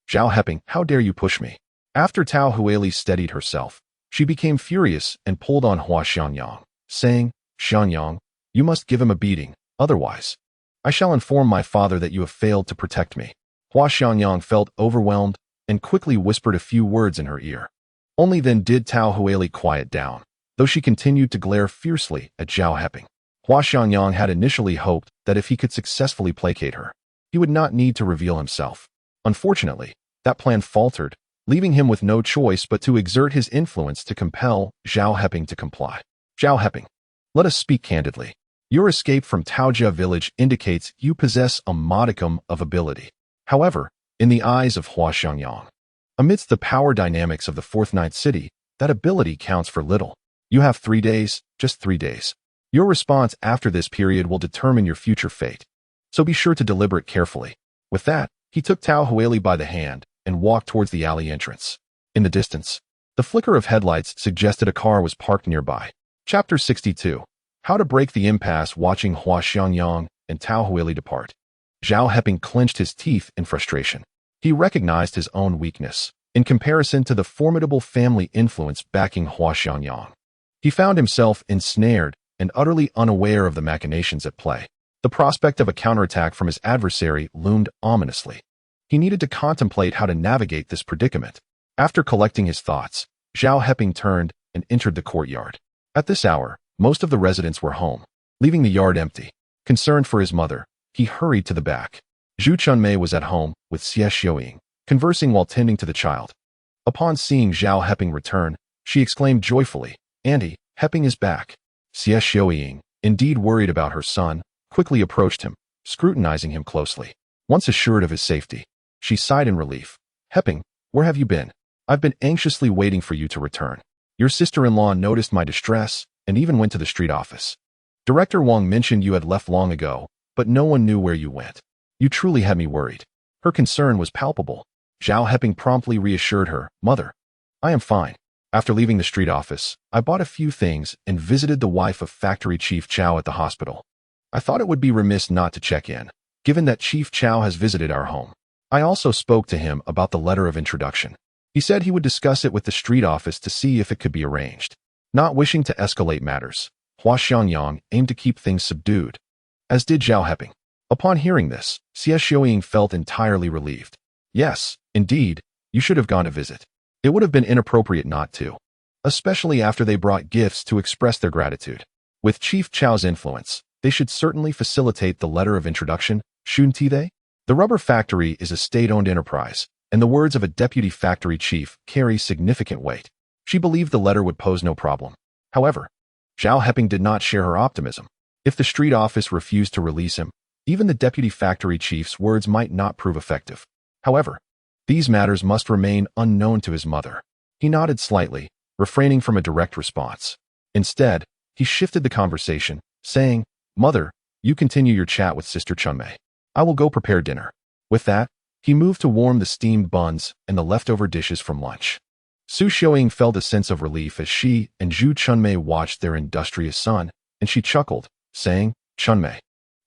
"Zhao Heping, how dare you push me?" After Tao Huili steadied herself, she became furious and pulled on Hua Xiangyang, saying, "Xiangyang, you must give him a beating, otherwise I shall inform my father that you have failed to protect me." Hua Xiangyang felt overwhelmed and quickly whispered a few words in her ear. Only then did Tao Huili quiet down, though she continued to glare fiercely at Zhao Heping. Hua Xiangyang had initially hoped that if he could successfully placate her, he would not need to reveal himself. Unfortunately, that plan faltered, leaving him with no choice but to exert his influence to compel Zhao Heping to comply. "Zhao Heping, let us speak candidly. Your escape from Taojia village indicates you possess a modicum of ability. However, in the eyes of Hua Xiangyang, amidst the power dynamics of the Fourth Ninth City, that ability counts for little. You have 3 days, just 3 days. Your response after this period will determine your future fate. So be sure to deliberate carefully." With that, he took Tao Huili by the hand and walked towards the alley entrance. In the distance, the flicker of headlights suggested a car was parked nearby. Chapter 62. How to break the impasse watching Hua Xiangyang and Tao Huili depart. Zhao Heping clenched his teeth in frustration. He recognized his own weakness in comparison to the formidable family influence backing Hua Xiangyang. He found himself ensnared and utterly unaware of the machinations at play. The prospect of a counterattack from his adversary loomed ominously. He needed to contemplate how to navigate this predicament. After collecting his thoughts, Zhao Heping turned and entered the courtyard. At this hour, most of the residents were home, leaving the yard empty. Concerned for his mother, he hurried to the back. Zhu Chunmei was at home with Xie Xiaoying, conversing while tending to the child. Upon seeing Zhao Heping return, she exclaimed joyfully, "Auntie, Heping is back." Xie Xiaoying, indeed worried about her son, quickly approached him, scrutinizing him closely. Once assured of his safety, she sighed in relief. "Heping, where have you been? I've been anxiously waiting for you to return. Your sister-in-law noticed my distress and even went to the street office. Director Wang mentioned you had left long ago, but no one knew where you went. You truly had me worried." Her concern was palpable. Zhao Heping promptly reassured her, "Mother, I am fine. After leaving the street office, I bought a few things and visited the wife of Factory Chief Chao at the hospital. I thought it would be remiss not to check in, given that Chief Chao has visited our home. I also spoke to him about the letter of introduction. He said he would discuss it with the street office to see if it could be arranged." Not wishing to escalate matters, Hua Xiangyang aimed to keep things subdued, as did Zhao Heping. Upon hearing this, Xie Xiaoying felt entirely relieved. "Yes, indeed, you should have gone to visit. It would have been inappropriate not to, especially after they brought gifts to express their gratitude. With Chief Chao's influence, they should certainly facilitate the letter of introduction, shouldn't they? The rubber factory is a state-owned enterprise, and the words of a deputy factory chief carry significant weight. She believed the letter would pose no problem. However, Zhao Heping did not share her optimism. If the street office refused to release him, even the deputy factory chief's words might not prove effective. However, these matters must remain unknown to his mother. He nodded slightly, refraining from a direct response. Instead, he shifted the conversation, saying, "Mother, you continue your chat with Sister Chunmei. I will go prepare dinner." With that, he moved to warm the steamed buns and the leftover dishes from lunch. Su Xiaoying felt a sense of relief as she and Zhu Chunmei watched their industrious son, and she chuckled, saying, "Chunmei,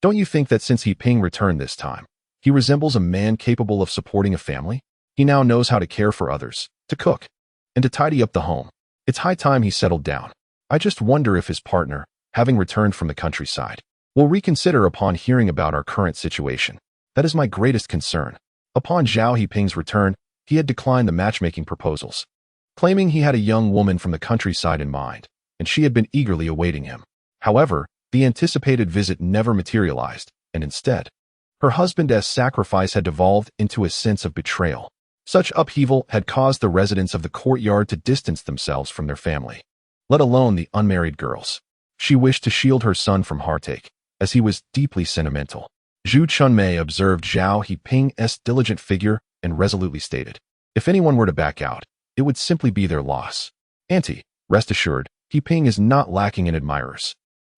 don't you think that since Heping returned this time, he resembles a man capable of supporting a family? He now knows how to care for others, to cook, and to tidy up the home. It's high time he settled down. I just wonder if his partner, having returned from the countryside, will reconsider upon hearing about our current situation. That is my greatest concern." Upon Zhao Heping's return, he had declined the matchmaking proposals, claiming he had a young woman from the countryside in mind, and she had been eagerly awaiting him. However, the anticipated visit never materialized, and instead, her husband's sacrifice had devolved into a sense of betrayal. Such upheaval had caused the residents of the courtyard to distance themselves from their family, let alone the unmarried girls. She wished to shield her son from heartache, as he was deeply sentimental. Zhu Chunmei observed Zhao Heping's diligent figure and resolutely stated, "If anyone were to back out, it would simply be their loss. Auntie, rest assured, Heping is not lacking in admirers.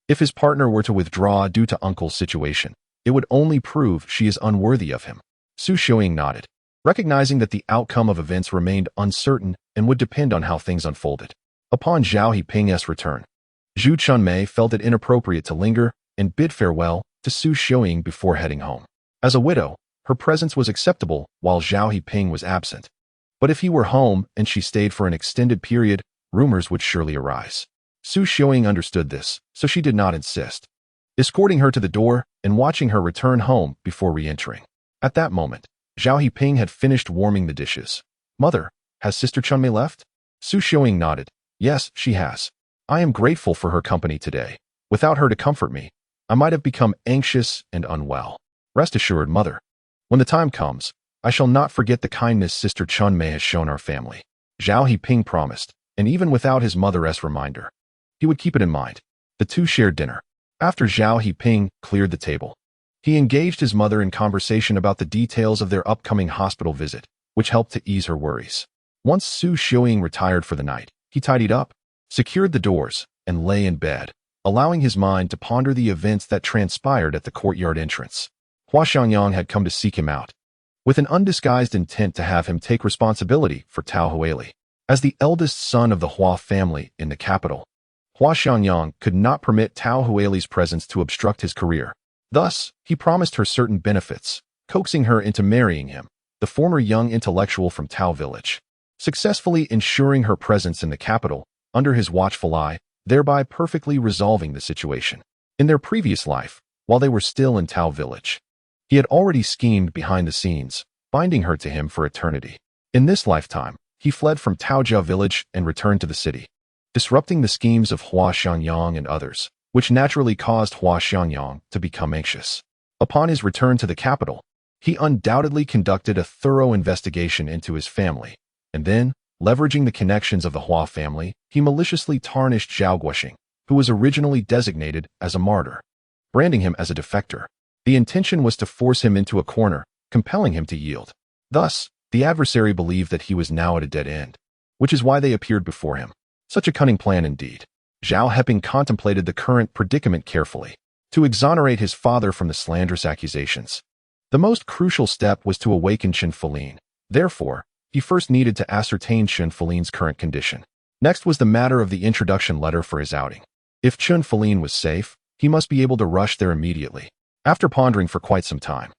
If his partner were to withdraw due to uncle's situation, it would only prove she is unworthy of him." Su Xiaoying nodded, recognizing that the outcome of events remained uncertain and would depend on how things unfolded. Upon Zhao Heping's return, Zhu Chunmei felt it inappropriate to linger and bid farewell to Su Xiaoying before heading home. As a widow, her presence was acceptable while Zhao Heping was absent. But if he were home and she stayed for an extended period, rumors would surely arise. Su Xiaoying understood this, so she did not insist, escorting her to the door and watching her return home before re-entering. At that moment, Zhao Heping had finished warming the dishes. "Mother, has Sister Chunmei left?" Su Xiaoying nodded. "Yes, she has. I am grateful for her company today. Without her to comfort me, I might have become anxious and unwell. Rest assured, Mother, when the time comes, I shall not forget the kindness Sister Chunmei has shown our family." Zhao Heping promised, and even without his mother's reminder, he would keep it in mind. The two shared dinner. After Zhao Heping cleared the table, he engaged his mother in conversation about the details of their upcoming hospital visit, which helped to ease her worries. Once Su Xiaoying retired for the night, he tidied up, secured the doors, and lay in bed, allowing his mind to ponder the events that transpired at the courtyard entrance. Hua Xiangyang had come to seek him out, with an undisguised intent to have him take responsibility for Tao Huili. As the eldest son of the Hua family in the capital, Hua Xiangyang could not permit Tao Huili's presence to obstruct his career. Thus, he promised her certain benefits, coaxing her into marrying him, the former young intellectual from Tao village, successfully ensuring her presence in the capital under his watchful eye, thereby perfectly resolving the situation. In their previous life, while they were still in Tao village, he had already schemed behind the scenes, binding her to him for eternity. In this lifetime, he fled from Taojia village and returned to the city, disrupting the schemes of Hua Xiangyang and others, which naturally caused Hua Xiangyang to become anxious. Upon his return to the capital, He undoubtedly conducted a thorough investigation into his family, and then, leveraging the connections of the Hua family, he maliciously tarnished Zhao Guoxing, who was originally designated as a martyr, branding him as a defector. The intention was to force him into a corner, compelling him to yield. Thus, the adversary believed that he was now at a dead end, which is why they appeared before him. Such a cunning plan indeed. Zhao Heping contemplated the current predicament carefully. To exonerate his father from the slanderous accusations, the most crucial step was to awaken Shen Qingru. Therefore, he first needed to ascertain Shen Qingru's current condition. Next was the matter of the introduction letter for his outing. If Shen Qingru was safe, he must be able to rush there immediately. After pondering for quite some time,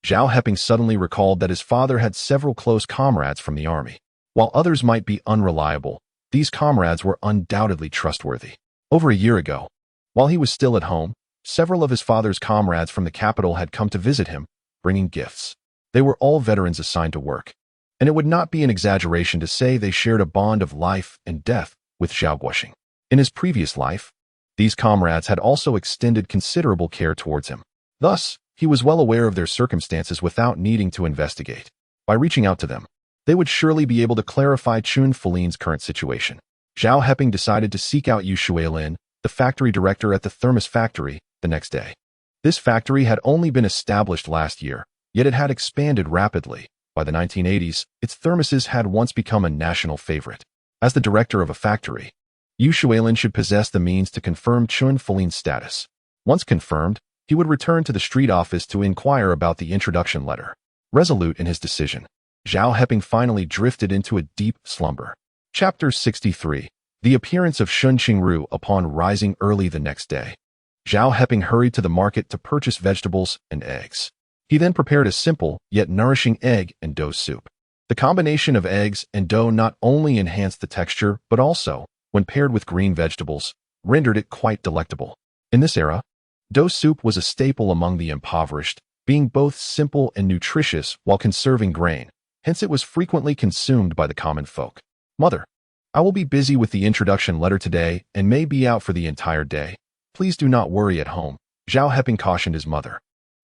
Zhao Heping suddenly recalled that his father had several close comrades from the army. While others might be unreliable, these comrades were undoubtedly trustworthy. Over a year ago, while he was still at home, several of his father's comrades from the capital had come to visit him, bringing gifts. They were all veterans assigned to work, and it would not be an exaggeration to say they shared a bond of life and death with Zhao Guoxing. In his previous life, these comrades had also extended considerable care towards him. Thus, he was well aware of their circumstances without needing to investigate. By reaching out to them, they would surely be able to clarify Shen Qingru's current situation. Zhao Heping decided to seek out Yu Xuelin, the factory director at the thermos factory, the next day. This factory had only been established last year, yet it had expanded rapidly. By the 1980s, its thermoses had once become a national favorite. As the director of a factory, Yu Xuelin should possess the means to confirm Shen Qingru's status. Once confirmed, he would return to the street office to inquire about the introduction letter. Resolute in his decision, Zhao Heping finally drifted into a deep slumber. Chapter 63. The appearance of Shen Qingru upon rising early the next day. Zhao Heping hurried to the market to purchase vegetables and eggs. He then prepared a simple, yet nourishing egg and dough soup. The combination of eggs and dough not only enhanced the texture, but also, when paired with green vegetables, rendered it quite delectable. In this era, dough soup was a staple among the impoverished, being both simple and nutritious while conserving grain. Hence it was frequently consumed by the common folk. Mother, I will be busy with the introduction letter today and may be out for the entire day. Please do not worry at home, Zhao Heping cautioned his mother.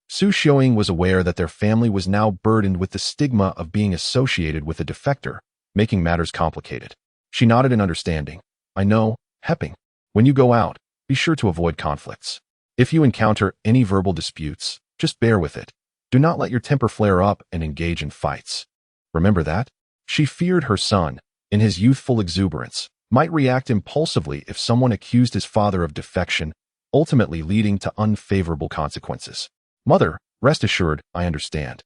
Su Xiaoying was aware that their family was now burdened with the stigma of being associated with a defector, making matters complicated. She nodded in understanding. I know, Heping. When you go out, be sure to avoid conflicts. If you encounter any verbal disputes, just bear with it. Do not let your temper flare up and engage in fights. Remember that? She feared her son, in his youthful exuberance, might react impulsively if someone accused his father of defection, ultimately leading to unfavorable consequences. Mother, rest assured, I understand.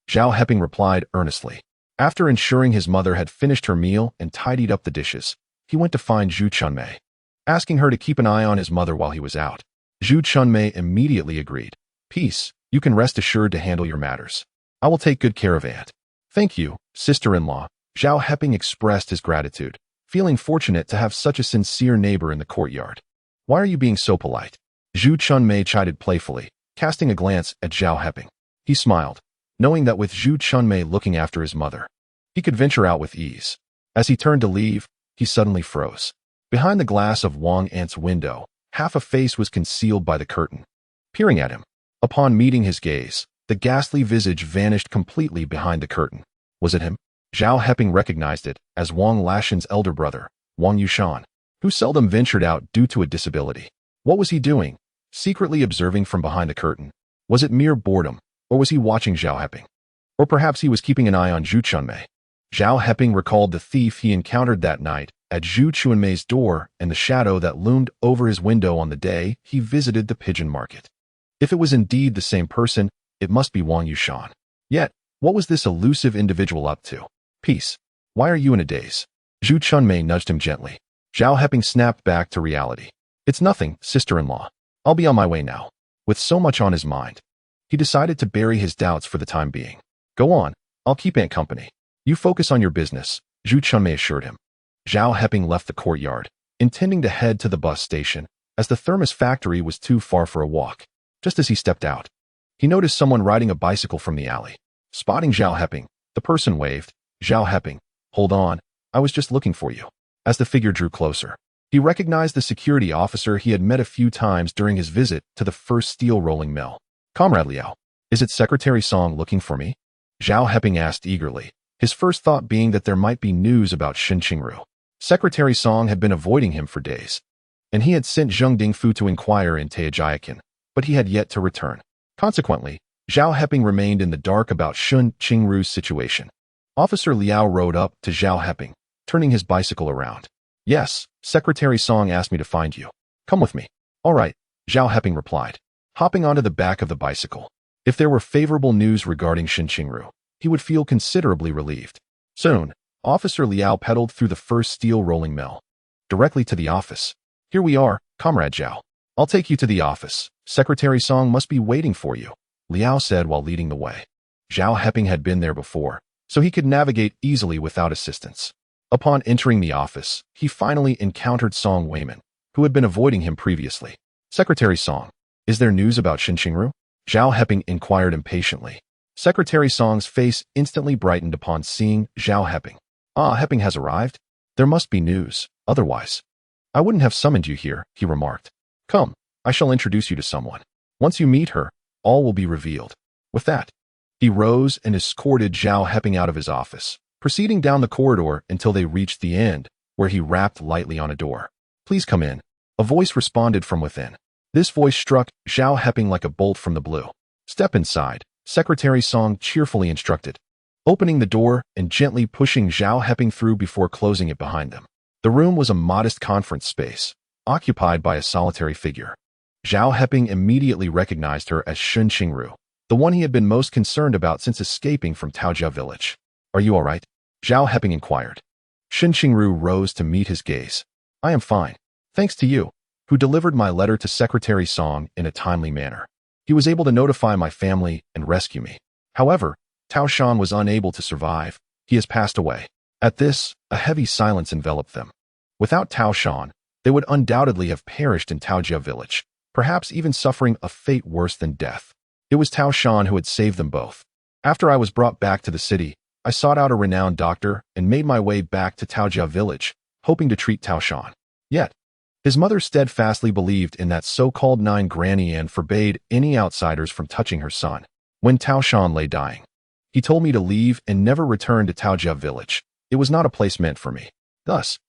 Zhao Heping replied earnestly. After ensuring his mother had finished her meal and tidied up the dishes, he went to find Zhu Chunmei, asking her to keep an eye on his mother while he was out. Zhu Chunmei immediately agreed. Peace, you can rest assured to handle your matters. I will take good care of Aunt. Thank you, sister-in-law. Zhao Heping expressed his gratitude, feeling fortunate to have such a sincere neighbor in the courtyard. Why are you being so polite? Zhu Chunmei chided playfully, casting a glance at Zhao Heping. He smiled, knowing that with Zhu Chunmei looking after his mother, he could venture out with ease. As he turned to leave, he suddenly froze. Behind the glass of Wang Ant's window, half a face was concealed by the curtain, peering at him. Upon meeting his gaze, the ghastly visage vanished completely behind the curtain. Was it him? Zhao Heping recognized it as Wang Lashan's elder brother, Wang Yushan, who seldom ventured out due to a disability. What was he doing? Secretly observing from behind the curtain? Was it mere boredom, or was he watching Zhao Heping? Or perhaps he was keeping an eye on Zhu Chunmei. Zhao Heping recalled the thief he encountered that night at Zhu Chunmei's door and the shadow that loomed over his window on the day he visited the pigeon market. If it was indeed the same person, it must be Wang Yushan. Yet, what was this elusive individual up to? Peace. Why are you in a daze? Zhu Chunmei nudged him gently. Zhao Heping snapped back to reality. It's nothing, sister-in-law. I'll be on my way now. With so much on his mind, he decided to bury his doubts for the time being. Go on, I'll keep Aunt company. You focus on your business, Zhu Chunmei assured him. Zhao Heping left the courtyard, intending to head to the bus station, as the thermos factory was too far for a walk. Just as he stepped out, he noticed someone riding a bicycle from the alley. Spotting Zhao Heping, the person waved. Zhao Heping, hold on, I was just looking for you. As the figure drew closer, he recognized the security officer he had met a few times during his visit to the first steel rolling mill. Comrade Liao. Is it Secretary Song looking for me? Zhao Heping asked eagerly, his first thought being that there might be news about Shen Qingru. Secretary Song had been avoiding him for days, and he had sent Zheng Dingfu to inquire in Taojiakan, but he had yet to return. Consequently, Zhao Heping remained in the dark about Shen Qingru's situation. Officer Liao rode up to Zhao Heping, turning his bicycle around. Yes, Secretary Song asked me to find you. Come with me. All right, Zhao Heping replied, hopping onto the back of the bicycle. If there were favorable news regarding Shen Qingru, he would feel considerably relieved. Soon, Officer Liao pedaled through the first steel rolling mill, directly to the office. Here we are, Comrade Zhao. I'll take you to the office. Secretary Song must be waiting for you, Liao said while leading the way. Zhao Heping had been there before, so he could navigate easily without assistance. Upon entering the office, he finally encountered Song Weiman, who had been avoiding him previously. Secretary Song, is there news about Shen Qingru? Zhao Heping inquired impatiently. Secretary Song's face instantly brightened upon seeing Zhao Heping. Ah, Heping has arrived? There must be news, otherwise I wouldn't have summoned you here, he remarked. Come, I shall introduce you to someone. Once you meet her, all will be revealed. With that, he rose and escorted Zhao Heping out of his office, proceeding down the corridor until they reached the end, where he rapped lightly on a door. Please come in. A voice responded from within. This voice struck Zhao Heping like a bolt from the blue. Step inside, Secretary Song cheerfully instructed, opening the door and gently pushing Zhao Heping through before closing it behind them. The room was a modest conference space, occupied by a solitary figure. Zhao Heping immediately recognized her as Shen Qingru, the one he had been most concerned about since escaping from Taojia village. Are you all right? Zhao Heping inquired. Shen Qingru rose to meet his gaze. I am fine, thanks to you, who delivered my letter to Secretary Song in a timely manner. He was able to notify my family and rescue me. However, Tao Shan was unable to survive. He has passed away. At this, a heavy silence enveloped them. Without Tao Shan, they would undoubtedly have perished in Taojia village, perhaps even suffering a fate worse than death. It was Tao Shan who had saved them both. After I was brought back to the city, I sought out a renowned doctor and made my way back to Taojia village, hoping to treat Tao Shan. Yet, his mother steadfastly believed in that so-called Nine Granny and forbade any outsiders from touching her son. When Tao Shan lay dying, he told me to leave and never return to Taojia village. It was not a place meant for me. Thus,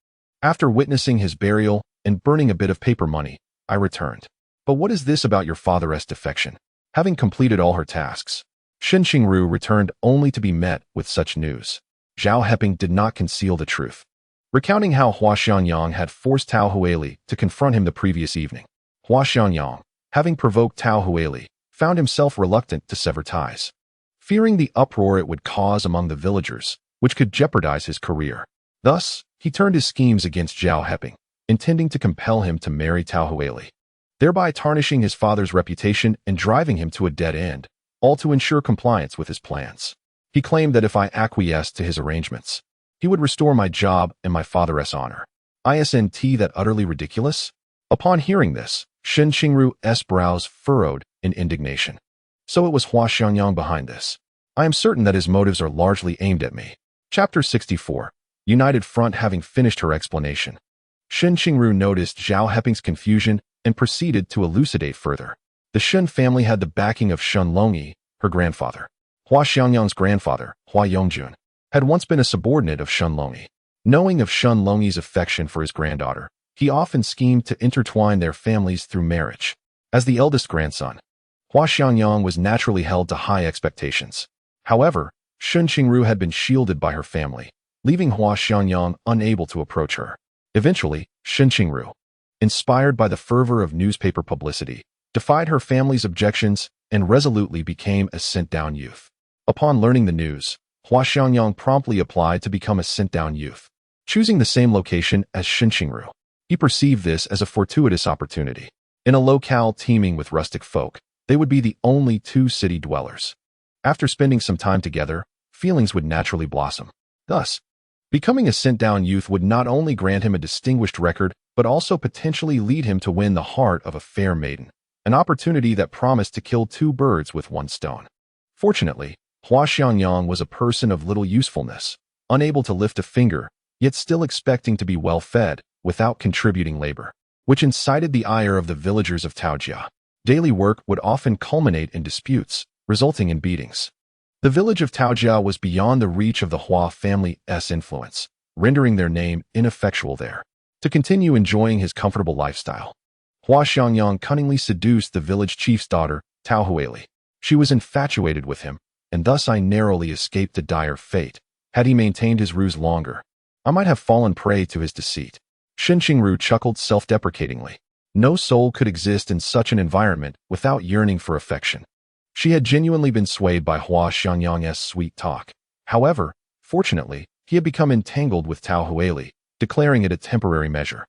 after witnessing his burial and burning a bit of paper money, I returned. But what is this about your father's defection? Having completed all her tasks, Shen Qingru returned only to be met with such news. Zhao Heping did not conceal the truth, recounting how Hua Xianyang had forced Tao Huili to confront him the previous evening. Hua Xianyang, having provoked Tao Huili, found himself reluctant to sever ties, fearing the uproar it would cause among the villagers, which could jeopardize his career. Thus, he turned his schemes against Zhao Heping, intending to compel him to marry Tao Huili, thereby tarnishing his father's reputation and driving him to a dead end, all to ensure compliance with his plans. He claimed that if I acquiesced to his arrangements, he would restore my job and my father's honor. Isn't that utterly ridiculous? Upon hearing this, Shen Qingru's brows furrowed in indignation. So it was Hua Xianyang behind this. I am certain that his motives are largely aimed at me. Chapter 64. United Front. Having finished her explanation, Shen Qingru noticed Zhao Heping's confusion and proceeded to elucidate further. The Shen family had the backing of Shen Longyi, her grandfather. Hua Xianyang's grandfather, Hua Yongjun, had once been a subordinate of Shen Longyi. Knowing of Shen Longyi's affection for his granddaughter, he often schemed to intertwine their families through marriage. As the eldest grandson, Hua Xianyang was naturally held to high expectations. However, Shen Qingru had been shielded by her family, leaving Hua Xianyang unable to approach her. Eventually, Shen Qingru, inspired by the fervor of newspaper publicity, defied her family's objections and resolutely became a sent-down youth. Upon learning the news, Hua Xianyang promptly applied to become a sent-down youth, choosing the same location as Shen Qingru. He perceived this as a fortuitous opportunity. In a locale teeming with rustic folk, they would be the only two city dwellers. After spending some time together, feelings would naturally blossom. Thus, becoming a sent-down youth would not only grant him a distinguished record, but also potentially lead him to win the heart of a fair maiden, an opportunity that promised to kill two birds with one stone. Fortunately, Hua Xianyang was a person of little usefulness, unable to lift a finger, yet still expecting to be well-fed without contributing labor, which incited the ire of the villagers of Taojia. Daily work would often culminate in disputes, resulting in beatings. The village of Taojia was beyond the reach of the Hua family's influence, rendering their name ineffectual there. To continue enjoying his comfortable lifestyle, Hua Xiangyang cunningly seduced the village chief's daughter, Tao Huili. She was infatuated with him, and thus I narrowly escaped a dire fate. Had he maintained his ruse longer, I might have fallen prey to his deceit. Shen Qingru chuckled self-deprecatingly. No soul could exist in such an environment without yearning for affection. She had genuinely been swayed by Hua Xiangyang's sweet talk. However, fortunately, he had become entangled with Tao Huili, declaring it a temporary measure,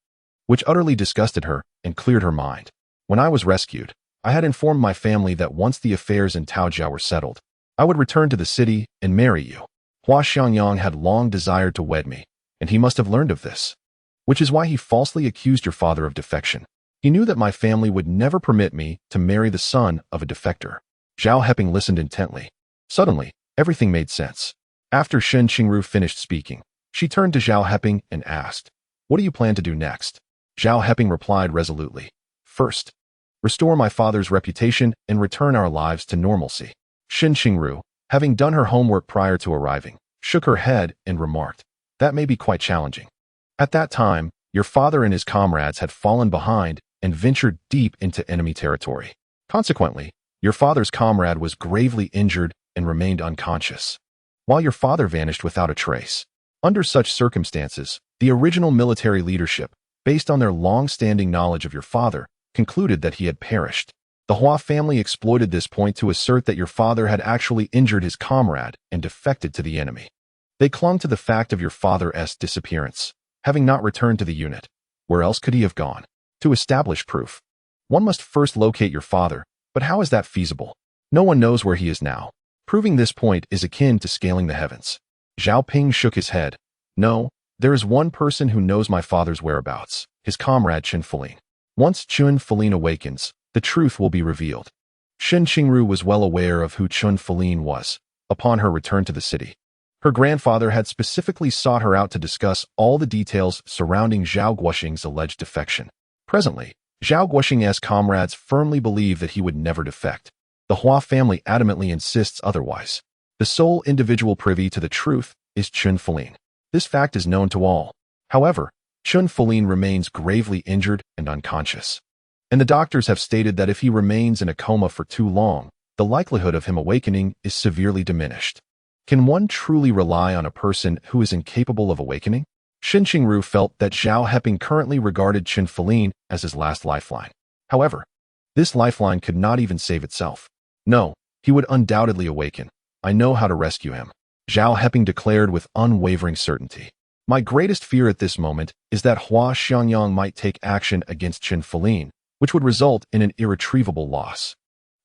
which utterly disgusted her and cleared her mind. When I was rescued, I had informed my family that once the affairs in Taojia were settled, I would return to the city and marry you. Hua Xiangyang had long desired to wed me, and he must have learned of this, which is why he falsely accused your father of defection. He knew that my family would never permit me to marry the son of a defector. Zhao Heping listened intently. Suddenly, everything made sense. After Shen Qingru finished speaking, she turned to Zhao Heping and asked, "What do you plan to do next?" Zhao Heping replied resolutely, "First, restore my father's reputation and return our lives to normalcy." Shen Qingru, having done her homework prior to arriving, shook her head and remarked, "That may be quite challenging. At that time, your father and his comrades had fallen behind and ventured deep into enemy territory. Consequently, your father's comrade was gravely injured and remained unconscious, while your father vanished without a trace. Under such circumstances, the original military leadership, based on their long-standing knowledge of your father, concluded that he had perished. The Hua family exploited this point to assert that your father had actually injured his comrade and defected to the enemy. They clung to the fact of your father's disappearance, having not returned to the unit. Where else could he have gone? To establish proof, one must first locate your father, but how is that feasible? No one knows where he is now. Proving this point is akin to scaling the heavens." Zhao Ping shook his head. "No, there is one person who knows my father's whereabouts, his comrade Chen Qingru. Once Chen Qingru awakens, the truth will be revealed." Shen Qingru was well aware of who Chen Qingru was. Upon her return to the city, her grandfather had specifically sought her out to discuss all the details surrounding Zhao Guoxing's alleged defection. Presently, Zhao Guoxing's comrades firmly believe that he would never defect. The Hua family adamantly insists otherwise. The sole individual privy to the truth is Chen Qingru. This fact is known to all. However, Chen Qingru remains gravely injured and unconscious, and the doctors have stated that if he remains in a coma for too long, the likelihood of him awakening is severely diminished. Can one truly rely on a person who is incapable of awakening? Shen Qingru felt that Zhao Heping currently regarded Chen Qingru as his last lifeline. However, this lifeline could not even save itself. "No, he would undoubtedly awaken. I know how to rescue him," Zhao Heping declared with unwavering certainty. "My greatest fear at this moment is that Hua Xiangyang might take action against Chen Qingru, which would result in an irretrievable loss.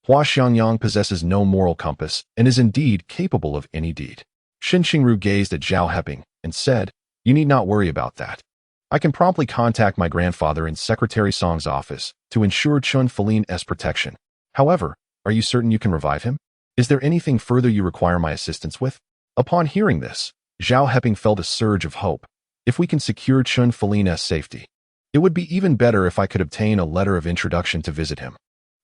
Hua Xiangyang possesses no moral compass and is indeed capable of any deed." Shen Qingru gazed at Zhao Heping and said, "You need not worry about that. I can promptly contact my grandfather in Secretary Song's office to ensure Chen Qingru's protection. However, are you certain you can revive him? Is there anything further you require my assistance with?" Upon hearing this, Zhao Heping felt a surge of hope. If we can secure Chen Qingru's safety, it would be even better if I could obtain a letter of introduction to visit him.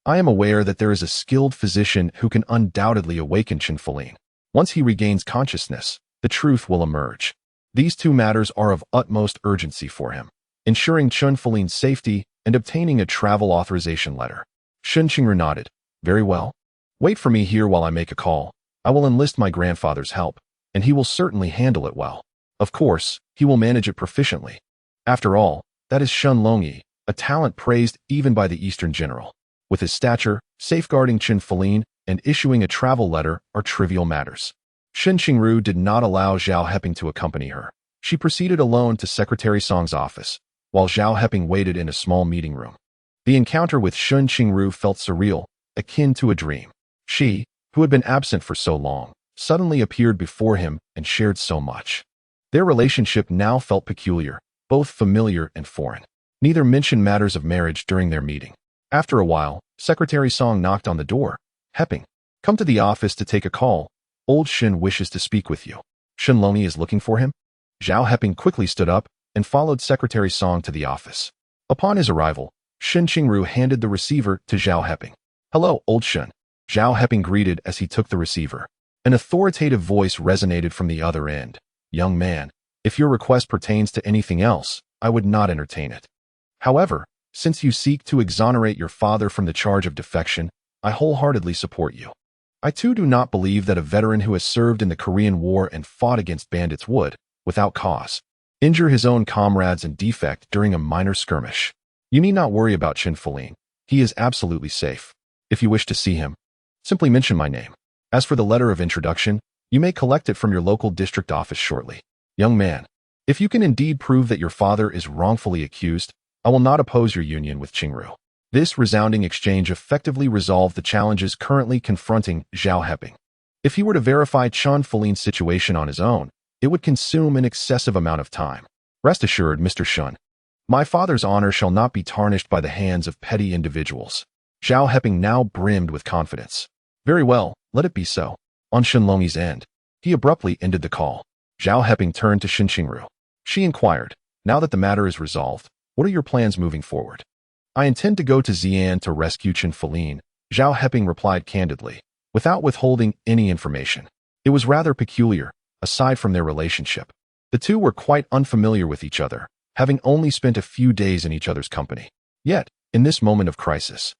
I am aware that there is a skilled physician who can undoubtedly awaken Chen Qingru. Once he regains consciousness, the truth will emerge. These two matters are of utmost urgency for him: ensuring Chen Qingru's safety and obtaining a travel authorization letter. Shen Qingru nodded. "Very well. Wait for me here while I make a call. I will enlist my grandfather's help, and he will certainly handle it well. Of course, he will manage it proficiently. After all, that is Shen Longyi, a talent praised even by the Eastern general. With his stature, safeguarding Chen Qingru and issuing a travel letter are trivial matters." Shen Qingru did not allow Zhao Heping to accompany her. She proceeded alone to Secretary Song's office, while Zhao Heping waited in a small meeting room. The encounter with Shen Qingru felt surreal, akin to a dream. She, who had been absent for so long, suddenly appeared before him and shared so much. Their relationship now felt peculiar, both familiar and foreign. Neither mentioned matters of marriage during their meeting. After a while, Secretary Song knocked on the door. "Heping, come to the office to take a call. Old Shen wishes to speak with you. Shen Longyi is looking for him." Zhao Heping quickly stood up and followed Secretary Song to the office. Upon his arrival, Shen Qingru handed the receiver to Zhao Heping. "Hello, old Shen. Zhao Heping greeted as he took the receiver. An authoritative voice resonated from the other end. Young man, if your request pertains to anything else, I would not entertain it. However, since you seek to exonerate your father from the charge of defection, I wholeheartedly support you. I too do not believe that a veteran who has served in the Korean War and fought against bandits would, without cause, injure his own comrades and defect during a minor skirmish. You need not worry about Shen Qingru. He is absolutely safe. If you wish to see him, simply mention my name. As for the letter of introduction, you may collect it from your local district office shortly. Young man, if you can indeed prove that your father is wrongfully accused, I will not oppose your union with Qingru. This resounding exchange effectively resolved the challenges currently confronting Zhao Heping. If he were to verify Shen Qingru's situation on his own, it would consume an excessive amount of time. Rest assured, Mr. Shen, my father's honor shall not be tarnished by the hands of petty individuals. Zhao Heping now brimmed with confidence. Very well, let it be so. On Shen Qingru's end, he abruptly ended the call. Zhao Heping turned to Shen Qingru. She inquired, now that the matter is resolved, what are your plans moving forward? I intend to go to Xi'an to rescue Shen Qingru, Zhao Heping replied candidly, without withholding any information. It was rather peculiar, aside from their relationship. The two were quite unfamiliar with each other, having only spent a few days in each other's company. Yet, in this moment of crisis,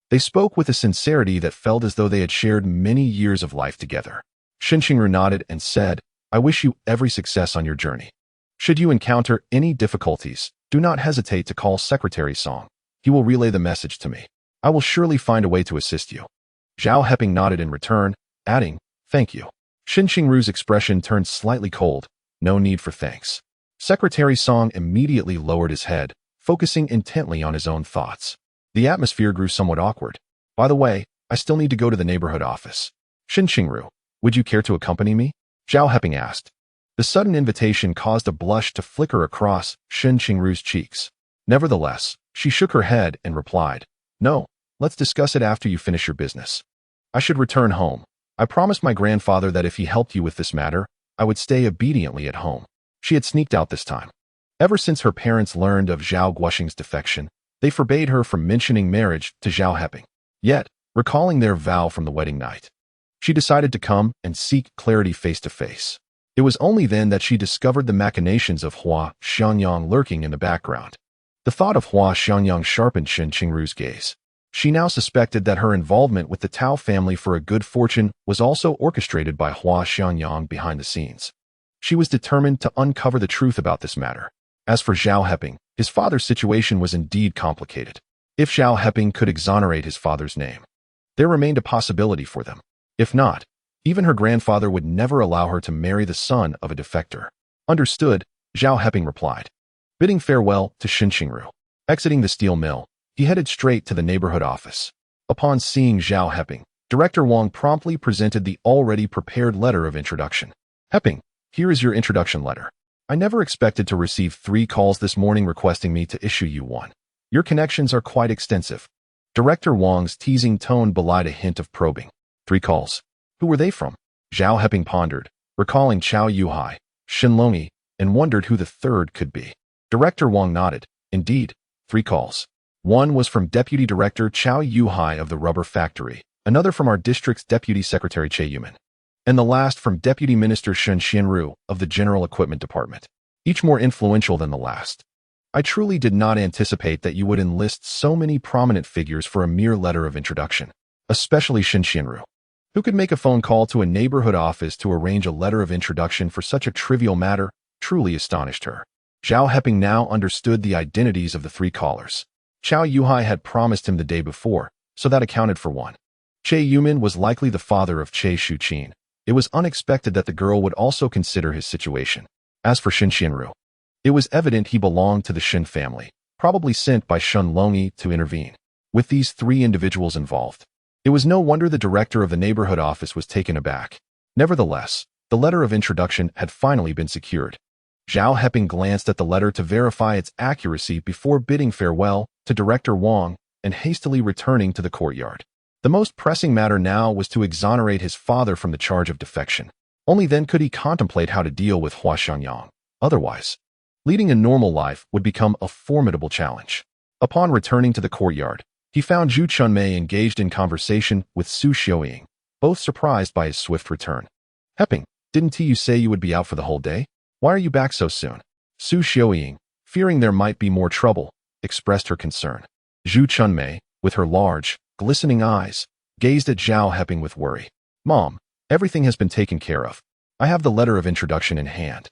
they spoke with a sincerity that felt as though they had shared many years of life together. Shen Qingru nodded and said, I wish you every success on your journey. Should you encounter any difficulties, do not hesitate to call Secretary Song. He will relay the message to me. I will surely find a way to assist you. Zhao Heping nodded in return, adding, thank you. Shen Qingru's expression turned slightly cold. No need for thanks. Secretary Song immediately lowered his head, focusing intently on his own thoughts. The atmosphere grew somewhat awkward. By the way, I still need to go to the neighborhood office. Shen Qingru, would you care to accompany me? Zhao Heping asked. The sudden invitation caused a blush to flicker across Shen Qingru's cheeks. Nevertheless, she shook her head and replied, no, let's discuss it after you finish your business. I should return home. I promised my grandfather that if he helped you with this matter, I would stay obediently at home. She had sneaked out this time. Ever since her parents learned of Zhao Guoxing's defection, they forbade her from mentioning marriage to Zhao Heping. Yet, recalling their vow from the wedding night, she decided to come and seek clarity face to face. It was only then that she discovered the machinations of Hua Xianyang lurking in the background. The thought of Hua Xianyang sharpened Shen Qingru's gaze. She now suspected that her involvement with the Tao family for a good fortune was also orchestrated by Hua Xianyang behind the scenes. She was determined to uncover the truth about this matter. As for Zhao Heping, his father's situation was indeed complicated. If Zhao Heping could exonerate his father's name, there remained a possibility for them. If not, even her grandfather would never allow her to marry the son of a defector. Understood, Zhao Heping replied. Bidding farewell to Shen Qingru. Exiting the steel mill, he headed straight to the neighborhood office. Upon seeing Zhao Heping, Director Wang promptly presented the already prepared letter of introduction. Heping, here is your introduction letter. I never expected to receive 3 calls this morning requesting me to issue you one. Your connections are quite extensive. Director Wang's teasing tone belied a hint of probing. 3 calls. Who were they from? Zhao Heping pondered, recalling Chao Yuhai, Shen Qingru, and wondered who the third could be. Director Wang nodded. Indeed, 3 calls. One was from Deputy Director Chao Yuhai of the rubber factory, another from our district's Deputy Secretary Che Yuman, and the last from Deputy Minister Shen Qingru of the General Equipment Department, each more influential than the last. I truly did not anticipate that you would enlist so many prominent figures for a mere letter of introduction, especially Shen Qingru. Who could make a phone call to a neighborhood office to arrange a letter of introduction for such a trivial matter truly astonished her. Zhao Heping now understood the identities of the 3 callers. Chao Yuhai had promised him the day before, so that accounted for one. Che Yuman was likely the father of Che Shuqin. It was unexpected that the girl would also consider his situation. As for Shen Qingru, it was evident he belonged to the Shen family, probably sent by Shen Qingru to intervene. With these 3 individuals involved, it was no wonder the director of the neighborhood office was taken aback. Nevertheless, the letter of introduction had finally been secured. Zhao Heping glanced at the letter to verify its accuracy before bidding farewell to Director Wang and hastily returning to the courtyard. The most pressing matter now was to exonerate his father from the charge of defection. Only then could he contemplate how to deal with Hua Xianyang. Otherwise, leading a normal life would become a formidable challenge. Upon returning to the courtyard, He found Zhu Chunmei engaged in conversation with Su Xiaoying, both surprised by his swift return. Heping, didn't you say you would be out for the whole day? Why are you back so soon? Su Xiaoying, fearing there might be more trouble, expressed her concern. Zhu Chunmei, with her large, glistening eyes, gazed at Zhao Heping with worry. Mom, everything has been taken care of. I have the letter of introduction in hand.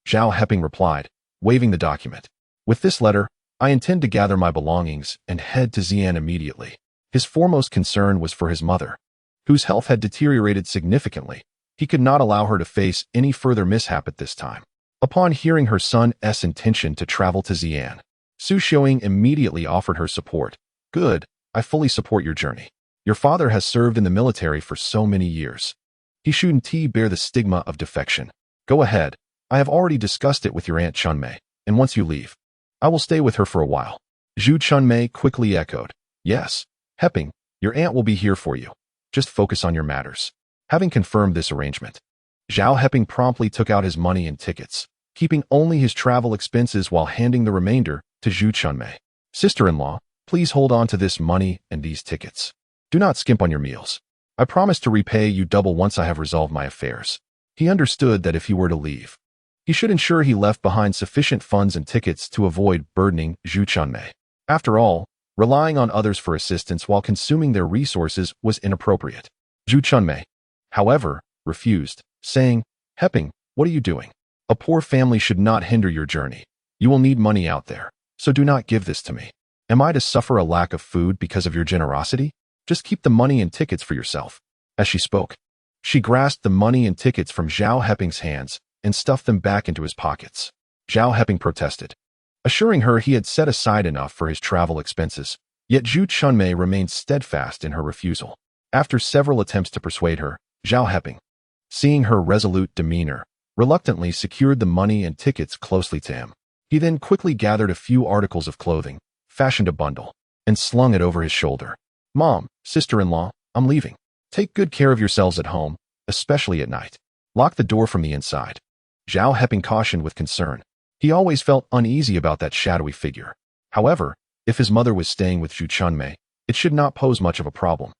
Zhao Heping replied, waving the document. With this letter, I intend to gather my belongings and head to Xi'an immediately. His foremost concern was for his mother, whose health had deteriorated significantly. He could not allow her to face any further mishap at this time. Upon hearing her son's intention to travel to Xi'an, Su Xiaoying immediately offered her support. Good, I fully support your journey. Your father has served in the military for so many years. He shouldn't bear the stigma of defection. Go ahead, I have already discussed it with your Aunt Chunmei, and once you leave, I will stay with her for a while. Zhu Chunmei quickly echoed, yes, Heping, your aunt will be here for you. Just focus on your matters. Having confirmed this arrangement, Zhao Heping promptly took out his money and tickets, keeping only his travel expenses while handing the remainder to Zhu Chunmei. Sister-in-law, please hold on to this money and these tickets. Do not skimp on your meals. I promise to repay you double once I have resolved my affairs. He understood that if he were to leave, he should ensure he left behind sufficient funds and tickets to avoid burdening Zhu Chunmei. After all, relying on others for assistance while consuming their resources was inappropriate. Zhu Chunmei, however, refused, saying, Heping, what are you doing? A poor family should not hinder your journey. You will need money out there, so do not give this to me. Am I to suffer a lack of food because of your generosity? Just keep the money and tickets for yourself. As she spoke, she grasped the money and tickets from Zhao Heping's hands and stuffed them back into his pockets. Zhao Heping protested, assuring her he had set aside enough for his travel expenses, yet Zhu Chunmei remained steadfast in her refusal. After several attempts to persuade her, Zhao Heping, seeing her resolute demeanor, reluctantly secured the money and tickets closely to him. He then quickly gathered a few articles of clothing, fashioned a bundle, and slung it over his shoulder. Mom, sister-in-law, I'm leaving. Take good care of yourselves at home, especially at night. Lock the door from the inside. Zhao Heping cautioned with concern. He always felt uneasy about that shadowy figure. However, if his mother was staying with Zhu Chunmei, it should not pose much of a problem.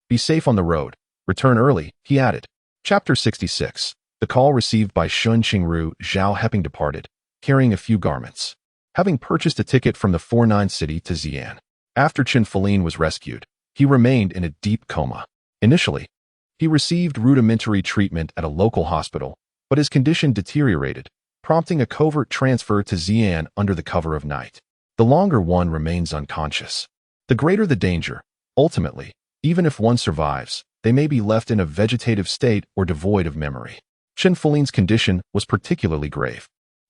Be safe on the road. Return early, he added. Chapter 66. The call received by Shen Qingru, Zhao Heping departed, carrying a few garments. Having purchased a ticket from the 49 city to Xi'an, after Chen Qingru was rescued, he remained in a deep coma. Initially, he received rudimentary treatment at a local hospital, but his condition deteriorated, prompting a covert transfer to Xi'an under the cover of night. The longer one remains unconscious, the greater the danger. Ultimately, even if one survives, they may be left in a vegetative state or devoid of memory. Chen Qingru's condition was particularly grave.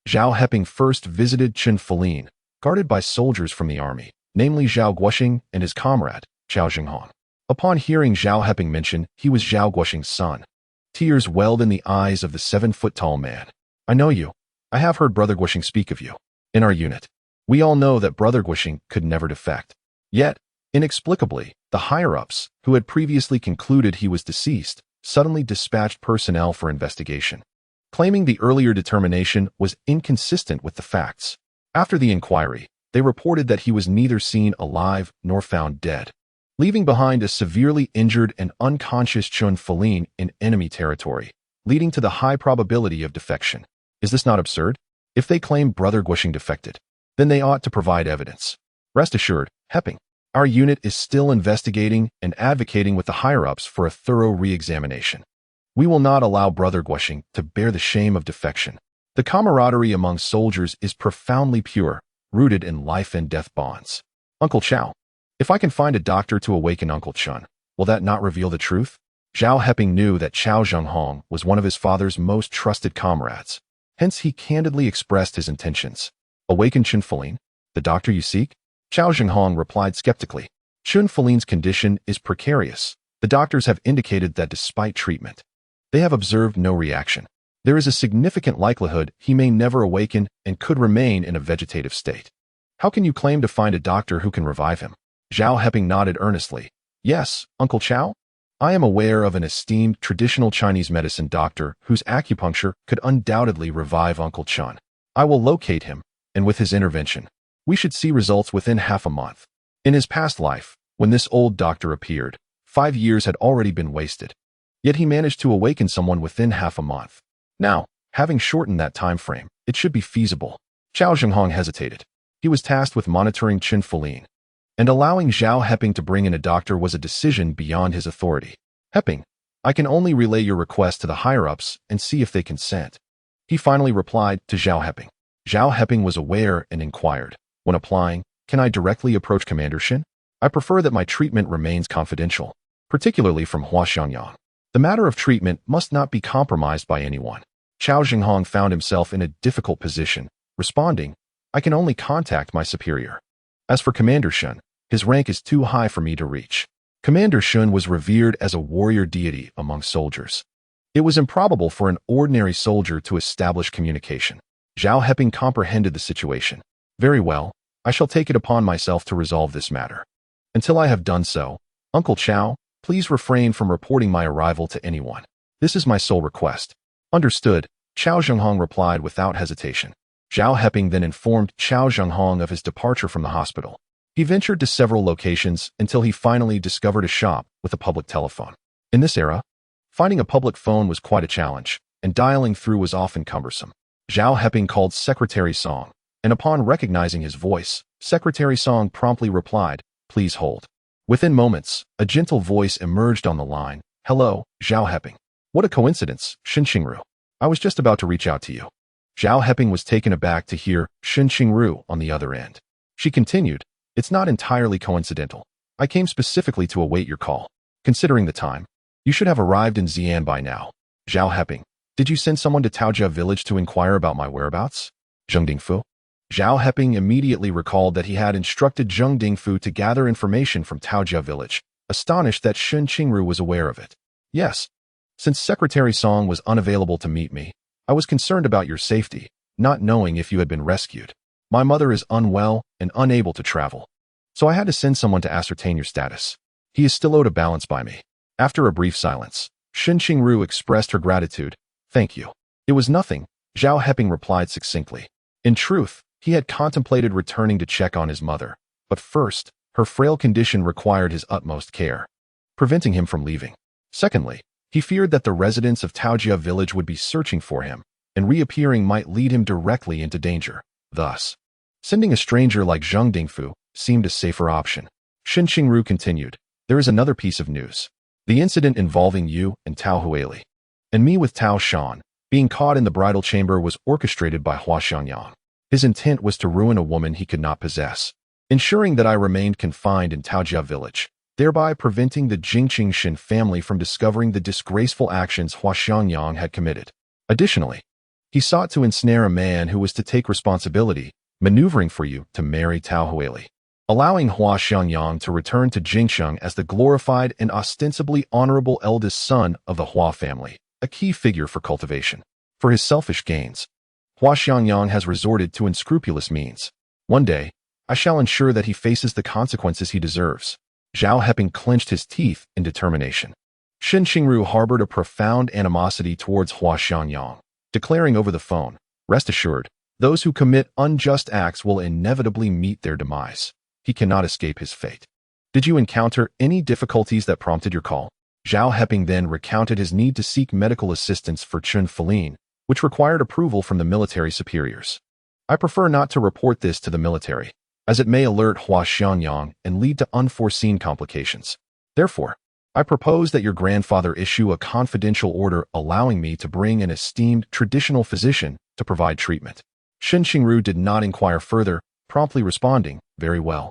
Zhao Heping first visited Chen Qingru, guarded by soldiers from the army, namely Zhao Guoxing and his comrade, Zhao Jinghong. Upon hearing Zhao Heping mention he was Zhao Guoxing's son, tears welled in the eyes of the 7-foot-tall man. I know you. I have heard Brother Guoxing speak of you. In our unit, we all know that Brother Guoxing could never defect. Yet, inexplicably, the higher-ups, who had previously concluded he was deceased, suddenly dispatched personnel for investigation, claiming the earlier determination was inconsistent with the facts. After the inquiry, they reported that he was neither seen alive nor found dead, leaving behind a severely injured and unconscious Chen Qingru in enemy territory, leading to the high probability of defection. Is this not absurd? If they claim Brother Guoxing defected, then they ought to provide evidence. Rest assured, Heping, our unit is still investigating and advocating with the higher-ups for a thorough re-examination. We will not allow Brother Guoxing to bear the shame of defection. The camaraderie among soldiers is profoundly pure, rooted in life and death bonds. Uncle Chao, if I can find a doctor to awaken Uncle Chun, will that not reveal the truth? Zhao Heping knew that Zhao Jinghong was one of his father's most trusted comrades. Hence he candidly expressed his intentions. Awaken Chen Qingru, the doctor you seek? Zhao Jinghong replied skeptically. Chen Qingru's condition is precarious. The doctors have indicated that despite treatment, they have observed no reaction. There is a significant likelihood he may never awaken and could remain in a vegetative state. How can you claim to find a doctor who can revive him? Zhao Heping nodded earnestly. Yes, Uncle Chao. I am aware of an esteemed traditional Chinese medicine doctor whose acupuncture could undoubtedly revive Uncle Chun. I will locate him, and with his intervention, we should see results within half a month. In his past life, When this old doctor appeared, 5 years had already been wasted. Yet he managed to awaken someone within half a month. Now, having shortened that time frame, it should be feasible. Zhao Zhenghong hesitated. He was tasked with monitoring Qin Fulin, and allowing Zhao Heping to bring in a doctor was a decision beyond his authority. Heping, I can only relay your request to the higher-ups and see if they consent. He finally replied to Zhao Heping. Zhao Heping was aware and inquired, when applying, can I directly approach Commander Shen? I prefer that my treatment remains confidential, particularly from Hua Xiangyang. The matter of treatment must not be compromised by anyone. Zhao Zhenghong found himself in a difficult position, responding, I can only contact my superior. As for Commander Shen, his rank is too high for me to reach. Commander Shen was revered as a warrior deity among soldiers. It was improbable for an ordinary soldier to establish communication. Zhao Heping comprehended the situation. Very well, I shall take it upon myself to resolve this matter. Until I have done so, Uncle Chao, please refrain from reporting my arrival to anyone. This is my sole request. Understood, Zhao Zhenghong replied without hesitation. Zhao Heping then informed Zhao Zhenghong of his departure from the hospital. He ventured to several locations until he finally discovered a shop with a public telephone. In this era, finding a public phone was quite a challenge, and dialing through was often cumbersome. Zhao Heping called Secretary Song, and upon recognizing his voice, Secretary Song promptly replied, please hold. Within moments, a gentle voice emerged on the line. Hello, Zhao Heping. What a coincidence, Shen Qingru. I was just about to reach out to you. Zhao Heping was taken aback to hear Shen Qingru on the other end. She continued, it's not entirely coincidental. I came specifically to await your call. Considering the time, you should have arrived in Xi'an by now. Zhao Heping, did you send someone to Taojia village to inquire about my whereabouts? Zheng Dingfu? Zhao Heping immediately recalled that he had instructed Zheng Dingfu to gather information from Taojia village, astonished that Shen Qingru was aware of it. Yes. Since Secretary Song was unavailable to meet me, I was concerned about your safety, not knowing if you had been rescued. My mother is unwell and unable to travel, so I had to send someone to ascertain your status. He is still owed a balance by me. After a brief silence, Shen Qingru expressed her gratitude. Thank you. It was nothing, Zhao Heping replied succinctly. In truth, he had contemplated returning to check on his mother, but first, her frail condition required his utmost care, preventing him from leaving. Secondly, he feared that the residents of Taojia village would be searching for him, and reappearing might lead him directly into danger. Thus, sending a stranger like Zheng Dingfu seemed a safer option. Shen Qingru continued, there is another piece of news. The incident involving you and Tao Huili, and me with Tao Shan, being caught in the bridal chamber was orchestrated by Hua Xiangyang. His intent was to ruin a woman he could not possess, ensuring that I remained confined in Taojia village, thereby preventing the Jingqing Shen family from discovering the disgraceful actions Hua Xiangyang had committed. Additionally, he sought to ensnare a man who was to take responsibility, maneuvering for you to marry Tao Huili, allowing Hua Xiangyang to return to Jingsheng as the glorified and ostensibly honorable eldest son of the Hua family, a key figure for cultivation. For his selfish gains, Hua Xiangyang has resorted to unscrupulous means. One day, I shall ensure that he faces the consequences he deserves. Zhao Heping clenched his teeth in determination. Shen Qingru harbored a profound animosity towards Hua Xiangyang, declaring over the phone, rest assured, those who commit unjust acts will inevitably meet their demise. He cannot escape his fate. Did you encounter any difficulties that prompted your call? Zhao Heping then recounted his need to seek medical assistance for Qin Fulin, which required approval from the military superiors. I prefer not to report this to the military, as it may alert Hua Xiangyang and lead to unforeseen complications. Therefore, I propose that your grandfather issue a confidential order allowing me to bring an esteemed traditional physician to provide treatment. Shen Qingru did not inquire further, promptly responding, very well.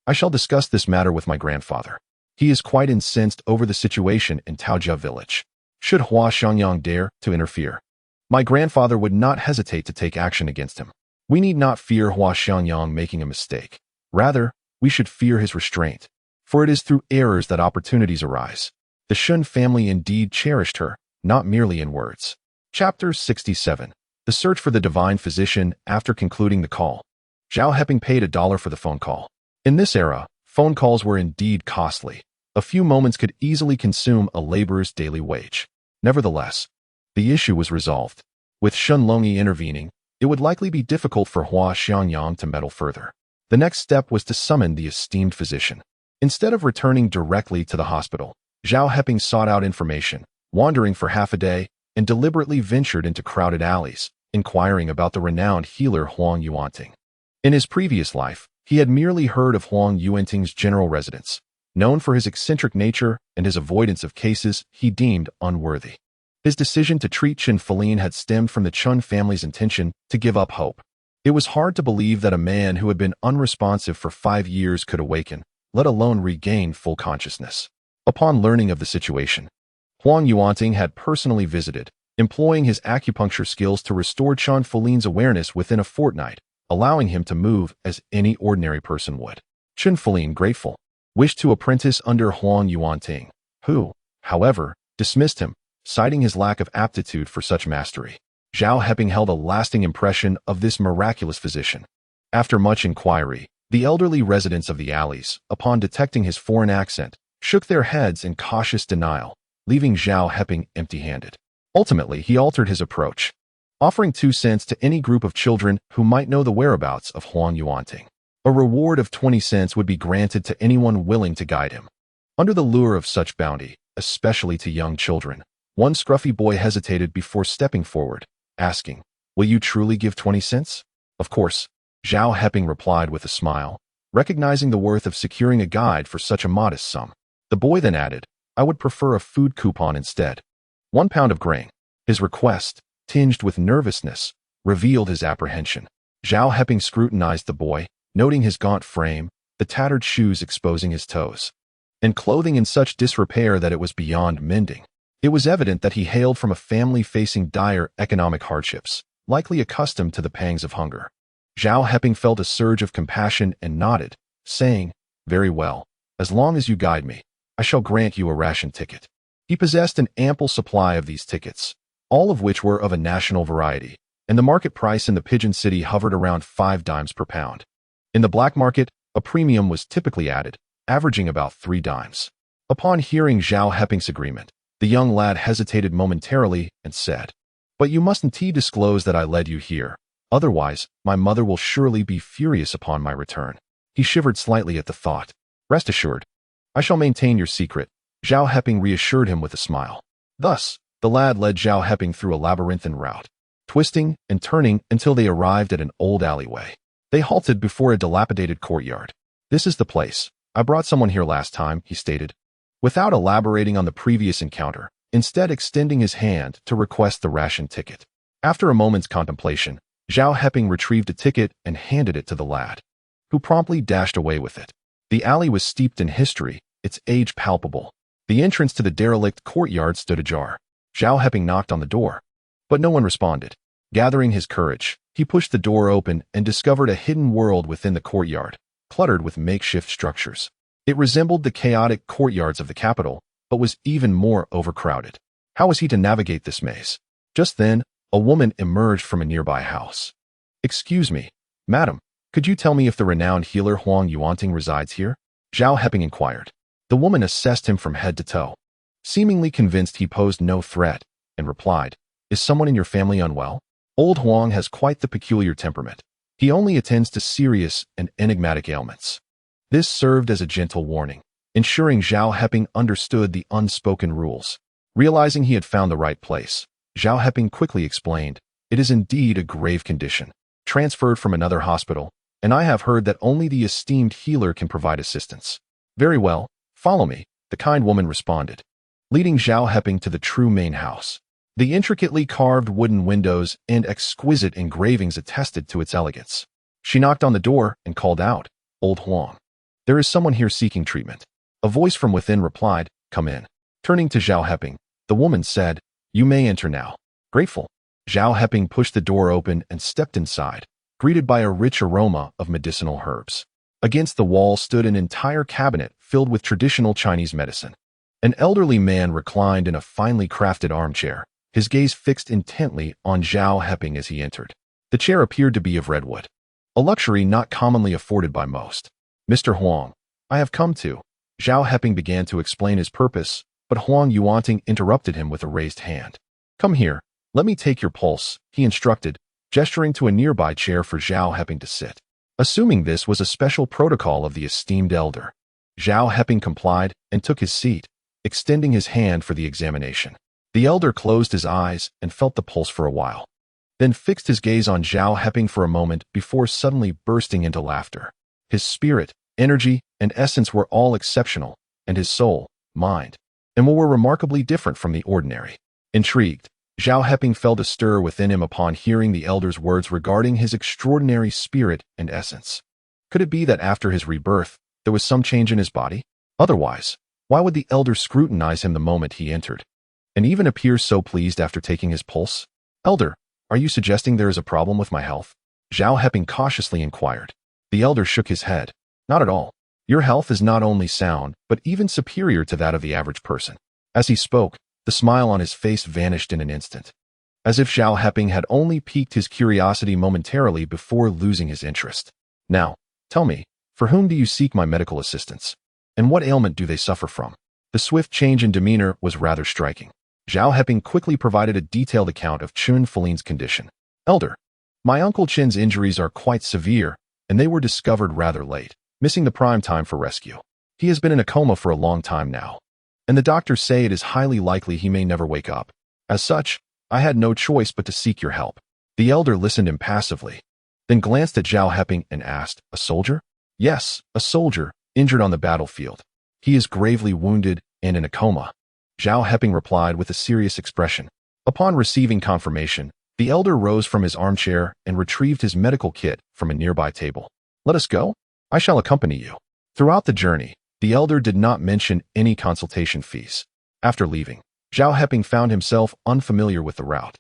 I shall discuss this matter with my grandfather. He is quite incensed over the situation in Taojia village. Should Hua Xiangyang dare to interfere, my grandfather would not hesitate to take action against him. We need not fear Hua Xiangyang making a mistake. Rather, we should fear his restraint, for it is through errors that opportunities arise. The Shen family indeed cherished her, not merely in words. Chapter 67. The Search for the Divine Physician. After concluding the call, Zhao Heping paid $1 for the phone call. In this era, phone calls were indeed costly. A few moments could easily consume a laborer's daily wage. Nevertheless, the issue was resolved. With Shen Longyi intervening, it would likely be difficult for Hua Xiangyang to meddle further. The next step was to summon the esteemed physician. Instead of returning directly to the hospital, Zhao Heping sought out information, wandering for half a day, and deliberately ventured into crowded alleys, inquiring about the renowned healer Huang Yuanting. In his previous life, he had merely heard of Huang Yuanting's general residence, known for his eccentric nature and his avoidance of cases he deemed unworthy. His decision to treat Chen Qingru had stemmed from the Chun family's intention to give up hope. It was hard to believe that a man who had been unresponsive for 5 years could awaken, let alone regain full consciousness. Upon learning of the situation, Huang Yuanting had personally visited, employing his acupuncture skills to restore Chen Qingru's awareness within a fortnight, allowing him to move as any ordinary person would. Chen Qingru, grateful, wished to apprentice under Huang Yuanting, who, however, dismissed him, citing his lack of aptitude for such mastery. Zhao Heping held a lasting impression of this miraculous physician. After much inquiry, the elderly residents of the alleys, upon detecting his foreign accent, shook their heads in cautious denial, leaving Zhao Heping empty-handed. Ultimately, he altered his approach, offering 2 cents to any group of children who might know the whereabouts of Huang Yuanting. A reward of 20 cents would be granted to anyone willing to guide him. Under the lure of such bounty, especially to young children, one scruffy boy hesitated before stepping forward, asking, "Will you truly give 20 cents? Of course, Zhao Heping replied with a smile, recognizing the worth of securing a guide for such a modest sum. The boy then added, "I would prefer a food coupon instead. 1 pound of grain." His request, tinged with nervousness, revealed his apprehension. Zhao Heping scrutinized the boy, noting his gaunt frame, the tattered shoes exposing his toes, and clothing in such disrepair that it was beyond mending. It was evident that he hailed from a family facing dire economic hardships, likely accustomed to the pangs of hunger. Zhao Heping felt a surge of compassion and nodded, saying, "Very well, as long as you guide me, I shall grant you a ration ticket." He possessed an ample supply of these tickets, all of which were of a national variety, and the market price in the Pigeon City hovered around 5 dimes per pound. In the black market, a premium was typically added, averaging about 3 dimes. Upon hearing Zhao Heping's agreement, the young lad hesitated momentarily and said, "But you mustn't disclose that I led you here, otherwise my mother will surely be furious upon my return." He shivered slightly at the thought. "Rest assured, I shall maintain your secret," Zhao Heping reassured him with a smile. Thus, the lad led Zhao Heping through a labyrinthine route, twisting and turning until they arrived at an old alleyway. They halted before a dilapidated courtyard. "This is the place. I brought someone here last time," he stated, without elaborating on the previous encounter, instead extending his hand to request the ration ticket. After a moment's contemplation, Zhao Heping retrieved a ticket and handed it to the lad, who promptly dashed away with it. The alley was steeped in history, its age palpable. The entrance to the derelict courtyard stood ajar. Zhao Heping knocked on the door, but no one responded. Gathering his courage, he pushed the door open and discovered a hidden world within the courtyard, cluttered with makeshift structures. It resembled the chaotic courtyards of the capital, but was even more overcrowded. How was he to navigate this maze? Just then, a woman emerged from a nearby house. "Excuse me, madam, could you tell me if the renowned healer Huang Yuanting resides here?" Zhao Heping inquired. The woman assessed him from head to toe, seemingly convinced he posed no threat, and replied, "Is someone in your family unwell? Old Huang has quite the peculiar temperament. He only attends to serious and enigmatic ailments." This served as a gentle warning, ensuring Zhao Heping understood the unspoken rules. Realizing he had found the right place, Zhao Heping quickly explained, "It is indeed a grave condition, transferred from another hospital, and I have heard that only the esteemed healer can provide assistance." "Very well, follow me," the kind woman responded, leading Zhao Heping to the true main house. The intricately carved wooden windows and exquisite engravings attested to its elegance. She knocked on the door and called out, "Old Huang, there is someone here seeking treatment." A voice from within replied, "Come in." Turning to Zhao Heping, the woman said, "You may enter now." Grateful, Zhao Heping pushed the door open and stepped inside, greeted by a rich aroma of medicinal herbs. Against the wall stood an entire cabinet filled with traditional Chinese medicine. An elderly man reclined in a finely crafted armchair, his gaze fixed intently on Zhao Heping as he entered. The chair appeared to be of redwood, a luxury not commonly afforded by most. "Mr. Huang, I have come to..." Zhao Heping began to explain his purpose, but Huang Yuanting interrupted him with a raised hand. "Come here, let me take your pulse," he instructed, gesturing to a nearby chair for Zhao Heping to sit. Assuming this was a special protocol of the esteemed elder, Zhao Heping complied and took his seat, extending his hand for the examination. The elder closed his eyes and felt the pulse for a while, then fixed his gaze on Zhao Heping for a moment before suddenly bursting into laughter. His spirit, energy, and essence were all exceptional, and his soul, mind, and will were remarkably different from the ordinary. Intrigued, Zhao Heping felt a stir within him upon hearing the elder's words regarding his extraordinary spirit and essence. Could it be that after his rebirth, there was some change in his body? Otherwise, why would the elder scrutinize him the moment he entered, and even appear so pleased after taking his pulse? Elder, are you suggesting there is a problem with my health? Zhao Heping cautiously inquired. The elder shook his head. Not at all. Your health is not only sound, but even superior to that of the average person. As he spoke, the smile on his face vanished in an instant, as if Zhao Heping had only piqued his curiosity momentarily before losing his interest. Now, tell me, for whom do you seek my medical assistance? And what ailment do they suffer from? The swift change in demeanor was rather striking. Zhao Heping quickly provided a detailed account of Chen Qingru's condition. Elder, my Uncle Chen's injuries are quite severe, and they were discovered rather late, missing the prime time for rescue. He has been in a coma for a long time now, and the doctors say it is highly likely he may never wake up. As such, I had no choice but to seek your help. The elder listened impassively, then glanced at Zhao Heping and asked, a soldier? Yes, a soldier, injured on the battlefield. He is gravely wounded and in a coma. Zhao Heping replied with a serious expression. Upon receiving confirmation, the elder rose from his armchair and retrieved his medical kit from a nearby table. Let us go? I shall accompany you. Throughout the journey, the elder did not mention any consultation fees. After leaving, Zhao Heping found himself unfamiliar with the route,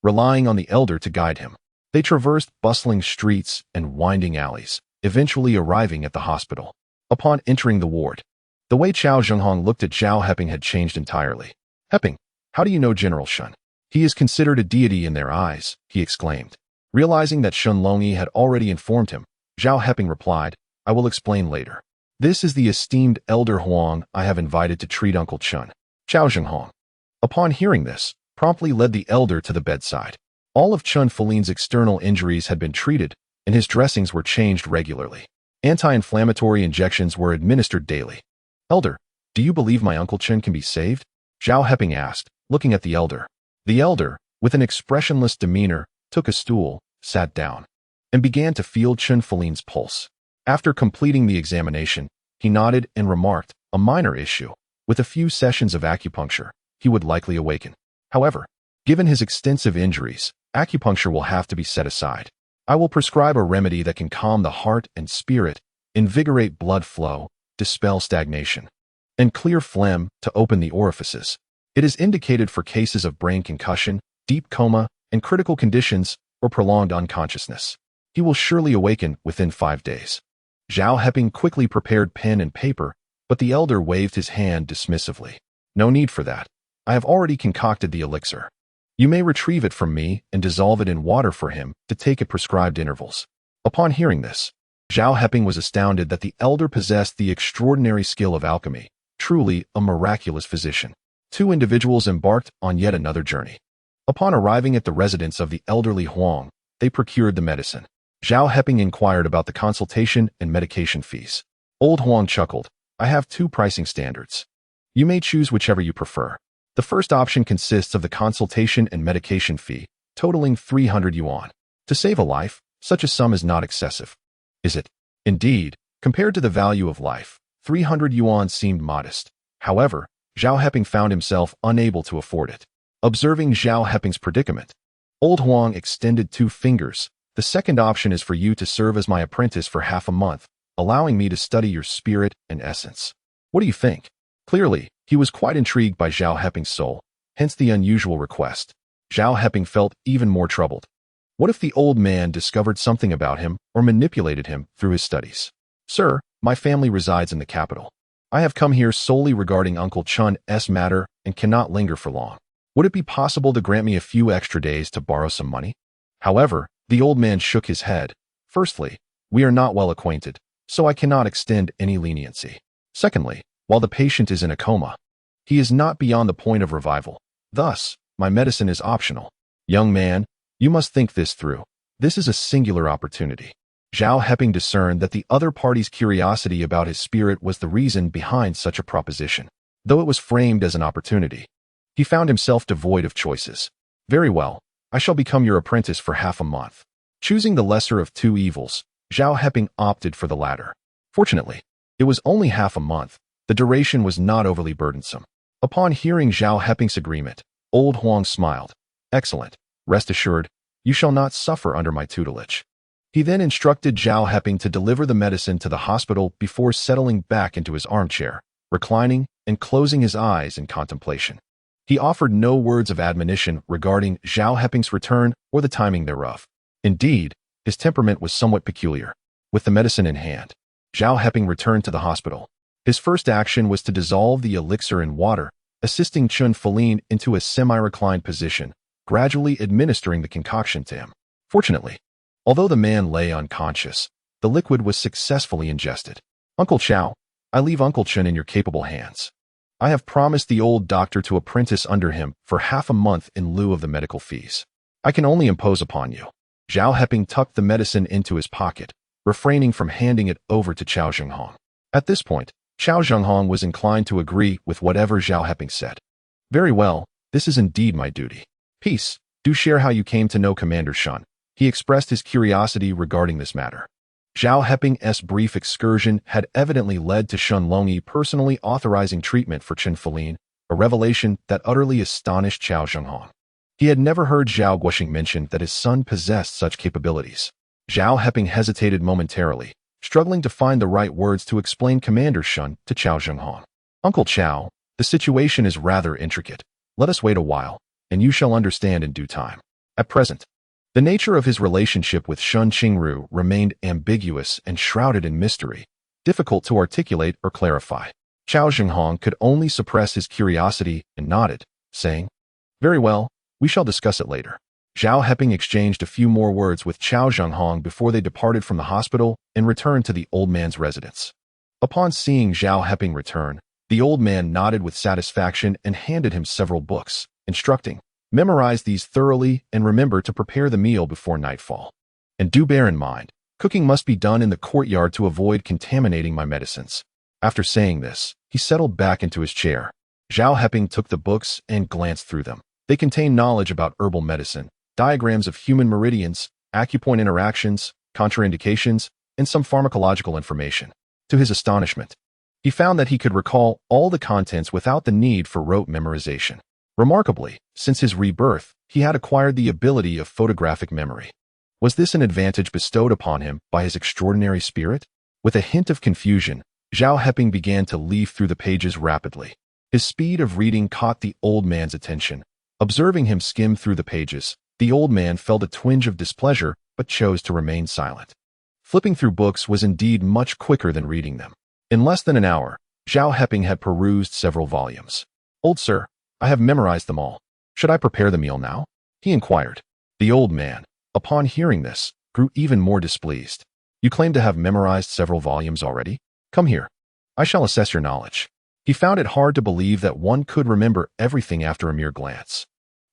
relying on the elder to guide him. They traversed bustling streets and winding alleys, eventually arriving at the hospital. Upon entering the ward, the way Chao Zhenghong looked at Zhao Heping had changed entirely. Heping, how do you know General Shen? He is considered a deity in their eyes, he exclaimed. Realizing that Shen Longyi had already informed him, Zhao Heping replied, I will explain later. This is the esteemed Elder Huang I have invited to treat Uncle Chen. Chao Zhenghong, upon hearing this, promptly led the elder to the bedside. All of Chen Qingru's external injuries had been treated, and his dressings were changed regularly. Anti-inflammatory injections were administered daily. Elder, do you believe my Uncle Chen can be saved? Zhao Heping asked, looking at the elder. The elder, with an expressionless demeanor, took a stool, sat down, and began to feel Chen Qingru's pulse. After completing the examination, he nodded and remarked, a minor issue. With a few sessions of acupuncture, he would likely awaken. However, given his extensive injuries, acupuncture will have to be set aside. I will prescribe a remedy that can calm the heart and spirit, invigorate blood flow, dispel stagnation, and clear phlegm to open the orifices. It is indicated for cases of brain concussion, deep coma, and critical conditions or prolonged unconsciousness. He will surely awaken within 5 days. Zhao Heping quickly prepared pen and paper, but the elder waved his hand dismissively. No need for that. I have already concocted the elixir. You may retrieve it from me and dissolve it in water for him to take at prescribed intervals. Upon hearing this, Zhao Heping was astounded that the elder possessed the extraordinary skill of alchemy, truly a miraculous physician. Two individuals embarked on yet another journey. Upon arriving at the residence of the elderly Huang, they procured the medicine. Zhao Heping inquired about the consultation and medication fees. Old Huang chuckled, I have 2 pricing standards. You may choose whichever you prefer. The first option consists of the consultation and medication fee, totaling 300 yuan. To save a life, such a sum is not excessive. Is it? Indeed, compared to the value of life, 300 yuan seemed modest. However, Zhao Heping found himself unable to afford it. Observing Zhao Heping's predicament, Old Huang extended 2 fingers. The second option is for you to serve as my apprentice for half a month, allowing me to study your spirit and essence. What do you think? Clearly, he was quite intrigued by Zhao Heping's soul, hence the unusual request. Zhao Heping felt even more troubled. What if the old man discovered something about him or manipulated him through his studies? Sir, my family resides in the capital. I have come here solely regarding Uncle Chen's matter and cannot linger for long. Would it be possible to grant me a few extra days to borrow some money? However, the old man shook his head. Firstly, we are not well acquainted, so I cannot extend any leniency. Secondly, while the patient is in a coma, he is not beyond the point of revival. Thus, my medicine is optional. Young man, you must think this through. This is a singular opportunity. Zhao Heping discerned that the other party's curiosity about his spirit was the reason behind such a proposition, though it was framed as an opportunity. He found himself devoid of choices. Very well, I shall become your apprentice for half a month. Choosing the lesser of two evils, Zhao Heping opted for the latter. Fortunately, it was only half a month. The duration was not overly burdensome. Upon hearing Zhao Heping's agreement, Old Huang smiled. Excellent. Rest assured, you shall not suffer under my tutelage. He then instructed Zhao Heping to deliver the medicine to the hospital before settling back into his armchair, reclining and closing his eyes in contemplation. He offered no words of admonition regarding Zhao Heping's return or the timing thereof. Indeed, his temperament was somewhat peculiar. With the medicine in hand, Zhao Heping returned to the hospital. His first action was to dissolve the elixir in water, assisting Shen Qingru into a semi-reclined position, gradually administering the concoction to him. Fortunately, although the man lay unconscious, the liquid was successfully ingested. Uncle Chow, I leave Uncle Chen in your capable hands. I have promised the old doctor to apprentice under him for half a month in lieu of the medical fees. I can only impose upon you. Zhao Heping tucked the medicine into his pocket, refraining from handing it over to Chao Zhenghong. At this point, Chao Zhenghong was inclined to agree with whatever Zhao Heping said. Very well, this is indeed my duty. Peace, do share how you came to know Commander Shen. He expressed his curiosity regarding this matter. Zhao Heping's brief excursion had evidently led to Shen Longyi personally authorizing treatment for Chen Qingru, a revelation that utterly astonished Chao Zhenghong. He had never heard Zhao Guoxing mention that his son possessed such capabilities. Zhao Heping hesitated momentarily, struggling to find the right words to explain Commander Shen to Chao Zhenghong. Uncle Chao, the situation is rather intricate. Let us wait a while, and you shall understand in due time. At present, the nature of his relationship with Shen Qingru remained ambiguous and shrouded in mystery, difficult to articulate or clarify. Chao Zhenghong could only suppress his curiosity and nodded, saying, Very well, we shall discuss it later. Zhao Heping exchanged a few more words with Chao Zhenghong before they departed from the hospital and returned to the old man's residence. Upon seeing Zhao Heping return, the old man nodded with satisfaction and handed him several books, instructing, Memorize these thoroughly and remember to prepare the meal before nightfall. And do bear in mind, cooking must be done in the courtyard to avoid contaminating my medicines. After saying this, he settled back into his chair. Zhao Heping took the books and glanced through them. They contained knowledge about herbal medicine, diagrams of human meridians, acupoint interactions, contraindications, and some pharmacological information. To his astonishment, he found that he could recall all the contents without the need for rote memorization. Remarkably, since his rebirth, he had acquired the ability of photographic memory. Was this an advantage bestowed upon him by his extraordinary spirit? With a hint of confusion, Zhao Heping began to leaf through the pages rapidly. His speed of reading caught the old man's attention. Observing him skim through the pages, the old man felt a twinge of displeasure but chose to remain silent. Flipping through books was indeed much quicker than reading them. In less than an hour, Zhao Heping had perused several volumes. Old sir, I have memorized them all. Should I prepare the meal now? He inquired. The old man, upon hearing this, grew even more displeased. You claim to have memorized several volumes already? Come here. I shall assess your knowledge. He found it hard to believe that one could remember everything after a mere glance,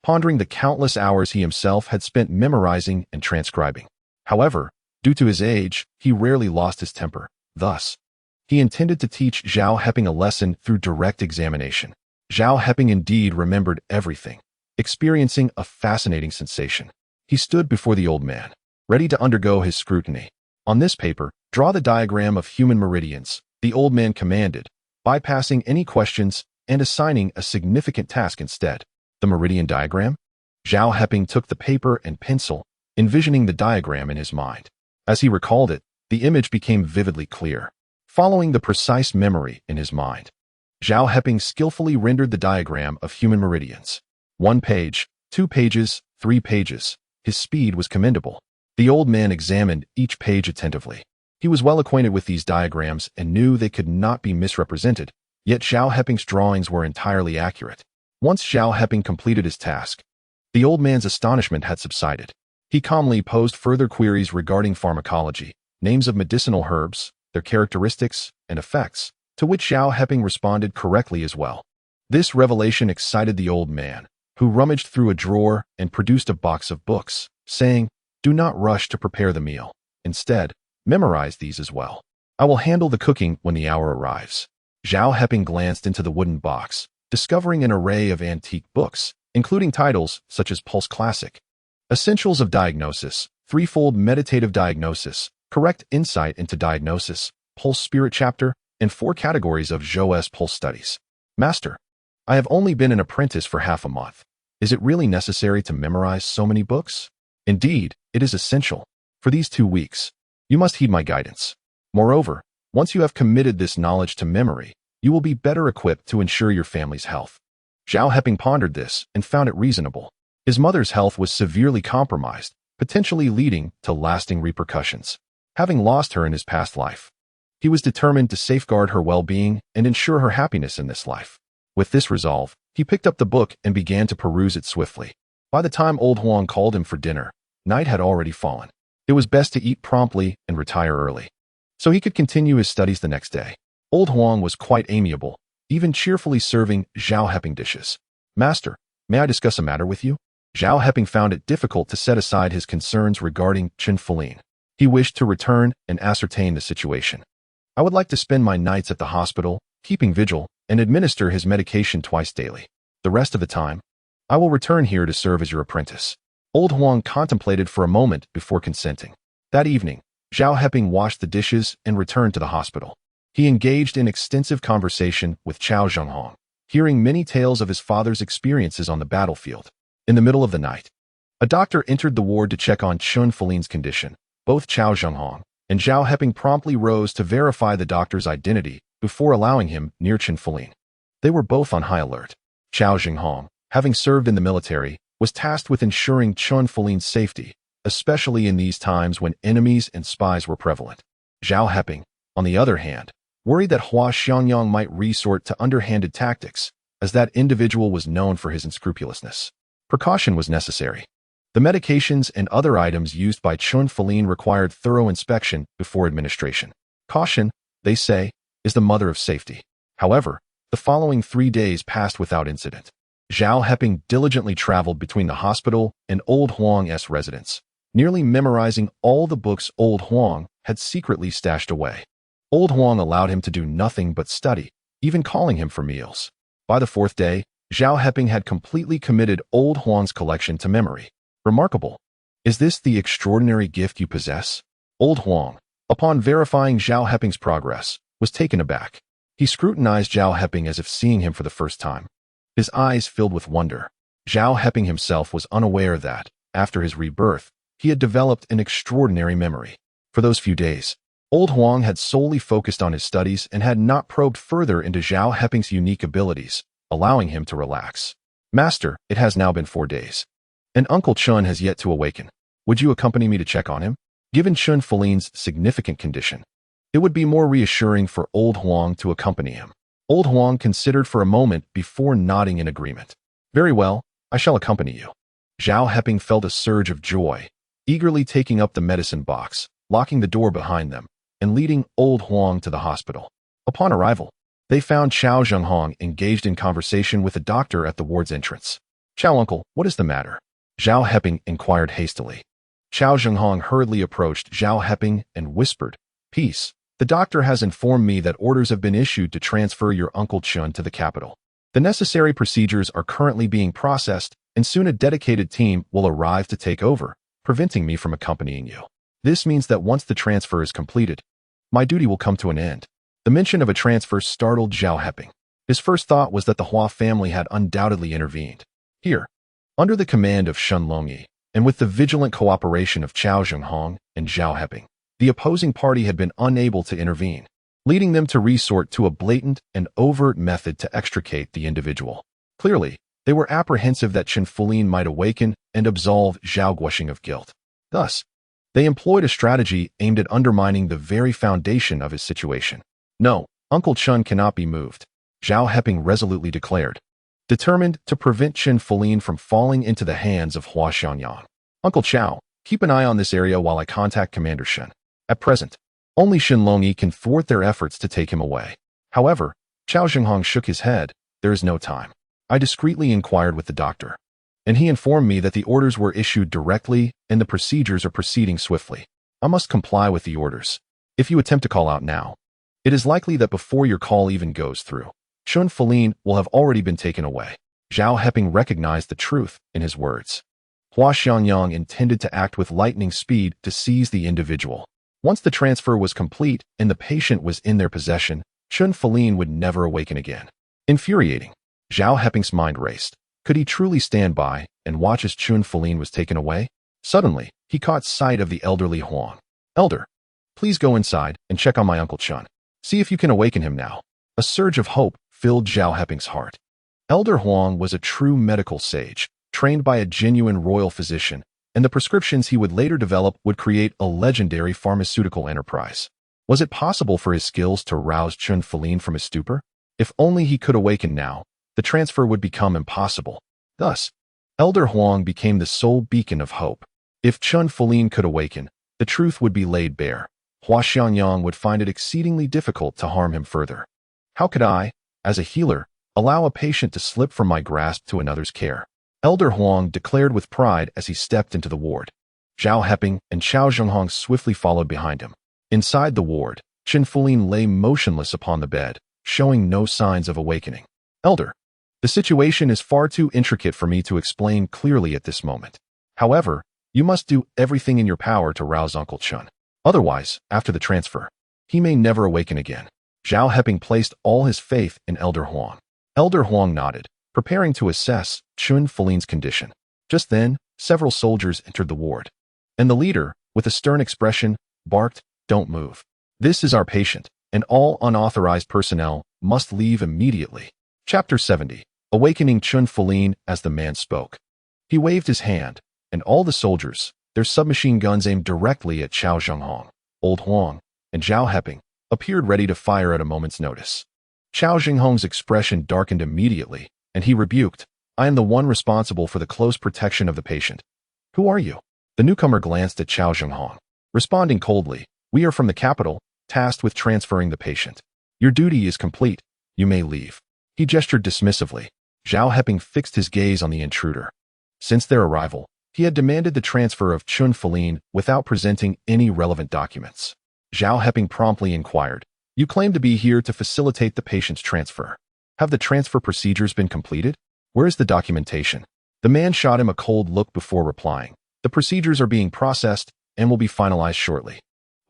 pondering the countless hours he himself had spent memorizing and transcribing. However, due to his age, he rarely lost his temper. Thus, he intended to teach Zhao Heping a lesson through direct examination. Zhao Heping indeed remembered everything, experiencing a fascinating sensation. He stood before the old man, ready to undergo his scrutiny. On this paper, draw the diagram of human meridians, the old man commanded, bypassing any questions and assigning a significant task instead. The meridian diagram? Zhao Heping took the paper and pencil, envisioning the diagram in his mind. As he recalled it, the image became vividly clear, following the precise memory in his mind. Zhao Heping skillfully rendered the diagram of human meridians. 1 page, 2 pages, 3 pages. His speed was commendable. The old man examined each page attentively. He was well acquainted with these diagrams and knew they could not be misrepresented, yet Zhao Heping's drawings were entirely accurate. Once Zhao Heping completed his task, the old man's astonishment had subsided. He calmly posed further queries regarding pharmacology, names of medicinal herbs, their characteristics and effects, to which Zhao Heping responded correctly as well. This revelation excited the old man, who rummaged through a drawer and produced a box of books, saying, Do not rush to prepare the meal. Instead, Memorize these as well. I will handle the cooking when the hour arrives. Zhao Heping glanced into the wooden box, discovering an array of antique books, including titles such as Pulse Classic, Essentials of Diagnosis, Threefold Meditative Diagnosis, Correct Insight into Diagnosis, Pulse Spirit Chapter, and 4 categories of Zhou's Pulse Studies. Master, I have only been an apprentice for half a month. Is it really necessary to memorize so many books? Indeed, it is essential. For these 2 weeks, you must heed my guidance. Moreover, once you have committed this knowledge to memory, you will be better equipped to ensure your family's health. Zhao Heping pondered this and found it reasonable. His mother's health was severely compromised, potentially leading to lasting repercussions. Having lost her in his past life, he was determined to safeguard her well-being and ensure her happiness in this life. With this resolve, he picked up the book and began to peruse it swiftly. By the time old Huang called him for dinner, night had already fallen. It was best to eat promptly and retire early, so he could continue his studies the next day. Old Huang was quite amiable, even cheerfully serving Zhao Heping dishes. Master, may I discuss a matter with you? Zhao Heping found it difficult to set aside his concerns regarding Chen Qingru. He wished to return and ascertain the situation. I would like to spend my nights at the hospital, keeping vigil, and administer his medication twice daily. The rest of the time, I will return here to serve as your apprentice. Old Huang contemplated for a moment before consenting. That evening, Zhao Heping washed the dishes and returned to the hospital. He engaged in extensive conversation with Chao Zhenghong, hearing many tales of his father's experiences on the battlefield. In the middle of the night, a doctor entered the ward to check on Chen Qingru's condition. Both Chao Zhenghong and Zhao Heping promptly rose to verify the doctor's identity before allowing him near Chen Qingru. They were both on high alert. Chao Zhenghong, having served in the military, was tasked with ensuring Chen Qingru's safety, especially in these times when enemies and spies were prevalent. Zhao Heping, on the other hand, worried that Hua Xiangyang might resort to underhanded tactics, as that individual was known for his unscrupulousness. Precaution was necessary. The medications and other items used by Chen Qingru required thorough inspection before administration. Caution, they say, is the mother of safety. However, the following 3 days passed without incident. Zhao Heping diligently traveled between the hospital and Old Huang's residence, nearly memorizing all the books Old Huang had secretly stashed away. Old Huang allowed him to do nothing but study, even calling him for meals. By the 4th day, Zhao Heping had completely committed Old Huang's collection to memory. Remarkable. Is this the extraordinary gift you possess? Old Huang, upon verifying Zhao Heping's progress, was taken aback. He scrutinized Zhao Heping as if seeing him for the first time. His eyes filled with wonder. Zhao Heping himself was unaware that, after his rebirth, he had developed an extraordinary memory. For those few days, Old Huang had solely focused on his studies and had not probed further into Zhao Heping's unique abilities, allowing him to relax. Master, it has now been 4 days, and Uncle Chen has yet to awaken. Would you accompany me to check on him? Given Chen Qingru's significant condition, it would be more reassuring for Old Huang to accompany him. Old Huang considered for a moment before nodding in agreement. Very well, I shall accompany you. Zhao Heping felt a surge of joy, eagerly taking up the medicine box, locking the door behind them, and leading Old Huang to the hospital. Upon arrival, they found Chao Zhenghong engaged in conversation with a doctor at the ward's entrance. Chao uncle, what is the matter? Zhao Heping inquired hastily. Chao Zhenghong hurriedly approached Zhao Heping and whispered, Peace. The doctor has informed me that orders have been issued to transfer your Uncle Chen to the capital. The necessary procedures are currently being processed, and soon a dedicated team will arrive to take over, preventing me from accompanying you. This means that once the transfer is completed, my duty will come to an end. The mention of a transfer startled Zhao Heping. His first thought was that the Hua family had undoubtedly intervened. Here, under the command of Shen Longyi, and with the vigilant cooperation of Chao Zhenghong and Zhao Heping, the opposing party had been unable to intervene, leading them to resort to a blatant and overt method to extricate the individual. Clearly, they were apprehensive that Chen Qingru might awaken and absolve Zhao Guoxing of guilt. Thus, they employed a strategy aimed at undermining the very foundation of his situation. No, Uncle Chen cannot be moved, Zhao Heping resolutely declared, determined to prevent Chen Qingru from falling into the hands of Hua Xiangyang. Uncle Chao, keep an eye on this area while I contact Commander Shen. At present, only Shen Longyi can thwart their efforts to take him away. However, Chao Zhenghong shook his head. There is no time. I discreetly inquired with the doctor, and he informed me that the orders were issued directly and the procedures are proceeding swiftly. I must comply with the orders. If you attempt to call out now, it is likely that before your call even goes through, Shen Qingru will have already been taken away. Zhao Heping recognized the truth in his words. Hua Xianyang intended to act with lightning speed to seize the individual. Once the transfer was complete and the patient was in their possession, Shen Qingru would never awaken again. Infuriating. Zhao Heping's mind raced. Could he truly stand by and watch as Shen Qingru was taken away? Suddenly, he caught sight of the elderly Huang. Elder, please go inside and check on my Uncle Chen. See if you can awaken him now. A surge of hope filled Zhao Heping's heart. Elder Huang was a true medical sage, trained by a genuine royal physician, and the prescriptions he would later develop would create a legendary pharmaceutical enterprise. Was it possible for his skills to rouse Shen Qingru from his stupor? If only he could awaken now, the transfer would become impossible. Thus, Elder Huang became the sole beacon of hope. If Shen Qingru could awaken, the truth would be laid bare. Hua Xianyang would find it exceedingly difficult to harm him further. How could I, as a healer, allow a patient to slip from my grasp to another's care? Elder Huang declared with pride as he stepped into the ward. Zhao Heping and Qiao Zhenghong swiftly followed behind him. Inside the ward, Shen Qingru lay motionless upon the bed, showing no signs of awakening. Elder, the situation is far too intricate for me to explain clearly at this moment. However, you must do everything in your power to rouse Uncle Chen. Otherwise, after the transfer, he may never awaken again. Zhao Heping placed all his faith in Elder Huang. Elder Huang nodded, preparing to assess Shen Qingru's condition. Just then, several soldiers entered the ward. And the leader, with a stern expression, barked, "Don't move. This is our patient, and all unauthorized personnel must leave immediately." Chapter 70. Awakening Shen Qingru as the man spoke. He waved his hand, and all the soldiers, their submachine guns aimed directly at Qiao Zhenghong, Old Huang, and Zhao Heping, appeared ready to fire at a moment's notice. Qiao Zhenghong's expression darkened immediately, and he rebuked, "I am the one responsible for the close protection of the patient. Who are you?" The newcomer glanced at Qiao Zhenghong, responding coldly, "We are from the capital, tasked with transferring the patient. Your duty is complete. You may leave." He gestured dismissively. Zhao Heping fixed his gaze on the intruder. Since their arrival, he had demanded the transfer of Shen Qingru without presenting any relevant documents. Zhao Heping promptly inquired, "You claim to be here to facilitate the patient's transfer. Have the transfer procedures been completed? Where is the documentation?" The man shot him a cold look before replying, "The procedures are being processed and will be finalized shortly."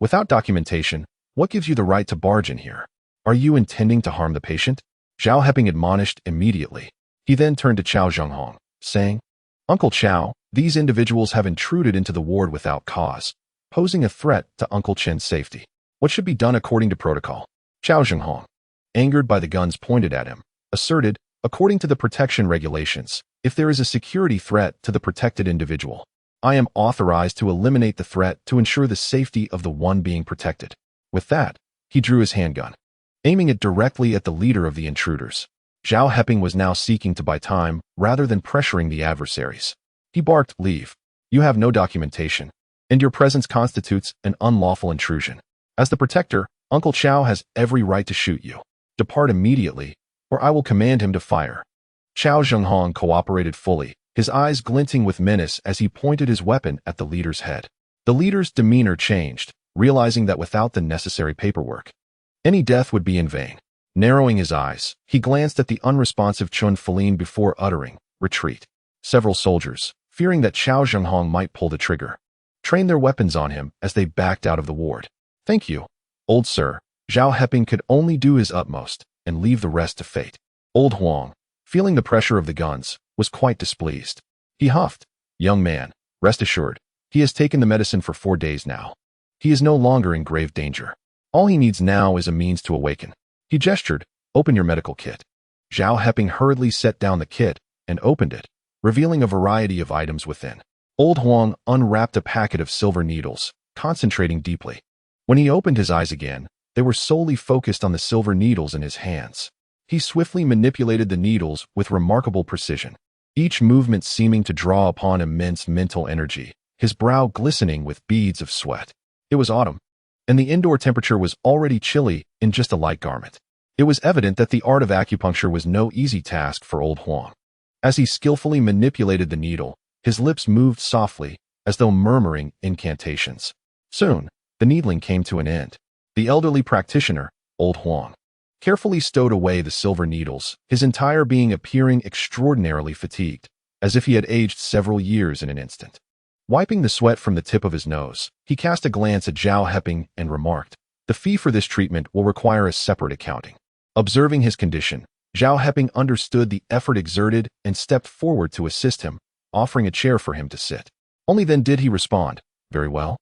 "Without documentation, what gives you the right to barge in here? Are you intending to harm the patient?" Zhao Heping admonished immediately. He then turned to Qiao Zhenghong, saying, "Uncle Qiao, these individuals have intruded into the ward without cause, posing a threat to Uncle Chen's safety. What should be done according to protocol?" Qiao Zhenghong, angered by the guns pointed at him, asserted, "According to the protection regulations, if there is a security threat to the protected individual, I am authorized to eliminate the threat to ensure the safety of the one being protected." With that, he drew his handgun, aiming it directly at the leader of the intruders. Zhao Heping was now seeking to buy time rather than pressuring the adversaries. He barked, "Leave. You have no documentation, and your presence constitutes an unlawful intrusion. As the protector, Uncle Qiao has every right to shoot you. Depart immediately, or I will command him to fire." Qiao Zhenghong cooperated fully, his eyes glinting with menace as he pointed his weapon at the leader's head. The leader's demeanor changed, realizing that without the necessary paperwork, any death would be in vain. Narrowing his eyes, he glanced at the unresponsive Shen Qingru before uttering, "Retreat." Several soldiers, fearing that Qiao Zhenghong might pull the trigger, trained their weapons on him as they backed out of the ward. "Thank you, old sir." Zhao Heping could only do his utmost and leave the rest to fate. Old Huang, feeling the pressure of the guns, was quite displeased. He huffed, "Young man, rest assured, he has taken the medicine for 4 days now. He is no longer in grave danger. All he needs now is a means to awaken." He gestured, "Open your medical kit." Zhao Heping hurriedly set down the kit and opened it, revealing a variety of items within. Old Huang unwrapped a packet of silver needles, concentrating deeply. When he opened his eyes again, they were solely focused on the silver needles in his hands. He swiftly manipulated the needles with remarkable precision, each movement seeming to draw upon immense mental energy, his brow glistening with beads of sweat. It was autumn, and the indoor temperature was already chilly in just a light garment. It was evident that the art of acupuncture was no easy task for Old Huang. As he skillfully manipulated the needle, his lips moved softly, as though murmuring incantations. Soon, the needling came to an end. The elderly practitioner, old Huang, carefully stowed away the silver needles, his entire being appearing extraordinarily fatigued, as if he had aged several years in an instant. Wiping the sweat from the tip of his nose, he cast a glance at Zhao Heping and remarked, "The fee for this treatment will require a separate accounting." Observing his condition, Zhao Heping understood the effort exerted and stepped forward to assist him, offering a chair for him to sit. Only then did he respond, "Very well.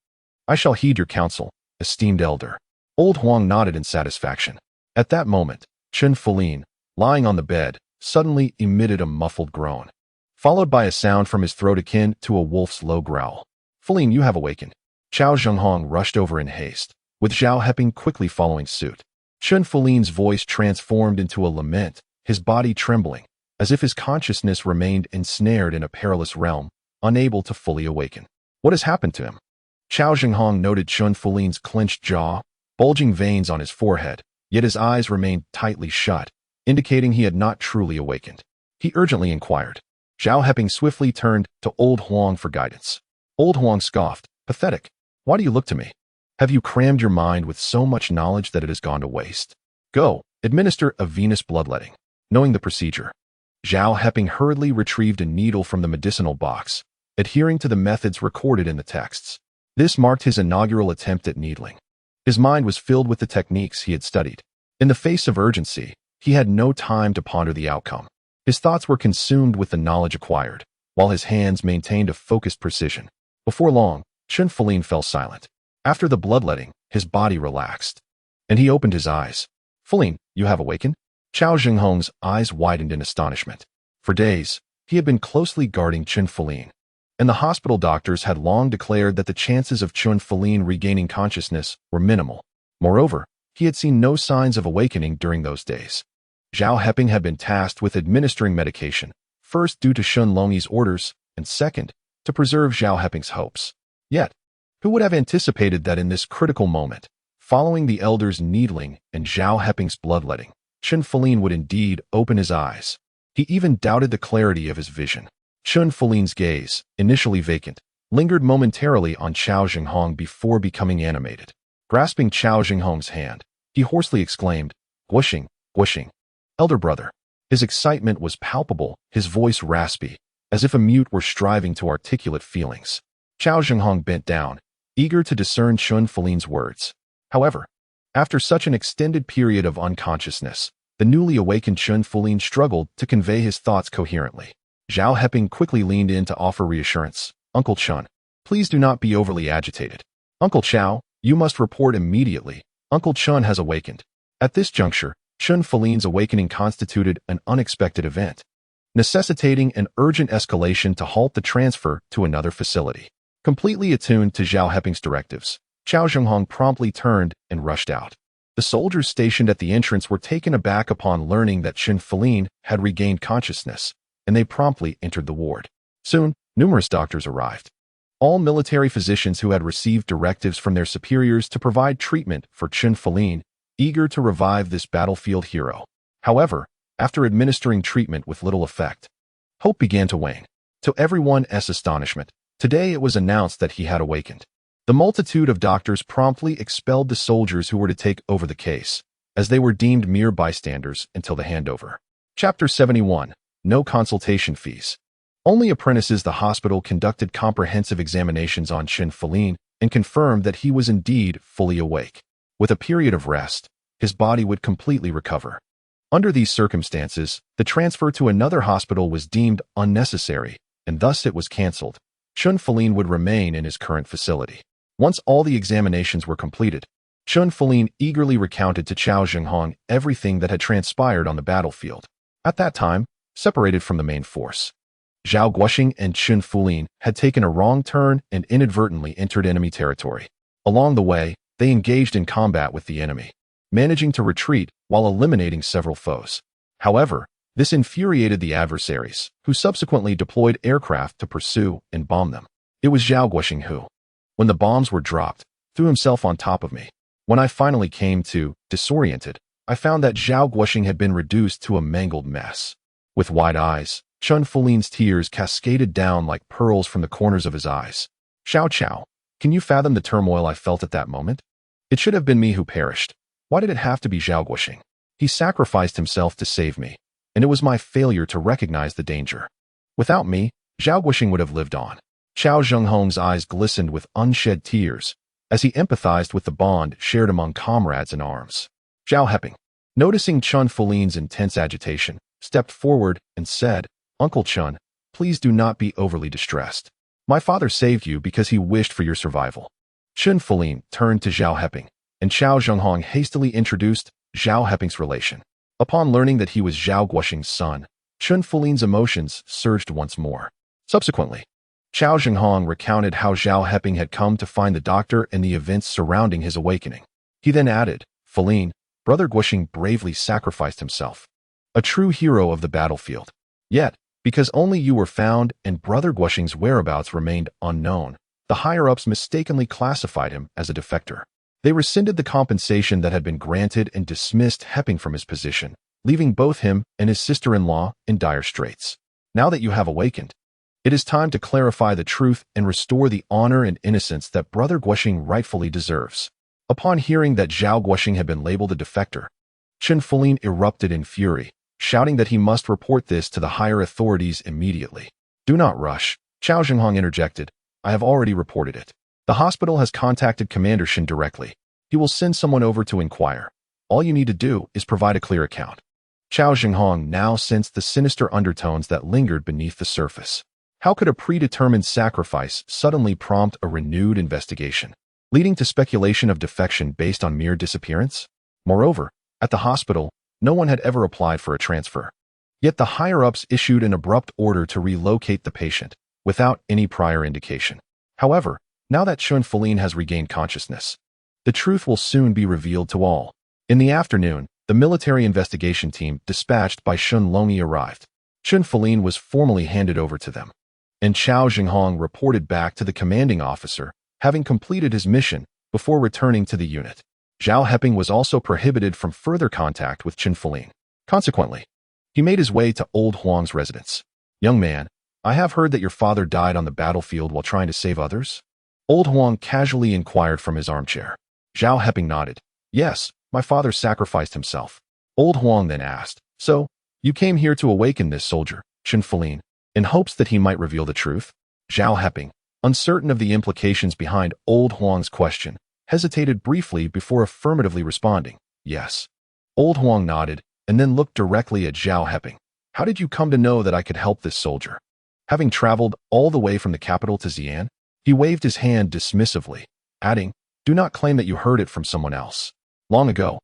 I shall heed your counsel, esteemed elder." Old Huang nodded in satisfaction. At that moment, Chen Qingru, lying on the bed, suddenly emitted a muffled groan, followed by a sound from his throat akin to a wolf's low growl. "Qingru, you have awakened." Chao Zhenghong rushed over in haste, with Zhao Heping quickly following suit. Chen Qingru's voice transformed into a lament, his body trembling, as if his consciousness remained ensnared in a perilous realm, unable to fully awaken. "What has happened to him?" Chao Zhenghong noted Chen Qingru's clenched jaw, bulging veins on his forehead, yet his eyes remained tightly shut, indicating he had not truly awakened. He urgently inquired. Zhao Heping swiftly turned to Old Huang for guidance. Old Huang scoffed, "Pathetic. Why do you look to me? Have you crammed your mind with so much knowledge that it has gone to waste? Go, administer a venous bloodletting." Knowing the procedure, Zhao Heping hurriedly retrieved a needle from the medicinal box, adhering to the methods recorded in the texts. This marked his inaugural attempt at needling. His mind was filled with the techniques he had studied. In the face of urgency, he had no time to ponder the outcome. His thoughts were consumed with the knowledge acquired, while his hands maintained a focused precision. Before long, Chen Qingru fell silent. After the bloodletting, his body relaxed, and he opened his eyes. "Qingru, you have awakened?" Chao Zhenghong's eyes widened in astonishment. For days, he had been closely guarding Chen Qingru, and the hospital doctors had long declared that the chances of Chen Qingru regaining consciousness were minimal. Moreover, he had seen no signs of awakening during those days. Zhao Heping had been tasked with administering medication, first due to Shun Longyi's orders, and second, to preserve Zhao Heping's hopes. Yet, who would have anticipated that in this critical moment, following the elder's needling and Zhao Heping's bloodletting, Chen Qingru would indeed open his eyes. He even doubted the clarity of his vision. Chen Qingru's gaze, initially vacant, lingered momentarily on Chao Zhenghong before becoming animated. Grasping Chao Zhenghong's hand, he hoarsely exclaimed, "Guoxing, Guoxing, elder brother." His excitement was palpable, his voice raspy, as if a mute were striving to articulate feelings. Chao Zhenghong bent down, eager to discern Chen Qingru's words. However, after such an extended period of unconsciousness, the newly awakened Chen Qingru struggled to convey his thoughts coherently. Zhao Heping quickly leaned in to offer reassurance. "Uncle Chen, please do not be overly agitated. Uncle Chao, you must report immediately. Uncle Chen has awakened." At this juncture, Chen Qingru's awakening constituted an unexpected event, necessitating an urgent escalation to halt the transfer to another facility. Completely attuned to Zhao Heping's directives, Chao Zhenghong promptly turned and rushed out. The soldiers stationed at the entrance were taken aback upon learning that Chen Qingru had regained consciousness, and they promptly entered the ward. Soon, numerous doctors arrived. All military physicians who had received directives from their superiors to provide treatment for Chen Qingru, eager to revive this battlefield hero. However, after administering treatment with little effect, hope began to wane. To everyone's astonishment, today it was announced that he had awakened. The multitude of doctors promptly expelled the soldiers who were to take over the case, as they were deemed mere bystanders until the handover. Chapter 71. No consultation fees. Only apprentices. The hospital conducted comprehensive examinations on Chen Qingru and confirmed that he was indeed fully awake. With a period of rest, his body would completely recover. Under these circumstances, the transfer to another hospital was deemed unnecessary, and thus it was cancelled. Chen Qingru would remain in his current facility. Once all the examinations were completed, Chen Qingru eagerly recounted to Chao Zhenghong everything that had transpired on the battlefield. At that time, separated from the main force, Zhao Guoxing and Chen Qingru had taken a wrong turn and inadvertently entered enemy territory. Along the way, they engaged in combat with the enemy, managing to retreat while eliminating several foes. However, this infuriated the adversaries, who subsequently deployed aircraft to pursue and bomb them. It was Zhao Guoxing who, when the bombs were dropped, threw himself on top of me. When I finally came to, disoriented, I found that Zhao Guoxing had been reduced to a mangled mess. With wide eyes, Chen Qingru's tears cascaded down like pearls from the corners of his eyes. "Xiao Chao, Can you fathom the turmoil I felt at that moment? It should have been me who perished. Why did it have to be Zhao Guoxing? He sacrificed himself to save me, and it was my failure to recognize the danger. Without me, Zhao Guoxing would have lived on. Qiao Zhenghong's eyes glistened with unshed tears as he empathized with the bond shared among comrades in arms. Zhao Heping, noticing Chun Fulin's intense agitation, stepped forward and said, "Uncle Chun, please do not be overly distressed. My father saved you because he wished for your survival." Chun Fulin turned to Zhao Heping, and Qiao Zhenghong hastily introduced Zhao Heping's relation. Upon learning that he was Zhao Guoxing's son, Chun Fulin's emotions surged once more. Subsequently, Qiao Zhenghong recounted how Zhao Heping had come to find the doctor and the events surrounding his awakening. He then added, "Fulin, Brother Guoxing bravely sacrificed himself. A true hero of the battlefield. Yet, because only you were found and Brother Guoxing's whereabouts remained unknown, the higher-ups mistakenly classified him as a defector. They rescinded the compensation that had been granted and dismissed Heping from his position, leaving both him and his sister-in-law in dire straits. Now that you have awakened, it is time to clarify the truth and restore the honor and innocence that Brother Guoxing rightfully deserves." Upon hearing that Zhao Guoxing had been labeled a defector, Chun Fulin erupted in fury, shouting that he must report this to the higher authorities immediately. "Do not rush," Qiao Zhenghong interjected. "I have already reported it. The hospital has contacted Commander Shen directly. He will send someone over to inquire. All you need to do is provide a clear account." Qiao Zhenghong now sensed the sinister undertones that lingered beneath the surface. How could a predetermined sacrifice suddenly prompt a renewed investigation, leading to speculation of defection based on mere disappearance? Moreover, at the hospital, no one had ever applied for a transfer. Yet the higher-ups issued an abrupt order to relocate the patient, without any prior indication. However, now that Chun Fulin has regained consciousness, the truth will soon be revealed to all. In the afternoon, the military investigation team dispatched by Shun Longyi arrived. Chun Fulin was formally handed over to them, and Qiao Zhenghong reported back to the commanding officer, having completed his mission before returning to the unit. Zhao Heping was also prohibited from further contact with Chun Fulin. Consequently, he made his way to Old Huang's residence. "Young man, I have heard that your father died on the battlefield while trying to save others?" Old Huang casually inquired from his armchair. Zhao Heping nodded. "Yes, my father sacrificed himself." Old Huang then asked, "So, you came here to awaken this soldier, Chun Fulin, in hopes that he might reveal the truth?" Zhao Heping, uncertain of the implications behind Old Huang's question, hesitated briefly before affirmatively responding, "Yes." Old Huang nodded and then looked directly at Zhao Heping. "How did you come to know that I could help this soldier?" Having traveled all the way from the capital to Xi'an, he waved his hand dismissively, adding, "Do not claim that you heard it from someone else. Long ago,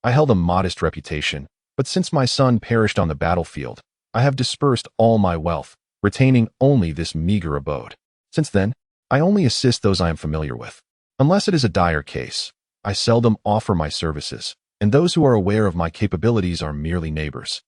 I held a modest reputation, but since my son perished on the battlefield, I have dispersed all my wealth, retaining only this meager abode. Since then, I only assist those I am familiar with. Unless it is a dire case, I seldom offer my services, and those who are aware of my capabilities are merely neighbors,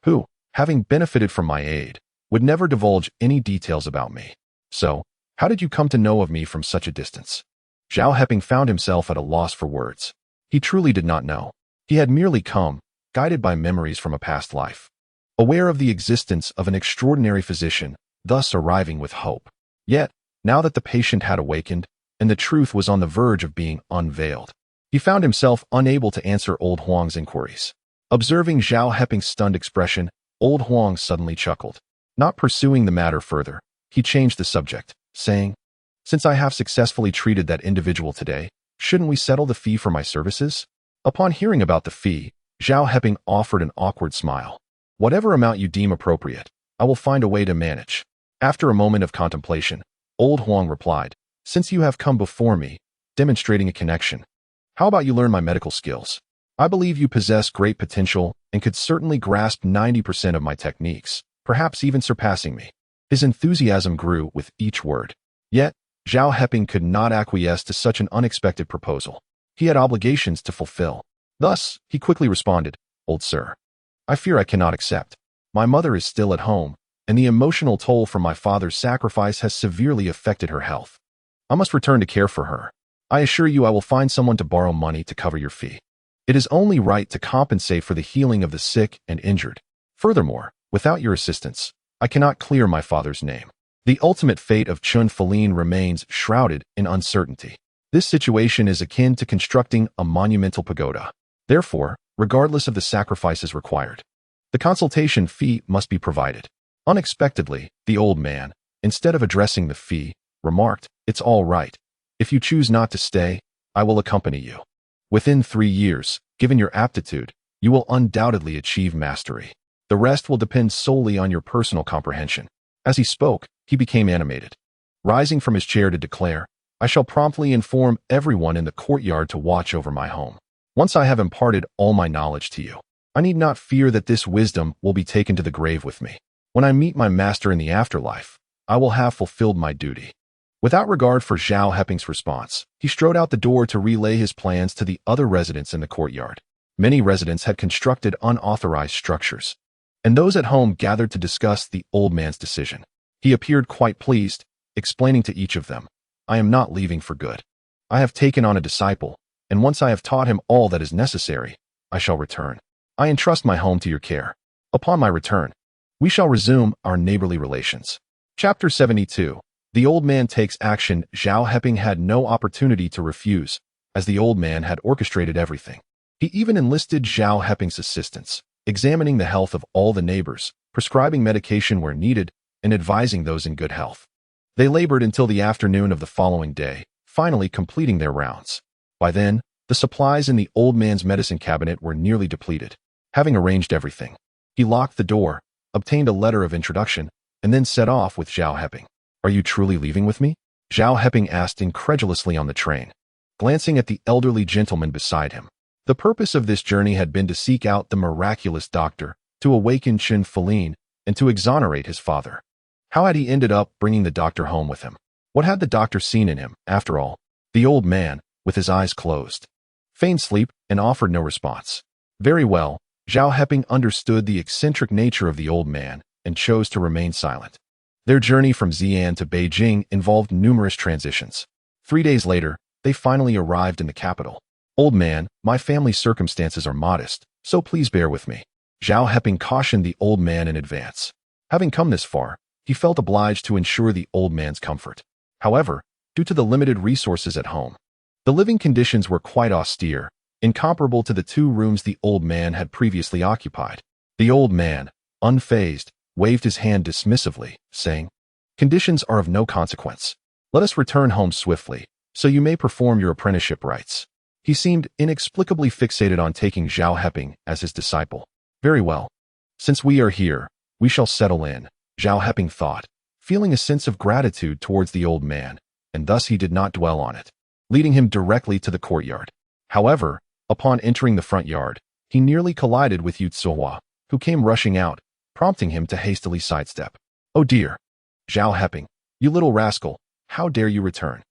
who, having benefited from my aid, would never divulge any details about me. So, how did you come to know of me from such a distance?" Zhao Heping found himself at a loss for words. He truly did not know. He had merely come, guided by memories from a past life, aware of the existence of an extraordinary physician, thus arriving with hope. Yet, now that the patient had awakened, and the truth was on the verge of being unveiled, he found himself unable to answer Old Huang's inquiries. Observing Zhao Heping's stunned expression, Old Huang suddenly chuckled. Not pursuing the matter further, he changed the subject, saying, "Since I have successfully treated that individual today, shouldn't we settle the fee for my services?" Upon hearing about the fee, Zhao Heping offered an awkward smile. "Whatever amount you deem appropriate, I will find a way to manage." After a moment of contemplation, Old Huang replied, "Since you have come before me, demonstrating a connection, how about you learn my medical skills? I believe you possess great potential and could certainly grasp 90% of my techniques, perhaps even surpassing me." His enthusiasm grew with each word. Yet, Zhao Heping could not acquiesce to such an unexpected proposal. He had obligations to fulfill. Thus, he quickly responded, "Old sir, I fear I cannot accept. My mother is still at home, and the emotional toll from my father's sacrifice has severely affected her health. I must return to care for her. I assure you I will find someone to borrow money to cover your fee. It is only right to compensate for the healing of the sick and injured. Furthermore, without your assistance, I cannot clear my father's name." The ultimate fate of Shen Qingru remains shrouded in uncertainty. This situation is akin to constructing a monumental pagoda. Therefore, regardless of the sacrifices required, the consultation fee must be provided. Unexpectedly, the old man, instead of addressing the fee, remarked, "It's all right. If you choose not to stay, I will accompany you. Within 3 years, given your aptitude, you will undoubtedly achieve mastery. The rest will depend solely on your personal comprehension." As he spoke, he became animated. Rising from his chair to declare, "I shall promptly inform everyone in the courtyard to watch over my home. Once I have imparted all my knowledge to you, I need not fear that this wisdom will be taken to the grave with me. When I meet my master in the afterlife, I will have fulfilled my duty." Without regard for Zhao Heping's response, he strode out the door to relay his plans to the other residents in the courtyard. Many residents had constructed unauthorized structures, and those at home gathered to discuss the old man's decision. He appeared quite pleased, explaining to each of them, "I am not leaving for good. I have taken on a disciple, and once I have taught him all that is necessary, I shall return. I entrust my home to your care. Upon my return, we shall resume our neighborly relations." Chapter 72. The old man takes action. Zhao Heping had no opportunity to refuse, as the old man had orchestrated everything. He even enlisted Zhao Heping's assistance, examining the health of all the neighbors, prescribing medication where needed, and advising those in good health. They labored until the afternoon of the following day, finally completing their rounds. By then, the supplies in the old man's medicine cabinet were nearly depleted. Having arranged everything, he locked the door, obtained a letter of introduction, and then set off with Zhao Heping. "Are you truly leaving with me?" Zhao Heping asked incredulously on the train, glancing at the elderly gentleman beside him. The purpose of this journey had been to seek out the miraculous doctor, to awaken Shen Qingru, and to exonerate his father. How had he ended up bringing the doctor home with him? What had the doctor seen in him, after all? The old man, with his eyes closed, feigned sleep and offered no response. Very well, Zhao Heping understood the eccentric nature of the old man and chose to remain silent. Their journey from Xi'an to Beijing involved numerous transitions. 3 days later, they finally arrived in the capital. "Old man, my family circumstances are modest, so please bear with me." Zhao Heping cautioned the old man in advance. Having come this far, he felt obliged to ensure the old man's comfort. However, due to the limited resources at home, the living conditions were quite austere, incomparable to the 2 rooms the old man had previously occupied. The old man, unfazed, waved his hand dismissively, saying, "Conditions are of no consequence. Let us return home swiftly, so you may perform your apprenticeship rites." He seemed inexplicably fixated on taking Zhao Heping as his disciple. "Very well. Since we are here, we shall settle in," Zhao Heping thought, feeling a sense of gratitude towards the old man, and thus he did not dwell on it, leading him directly to the courtyard. However, upon entering the front yard, he nearly collided with Yutsuhua, who came rushing out, prompting him to hastily sidestep. "Oh dear! Zhao Heping, you little rascal, how dare you return?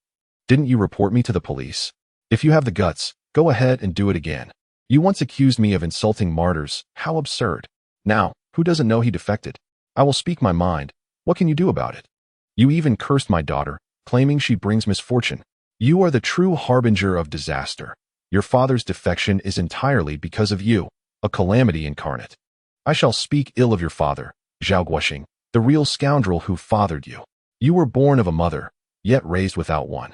Didn't you report me to the police? If you have the guts, go ahead and do it again. You once accused me of insulting martyrs, how absurd. Now, who doesn't know he defected? I will speak my mind. What can you do about it? You even cursed my daughter, claiming she brings misfortune. You are the true harbinger of disaster. Your father's defection is entirely because of you, a calamity incarnate. I shall speak ill of your father, Zhao Guoxing, the real scoundrel who fathered you. You were born of a mother, yet raised without one.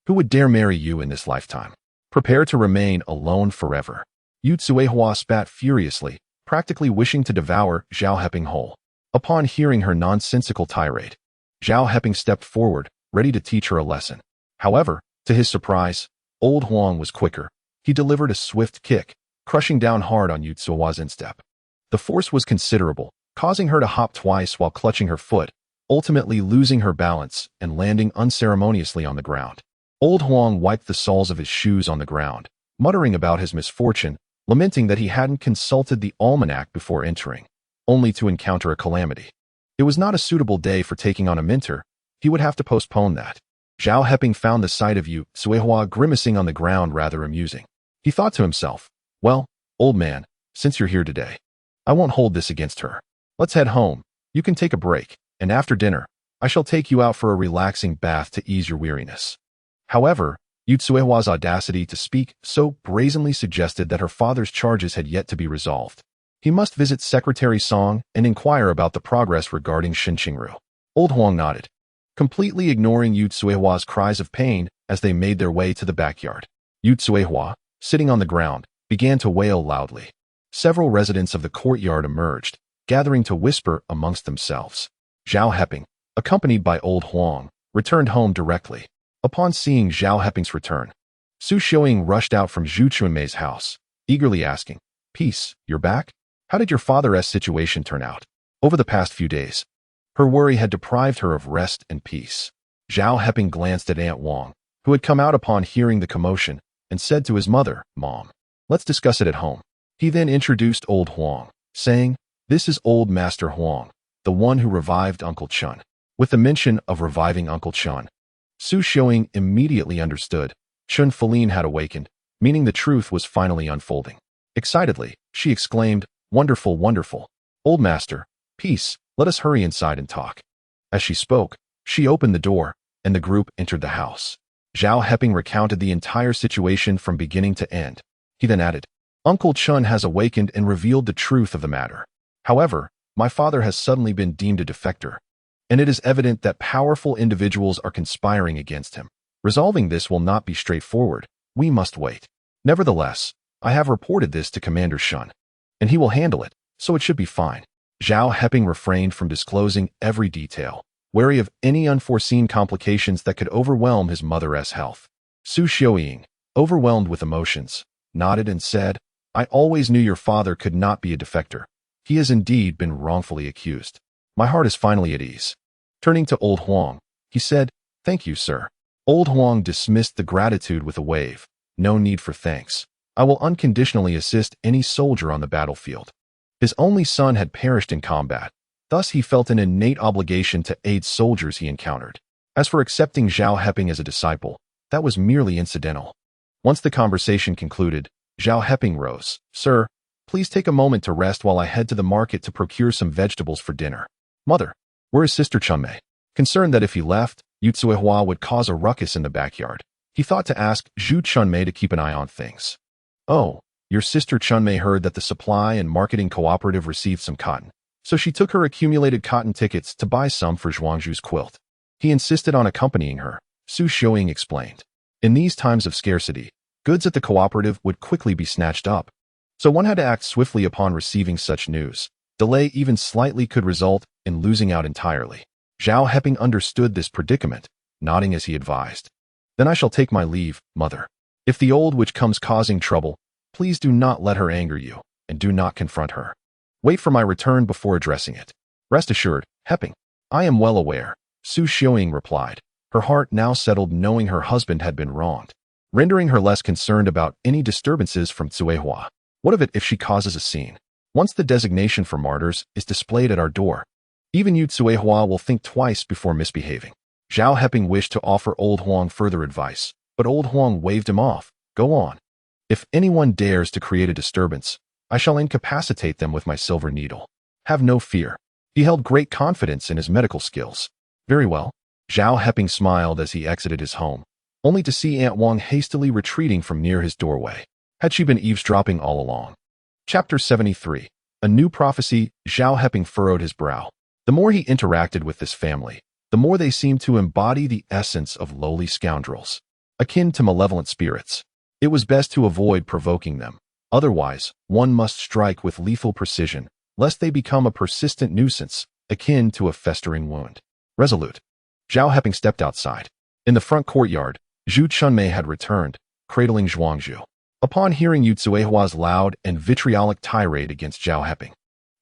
Who would dare marry you in this lifetime? Prepare to remain alone forever." Yutsuehua spat furiously, practically wishing to devour Zhao Heping whole. Upon hearing her nonsensical tirade, Zhao Heping stepped forward, ready to teach her a lesson. However, to his surprise, old Huang was quicker. He delivered a swift kick, crushing down hard on Yutsuehua's instep. The force was considerable, causing her to hop twice while clutching her foot, ultimately losing her balance and landing unceremoniously on the ground. Old Huang wiped the soles of his shoes on the ground, muttering about his misfortune, lamenting that he hadn't consulted the almanac before entering, only to encounter a calamity. It was not a suitable day for taking on a mentor. He would have to postpone that. Zhao Heping found the sight of Yutsuehua grimacing on the ground rather amusing. He thought to himself, "Well, old man, since you're here today, I won't hold this against her. Let's head home. You can take a break, and after dinner, I shall take you out for a relaxing bath to ease your weariness." However, Yutsuehua's audacity to speak so brazenly suggested that her father's charges had yet to be resolved. He must visit Secretary Song and inquire about the progress regarding Shen Qingru. Old Huang nodded. completely ignoring Yu Tsuehua's cries of pain as they made their way to the backyard. Yu Tsuehua, sitting on the ground, began to wail loudly. Several residents of the courtyard emerged, gathering to whisper amongst themselves. Zhao Heping, accompanied by old Huang, returned home directly. Upon seeing Zhao Heping's return, Su Xiaoying rushed out from Zhu Chunmei's house, eagerly asking, "Peace, you're back? How did your father's situation turn out?" Over the past few days, her worry had deprived her of rest and peace. Zhao Heping glanced at Aunt Wang, who had come out upon hearing the commotion, and said to his mother, "Mom, let's discuss it at home." He then introduced old Huang, saying, "This is old Master Huang, the one who revived Uncle Chun." With the mention of reviving Uncle Chun, Su Xiaoying immediately understood. Chun Feline had awakened, meaning the truth was finally unfolding. Excitedly, she exclaimed, "Wonderful, wonderful. Old Master, peace, let us hurry inside and talk." As she spoke, she opened the door, and the group entered the house. Zhao Heping recounted the entire situation from beginning to end. He then added, "Uncle Chun has awakened and revealed the truth of the matter. However, my father has suddenly been deemed a defector, and it is evident that powerful individuals are conspiring against him. Resolving this will not be straightforward. We must wait. Nevertheless, I have reported this to Commander Shun, and he will handle it, so it should be fine." Zhao Heping refrained from disclosing every detail, wary of any unforeseen complications that could overwhelm his mother's health. Su Xiaoying, overwhelmed with emotions, nodded and said, "I always knew your father could not be a defector. He has indeed been wrongfully accused. My heart is finally at ease." Turning to old Huang, he said, "Thank you, sir." Old Huang dismissed the gratitude with a wave. "No need for thanks. I will unconditionally assist any soldier on the battlefield." His only son had perished in combat. Thus he felt an innate obligation to aid soldiers he encountered. As for accepting Zhao Heping as a disciple, that was merely incidental. Once the conversation concluded, Zhao Heping rose. "Sir, please take a moment to rest while I head to the market to procure some vegetables for dinner." "Mother, where is Sister Chunmei?" Concerned that if he left, Yu Tsuehua would cause a ruckus in the backyard, he thought to ask Zhu Chunmei to keep an eye on things. "Oh, your sister Chunmei heard that the supply and marketing cooperative received some cotton, so she took her accumulated cotton tickets to buy some for Zhuangzhu's quilt. He insisted on accompanying her," Su Xiaoying explained. In these times of scarcity, goods at the cooperative would quickly be snatched up, so one had to act swiftly upon receiving such news. Delay even slightly could result in losing out entirely. Zhao Heping understood this predicament, nodding as he advised. "Then I shall take my leave, mother. If the old witch comes causing trouble, please do not let her anger you, and do not confront her. Wait for my return before addressing it." "Rest assured, Heping, I am well aware," Su Xiaoying replied, her heart now settled knowing her husband had been wronged, rendering her less concerned about any disturbances from Tsuehua. What of it if she causes a scene? Once the designation for martyrs is displayed at our door, even Yu Tsuehua will think twice before misbehaving. Zhao Heping wished to offer old Huang further advice, but old Huang waved him off. "Go on. If anyone dares to create a disturbance, I shall incapacitate them with my silver needle. Have no fear." He held great confidence in his medical skills. "Very well." Zhao Heping smiled as he exited his home, only to see Aunt Wang hastily retreating from near his doorway. Had she been eavesdropping all along? Chapter 73. A New Prophecy. Zhao Heping furrowed his brow. The more he interacted with this family, the more they seemed to embody the essence of lowly scoundrels, akin to malevolent spirits. It was best to avoid provoking them. Otherwise, one must strike with lethal precision, lest they become a persistent nuisance, akin to a festering wound. Resolute, Zhao Heping stepped outside. In the front courtyard, Zhu Chunmei had returned, cradling Zhuangzhu. Upon hearing Yu Tsuehua's loud and vitriolic tirade against Zhao Heping,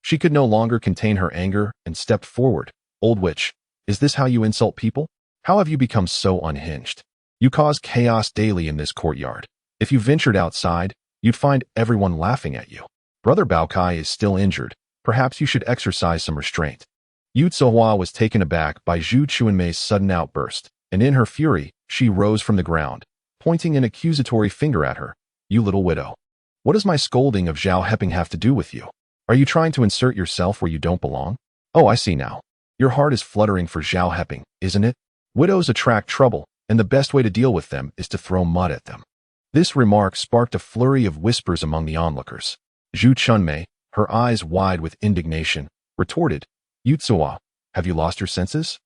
she could no longer contain her anger and stepped forward. "Old witch, is this how you insult people? How have you become so unhinged? You cause chaos daily in this courtyard. If you ventured outside, you'd find everyone laughing at you. Brother Baokai is still injured. Perhaps you should exercise some restraint." Yu Tsuehua was taken aback by Zhu Chunmei's sudden outburst, and in her fury, she rose from the ground, pointing an accusatory finger at her. "You little widow. What does my scolding of Zhao Heping have to do with you? Are you trying to insert yourself where you don't belong? Oh, I see now. Your heart is fluttering for Zhao Heping, isn't it? Widows attract trouble, and the best way to deal with them is to throw mud at them." This remark sparked a flurry of whispers among the onlookers. Zhu Chunmei, her eyes wide with indignation, retorted, "Yu Tsuehua, have you lost your senses?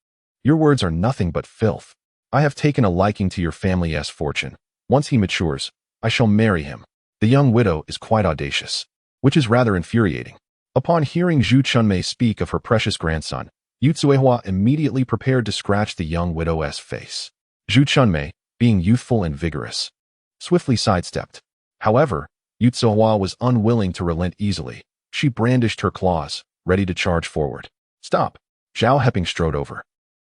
Your words are nothing but filth. I have taken a liking to your family's fortune. Once he matures, I shall marry him. The young widow is quite audacious, which is rather infuriating. Upon hearing Zhu Chunmei speak of her precious grandson, Yu Zuehua immediately prepared to scratch the young widow's face. Zhu Chunmei, being youthful and vigorous, swiftly sidestepped. However, Yu Zuehua was unwilling to relent easily. She brandished her claws, ready to charge forward. Stop! Zhao Heping strode over,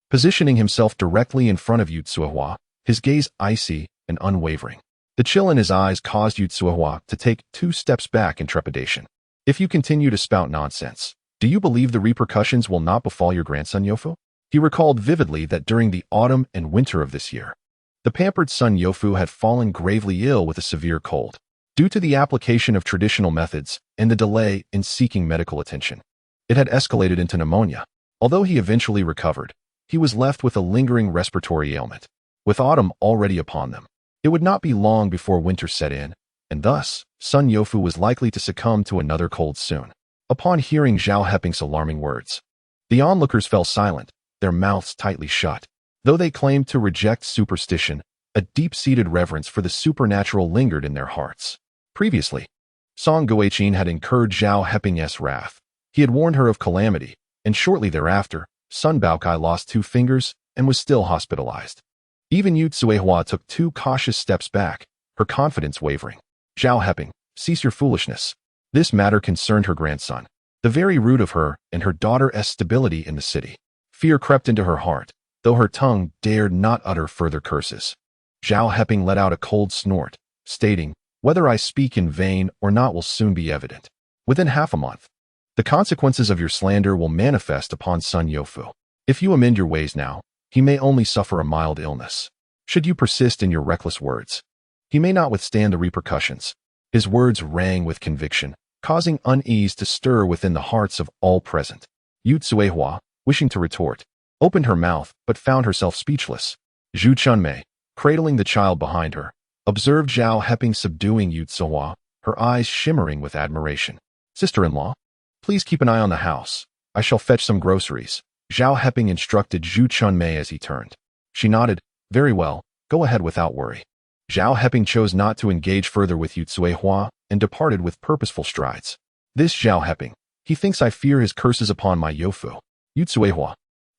positioning himself directly in front of Yu Zuehua, his gaze icy and unwavering. The chill in his eyes caused Yu Zuehua to take 2 steps back in trepidation. If you continue to spout nonsense, do you believe the repercussions will not befall your grandson Youfu? He recalled vividly that during the autumn and winter of this year, the pampered son Youfu had fallen gravely ill with a severe cold, due to the application of traditional methods and the delay in seeking medical attention. It had escalated into pneumonia. Although he eventually recovered, he was left with a lingering respiratory ailment. With autumn already upon them, it would not be long before winter set in, and thus, son Youfu was likely to succumb to another cold soon. Upon hearing Zhao Heping's alarming words, the onlookers fell silent, their mouths tightly shut. Though they claimed to reject superstition, a deep-seated reverence for the supernatural lingered in their hearts. Previously, Song Guiqin had incurred Zhao Heping's wrath. He had warned her of calamity, and shortly thereafter, Sun Baokai lost 2 fingers and was still hospitalized. Even Yu Zuehua took 2 cautious steps back, her confidence wavering. Zhao Heping, cease your foolishness. This matter concerned her grandson, the very root of her and her daughter's stability in the city. Fear crept into her heart, though her tongue dared not utter further curses. Zhao Heping let out a cold snort, stating, whether I speak in vain or not will soon be evident. Within half a month, the consequences of your slander will manifest upon son Youfu. If you amend your ways now, he may only suffer a mild illness. Should you persist in your reckless words, he may not withstand the repercussions. His words rang with conviction, causing unease to stir within the hearts of all present. Yu Zuehua, wishing to retort, opened her mouth but found herself speechless. Zhu Chunmei, cradling the child behind her, observed Zhao Heping subduing Yu Zuehua, her eyes shimmering with admiration. Sister-in-law, please keep an eye on the house. I shall fetch some groceries. Zhao Heping instructed Zhu Chunmei as he turned. She nodded, very well, go ahead without worry. Zhao Heping chose not to engage further with Yu Zuehua and departed with purposeful strides. This Zhao Heping, he thinks I fear his curses upon my Youfu. Yu Zuehua,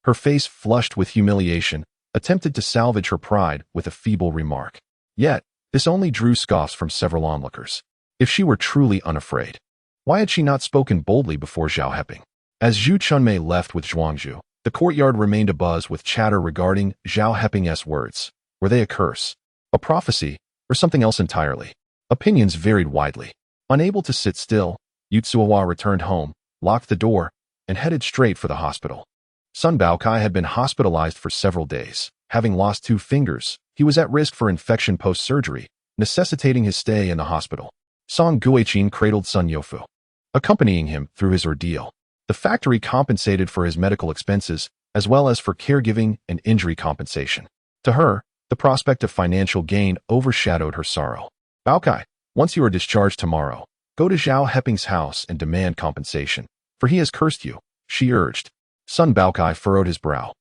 her face flushed with humiliation, attempted to salvage her pride with a feeble remark. Yet, this only drew scoffs from several onlookers. If she were truly unafraid, why had she not spoken boldly before Zhao Heping? As Zhu Chunmei left with Zhuangzhu, the courtyard remained abuzz with chatter regarding Zhao Heping's words. Were they a curse, a prophecy, or something else entirely? Opinions varied widely. Unable to sit still, Yu Zuehua returned home, locked the door, and headed straight for the hospital. Sun Baokai had been hospitalized for several days. Having lost 2 fingers, he was at risk for infection post-surgery, necessitating his stay in the hospital. Song Guiqin cradled son Youfu, accompanying him through his ordeal. The factory compensated for his medical expenses, as well as for caregiving and injury compensation. To her, the prospect of financial gain overshadowed her sorrow. Baokai, once you are discharged tomorrow, go to Zhao Heping's house and demand compensation, for he has cursed you, she urged. Sun Baokai furrowed his brow,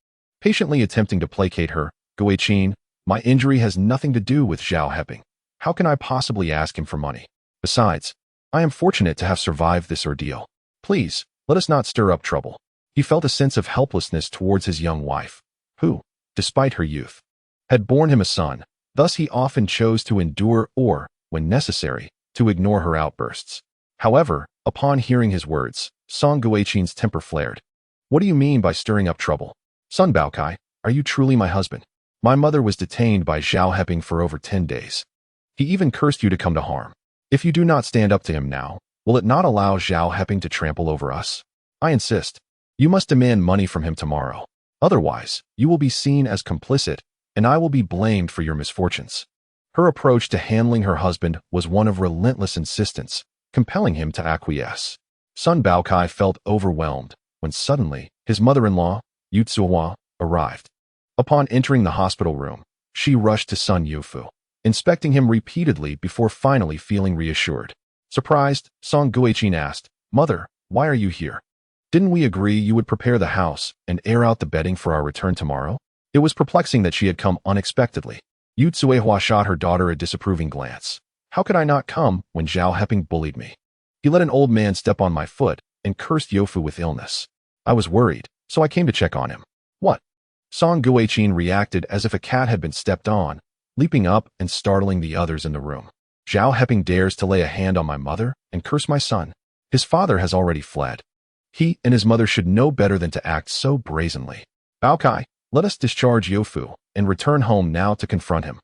patiently attempting to placate her. Guiqin, my injury has nothing to do with Zhao Heping. How can I possibly ask him for money? Besides, I am fortunate to have survived this ordeal. Please, let us not stir up trouble. He felt a sense of helplessness towards his young wife, who, despite her youth, had borne him a son. Thus he often chose to endure or, when necessary, to ignore her outbursts. However, upon hearing his words, Song Guiqin's temper flared. What do you mean by stirring up trouble? Sun Baokai, are you truly my husband? My mother was detained by Zhao Heping for over 10 days. He even cursed you to come to harm. If you do not stand up to him now, will it not allow Zhao Heping to trample over us? I insist. You must demand money from him tomorrow. Otherwise, you will be seen as complicit, and I will be blamed for your misfortunes. Her approach to handling her husband was one of relentless insistence, compelling him to acquiesce. Sun Baokai felt overwhelmed when suddenly his mother-in-law, Yu Zuehua, arrived. Upon entering the hospital room, she rushed to son Youfu, inspecting him repeatedly before finally feeling reassured. Surprised, Song Guiqin asked, Mother, why are you here? Didn't we agree you would prepare the house and air out the bedding for our return tomorrow? It was perplexing that she had come unexpectedly. Yu Tsuehua shot her daughter a disapproving glance. How could I not come when Zhao Heping bullied me? He let an old man step on my foot and cursed Yofu with illness. I was worried, so I came to check on him. What? Song Guichin reacted as if a cat had been stepped on, leaping up and startling the others in the room. Zhao Heping dares to lay a hand on my mother and curse my son. His father has already fled. He and his mother should know better than to act so brazenly. Baokai, let us discharge Yofu and return home now to confront him.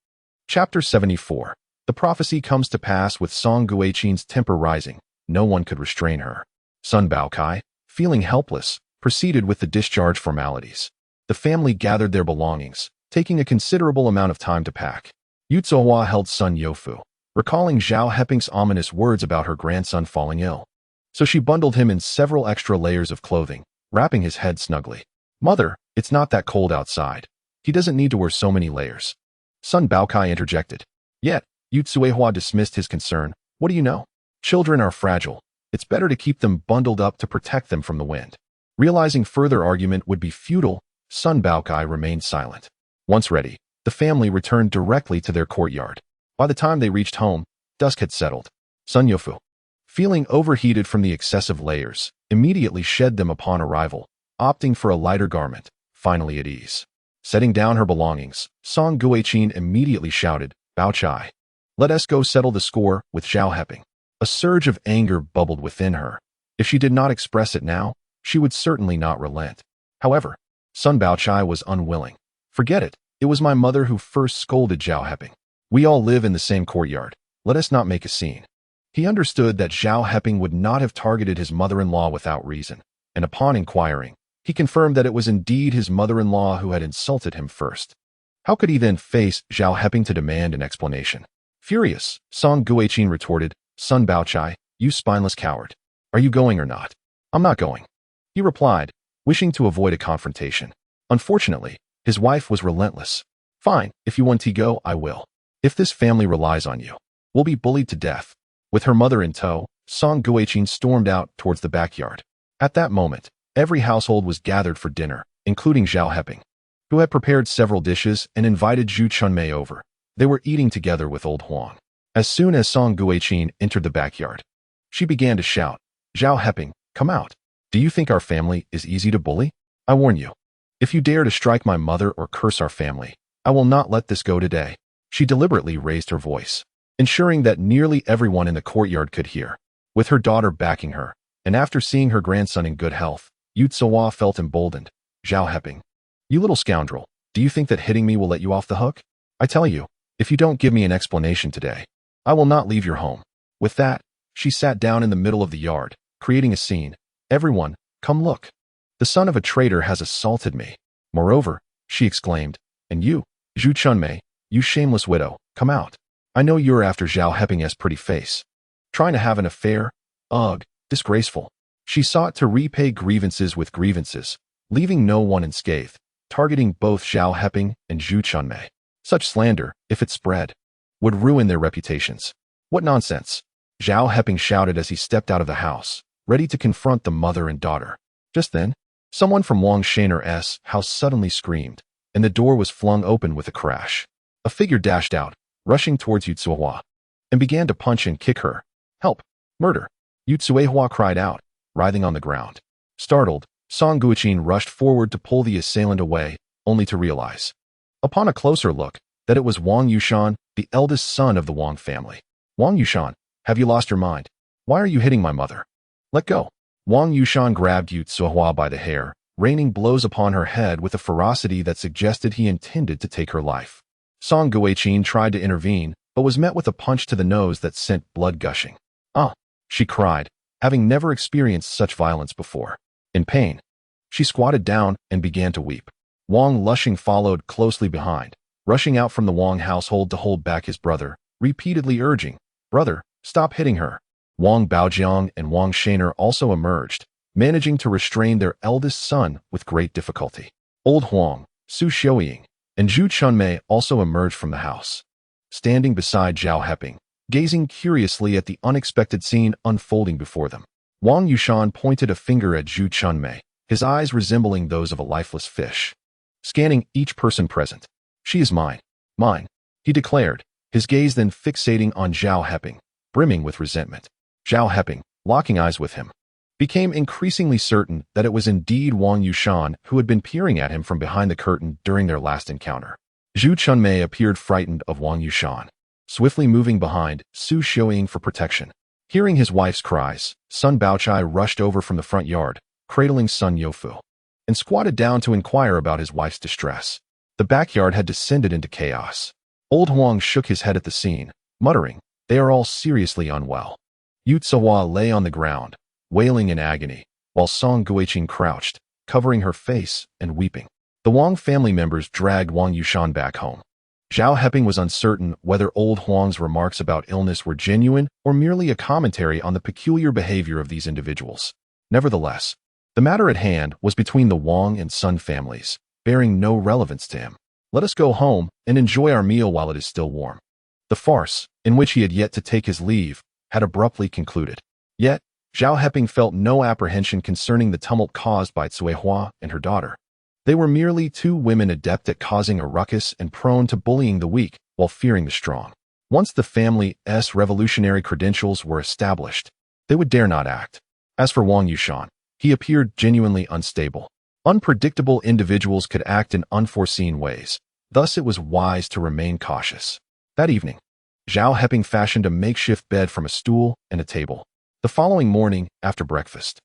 Chapter 74. The prophecy comes to pass with Song Guichin's temper rising. No one could restrain her. Son Baokai, feeling helpless, proceeded with the discharge formalities. The family gathered their belongings, taking a considerable amount of time to pack. Yu Tsuehua held son Yofu, recalling Zhao Heping's ominous words about her grandson falling ill. So she bundled him in several extra layers of clothing, wrapping his head snugly. Mother, it's not that cold outside. He doesn't need to wear so many layers. Son Baokai interjected. Yet, Yu Tsuehua dismissed his concern. What do you know? Children are fragile. It's better to keep them bundled up to protect them from the wind. Realizing further argument would be futile, son Baokai remained silent. Once ready, the family returned directly to their courtyard. By the time they reached home, dusk had settled. Son Yofu, feeling overheated from the excessive layers, immediately shed them upon arrival, opting for a lighter garment, finally at ease. Setting down her belongings, Song Guichin immediately shouted, Bao Chai. Let us go settle the score with Zhao Heping. A surge of anger bubbled within her. If she did not express it now, she would certainly not relent. However, son Bao Chai was unwilling. Forget it. It was my mother who first scolded Zhao Heping. We all live in the same courtyard. Let us not make a scene. He understood that Zhao Heping would not have targeted his mother-in-law without reason, and upon inquiring, he confirmed that it was indeed his mother-in-law who had insulted him first. How could he then face Zhao Heping to demand an explanation? Furious, Song Guichin retorted, Son Bao Chai, you spineless coward. Are you going or not? I'm not going. He replied, wishing to avoid a confrontation. Unfortunately, his wife was relentless. Fine, if you want to go, I will. If this family relies on you, we'll be bullied to death. With her mother in tow, Song Guichin stormed out towards the backyard. At that moment, every household was gathered for dinner, including Zhao Heping, who had prepared several dishes and invited Zhu Chunmei over. They were eating together with old Huang. As soon as Song Guichin entered the backyard, she began to shout, Zhao Heping, come out. Do you think our family is easy to bully? I warn you. If you dare to strike my mother or curse our family, I will not let this go today. She deliberately raised her voice, ensuring that nearly everyone in the courtyard could hear. With her daughter backing her, and after seeing her grandson in good health, Yu Tsuehua felt emboldened. Zhao Heping, you little scoundrel, do you think that hitting me will let you off the hook? I tell you, if you don't give me an explanation today, I will not leave your home. With that, she sat down in the middle of the yard, creating a scene. Everyone, come look. The son of a traitor has assaulted me. Moreover, she exclaimed, and you, Zhu Chunmei, you shameless widow, come out. I know you're after Zhao Heping's pretty face. Trying to have an affair? Ugh, disgraceful. She sought to repay grievances with grievances, leaving no one unscathed, targeting both Zhao Heping and Zhu Chunmei. Such slander, if it spread, would ruin their reputations. What nonsense! Zhao Heping shouted as he stepped out of the house, ready to confront the mother and daughter. Just then, someone from Wang Shainer's house suddenly screamed, and the door was flung open with a crash. A figure dashed out, rushing towards Yu Tsuehua, and began to punch and kick her. Help! Murder! Yu Tsuehua cried out, writhing on the ground. Startled, Song Guichin rushed forward to pull the assailant away, only to realize, upon a closer look, that it was Wang Yushan, the eldest son of the Wang family. Wang Yushan, have you lost your mind? Why are you hitting my mother? Let go. Wang Yushan grabbed Yu Tsuehua by the hair, raining blows upon her head with a ferocity that suggested he intended to take her life. Song Guichin tried to intervene, but was met with a punch to the nose that sent blood gushing. Ah! She cried, having never experienced such violence before. In pain, she squatted down and began to weep. Wang Lushing followed closely behind, rushing out from the Wang household to hold back his brother, repeatedly urging, Brother, stop hitting her. Wang Baojiang and Wang Shainer also emerged, managing to restrain their eldest son with great difficulty. Old Huang, Su Xiaoying, and Zhu Chunmei also emerged from the house, standing beside Zhao Heping, gazing curiously at the unexpected scene unfolding before them. Wang Yushan pointed a finger at Zhu Chunmei, his eyes resembling those of a lifeless fish, scanning each person present. She is mine. Mine, he declared, his gaze then fixating on Zhao Heping, brimming with resentment. Zhao Heping, locking eyes with him, became increasingly certain that it was indeed Wang Yushan who had been peering at him from behind the curtain during their last encounter. Zhu Chunmei appeared frightened of Wang Yushan, swiftly moving behind, Su Xiaoying for protection. Hearing his wife's cries, Sun Baochai rushed over from the front yard, cradling Sun Youfu, and squatted down to inquire about his wife's distress. The backyard had descended into chaos. Old Huang shook his head at the scene, muttering, "They are all seriously unwell." Yu Tsuhua lay on the ground, wailing in agony, while Song Guiqing crouched, covering her face and weeping. The Wang family members dragged Wang Yushan back home. Zhao Heping was uncertain whether old Huang's remarks about illness were genuine or merely a commentary on the peculiar behavior of these individuals. Nevertheless, the matter at hand was between the Wang and Sun families, bearing no relevance to him. Let us go home and enjoy our meal while it is still warm. The farce, in which he had yet to take his leave, had abruptly concluded. Yet, Zhao Heping felt no apprehension concerning the tumult caused by Cuihua and her daughter. They were merely two women adept at causing a ruckus and prone to bullying the weak while fearing the strong. Once the family's revolutionary credentials were established, they would dare not act. As for Wang Yushan, he appeared genuinely unstable. Unpredictable individuals could act in unforeseen ways, thus it was wise to remain cautious. That evening, Zhao Heping fashioned a makeshift bed from a stool and a table. The following morning, after breakfast,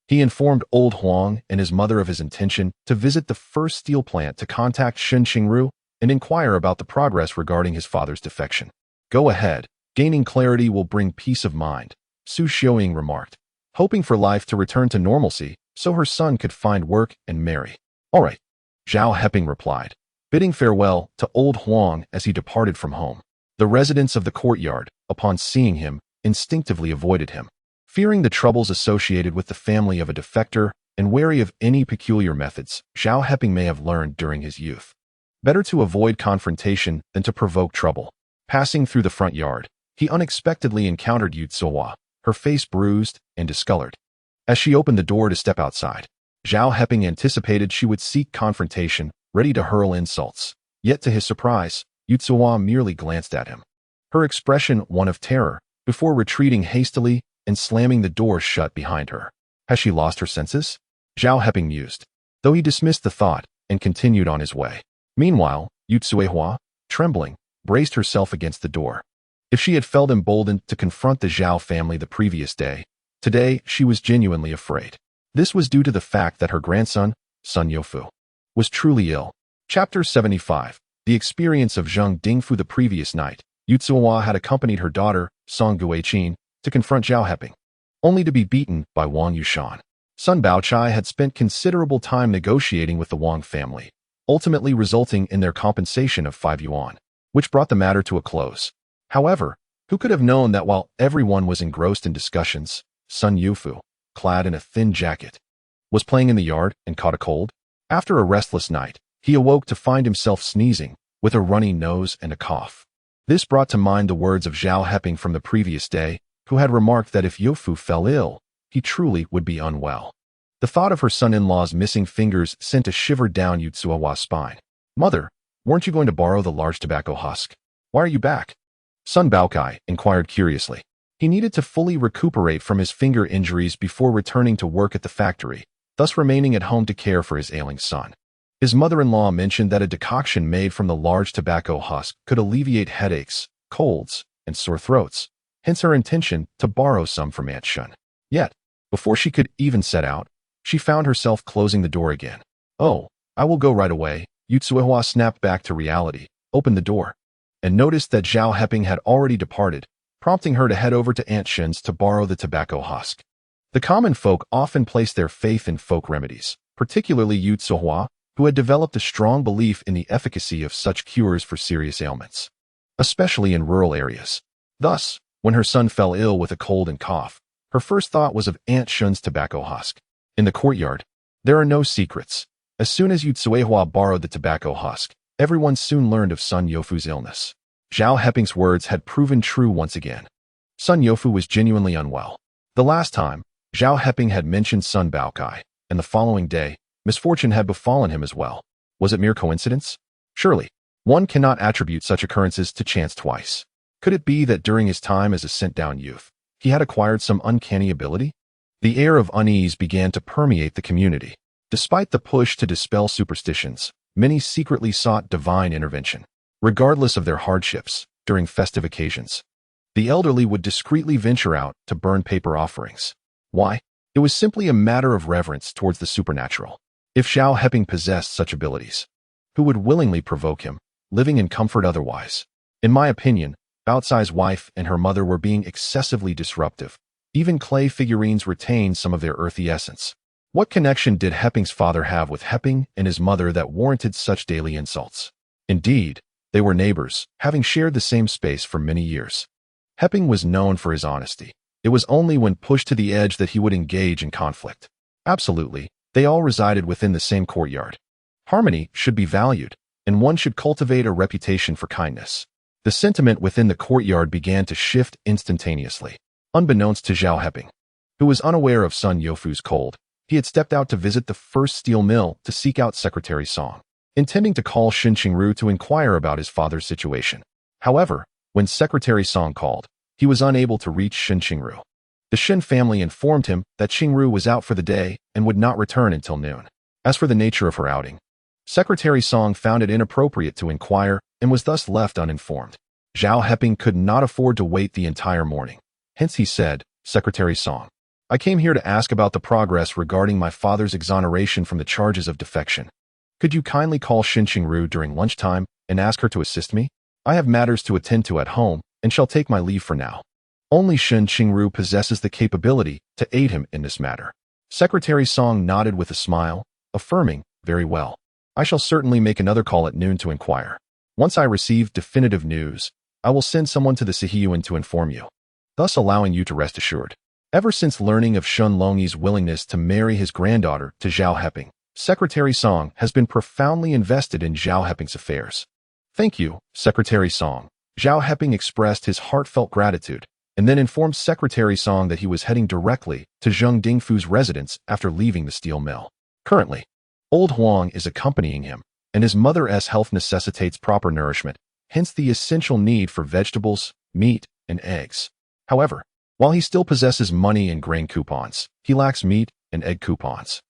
he informed old Huang and his mother of his intention to visit the first steel plant to contact Shen Qingru and inquire about the progress regarding his father's defection. "Go ahead, gaining clarity will bring peace of mind," Su Xiaoying remarked, hoping for life to return to normalcy so her son could find work and marry. "All right," Zhao Heping replied, bidding farewell to old Huang as he departed from home. The residents of the courtyard, upon seeing him, instinctively avoided him. Fearing the troubles associated with the family of a defector and wary of any peculiar methods Zhao Heping may have learned during his youth. Better to avoid confrontation than to provoke trouble. Passing through the front yard, he unexpectedly encountered Yu Tsuhua, her face bruised and discolored. As she opened the door to step outside, Zhao Heping anticipated she would seek confrontation, ready to hurl insults. Yet to his surprise, Yu Tsuhua merely glanced at him, her expression one of terror, before retreating hastily and slamming the door shut behind her. Has she lost her senses? Zhao Heping mused, though he dismissed the thought and continued on his way. Meanwhile, Yu Tsuehua, trembling, braced herself against the door. If she had felt emboldened to confront the Zhao family the previous day, today she was genuinely afraid. This was due to the fact that her grandson, Sun Youfu, was truly ill. Chapter 75. The experience of Zheng Dingfu. The previous night, Yu Tsuehua had accompanied her daughter, Song Guiqing, to confront Zhao Heping, only to be beaten by Wang Yushan. Sun Baochai had spent considerable time negotiating with the Wang family, ultimately resulting in their compensation of 5 yuan, which brought the matter to a close. However, who could have known that while everyone was engrossed in discussions, Sun Youfu, clad in a thin jacket, was playing in the yard and caught a cold? After a restless night, he awoke to find himself sneezing, with a runny nose and a cough. This brought to mind the words of Zhao Heping from the previous day, who had remarked that if Youfu fell ill, he truly would be unwell. The thought of her son-in-law's missing fingers sent a shiver down Yu Tsuehua's spine. "Mother, weren't you going to borrow the large tobacco husk? Why are you back?" Sun Baochai inquired curiously. He needed to fully recuperate from his finger injuries before returning to work at the factory, thus remaining at home to care for his ailing son. His mother-in-law mentioned that a decoction made from the large tobacco husk could alleviate headaches, colds, and sore throats, hence her intention to borrow some from Aunt Shen. Yet, before she could even set out, she found herself closing the door again. "Oh, I will go right away." Yu Tsuehua snapped back to reality, opened the door, and noticed that Zhao Heping had already departed, prompting her to head over to Aunt Shen's to borrow the tobacco husk. The common folk often place their faith in folk remedies, particularly Yu Tsuehua, who had developed a strong belief in the efficacy of such cures for serious ailments, especially in rural areas. Thus, when her son fell ill with a cold and cough, her first thought was of Aunt Shen's tobacco husk. In the courtyard, there are no secrets. As soon as Yu Tsuehua borrowed the tobacco husk, everyone soon learned of Sun Youfu's illness. Zhao Heping's words had proven true once again. Sun Youfu was genuinely unwell. The last time, Zhao Heping had mentioned Sun Baokai, and the following day, misfortune had befallen him as well. Was it mere coincidence? Surely, one cannot attribute such occurrences to chance twice. Could it be that during his time as a sent-down youth, he had acquired some uncanny ability? The air of unease began to permeate the community. Despite the push to dispel superstitions, many secretly sought divine intervention. Regardless of their hardships, during festive occasions, the elderly would discreetly venture out to burn paper offerings. Why? It was simply a matter of reverence towards the supernatural. If Zhao Heping possessed such abilities, who would willingly provoke him, living in comfort otherwise? In my opinion, Bao Cai's wife and her mother were being excessively disruptive. Even clay figurines retained some of their earthy essence. What connection did Heping's father have with Heping and his mother that warranted such daily insults? Indeed, they were neighbors, having shared the same space for many years. Heping was known for his honesty. It was only when pushed to the edge that he would engage in conflict. Absolutely, they all resided within the same courtyard. Harmony should be valued, and one should cultivate a reputation for kindness. The sentiment within the courtyard began to shift instantaneously. Unbeknownst to Zhao Heping, who was unaware of Sun Youfu's cold, he had stepped out to visit the first steel mill to seek out Secretary Song, intending to call Shen Qingru to inquire about his father's situation. However, when Secretary Song called, he was unable to reach Shen Qingru. The Shen family informed him that Qingru was out for the day and would not return until noon. As for the nature of her outing, Secretary Song found it inappropriate to inquire and was thus left uninformed. Zhao Heping could not afford to wait the entire morning. Hence he said, "Secretary Song, I came here to ask about the progress regarding my father's exoneration from the charges of defection. Could you kindly call Shen Qingru during lunchtime and ask her to assist me? I have matters to attend to at home and shall take my leave for now." Only Shen Qingru possesses the capability to aid him in this matter. Secretary Song nodded with a smile, affirming, "Very well. I shall certainly make another call at noon to inquire. Once I receive definitive news, I will send someone to the Sihiyuan to inform you, thus allowing you to rest assured." Ever since learning of Shun Longyi's willingness to marry his granddaughter to Zhao Heping, Secretary Song has been profoundly invested in Zhao Heping's affairs. "Thank you, Secretary Song." Zhao Heping expressed his heartfelt gratitude and then informed Secretary Song that he was heading directly to Zheng Dingfu's residence after leaving the steel mill. Currently, Old Huang is accompanying him, and his mother's health necessitates proper nourishment, hence the essential need for vegetables, meat, and eggs. However, while he still possesses money and grain coupons, he lacks meat and egg coupons.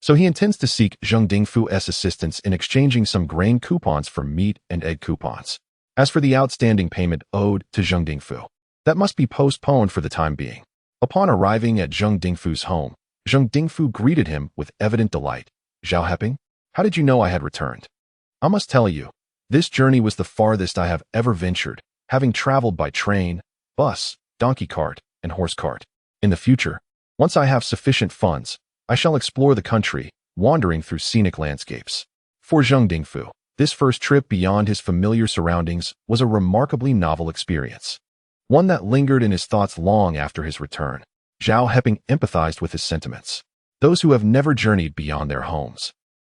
So he intends to seek Zheng Dingfu's assistance in exchanging some grain coupons for meat and egg coupons. As for the outstanding payment owed to Zheng Dingfu, that must be postponed for the time being. Upon arriving at Zheng Dingfu's home, Zheng Dingfu greeted him with evident delight. "Zhao Heping, how did you know I had returned? I must tell you, this journey was the farthest I have ever ventured, having traveled by train, bus, donkey cart, and horse cart. In the future, once I have sufficient funds, I shall explore the country, wandering through scenic landscapes." For Zheng Dingfu, this first trip beyond his familiar surroundings was a remarkably novel experience, one that lingered in his thoughts long after his return. Zhao Heping empathized with his sentiments. Those who have never journeyed beyond their homes,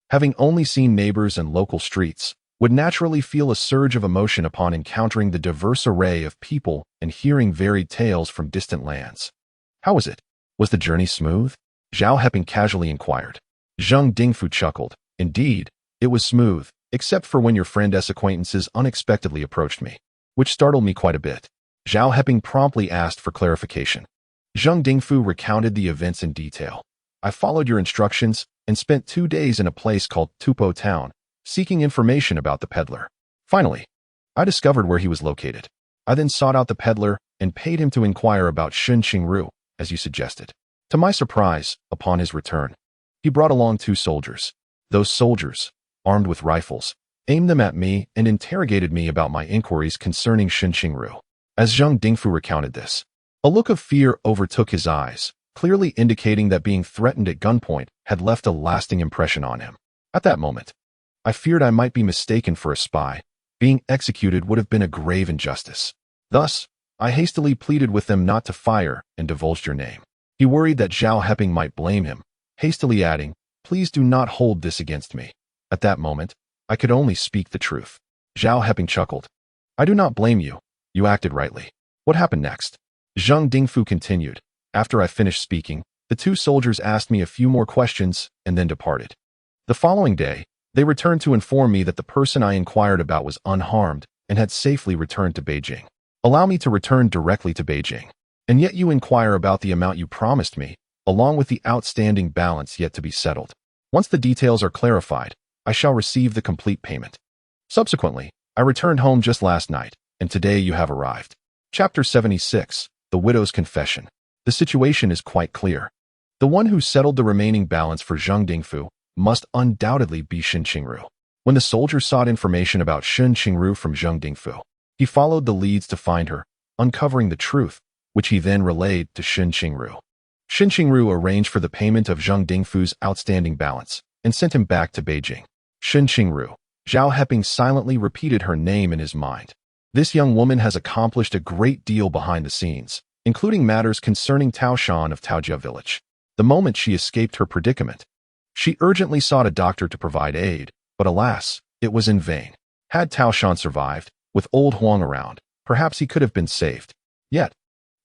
having only seen neighbors and local streets, would naturally feel a surge of emotion upon encountering the diverse array of people and hearing varied tales from distant lands. "How was it? Was the journey smooth?" Zhao Heping casually inquired. Zheng Dingfu chuckled. "Indeed, it was smooth, except for when your friend's acquaintances unexpectedly approached me, which startled me quite a bit." Zhao Heping promptly asked for clarification. Zheng Dingfu recounted the events in detail. "I followed your instructions and spent 2 days in a place called Tupo Town, seeking information about the peddler. Finally, I discovered where he was located. I then sought out the peddler and paid him to inquire about Shen Qingru, as you suggested. To my surprise, upon his return, he brought along 2 soldiers. Those soldiers, armed with rifles, aimed them at me and interrogated me about my inquiries concerning Shen Qingru." As Zheng Dingfu recounted this, a look of fear overtook his eyes, clearly indicating that being threatened at gunpoint had left a lasting impression on him. "At that moment, I feared I might be mistaken for a spy. Being executed would have been a grave injustice. Thus, I hastily pleaded with them not to fire and divulged your name." He worried that Zhao Heping might blame him, hastily adding, "Please do not hold this against me." At that moment, I could only speak the truth. Zhao Heping chuckled. "I do not blame you. You acted rightly. What happened next?" Zheng Dingfu continued. "After I finished speaking, The two soldiers asked me a few more questions and then departed. The following day, they returned to inform me that the person I inquired about was unharmed and had safely returned to Beijing. Allow me to return directly to Beijing. And yet you inquire about the amount you promised me, along with the outstanding balance yet to be settled. Once the details are clarified, I shall receive the complete payment. Subsequently, I returned home just last night, and today you have arrived. Chapter 76, The Widow's Confession. The situation is quite clear. The one who settled the remaining balance for Zhang Dingfu must undoubtedly be Shen Qingru. When the soldier sought information about Shen Qingru from Zhang Dingfu, he followed the leads to find her, uncovering the truth, which he then relayed to Shen Qingru. Shen Qingru arranged for the payment of Zhang Dingfu's outstanding balance and sent him back to Beijing. Shen Qingru. Zhao Heping silently repeated her name in his mind. This young woman has accomplished a great deal behind the scenes, including matters concerning Tao Shan of Taojia village. The moment she escaped her predicament, she urgently sought a doctor to provide aid, but alas, it was in vain. Had Tao Shan survived, with old Huang around, perhaps he could have been saved. Yet,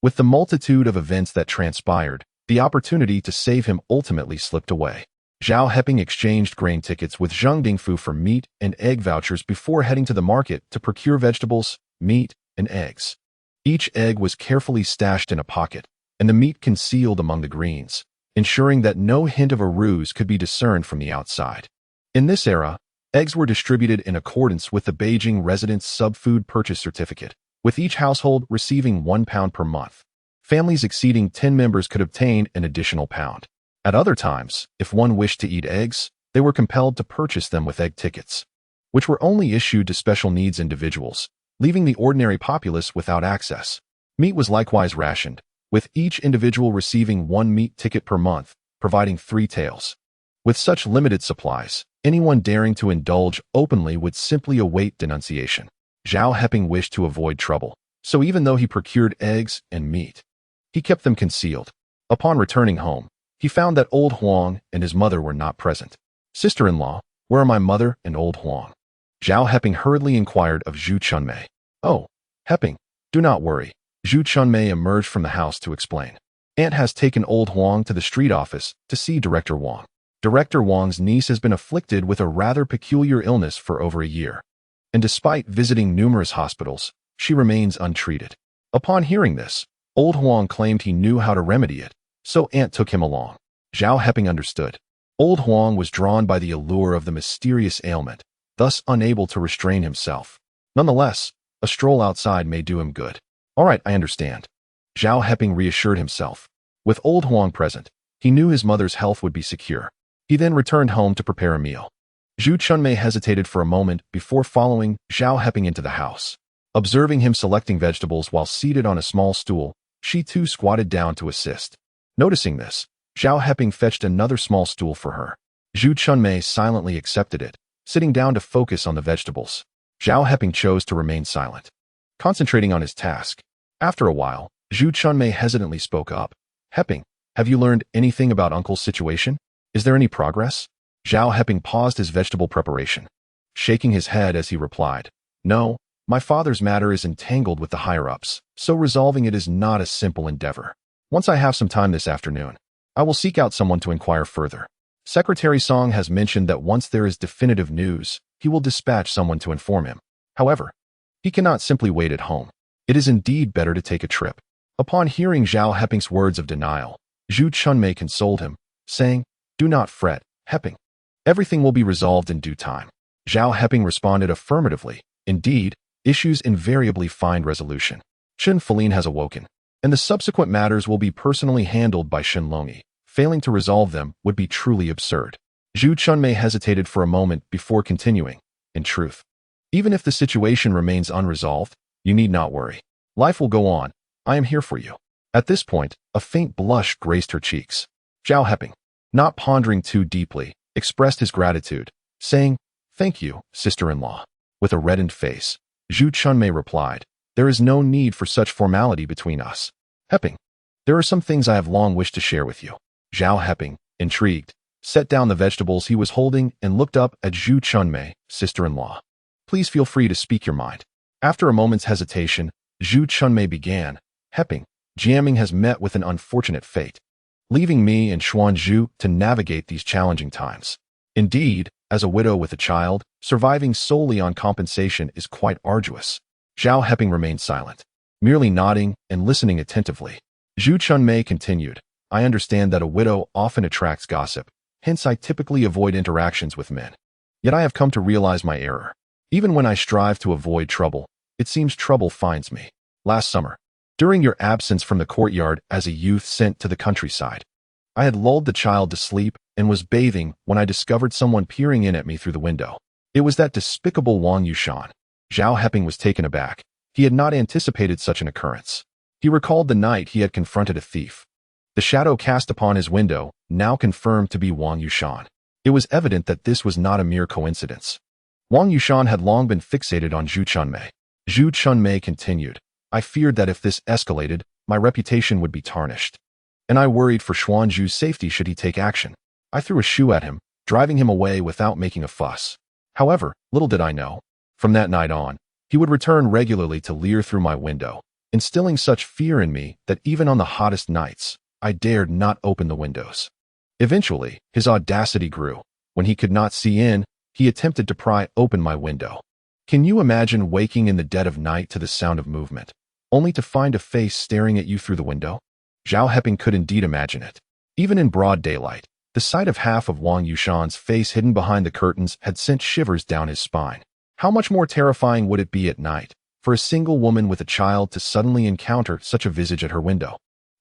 with the multitude of events that transpired, the opportunity to save him ultimately slipped away. Zhao Heping exchanged grain tickets with Zhang Dingfu for meat and egg vouchers before heading to the market to procure vegetables, meat, and eggs. Each egg was carefully stashed in a pocket, and the meat concealed among the greens, ensuring that no hint of a ruse could be discerned from the outside. In this era, eggs were distributed in accordance with the Beijing Residents' Sub-Food Purchase Certificate, with each household receiving 1 pound per month. Families exceeding 10 members could obtain an additional pound. At other times, if one wished to eat eggs, they were compelled to purchase them with egg tickets, which were only issued to special needs individuals, leaving the ordinary populace without access. Meat was likewise rationed, with each individual receiving 1 meat ticket per month, providing 3 taels. With such limited supplies, anyone daring to indulge openly would simply await denunciation. Zhao Heping wished to avoid trouble, so even though he procured eggs and meat, he kept them concealed. Upon returning home, he found that old Huang and his mother were not present. "Sister-in-law, where are my mother and old Huang?" Zhao Heping hurriedly inquired of Zhu Chunmei. "Oh, Heping, do not worry." Zhu Chunmei emerged from the house to explain. "Aunt has taken old Huang to the street office to see Director Wang. Director Wang's niece has been afflicted with a rather peculiar illness for over a year, and despite visiting numerous hospitals, she remains untreated." Upon hearing this, old Huang claimed he knew how to remedy it, so Aunt took him along. Zhao Heping understood. Old Huang was drawn by the allure of the mysterious ailment, thus unable to restrain himself. Nonetheless, a stroll outside may do him good. "All right, I understand." Zhao Heping reassured himself. With old Huang present, he knew his mother's health would be secure. He then returned home to prepare a meal. Zhu Chunmei hesitated for a moment before following Zhao Heping into the house. Observing him selecting vegetables while seated on a small stool, she too squatted down to assist. Noticing this, Zhao Heping fetched another small stool for her. Zhu Chunmei silently accepted it, sitting down to focus on the vegetables. Zhao Heping chose to remain silent, concentrating on his task. After a while, Zhu Chunmei hesitantly spoke up. "Heping, have you learned anything about Uncle's situation? Is there any progress?" Zhao Heping paused his vegetable preparation, shaking his head as he replied, "No, my father's matter is entangled with the higher-ups, so resolving it is not a simple endeavor. Once I have some time this afternoon, I will seek out someone to inquire further. Secretary Song has mentioned that once there is definitive news, he will dispatch someone to inform him. However, he cannot simply wait at home. It is indeed better to take a trip." Upon hearing Zhao Heping's words of denial, Zhu Chunmei consoled him, saying, "Do not fret, Heping. Everything will be resolved in due time." Zhao Heping responded affirmatively. Indeed, issues invariably find resolution. Shen Feline has awoken, and the subsequent matters will be personally handled by Shen Longi. Failing to resolve them would be truly absurd. Zhu Chunmei hesitated for a moment before continuing. "In truth, even if the situation remains unresolved, you need not worry. Life will go on. I am here for you." At this point, a faint blush graced her cheeks. Zhao Heping, not pondering too deeply, expressed his gratitude, saying, "Thank you, sister-in-law." With a reddened face, Zhu Chunmei replied, "There is no need for such formality between us. Heping, there are some things I have long wished to share with you." Zhao Heping, intrigued, set down the vegetables he was holding and looked up at Zhu Chunmei, "Sister-in-law, please feel free to speak your mind." After a moment's hesitation, Zhu Chunmei began, "Heping, Jiaming has met with an unfortunate fate. leaving me and Xuanzhu to navigate these challenging times. Indeed, as a widow with a child, surviving solely on compensation is quite arduous. Zhao Heping remained silent, merely nodding and listening attentively. Zhu Chunmei continued, I understand that a widow often attracts gossip, hence I typically avoid interactions with men. Yet I have come to realize my error. Even when I strive to avoid trouble, it seems trouble finds me. Last summer, during your absence from the courtyard as a youth sent to the countryside, I had lulled the child to sleep and was bathing when I discovered someone peering in at me through the window. It was that despicable Wang Yushan. Zhao Heping was taken aback. He had not anticipated such an occurrence. He recalled the night he had confronted a thief. The shadow cast upon his window now confirmed to be Wang Yushan. It was evident that this was not a mere coincidence. Wang Yushan had long been fixated on Zhu Chunmei. Zhu Chunmei continued, I feared that if this escalated, my reputation would be tarnished. And I worried for Xuanzhu's safety should he take action. I threw a shoe at him, driving him away without making a fuss. However, little did I know, from that night on, he would return regularly to leer through my window, instilling such fear in me that even on the hottest nights, I dared not open the windows. Eventually, his audacity grew. When he could not see in, he attempted to pry open my window. Can you imagine waking in the dead of night to the sound of movement, only to find a face staring at you through the window? Zhao Heping could indeed imagine it. Even in broad daylight, the sight of half of Wang Yushan's face hidden behind the curtains had sent shivers down his spine. How much more terrifying would it be at night for a single woman with a child to suddenly encounter such a visage at her window?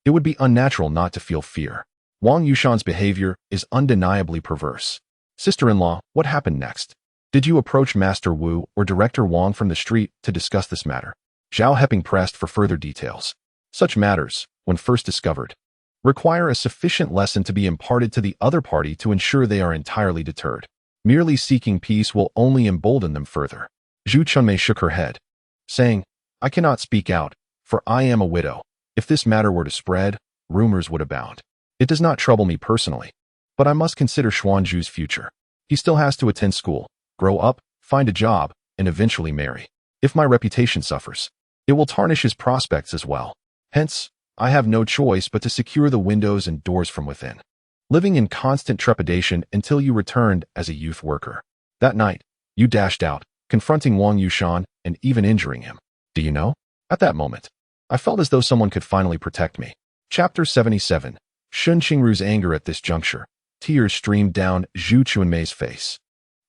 It would be unnatural not to feel fear. Wang Yushan's behavior is undeniably perverse. Sister-in-law, what happened next? Did you approach Master Wu or Director Wang from the street to discuss this matter? Zhao Heping pressed for further details. Such matters, when first discovered, require a sufficient lesson to be imparted to the other party to ensure they are entirely deterred. Merely seeking peace will only embolden them further. Zhu Chunmei shook her head, saying, I cannot speak out, for I am a widow. If this matter were to spread, rumors would abound. It does not trouble me personally, but I must consider Xuanzhu's future. He still has to attend school, grow up, find a job, and eventually marry. If my reputation suffers, it will tarnish his prospects as well. Hence, I have no choice but to secure the windows and doors from within, living in constant trepidation until you returned as a youth worker. That night, you dashed out, confronting Wang Yushan and even injuring him. Do you know? At that moment, I felt as though someone could finally protect me. Chapter 77. Shen Qingru's anger at this juncture. Tears streamed down Zhu Chunmei's face.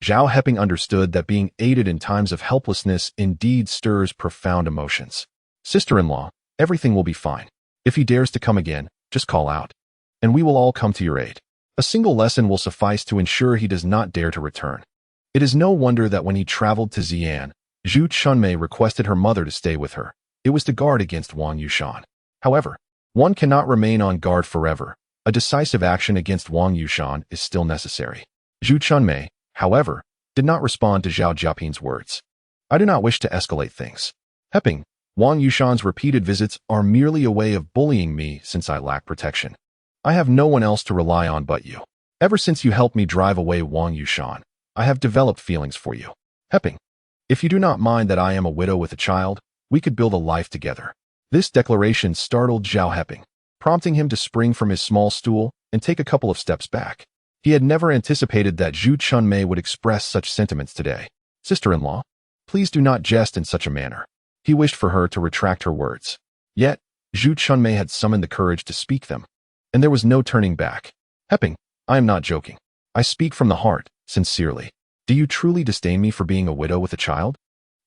Zhao Heping understood that being aided in times of helplessness indeed stirs profound emotions. Sister-in-law, everything will be fine. If he dares to come again, just call out, and we will all come to your aid. A single lesson will suffice to ensure he does not dare to return. It is no wonder that when he traveled to Xi'an, Zhu Chunmei requested her mother to stay with her. It was to guard against Wang Yushan. However, one cannot remain on guard forever. A decisive action against Wang Yushan is still necessary. Zhu Chunmei, however, did not respond to Zhao Jiaping's words. I do not wish to escalate things. Heping, Wang Yushan's repeated visits are merely a way of bullying me since I lack protection. I have no one else to rely on but you. Ever since you helped me drive away Wang Yushan, I have developed feelings for you. Heping, if you do not mind that I am a widow with a child, we could build a life together. This declaration startled Zhao Heping, prompting him to spring from his small stool and take a couple of steps back. He had never anticipated that Zhu Chunmei would express such sentiments today. Sister-in-law, please do not jest in such a manner. He wished for her to retract her words. Yet, Zhu Chunmei had summoned the courage to speak them, and there was no turning back. Heping, I am not joking. I speak from the heart, sincerely. Do you truly disdain me for being a widow with a child?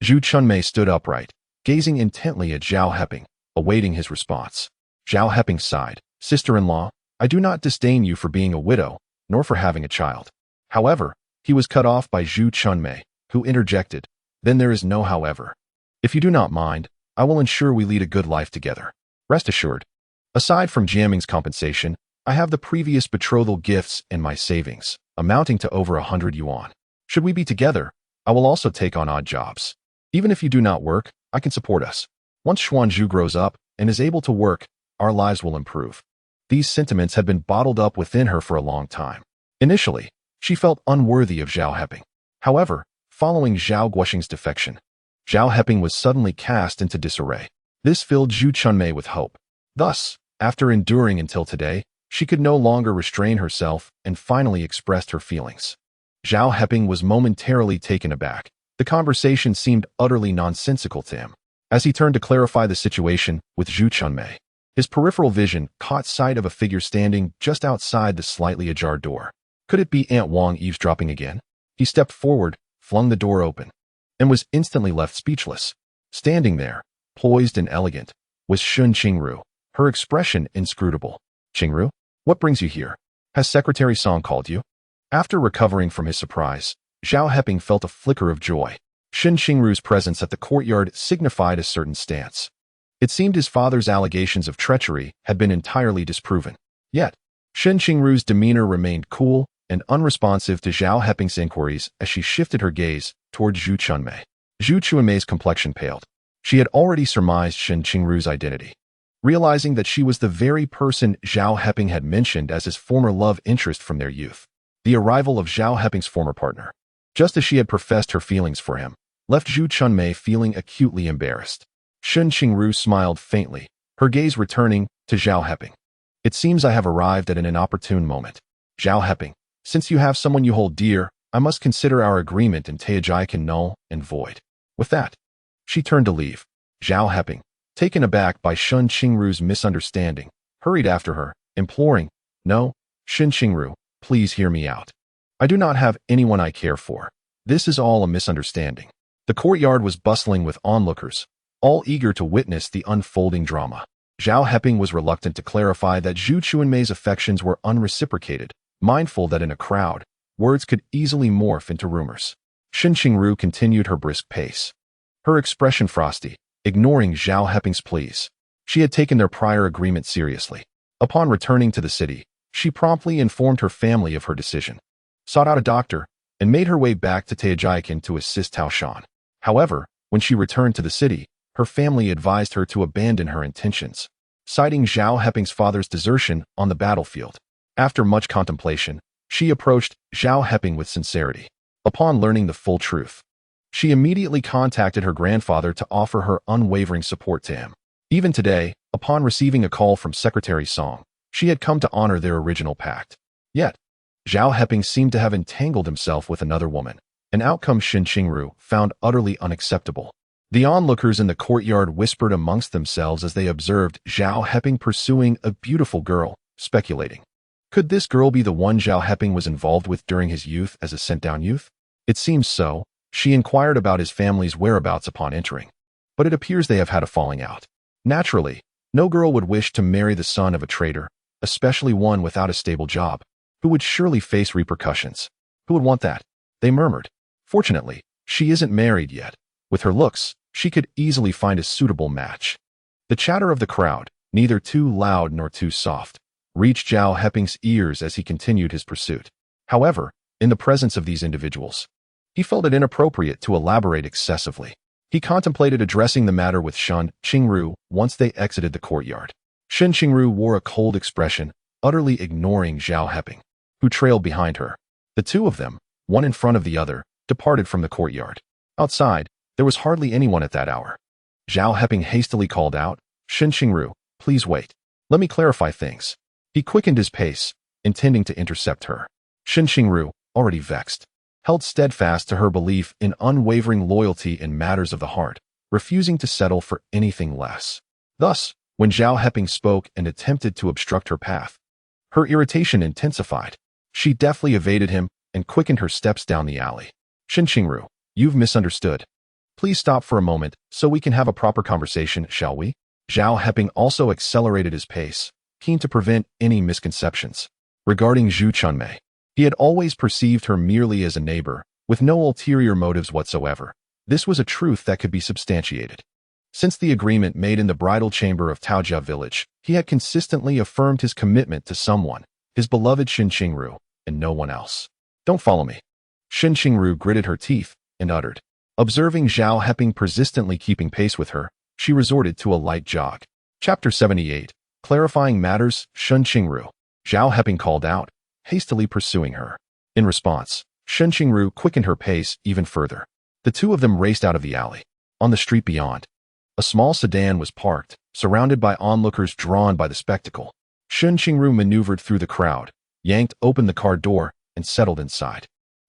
Zhu Chunmei stood upright, gazing intently at Zhao Heping, awaiting his response. Zhao Heping sighed. Sister-in-law, I do not disdain you for being a widow, nor for having a child. However, he was cut off by Zhu Chunmei, who interjected, then there is no however. If you do not mind, I will ensure we lead a good life together. Rest assured. Aside from Jiaming's compensation, I have the previous betrothal gifts in my savings, amounting to over 100 yuan. Should we be together, I will also take on odd jobs. Even if you do not work, I can support us. Once Xuanzhu grows up and is able to work, our lives will improve. These sentiments had been bottled up within her for a long time. Initially, she felt unworthy of Zhao Heping. However, following Zhao Guoxing's defection, Zhao Heping was suddenly cast into disarray. This filled Zhu Chunmei with hope. Thus, after enduring until today, She could no longer restrain herself and finally expressed her feelings. Zhao Heping was momentarily taken aback. The conversation seemed utterly nonsensical to him. As he turned to clarify the situation with Zhu Chunmei, his peripheral vision caught sight of a figure standing just outside the slightly ajar door. Could it be Aunt Wang eavesdropping again? He stepped forward, flung the door open, and was instantly left speechless. Standing there, poised and elegant, was Shen Qingru, her expression inscrutable. "Qingru, what brings you here? Has Secretary Song called you?" After recovering from his surprise, Zhao Heping felt a flicker of joy. Shen Qingru's presence at the courtyard signified a certain stance. It seemed his father's allegations of treachery had been entirely disproven. Yet, Shen Qingru's demeanor remained cool and unresponsive to Zhao Heping's inquiries as she shifted her gaze toward Zhu Chunmei. Zhu Chunmei's complexion paled. She had already surmised Shen Qingru's identity. Realizing that she was the very person Zhao Heping had mentioned as his former love interest from their youth. The arrival of Zhao Heping's former partner, just as she had professed her feelings for him, left Zhu Chunmei feeling acutely embarrassed. Shen Qingru smiled faintly, her gaze returning to Zhao Heping. "It seems I have arrived at an inopportune moment. Zhao Heping, since you have someone you hold dear, I must consider our agreement in Taojiakan null and void." With that, she turned to leave. Zhao Heping, taken aback by Shen Qingru's misunderstanding, hurried after her, imploring, "No, Shen Qingru, please hear me out. I do not have anyone I care for. This is all a misunderstanding." The courtyard was bustling with onlookers, all eager to witness the unfolding drama. Zhao Heping was reluctant to clarify that Zhu Chunmei's affections were unreciprocated, mindful that in a crowd, words could easily morph into rumors. Shen Qingru continued her brisk pace, her expression frosty, ignoring Zhao Heping's pleas. She had taken their prior agreement seriously. Upon returning to the city, she promptly informed her family of her decision, sought out a doctor, and made her way back to Taojiakan to assist Tao Shan. However, when she returned to the city, her family advised her to abandon her intentions, citing Zhao Heping's father's desertion on the battlefield. After much contemplation, she approached Zhao Heping with sincerity. Upon learning the full truth, she immediately contacted her grandfather to offer her unwavering support to him. Even today, upon receiving a call from Secretary Song, she had come to honor their original pact. Yet, Zhao Heping seemed to have entangled himself with another woman, an outcome Shen Qingru found utterly unacceptable. The onlookers in the courtyard whispered amongst themselves as they observed Zhao Heping pursuing a beautiful girl, speculating. Could this girl be the one Zhao Heping was involved with during his youth as a sent-down youth? It seems so. She inquired about his family's whereabouts upon entering, but it appears they have had a falling out. Naturally, no girl would wish to marry the son of a traitor, especially one without a stable job, who would surely face repercussions. Who would want that? They murmured. Fortunately, she isn't married yet. With her looks, she could easily find a suitable match. The chatter of the crowd, neither too loud nor too soft, reached Zhao Heping's ears as he continued his pursuit. However, in the presence of these individuals, he felt it inappropriate to elaborate excessively. He contemplated addressing the matter with Shen Qingru once they exited the courtyard. Shen Qingru wore a cold expression, utterly ignoring Zhao Heping, who trailed behind her. The two of them, one in front of the other, departed from the courtyard. Outside, there was hardly anyone at that hour. Zhao Heping hastily called out, "Shen Qingru, please wait. Let me clarify things." He quickened his pace, intending to intercept her. Shen Qingru, already vexed, held steadfast to her belief in unwavering loyalty in matters of the heart, refusing to settle for anything less. Thus, when Zhao Heping spoke and attempted to obstruct her path, her irritation intensified. She deftly evaded him and quickened her steps down the alley. "Shen Qingru, you've misunderstood. Please stop for a moment so we can have a proper conversation, shall we?" Zhao Heping also accelerated his pace, keen to prevent any misconceptions. Regarding Zhu Chunmei, he had always perceived her merely as a neighbor, with no ulterior motives whatsoever. This was a truth that could be substantiated. Since the agreement made in the bridal chamber of Taojia village, he had consistently affirmed his commitment to someone, his beloved Shen Qingru, and no one else. "Don't follow me." Shen Qingru gritted her teeth and uttered. Observing Zhao Heping persistently keeping pace with her, she resorted to a light jog. Chapter 78. Clarifying Matters, Shen Qingru. Zhao Heping called out, hastily pursuing her. In response, Shen Qingru quickened her pace even further. The two of them raced out of the alley. On the street beyond, a small sedan was parked, surrounded by onlookers drawn by the spectacle. Shen Qingru maneuvered through the crowd, yanked open the car door, and settled inside.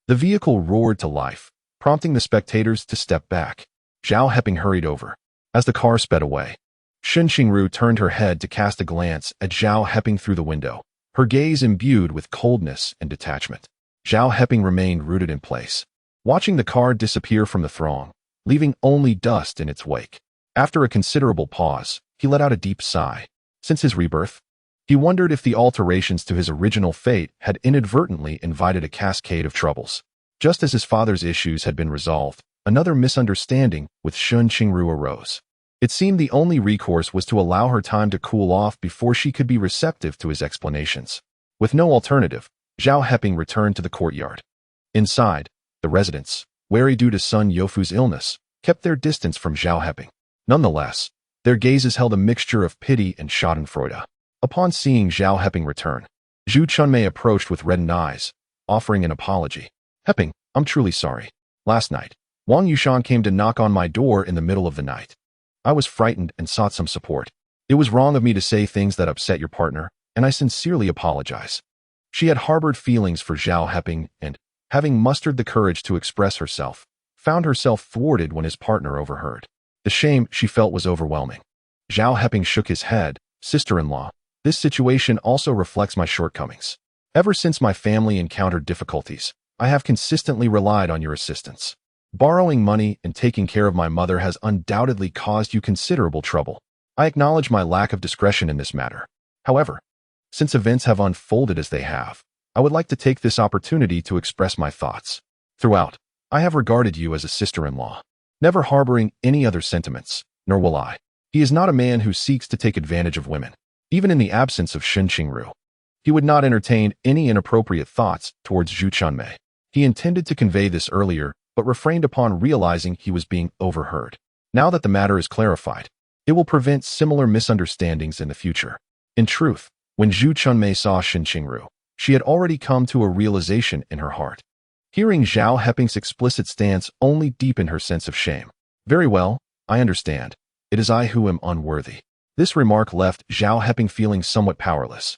The vehicle roared to life, prompting the spectators to step back. Zhao Heping hurried over. As the car sped away, Shen Qingru turned her head to cast a glance at Zhao Heping through the window, her gaze imbued with coldness and detachment. Zhao Heping remained rooted in place, watching the car disappear from the throng, leaving only dust in its wake. After a considerable pause, he let out a deep sigh. Since his rebirth, he wondered if the alterations to his original fate had inadvertently invited a cascade of troubles. Just as his father's issues had been resolved, another misunderstanding with Shen Qingru arose. It seemed the only recourse was to allow her time to cool off before she could be receptive to his explanations. With no alternative, Zhao Heping returned to the courtyard. Inside, the residents, wary due to Sun Youfu's illness, kept their distance from Zhao Heping. Nonetheless, their gazes held a mixture of pity and schadenfreude. Upon seeing Zhao Heping return, Zhu Chunmei approached with reddened eyes, offering an apology. Heping, I'm truly sorry. Last night, Wang Yushan came to knock on my door in the middle of the night. I was frightened and sought some support. It was wrong of me to say things that upset your partner, and I sincerely apologize. She had harbored feelings for Zhao Heping and, having mustered the courage to express herself, found herself thwarted when his partner overheard. The shame she felt was overwhelming. Zhao Heping shook his head. Sister-in-law, this situation also reflects my shortcomings. Ever since my family encountered difficulties, I have consistently relied on your assistance. Borrowing money and taking care of my mother has undoubtedly caused you considerable trouble. I acknowledge my lack of discretion in this matter. However, since events have unfolded as they have, I would like to take this opportunity to express my thoughts. Throughout, I have regarded you as a sister-in-law, never harboring any other sentiments, nor will I. He is not a man who seeks to take advantage of women. Even in the absence of Shen Qingru, he would not entertain any inappropriate thoughts towards Zhu Chunmei. He intended to convey this earlier, but refrained upon realizing he was being overheard. Now that the matter is clarified, it will prevent similar misunderstandings in the future. In truth, when Zhu Chunmei saw Shen Qingru, she had already come to a realization in her heart. Hearing Zhao Heping's explicit stance only deepened her sense of shame. Very well, I understand. It is I who am unworthy. This remark left Zhao Heping feeling somewhat powerless.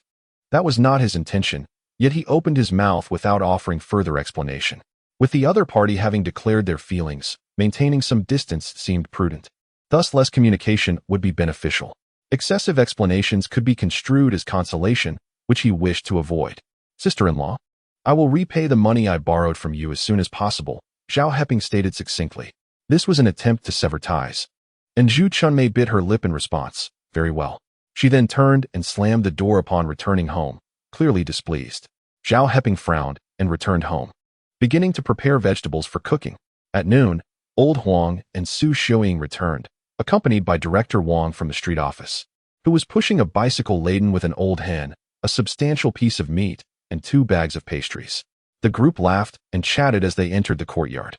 That was not his intention, yet he opened his mouth without offering further explanation. With the other party having declared their feelings, maintaining some distance seemed prudent. Thus less communication would be beneficial. Excessive explanations could be construed as consolation, which he wished to avoid. Sister-in-law, I will repay the money I borrowed from you as soon as possible, Zhao Heping stated succinctly. This was an attempt to sever ties. And Zhu Chunmei bit her lip in response. Very well. She then turned and slammed the door upon returning home, clearly displeased. Zhao Heping frowned and returned home, beginning to prepare vegetables for cooking. At noon, Old Huang and Su Xiuying returned, accompanied by Director Wang from the street office, who was pushing a bicycle laden with an old hen, a substantial piece of meat, and 2 bags of pastries. The group laughed and chatted as they entered the courtyard.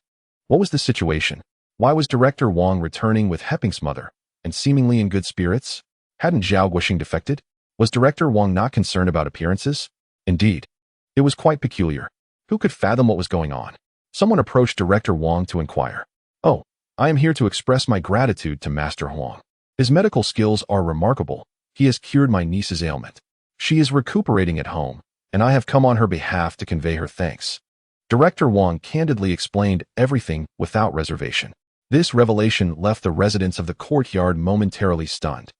What was the situation? Why was Director Wang returning with Heping's mother, and seemingly in good spirits? Hadn't Zhao Guoxing defected? Was Director Wang not concerned about appearances? Indeed, it was quite peculiar. Who could fathom what was going on? Someone approached Director Wang to inquire. Oh, I am here to express my gratitude to Master Huang. His medical skills are remarkable. He has cured my niece's ailment. She is recuperating at home, and I have come on her behalf to convey her thanks. Director Wang candidly explained everything without reservation. This revelation left the residents of the courtyard momentarily stunned.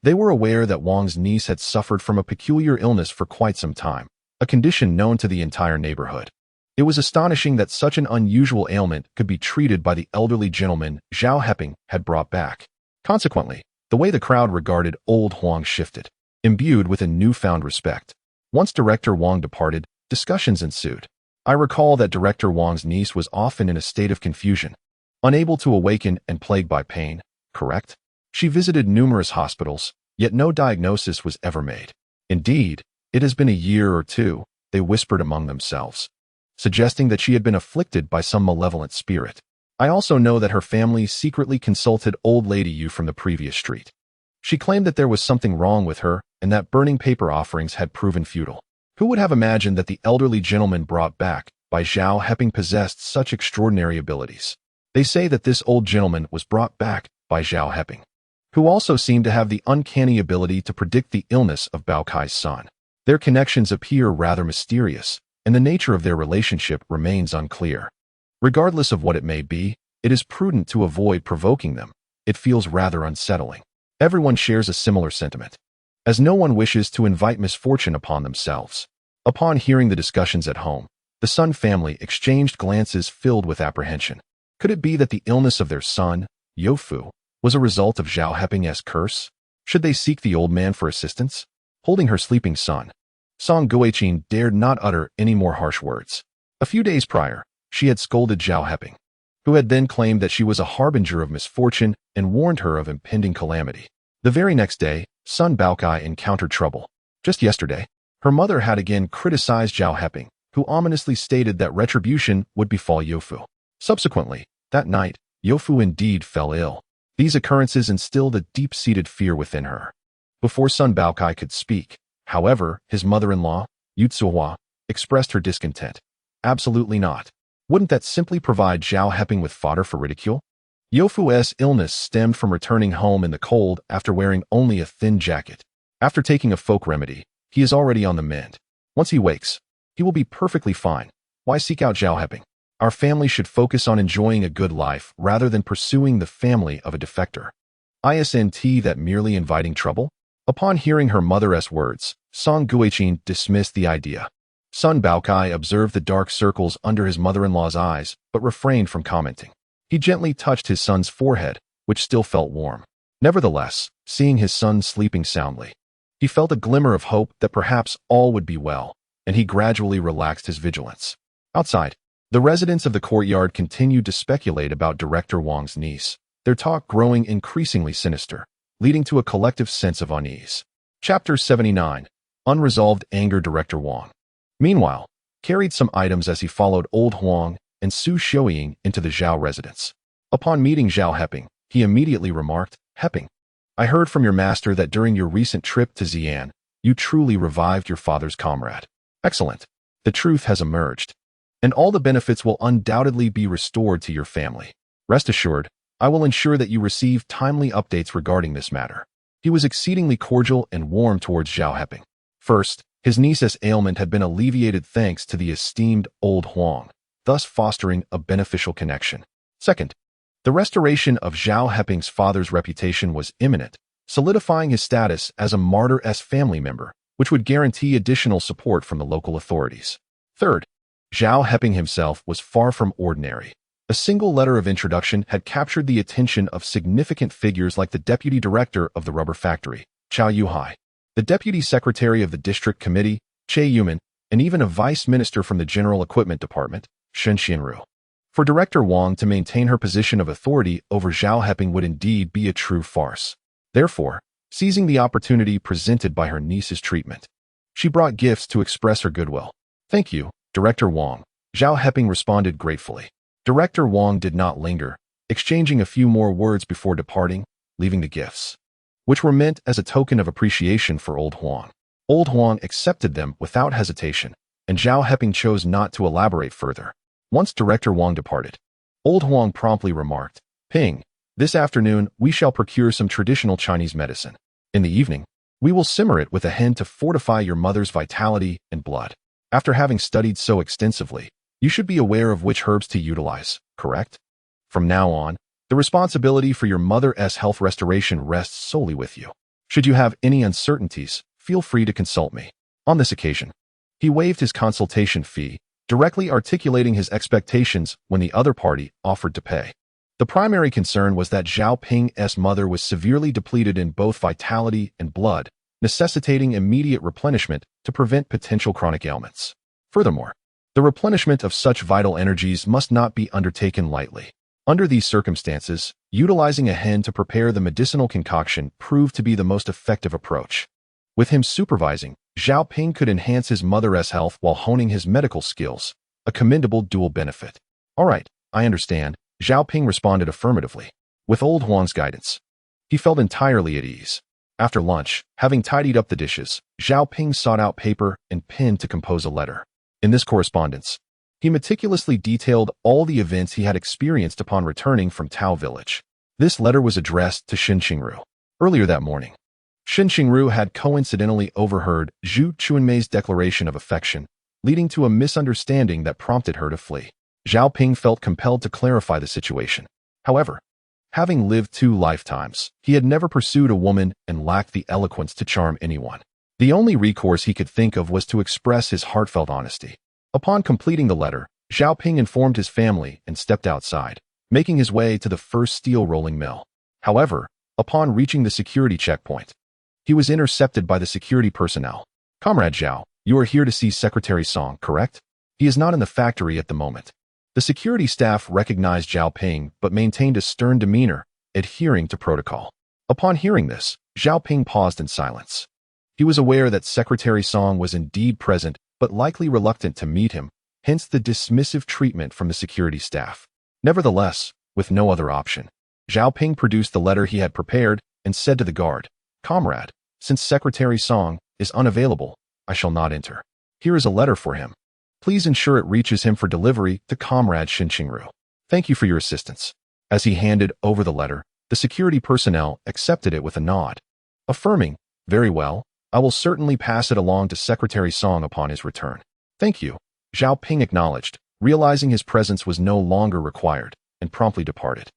They were aware that Wang's niece had suffered from a peculiar illness for quite some time, a condition known to the entire neighborhood. It was astonishing that such an unusual ailment could be treated by the elderly gentleman Zhao Heping had brought back. Consequently, the way the crowd regarded Old Huang shifted, imbued with a newfound respect. Once Director Wang departed, discussions ensued. I recall that Director Wang's niece was often in a state of confusion, unable to awaken and plagued by pain, correct? She visited numerous hospitals, yet no diagnosis was ever made. Indeed, it has been a year or two, they whispered among themselves, suggesting that she had been afflicted by some malevolent spirit. I also know that her family secretly consulted old Lady Yu from the previous street. She claimed that there was something wrong with her and that burning paper offerings had proven futile. Who would have imagined that the elderly gentleman brought back by Zhao Heping possessed such extraordinary abilities? They say that this old gentleman was brought back by Zhao Heping. who also seemed to have the uncanny ability to predict the illness of Bao Kai's son. Their connections appear rather mysterious, and the nature of their relationship remains unclear. Regardless of what it may be, it is prudent to avoid provoking them. It feels rather unsettling. Everyone shares a similar sentiment, as no one wishes to invite misfortune upon themselves. Upon hearing the discussions at home, the Sun family exchanged glances filled with apprehension. Could it be that the illness of their son, Youfu, was a result of Zhao Heping's curse? Should they seek the old man for assistance? Holding her sleeping son, Song Guiqin dared not utter any more harsh words. A few days prior, she had scolded Zhao Heping, who had then claimed that she was a harbinger of misfortune and warned her of impending calamity. The very next day, Sun Baokai encountered trouble. Just yesterday, her mother had again criticized Zhao Heping, who ominously stated that retribution would befall Youfu. Subsequently, that night, Youfu indeed fell ill. These occurrences instilled a deep-seated fear within her. Before Sun Baokai could speak, however, his mother-in-law, Yutsuhua, expressed her discontent. Absolutely not. Wouldn't that simply provide Zhao Heping with fodder for ridicule? Youfu's illness stemmed from returning home in the cold after wearing only a thin jacket. After taking a folk remedy, he is already on the mend. Once he wakes, he will be perfectly fine. Why seek out Zhao Heping? Our family should focus on enjoying a good life rather than pursuing the family of a defector. Isn't that merely inviting trouble? Upon hearing her mother's words, Song Guiqin dismissed the idea. Sun Baokai observed the dark circles under his mother-in-law's eyes, but refrained from commenting. He gently touched his son's forehead, which still felt warm. Nevertheless, seeing his son sleeping soundly, he felt a glimmer of hope that perhaps all would be well, and he gradually relaxed his vigilance. Outside, the residents of the courtyard continued to speculate about Director Wang's niece, their talk growing increasingly sinister, leading to a collective sense of unease. Chapter 79. Unresolved Anger. Director Wang, meanwhile, carried some items as he followed Old Huang and Su Shouying into the Zhao residence. Upon meeting Zhao Heping, he immediately remarked, "Heping, I heard from your master that during your recent trip to Xi'an, you truly revived your father's comrade. Excellent. The truth has emerged, and all the benefits will undoubtedly be restored to your family. Rest assured, I will ensure that you receive timely updates regarding this matter." He was exceedingly cordial and warm towards Zhao Heping. First, his niece's ailment had been alleviated thanks to the esteemed Old Huang, thus fostering a beneficial connection. Second, the restoration of Zhao Heping's father's reputation was imminent, solidifying his status as a martyr's family member, which would guarantee additional support from the local authorities. Third, Zhao Heping himself was far from ordinary. A single letter of introduction had captured the attention of significant figures like the deputy director of the rubber factory, Chao Yuhai, the deputy secretary of the district committee, Che Yuman, and even a vice minister from the general equipment department, Shen Qingru. For Director Wang to maintain her position of authority over Zhao Heping would indeed be a true farce. Therefore, seizing the opportunity presented by her niece's treatment, she brought gifts to express her goodwill. "Thank you, Director Wang," Zhao Heping responded gratefully. Director Wang did not linger, exchanging a few more words before departing, leaving the gifts, which were meant as a token of appreciation for Old Huang. Old Huang accepted them without hesitation, and Zhao Heping chose not to elaborate further. Once Director Wang departed, Old Huang promptly remarked, "Ping, this afternoon we shall procure some traditional Chinese medicine. In the evening, we will simmer it with a hen to fortify your mother's vitality and blood. After having studied so extensively, you should be aware of which herbs to utilize, correct? From now on, the responsibility for your mother's health restoration rests solely with you. Should you have any uncertainties, feel free to consult me." On this occasion, he waived his consultation fee, directly articulating his expectations when the other party offered to pay. The primary concern was that Zhao Ping's mother was severely depleted in both vitality and blood, necessitating immediate replenishment to prevent potential chronic ailments. Furthermore, the replenishment of such vital energies must not be undertaken lightly. Under these circumstances, utilizing a hen to prepare the medicinal concoction proved to be the most effective approach. With him supervising, Zhao Ping could enhance his mother's health while honing his medical skills, a commendable dual benefit. "All right, I understand," Zhao Ping responded affirmatively. With Old Huang's guidance, he felt entirely at ease. After lunch, having tidied up the dishes, Zhao Ping sought out paper and pen to compose a letter. In this correspondence, he meticulously detailed all the events he had experienced upon returning from Tao village. This letter was addressed to Shen Qingru, Earlier that morning, Shen Qingru had coincidentally overheard Zhu Chuanmei's declaration of affection, leading to a misunderstanding that prompted her to flee. Zhao Heping felt compelled to clarify the situation. However, having lived 2 lifetimes, he had never pursued a woman and lacked the eloquence to charm anyone. The only recourse he could think of was to express his heartfelt honesty. Upon completing the letter, Zhao Heping informed his family and stepped outside, making his way to the first steel rolling mill. However, upon reaching the security checkpoint, he was intercepted by the security personnel. "Comrade Zhao, you are here to see Secretary Song, correct? He is not in the factory at the moment." The security staff recognized Zhao Heping but maintained a stern demeanor, adhering to protocol. Upon hearing this, Zhao Heping paused in silence. He was aware that Secretary Song was indeed present but likely reluctant to meet him, hence the dismissive treatment from the security staff. Nevertheless, with no other option, Zhao Heping produced the letter he had prepared and said to the guard, "Comrade, since Secretary Song is unavailable, I shall not enter. Here is a letter for him. Please ensure it reaches him for delivery to Comrade Shen Qingru. Thank you for your assistance." As he handed over the letter, the security personnel accepted it with a nod, affirming, "Very well, I will certainly pass it along to Secretary Song upon his return." "Thank you," Zhao Heping acknowledged, realizing his presence was no longer required, and promptly departed.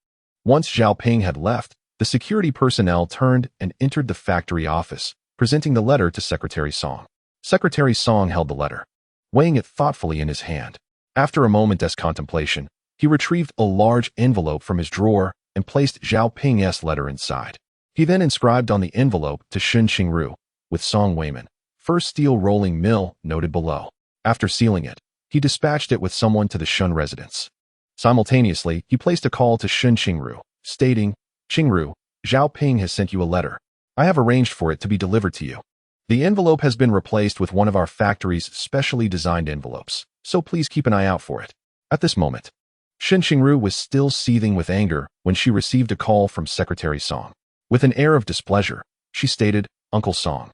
Once Zhao Heping had left, the security personnel turned and entered the factory office, presenting the letter to Secretary Song. Secretary Song held the letter, weighing it thoughtfully in his hand. After a moment's contemplation, he retrieved a large envelope from his drawer and placed Zhao Heping's letter inside. He then inscribed on the envelope to Shen Qingru, with Song Weiman, First Steel Rolling Mill, noted below. After sealing it, he dispatched it with someone to the Shen residence. Simultaneously, he placed a call to Shen Qingru, stating, "Qingru, Zhao Heping has sent you a letter. I have arranged for it to be delivered to you. The envelope has been replaced with one of our factory's specially designed envelopes, so please keep an eye out for it." At this moment, Shen Qingru was still seething with anger when she received a call from Secretary Song. With an air of displeasure, she stated, "Uncle Song,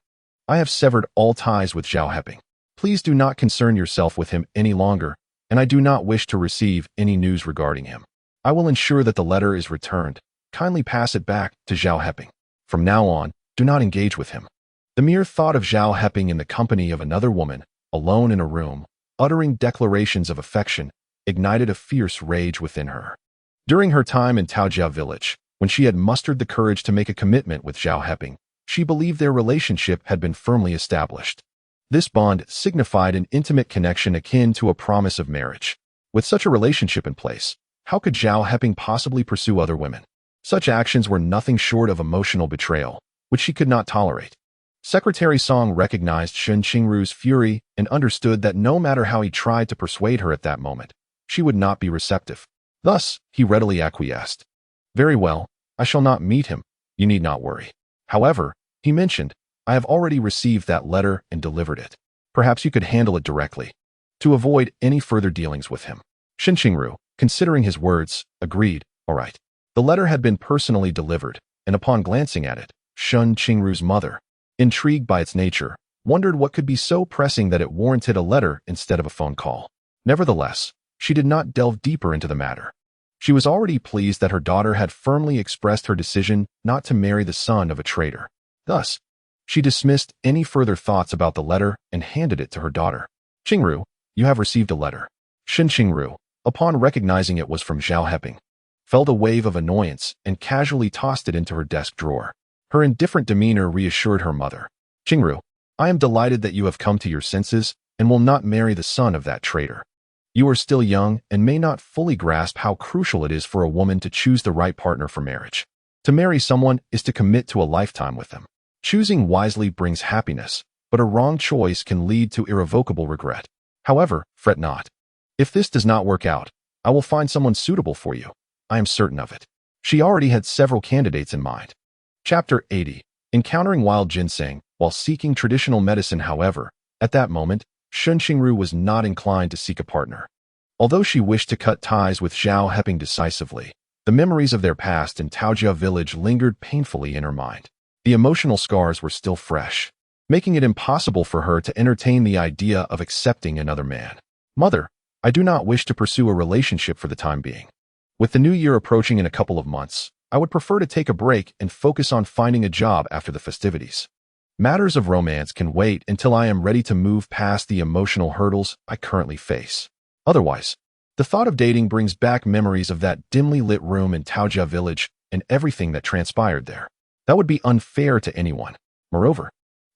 I have severed all ties with Zhao Heping. Please do not concern yourself with him any longer, and I do not wish to receive any news regarding him. I will ensure that the letter is returned. Kindly pass it back to Zhao Heping. From now on, do not engage with him." The mere thought of Zhao Heping in the company of another woman, alone in a room, uttering declarations of affection, ignited a fierce rage within her. During her time in Taojia village, when she had mustered the courage to make a commitment with Zhao Heping, she believed their relationship had been firmly established. This bond signified an intimate connection akin to a promise of marriage. With such a relationship in place, how could Zhao Heping possibly pursue other women? Such actions were nothing short of emotional betrayal, which she could not tolerate. Secretary Song recognized Shen Qingru's fury and understood that no matter how he tried to persuade her at that moment, she would not be receptive. Thus, he readily acquiesced. "Very well, I shall not meet him. You need not worry. However," he mentioned, "I have already received that letter and delivered it. Perhaps you could handle it directly, to avoid any further dealings with him." Shen Qingru, considering his words, agreed, "All right." The letter had been personally delivered, and upon glancing at it, Shen Qingru's mother, intrigued by its nature, wondered what could be so pressing that it warranted a letter instead of a phone call. Nevertheless, she did not delve deeper into the matter. She was already pleased that her daughter had firmly expressed her decision not to marry the son of a traitor. Thus, she dismissed any further thoughts about the letter and handed it to her daughter. "Qingru, you have received a letter." Shen Qingru, upon recognizing it was from Zhao Heping, felt a wave of annoyance and casually tossed it into her desk drawer. Her indifferent demeanor reassured her mother. "Qingru, I am delighted that you have come to your senses and will not marry the son of that traitor. You are still young and may not fully grasp how crucial it is for a woman to choose the right partner for marriage. To marry someone is to commit to a lifetime with them. Choosing wisely brings happiness, but a wrong choice can lead to irrevocable regret. However, fret not. If this does not work out, I will find someone suitable for you. I am certain of it." She already had several candidates in mind. Chapter 80. Encountering wild ginseng while seeking traditional medicine. However, at that moment, Shen Qingru was not inclined to seek a partner. Although she wished to cut ties with Zhao Heping decisively, the memories of their past in Taojia village lingered painfully in her mind. The emotional scars were still fresh, making it impossible for her to entertain the idea of accepting another man. "Mother, I do not wish to pursue a relationship for the time being. With the new year approaching in a couple of months, I would prefer to take a break and focus on finding a job after the festivities. Matters of romance can wait until I am ready to move past the emotional hurdles I currently face. Otherwise, the thought of dating brings back memories of that dimly lit room in Taojia village and everything that transpired there. That would be unfair to anyone. Moreover,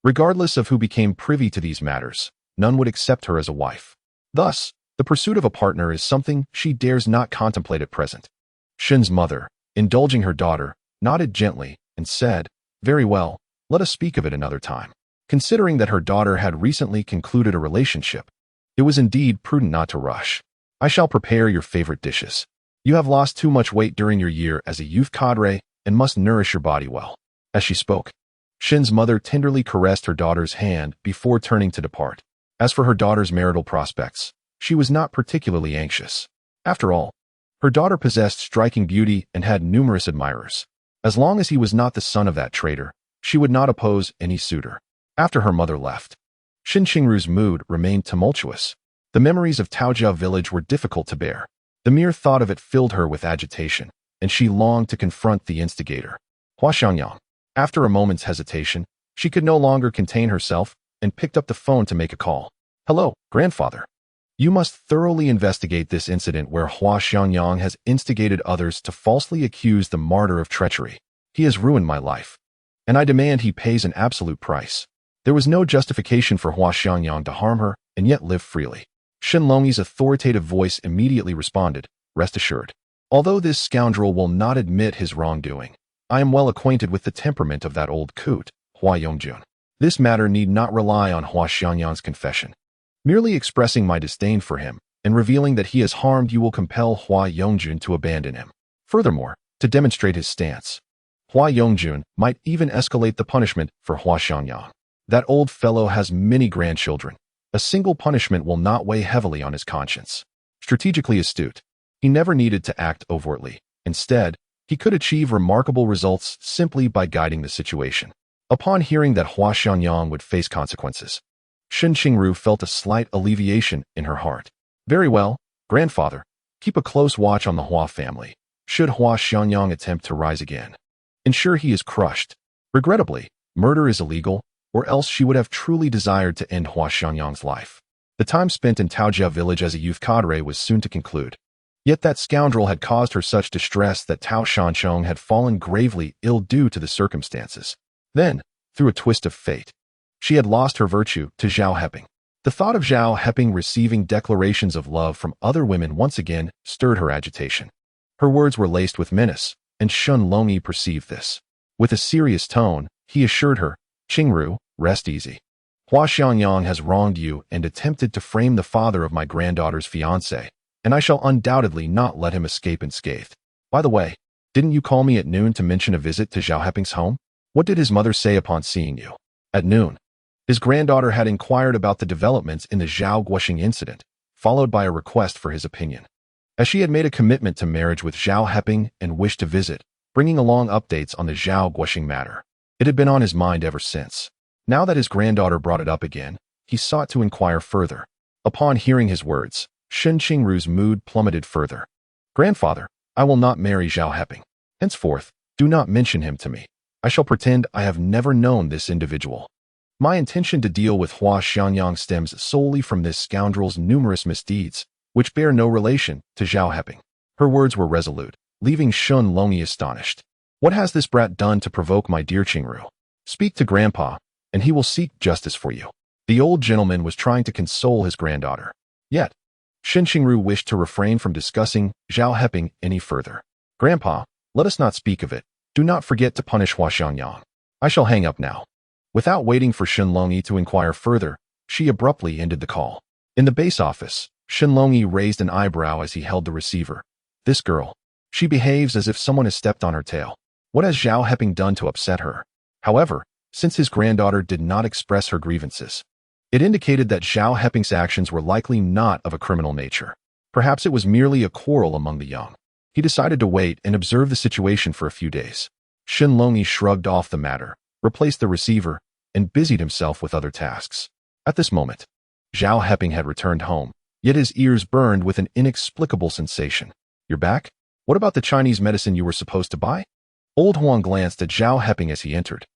regardless of who became privy to these matters, none would accept her as a wife. Thus, the pursuit of a partner is something she dares not contemplate at present. Shen's mother, indulging her daughter, nodded gently and said, "Very well, let us speak of it another time." Considering that her daughter had recently concluded a relationship, it was indeed prudent not to rush. "I shall prepare your favorite dishes. You have lost too much weight during your year as a youth cadre and must nourish your body well." As she spoke, Shen's mother tenderly caressed her daughter's hand before turning to depart. As for her daughter's marital prospects, she was not particularly anxious. After all, her daughter possessed striking beauty and had numerous admirers. As long as he was not the son of that traitor, she would not oppose any suitor. After her mother left, Shen Qingru's mood remained tumultuous. The memories of Taojia village were difficult to bear. The mere thought of it filled her with agitation, and she longed to confront the instigator. Hua Xiangyang. After a moment's hesitation, she could no longer contain herself and picked up the phone to make a call. "Hello, grandfather. You must thoroughly investigate this incident where Hua Xiangyang has instigated others to falsely accuse the martyr of treachery. He has ruined my life, and I demand he pays an absolute price." There was no justification for Hua Xiangyang to harm her and yet live freely. Shen Longyi's authoritative voice immediately responded, "Rest assured. Although this scoundrel will not admit his wrongdoing, I am well acquainted with the temperament of that old coot, Hua Yongjun. This matter need not rely on Hua Xiangyang's confession. Merely expressing my disdain for him and revealing that he has harmed you will compel Hua Yongjun to abandon him. Furthermore, to demonstrate his stance, Hua Yongjun might even escalate the punishment for Hua Xiangyang. That old fellow has many grandchildren. A single punishment will not weigh heavily on his conscience." Strategically astute, he never needed to act overtly. Instead, he could achieve remarkable results simply by guiding the situation. Upon hearing that Hua Xiangyang would face consequences, Shen Qingru felt a slight alleviation in her heart. "Very well, grandfather. Keep a close watch on the Hua family. Should Hua Xiangyang attempt to rise again, ensure he is crushed. Regrettably, murder is illegal, or else she would have truly desired to end Hua Xiangyang's life." The time spent in Taojia village as a youth cadre was soon to conclude. Yet that scoundrel had caused her such distress that Tao Shanchong had fallen gravely ill due to the circumstances. Then, through a twist of fate, she had lost her virtue to Zhao Heping. The thought of Zhao Heping receiving declarations of love from other women once again stirred her agitation. Her words were laced with menace, and Shen Longyi perceived this. With a serious tone, he assured her, "Qingru, rest easy. Hua Xiangyang has wronged you and attempted to frame the father of my granddaughter's fiancé, and I shall undoubtedly not let him escape unscathed. By the way, didn't you call me at noon to mention a visit to Zhao Heping's home? What did his mother say upon seeing you?" At noon, his granddaughter had inquired about the developments in the Zhao Guoxing incident, followed by a request for his opinion. As she had made a commitment to marriage with Zhao Heping and wished to visit, bringing along updates on the Zhao Guoxing matter. It had been on his mind ever since. Now that his granddaughter brought it up again, he sought to inquire further. Upon hearing his words, Shen Qingru's mood plummeted further. "Grandfather, I will not marry Zhao Heping. Henceforth, do not mention him to me. I shall pretend I have never known this individual. My intention to deal with Hua Xiangyang stems solely from this scoundrel's numerous misdeeds, which bear no relation to Zhao Heping." Her words were resolute, leaving Shen Longyi astonished. "What has this brat done to provoke my dear Qingru? Speak to Grandpa, and he will seek justice for you." The old gentleman was trying to console his granddaughter. Yet, Shen Qingru wished to refrain from discussing Zhao Heping any further. "Grandpa, let us not speak of it. Do not forget to punish Hua Xiangyang. I shall hang up now." Without waiting for Shen Longyi to inquire further, she abruptly ended the call. In the base office, Shen Longyi raised an eyebrow as he held the receiver. "This girl. She behaves as if someone has stepped on her tail. What has Zhao Heping done to upset her?" However, since his granddaughter did not express her grievances, it indicated that Zhao Heping's actions were likely not of a criminal nature. Perhaps it was merely a quarrel among the young. He decided to wait and observe the situation for a few days. Shen Longyi shrugged off the matter, replaced the receiver, and busied himself with other tasks. At this moment, Zhao Heping had returned home, yet his ears burned with an inexplicable sensation. "You're back? What about the Chinese medicine you were supposed to buy?" Old Huang glanced at Zhao Heping as he entered.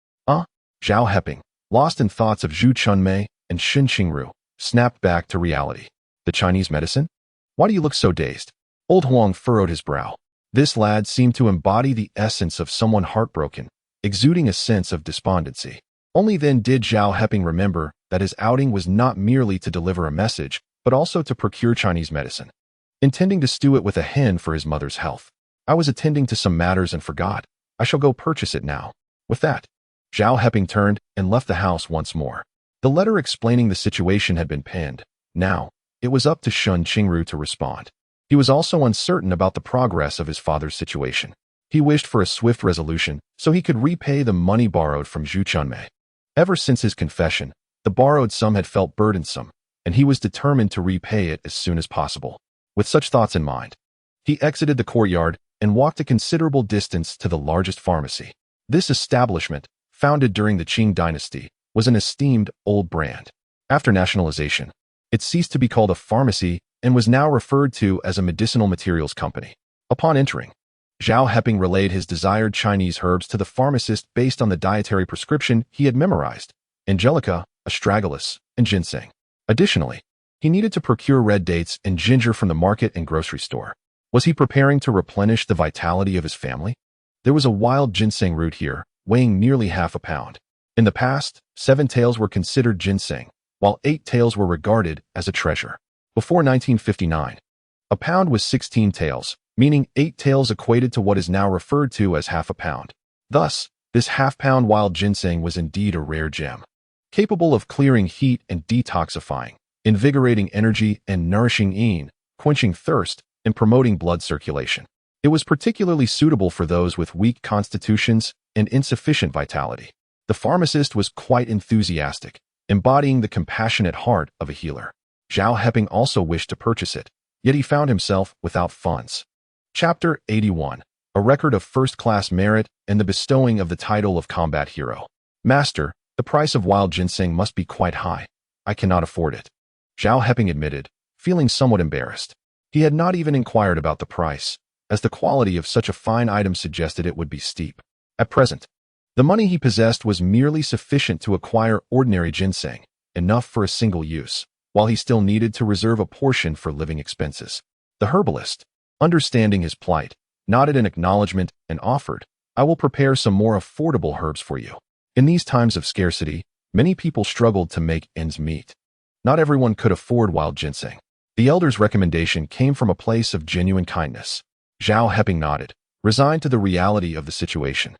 Zhao Heping, lost in thoughts of Zhu Chunmei and Shen Qingru, snapped back to reality. The Chinese medicine? Why do you look so dazed? Old Huang furrowed his brow. This lad seemed to embody the essence of someone heartbroken, exuding a sense of despondency. Only then did Zhao Heping remember that his outing was not merely to deliver a message, but also to procure Chinese medicine. Intending to stew it with a hen for his mother's health. I was attending to some matters and forgot. I shall go purchase it now. With that, Zhao Heping turned and left the house once more. The letter explaining the situation had been penned. Now, it was up to Shen Qingru to respond. He was also uncertain about the progress of his father's situation. He wished for a swift resolution so he could repay the money borrowed from Zhu Chunmei. Ever since his confession, the borrowed sum had felt burdensome, and he was determined to repay it as soon as possible. With such thoughts in mind, he exited the courtyard and walked a considerable distance to the largest pharmacy. This establishment, founded during the Qing dynasty, was an esteemed old brand. After nationalization, it ceased to be called a pharmacy and was now referred to as a medicinal materials company. Upon entering, Zhao Heping relayed his desired Chinese herbs to the pharmacist based on the dietary prescription he had memorized: angelica, astragalus, and ginseng. Additionally, he needed to procure red dates and ginger from the market and grocery store. Was he preparing to replenish the vitality of his family? There was a wild ginseng root here, weighing nearly half a pound. In the past, 7 taels were considered ginseng, while 8 taels were regarded as a treasure. Before 1959, a pound was 16 taels, meaning 8 taels equated to what is now referred to as half a pound. Thus, this half-pound wild ginseng was indeed a rare gem, capable of clearing heat and detoxifying, invigorating energy and nourishing yin, quenching thirst, and promoting blood circulation. It was particularly suitable for those with weak constitutions and insufficient vitality. The pharmacist was quite enthusiastic, embodying the compassionate heart of a healer. Zhao Heping also wished to purchase it, yet he found himself without funds. Chapter 81. A record of first-class merit and the bestowing of the title of combat hero. Master, the price of wild ginseng must be quite high. I cannot afford it. Zhao Heping admitted, feeling somewhat embarrassed. He had not even inquired about the price, as the quality of such a fine item suggested it would be steep. At present, the money he possessed was merely sufficient to acquire ordinary ginseng, enough for a single use, while he still needed to reserve a portion for living expenses. The herbalist, understanding his plight, nodded in acknowledgement and offered, I will prepare some more affordable herbs for you. In these times of scarcity, many people struggled to make ends meet. Not everyone could afford wild ginseng. The elder's recommendation came from a place of genuine kindness. Zhao Heping nodded, resigned to the reality of the situation.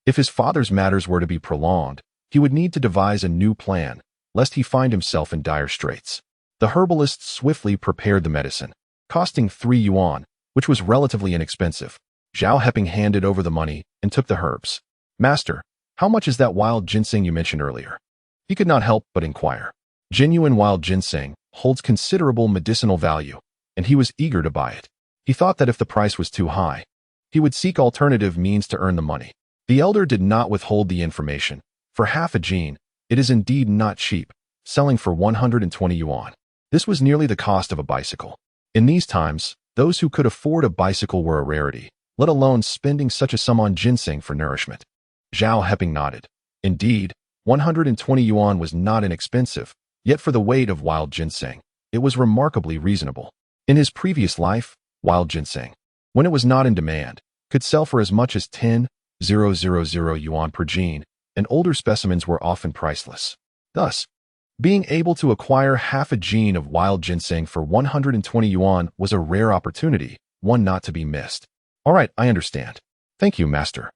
If his father's matters were to be prolonged, he would need to devise a new plan, lest he find himself in dire straits. The herbalist swiftly prepared the medicine, costing 3 yuan, which was relatively inexpensive. Zhao Heping handed over the money and took the herbs. Master, how much is that wild ginseng you mentioned earlier? He could not help but inquire. Genuine wild ginseng holds considerable medicinal value, and he was eager to buy it. He thought that if the price was too high, he would seek alternative means to earn the money. The elder did not withhold the information. For half a jin, it is indeed not cheap, selling for 120 yuan. This was nearly the cost of a bicycle. In these times, those who could afford a bicycle were a rarity, let alone spending such a sum on ginseng for nourishment. Zhao Heping nodded. Indeed, 120 yuan was not inexpensive, yet for the weight of wild ginseng, it was remarkably reasonable. In his previous life, wild ginseng, when it was not in demand, could sell for as much as 10,000 yuan per jin, and older specimens were often priceless. Thus, being able to acquire half a jin of wild ginseng for 120 yuan was a rare opportunity, one not to be missed. All right, I understand. Thank you, master.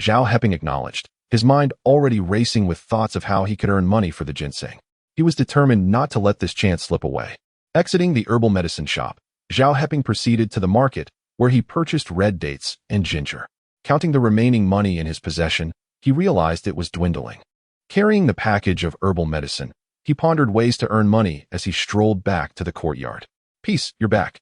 Zhao Heping acknowledged, his mind already racing with thoughts of how he could earn money for the ginseng. He was determined not to let this chance slip away. Exiting the herbal medicine shop, Zhao Heping proceeded to the market, where he purchased red dates and ginger. Counting the remaining money in his possession, he realized it was dwindling. Carrying the package of herbal medicine, he pondered ways to earn money as he strolled back to the courtyard. Peace, you're back.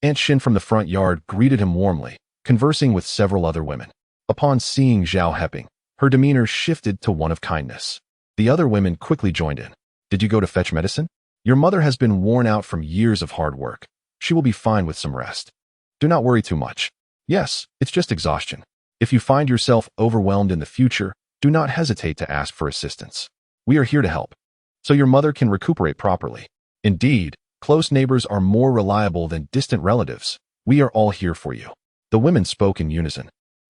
Aunt Shin from the front yard greeted him warmly, conversing with several other women. Upon seeing Zhao Heping, her demeanor shifted to one of kindness. The other women quickly joined in. Did you go to fetch medicine? Your mother has been worn out from years of hard work. She will be fine with some rest. Do not worry too much. Yes, it's just exhaustion. If you find yourself overwhelmed in the future, do not hesitate to ask for assistance. We are here to help, so your mother can recuperate properly. Indeed, close neighbors are more reliable than distant relatives. We are all here for you. The women spoke in unison,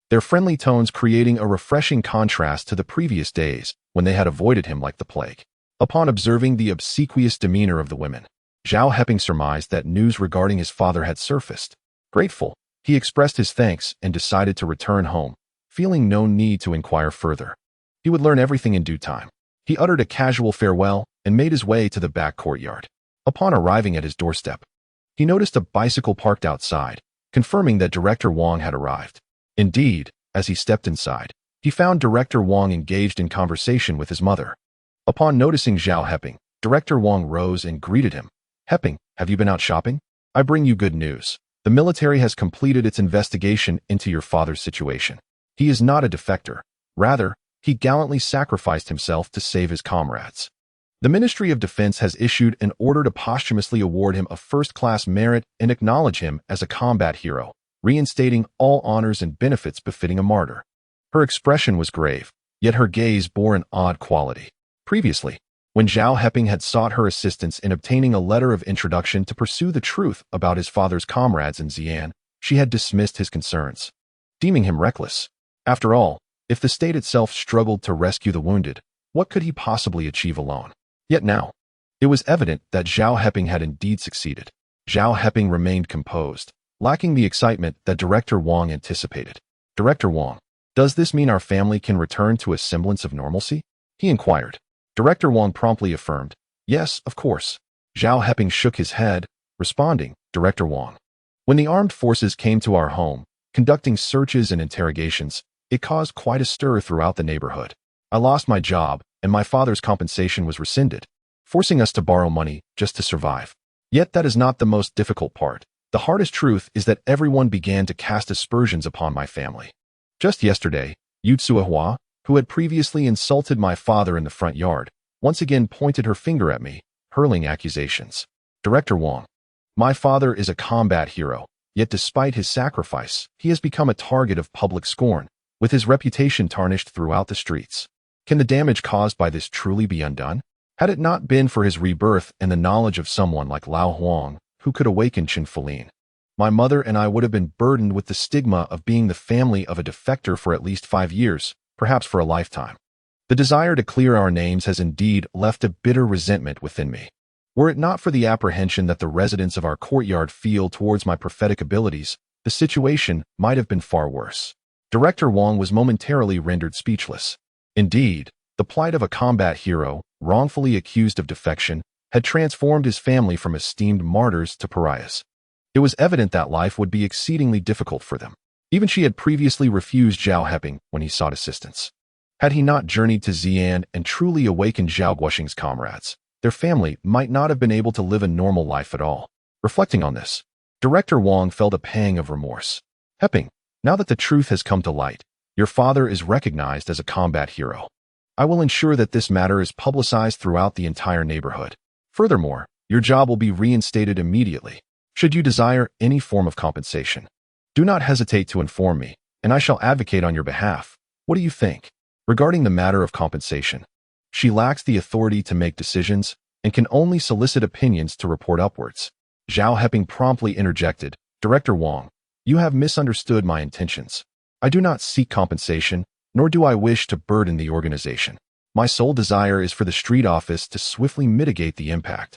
their friendly tones creating a refreshing contrast to the previous days when they had avoided him like the plague. Upon observing the obsequious demeanor of the women, Zhao Heping surmised that news regarding his father had surfaced. Grateful, he expressed his thanks and decided to return home, feeling no need to inquire further. He would learn everything in due time. He uttered a casual farewell and made his way to the back courtyard. Upon arriving at his doorstep, he noticed a bicycle parked outside, confirming that Director Wang had arrived. Indeed, as he stepped inside, he found Director Wang engaged in conversation with his mother. Upon noticing Zhao Heping, Director Wang rose and greeted him. "Heping, have you been out shopping? I bring you good news. The military has completed its investigation into your father's situation. He is not a defector. Rather, he gallantly sacrificed himself to save his comrades. The Ministry of Defense has issued an order to posthumously award him a first-class merit and acknowledge him as a combat hero, reinstating all honors and benefits befitting a martyr." Her expression was grave, yet her gaze bore an odd quality. Previously, when Zhao Heping had sought her assistance in obtaining a letter of introduction to pursue the truth about his father's comrades in Xi'an, she had dismissed his concerns, deeming him reckless. After all, if the state itself struggled to rescue the wounded, what could he possibly achieve alone? Yet now, it was evident that Zhao Heping had indeed succeeded. Zhao Heping remained composed, lacking the excitement that Director Wang anticipated. "Director Wang, does this mean our family can return to a semblance of normalcy?" he inquired. Director Wang promptly affirmed, "Yes, of course." Zhao Heping shook his head, responding, "Director Wang, when the armed forces came to our home, conducting searches and interrogations, it caused quite a stir throughout the neighborhood. I lost my job, and my father's compensation was rescinded, forcing us to borrow money just to survive. Yet that is not the most difficult part. The hardest truth is that everyone began to cast aspersions upon my family. Just yesterday, Yu Tsuehua, who had previously insulted my father in the front yard, once again pointed her finger at me, hurling accusations. Director Wang, my father is a combat hero, yet despite his sacrifice, he has become a target of public scorn, with his reputation tarnished throughout the streets. Can the damage caused by this truly be undone? Had it not been for his rebirth and the knowledge of someone like Lao Huang, who could awaken Qin Fulin, my mother and I would have been burdened with the stigma of being the family of a defector for at least 5 years, perhaps for a lifetime. The desire to clear our names has indeed left a bitter resentment within me. Were it not for the apprehension that the residents of our courtyard feel towards my prophetic abilities, the situation might have been far worse." Director Wang was momentarily rendered speechless. Indeed, the plight of a combat hero, wrongfully accused of defection, had transformed his family from esteemed martyrs to pariahs. It was evident that life would be exceedingly difficult for them. Even she had previously refused Zhao Heping when he sought assistance. Had he not journeyed to Xi'an and truly awakened Zhao Guoxing's comrades, their family might not have been able to live a normal life at all. Reflecting on this, Director Wang felt a pang of remorse. "Heping, now that the truth has come to light, your father is recognized as a combat hero. I will ensure that this matter is publicized throughout the entire neighborhood. Furthermore, your job will be reinstated immediately. Should you desire any form of compensation, do not hesitate to inform me, and I shall advocate on your behalf. What do you think?" Regarding the matter of compensation, she lacks the authority to make decisions and can only solicit opinions to report upwards. Zhao Heping promptly interjected, "Director Wang, you have misunderstood my intentions. I do not seek compensation, nor do I wish to burden the organization. My sole desire is for the street office to swiftly mitigate the impact,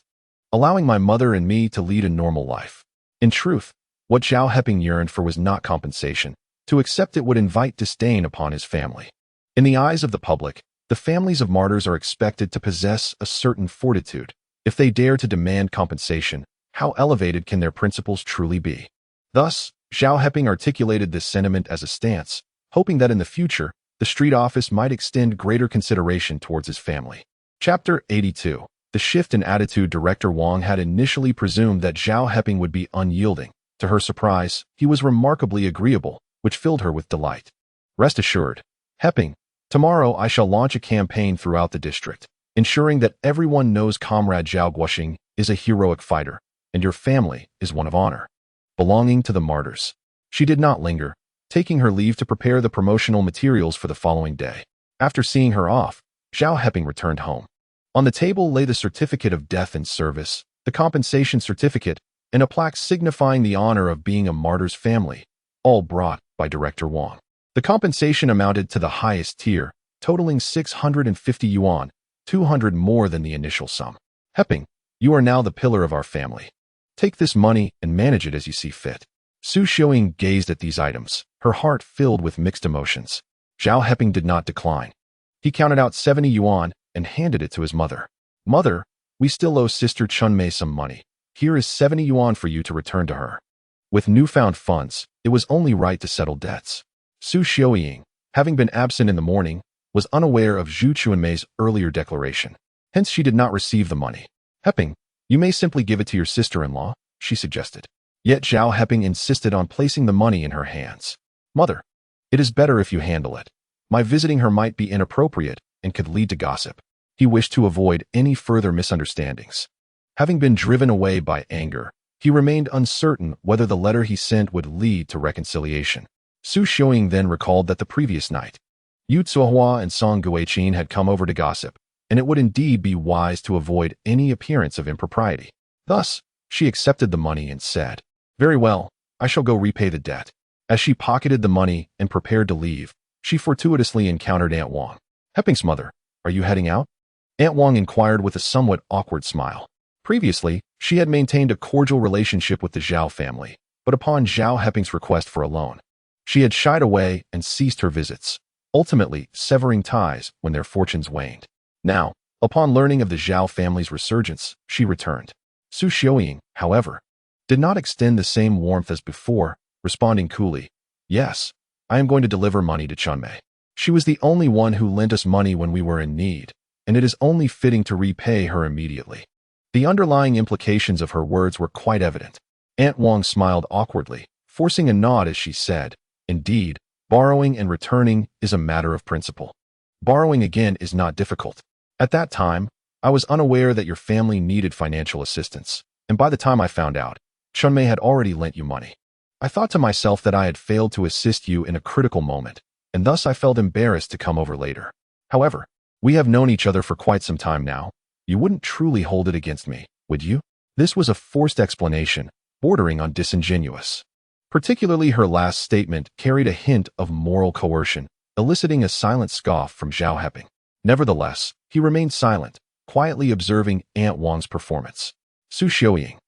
allowing my mother and me to lead a normal life." In truth, what Zhao Heping yearned for was not compensation. To accept it would invite disdain upon his family. In the eyes of the public, the families of martyrs are expected to possess a certain fortitude. If they dare to demand compensation, how elevated can their principles truly be? Thus, Zhao Heping articulated this sentiment as a stance, hoping that in the future, the street office might extend greater consideration towards his family. Chapter 82. The shift in attitude. Director Wang had initially presumed that Zhao Heping would be unyielding. To her surprise, he was remarkably agreeable, which filled her with delight. "Rest assured, Heping, tomorrow I shall launch a campaign throughout the district, ensuring that everyone knows Comrade Zhao Guoxing is a heroic fighter, and your family is one of honor, belonging to the martyrs." She did not linger, taking her leave to prepare the promotional materials for the following day. After seeing her off, Zhao Heping returned home. On the table lay the certificate of death in service, the compensation certificate, and a plaque signifying the honor of being a martyr's family, all brought by Director Wang. The compensation amounted to the highest tier, totaling 650 yuan, 200 more than the initial sum. Heping, you are now the pillar of our family. Take this money and manage it as you see fit. Su Xiaoying gazed at these items, her heart filled with mixed emotions. Zhao Heping did not decline. He counted out 70 yuan and handed it to his mother. Mother, we still owe Sister Chunmei some money. Here is 70 yuan for you to return to her. With newfound funds, it was only right to settle debts. Su Xiaoying, having been absent in the morning, was unaware of Zhu Chunmei's earlier declaration. Hence she did not receive the money. Heping, you may simply give it to your sister-in-law, she suggested. Yet Zhao Heping insisted on placing the money in her hands. Mother, it is better if you handle it. My visiting her might be inappropriate and could lead to gossip. He wished to avoid any further misunderstandings. Having been driven away by anger, he remained uncertain whether the letter he sent would lead to reconciliation. Su Xiaoying then recalled that the previous night, Yu Zuohua and Song Guiqin had come over to gossip, and it would indeed be wise to avoid any appearance of impropriety. Thus, she accepted the money and said, "Very well, I shall go repay the debt." As she pocketed the money and prepared to leave, she fortuitously encountered Aunt Wang. Heping's mother, are you heading out? Aunt Wang inquired with a somewhat awkward smile. Previously, she had maintained a cordial relationship with the Zhao family, but upon Zhao Heping's request for a loan, she had shied away and ceased her visits, ultimately severing ties when their fortunes waned. Now, upon learning of the Zhao family's resurgence, she returned. Su Xiaoying, however, did not extend the same warmth as before, responding coolly, "Yes, I am going to deliver money to Chunmei. She was the only one who lent us money when we were in need, and it is only fitting to repay her immediately." The underlying implications of her words were quite evident. Aunt Wang smiled awkwardly, forcing a nod as she said, "Indeed, borrowing and returning is a matter of principle. Borrowing again is not difficult. At that time, I was unaware that your family needed financial assistance, and by the time I found out, Chunmei had already lent you money. I thought to myself that I had failed to assist you in a critical moment, and thus I felt embarrassed to come over later. However, we have known each other for quite some time now. You wouldn't truly hold it against me, would you?" This was a forced explanation, bordering on disingenuous. Particularly her last statement carried a hint of moral coercion, eliciting a silent scoff from Zhao Heping. Nevertheless, he remained silent, quietly observing Aunt Wang's performance. Su Xiaoying,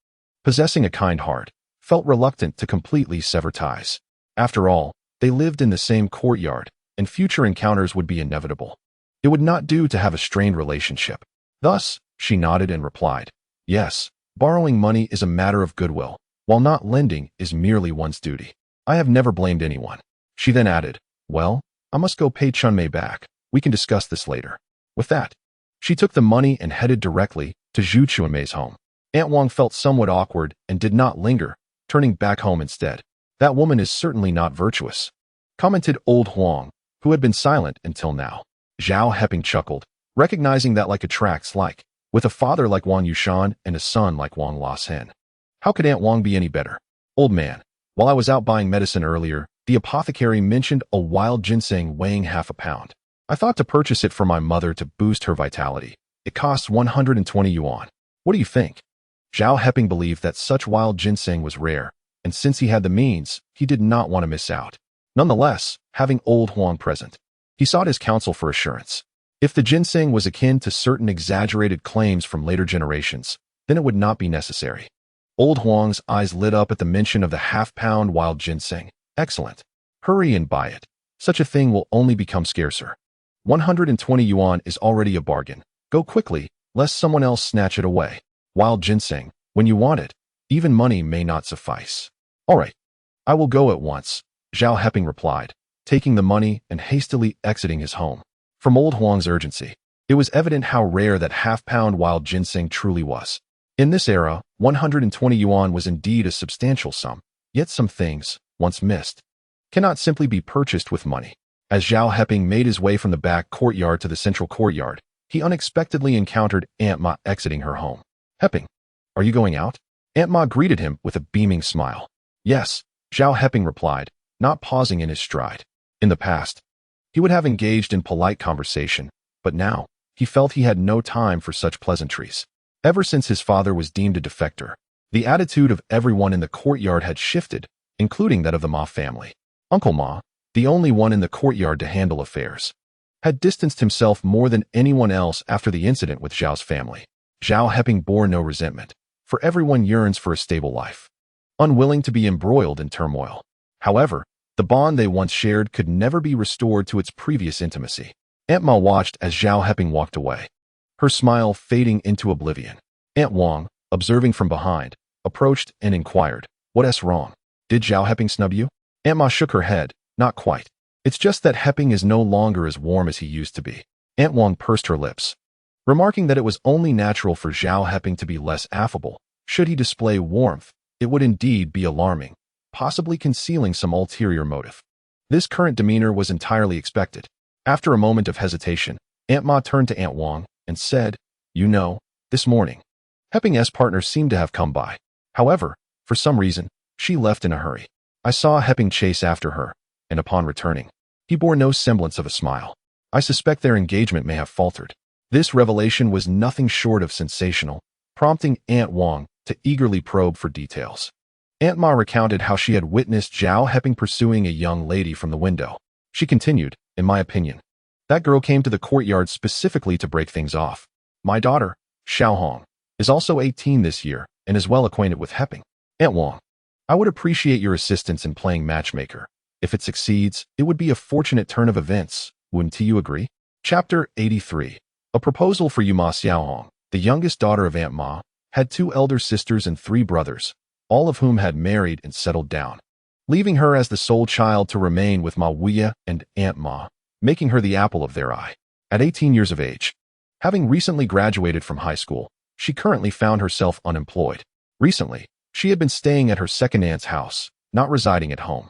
possessing a kind heart, felt reluctant to completely sever ties. After all, they lived in the same courtyard, and future encounters would be inevitable. It would not do to have a strained relationship. Thus, she nodded and replied, "Yes, borrowing money is a matter of goodwill, while not lending is merely one's duty. I have never blamed anyone." She then added, "Well, I must go pay Chunmei back. We can discuss this later." With that, she took the money and headed directly to Zhu Chunmei's home. Aunt Wang felt somewhat awkward and did not linger, turning back home instead. "That woman is certainly not virtuous," commented old Huang, who had been silent until now. Zhao Heping chuckled, recognizing that like attracts like, with a father like Wang Yushan and a son like Wang Lasen. How could Aunt Wang be any better? "Old man, while I was out buying medicine earlier, the apothecary mentioned a wild ginseng weighing half a pound. I thought to purchase it for my mother to boost her vitality. It costs 120 yuan. What do you think?" Zhao Heping believed that such wild ginseng was rare, and since he had the means, he did not want to miss out. Nonetheless, having old Huang present, he sought his counsel for assurance. If the ginseng was akin to certain exaggerated claims from later generations, then it would not be necessary. Old Huang's eyes lit up at the mention of the half-pound wild ginseng. "Excellent. Hurry and buy it. Such a thing will only become scarcer. 120 yuan is already a bargain. Go quickly, lest someone else snatch it away. Wild ginseng, when you want it, even money may not suffice." "All right. I will go at once," Zhao Heping replied, taking the money and hastily exiting his home. From old Huang's urgency, it was evident how rare that half-pound wild ginseng truly was. In this era, 120 yuan was indeed a substantial sum, yet some things, once missed, cannot simply be purchased with money. As Zhao Heping made his way from the back courtyard to the central courtyard, he unexpectedly encountered Aunt Ma exiting her home. "Heping, are you going out?" Aunt Ma greeted him with a beaming smile. "Yes," Zhao Heping replied, not pausing in his stride. In the past, he would have engaged in polite conversation, but now, he felt he had no time for such pleasantries. Ever since his father was deemed a defector, the attitude of everyone in the courtyard had shifted, including that of the Ma family. Uncle Ma, the only one in the courtyard to handle affairs, had distanced himself more than anyone else after the incident with Zhao's family. Zhao Heping bore no resentment, for everyone yearns for a stable life, unwilling to be embroiled in turmoil. However, the bond they once shared could never be restored to its previous intimacy. Aunt Ma watched as Zhao Heping walked away, her smile fading into oblivion. Aunt Wang, observing from behind, approached and inquired, "What's wrong? Did Zhao Heping snub you?" Aunt Ma shook her head, "Not quite. It's just that Heping is no longer as warm as he used to be." Aunt Wang pursed her lips, remarking that it was only natural for Zhao Heping to be less affable. Should he display warmth, it would indeed be alarming, possibly concealing some ulterior motive. This current demeanor was entirely expected. After a moment of hesitation, Aunt Ma turned to Aunt Wang and said, "You know, this morning, Heping's partner seemed to have come by. However, for some reason, she left in a hurry. I saw Heping chase after her, and upon returning, he bore no semblance of a smile. I suspect their engagement may have faltered." This revelation was nothing short of sensational, prompting Aunt Wang to eagerly probe for details. Aunt Ma recounted how she had witnessed Zhao Heping pursuing a young lady from the window. She continued, "In my opinion, that girl came to the courtyard specifically to break things off. My daughter, Xiao Hong, is also 18 this year and is well acquainted with Heping. Aunt Wang, I would appreciate your assistance in playing matchmaker. If it succeeds, it would be a fortunate turn of events. Wouldn't you agree?" Chapter 83. A proposal for Yuma Xiao Hong, the youngest daughter of Aunt Ma, had 2 elder sisters and 3 brothers, all of whom had married and settled down, leaving her as the sole child to remain with Ma Wuya and Aunt Ma, making her the apple of their eye. At 18 years of age, having recently graduated from high school, she currently found herself unemployed. Recently, she had been staying at her second aunt's house, not residing at home.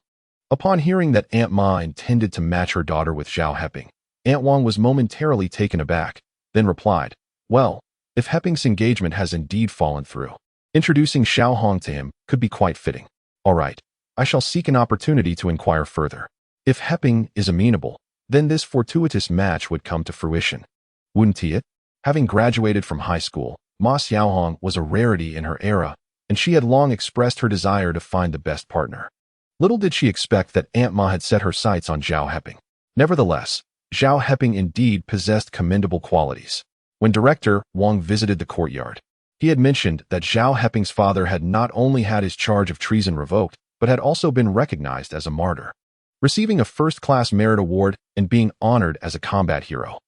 Upon hearing that Aunt Ma intended to match her daughter with Zhao Heping, Aunt Wang was momentarily taken aback, then replied, "Well, if Heping's engagement has indeed fallen through, introducing Xiao Hong to him could be quite fitting. All right, I shall seek an opportunity to inquire further. If Heping is amenable, then this fortuitous match would come to fruition. Wouldn't it?" Having graduated from high school, Ma Xiaohong was a rarity in her era, and she had long expressed her desire to find the best partner. Little did she expect that Aunt Ma had set her sights on Zhao Heping. Nevertheless, Zhao Heping indeed possessed commendable qualities. When Director Wang visited the courtyard, he had mentioned that Zhao Heping's father had not only had his charge of treason revoked, but had also been recognized as a martyr, receiving a first-class merit award and being honored as a combat hero.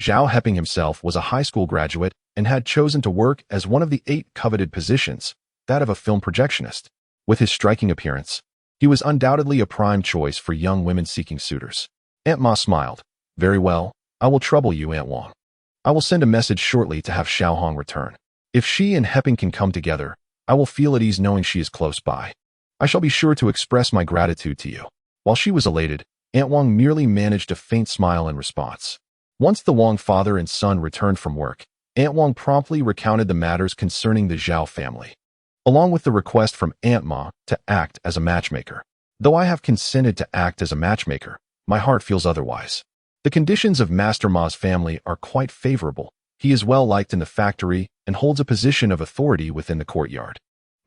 Zhao Heping himself was a high school graduate and had chosen to work as one of the 8 coveted positions, that of a film projectionist. With his striking appearance, he was undoubtedly a prime choice for young women seeking suitors. Aunt Ma smiled. "Very well, I will trouble you, Aunt Wang. I will send a message shortly to have Xiao Hong return. If she and Heping can come together, I will feel at ease knowing she is close by. I shall be sure to express my gratitude to you." While she was elated, Aunt Wang merely managed a faint smile in response. Once the Wang father and son returned from work, Aunt Wang promptly recounted the matters concerning the Zhao family, along with the request from Aunt Ma to act as a matchmaker. "Though I have consented to act as a matchmaker, my heart feels otherwise. The conditions of Master Ma's family are quite favorable. He is well liked in the factory and holds a position of authority within the courtyard.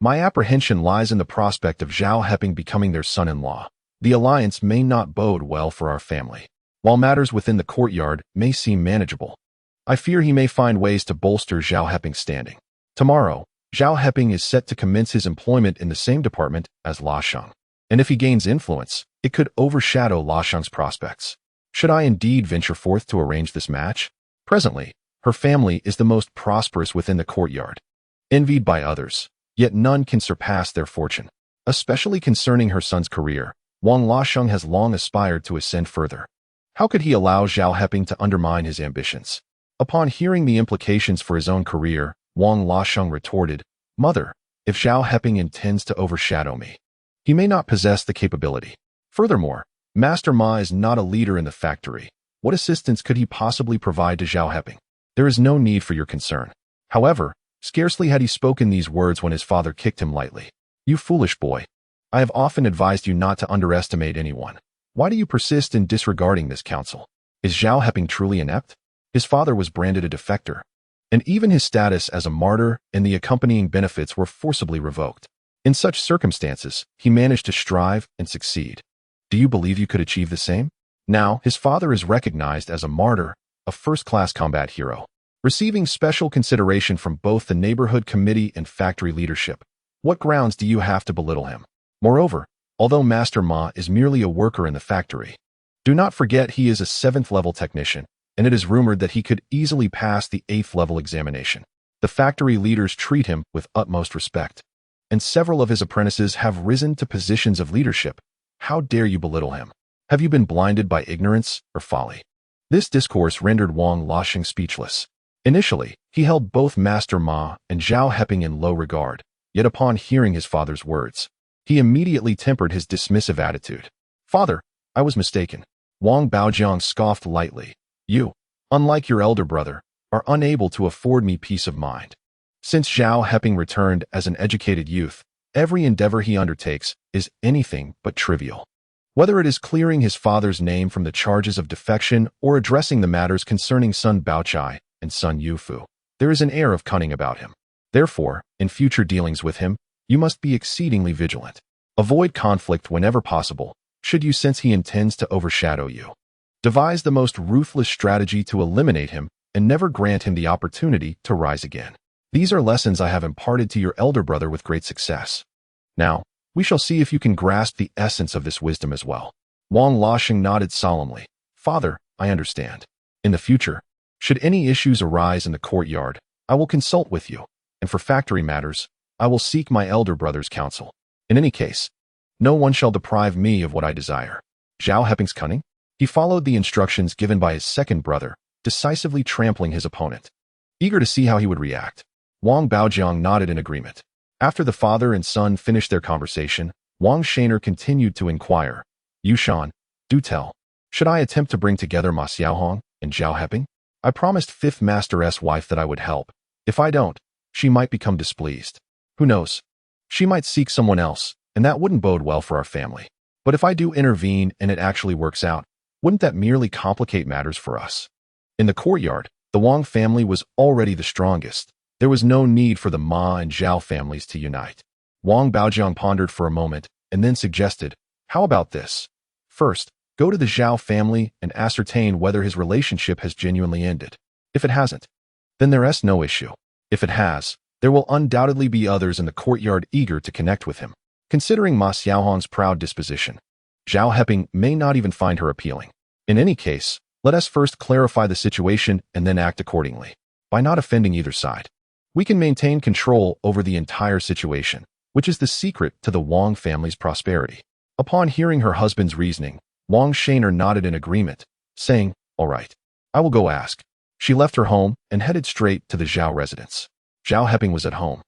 My apprehension lies in the prospect of Zhao Heping becoming their son-in-law. The alliance may not bode well for our family. While matters within the courtyard may seem manageable, I fear he may find ways to bolster Zhao Heping's standing. Tomorrow, Zhao Heping is set to commence his employment in the same department as La Shang, and if he gains influence, it could overshadow La Shang's prospects. Should I indeed venture forth to arrange this match? Presently, her family is the most prosperous within the courtyard, envied by others, yet none can surpass their fortune. Especially concerning her son's career, Wang Lasheng has long aspired to ascend further. How could he allow Zhao Heping to undermine his ambitions? Upon hearing the implications for his own career, Wang Lasheng retorted, "Mother, if Zhao Heping intends to overshadow me, he may not possess the capability. Furthermore, Master Ma is not a leader in the factory. What assistance could he possibly provide to Zhao Heping? There is no need for your concern." However, scarcely had he spoken these words when his father kicked him lightly. "You foolish boy. I have often advised you not to underestimate anyone. Why do you persist in disregarding this counsel? Is Zhao Heping truly inept? His father was branded a defector, and even his status as a martyr and the accompanying benefits were forcibly revoked. In such circumstances, he managed to strive and succeed. Do you believe you could achieve the same? Now, his father is recognized as a martyr, a first-class combat hero, receiving special consideration from both the neighborhood committee and factory leadership. What grounds do you have to belittle him? Moreover, although Master Ma is merely a worker in the factory, do not forget he is a 7th-level technician, and it is rumored that he could easily pass the 8th-level examination. The factory leaders treat him with utmost respect, and several of his apprentices have risen to positions of leadership. How dare you belittle him? Have you been blinded by ignorance or folly? This discourse rendered Wang Laosheng speechless. Initially, he held both Master Ma and Zhao Heping in low regard, yet upon hearing his father's words, he immediately tempered his dismissive attitude. Father, I was mistaken. Wang Baojiang scoffed lightly. You, unlike your elder brother, are unable to afford me peace of mind. Since Zhao Heping returned as an educated youth, every endeavor he undertakes is anything but trivial. Whether it is clearing his father's name from the charges of defection or addressing the matters concerning son Baochai and son Yufu, there is an air of cunning about him. Therefore, in future dealings with him, you must be exceedingly vigilant. Avoid conflict whenever possible, should you sense he intends to overshadow you. Devise the most ruthless strategy to eliminate him and never grant him the opportunity to rise again. These are lessons I have imparted to your elder brother with great success. Now, we shall see if you can grasp the essence of this wisdom as well. Wang Laosheng nodded solemnly. Father, I understand. In the future, should any issues arise in the courtyard, I will consult with you, and for factory matters, I will seek my elder brother's counsel. In any case, no one shall deprive me of what I desire. Zhao Heping's cunning? He followed the instructions given by his second brother, decisively trampling his opponent. Eager to see how he would react, Wang Baojiang nodded in agreement. After the father and son finished their conversation, Wang Shaner continued to inquire. Yushan, do tell. Should I attempt to bring together Ma Xiaohong and Zhao Heping? I promised 5th Master's wife that I would help. If I don't, she might become displeased. Who knows? She might seek someone else, and that wouldn't bode well for our family. But if I do intervene and it actually works out, wouldn't that merely complicate matters for us? In the courtyard, the Wang family was already the strongest. There was no need for the Ma and Zhao families to unite. Wang Baojiang pondered for a moment and then suggested, how about this? First, go to the Zhao family and ascertain whether his relationship has genuinely ended. If it hasn't, then there's no issue. If it has, there will undoubtedly be others in the courtyard eager to connect with him. Considering Ma Xiaohong's proud disposition, Zhao Heping may not even find her appealing. In any case, let us first clarify the situation and then act accordingly. By not offending either side, we can maintain control over the entire situation, which is the secret to the Wang family's prosperity. Upon hearing her husband's reasoning, Wang Shaner nodded in agreement, saying, all right, I will go ask. She left her home and headed straight to the Zhao residence. Zhao Heping was at home,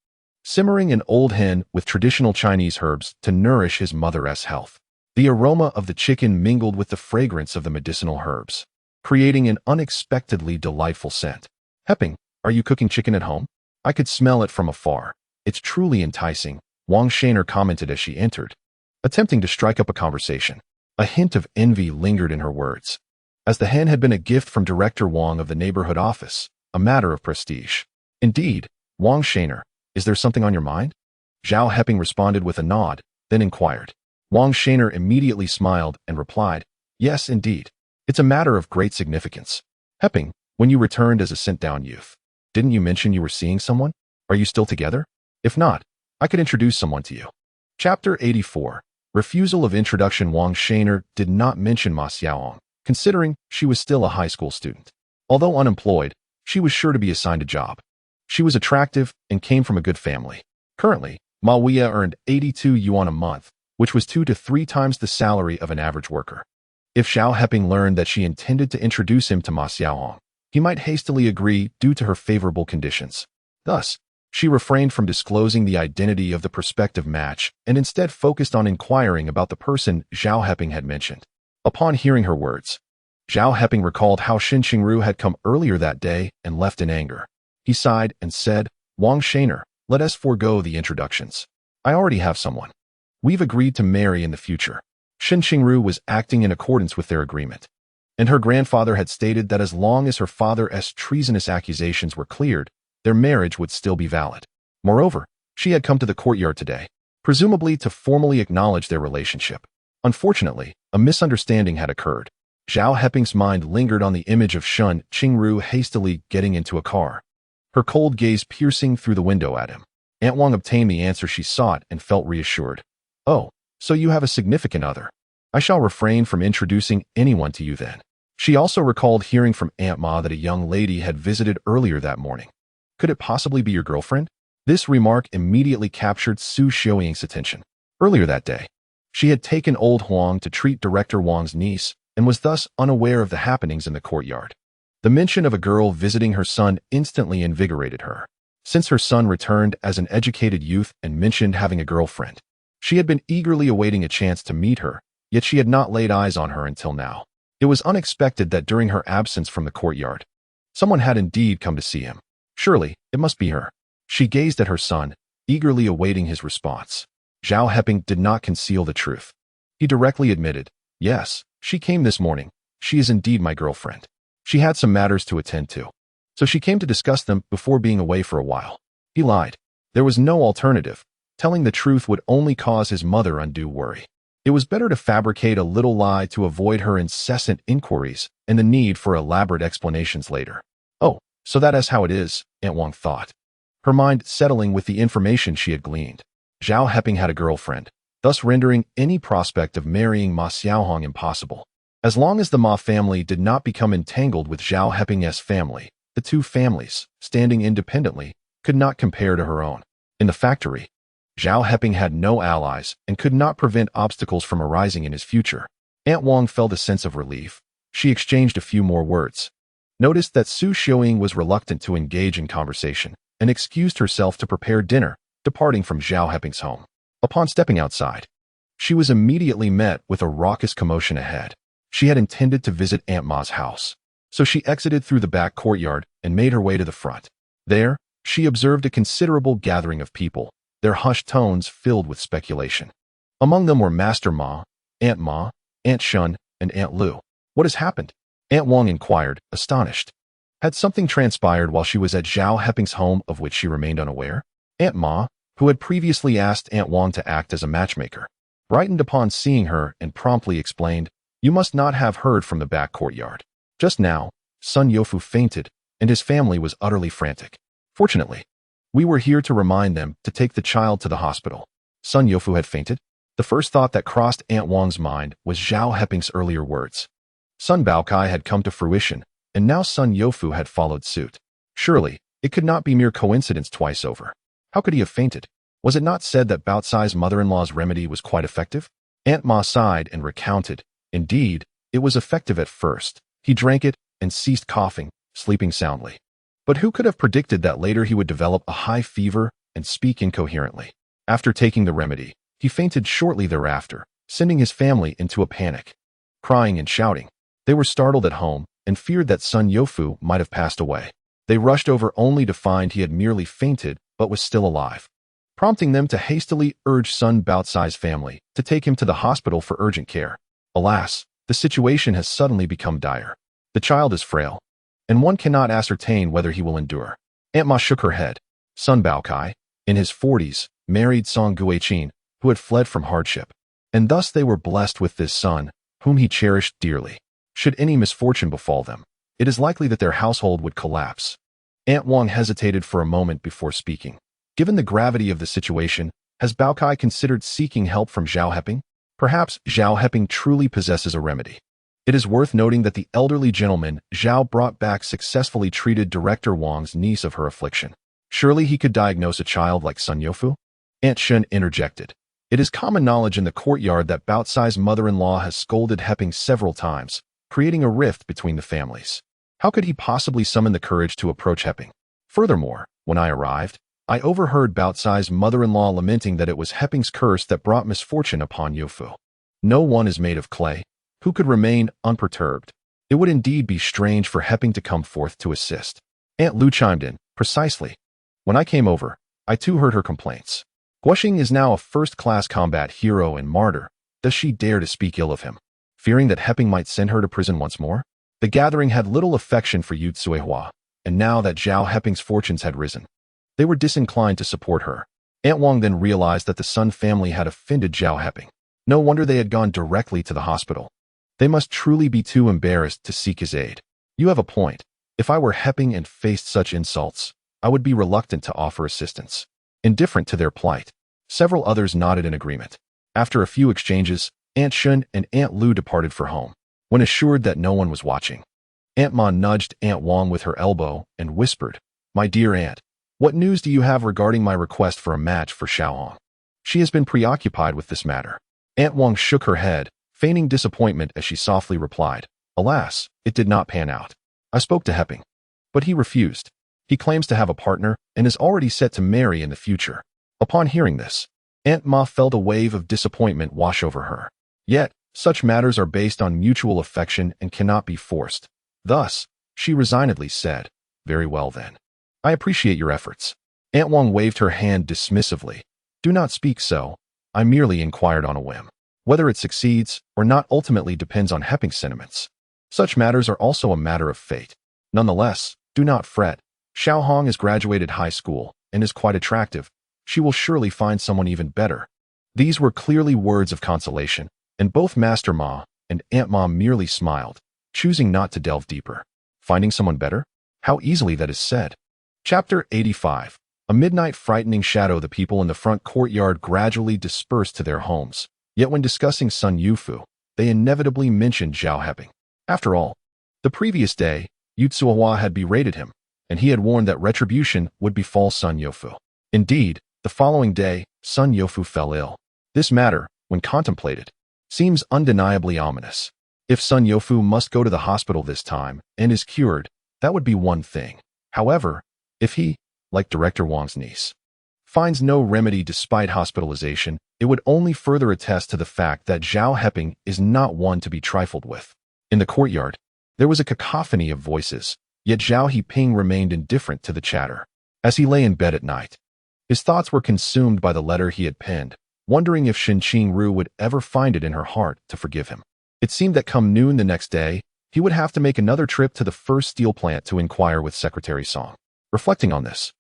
simmering an old hen with traditional Chinese herbs to nourish his mother's health. The aroma of the chicken mingled with the fragrance of the medicinal herbs, creating an unexpectedly delightful scent. Heping, are you cooking chicken at home? I could smell it from afar. It's truly enticing, Wang Shaner commented as she entered, attempting to strike up a conversation. A hint of envy lingered in her words, as the hen had been a gift from Director Wang of the neighborhood office, a matter of prestige. Indeed, Wang Shaner, is there something on your mind? Zhao Heping responded with a nod, then inquired. Wang Shaner immediately smiled and replied, yes, indeed. It's a matter of great significance. Heping, when you returned as a sent-down youth, didn't you mention you were seeing someone? Are you still together? If not, I could introduce someone to you. Chapter 84. Refusal of introduction. Wang Shaner did not mention Ma Xiaohong, considering she was still a high school student. Although unemployed, she was sure to be assigned a job. She was attractive and came from a good family. Currently, Ma Wia earned 82 yuan a month, which was 2 to 3 times the salary of an average worker. If Zhao Heping learned that she intended to introduce him to Ma Xiaohong, he might hastily agree due to her favorable conditions. Thus, she refrained from disclosing the identity of the prospective match and instead focused on inquiring about the person Zhao Heping had mentioned. Upon hearing her words, Zhao Heping recalled how Shen Qingru had come earlier that day and left in anger. He sighed and said, Wang Shaner, let us forego the introductions. I already have someone. We've agreed to marry in the future. Shen Qingru was acting in accordance with their agreement, and her grandfather had stated that as long as her father's treasonous accusations were cleared, their marriage would still be valid. Moreover, she had come to the courtyard today, presumably to formally acknowledge their relationship. Unfortunately, a misunderstanding had occurred. Zhao Heping's mind lingered on the image of Shen Qingru hastily getting into a car, her cold gaze piercing through the window at him. Aunt Wang obtained the answer she sought and felt reassured. Oh, so you have a significant other. I shall refrain from introducing anyone to you then. She also recalled hearing from Aunt Ma that a young lady had visited earlier that morning. Could it possibly be your girlfriend? This remark immediately captured Su Xiuying's attention. Earlier that day, she had taken old Huang to treat Director Wang's niece and was thus unaware of the happenings in the courtyard. The mention of a girl visiting her son instantly invigorated her. Since her son returned as an educated youth and mentioned having a girlfriend, she had been eagerly awaiting a chance to meet her, yet she had not laid eyes on her until now. It was unexpected that during her absence from the courtyard, someone had indeed come to see him. Surely, it must be her. She gazed at her son, eagerly awaiting his response. Zhao Heping did not conceal the truth. He directly admitted, yes, she came this morning. She is indeed my girlfriend. She had some matters to attend to, so she came to discuss them before being away for a while. He lied. There was no alternative. Telling the truth would only cause his mother undue worry. It was better to fabricate a little lie to avoid her incessant inquiries and the need for elaborate explanations later. Oh, so that is how it is, Aunt Wang thought, her mind settling with the information she had gleaned. Zhao Heping had a girlfriend, thus rendering any prospect of marrying Ma Xiaohong impossible. As long as the Ma family did not become entangled with Zhao Heping's family, the two families, standing independently, could not compare to her own. In the factory, Zhao Heping had no allies and could not prevent obstacles from arising in his future. Aunt Wang felt a sense of relief. She exchanged a few more words, noticed that Su Xiuying was reluctant to engage in conversation, and excused herself to prepare dinner, departing from Zhao Heping's home. Upon stepping outside, she was immediately met with a raucous commotion ahead. She had intended to visit Aunt Ma's house, so she exited through the back courtyard and made her way to the front. There, she observed a considerable gathering of people, their hushed tones filled with speculation. Among them were Master Ma, Aunt Shun, and Aunt Lu. What has happened? Aunt Wang inquired, astonished. Had something transpired while she was at Zhao Heping's home of which she remained unaware? Aunt Ma, who had previously asked Aunt Wang to act as a matchmaker, brightened upon seeing her and promptly explained, you must not have heard from the back courtyard. Just now, Sun Youfu fainted, and his family was utterly frantic. Fortunately, we were here to remind them to take the child to the hospital. Sun Youfu had fainted? The first thought that crossed Aunt Wang's mind was Zhao Heping's earlier words. Sun Baokai had come to fruition, and now Sun Youfu had followed suit. Surely, it could not be mere coincidence twice over. How could he have fainted? Was it not said that Baotsai's mother-in-law's remedy was quite effective? Aunt Ma sighed and recounted. Indeed, it was effective at first. He drank it and ceased coughing, sleeping soundly. But who could have predicted that later he would develop a high fever and speak incoherently? After taking the remedy, he fainted shortly thereafter, sending his family into a panic. Crying and shouting, they were startled at home and feared that Sun Youfu might have passed away. They rushed over only to find he had merely fainted but was still alive, prompting them to hastily urge Sun Baotsai's family to take him to the hospital for urgent care. Alas, the situation has suddenly become dire. The child is frail, and one cannot ascertain whether he will endure. Aunt Ma shook her head. Sun Baokai, in his 40s, married Song Guiqin, who had fled from hardship, and thus they were blessed with this son, whom he cherished dearly. Should any misfortune befall them, it is likely that their household would collapse. Aunt Wang hesitated for a moment before speaking. Given the gravity of the situation, has Baokai considered seeking help from Zhao Heping? Perhaps Zhao Heping truly possesses a remedy. It is worth noting that the elderly gentleman Zhao brought back successfully treated Director Wang's niece of her affliction. Surely he could diagnose a child like Sun Youfu? Aunt Shen interjected. It is common knowledge in the courtyard that Baotsai's mother-in-law has scolded Heping several times, creating a rift between the families. How could he possibly summon the courage to approach Heping? Furthermore, when I arrived, I overheard Baotsai's mother-in-law lamenting that it was Heping's curse that brought misfortune upon Youfu. No one is made of clay. Who could remain unperturbed? It would indeed be strange for Heping to come forth to assist. Aunt Lu chimed in, precisely. When I came over, I too heard her complaints. Guoxing is now a first-class combat hero and martyr. Does she dare to speak ill of him? Fearing that Heping might send her to prison once more? The gathering had little affection for Yu Tsuehua, and now that Zhao Heping's fortunes had risen, they were disinclined to support her. Aunt Wang then realized that the Sun family had offended Zhao Heping. No wonder they had gone directly to the hospital. They must truly be too embarrassed to seek his aid. You have a point. If I were Heping and faced such insults, I would be reluctant to offer assistance. Indifferent to their plight, several others nodded in agreement. After a few exchanges, Aunt Shen and Aunt Lu departed for home. When assured that no one was watching, Aunt Ma nudged Aunt Wang with her elbow and whispered, "My dear aunt, what news do you have regarding my request for a match for Xiaohong?" She has been preoccupied with this matter. Aunt Wang shook her head, feigning disappointment as she softly replied, "Alas, it did not pan out. I spoke to Heping, but he refused. He claims to have a partner and is already set to marry in the future." Upon hearing this, Aunt Ma felt a wave of disappointment wash over her. Yet, such matters are based on mutual affection and cannot be forced. Thus, she resignedly said, "Very well then. I appreciate your efforts." Aunt Wang waved her hand dismissively. "Do not speak so. I merely inquired on a whim. Whether it succeeds or not ultimately depends on Heping's sentiments. Such matters are also a matter of fate. Nonetheless, do not fret. Xiaohong has graduated high school and is quite attractive. She will surely find someone even better." These were clearly words of consolation, and both Master Ma and Aunt Ma merely smiled, choosing not to delve deeper. Finding someone better? How easily that is said. Chapter 85. A midnight frightening shadow. The people in the front courtyard gradually dispersed to their homes. Yet when discussing Sun Yufu, they inevitably mentioned Zhao Heping. After all, the previous day, Yu Tsuehua had berated him, and he had warned that retribution would befall Sun Yufu. Indeed, the following day, Sun Yufu fell ill. This matter, when contemplated, seems undeniably ominous. If Sun Yufu must go to the hospital this time and is cured, that would be one thing. However, if he, like Director Wang's niece, finds no remedy despite hospitalization, it would only further attest to the fact that Zhao Heping is not one to be trifled with. In the courtyard, there was a cacophony of voices, yet Zhao Heping remained indifferent to the chatter. As he lay in bed at night, his thoughts were consumed by the letter he had penned, wondering if Shen Qingru would ever find it in her heart to forgive him. It seemed that come noon the next day, he would have to make another trip to the first steel plant to inquire with Secretary Song. Reflecting on this,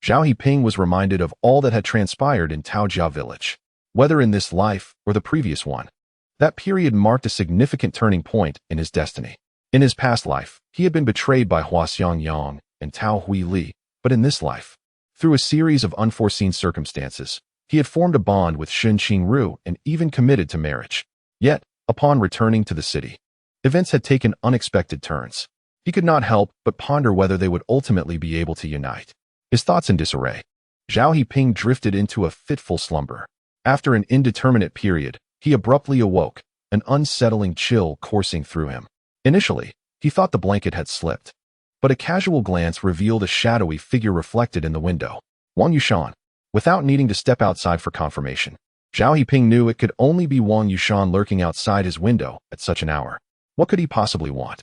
Zhao Heping was reminded of all that had transpired in Taojia village. Whether in this life or the previous one, that period marked a significant turning point in his destiny. In his past life, he had been betrayed by Hua Xiangyang and Tao Huili, but in this life, through a series of unforeseen circumstances, he had formed a bond with Shen Qingru and even committed to marriage. Yet, upon returning to the city, events had taken unexpected turns. He could not help but ponder whether they would ultimately be able to unite. His thoughts in disarray, Zhao Heping drifted into a fitful slumber. After an indeterminate period, he abruptly awoke, an unsettling chill coursing through him. Initially, he thought the blanket had slipped, but a casual glance revealed a shadowy figure reflected in the window. Wang Yushan. Without needing to step outside for confirmation, Zhao Heping knew it could only be Wang Yushan lurking outside his window at such an hour. What could he possibly want?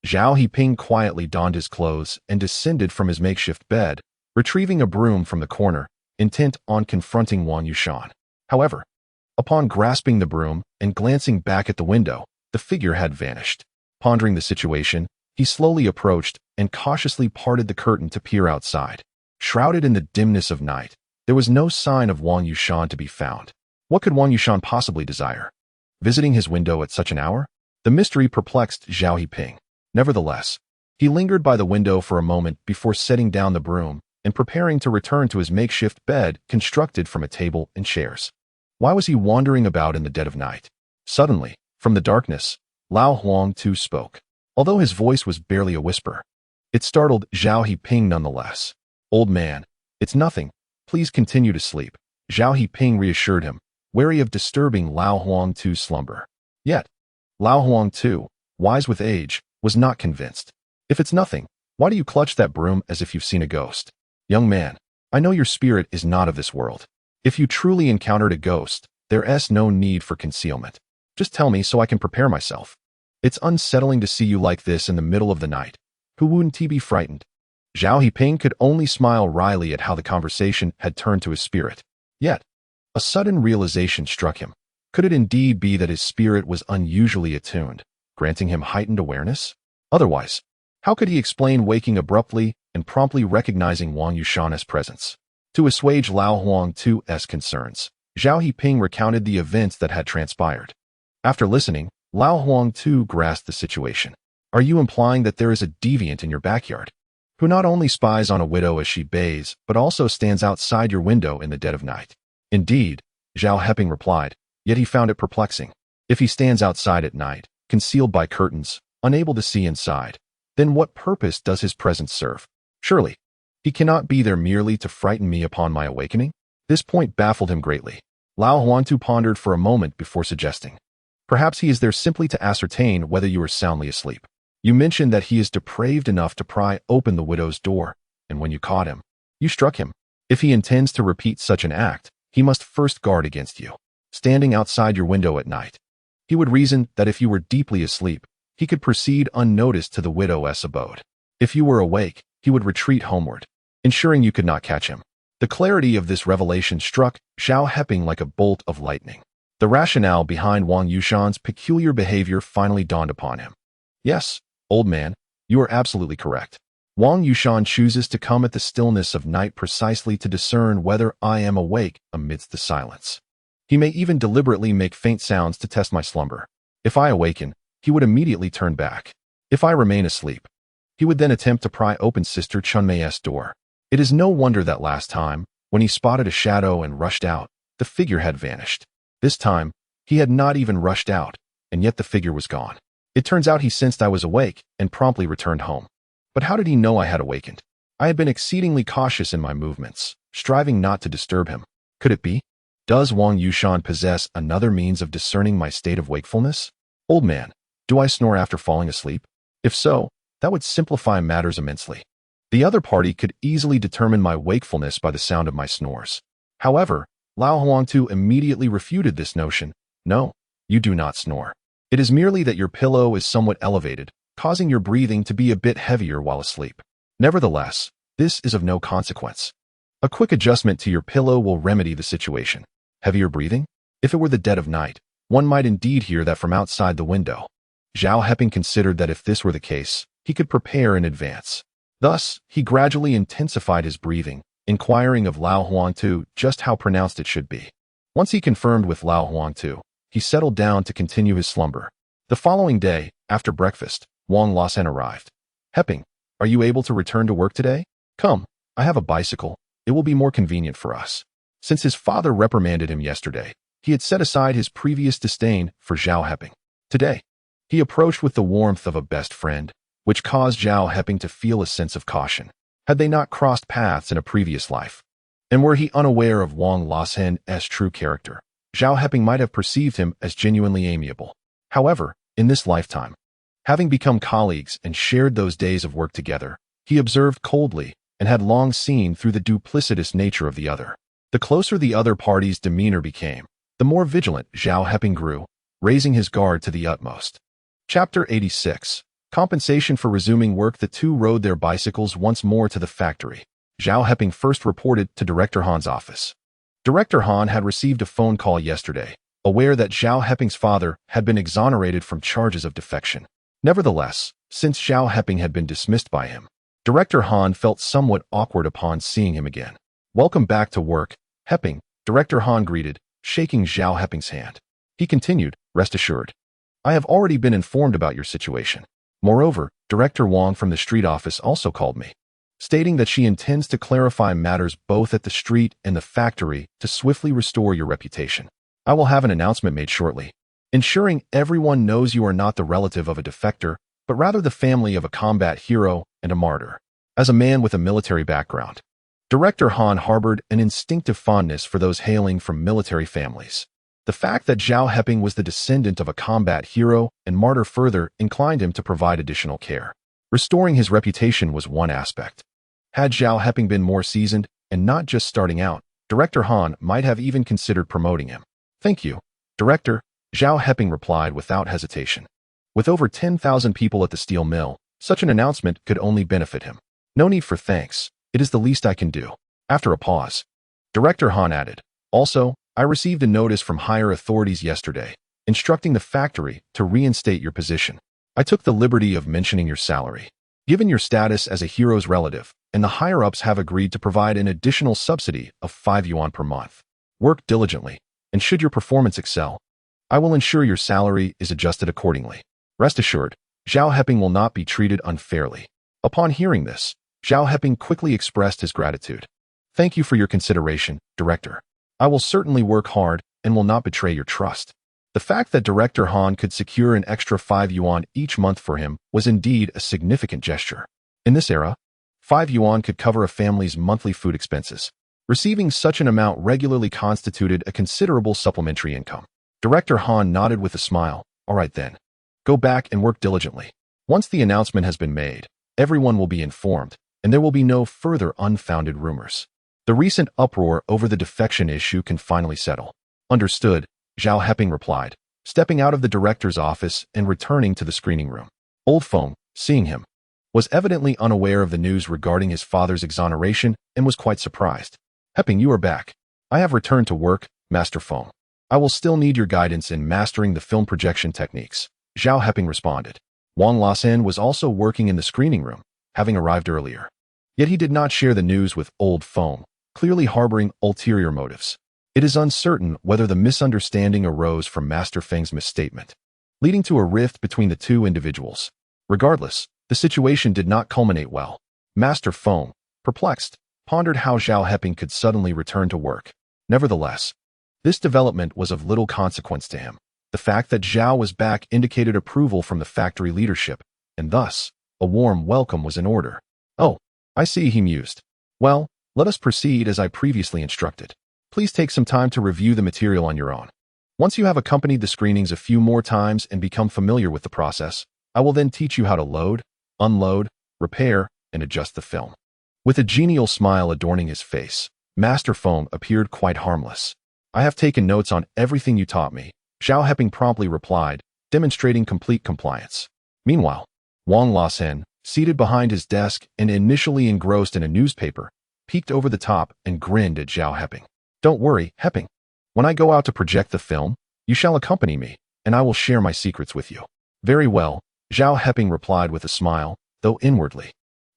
Zhao Heping quietly donned his clothes and descended from his makeshift bed, retrieving a broom from the corner, intent on confronting Wang Yushan. However, upon grasping the broom and glancing back at the window, the figure had vanished. Pondering the situation, he slowly approached and cautiously parted the curtain to peer outside. Shrouded in the dimness of night, there was no sign of Wang Yushan to be found. What could Wang Yushan possibly desire? Visiting his window at such an hour? The mystery perplexed Zhao Heping. Nevertheless, he lingered by the window for a moment before setting down the broom and preparing to return to his makeshift bed constructed from a table and chairs. Why was he wandering about in the dead of night? Suddenly, from the darkness, Lao Huang too spoke. Although his voice was barely a whisper, it startled Zhao Heping nonetheless. "Old man, it's nothing. Please continue to sleep," Zhao Heping reassured him, wary of disturbing Lao Huang too's slumber. Yet, Lao Huang too, wise with age, was not convinced. "If it's nothing, why do you clutch that broom as if you've seen a ghost? Young man, I know your spirit is not of this world. If you truly encountered a ghost, there's no need for concealment. Just tell me so I can prepare myself. It's unsettling to see you like this in the middle of the night. Who wouldn't he be frightened?" Zhao Heping could only smile wryly at how the conversation had turned to his spirit. Yet, A sudden realization struck him. Could it indeed be that his spirit was unusually attuned, granting him heightened awareness? Otherwise, how could he explain waking abruptly and promptly recognizing Wang Yushan's presence? To assuage Lao Huang Tu's concerns, Zhao Heping recounted the events that had transpired. After listening, Lao Huang Tu grasped the situation. Are you implying that there is a deviant in your backyard, who not only spies on a widow as she bathes, but also stands outside your window in the dead of night? Indeed, Zhao Heping replied, yet he found it perplexing. If he stands outside at night, concealed by curtains, unable to see inside, then what purpose does his presence serve? Surely, he cannot be there merely to frighten me upon my awakening? This point baffled him greatly. Lao Huangtu pondered for a moment before suggesting, perhaps he is there simply to ascertain whether you are soundly asleep. You mentioned that he is depraved enough to pry open the widow's door, and when you caught him, you struck him. If he intends to repeat such an act, he must first guard against you. Standing outside your window at night, he would reason that if you were deeply asleep, he could proceed unnoticed to the widow's abode. If you were awake, he would retreat homeward, ensuring you could not catch him. The clarity of this revelation struck Zhao Heping like a bolt of lightning. The rationale behind Wang Yushan's peculiar behavior finally dawned upon him. Yes, old man, you are absolutely correct. Wang Yushan chooses to come at the stillness of night precisely to discern whether I am awake amidst the silence. He may even deliberately make faint sounds to test my slumber. If I awaken, he would immediately turn back. If I remain asleep, he would then attempt to pry open Sister Chunmei's door. It is no wonder that last time, when he spotted a shadow and rushed out, the figure had vanished. This time, he had not even rushed out, and yet the figure was gone. It turns out he sensed I was awake and promptly returned home. But how did he know I had awakened? I had been exceedingly cautious in my movements, striving not to disturb him. Could it be? Does Wang Yushan possess another means of discerning my state of wakefulness? Old man, do I snore after falling asleep? If so, that would simplify matters immensely. The other party could easily determine my wakefulness by the sound of my snores. However, Lao Huangtu immediately refuted this notion. No, you do not snore. It is merely that your pillow is somewhat elevated, causing your breathing to be a bit heavier while asleep. Nevertheless, this is of no consequence. A quick adjustment to your pillow will remedy the situation. Heavier breathing? If it were the dead of night, one might indeed hear that from outside the window. Zhao Heping considered that if this were the case, he could prepare in advance. Thus, he gradually intensified his breathing, inquiring of Lao Huangtu just how pronounced it should be. Once he confirmed with Lao Huangtu, he settled down to continue his slumber. The following day, after breakfast, Wang Lasan arrived. Heping, are you able to return to work today? Come, I have a bicycle. It will be more convenient for us. Since his father reprimanded him yesterday, he had set aside his previous disdain for Zhao Heping. Today, he approached with the warmth of a best friend, which caused Zhao Heping to feel a sense of caution. Had they not crossed paths in a previous life? And were he unaware of Wang Lasan's true character, Zhao Heping might have perceived him as genuinely amiable. However, in this lifetime, having become colleagues and shared those days of work together, he observed coldly and had long seen through the duplicitous nature of the other. The closer the other party's demeanor became, the more vigilant Zhao Heping grew, raising his guard to the utmost. Chapter 86. Compensation for resuming work. The two rode their bicycles once more to the factory. Zhao Heping first reported to Director Han's office. Director Han had received a phone call yesterday, aware that Zhao Heping's father had been exonerated from charges of defection. Nevertheless, since Zhao Heping had been dismissed by him, Director Han felt somewhat awkward upon seeing him again. Welcome back to work, Heping, Director Han greeted, shaking Zhao Heping's hand. He continued, rest assured. I have already been informed about your situation. Moreover, Director Wang from the street office also called me, stating that she intends to clarify matters both at the street and the factory to swiftly restore your reputation. I will have an announcement made shortly, ensuring everyone knows you are not the relative of a defector, but rather the family of a combat hero and a martyr. As a man with a military background, Director Han harbored an instinctive fondness for those hailing from military families. The fact that Zhao Heping was the descendant of a combat hero and martyr further inclined him to provide additional care. Restoring his reputation was one aspect. Had Zhao Heping been more seasoned and not just starting out, Director Han might have even considered promoting him. Thank you, Director, Zhao Heping replied without hesitation. With over 10,000 people at the steel mill, such an announcement could only benefit him. No need for thanks. It is the least I can do. After a pause, Director Han added, also, I received a notice from higher authorities yesterday, instructing the factory to reinstate your position. I took the liberty of mentioning your salary. Given your status as a hero's relative, and the higher-ups have agreed to provide an additional subsidy of 5 yuan per month. Work diligently, and should your performance excel, I will ensure your salary is adjusted accordingly. Rest assured, Zhao Heping will not be treated unfairly. Upon hearing this, Zhao Heping quickly expressed his gratitude. Thank you for your consideration, Director. I will certainly work hard and will not betray your trust. The fact that Director Han could secure an extra 5 yuan each month for him was indeed a significant gesture. In this era, 5 yuan could cover a family's monthly food expenses. Receiving such an amount regularly constituted a considerable supplementary income. Director Han nodded with a smile. All right then. Go back and work diligently. Once the announcement has been made, everyone will be informed, and there will be no further unfounded rumors. The recent uproar over the defection issue can finally settle. Understood, Zhao Heping replied, stepping out of the director's office and returning to the screening room. Old Feng, seeing him, was evidently unaware of the news regarding his father's exoneration and was quite surprised. Heping, you are back. I have returned to work, Master Feng. I will still need your guidance in mastering the film projection techniques, Zhao Heping responded. Wang Lasen was also working in the screening room, having arrived earlier. Yet he did not share the news with Old Feng, clearly harboring ulterior motives. It is uncertain whether the misunderstanding arose from Master Feng's misstatement, leading to a rift between the two individuals. Regardless, the situation did not culminate well. Master Feng, perplexed, pondered how Zhao Heping could suddenly return to work. Nevertheless, this development was of little consequence to him. The fact that Zhao was back indicated approval from the factory leadership, and thus, a warm welcome was in order. Oh, I see, he mused. Well, let us proceed as I previously instructed. Please take some time to review the material on your own. Once you have accompanied the screenings a few more times and become familiar with the process, I will then teach you how to load, unload, repair, and adjust the film. With a genial smile adorning his face, Master Feng appeared quite harmless. I have taken notes on everything you taught me, Zhao Heping promptly replied, demonstrating complete compliance. Meanwhile, Wang Lasen, seated behind his desk and initially engrossed in a newspaper, peeked over the top and grinned at Zhao Heping. Don't worry, Heping. When I go out to project the film, you shall accompany me, and I will share my secrets with you. Very well, Zhao Heping replied with a smile, though inwardly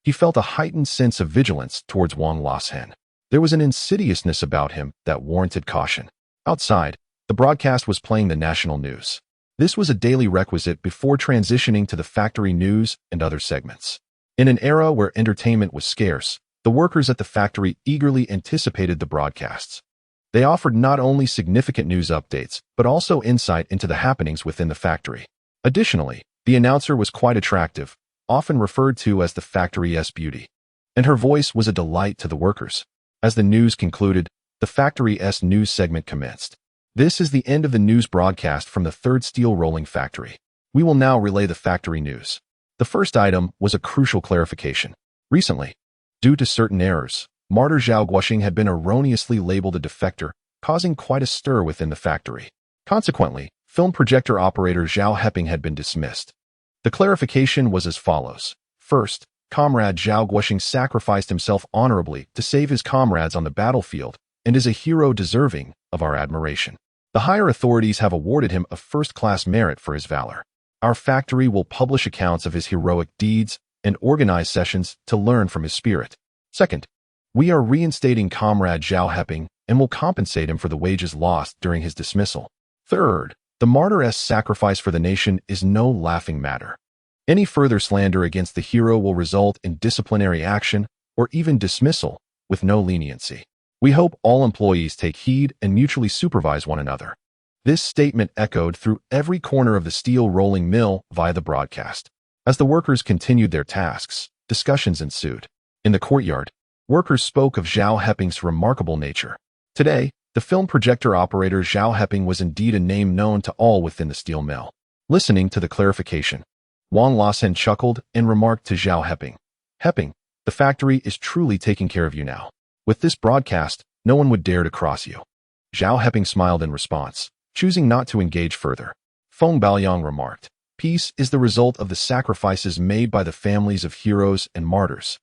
he felt a heightened sense of vigilance towards Wang Lasen. There was an insidiousness about him that warranted caution. Outside, the broadcast was playing the national news. This was a daily requisite before transitioning to the factory news and other segments. In an era where entertainment was scarce, the workers at the factory eagerly anticipated the broadcasts. They offered not only significant news updates, but also insight into the happenings within the factory. Additionally, the announcer was quite attractive, often referred to as the factory's beauty, and her voice was a delight to the workers. As the news concluded, the factory's news segment commenced. This is the end of the news broadcast from the third steel rolling factory. We will now relay the factory news. The first item was a crucial clarification. Recently, due to certain errors, Martyr Zhao Guoxing had been erroneously labeled a defector, causing quite a stir within the factory. Consequently, film projector operator Zhao Heping had been dismissed. The clarification was as follows. First, Comrade Zhao Guoxing sacrificed himself honorably to save his comrades on the battlefield and is a hero deserving of our admiration. The higher authorities have awarded him a first-class merit for his valor. Our factory will publish accounts of his heroic deeds and organize sessions to learn from his spirit. Second, we are reinstating Comrade Zhao Heping and will compensate him for the wages lost during his dismissal. Third, the martyr's sacrifice for the nation is no laughing matter. Any further slander against the hero will result in disciplinary action or even dismissal with no leniency. We hope all employees take heed and mutually supervise one another. This statement echoed through every corner of the steel rolling mill via the broadcast. As the workers continued their tasks, discussions ensued. In the courtyard, workers spoke of Zhao Heping's remarkable nature. Today, the film projector operator Zhao Heping was indeed a name known to all within the steel mill. Listening to the clarification, Wang Lasen chuckled and remarked to Zhao Heping, Heping, the factory is truly taking care of you now. With this broadcast, no one would dare to cross you. Zhao Heping smiled in response, choosing not to engage further. Feng Baoyang remarked, peace is the result of the sacrifices made by the families of heroes and martyrs.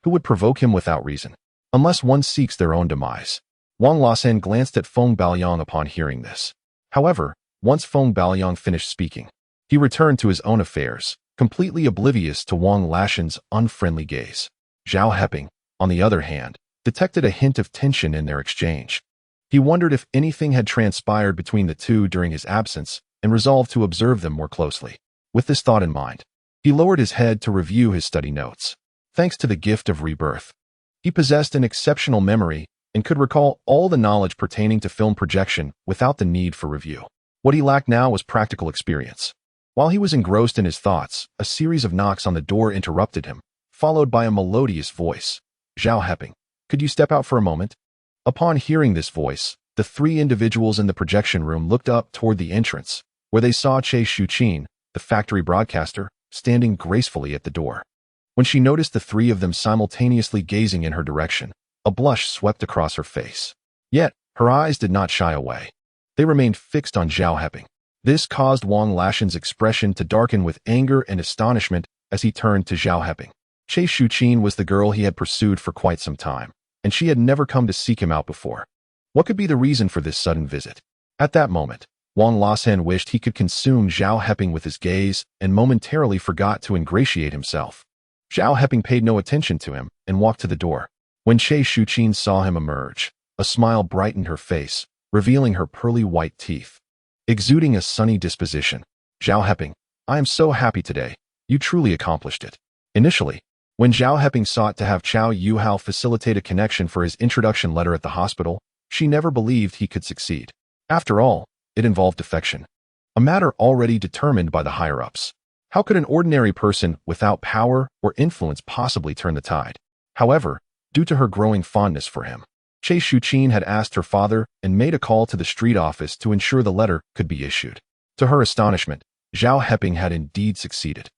Who would provoke him without reason? Unless one seeks their own demise. Wang Lasan glanced at Feng Baoyang upon hearing this. However, once Feng Baoyang finished speaking, he returned to his own affairs, completely oblivious to Wang Lashan's unfriendly gaze. Zhao Heping, on the other hand, detected a hint of tension in their exchange. He wondered if anything had transpired between the two during his absence and resolved to observe them more closely. With this thought in mind, he lowered his head to review his study notes. Thanks to the gift of rebirth, he possessed an exceptional memory and could recall all the knowledge pertaining to film projection without the need for review. What he lacked now was practical experience. While he was engrossed in his thoughts, a series of knocks on the door interrupted him, followed by a melodious voice. Zhao Heping, could you step out for a moment? Upon hearing this voice, the three individuals in the projection room looked up toward the entrance, where they saw Che Shuqin, the factory broadcaster, standing gracefully at the door. When she noticed the three of them simultaneously gazing in her direction, a blush swept across her face. Yet, her eyes did not shy away. They remained fixed on Zhao Heping. This caused Wang Lashan's expression to darken with anger and astonishment as he turned to Zhao Heping. Che Shuqin was the girl he had pursued for quite some time, and she had never come to seek him out before. What could be the reason for this sudden visit? At that moment, Wang Lashan wished he could consume Zhao Heping with his gaze and momentarily forgot to ingratiate himself. Zhao Heping paid no attention to him and walked to the door. When Che Shuqin saw him emerge, a smile brightened her face, revealing her pearly white teeth. Exuding a sunny disposition, Zhao Heping, I am so happy today. You truly accomplished it. Initially, when Zhao Heping sought to have Chao Yuhao facilitate a connection for his introduction letter at the hospital, she never believed he could succeed. After all, it involved defection, a matter already determined by the higher-ups. How could an ordinary person without power or influence possibly turn the tide? However, due to her growing fondness for him, Che Shuqin had asked her father and made a call to the street office to ensure the letter could be issued. To her astonishment, Zhao Heping had indeed succeeded.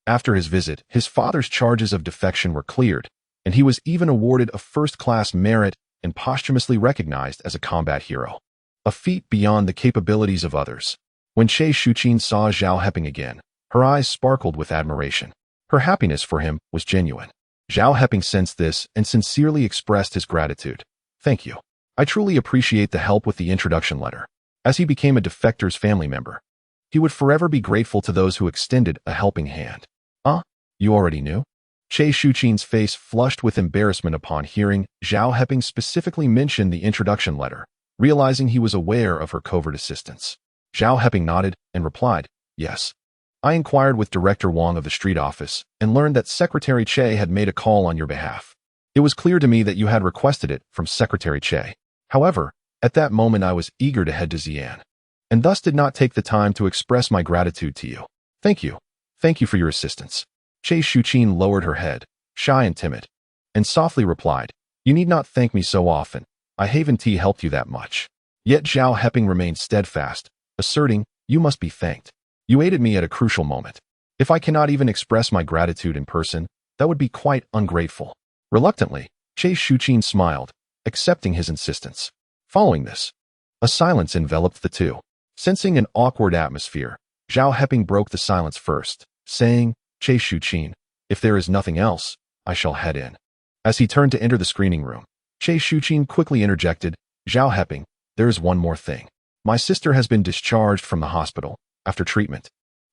After his visit, his father's charges of defection were cleared, and he was even awarded a first-class merit and posthumously recognized as a combat hero, a feat beyond the capabilities of others. When Che Shuqin saw Zhao Heping again, her eyes sparkled with admiration. Her happiness for him was genuine. Zhao Heping sensed this and sincerely expressed his gratitude. Thank you. I truly appreciate the help with the introduction letter. As he became a defector's family member, he would forever be grateful to those who extended a helping hand. You already knew? Che Shuqin's face flushed with embarrassment upon hearing Zhao Heping specifically mention the introduction letter, realizing he was aware of her covert assistance. Zhao Heping nodded and replied, yes. I inquired with Director Wang of the street office and learned that Secretary Che had made a call on your behalf. It was clear to me that you had requested it from Secretary Che. However, at that moment I was eager to head to Xi'an, and thus did not take the time to express my gratitude to you. Thank you. Thank you for your assistance. Che Shuqin lowered her head, shy and timid, and softly replied, you need not thank me so often. I haven't helped you that much. Yet Zhao Heping remained steadfast, asserting, you must be thanked. You aided me at a crucial moment. If I cannot even express my gratitude in person, that would be quite ungrateful. Reluctantly, Che Shuqin smiled, accepting his insistence. Following this, a silence enveloped the two. Sensing an awkward atmosphere, Zhao Heping broke the silence first, saying, Che Shuqin, if there is nothing else, I shall head in. As he turned to enter the screening room, Che Shuqin quickly interjected, Zhao Heping, there is one more thing. My sister has been discharged from the hospital after treatment.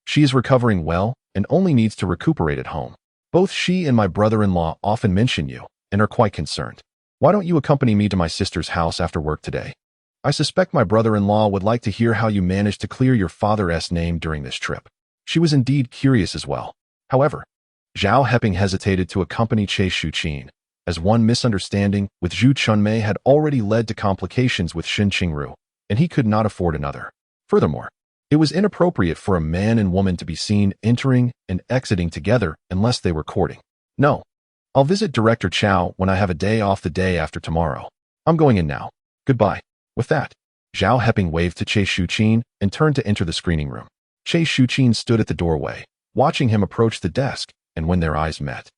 She is recovering well and only needs to recuperate at home. Both she and my brother-in-law often mention you and are quite concerned. Why don't you accompany me to my sister's house after work today? I suspect my brother-in-law would like to hear how you managed to clear your father's name during this trip. She was indeed curious as well. However, Zhao Heping hesitated to accompany Che Shuqin, as one misunderstanding with Zhu Chunmei had already led to complications with Shen Qingru, and he could not afford another. Furthermore, it was inappropriate for a man and woman to be seen entering and exiting together unless they were courting. No. I'll visit Director Chao when I have a day off the day after tomorrow. I'm going in now. Goodbye. With that, Zhao Heping waved to Che Shuqin and turned to enter the screening room. Che Shuqin stood at the doorway, watching him approach the desk, and when their eyes met,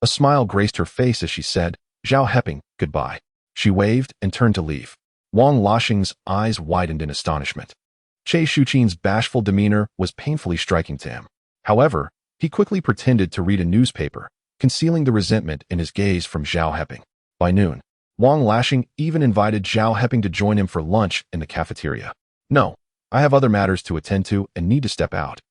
a smile graced her face as she said, Zhao Heping, goodbye. She waved and turned to leave. Wang Lashan's eyes widened in astonishment. Che Shuqin's bashful demeanor was painfully striking to him. However, he quickly pretended to read a newspaper, concealing the resentment in his gaze from Zhao Heping. By noon, Wang Lashing even invited Zhao Heping to join him for lunch in the cafeteria. No, I have other matters to attend to and need to step out.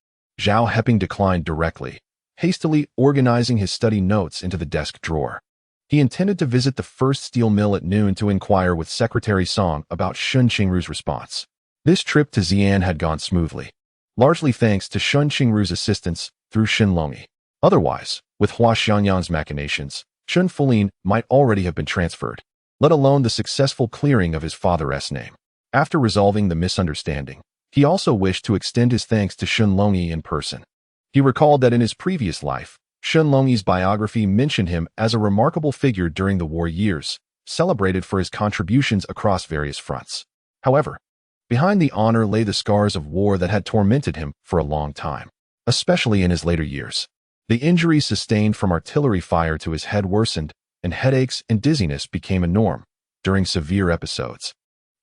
Zhao Heping declined directly, hastily organizing his study notes into the desk drawer. He intended to visit the first steel mill at noon to inquire with Secretary Song about Shen Qingru's response. This trip to Xi'an had gone smoothly, largely thanks to Shen Qingru's assistance through Shen Longyi. Otherwise, with Hua Xiangyan's machinations, Shen Qingru might already have been transferred, let alone the successful clearing of his father's name. After resolving the misunderstanding, he also wished to extend his thanks to Shen Longyi in person. He recalled that in his previous life, Shen Longyi's biography mentioned him as a remarkable figure during the war years, celebrated for his contributions across various fronts. However, behind the honor lay the scars of war that had tormented him for a long time, especially in his later years. The injuries sustained from artillery fire to his head worsened, and headaches and dizziness became a norm during severe episodes.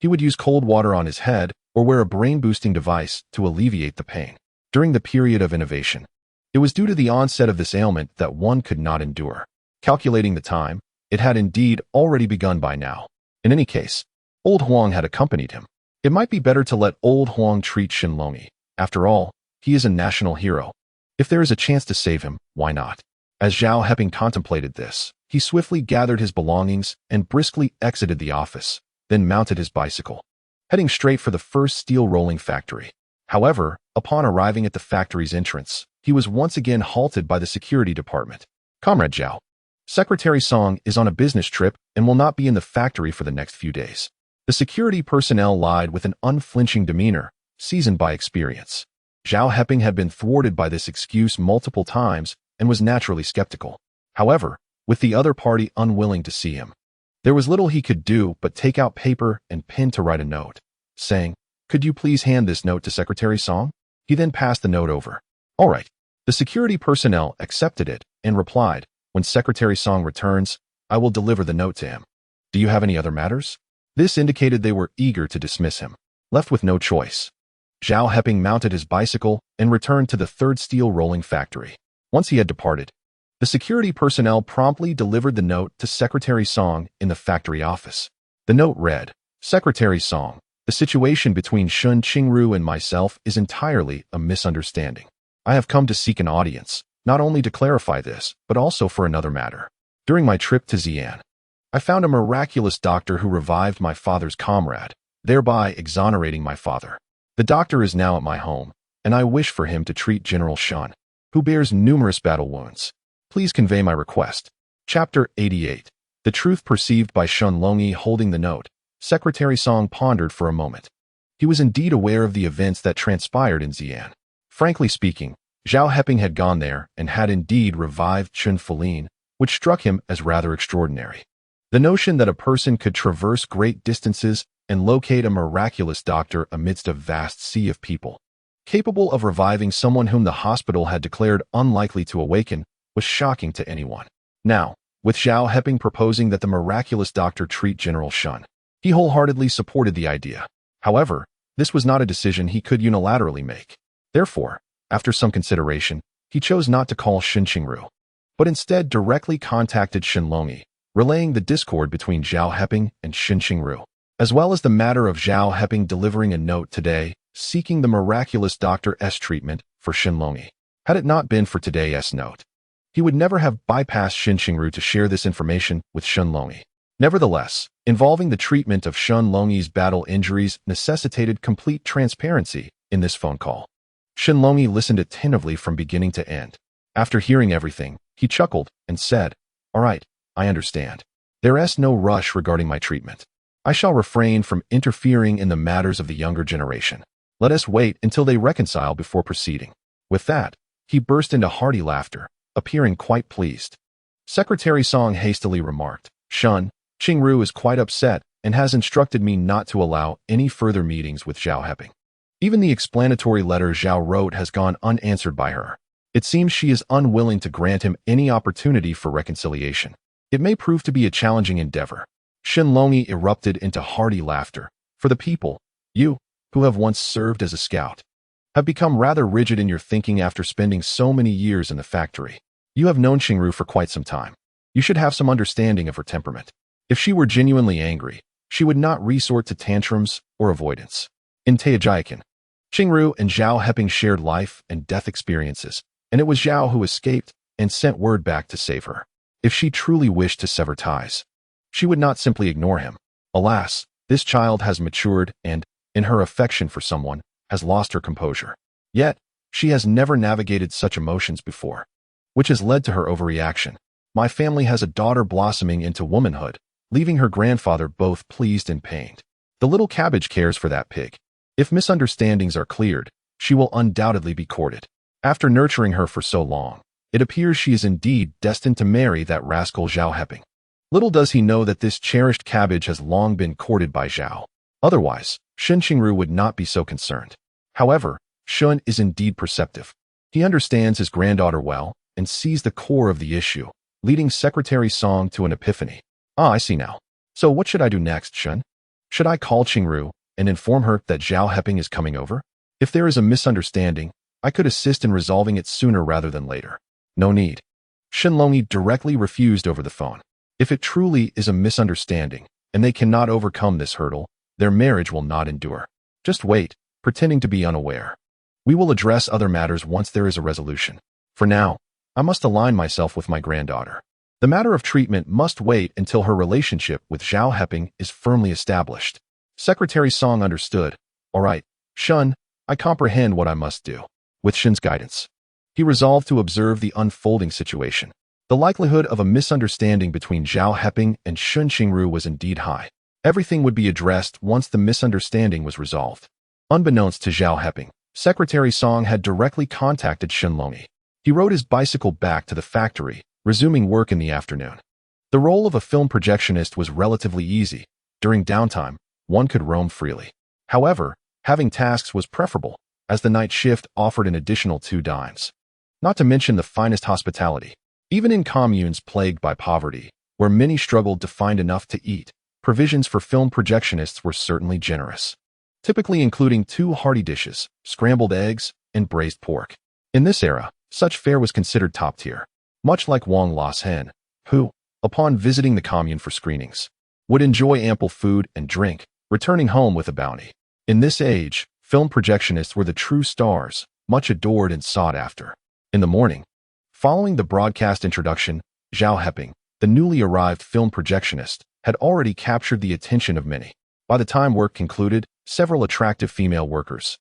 He would use cold water on his head or wear a brain-boosting device to alleviate the pain. During the period of innovation, it was due to the onset of this ailment that one could not endure. Calculating the time, it had indeed already begun by now. In any case, Old Huang had accompanied him. It might be better to let Old Huang treat Shen Longyi. After all, he is a national hero. If there is a chance to save him, why not? As Zhao Heping contemplated this, he swiftly gathered his belongings and briskly exited the office, then mounted his bicycle, heading straight for the first steel rolling factory. However, upon arriving at the factory's entrance, he was once again halted by the security department. Comrade Zhao, Secretary Song is on a business trip and will not be in the factory for the next few days. The security personnel lied with an unflinching demeanor, seasoned by experience. Zhao Heping had been thwarted by this excuse multiple times and was naturally skeptical. However, with the other party unwilling to see him, there was little he could do but take out paper and pen to write a note, saying, "Could you please hand this note to Secretary Song?" He then passed the note over. "All right." The security personnel accepted it and replied, "When Secretary Song returns, I will deliver the note to him. Do you have any other matters?" This indicated they were eager to dismiss him. Left with no choice, Zhao Heping mounted his bicycle and returned to the third steel rolling factory. Once he had departed, the security personnel promptly delivered the note to Secretary Song in the factory office. The note read, "Secretary Song, the situation between Shen Qingru and myself is entirely a misunderstanding. I have come to seek an audience, not only to clarify this, but also for another matter. During my trip to Xi'an, I found a miraculous doctor who revived my father's comrade, thereby exonerating my father. The doctor is now at my home, and I wish for him to treat General Shen, who bears numerous battle wounds. Please convey my request." Chapter 88. The truth perceived by Shen Longyi holding the note. Secretary Song pondered for a moment. He was indeed aware of the events that transpired in Xi'an. Frankly speaking, Zhao Heping had gone there and had indeed revived Shen Qingru, which struck him as rather extraordinary. The notion that a person could traverse great distances and locate a miraculous doctor amidst a vast sea of people, capable of reviving someone whom the hospital had declared unlikely to awaken, was shocking to anyone. Now, with Zhao Heping proposing that the miraculous doctor treat General Shen, he wholeheartedly supported the idea. However, this was not a decision he could unilaterally make. Therefore, after some consideration, he chose not to call Shen Qingru, but instead directly contacted Shen Longyi, relaying the discord between Zhao Heping and Shen Qingru, as well as the matter of Zhao Heping delivering a note today seeking the miraculous doctor's treatment for Shen Longyi. Had it not been for today's note, he would never have bypassed Shen Qingru to share this information with Shen Longyi. Nevertheless, involving the treatment of Shen Longyi's battle injuries necessitated complete transparency in this phone call. Shen Longyi listened attentively from beginning to end. After hearing everything, he chuckled and said, "All right, I understand. There's no rush regarding my treatment. I shall refrain from interfering in the matters of the younger generation. Let us wait until they reconcile before proceeding." With that, he burst into hearty laughter, appearing quite pleased. Secretary Song hastily remarked, "Shen Qingru is quite upset and has instructed me not to allow any further meetings with Zhao Heping. Even the explanatory letter Zhao wrote has gone unanswered by her. It seems she is unwilling to grant him any opportunity for reconciliation. It may prove to be a challenging endeavor." Shen Longyi erupted into hearty laughter. "For the people, you, who have once served as a scout, have become rather rigid in your thinking after spending so many years in the factory. You have known Qingru for quite some time. You should have some understanding of her temperament. If she were genuinely angry, she would not resort to tantrums or avoidance. In Shen Qingru and Zhao Heping shared life and death experiences, and it was Zhao who escaped and sent word back to save her. If she truly wished to sever ties, she would not simply ignore him. Alas, this child has matured and, in her affection for someone, has lost her composure. Yet, she has never navigated such emotions before, which has led to her overreaction. My family has a daughter blossoming into womanhood, leaving her grandfather both pleased and pained. The little cabbage cares for that pig. If misunderstandings are cleared, she will undoubtedly be courted. After nurturing her for so long, it appears she is indeed destined to marry that rascal Zhao Heping. Little does he know that this cherished cabbage has long been courted by Zhao. Otherwise, Shen Qingru would not be so concerned. However, Shen is indeed perceptive. He understands his granddaughter well and sees the core of the issue, leading Secretary Song to an epiphany. Ah, I see now. So what should I do next, Shen? Should I call Qingru and inform her that Zhao Heping is coming over? If there is a misunderstanding, I could assist in resolving it sooner rather than later. No need. Shen Longi directly refused over the phone. If it truly is a misunderstanding, and they cannot overcome this hurdle, their marriage will not endure. Just wait, pretending to be unaware. We will address other matters once there is a resolution. For now, I must align myself with my granddaughter. The matter of treatment must wait until her relationship with Zhao Heping is firmly established. Secretary Song understood. All right, Shen, I comprehend what I must do. With Shen's guidance, he resolved to observe the unfolding situation. The likelihood of a misunderstanding between Zhao Heping and Shen Qingru was indeed high. Everything would be addressed once the misunderstanding was resolved. Unbeknownst to Zhao Heping, Secretary Song had directly contacted Shen Longi. He rode his bicycle back to the factory, resuming work in the afternoon. The role of a film projectionist was relatively easy. During downtime, one could roam freely. However, having tasks was preferable, as the night shift offered an additional 2 dimes. Not to mention the finest hospitality. Even in communes plagued by poverty, where many struggled to find enough to eat, provisions for film projectionists were certainly generous, typically including 2 hearty dishes, scrambled eggs, and braised pork. In this era, such fare was considered top tier, much like Wang Lashen, who, upon visiting the commune for screenings, would enjoy ample food and drink, returning home with a bounty. In this age, film projectionists were the true stars, much adored and sought after. In the morning, following the broadcast introduction, Zhao Heping, the newly arrived film projectionist, had already captured the attention of many. By the time work concluded, several attractive female workers,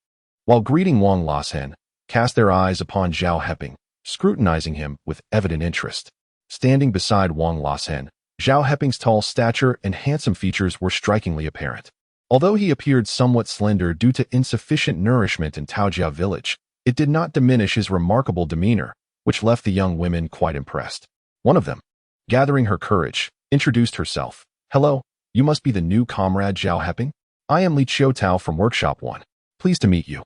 while greeting Wang Lashen, cast their eyes upon Zhao Heping, scrutinizing him with evident interest. Standing beside Wang Lashen, Zhao Heping's tall stature and handsome features were strikingly apparent. Although he appeared somewhat slender due to insufficient nourishment in Taojia village, it did not diminish his remarkable demeanor, which left the young women quite impressed. One of them, gathering her courage, introduced herself. Hello, you must be the new comrade Zhao Heping? I am Li Qiutao from Workshop 1. Pleased to meet you.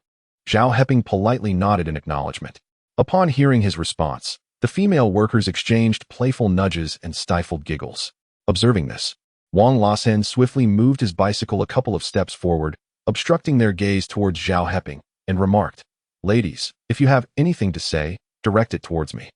Zhao Heping politely nodded in acknowledgement. Upon hearing his response, the female workers exchanged playful nudges and stifled giggles. Observing this, Wang Lashen swiftly moved his bicycle a couple of steps forward, obstructing their gaze towards Zhao Heping, and remarked, "Ladies, if you have anything to say, direct it towards me."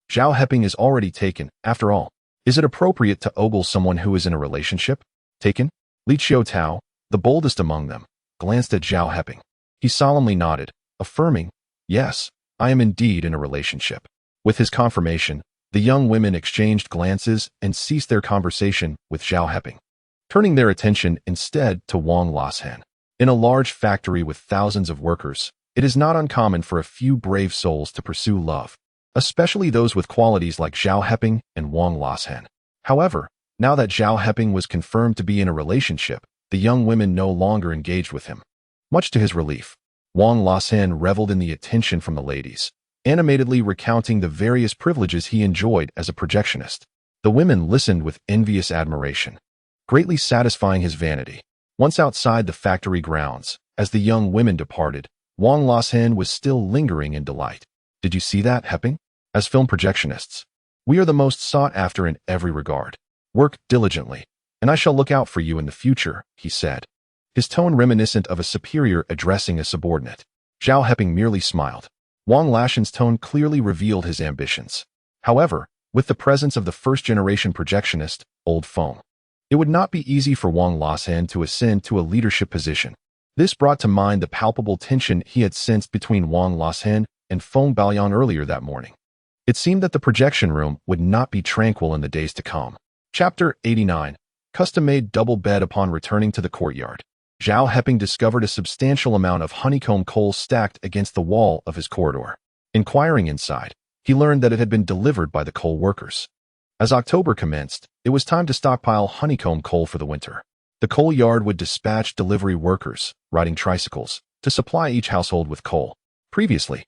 Zhao Heping is already taken, after all. Is it appropriate to ogle someone who is in a relationship? Taken? Li Qiutao, the boldest among them, glanced at Zhao Heping. He solemnly nodded, affirming, "Yes, I am indeed in a relationship." With his confirmation, the young women exchanged glances and ceased their conversation with Zhao Heping, turning their attention instead to Wang Lashen. In a large factory with thousands of workers, it is not uncommon for a few brave souls to pursue love, especially those with qualities like Zhao Heping and Wang Lashen. However, now that Zhao Heping was confirmed to be in a relationship, the young women no longer engaged with him. Much to his relief, Wang Lashen reveled in the attention from the ladies, animatedly recounting the various privileges he enjoyed as a projectionist. The women listened with envious admiration, greatly satisfying his vanity. Once outside the factory grounds, as the young women departed, Wang Lashen was still lingering in delight. "Did you see that, Heping? As film projectionists, we are the most sought after in every regard. Work diligently, and I shall look out for you in the future," he said, his tone reminiscent of a superior addressing a subordinate. Zhao Heping merely smiled. Wang Lashen's tone clearly revealed his ambitions. However, with the presence of the first-generation projectionist, Old Foam, It would not be easy for Wang Lasan to ascend to a leadership position. This brought to mind the palpable tension he had sensed between Wang Lasan and Feng Baoyan earlier that morning. It seemed that the projection room would not be tranquil in the days to come. Chapter 89. Custom-made double bed. Upon returning to the courtyard, Zhao Heping discovered a substantial amount of honeycomb coal stacked against the wall of his corridor. Inquiring inside, he learned that it had been delivered by the coal workers. As October commenced, it was time to stockpile honeycomb coal for the winter. The coal yard would dispatch delivery workers, riding tricycles, to supply each household with coal. Previously,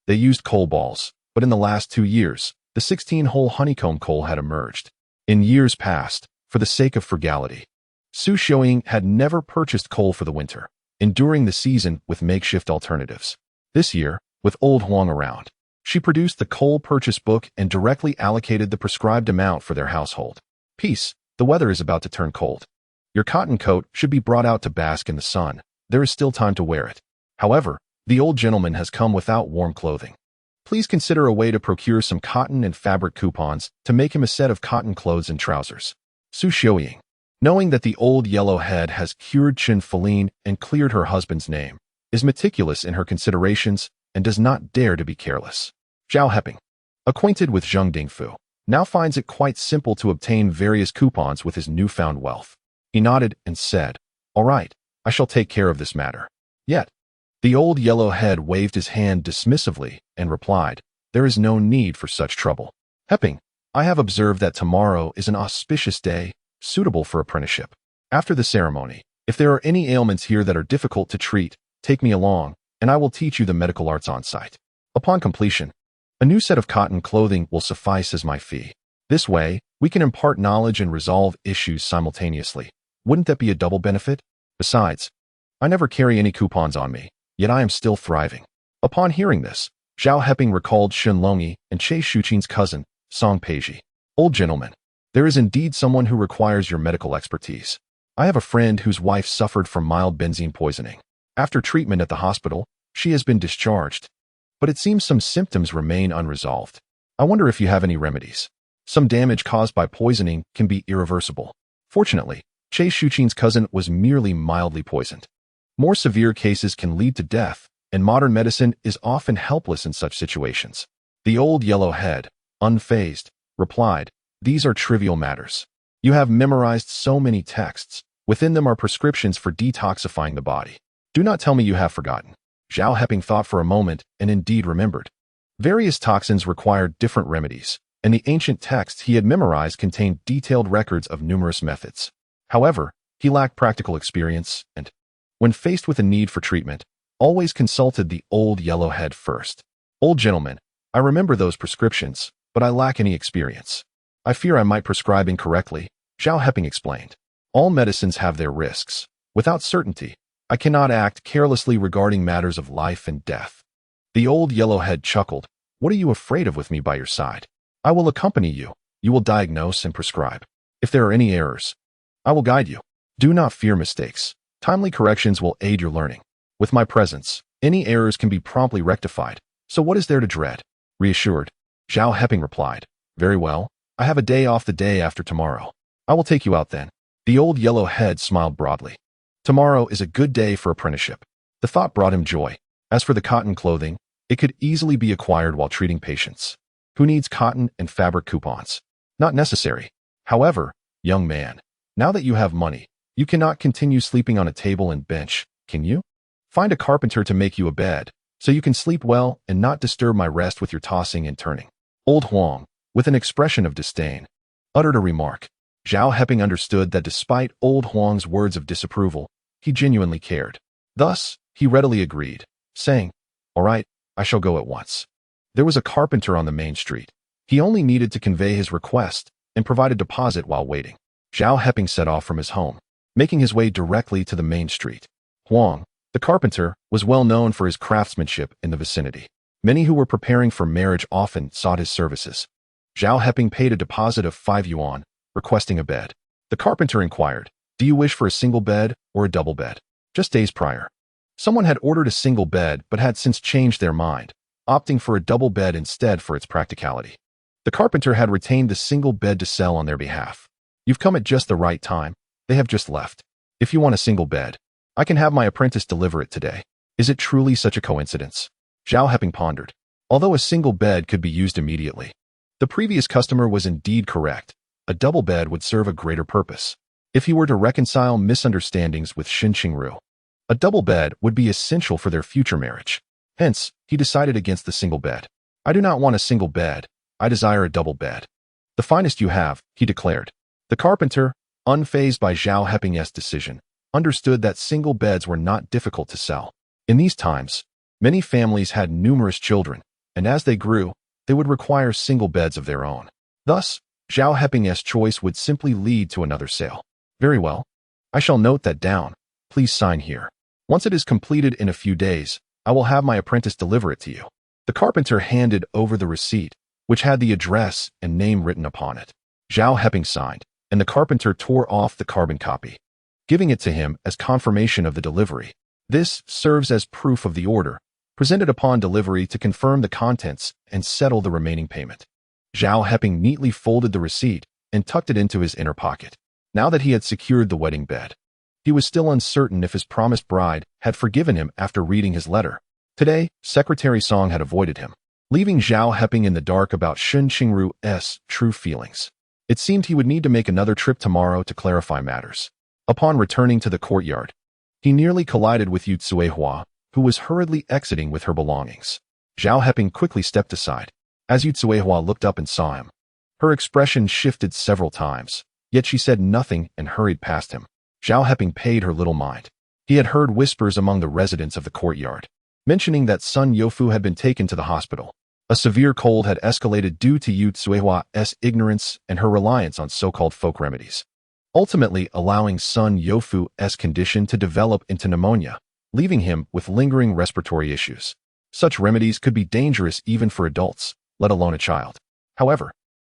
they used coal balls, but in the last 2 years, the 16-hole honeycomb coal had emerged. In years past, for the sake of frugality, Su Xiaoying had never purchased coal for the winter, enduring the season with makeshift alternatives. This year, with old Huang around, she produced the coal purchase book and directly allocated the prescribed amount for their household. Peace, the weather is about to turn cold. Your cotton coat should be brought out to bask in the sun. There is still time to wear it. However, the old gentleman has come without warm clothing. Please consider a way to procure some cotton and fabric coupons to make him a set of cotton clothes and trousers. Su Xiaoying, knowing that the old yellow head has cured Chen Qingru and cleared her husband's name, is meticulous in her considerations and does not dare to be careless. Zhao Heping, acquainted with Zheng Dingfu, now finds it quite simple to obtain various coupons with his newfound wealth. He nodded and said, "All right, I shall take care of this matter." Yet, the old yellow head waved his hand dismissively and replied, "There is no need for such trouble. Heping, I have observed that tomorrow is an auspicious day, suitable for apprenticeship. After the ceremony, if there are any ailments here that are difficult to treat, take me along, and I will teach you the medical arts on site. Upon completion, a new set of cotton clothing will suffice as my fee. This way, we can impart knowledge and resolve issues simultaneously. Wouldn't that be a double benefit? Besides, I never carry any coupons on me, yet I am still thriving." Upon hearing this, Zhao Heping recalled Shen Longi and Che Shuqin's cousin, Song Peiji. "Old gentleman, there is indeed someone who requires your medical expertise. I have a friend whose wife suffered from mild benzene poisoning. After treatment at the hospital, she has been discharged. But it seems some symptoms remain unresolved. I wonder if you have any remedies. Some damage caused by poisoning can be irreversible." Fortunately, Che Shuqin's cousin was merely mildly poisoned. More severe cases can lead to death, and modern medicine is often helpless in such situations. The old yellow head, unfazed, replied, "These are trivial matters. You have memorized so many texts. Within them are prescriptions for detoxifying the body. Do not tell me you have forgotten." Zhao Heping thought for a moment and indeed remembered. Various toxins required different remedies, and the ancient texts he had memorized contained detailed records of numerous methods. However, he lacked practical experience and, when faced with a need for treatment, always consulted the old yellow head first. "Old gentleman, I remember those prescriptions, but I lack any experience. I fear I might prescribe incorrectly," Zhao Heping explained. "All medicines have their risks. Without certainty, I cannot act carelessly regarding matters of life and death." The old yellow head chuckled. "What are you afraid of with me by your side? I will accompany you. You will diagnose and prescribe. If there are any errors, I will guide you. Do not fear mistakes. Timely corrections will aid your learning. With my presence, any errors can be promptly rectified, so what is there to dread?" Reassured, Zhao Heping replied, "Very well, I have a day off the day after tomorrow. I will take you out then." The old yellow head smiled broadly. Tomorrow is a good day for apprenticeship. The thought brought him joy. As for the cotton clothing, it could easily be acquired while treating patients. Who needs cotton and fabric coupons? Not necessary. However, young man, now that you have money, you cannot continue sleeping on a table and bench, can you? Find a carpenter to make you a bed, so you can sleep well and not disturb my rest with your tossing and turning." Old Huang, with an expression of disdain, uttered a remark. Zhao Heping understood that despite old Huang's words of disapproval, he genuinely cared. Thus, he readily agreed, saying, "All right, I shall go at once." There was a carpenter on the main street. He only needed to convey his request and provide a deposit while waiting. Zhao Heping set off from his home, making his way directly to the main street. Huang, the carpenter, was well known for his craftsmanship in the vicinity. Many who were preparing for marriage often sought his services. Zhao Heping paid a deposit of 5 yuan, requesting a bed. The carpenter inquired, "Do you wish for a single bed or a double bed?" Just days prior, someone had ordered a single bed but had since changed their mind, opting for a double bed instead for its practicality. The carpenter had retained the single bed to sell on their behalf. You've come at just the right time. They have just left. If you want a single bed, I can have my apprentice deliver it today. Is it truly such a coincidence? Zhao Heping pondered. Although a single bed could be used immediately, the previous customer was indeed correct. A double bed would serve a greater purpose. If he were to reconcile misunderstandings with Shen Qingru, a double bed would be essential for their future marriage. Hence, he decided against the single bed. I do not want a single bed. I desire a double bed. The finest you have, he declared. The carpenter, unfazed by Zhao Heping's decision, understood that single beds were not difficult to sell. In these times, many families had numerous children, and as they grew, they would require single beds of their own. Thus, Zhao Heping's choice would simply lead to another sale. Very well. I shall note that down. Please sign here. Once it is completed in a few days, I will have my apprentice deliver it to you. The carpenter handed over the receipt, which had the address and name written upon it. Zhao Heping signed, and the carpenter tore off the carbon copy, giving it to him as confirmation of the delivery. This serves as proof of the order, presented upon delivery to confirm the contents and settle the remaining payment. Zhao Heping neatly folded the receipt and tucked it into his inner pocket. Now that he had secured the wedding bed, he was still uncertain if his promised bride had forgiven him after reading his letter. Today, Secretary Song had avoided him, leaving Zhao Heping in the dark about Shen Qingru's true feelings. It seemed he would need to make another trip tomorrow to clarify matters. Upon returning to the courtyard, he nearly collided with Yu Tsuehua, who was hurriedly exiting with her belongings. Zhao Heping quickly stepped aside. As Yu Tsuehua looked up and saw him, her expression shifted several times, yet she said nothing and hurried past him. Zhao Heping paid her little mind. He had heard whispers among the residents of the courtyard, mentioning that Sun Youfu had been taken to the hospital. A severe cold had escalated due to Yu Tsuehua's ignorance and her reliance on so-called folk remedies, ultimately allowing Sun Youfu's condition to develop into pneumonia, leaving him with lingering respiratory issues. Such remedies could be dangerous even for adults, let alone a child. However,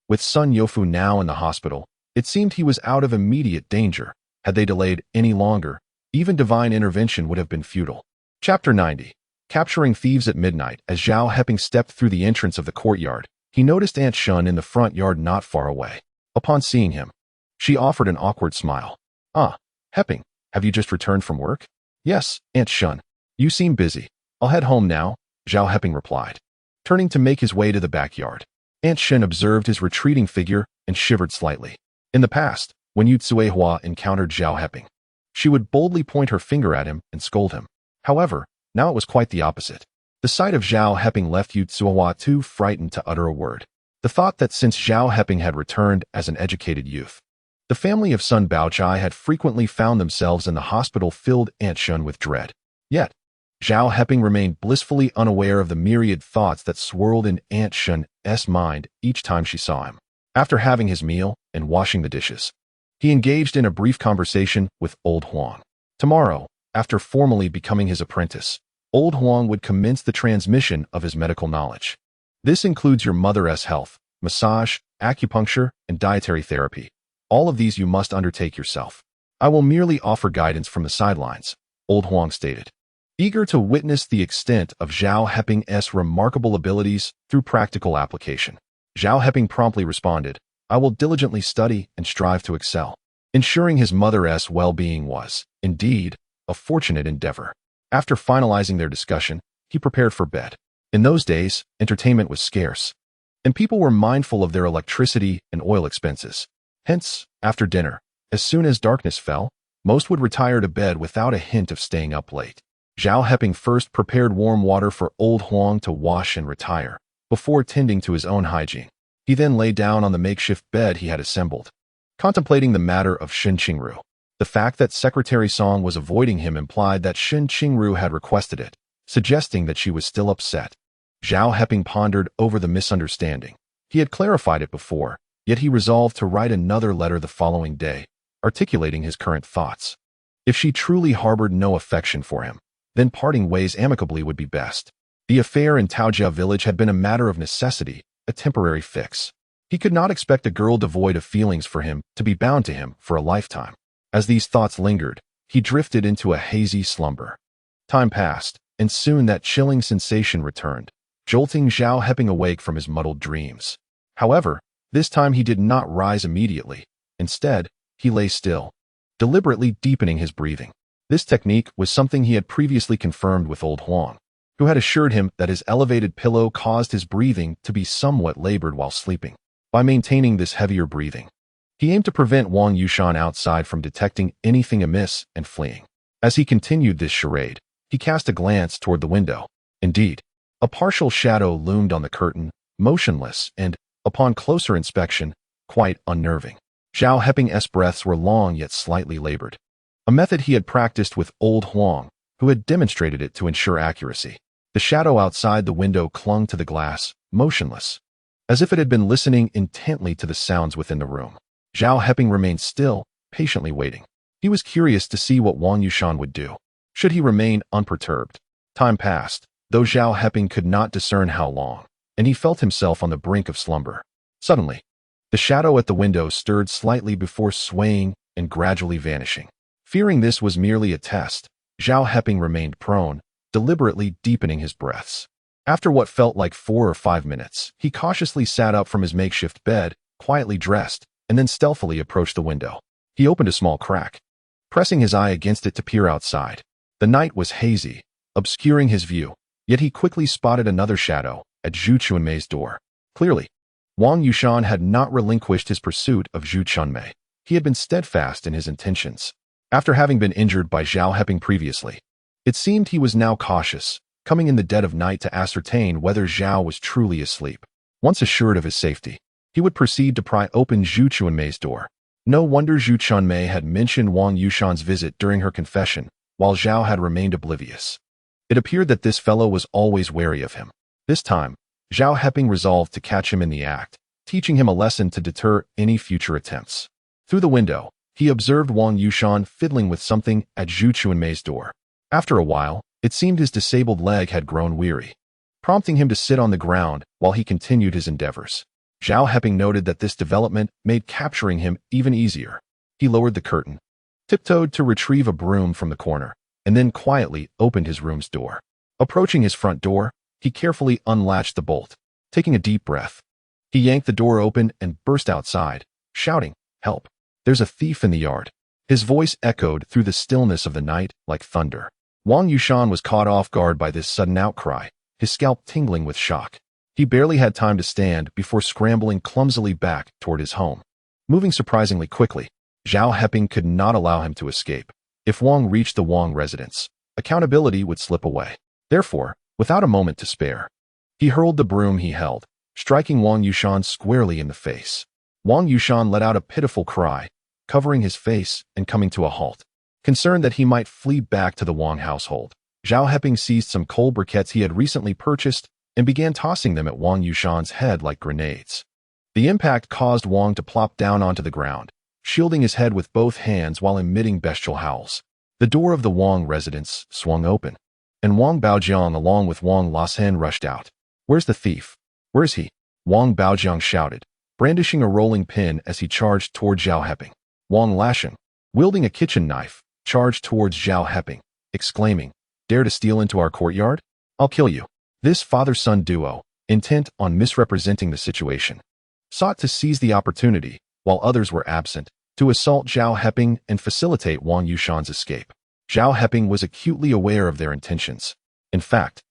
with Sun Youfu now in the hospital, it seemed he was out of immediate danger. Had they delayed any longer, even divine intervention would have been futile. Chapter 90. Capturing thieves at midnight. As Zhao Heping stepped through the entrance of the courtyard, he noticed Aunt Shun in the front yard not far away. Upon seeing him, she offered an awkward smile. Ah, Heping, have you just returned from work? Yes, Aunt Shun. You seem busy. I'll head home now, Zhao Heping replied, turning to make his way to the backyard. Aunt Shun observed his retreating figure and shivered slightly. In the past, when Yu Tsuehua encountered Zhao Heping, she would boldly point her finger at him and scold him. However, now it was quite the opposite. The sight of Zhao Heping left Yu Tsuehua too frightened to utter a word. The thought that since Zhao Heping had returned as an educated youth, the family of Sun Baochai had frequently found themselves in the hospital filled Aunt Shun with dread. Yet, Zhao Heping remained blissfully unaware of the myriad thoughts that swirled in Aunt Shun's mind each time she saw him. After having his meal and washing the dishes, he engaged in a brief conversation with Old Huang. Tomorrow, after formally becoming his apprentice, Old Huang would commence the transmission of his medical knowledge. This includes your mother's health, massage, acupuncture, and dietary therapy. All of these you must undertake yourself. I will merely offer guidance from the sidelines, Old Huang stated, eager to witness the extent of Zhao Heping's remarkable abilities through practical application. Zhao Heping promptly responded, I will diligently study and strive to excel. Ensuring his mother's well-being was, indeed, a fortunate endeavor. After finalizing their discussion, he prepared for bed. In those days, entertainment was scarce, and people were mindful of their electricity and oil expenses. Hence, after dinner, as soon as darkness fell, most would retire to bed without a hint of staying up late. Zhao Heping first prepared warm water for Old Huang to wash and retire, before tending to his own hygiene. He then lay down on the makeshift bed he had assembled, contemplating the matter of Shen Qingru. The fact that Secretary Song was avoiding him implied that Shen Qingru had requested it, suggesting that she was still upset. Zhao Heping pondered over the misunderstanding. He had clarified it before, yet he resolved to write another letter the following day, articulating his current thoughts. If she truly harbored no affection for him, then parting ways amicably would be best. The affair in Taojia village had been a matter of necessity, a temporary fix. He could not expect a girl devoid of feelings for him to be bound to him for a lifetime. As these thoughts lingered, he drifted into a hazy slumber. Time passed, and soon that chilling sensation returned, jolting Zhao Heping awake from his muddled dreams. However, this time he did not rise immediately, Instead, he lay still, deliberately deepening his breathing. This technique was something he had previously confirmed with old Huang, who had assured him that his elevated pillow caused his breathing to be somewhat labored while sleeping. By maintaining this heavier breathing, he aimed to prevent Wang Yushan outside from detecting anything amiss and fleeing. As he continued this charade, he cast a glance toward the window. Indeed, a partial shadow loomed on the curtain, motionless and, upon closer inspection, quite unnerving. Zhao Heping's breaths were long yet slightly labored, a method he had practiced with old Huang, who had demonstrated it to ensure accuracy. The shadow outside the window clung to the glass, motionless, as if it had been listening intently to the sounds within the room. Zhao Heping remained still, patiently waiting. He was curious to see what Wang Yushan would do. Should he remain unperturbed? Time passed, though Zhao Heping could not discern how long, and he felt himself on the brink of slumber. Suddenly, the shadow at the window stirred slightly before swaying and gradually vanishing. Fearing this was merely a test, Zhao Heping remained prone, deliberately deepening his breaths. After what felt like 4 or 5 minutes, he cautiously sat up from his makeshift bed, quietly dressed, and then stealthily approached the window. He opened a small crack, pressing his eye against it to peer outside. The night was hazy, obscuring his view, yet he quickly spotted another shadow at Zhu Chunmei's door. Clearly, Wang Yushan had not relinquished his pursuit of Zhu Chunmei. He had been steadfast in his intentions. After having been injured by Zhao Heping previously, it seemed he was now cautious, coming in the dead of night to ascertain whether Zhao was truly asleep. Once assured of his safety, he would proceed to pry open Zhu Chunmei's door. No wonder Zhu Chunmei had mentioned Wang Yushan's visit during her confession, while Zhao had remained oblivious. It appeared that this fellow was always wary of him. This time, Zhao Heping resolved to catch him in the act, teaching him a lesson to deter any future attempts. Through the window, he observed Wang Yushan fiddling with something at Zhu Chunmei's door. After a while, it seemed his disabled leg had grown weary, prompting him to sit on the ground while he continued his endeavors. Zhao Heping noted that this development made capturing him even easier. He lowered the curtain, tiptoed to retrieve a broom from the corner, and then quietly opened his room's door. Approaching his front door, he carefully unlatched the bolt. Taking a deep breath, he yanked the door open and burst outside, shouting, "Help! There's a thief in the yard." His voice echoed through the stillness of the night like thunder. Wang Yushan was caught off guard by this sudden outcry, his scalp tingling with shock. He barely had time to stand before scrambling clumsily back toward his home. Moving surprisingly quickly, Zhao Heping could not allow him to escape. If Wang reached the Wang residence, accountability would slip away. Therefore, without a moment to spare, he hurled the broom he held, striking Wang Yushan squarely in the face. Wang Yushan let out a pitiful cry, covering his face and coming to a halt. Concerned that he might flee back to the Wang household, Zhao Heping seized some coal briquettes he had recently purchased and began tossing them at Wang Yushan's head like grenades. The impact caused Wang to plop down onto the ground, shielding his head with both hands while emitting bestial howls. The door of the Wang residence swung open, and Wang Baojiang along with Wang Lassen rushed out. "Where's the thief? Where is he?" Wang Baojiang shouted, brandishing a rolling pin as he charged toward Zhao Heping. Wang Lassen, wielding a kitchen knife, charged towards Zhao Heping, exclaiming, "Dare to steal into our courtyard? I'll kill you." This father-son duo, intent on misrepresenting the situation, sought to seize the opportunity, while others were absent, to assault Zhao Heping and facilitate Wang Yushan's escape. Zhao Heping was acutely aware of their intentions. In fact,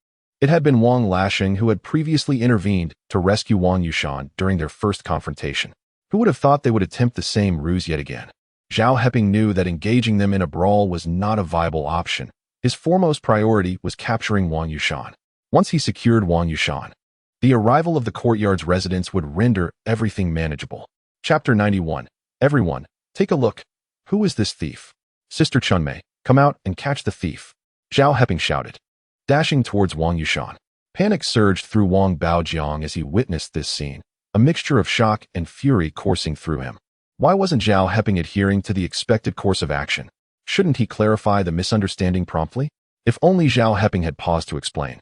it had been Wang Lassen who had previously intervened to rescue Wang Yushan during their first confrontation. Who would have thought they would attempt the same ruse yet again? Zhao Heping knew that engaging them in a brawl was not a viable option. His foremost priority was capturing Wang Yushan. Once he secured Wang Yushan, the arrival of the courtyard's residents would render everything manageable. Chapter 91. Everyone, take a look. Who is this thief? Sister Chunmei, come out and catch the thief, Zhao Heping shouted, dashing towards Wang Yushan. Panic surged through Wang Baojiang as he witnessed this scene, a mixture of shock and fury coursing through him. Why wasn't Zhao Heping adhering to the expected course of action? Shouldn't he clarify the misunderstanding promptly? If only Zhao Heping had paused to explain.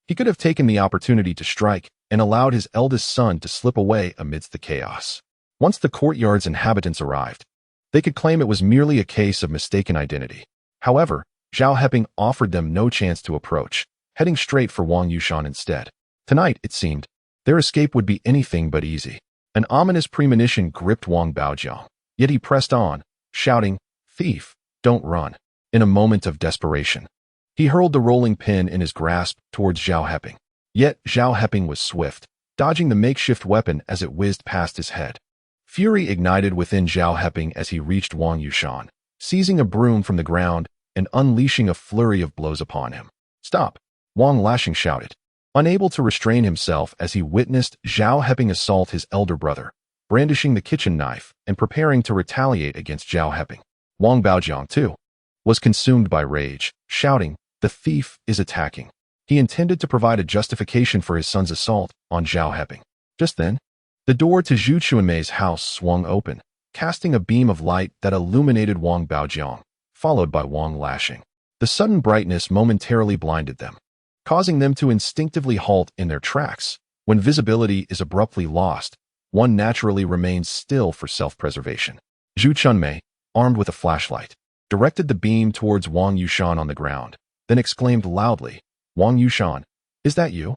He could have taken the opportunity to strike and allowed his eldest son to slip away amidst the chaos. Once the courtyard's inhabitants arrived, they could claim it was merely a case of mistaken identity. However, Zhao Heping offered them no chance to approach, heading straight for Wang Yushan instead. Tonight, it seemed, their escape would be anything but easy. An ominous premonition gripped Wang Baojiang. Yet he pressed on, shouting, "Thief, don't run." In a moment of desperation, he hurled the rolling pin in his grasp towards Zhao Heping. Yet Zhao Heping was swift, dodging the makeshift weapon as it whizzed past his head. Fury ignited within Zhao Heping as he reached Wang Yushan, seizing a broom from the ground and unleashing a flurry of blows upon him. "Stop!" Wang Lashing shouted, unable to restrain himself as he witnessed Zhao Heping assault his elder brother, brandishing the kitchen knife and preparing to retaliate against Zhao Heping. Wang Baojiang, too, was consumed by rage, shouting, "The thief is attacking." He intended to provide a justification for his son's assault on Zhao Heping. Just then, the door to Zhu Chuanmei's house swung open, casting a beam of light that illuminated Wang Baojiang, followed by Wang Lashing. The sudden brightness momentarily blinded them, causing them to instinctively halt in their tracks. When visibility is abruptly lost, one naturally remains still for self-preservation. Zhu Chunmei, armed with a flashlight, directed the beam towards Wang Yushan on the ground, then exclaimed loudly, "Wang Yushan, is that you?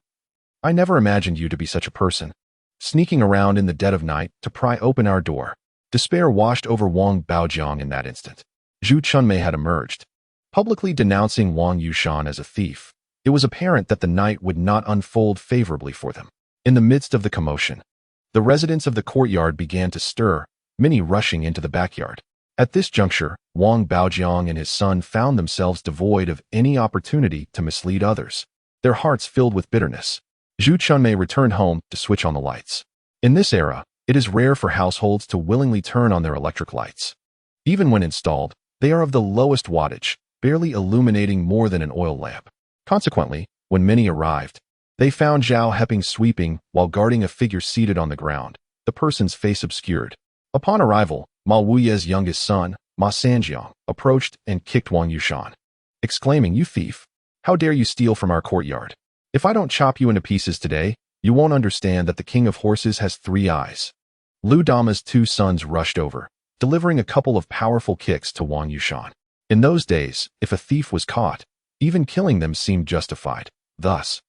I never imagined you to be such a person, sneaking around in the dead of night to pry open our door." Despair washed over Wang Baojiang in that instant. Zhu Chunmei had emerged, publicly denouncing Wang Yushan as a thief. It was apparent that the night would not unfold favorably for them. In the midst of the commotion, the residents of the courtyard began to stir, many rushing into the backyard. At this juncture, Wang Baojiang and his son found themselves devoid of any opportunity to mislead others, their hearts filled with bitterness. Zhu Chunmei returned home to switch on the lights. In this era, it is rare for households to willingly turn on their electric lights. Even when installed, they are of the lowest wattage, barely illuminating more than an oil lamp. Consequently, when many arrived, they found Zhao Heping sweeping while guarding a figure seated on the ground, the person's face obscured. Upon arrival, Ma Wuye's youngest son, Ma Sanjiang, approached and kicked Wang Yushan, exclaiming, "You thief! How dare you steal from our courtyard? If I don't chop you into pieces today, you won't understand that the king of horses has 3 eyes." Lu Dama's 2 sons rushed over, delivering a couple of powerful kicks to Wang Yushan. In those days, if a thief was caught, even killing them seemed justified. Thus,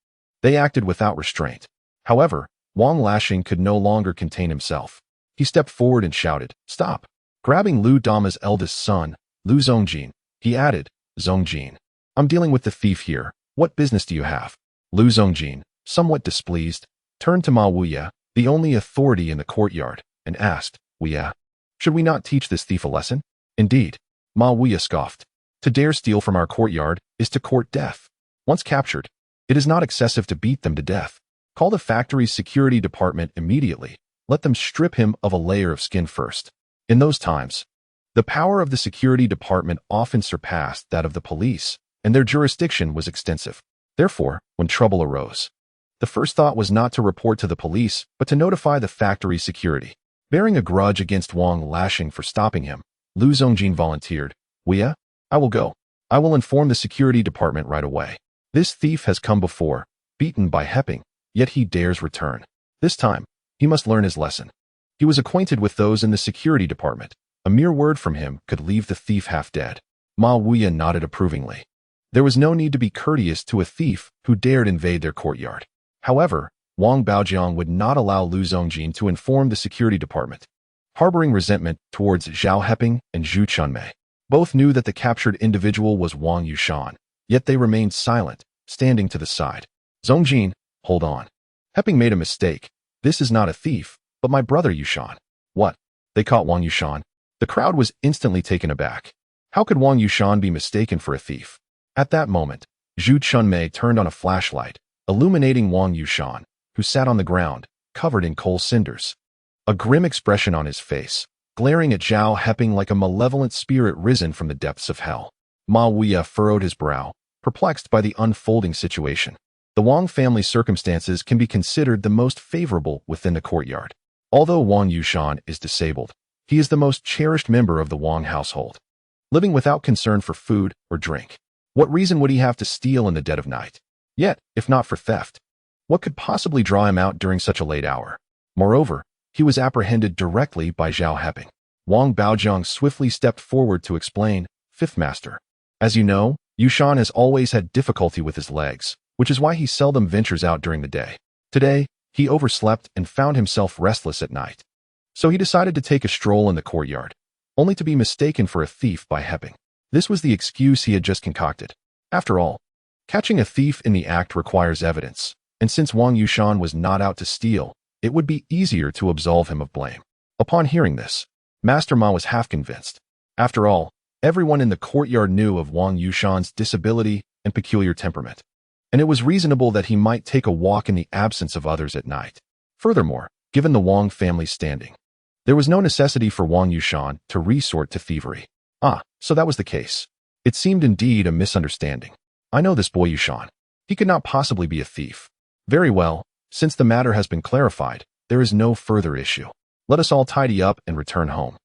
they acted without restraint. However, Wang Lashing could no longer contain himself. He stepped forward and shouted, "Stop!" Grabbing Lu Dama's eldest son, Lu Zongjin, he added, "Zongjin, I'm dealing with the thief here. What business do you have?" Lu Zongjin, somewhat displeased, turned to Ma Wuye, the only authority in the courtyard, and asked, "Wuye, should we not teach this thief a lesson?" "Indeed," Ma Wuye scoffed. "To dare steal from our courtyard is to court death. Once captured, it is not excessive to beat them to death. Call the factory's security department immediately. Let them strip him of a layer of skin first." In those times, the power of the security department often surpassed that of the police, and their jurisdiction was extensive. Therefore, when trouble arose, the first thought was not to report to the police, but to notify the factory's security. Bearing a grudge against Wang Lashing for stopping him, Lu Zongjin volunteered, "Wuye, I will go. I will inform the security department right away. This thief has come before, beaten by Heping, yet he dares return. This time, he must learn his lesson." He was acquainted with those in the security department. A mere word from him could leave the thief half dead. Ma Wuye nodded approvingly. There was no need to be courteous to a thief who dared invade their courtyard. However, Wang Baojiang would not allow Lu Zongjin to inform the security department, harboring resentment towards Zhao Heping and Zhu Chunmei. Both knew that the captured individual was Wang Yushan, yet they remained silent, standing to the side. "Zongjin, hold on. Heping made a mistake. This is not a thief, but my brother Yushan." "What? They caught Wang Yushan?" The crowd was instantly taken aback. How could Wang Yushan be mistaken for a thief? At that moment, Zhu Chunmei turned on a flashlight, illuminating Wang Yushan, who sat on the ground, covered in coal cinders. A grim expression on his face, glaring at Zhao Heping like a malevolent spirit risen from the depths of hell. Ma Wuye furrowed his brow, perplexed by the unfolding situation. The Wang family's circumstances can be considered the most favorable within the courtyard. Although Wang Yushan is disabled, he is the most cherished member of the Wang household, living without concern for food or drink. What reason would he have to steal in the dead of night? Yet, if not for theft, what could possibly draw him out during such a late hour? Moreover, he was apprehended directly by Zhao Heping. Wang Baojiang swiftly stepped forward to explain, "Fifth Master, as you know, Yushan has always had difficulty with his legs, which is why he seldom ventures out during the day. Today, he overslept and found himself restless at night. So he decided to take a stroll in the courtyard. only to be mistaken for a thief by Heping. This was the excuse he had just concocted. After all, catching a thief in the act requires evidence, and since Wang Yushan was not out to steal, it would be easier to absolve him of blame. Upon hearing this, Master Ma was half convinced. After all, everyone in the courtyard knew of Wang Yushan's disability and peculiar temperament, and it was reasonable that he might take a walk in the absence of others at night. Furthermore, given the Wang family's standing, there was no necessity for Wang Yushan to resort to thievery. So that was the case. It seemed indeed a misunderstanding. I know this boy Yushan. He could not possibly be a thief. Very well, since the matter has been clarified, there is no further issue. Let us all tidy up and return home.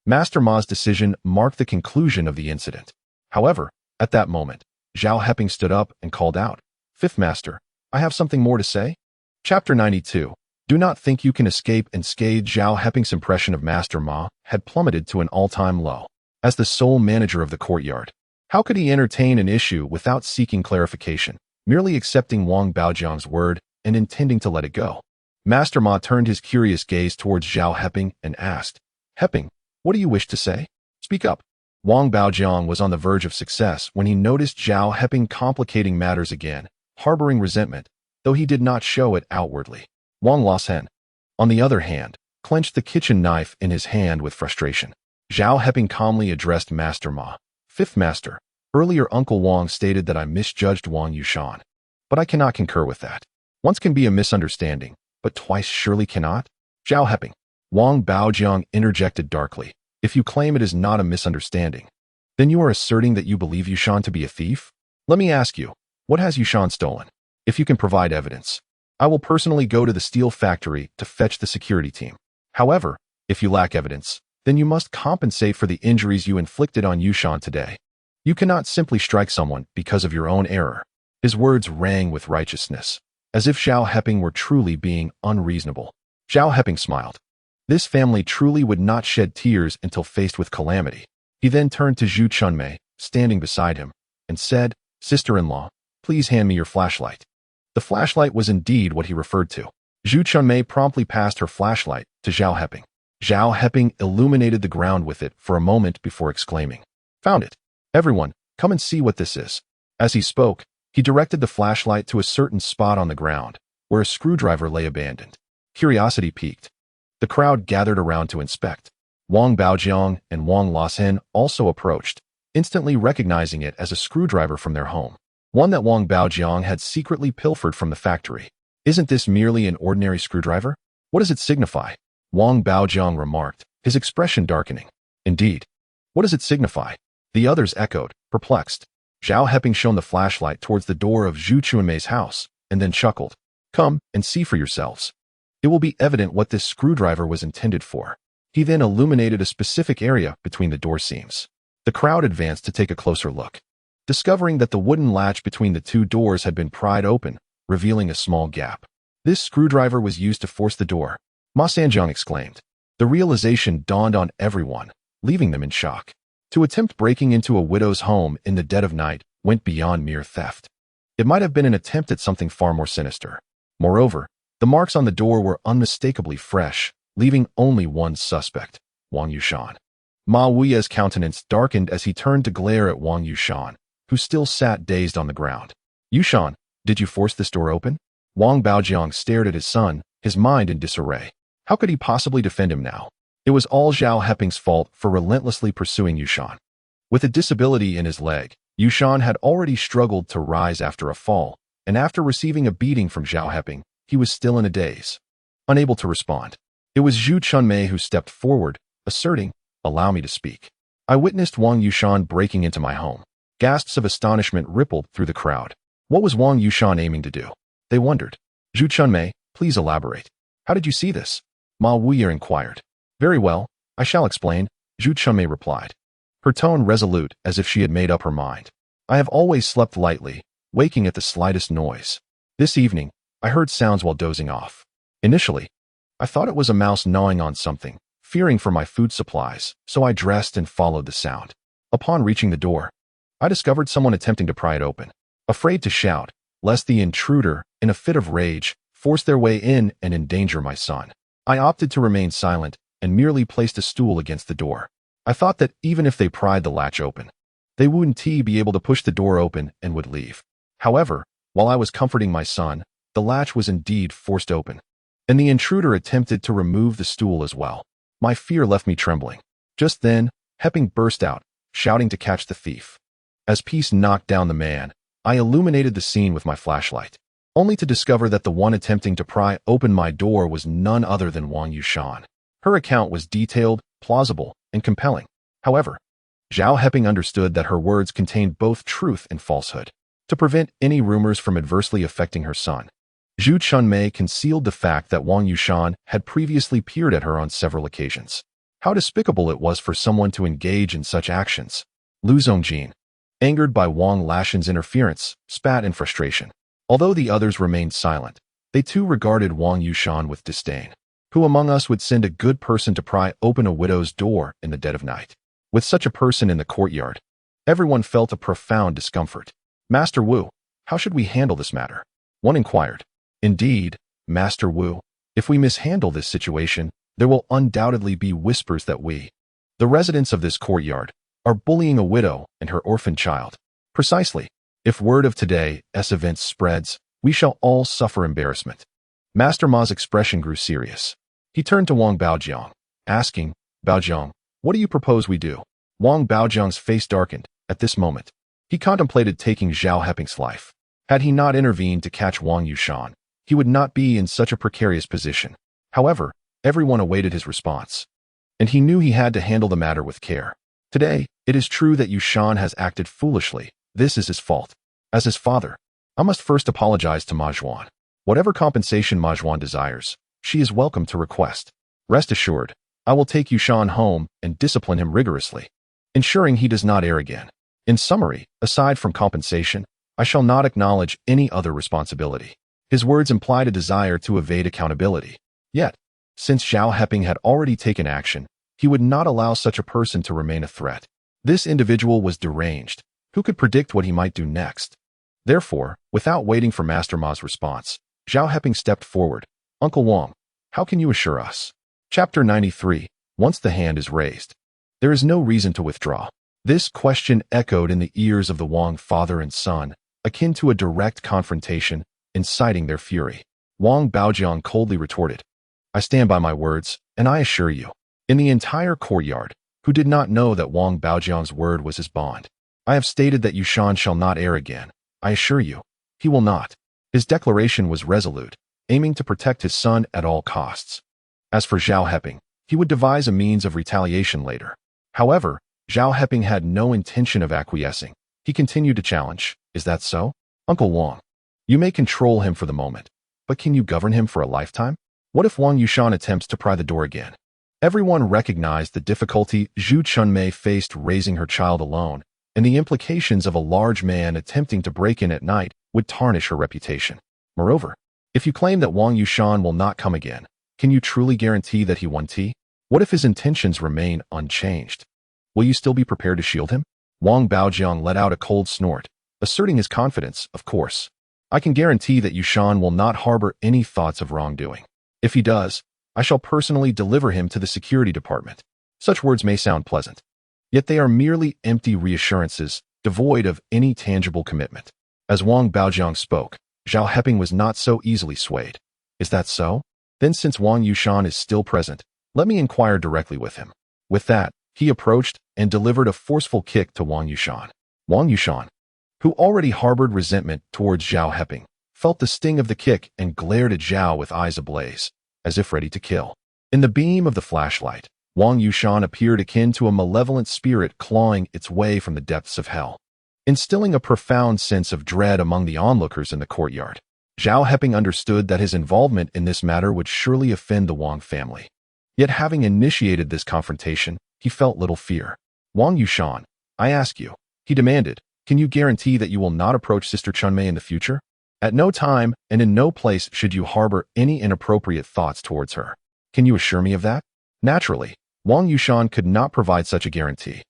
Master Ma's decision marked the conclusion of the incident. However, at that moment, Zhao Heping stood up and called out, "Fifth Master, I have something more to say." Chapter 92. Do not think you can escape unscathed. Zhao Heping's impression of Master Ma had plummeted to an all-time low. As the sole manager of the courtyard, how could he entertain an issue without seeking clarification, merely accepting Wang Baojiang's word and intending to let it go? Master Ma turned his curious gaze towards Zhao Heping and asked, "Heping, what do you wish to say? Speak up." Wang Baojiang was on the verge of success when he noticed Zhao Heping complicating matters again, harboring resentment, though he did not show it outwardly. Wang Laoshen, on the other hand, clenched the kitchen knife in his hand with frustration. Zhao Heping calmly addressed Master Ma. "Fifth Master, earlier Uncle Wang stated that I misjudged Wang Yushan, but I cannot concur with that. Once can be a misunderstanding, but twice surely cannot." Zhao Heping. Wang Baojiang interjected darkly. "If you claim it is not a misunderstanding, then you are asserting that you believe Yushan to be a thief? Let me ask you, what has Yushan stolen? If you can provide evidence, I will personally go to the steel factory to fetch the security team. However, if you lack evidence, then you must compensate for the injuries you inflicted on Yushan today. You cannot simply strike someone because of your own error." His words rang with righteousness, as if Zhao Heping were truly being unreasonable. Zhao Heping smiled. This family truly would not shed tears until faced with calamity. He then turned to Zhu Chunmei, standing beside him, and said, "Sister-in-law, please hand me your flashlight." The flashlight was indeed what he referred to. Zhu Chunmei promptly passed her flashlight to Zhao Heping. Zhao Heping illuminated the ground with it for a moment before exclaiming, "Found it! Everyone, come and see what this is." As he spoke, he directed the flashlight to a certain spot on the ground, where a screwdriver lay abandoned. Curiosity piqued. The crowd gathered around to inspect. Wang Baojiang and Wang Laoshen also approached, instantly recognizing it as a screwdriver from their home, one that Wang Baojiang had secretly pilfered from the factory. "Isn't this merely an ordinary screwdriver? What does it signify?" Wang Baojiang remarked, his expression darkening. "Indeed. What does it signify?" The others echoed, perplexed. Zhao Heping shone the flashlight towards the door of Zhu Chunmei's house, and then chuckled. "Come and see for yourselves. It will be evident what this screwdriver was intended for." He then illuminated a specific area between the door seams. The crowd advanced to take a closer look, discovering that the wooden latch between the two doors had been pried open, revealing a small gap. This screwdriver was used to force the door, Ma Sanjiang exclaimed. The realization dawned on everyone, leaving them in shock. To attempt breaking into a widow's home in the dead of night went beyond mere theft. It might have been an attempt at something far more sinister. Moreover, the marks on the door were unmistakably fresh, leaving only one suspect, Wang Yushan. Ma Wuye's countenance darkened as he turned to glare at Wang Yushan, who still sat dazed on the ground. "Yushan, did you force this door open?" Wang Baojiang stared at his son, his mind in disarray. How could he possibly defend him now? It was all Zhao Heping's fault for relentlessly pursuing Yushan. With a disability in his leg, Yushan had already struggled to rise after a fall, and after receiving a beating from Zhao Heping, he was still in a daze, unable to respond. It was Zhu Chunmei who stepped forward, asserting, "Allow me to speak. I witnessed Wang Yushan breaking into my home." Gasps of astonishment rippled through the crowd. What was Wang Yushan aiming to do? They wondered. "Zhu Chunmei, please elaborate. How did you see this?" Ma Wuye inquired. "Very well, I shall explain," Zhu Chunmei replied, her tone resolute as if she had made up her mind. "I have always slept lightly, waking at the slightest noise. This evening, I heard sounds while dozing off. Initially, I thought it was a mouse gnawing on something, fearing for my food supplies, so I dressed and followed the sound. Upon reaching the door, I discovered someone attempting to pry it open. Afraid to shout, lest the intruder, in a fit of rage, force their way in and endanger my son, I opted to remain silent and merely placed a stool against the door. I thought that even if they pried the latch open, they wouldn't be able to push the door open and would leave. However, while I was comforting my son, the latch was indeed forced open, and the intruder attempted to remove the stool as well. My fear left me trembling. Just then, Heping burst out, shouting to catch the thief. As peace knocked down the man, I illuminated the scene with my flashlight, only to discover that the one attempting to pry open my door was none other than Wang Yushan. Her account was detailed, plausible, and compelling. However, Zhao Heping understood that her words contained both truth and falsehood. To prevent any rumors from adversely affecting her son, Zhu Chunmei concealed the fact that Wang Yushan had previously peered at her on several occasions. How despicable it was for someone to engage in such actions. Lu Zongjin, angered by Wang Lashan's interference, spat in frustration. Although the others remained silent, they too regarded Wang Yushan with disdain. Who among us would send a good person to pry open a widow's door in the dead of night? With such a person in the courtyard, everyone felt a profound discomfort. Master Wu, how should we handle this matter? One inquired. Indeed, Master Wu, if we mishandle this situation, there will undoubtedly be whispers that we, the residents of this courtyard, are bullying a widow and her orphan child. Precisely. If word of today's events spreads, we shall all suffer embarrassment. Master Ma's expression grew serious. He turned to Wang Baojiang, asking, Baojiang, what do you propose we do? Wang Baojiang's face darkened. At this moment, he contemplated taking Zhao Heping's life. Had he not intervened to catch Wang Yushan, he would not be in such a precarious position. However, everyone awaited his response, and he knew he had to handle the matter with care. Today, it is true that Yushan has acted foolishly. This is his fault. As his father, I must first apologize to Ma Zhuan. Whatever compensation Ma Zhuan desires, she is welcome to request. Rest assured, I will take Yushan home and discipline him rigorously, ensuring he does not err again. In summary, aside from compensation, I shall not acknowledge any other responsibility. His words implied a desire to evade accountability. Yet, since Zhao Heping had already taken action, he would not allow such a person to remain a threat. This individual was deranged. Who could predict what he might do next? Therefore, without waiting for Master Ma's response, Zhao Heping stepped forward. Uncle Wang, how can you assure us? Chapter 93. Once the hand is raised, there is no reason to withdraw. This question echoed in the ears of the Wang father and son, akin to a direct confrontation, inciting their fury. Wang Baojiang coldly retorted, I stand by my words, and I assure you, in the entire courtyard, who did not know that Wang Baojiang's word was his bond, I have stated that Yushan shall not err again. I assure you, he will not. His declaration was resolute, aiming to protect his son at all costs. As for Zhao Heping, he would devise a means of retaliation later. However, Zhao Heping had no intention of acquiescing. He continued to challenge, is that so? Uncle Wang, you may control him for the moment, but can you govern him for a lifetime? What if Wang Yushan attempts to pry the door again? Everyone recognized the difficulty Zhu Chunmei faced raising her child alone, and the implications of a large man attempting to break in at night would tarnish her reputation. Moreover, if you claim that Wang Yushan will not come again, can you truly guarantee that he won't? What if his intentions remain unchanged? Will you still be prepared to shield him? Wang Baojiang let out a cold snort, asserting his confidence, of course. I can guarantee that Yushan will not harbor any thoughts of wrongdoing. If he does, I shall personally deliver him to the security department. Such words may sound pleasant, yet they are merely empty reassurances, devoid of any tangible commitment. As Wang Baojiang spoke, Zhao Heping was not so easily swayed. Is that so? Then since Wang Yushan is still present, let me inquire directly with him. With that, he approached and delivered a forceful kick to Wang Yushan. Wang Yushan, who already harbored resentment towards Zhao Heping, felt the sting of the kick and glared at Zhao with eyes ablaze, as if ready to kill. In the beam of the flashlight, Wang Yushan appeared akin to a malevolent spirit clawing its way from the depths of hell, instilling a profound sense of dread among the onlookers in the courtyard. Zhao Heping understood that his involvement in this matter would surely offend the Wang family. Yet having initiated this confrontation, he felt little fear. Wang Yushan, I ask you, he demanded, can you guarantee that you will not approach Sister Chunmei in the future? At no time and in no place should you harbor any inappropriate thoughts towards her. Can you assure me of that? Naturally, Wang Yushan could not provide such a guarantee.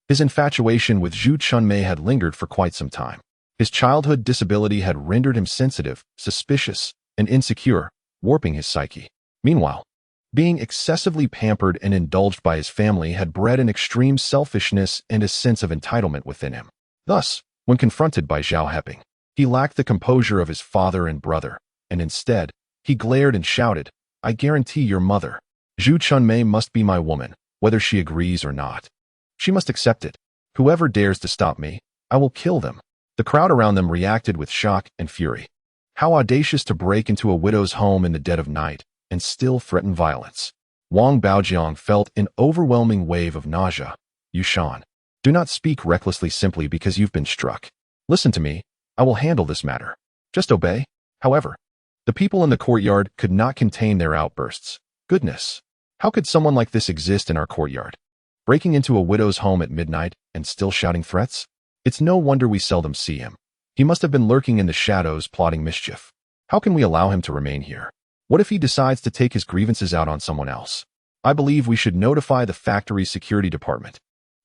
His infatuation with Zhu Chunmei had lingered for quite some time. His childhood disability had rendered him sensitive, suspicious, and insecure, warping his psyche. Meanwhile, Being excessively pampered and indulged by his family had bred an extreme selfishness and a sense of entitlement within him. Thus, when confronted by Zhao Heping, he lacked the composure of his father and brother, and instead, he glared and shouted, "I guarantee your mother, Zhu Chunmei, must be my woman, whether she agrees or not. She must accept it. Whoever dares to stop me, I will kill them." The crowd around them reacted with shock and fury. How audacious to break into a widow's home in the dead of night and still threaten violence. Wang Baojiang felt an overwhelming wave of nausea. "Yushan, do not speak recklessly simply because you've been struck. Listen to me, I will handle this matter. Just obey." However, the people in the courtyard could not contain their outbursts. Goodness, how could someone like this exist in our courtyard? Breaking into a widow's home at midnight and still shouting threats? It's no wonder we seldom see him. He must have been lurking in the shadows plotting mischief. How can we allow him to remain here? What if he decides to take his grievances out on someone else? I believe we should notify the factory's security department.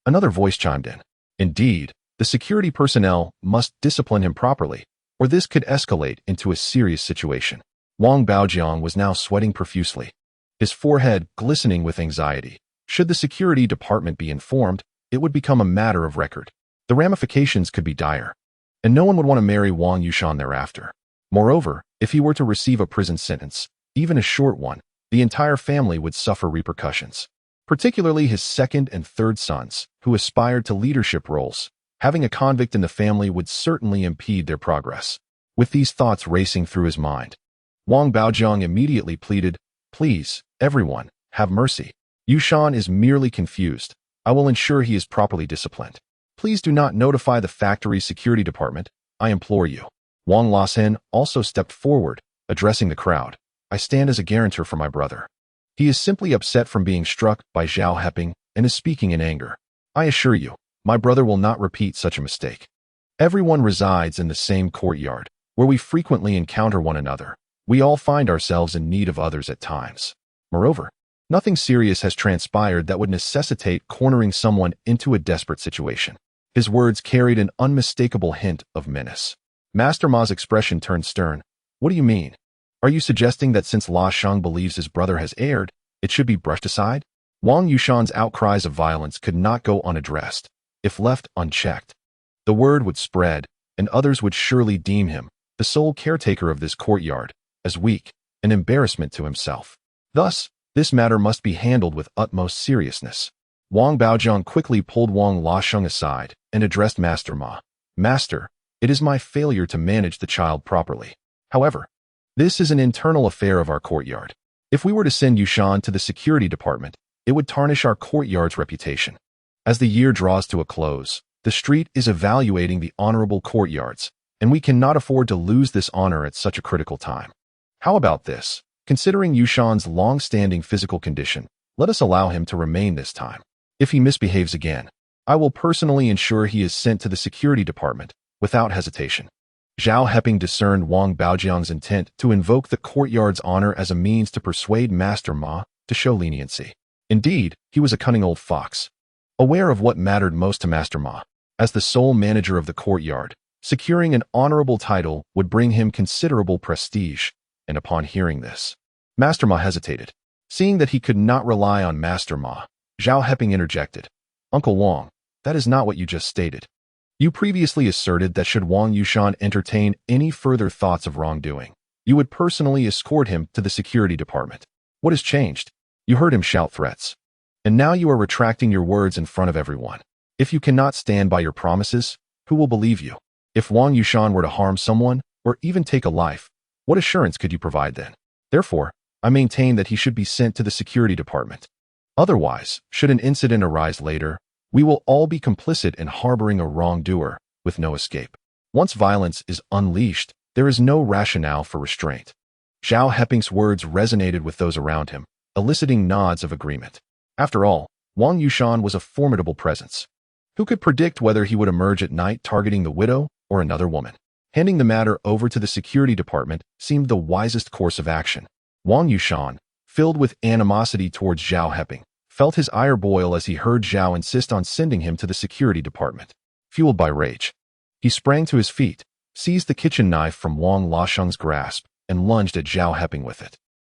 Another voice chimed in. Indeed, the security personnel must discipline him properly, or this could escalate into a serious situation. Wang Baojiang was now sweating profusely, his forehead glistening with anxiety. Should the security department be informed, it would become a matter of record. The ramifications could be dire, and no one would want to marry Wang Yushan thereafter. Moreover, if he were to receive a prison sentence, even a short one, the entire family would suffer repercussions. Particularly his second and third sons, who aspired to leadership roles. Having a convict in the family would certainly impede their progress. With these thoughts racing through his mind, Wang Baojiang immediately pleaded, "Please, everyone, have mercy. Yushan is merely confused. I will ensure he is properly disciplined. Please do not notify the factory's security department, I implore you." Wang Lasen also stepped forward, addressing the crowd. "I stand as a guarantor for my brother. He is simply upset from being struck by Zhao Heping and is speaking in anger. I assure you, my brother will not repeat such a mistake. Everyone resides in the same courtyard, where we frequently encounter one another. We all find ourselves in need of others at times. Moreover, nothing serious has transpired that would necessitate cornering someone into a desperate situation." His words carried an unmistakable hint of menace. Master Ma's expression turned stern. "What do you mean? Are you suggesting that since La Sheng believes his brother has erred, it should be brushed aside?" Wang Yushan's outcries of violence could not go unaddressed. If left unchecked, the word would spread, and others would surely deem him, the sole caretaker of this courtyard, as weak, an embarrassment to himself. Thus, this matter must be handled with utmost seriousness. Wang Baojiang quickly pulled Wang Lasheng aside and addressed Master Ma. "Master, it is my failure to manage the child properly. However, this is an internal affair of our courtyard. If we were to send Yushan to the security department, it would tarnish our courtyard's reputation. As the year draws to a close, the street is evaluating the honorable courtyards, and we cannot afford to lose this honor at such a critical time. How about this? Considering Yushan's long-standing physical condition, let us allow him to remain this time. If he misbehaves again, I will personally ensure he is sent to the security department, without hesitation." Zhao Heping discerned Wang Baojiang's intent to invoke the courtyard's honor as a means to persuade Master Ma to show leniency. Indeed, he was a cunning old fox, aware of what mattered most to Master Ma. As the sole manager of the courtyard, securing an honorable title would bring him considerable prestige, and upon hearing this, Master Ma hesitated. Seeing that he could not rely on Master Ma, Zhao Heping interjected, "Uncle Wang, that is not what you just stated. You previously asserted that should Wang Yushan entertain any further thoughts of wrongdoing, you would personally escort him to the security department. What has changed? You heard him shout threats. And now you are retracting your words in front of everyone. If you cannot stand by your promises, who will believe you? If Wang Yushan were to harm someone, or even take a life, what assurance could you provide then? Therefore, I maintain that he should be sent to the security department. Otherwise, should an incident arise later, we will all be complicit in harboring a wrongdoer, with no escape. Once violence is unleashed, there is no rationale for restraint." Zhao Heping's words resonated with those around him, eliciting nods of agreement. After all, Wang Yushan was a formidable presence. Who could predict whether he would emerge at night targeting the widow or another woman? Handing the matter over to the security department seemed the wisest course of action. Wang Yushan, filled with animosity towards Zhao Heping, felt his ire boil as he heard Zhao insist on sending him to the security department. Fueled by rage, he sprang to his feet, seized the kitchen knife from Wang Lasheng's grasp, and lunged at Zhao Heping with it.